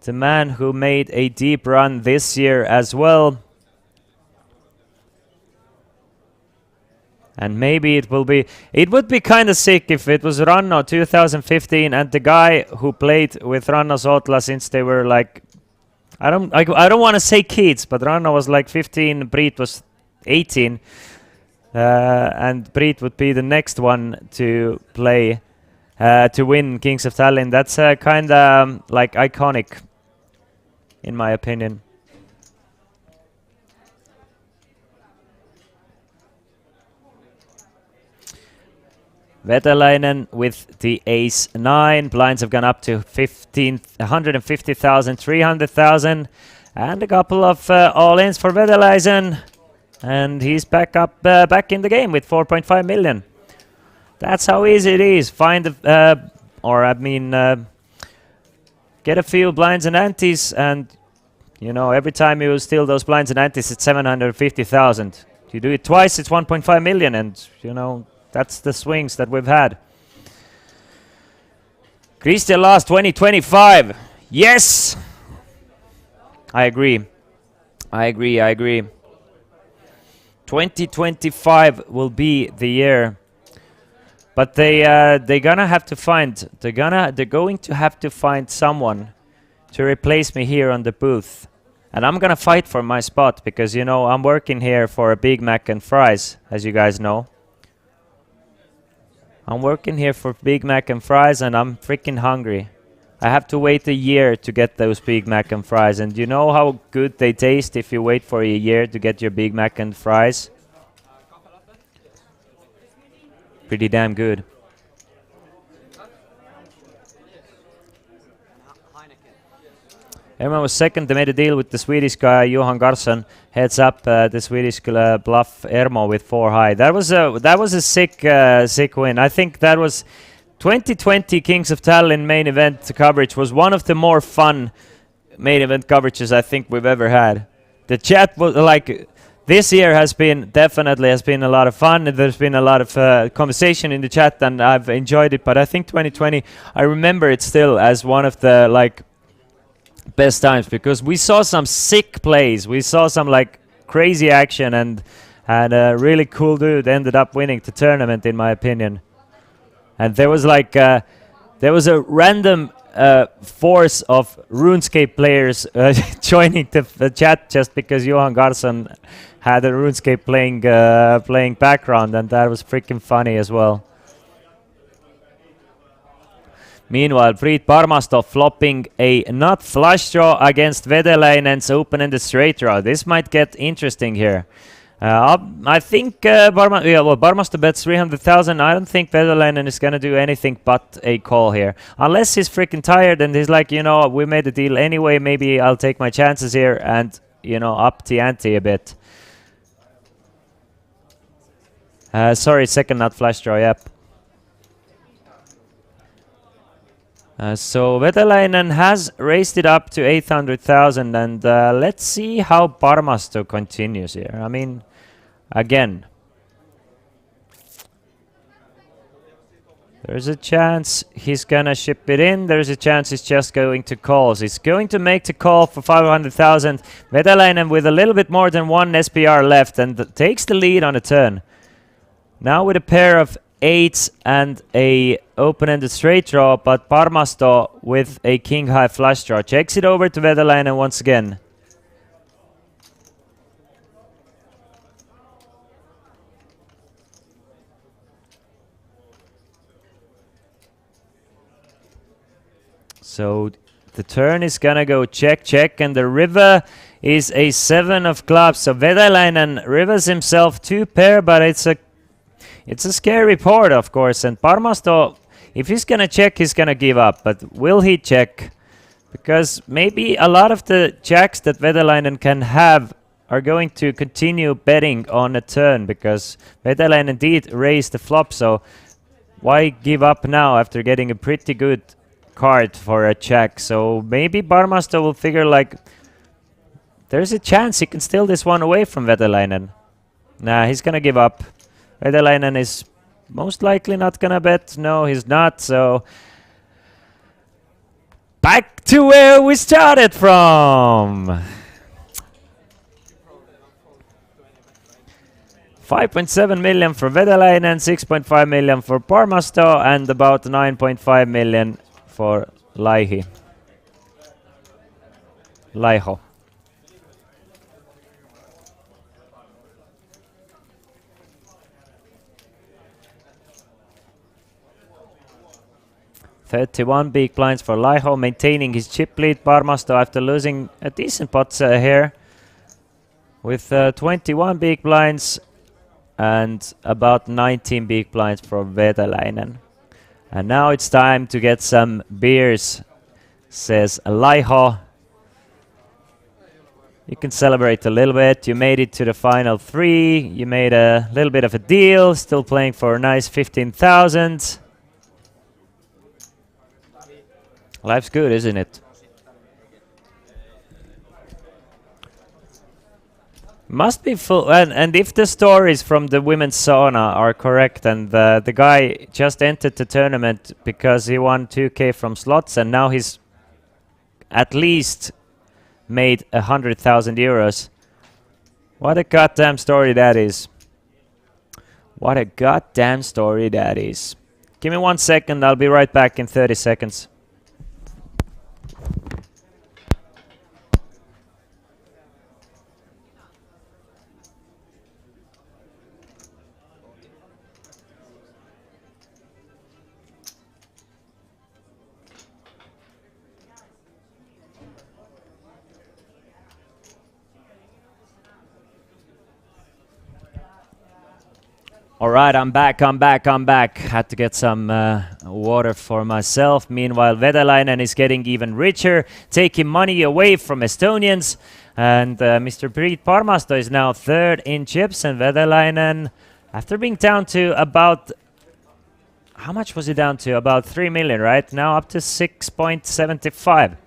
R: The man who made a deep run this year as well. And maybe it would be kind of sick if it was Ranno 2015 and the guy who played with Ranno Sotla since they were like, I don't want to say kids, but Ranno was like 15, Brit was 18, and Brit would be the next one to play, to win Kings of Tallinn. That's kind of like iconic, in my opinion. Vetalainen with the ace-9. Blinds have gone up to 150,000, 300,000. And a couple of all-ins for Vetalainen. And he's back in the game with 4.5 million. That's how easy it is. Get a few blinds and antes, and you know, every time you steal those blinds and antes, it's 750,000. You do it twice, it's 1.5 million, and you know, that's the swings that we've had. Christian last 2025. Yes! I agree. 2025 will be the year. But they're going to have to find someone to replace me here on the booth. And I'm going to fight for my spot because, you know, I'm working here for a Big Mac and fries, as you guys know. I'm working here for Big Mac and fries, and I'm freaking hungry. I have to wait a year to get those Big Mac and fries. And you know how good they taste if you wait for a year to get your Big Mac and fries? Pretty damn good. Everyone was second. They made a deal with the Swedish guy, Johan Garsson. Heads up the Swedish bluff Ermo with 4 high. That was a sick win. I think that was 2020 Kings of Tallinn main event coverage was one of the more fun main event coverages I think we've ever had. The chat was like, this year definitely has been a lot of fun. There's been a lot of conversation in the chat, and I've enjoyed it. But I think 2020, I remember it still as one of the like best times because we saw some sick plays. We saw some like crazy action, and a really cool dude ended up winning the tournament, in my opinion. And there was like a random force of RuneScape players joining the chat just because Johan Garsson had a RuneScape playing background, and that was freaking funny as well. Meanwhile, Priit Parmasto flopping a nut flush draw against Vetalainen's open-ended straight draw. This might get interesting here. I think Parmasto bets 300,000. I don't think Vetalainen is going to do anything but a call here. Unless he's freaking tired and he's like, you know, we made a deal anyway, maybe I'll take my chances here and, you know, up the ante a bit. Sorry, second nut flush draw, yep. So Vetalainen has raised it up to 800,000, and let's see how Parmasto continues here. I mean, again, there's a chance he's gonna ship it in. There's a chance he's just going to calls. He's going to make the call for 500,000. Vetalainen with a little bit more than one SPR left and takes the lead on a turn. Now with a pair of 8s and a open-ended straight draw, but Parmasto with a king high flush draw checks it over to Vetalainen once again. So the turn is gonna go check, check, and the river is a 7 of clubs. So Vetalainen rivers himself 2 pair, but it's a scary board, of course. And Parmasto, if he's gonna check, he's gonna give up. But will he check? Because maybe a lot of the jacks that Vetalainen can have are going to continue betting on a turn, because Vetalainen did raise the flop. So why give up now after getting a pretty good card for a check? So maybe Parmasto will figure like there's a chance he can steal this one away from Vetalainen. Nah, he's gonna give up. Vetalainen is most likely not gonna bet. No, he's not. So back to where we started from. 5.7 million for Vetalainen, 6.5 million for Parmasto, and about 9.5 million for Laiho. 31 big blinds for Laiho, maintaining his chip lead. Parmasto, after losing a decent pot here, with 21 big blinds and about 19 big blinds for Vetalainen. And now it's time to get some beers, says Laiho. You can celebrate a little bit. You made it to the final 3. You made a little bit of a deal, still playing for a nice 15,000. Life's good, isn't it? Must be full. And if the stories from the women's sauna are correct, and the guy just entered the tournament because he won 2K from slots, and now he's at least made 100,000 euros. What a goddamn story that is. What a goddamn story that is. Give me 1 second, I'll be right back in 30 seconds. All right, I'm back. Had to get some water for myself. Meanwhile, Vetalainen is getting even richer, taking money away from Estonians. And Mr. Priit Parmasto is now third in chips. And Vetalainen, after being down to about... How much was he down to? About 3 million, right? Now up to 6.75.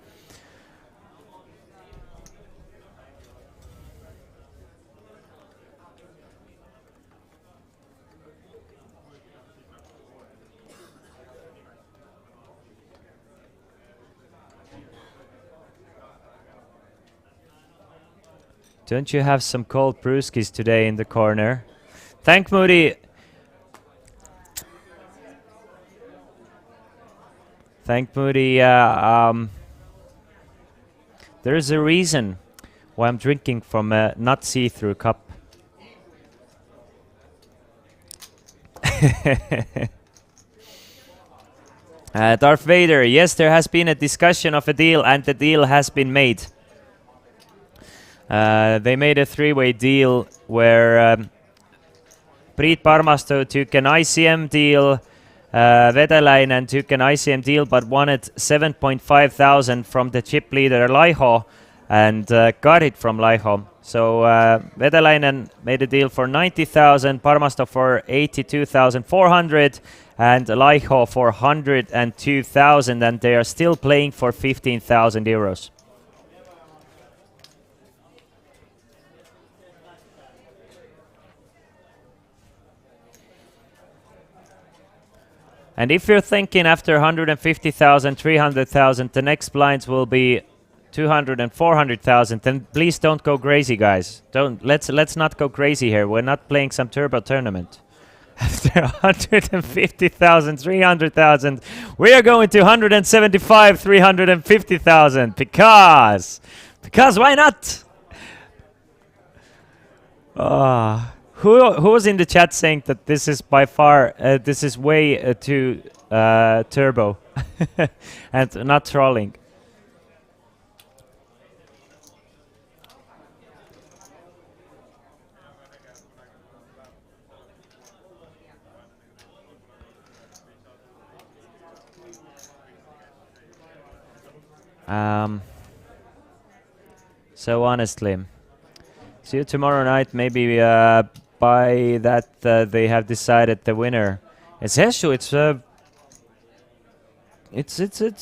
R: Don't you have some cold brewskis today in the corner? Thank Moody. Thank Moody. There's a reason why I'm drinking from a not see-through cup. Darth Vader. Yes, there has been a discussion of a deal, and the deal has been made. They made a three-way deal where Priit Parmasto took an ICM deal, Vetalainen took an ICM deal but wanted 7.5 thousand from the chip leader Laiho and got it from Laiho. So Vetalainen made a deal for 90,000, Parmasto for 82,400 and Laiho for 102,000, and they are still playing for 15,000 euros. And if you're thinking after 150,000, 300,000, the next blinds will be 200 and 400,000, then please don't go crazy, guys. Let's not go crazy here. We're not playing some turbo tournament. After 150,000, 300,000, we are going to 175, 350,000 because why not? Who was in the chat saying that this is by far, this is way too turbo and not trolling? So honestly, see you tomorrow night. Maybe by that they have decided the winner. It's Heshu. It's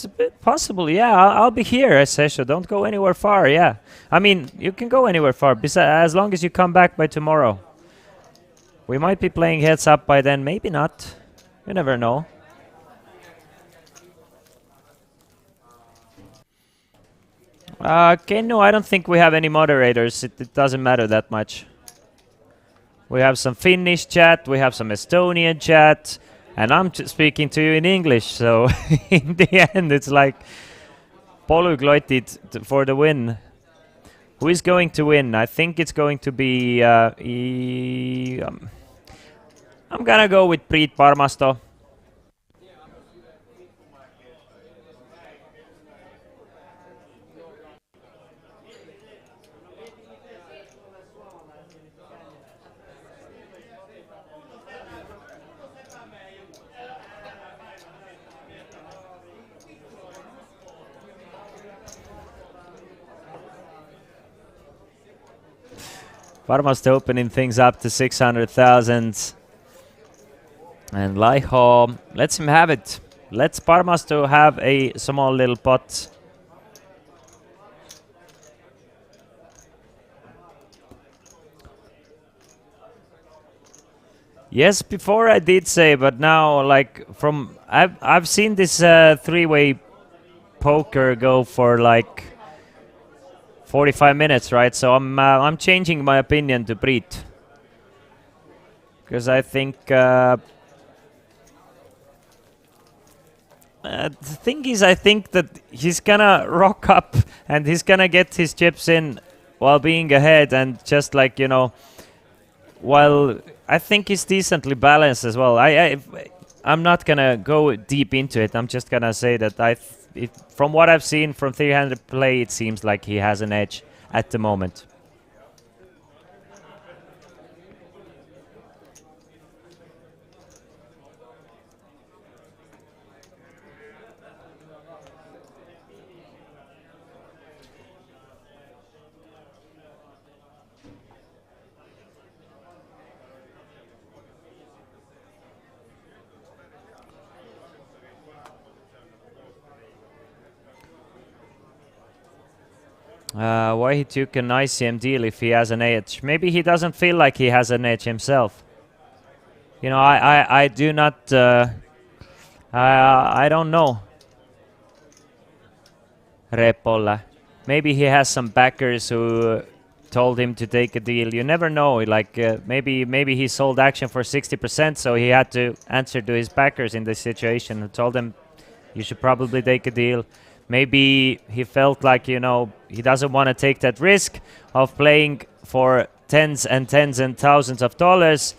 R: a bit possible. Yeah, I'll be here, Heshu. Don't go anywhere far. Yeah, I mean you can go anywhere far. As long as you come back by tomorrow. We might be playing heads up by then. Maybe not. You never know. Okay, no, I don't think we have any moderators. It doesn't matter that much. We have some Finnish chat, we have some Estonian chat, and I'm speaking to you in English. So in the end, it's like polyglotted for the win. Who is going to win? I think it's going to be. I'm gonna go with Priit Parmasto. Parmasto opening things up to 600,000. And Laiho lets him have it. Let's Parmasto have a small little pot. Yes, before I did say, but now like I've seen this three-way poker go for like 45 minutes, right? So I'm changing my opinion to Priit. Because I think the thing is, I think that he's gonna rock up and he's gonna get his chips in while being ahead, and just like, you know, while I think he's decently balanced as well. I'm not gonna go deep into it. I'm just gonna say that from what I've seen from 300 play, it seems like he has an edge at the moment. Why he took an ICM deal if he has an edge? Maybe he doesn't feel like he has an edge himself. You know, I do not. I don't know. Repolla. Maybe he has some backers who told him to take a deal. You never know. Like maybe he sold action for 60%, so he had to answer to his backers in this situation and told them, you should probably take a deal. Maybe he felt like, you know, he doesn't want to take that risk of playing for tens and thousands of dollars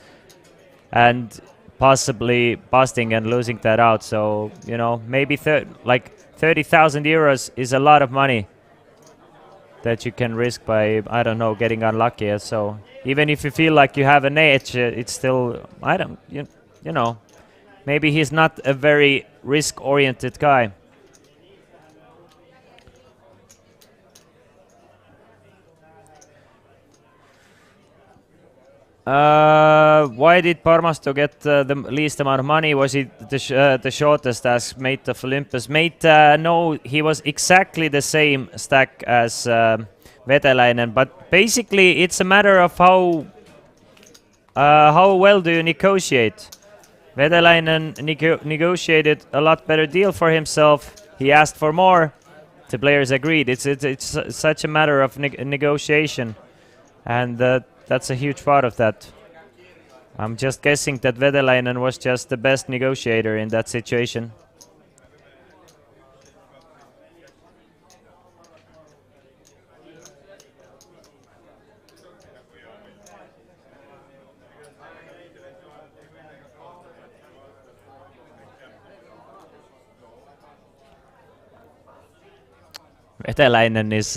R: and possibly busting and losing that out. So, you know, maybe 30,000 euros is a lot of money that you can risk by, I don't know, getting unlucky. So even if you feel like you have an edge, it's still, you know, maybe he's not a very risk-oriented guy. Why did Parmasto get the least amount of money? Was he the shortest as mate of Olympus? Mate, no, he was exactly the same stack as Vetelainen, but basically it's a matter of how well do you negotiate. Vetelainen negotiated a lot better deal for himself. He asked for more. The players agreed. It's such a matter of negotiation, and that's a huge part of that. I'm just guessing that Vetelainen was just the best negotiator in that situation. Vetelainen is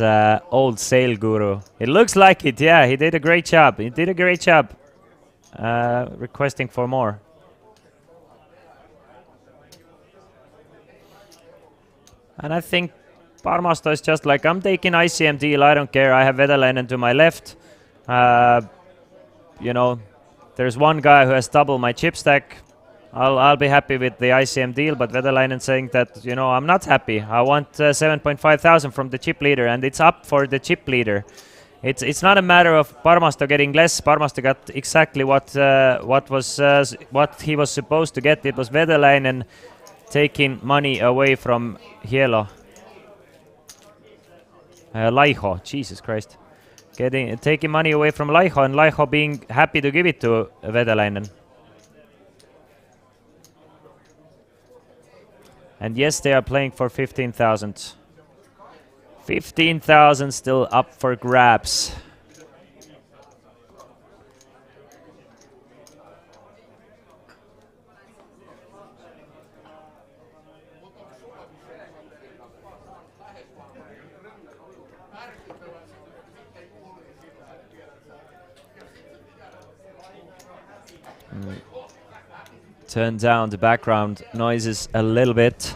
R: old sale guru. It looks like it, yeah. He did a great job. He did a great job requesting for more. And I think Parmasto is just like, I'm taking ICM deal, I don't care. I have Vetelainen to my left. You know, there's one guy who has double my chip stack. I'll be happy with the ICM deal, but Vetelainen saying that, you know, I'm not happy. I want 7.5 thousand from the chip leader, and it's up for the chip leader. It's not a matter of Parmasto getting less. Parmasto got exactly what he was supposed to get. It was Vetelainen taking money away from Hielo. Laiho, Jesus Christ. taking money away from Laiho, and Laiho being happy to give it to Vedalainen. And yes, they are playing for 15,000. 15,000 still up for grabs. Turn down the background noises a little bit.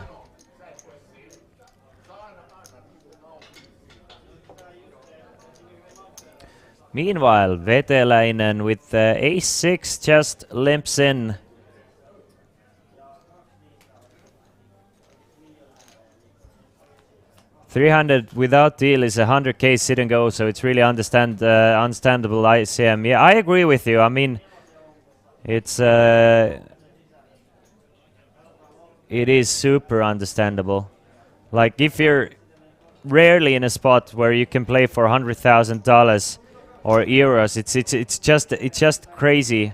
R: Meanwhile, Vetelainen with ace-6 just limps in. $300 without deal is 100k sit and go, so it's really understandable ICM. Yeah, I agree with you. I mean, it is super understandable. Like, if you're rarely in a spot where you can play for $100,000 or euros, it's just crazy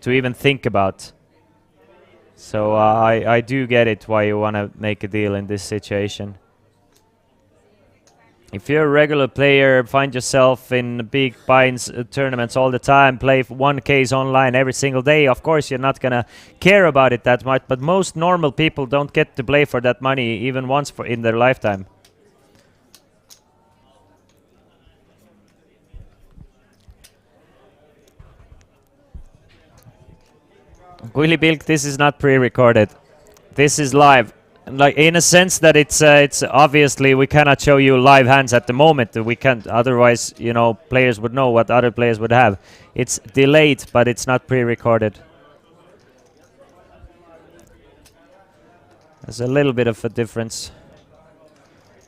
R: to even think about. So I do get it why you want to make a deal in this situation. If you're a regular player, find yourself in big binds tournaments all the time, play 1Ks online every single day, of course you're not gonna care about it that much, but most normal people don't get to play for that money even once in their lifetime. Willy Bilk, this is not pre-recorded. This is live. Like, in a sense that it's obviously we cannot show you live hands at the moment. We can't, otherwise, you know, players would know what other players would have. It's delayed, but it's not pre-recorded. There's a little bit of a difference.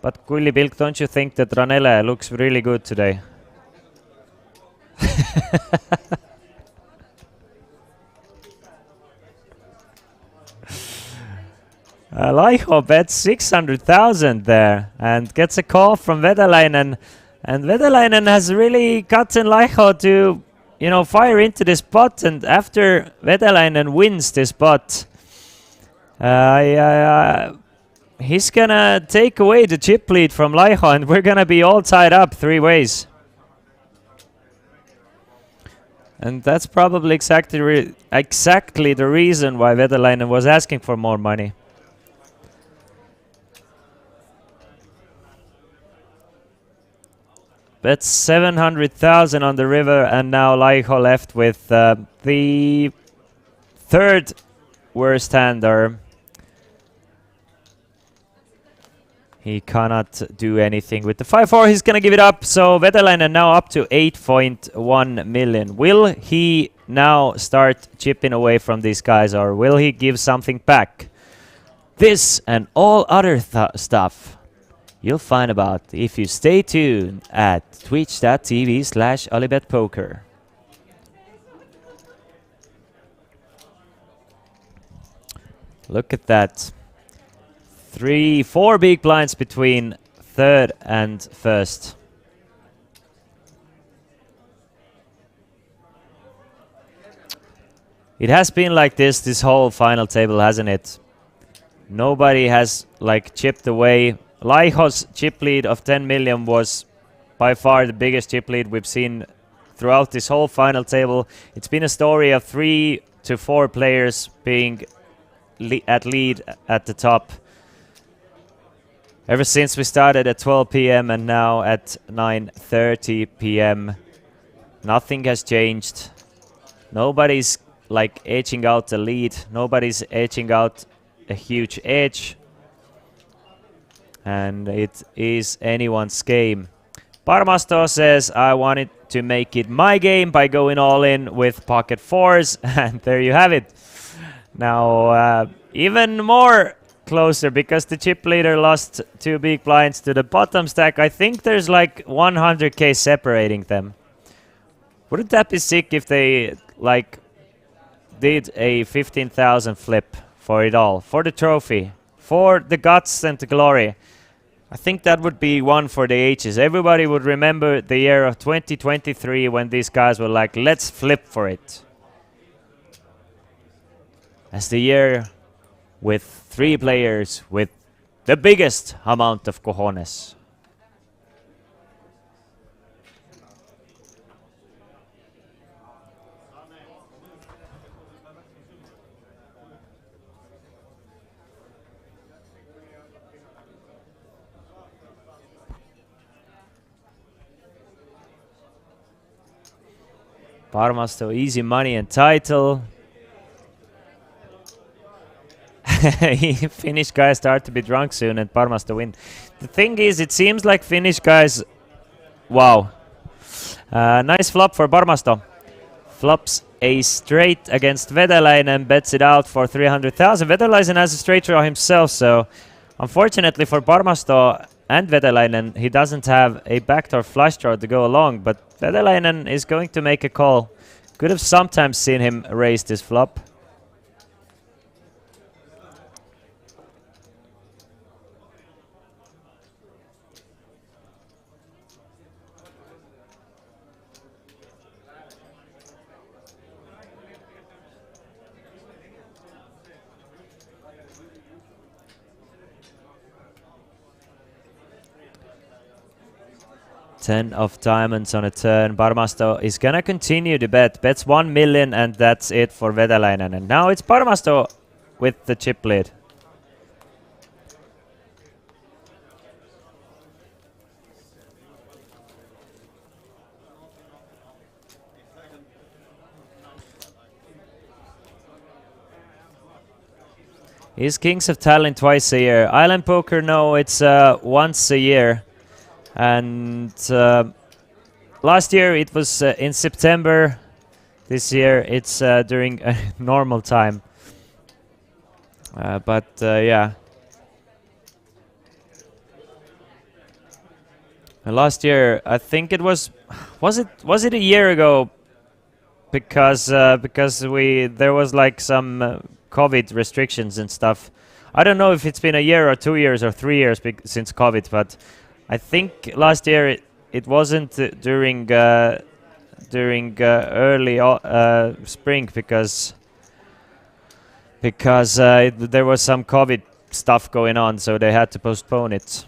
R: But Willy Bilk, don't you think that Ranele looks really good today? Laiho bets 600,000 there and gets a call from Vedalainen, and Vedalainen has really gotten Laiho to, you know, fire into this pot. And after Vedalainen wins this pot, he's gonna take away the chip lead from Laiho, and we're gonna be all tied up 3 ways. And that's probably exactly the reason why Vedalainen was asking for more money. That's 700,000 on the river, and now Laiho left with the 3rd worst hander. He cannot do anything with the 5-4. He's gonna give it up. So Vetalainen now up to 8.1 million. Will he now start chipping away from these guys, or will he give something back? This and all other stuff you'll find about if you stay tuned at twitch.tv/OliBetPoker. Look at that. 4 big blinds between 3rd and 1st. It has been like this whole final table, hasn't it? Nobody has like chipped away. Laiho's chip lead of 10 million was by far the biggest chip lead we've seen throughout this whole final table. It's been a story of 3 to 4 players being at lead at the top ever since we started at 12 p.m. and now at 9:30 p.m. Nothing has changed. Nobody's like edging out the lead. Nobody's edging out a huge edge. And it is anyone's game. Parmasto says, I wanted to make it my game by going all in with pocket 4s. And there you have it. Now, even more closer, because the chip leader lost 2 big blinds to the bottom stack. I think there's like 100k separating them. Wouldn't that be sick if they like did a 15,000 flip for it all, for the trophy, for the guts and the glory? I think that would be one for the ages. Everybody would remember the year of 2023 when these guys were like, let's flip for it. As the year with 3 players with the biggest amount of cojones. Parmasto, easy money and title. Finnish guys start to be drunk soon and Parmasto win. The thing is, it seems like Finnish guys... Wow. Nice flop for Parmasto. Flops a straight against Veteläinen, bets it out for 300,000. Veteläinen has a straight draw himself, so unfortunately for Parmasto and Veteläinen, he doesn't have a backdoor flush draw to go along, but Veteläinen is going to make a call. Could have sometimes seen him raise this flop. Ten of diamonds on a turn. Parmasto is gonna continue to bet. Bets 1 million and that's it for Veteläinen. And now it's Parmasto with the chip lead. Is Kings of Tallinn twice a year? Island Poker, no, it's once a year. And last year it was in September. This year it's during a normal time. But yeah. Last year, I think it was it a year ago? Because there was like some COVID restrictions and stuff. I don't know if it's been a year or 2 years or 3 years since COVID, but I think last year it wasn't during early spring because there was some COVID stuff going on, so they had to postpone it.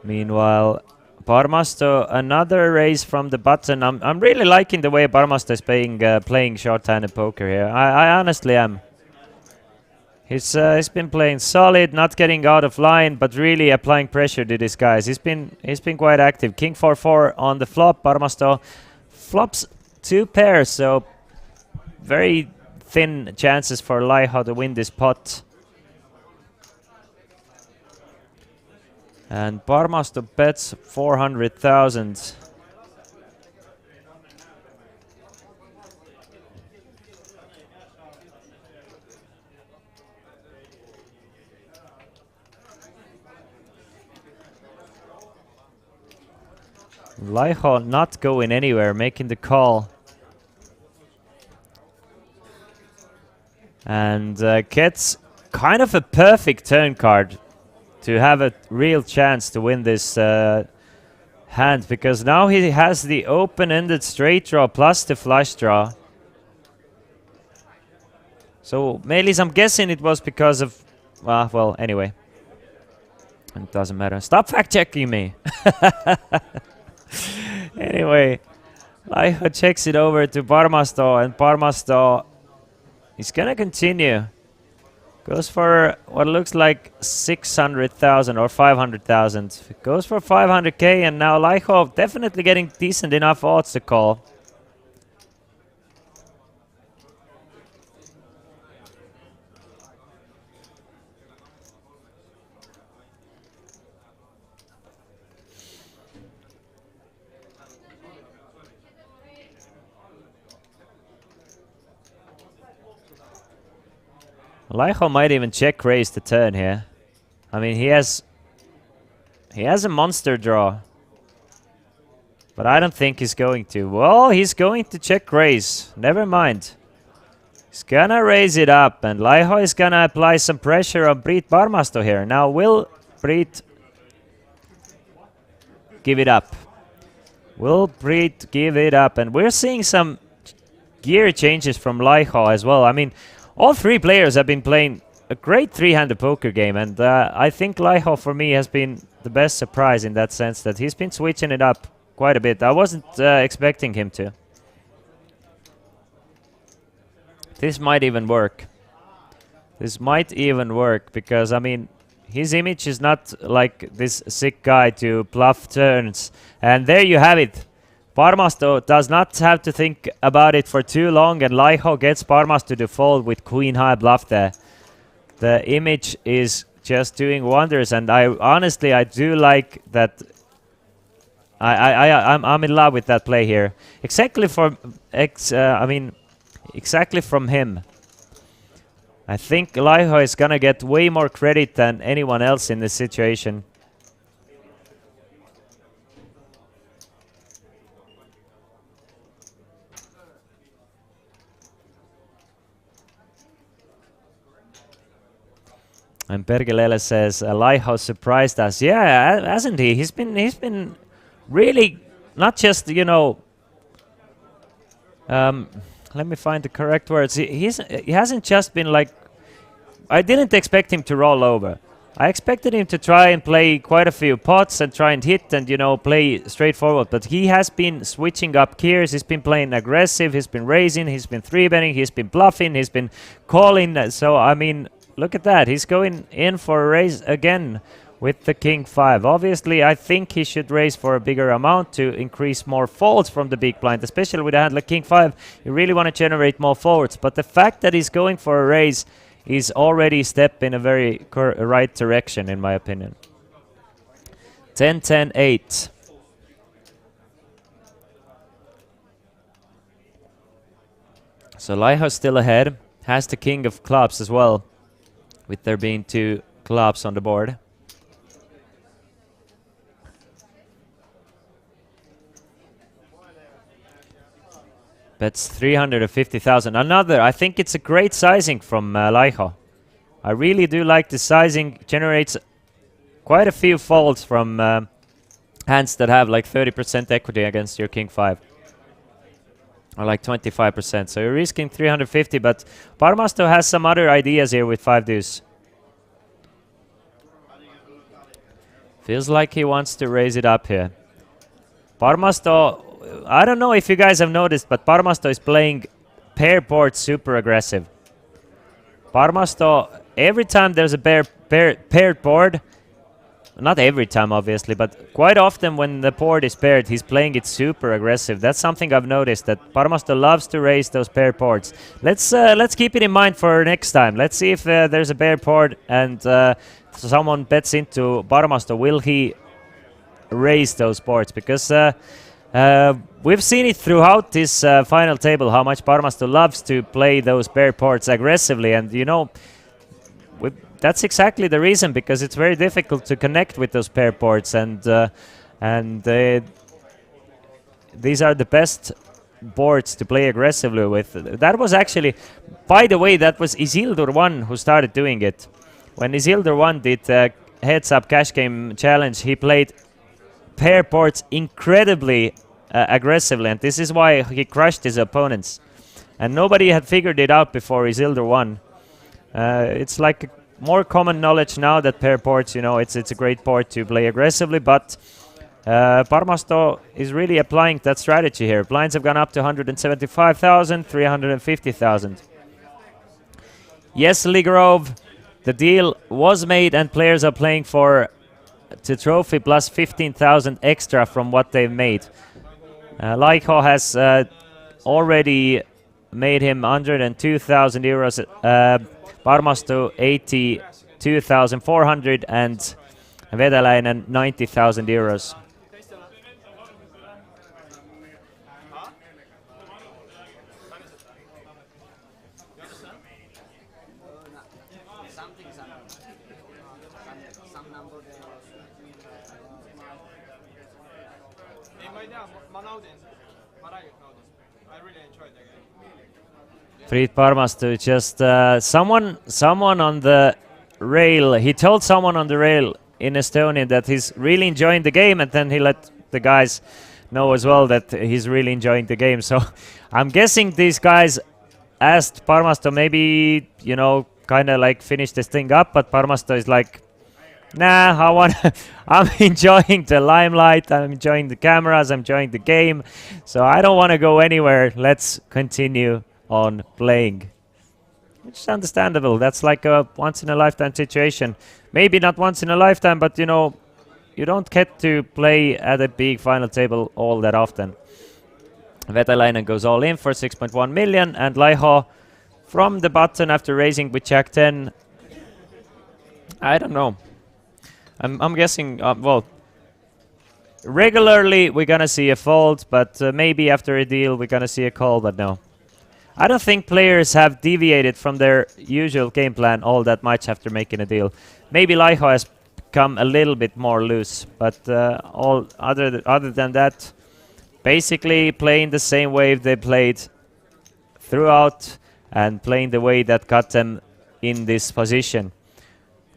R: Meanwhile, Parmasto, another raise from the button. I'm really liking the way Parmasto is playing short-handed poker here. I honestly am. He's been playing solid, not getting out of line, but really applying pressure to these guys. He's been quite active. King 4-4 on the flop. Parmasto flops 2 pairs, so very thin chances for Laiho to win this pot. And Parmasto bets 400,000. Laiho not going anywhere, making the call. And gets kind of a perfect turn card to have a real chance to win this hand, because now he has the open-ended straight draw plus the flush draw. So, Melis, I'm guessing it was because of... well, anyway. It doesn't matter. Stop fact-checking me! Anyway, Laiho checks it over to Parmasto, and Parmasto is gonna continue. Goes for what looks like 600,000 or 500,000. Goes for 500k, and now Laiho definitely getting decent enough odds to call. Laiho might even check raise the turn here. I mean, he has He has a monster draw. But I don't think he's going to. Well, he's going to check raise. Never mind. He's gonna raise it up, and Laiho is gonna apply some pressure on Priit Parmasto here. Now, will Priit give it up? Will Priit give it up? And we're seeing some gear changes from Laiho as well. I mean, all three players have been playing a great three-handed poker game, and I think Laiho, for me, has been the best surprise in that sense that he's been switching it up quite a bit. I wasn't expecting him to. This might even work. This might even work because, I mean, his image is not like this sick guy to bluff turns. And there you have it. Parmasto does not have to think about it for too long, and Laiho gets Parmasto to fold with queen high bluff there. The image is just doing wonders, and I honestly do like that. I'm in love with that play here. Exactly from exactly from him. I think Laiho is gonna get way more credit than anyone else in this situation. And Pergelele says Laiho surprised us. Yeah, hasn't he? He's been really not just, you know, let me find the correct words. He hasn't just been like, I didn't expect him to roll over. I expected him to try and play quite a few pots and try and hit and, you know, play straightforward. But he has been switching up gears. He's been playing aggressive. He's been raising. He's been three-betting. He's been bluffing. He's been calling. So, I mean, look at that. He's going in for a raise again with the King 5. Obviously, I think he should raise for a bigger amount to increase more folds from the big blind, especially with a hand like King 5. You really want to generate more forwards. But the fact that he's going for a raise is already a step in a very right direction, in my opinion. 10-10-8. So Laiho's still ahead. Has the King of Clubs as well, with there being 2 clubs on the board. Bets 350,000. Another, I think it's a great sizing from Laiho. I really do like the sizing. Generates quite a few folds from hands that have like 30% equity against your King 5. Or like 25%. So you're risking 350, but Parmasto has some other ideas here with 5 deuce. Feels like he wants to raise it up here. Parmasto, I don't know if you guys have noticed, but Parmasto is playing pair board super aggressive. Parmasto, every time there's a paired board, not every time obviously, but quite often when the board is paired, he's playing it super aggressive. That's something I've noticed, that Parmasto loves to raise those paired boards. Let's keep it in mind for next time. Let's see if there's a paired board and someone bets into Parmasto. Will he raise those boards? Because we've seen it throughout this final table, how much Parmasto loves to play those pair boards aggressively, and you know, that's exactly the reason, because it's very difficult to connect with those pair boards, and these are the best boards to play aggressively with. That was actually, by the way, that was Isildur 1 who started doing it. When Isildur 1 did Heads Up Cash Game Challenge, he played pair boards incredibly aggressively, and this is why he crushed his opponents. And nobody had figured it out before Isildur 1. It's like more common knowledge now that pair boards, you know, it's a great board to play aggressively, but Parmasto is really applying that strategy here. Blinds have gone up to 175,000, 350,000. Yes, Lee Grove, the deal was made and players are playing for the trophy plus 15,000 extra from what they've made. Laiho has already made him 102,000 euros. Parmasto 82,400 and Vedeläinen 90,000 euros. Fried Parmastu just someone on the rail. He told someone on the rail in Estonia that he's really enjoying the game, and then he let the guys know as well that he's really enjoying the game. So I'm guessing these guys asked Parmasto maybe, you know, kind of like finish this thing up, but Parmasto is like, nah, I'm enjoying the limelight, I'm enjoying the cameras, I'm enjoying the game, so I don't want to go anywhere. Let's continue on playing. Which is understandable. That's like a once-in-a-lifetime situation. Maybe not once in a lifetime, but you know, you don't get to play at a big final table all that often. Vetalainen goes all in for 6.1 million, and Laiho from the button after raising with Jack 10. I don't know. I'm guessing, well, regularly we're gonna see a fold, but maybe after a deal we're gonna see a call, but no. I don't think players have deviated from their usual game plan all that much after making a deal. Maybe Laiho has become a little bit more loose, but all other than that, basically playing the same way they played throughout and playing the way that got them in this position.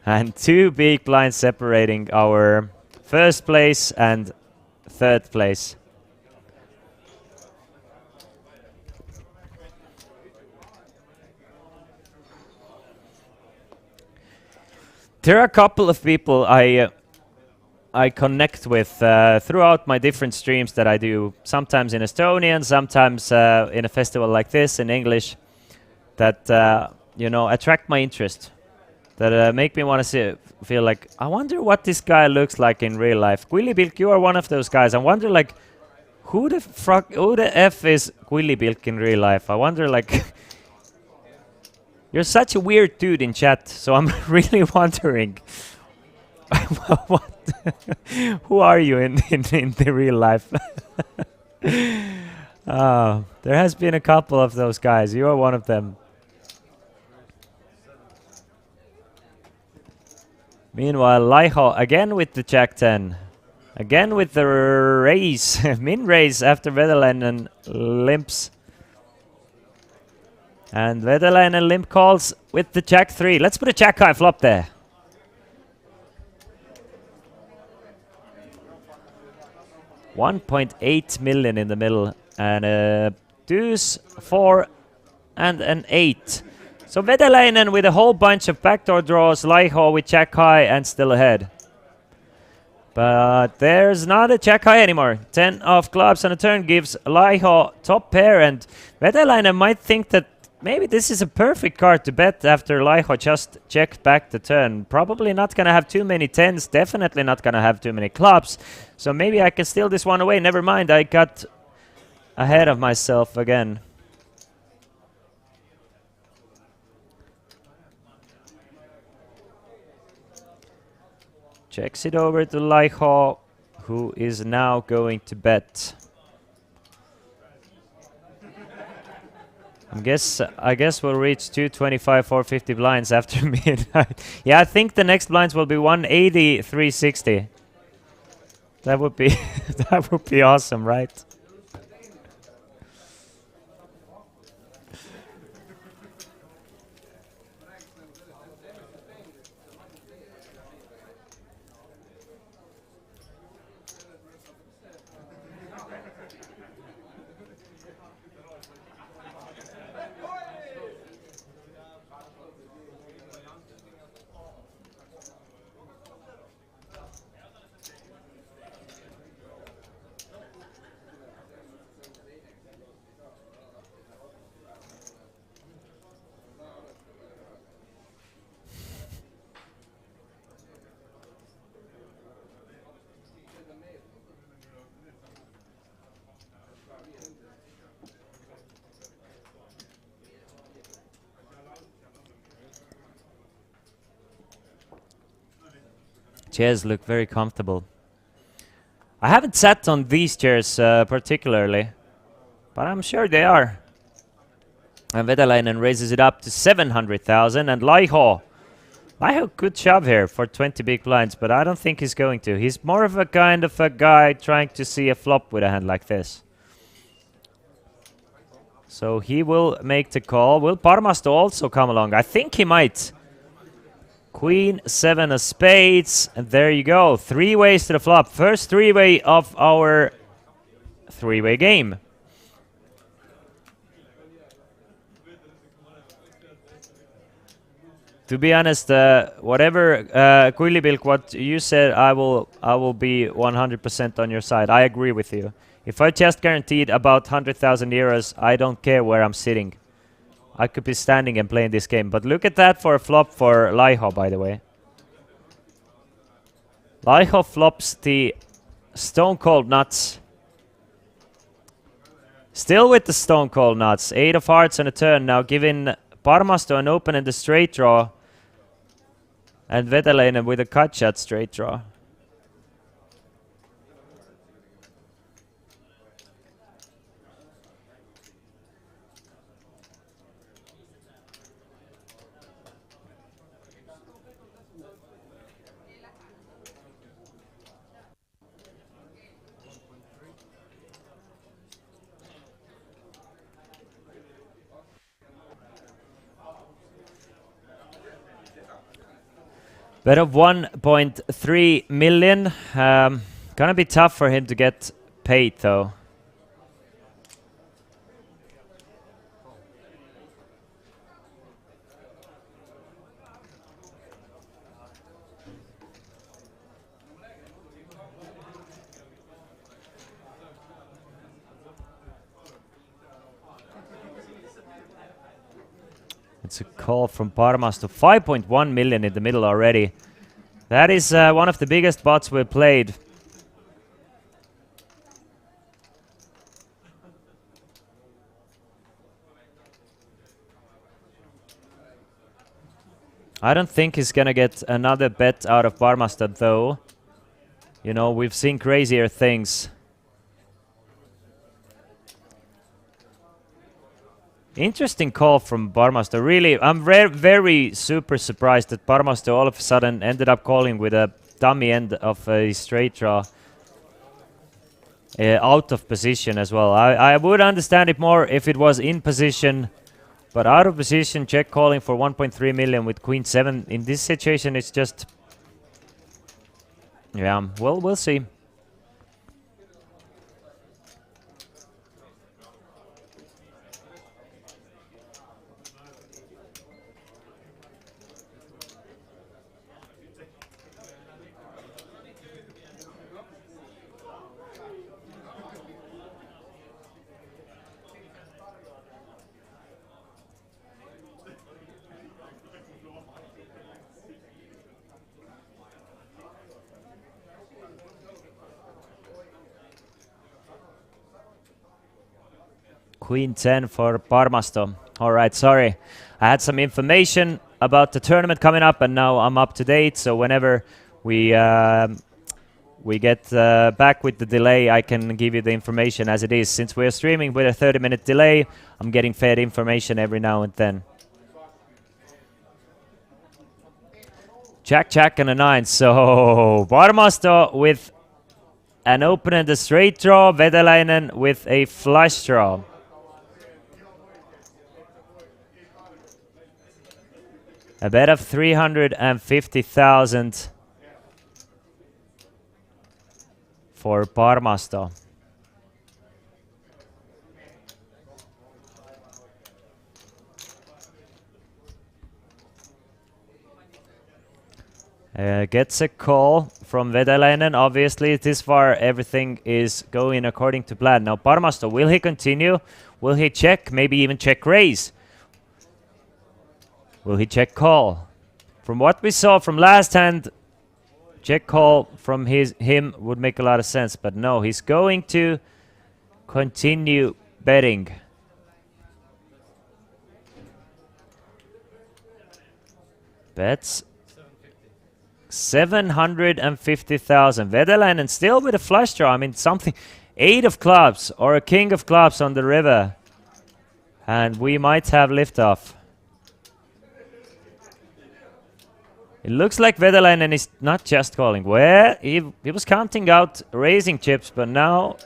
R: And 2 big blinds separating our first place and third place. There are a couple of people I connect with throughout my different streams that I do, sometimes in Estonian, sometimes in a festival like this in English, that you know, attract my interest, that make me want to feel like, I wonder what this guy looks like in real life. Quillibilk, you are one of those guys. I wonder, like, who the F is Quillibilk in real life? I wonder, like, you're such a weird dude in chat, so I'm really wondering, what who are you in the real life? There has been a couple of those guys. You are one of them. Meanwhile, Laiho again with the Jack 10. Again with the raise. Min raise after Vetalainen limps. And Vetalainen limp calls with the Jack 3. Let's put a Jack high flop there. $1.8 million in the middle. And a deuce, 4, and an 8. So Vetalainen with a whole bunch of backdoor draws, Laiho with Jack high and still ahead. But there's not a Jack high anymore. 10 of clubs on a turn gives Laiho top pair, and Vetalainen might think that maybe this is a perfect card to bet after Laiho just checked back the turn. Probably not going to have too many 10s, definitely not going to have too many clubs. So maybe I can steal this one away. Never mind, I got ahead of myself again. Checks it over to Laiho, who is now going to bet. I guess we'll reach 225, 450 blinds after midnight. Yeah, I think the next blinds will be 180, 360. That would be that would be awesome, right? Chairs look very comfortable. I haven't sat on these chairs particularly, but I'm sure they are. And Vetalainen raises it up to 700,000, and Laiho Laiho, good job here for 20 big blinds, but I don't think he's going to. He's more of a kind of a guy trying to see a flop with a hand like this. So he will make the call. Will Parmasto also come along? I think he might. Queen, 7 of spades, and there you go. 3 ways to the flop. First 3-way of our 3-way game. To be honest, whatever Kuilibilk, what you said, I will be 100% on your side. I agree with you. If I just guaranteed about 100,000 euros, I don't care where I'm sitting. I could be standing and playing this game. But look at that for a flop for Laiho, by the way. Laiho flops the Stone Cold Nuts. Still with the Stone Cold Nuts. 8 of hearts on a turn, now giving Parmasto an open and a straight draw. And Vetalainen with a cut shot straight draw. Bet of 1.3 million. Gonna be tough for him to get paid though. It's a call from Parmasto. 5.1 million in the middle already. That is one of the biggest bots we've played. I don't think he's gonna get another bet out of Parmasto though. You know, we've seen crazier things. Interesting call from Parmasto. Really, I'm very super surprised that Parmasto all of a sudden ended up calling with a dummy end of a straight draw. Out of position as well. I would understand it more if it was in position, but out of position, check calling for 1.3 million with Queen 7. In this situation, it's just... Yeah, well, we'll see. Queen 10 for Parmasto. Alright, sorry. I had some information about the tournament coming up and now I'm up to date. So whenever we get back with the delay, I can give you the information as it is. Since we're streaming with a 30-minute delay, I'm getting fed information every now and then. Jack and a 9. So Parmasto with an open and a straight draw. Vetalainen with a flush draw. A bet of 350,000 for Parmasto. Gets a call from Vetalainen. Obviously, this far everything is going according to plan. Now Parmasto, will he continue? Will he check? Maybe even check raise? Will he check call? From what we saw from last hand, check call from him would make a lot of sense. But no, he's going to continue betting. Bets 750,000. Vetalainen still with a flush draw. I mean, something. 8 of clubs or a king of clubs on the river. And we might have liftoff. It looks like Vedalainen is not just calling. Well, he was counting out raising chips, but now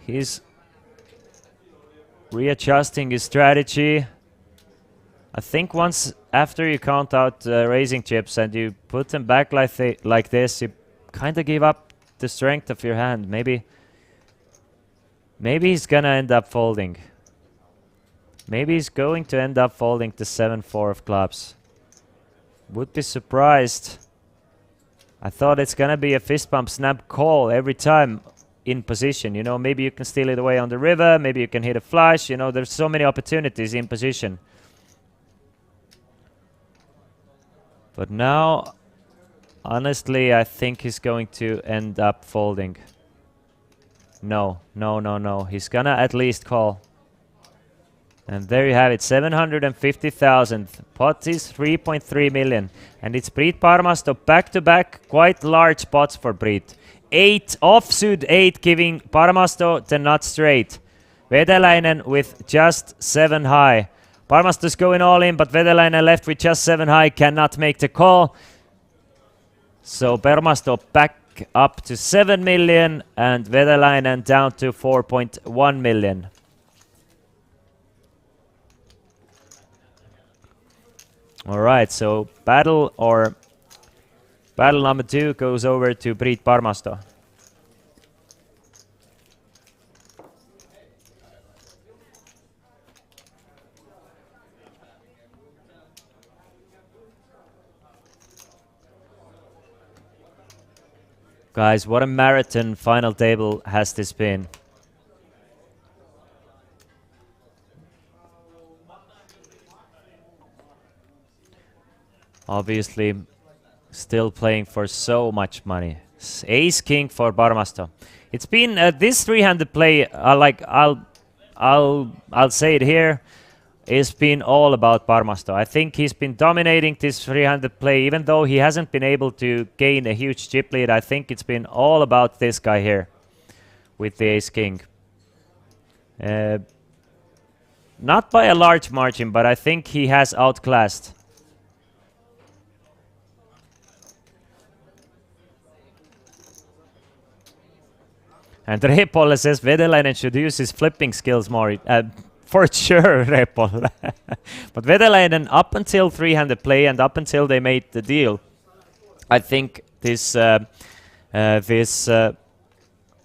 R: he's readjusting his strategy. I think once after you count out raising chips and you put them back like this, you kind of give up the strength of your hand. Maybe he's gonna end up folding. Maybe he's going to end up folding the 7-4 of clubs. Would be surprised. I thought it's gonna be a fist bump snap call every time in position. You know, maybe you can steal it away on the river, maybe you can hit a flush. You know, there's so many opportunities in position. But now, honestly, I think he's going to end up folding. No. He's gonna at least call. And there you have it, 750,000. Pot is 3.3 million. And it's Priit Parmasto back-to-back, quite large pots for Priit. 8 offsuit 8, giving Parmasto the nut straight. Vedalainen with just 7 high. Parmasto's going all in, but Vedalainen left with just 7 high, cannot make the call. So Parmasto back up to 7 million and Vedalainen down to 4.1 million. All right, so battle number 2 goes over to Priit Parmasto. Guys, what a marathon final table has this been. Obviously, still playing for so much money. Ace King for Parmasto. It's been this three-handed play. I'll say it here. It's been all about Parmasto. I think he's been dominating this three-handed play, even though he hasn't been able to gain a huge chip lead. I think it's been all about this guy here with the Ace King. Not by a large margin, but I think he has outclassed. And Repolle says Vedalainen should use his flipping skills more. For sure, Repolle. But Vedalainen, up until three-handed play and up until they made the deal, I think this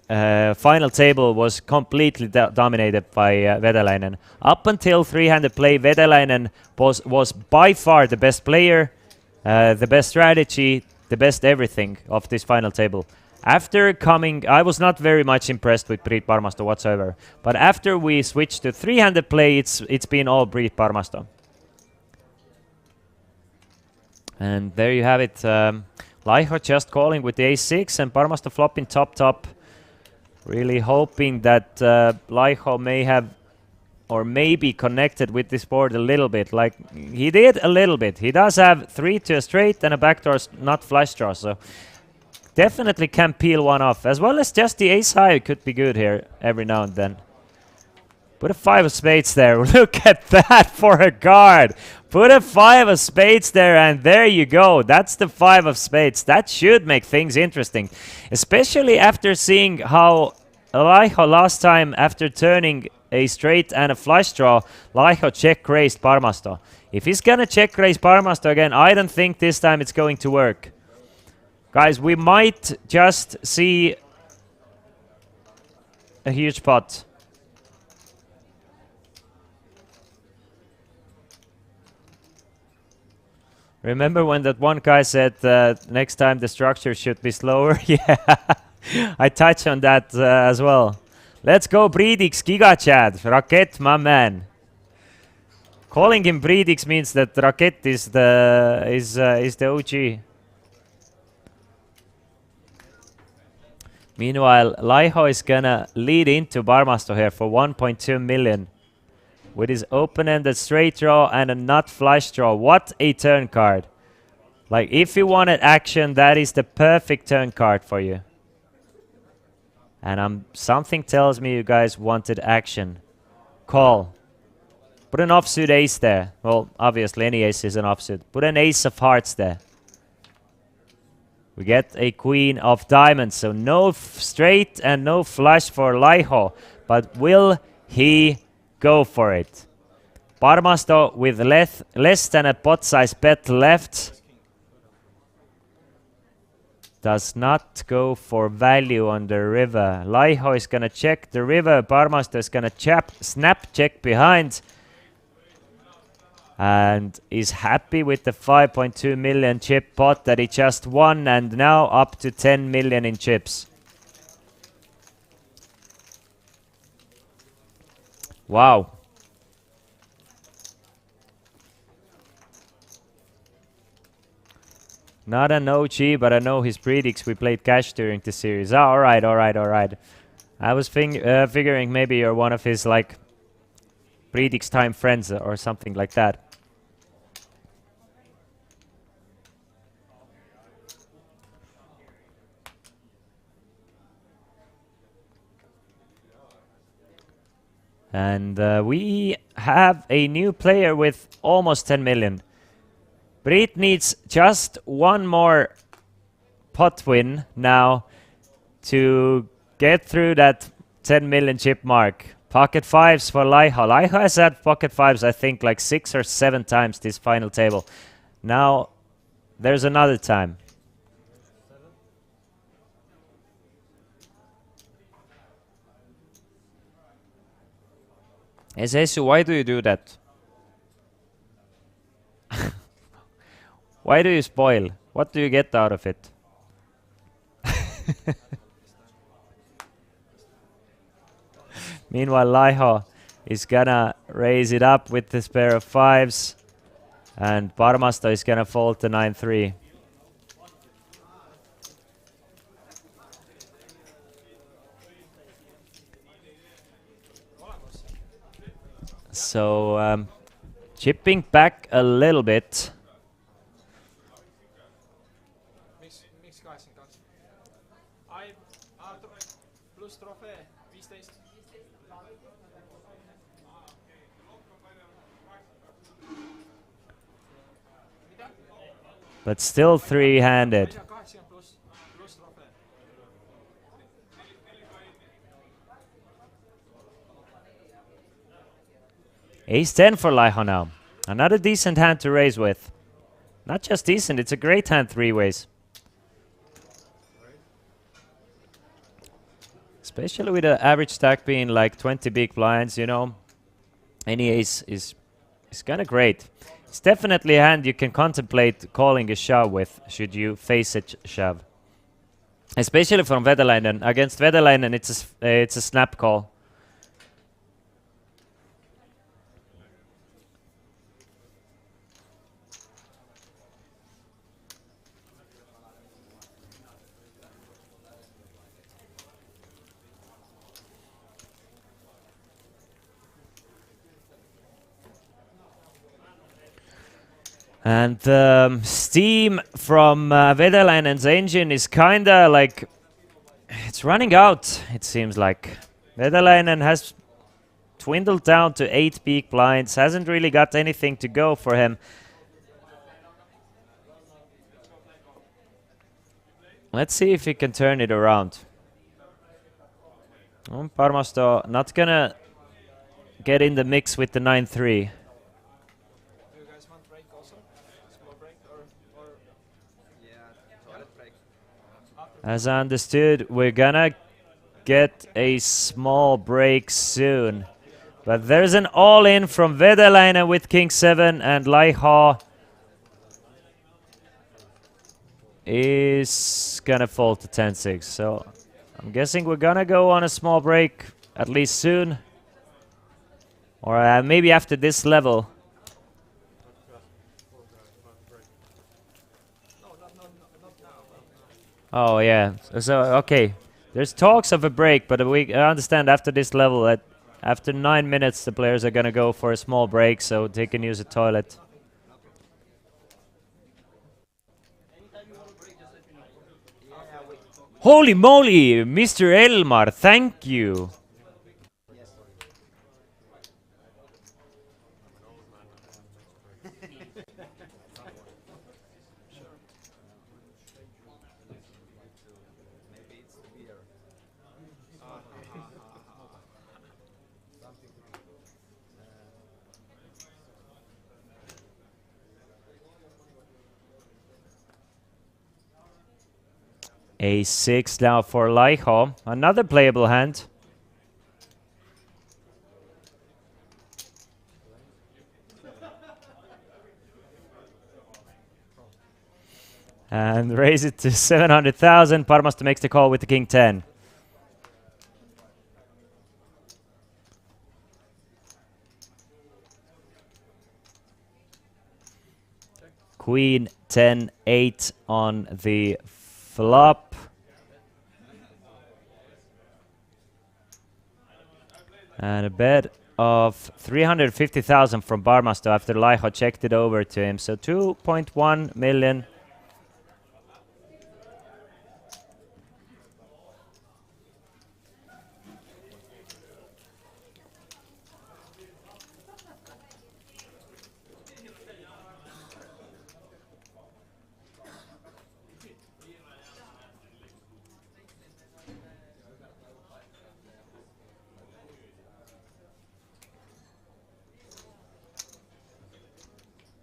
R: final table was completely dominated by Vedalainen. Up until three-handed play, Vedalainen was by far the best player, the best strategy, the best everything of this final table. After coming, I was not very much impressed with Priit Parmasto whatsoever. But after we switched to three-handed play, it's been all Priit Parmasto. And there you have it. Laiho just calling with the ace-6 and Parmasto flopping top. Really hoping that Laiho may have or maybe connected with this board a little bit. Like he did a little bit. He does have 3 to a straight and a backdoor not flush draw. So definitely can peel one off, as well as just the ace high could be good here every now and then. Put a 5 of spades there. Look at that for a guard. Put a 5 of spades there, and there you go. That's the 5 of spades. That should make things interesting, especially after seeing how Laiho last time, after turning a straight and a flush draw, Laiho check-raised Parmasto. If he's gonna check-raise Parmasto again, I don't think this time it's going to work. Guys, we might just see a huge pot. Remember when that one guy said next time the structure should be slower? Yeah, I touched on that as well. Let's go Breedix Giga Chat. Raket, my man. Calling him Breedix means that Raket is the OG. Meanwhile, Laiho is gonna lead into Parmasto here for 1.2 million. With his open-ended straight draw and a nut flush draw. What a turn card. Like, if you wanted action, that is the perfect turn card for you. And something tells me you guys wanted action. Call. Put an offsuit ace there. Well, obviously any ace is an offsuit. Put an ace of hearts there. We get a queen of diamonds, so no straight and no flush for Laiho. But will he go for it? Parmasto with less than a pot size bet left does not go for value on the river. Laiho is gonna check the river. Parmasto is gonna snap check behind. And is happy with the 5.2 million chip pot that he just won, and now up to 10 million in chips. Wow. Not an OG, but I know his predicts. We played cash during the series. Oh, alright. I was figuring maybe you're one of his like predicts time friends or something like that. And we have a new player with almost 10 million. Brit needs just one more pot win now to get through that 10 million chip mark. Pocket fives for Laiho. Laiho has had pocket fives, I think, like 6 or 7 times this final table. Now, there's another time. Esesu, why do you do that? Why do you spoil? What do you get out of it? Meanwhile, Laiho is gonna raise it up with this pair of fives. And Parmasto is gonna fold to 9-3. So, chipping back a little bit. But still three-handed. Ace-10 for Laiho now. Another decent hand to raise with. Not just decent, it's a great hand three-ways. Especially with the average stack being like 20 big blinds, you know. Any ace is kind of great. It's definitely a hand you can contemplate calling a shove with, should you face a shove. Especially from Vedalainen. Against Vedalainen, it's a snap call. And the steam from Vedalainen's engine is kinda like... It's running out, it seems like. Vedalainen has dwindled down to 8 big blinds. Hasn't really got anything to go for him. Let's see if he can turn it around. Parmasto not gonna get in the mix with the 9-3. As I understood, we're gonna get a small break soon. But there's an all-in from Vedalainen with King 7, and Laiho is gonna fall to 10-6. So I'm guessing we're gonna go on a small break, at least soon. Or maybe after this level. Oh yeah, so okay. There's talks of a break, but I understand after this level that after 9 minutes the players are gonna go for a small break, so they can use a toilet. Holy moly, Mr. Elmar, thank you. A6 now for Laiho. Another playable hand. And raise it to 700,000. Parmasto makes the call with the king 10. Queen 10 8 on the flop. And a bet of 350,000 from Parmasto after Laiho checked it over to him. So 2.1 million.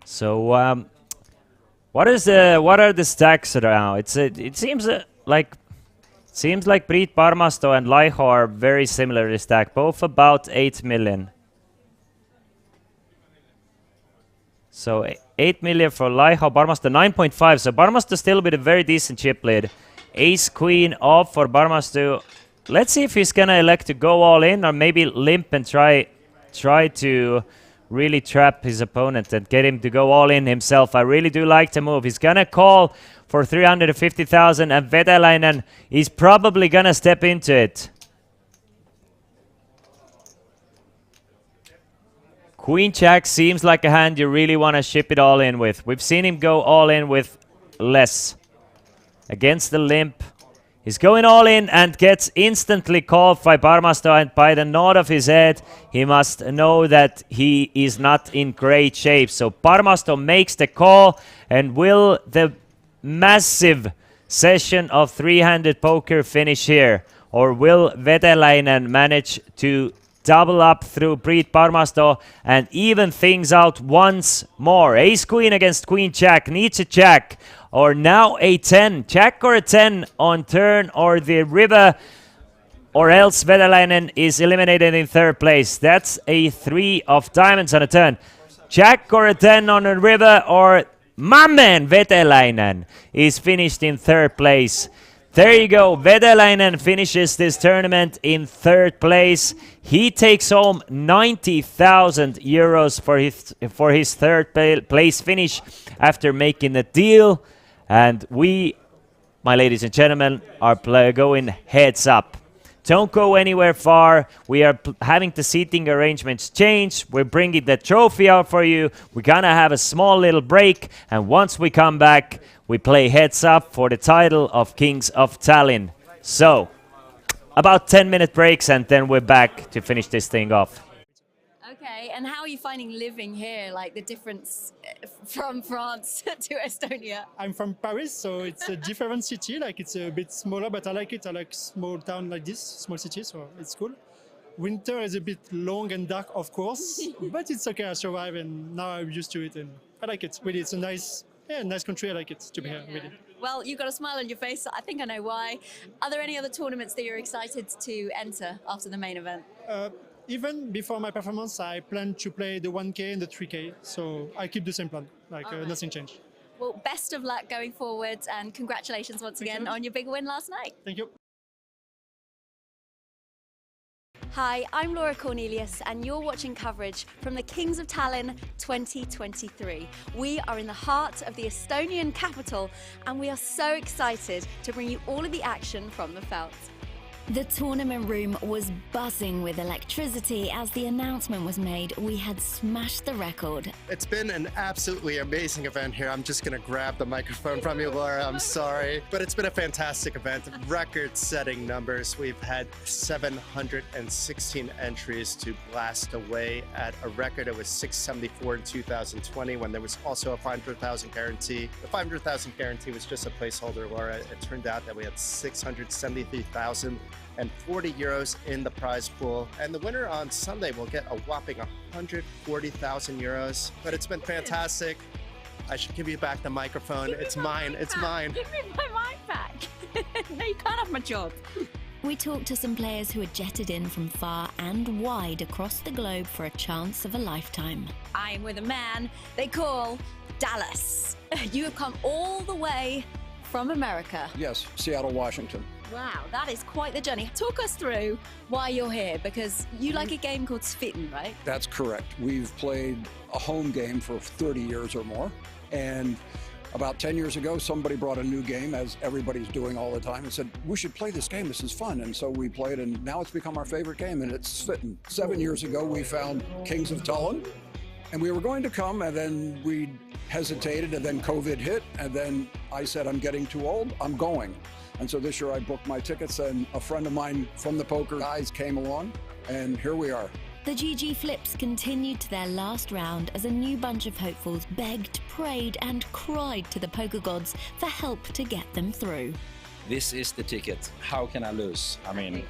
R: So what are the stacks now? It seems like Priit Parmasto and Laiho are very similarly stacked, both about 8 million. So 8 million for Laiho, Parmasto 9.5. So Parmasto still with a very decent chip lead. Ace Queen off for Parmasto. Let's see if he's gonna elect to go all in or maybe limp and try to really trap his opponent and get him to go all in himself. I really do like the move. He's gonna call for 350,000 and Vetalainen is probably gonna step into it. Queen Jack seems like a hand you really want to ship it all in with. We've seen him go all in with less. Against the limp. He's going all in and gets instantly called by Parmasto, and by the nod of his head, he must know that he is not in great shape. So Parmasto makes the call, and will the massive session of three-handed poker finish here? Or will Vetalainen manage to double up through Priit Parmasto and even things out once more? Ace-Queen against Queen-Jack, needs a jack. Or now a 10, jack or a 10 on turn or the river, or else Vetalainen is eliminated in third place. That's a 3 of diamonds on a turn. Jack or a 10 on a river, or my man Vetalainen is finished in third place. There you go, Vetalainen finishes this tournament in third place. He takes home 90,000 euros for his third place finish after making a deal. And we, my ladies and gentlemen, are going heads up. Don't go anywhere far. We are having the seating arrangements change. We're bringing the trophy out for you. We're gonna have a small little break. And once we come back, we play heads up for the title of Kings of Tallinn. So, about 10-minute breaks and then we're back to finish this thing off.
B: Okay, and how are you finding living here? Like the difference from France to Estonia?
Q: I'm from Paris, so it's a different city. Like it's a bit smaller, but I like it. I like small town like this, small city, so it's cool. Winter is a bit long and dark, of course, but it's okay. I survive, and now I'm used to it, and I like it. Really, it's a nice country. I like it to be here. Really.
B: Well, you've got a smile on your face. I think I know why. Are there any other tournaments that you're excited to enter after the main event?
Q: Even before my performance, I plan to play the 1K and the 3K, so I keep the same plan, nothing changed.
B: Well, best of luck going forward, and congratulations once again on your big win last night.
Q: Thank you.
B: Hi, I'm Laura Cornelius, and you're watching coverage from the Kings of Tallinn 2023. We are in the heart of the Estonian capital, and we are so excited to bring you all of the action from the felt.
E: The tournament room was buzzing with electricity as the announcement was made. We had smashed the record.
A: It's been an absolutely amazing event here. I'm just going to grab the microphone from you, Laura. I'm sorry. But it's been a fantastic event. Record-setting numbers. We've had 716 entries to blast away at a record. It was 674 in 2020 when there was also a 500,000 guarantee. The 500,000 guarantee was just a placeholder, Laura. It turned out that we had 673,000 and 40 euros in the prize pool. And the winner on Sunday will get a whopping 140,000 euros. But it's been fantastic. I should give you back the microphone. It's mine. It's mine.
B: Give me my mic back. No, you can't have my job.
E: We talked to some players who had jetted in from far and wide across the globe for a chance of a lifetime.
B: I'm with a man they call Dallas. You have come all the way from America.
T: Yes, Seattle, Washington.
B: Wow, that is quite the journey. Talk us through why you're here, because you like a game called Svitten, right?
T: That's correct. We've played a home game for 30 years or more, and about 10 years ago, somebody brought a new game, as everybody's doing all the time, and said, we should play this game, this is fun. And so we played, and now it's become our favorite game, and it's Svitten. 7 years ago, we found Kings of Tallinn, and we were going to come, and then we hesitated, and then COVID hit, and then I said, I'm getting too old, I'm going. And so this year I booked my tickets, and a friend of mine from the poker guys came along, and here we are.
E: The GG Flips continued to their last round as a new bunch of hopefuls begged, prayed and cried to the poker gods for help to get them through.
U: This is the ticket. How can I lose? I mean,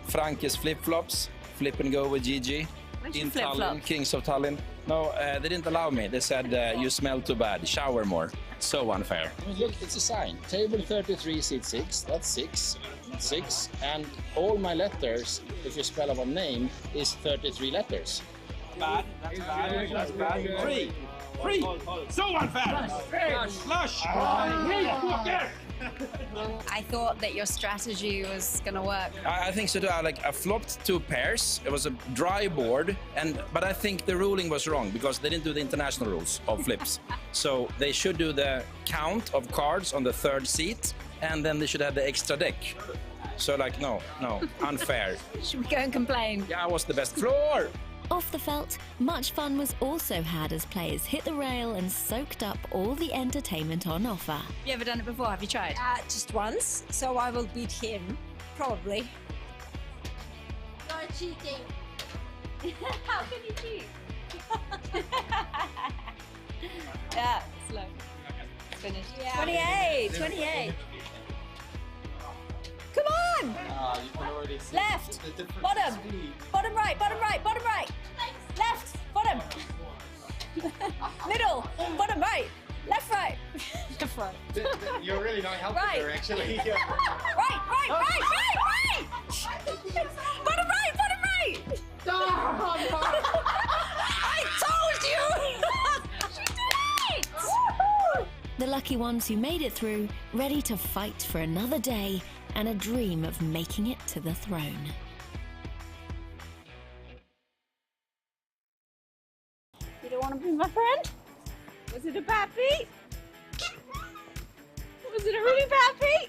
U: Franke's flip-flops, flip and go with GG. In Tallinn, Kings of Tallinn. No, they didn't allow me. They said, you smell too bad, shower more. So unfair. I mean, look, it's a sign. Table 33, seat 6, that's 6. 6, and all my letters, if you spell out a name, is 33 letters.
H: Bad, that's bad, that's bad. Free, free, so unfair. Flush.
B: I thought that your strategy was going to work.
U: I think so too. I flopped 2 pairs. It was a dry board, but I think the ruling was wrong because they didn't do the international rules of flips. So they should do the count of cards on the 3rd seat, and then they should have the extra deck. So no, unfair.
B: Should we go and complain?
U: Yeah, I was the best floor.
E: Off the felt, much fun was also had as players hit the rail and soaked up all the entertainment on offer.
B: Have you ever done it before? Have you tried?
V: Just once, so I will beat him, probably.
B: You're cheating. How can you cheat? Yeah, slow. Finished. Yeah. 28, 28. Come on!
G: You can already see
B: Left,
G: the difference.
B: bottom, bottom right, bottom right, bottom right. Left, bottom. Middle, bottom right. Left, right. Left, right.
G: You're really not helping
B: Right.
G: her, actually.
B: Right. Bottom right, bottom right. I told you! She did it!
E: The lucky ones who made it through, ready to fight for another day and a dream of making it to the throne.
V: You don't want to be my friend? Was it a bad beat? Was it a really bad beat?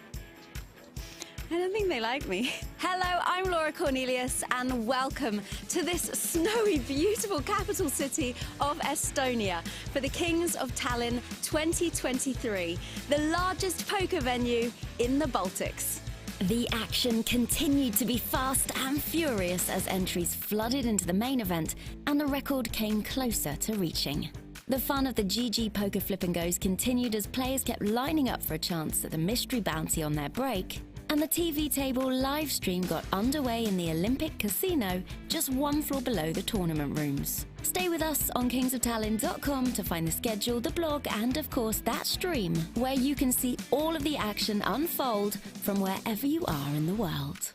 B: I don't think they like me. Hello, I'm Laura Cornelius and welcome to this snowy, beautiful capital city of Estonia for the Kings of Tallinn 2023, the largest poker venue in the Baltics.
E: The action continued to be fast and furious as entries flooded into the main event and the record came closer to reaching. The fun of the GG Poker Flip and Goes continued as players kept lining up for a chance at the mystery bounty on their break, and the TV table live stream got underway in the Olympic Casino just 1 floor below the tournament rooms. Stay with us on kingsoftallinn.com to find the schedule, the blog, and of course that stream, where you can see all of the action unfold from wherever you are in the world.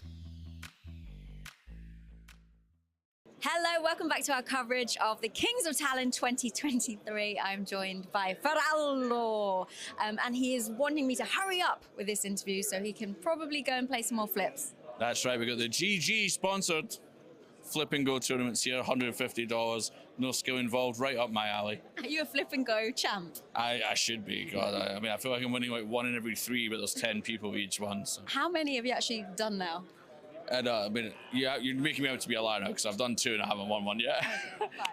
B: Hello, welcome back to our coverage of the Kings of Tallinn 2023. I'm joined by Ferallo, and he is wanting me to hurry up with this interview so he can probably go and play some more flips.
K: That's right, we got the GG sponsored flip and go tournaments here, $150, no skill involved, right up my alley.
B: Are you a flip and go champ?
K: I should be, God. I mean, I feel like I'm winning like 1 in every 3, but there's 10 people each one. So.
B: How many have you actually done now?
K: And I mean, yeah, you're making me out to be a liar now because I've done 2 and I haven't won 1 yet.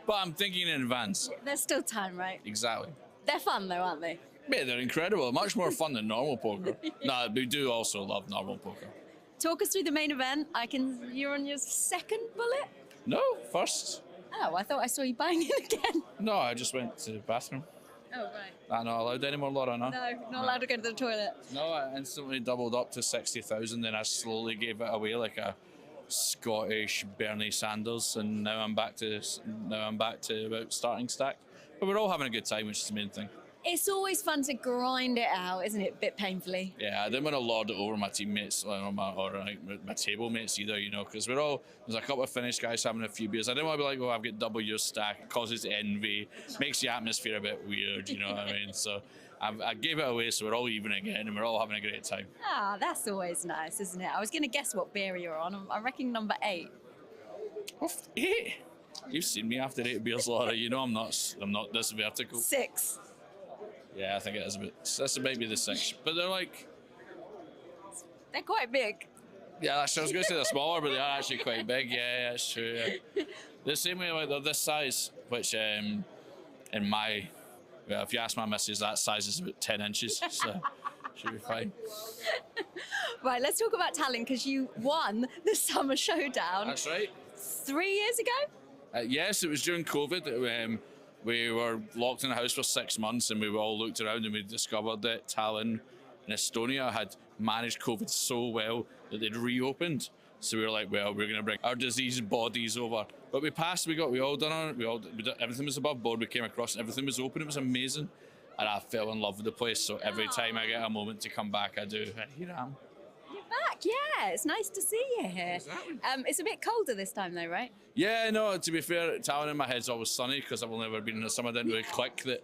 K: But I'm thinking in advance.
B: There's still time, right?
K: Exactly.
B: They're fun though, aren't they?
K: Yeah, they're incredible. Much more fun than normal poker. No, we do also love normal poker.
B: Talk us through the main event. You're on your 2nd bullet?
K: No, first.
B: Oh, I thought I saw you buying it again.
K: No, I just went to the bathroom.
B: Oh, right.
K: I'm not allowed anymore, Laura, no?
B: No, not allowed to go to the toilet.
K: No, I instantly doubled up to 60,000, then I slowly gave it away like a Scottish Bernie Sanders, and now I'm back to about starting stack. But we're all having a good time, which is the main thing.
B: It's always fun to grind it out, isn't it? A bit painfully.
K: Yeah, I didn't want to lord it over my teammates or my table mates either, you know, because there's a couple of Finnish guys having a few beers. I didn't want to be like, oh, I've got double your stack. It causes envy, makes the atmosphere a bit weird, you know what I mean? So I gave it away, so we're all even again and we're all having a great time.
B: Ah, that's always nice, isn't it? I was going to guess what beer you're on. I reckon number 8.
K: 8? You've seen me after 8 beers, Laura. You know I'm not this vertical.
B: 6.
K: Yeah, I think it is a bit. This might be the 6, but
B: They're quite big.
K: Yeah, I was going to say they're smaller, but they are actually quite big. Yeah, that's true. Yeah. The same way, like they're this size, which in my, well, if you ask my missus, that size is about 10 inches, so should be fine.
B: Right, let's talk about Tallinn because you won the Summer Showdown.
K: That's right.
B: 3 years ago?
K: Yes, it was during COVID. We were locked in the house for 6 months and we all looked around and we discovered that Tallinn in Estonia had managed COVID so well that they'd reopened. So we were like, well, we're going to bring our diseased bodies over. But we passed, we all done it. Everything was above board. We came across and everything was open. It was amazing. And I fell in love with the place. So every time I get a moment to come back, I do. And here I am.
B: Back, yeah. It's nice to see you here.
K: Exactly.
B: It's a bit colder this time though, right?
K: Yeah, no, to be fair, Tallinn in my head's always sunny because I've only ever been in the summer. Didn't really click that.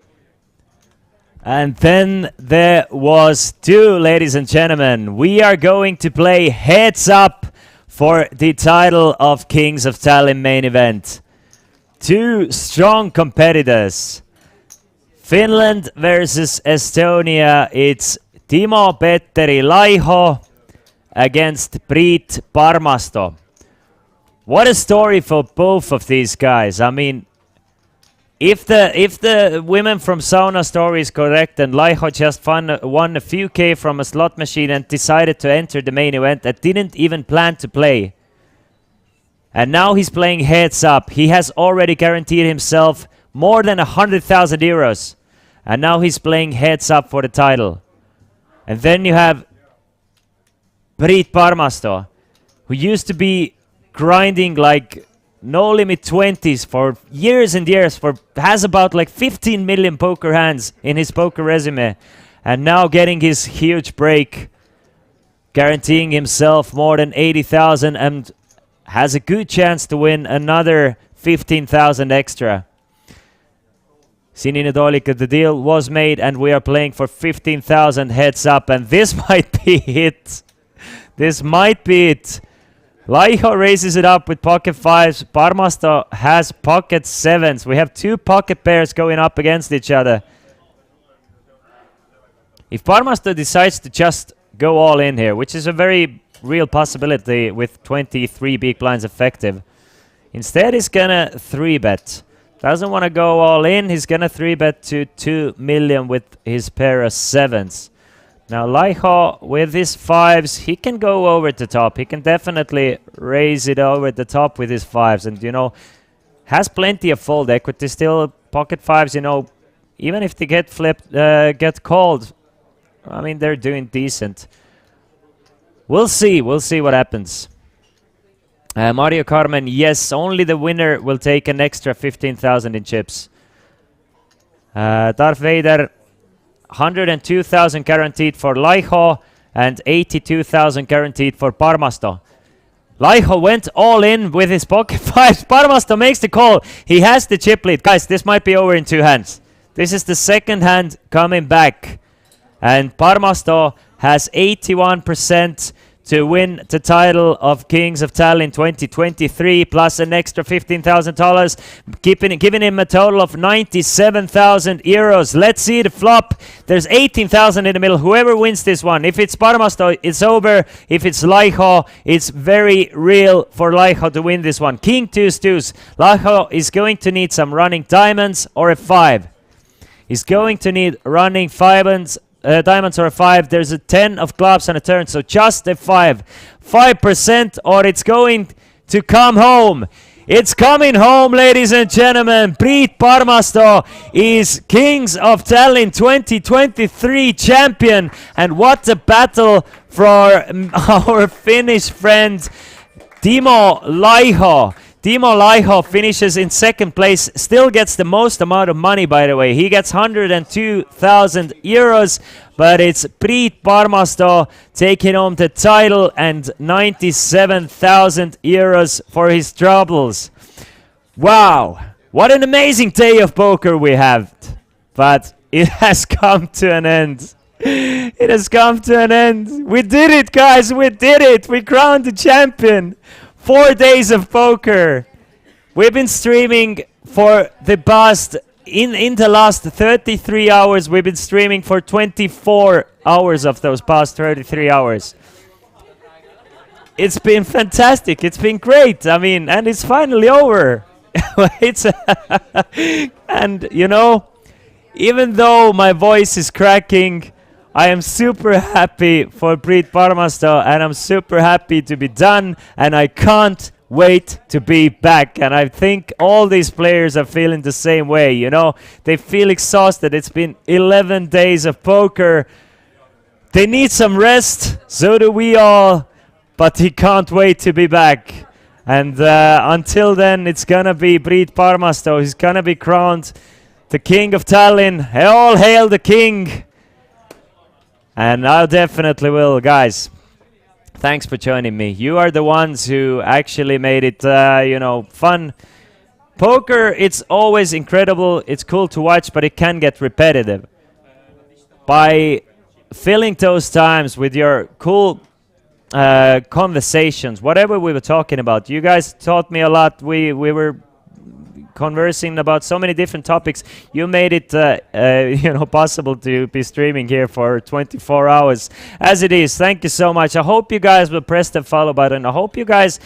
R: And then there was 2, ladies and gentlemen. We are going to play heads up for the title of Kings of Tallinn main event. 2 strong competitors. Finland versus Estonia. It's Timo Petteri Laiho against Priit Parmasto. What a story for both of these guys. I mean, if the women from Sauna story is correct, and Laiho just won a few K from a slot machine and decided to enter the main event and didn't even plan to play. And now he's playing heads up. He has already guaranteed himself more than 100,000 euros. And now he's playing heads up for the title. And then you have Priit Parmasto, who used to be grinding like no limit 20s for years and years, has about like 15 million poker hands in his poker resume, and now getting his huge break, guaranteeing himself more than 80,000 and has a good chance to win another 15,000 extra. Sininen Toolik, the deal was made and we are playing for 15,000 heads up, and this might be it. This might be it. Laiho raises it up with pocket 5s. Parmasto has pocket 7s. We have 2 pocket pairs going up against each other. If Parmasto decides to just go all in here, which is a very real possibility with 23 big blinds effective, instead he's gonna 3-bet. Doesn't want to go all in. He's gonna 3-bet to 2 million with his pair of 7s. Now Laiho with his 5s, he can go over the top. He can definitely raise it over the top with his 5s, and you know, has plenty of fold equity still. Pocket 5s, you know, even if they get flipped, get called, I mean, they're doing decent. We'll see what happens. Mario Carmen, yes, only the winner will take an extra 15,000 in chips. Darth Vader, 102,000 guaranteed for Laiho and 82,000 guaranteed for Parmasto. Laiho went all in with his pocket 5s. Parmasto makes the call. He has the chip lead. Guys, this might be over in 2 hands. This is the second hand coming back. And Parmasto has 81% to win the title of Kings of Tallinn 2023, plus an extra $15,000, giving him a total of 97,000 euros. Let's see the flop. There's 18,000 in the middle. Whoever wins this one, if it's Parmasto, it's over. If it's Laiho, it's very real for Laiho to win this one. King 2-2s. Laiho is going to need some running diamonds or a 5. He's going to need running diamonds or a 5. There's a 10 of clubs on a turn, so just a 5. 5% or it's going to come home. It's coming home, ladies and gentlemen. Priit Parmasto is Kings of Tallinn 2023 champion. And what a battle for our Finnish friend Timo Laiho. Timo Laiho finishes in second place, still gets the most amount of money, by the way. He gets 102,000 euros, but it's Priit Parmasto taking home the title and 97,000 euros for his troubles. Wow, what an amazing day of poker we have. But it has come to an end. It has come to an end. We did it, guys. We did it. We crowned the champion. 4 days of poker. We've been streaming for the past, in the last 33 hours, we've been streaming for 24 hours of those past 33 hours. It's been fantastic. It's been great. I mean, and it's finally over. It's and, you know, even though my voice is cracking, I am super happy for Priit Parmasto, and I'm super happy to be done, and I can't wait to be back. And I think all these players are feeling the same way, you know. They feel exhausted. It's been 11 days of poker. They need some rest, so do we all, but he can't wait to be back. And until then, it's gonna be Priit Parmasto. He's gonna be crowned the King of Tallinn. All hail the King! And I definitely will, guys. Thanks for joining me. You are the ones who actually made it, you know, fun. Poker, it's always incredible. It's cool to watch, but it can get repetitive. By filling those times with your cool conversations, whatever we were talking about, you guys taught me a lot. We were conversing about so many different topics. You made it you know, possible to be streaming here for 24 hours as it is. Thank you so much. I hope you guys will press the follow button. I hope you guys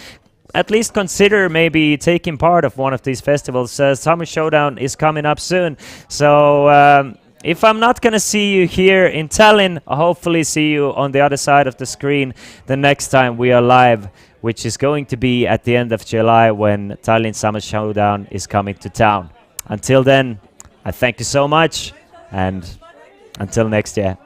R: at least consider maybe taking part of one of these festivals. Summer Showdown is coming up soon, so if I'm not gonna see you here in Tallinn, I'll hopefully see you on the other side of the screen the next time we are live, which is going to be at the end of July when Tallinn Summer Showdown is coming to town. Until then, I thank you so much, and until next year.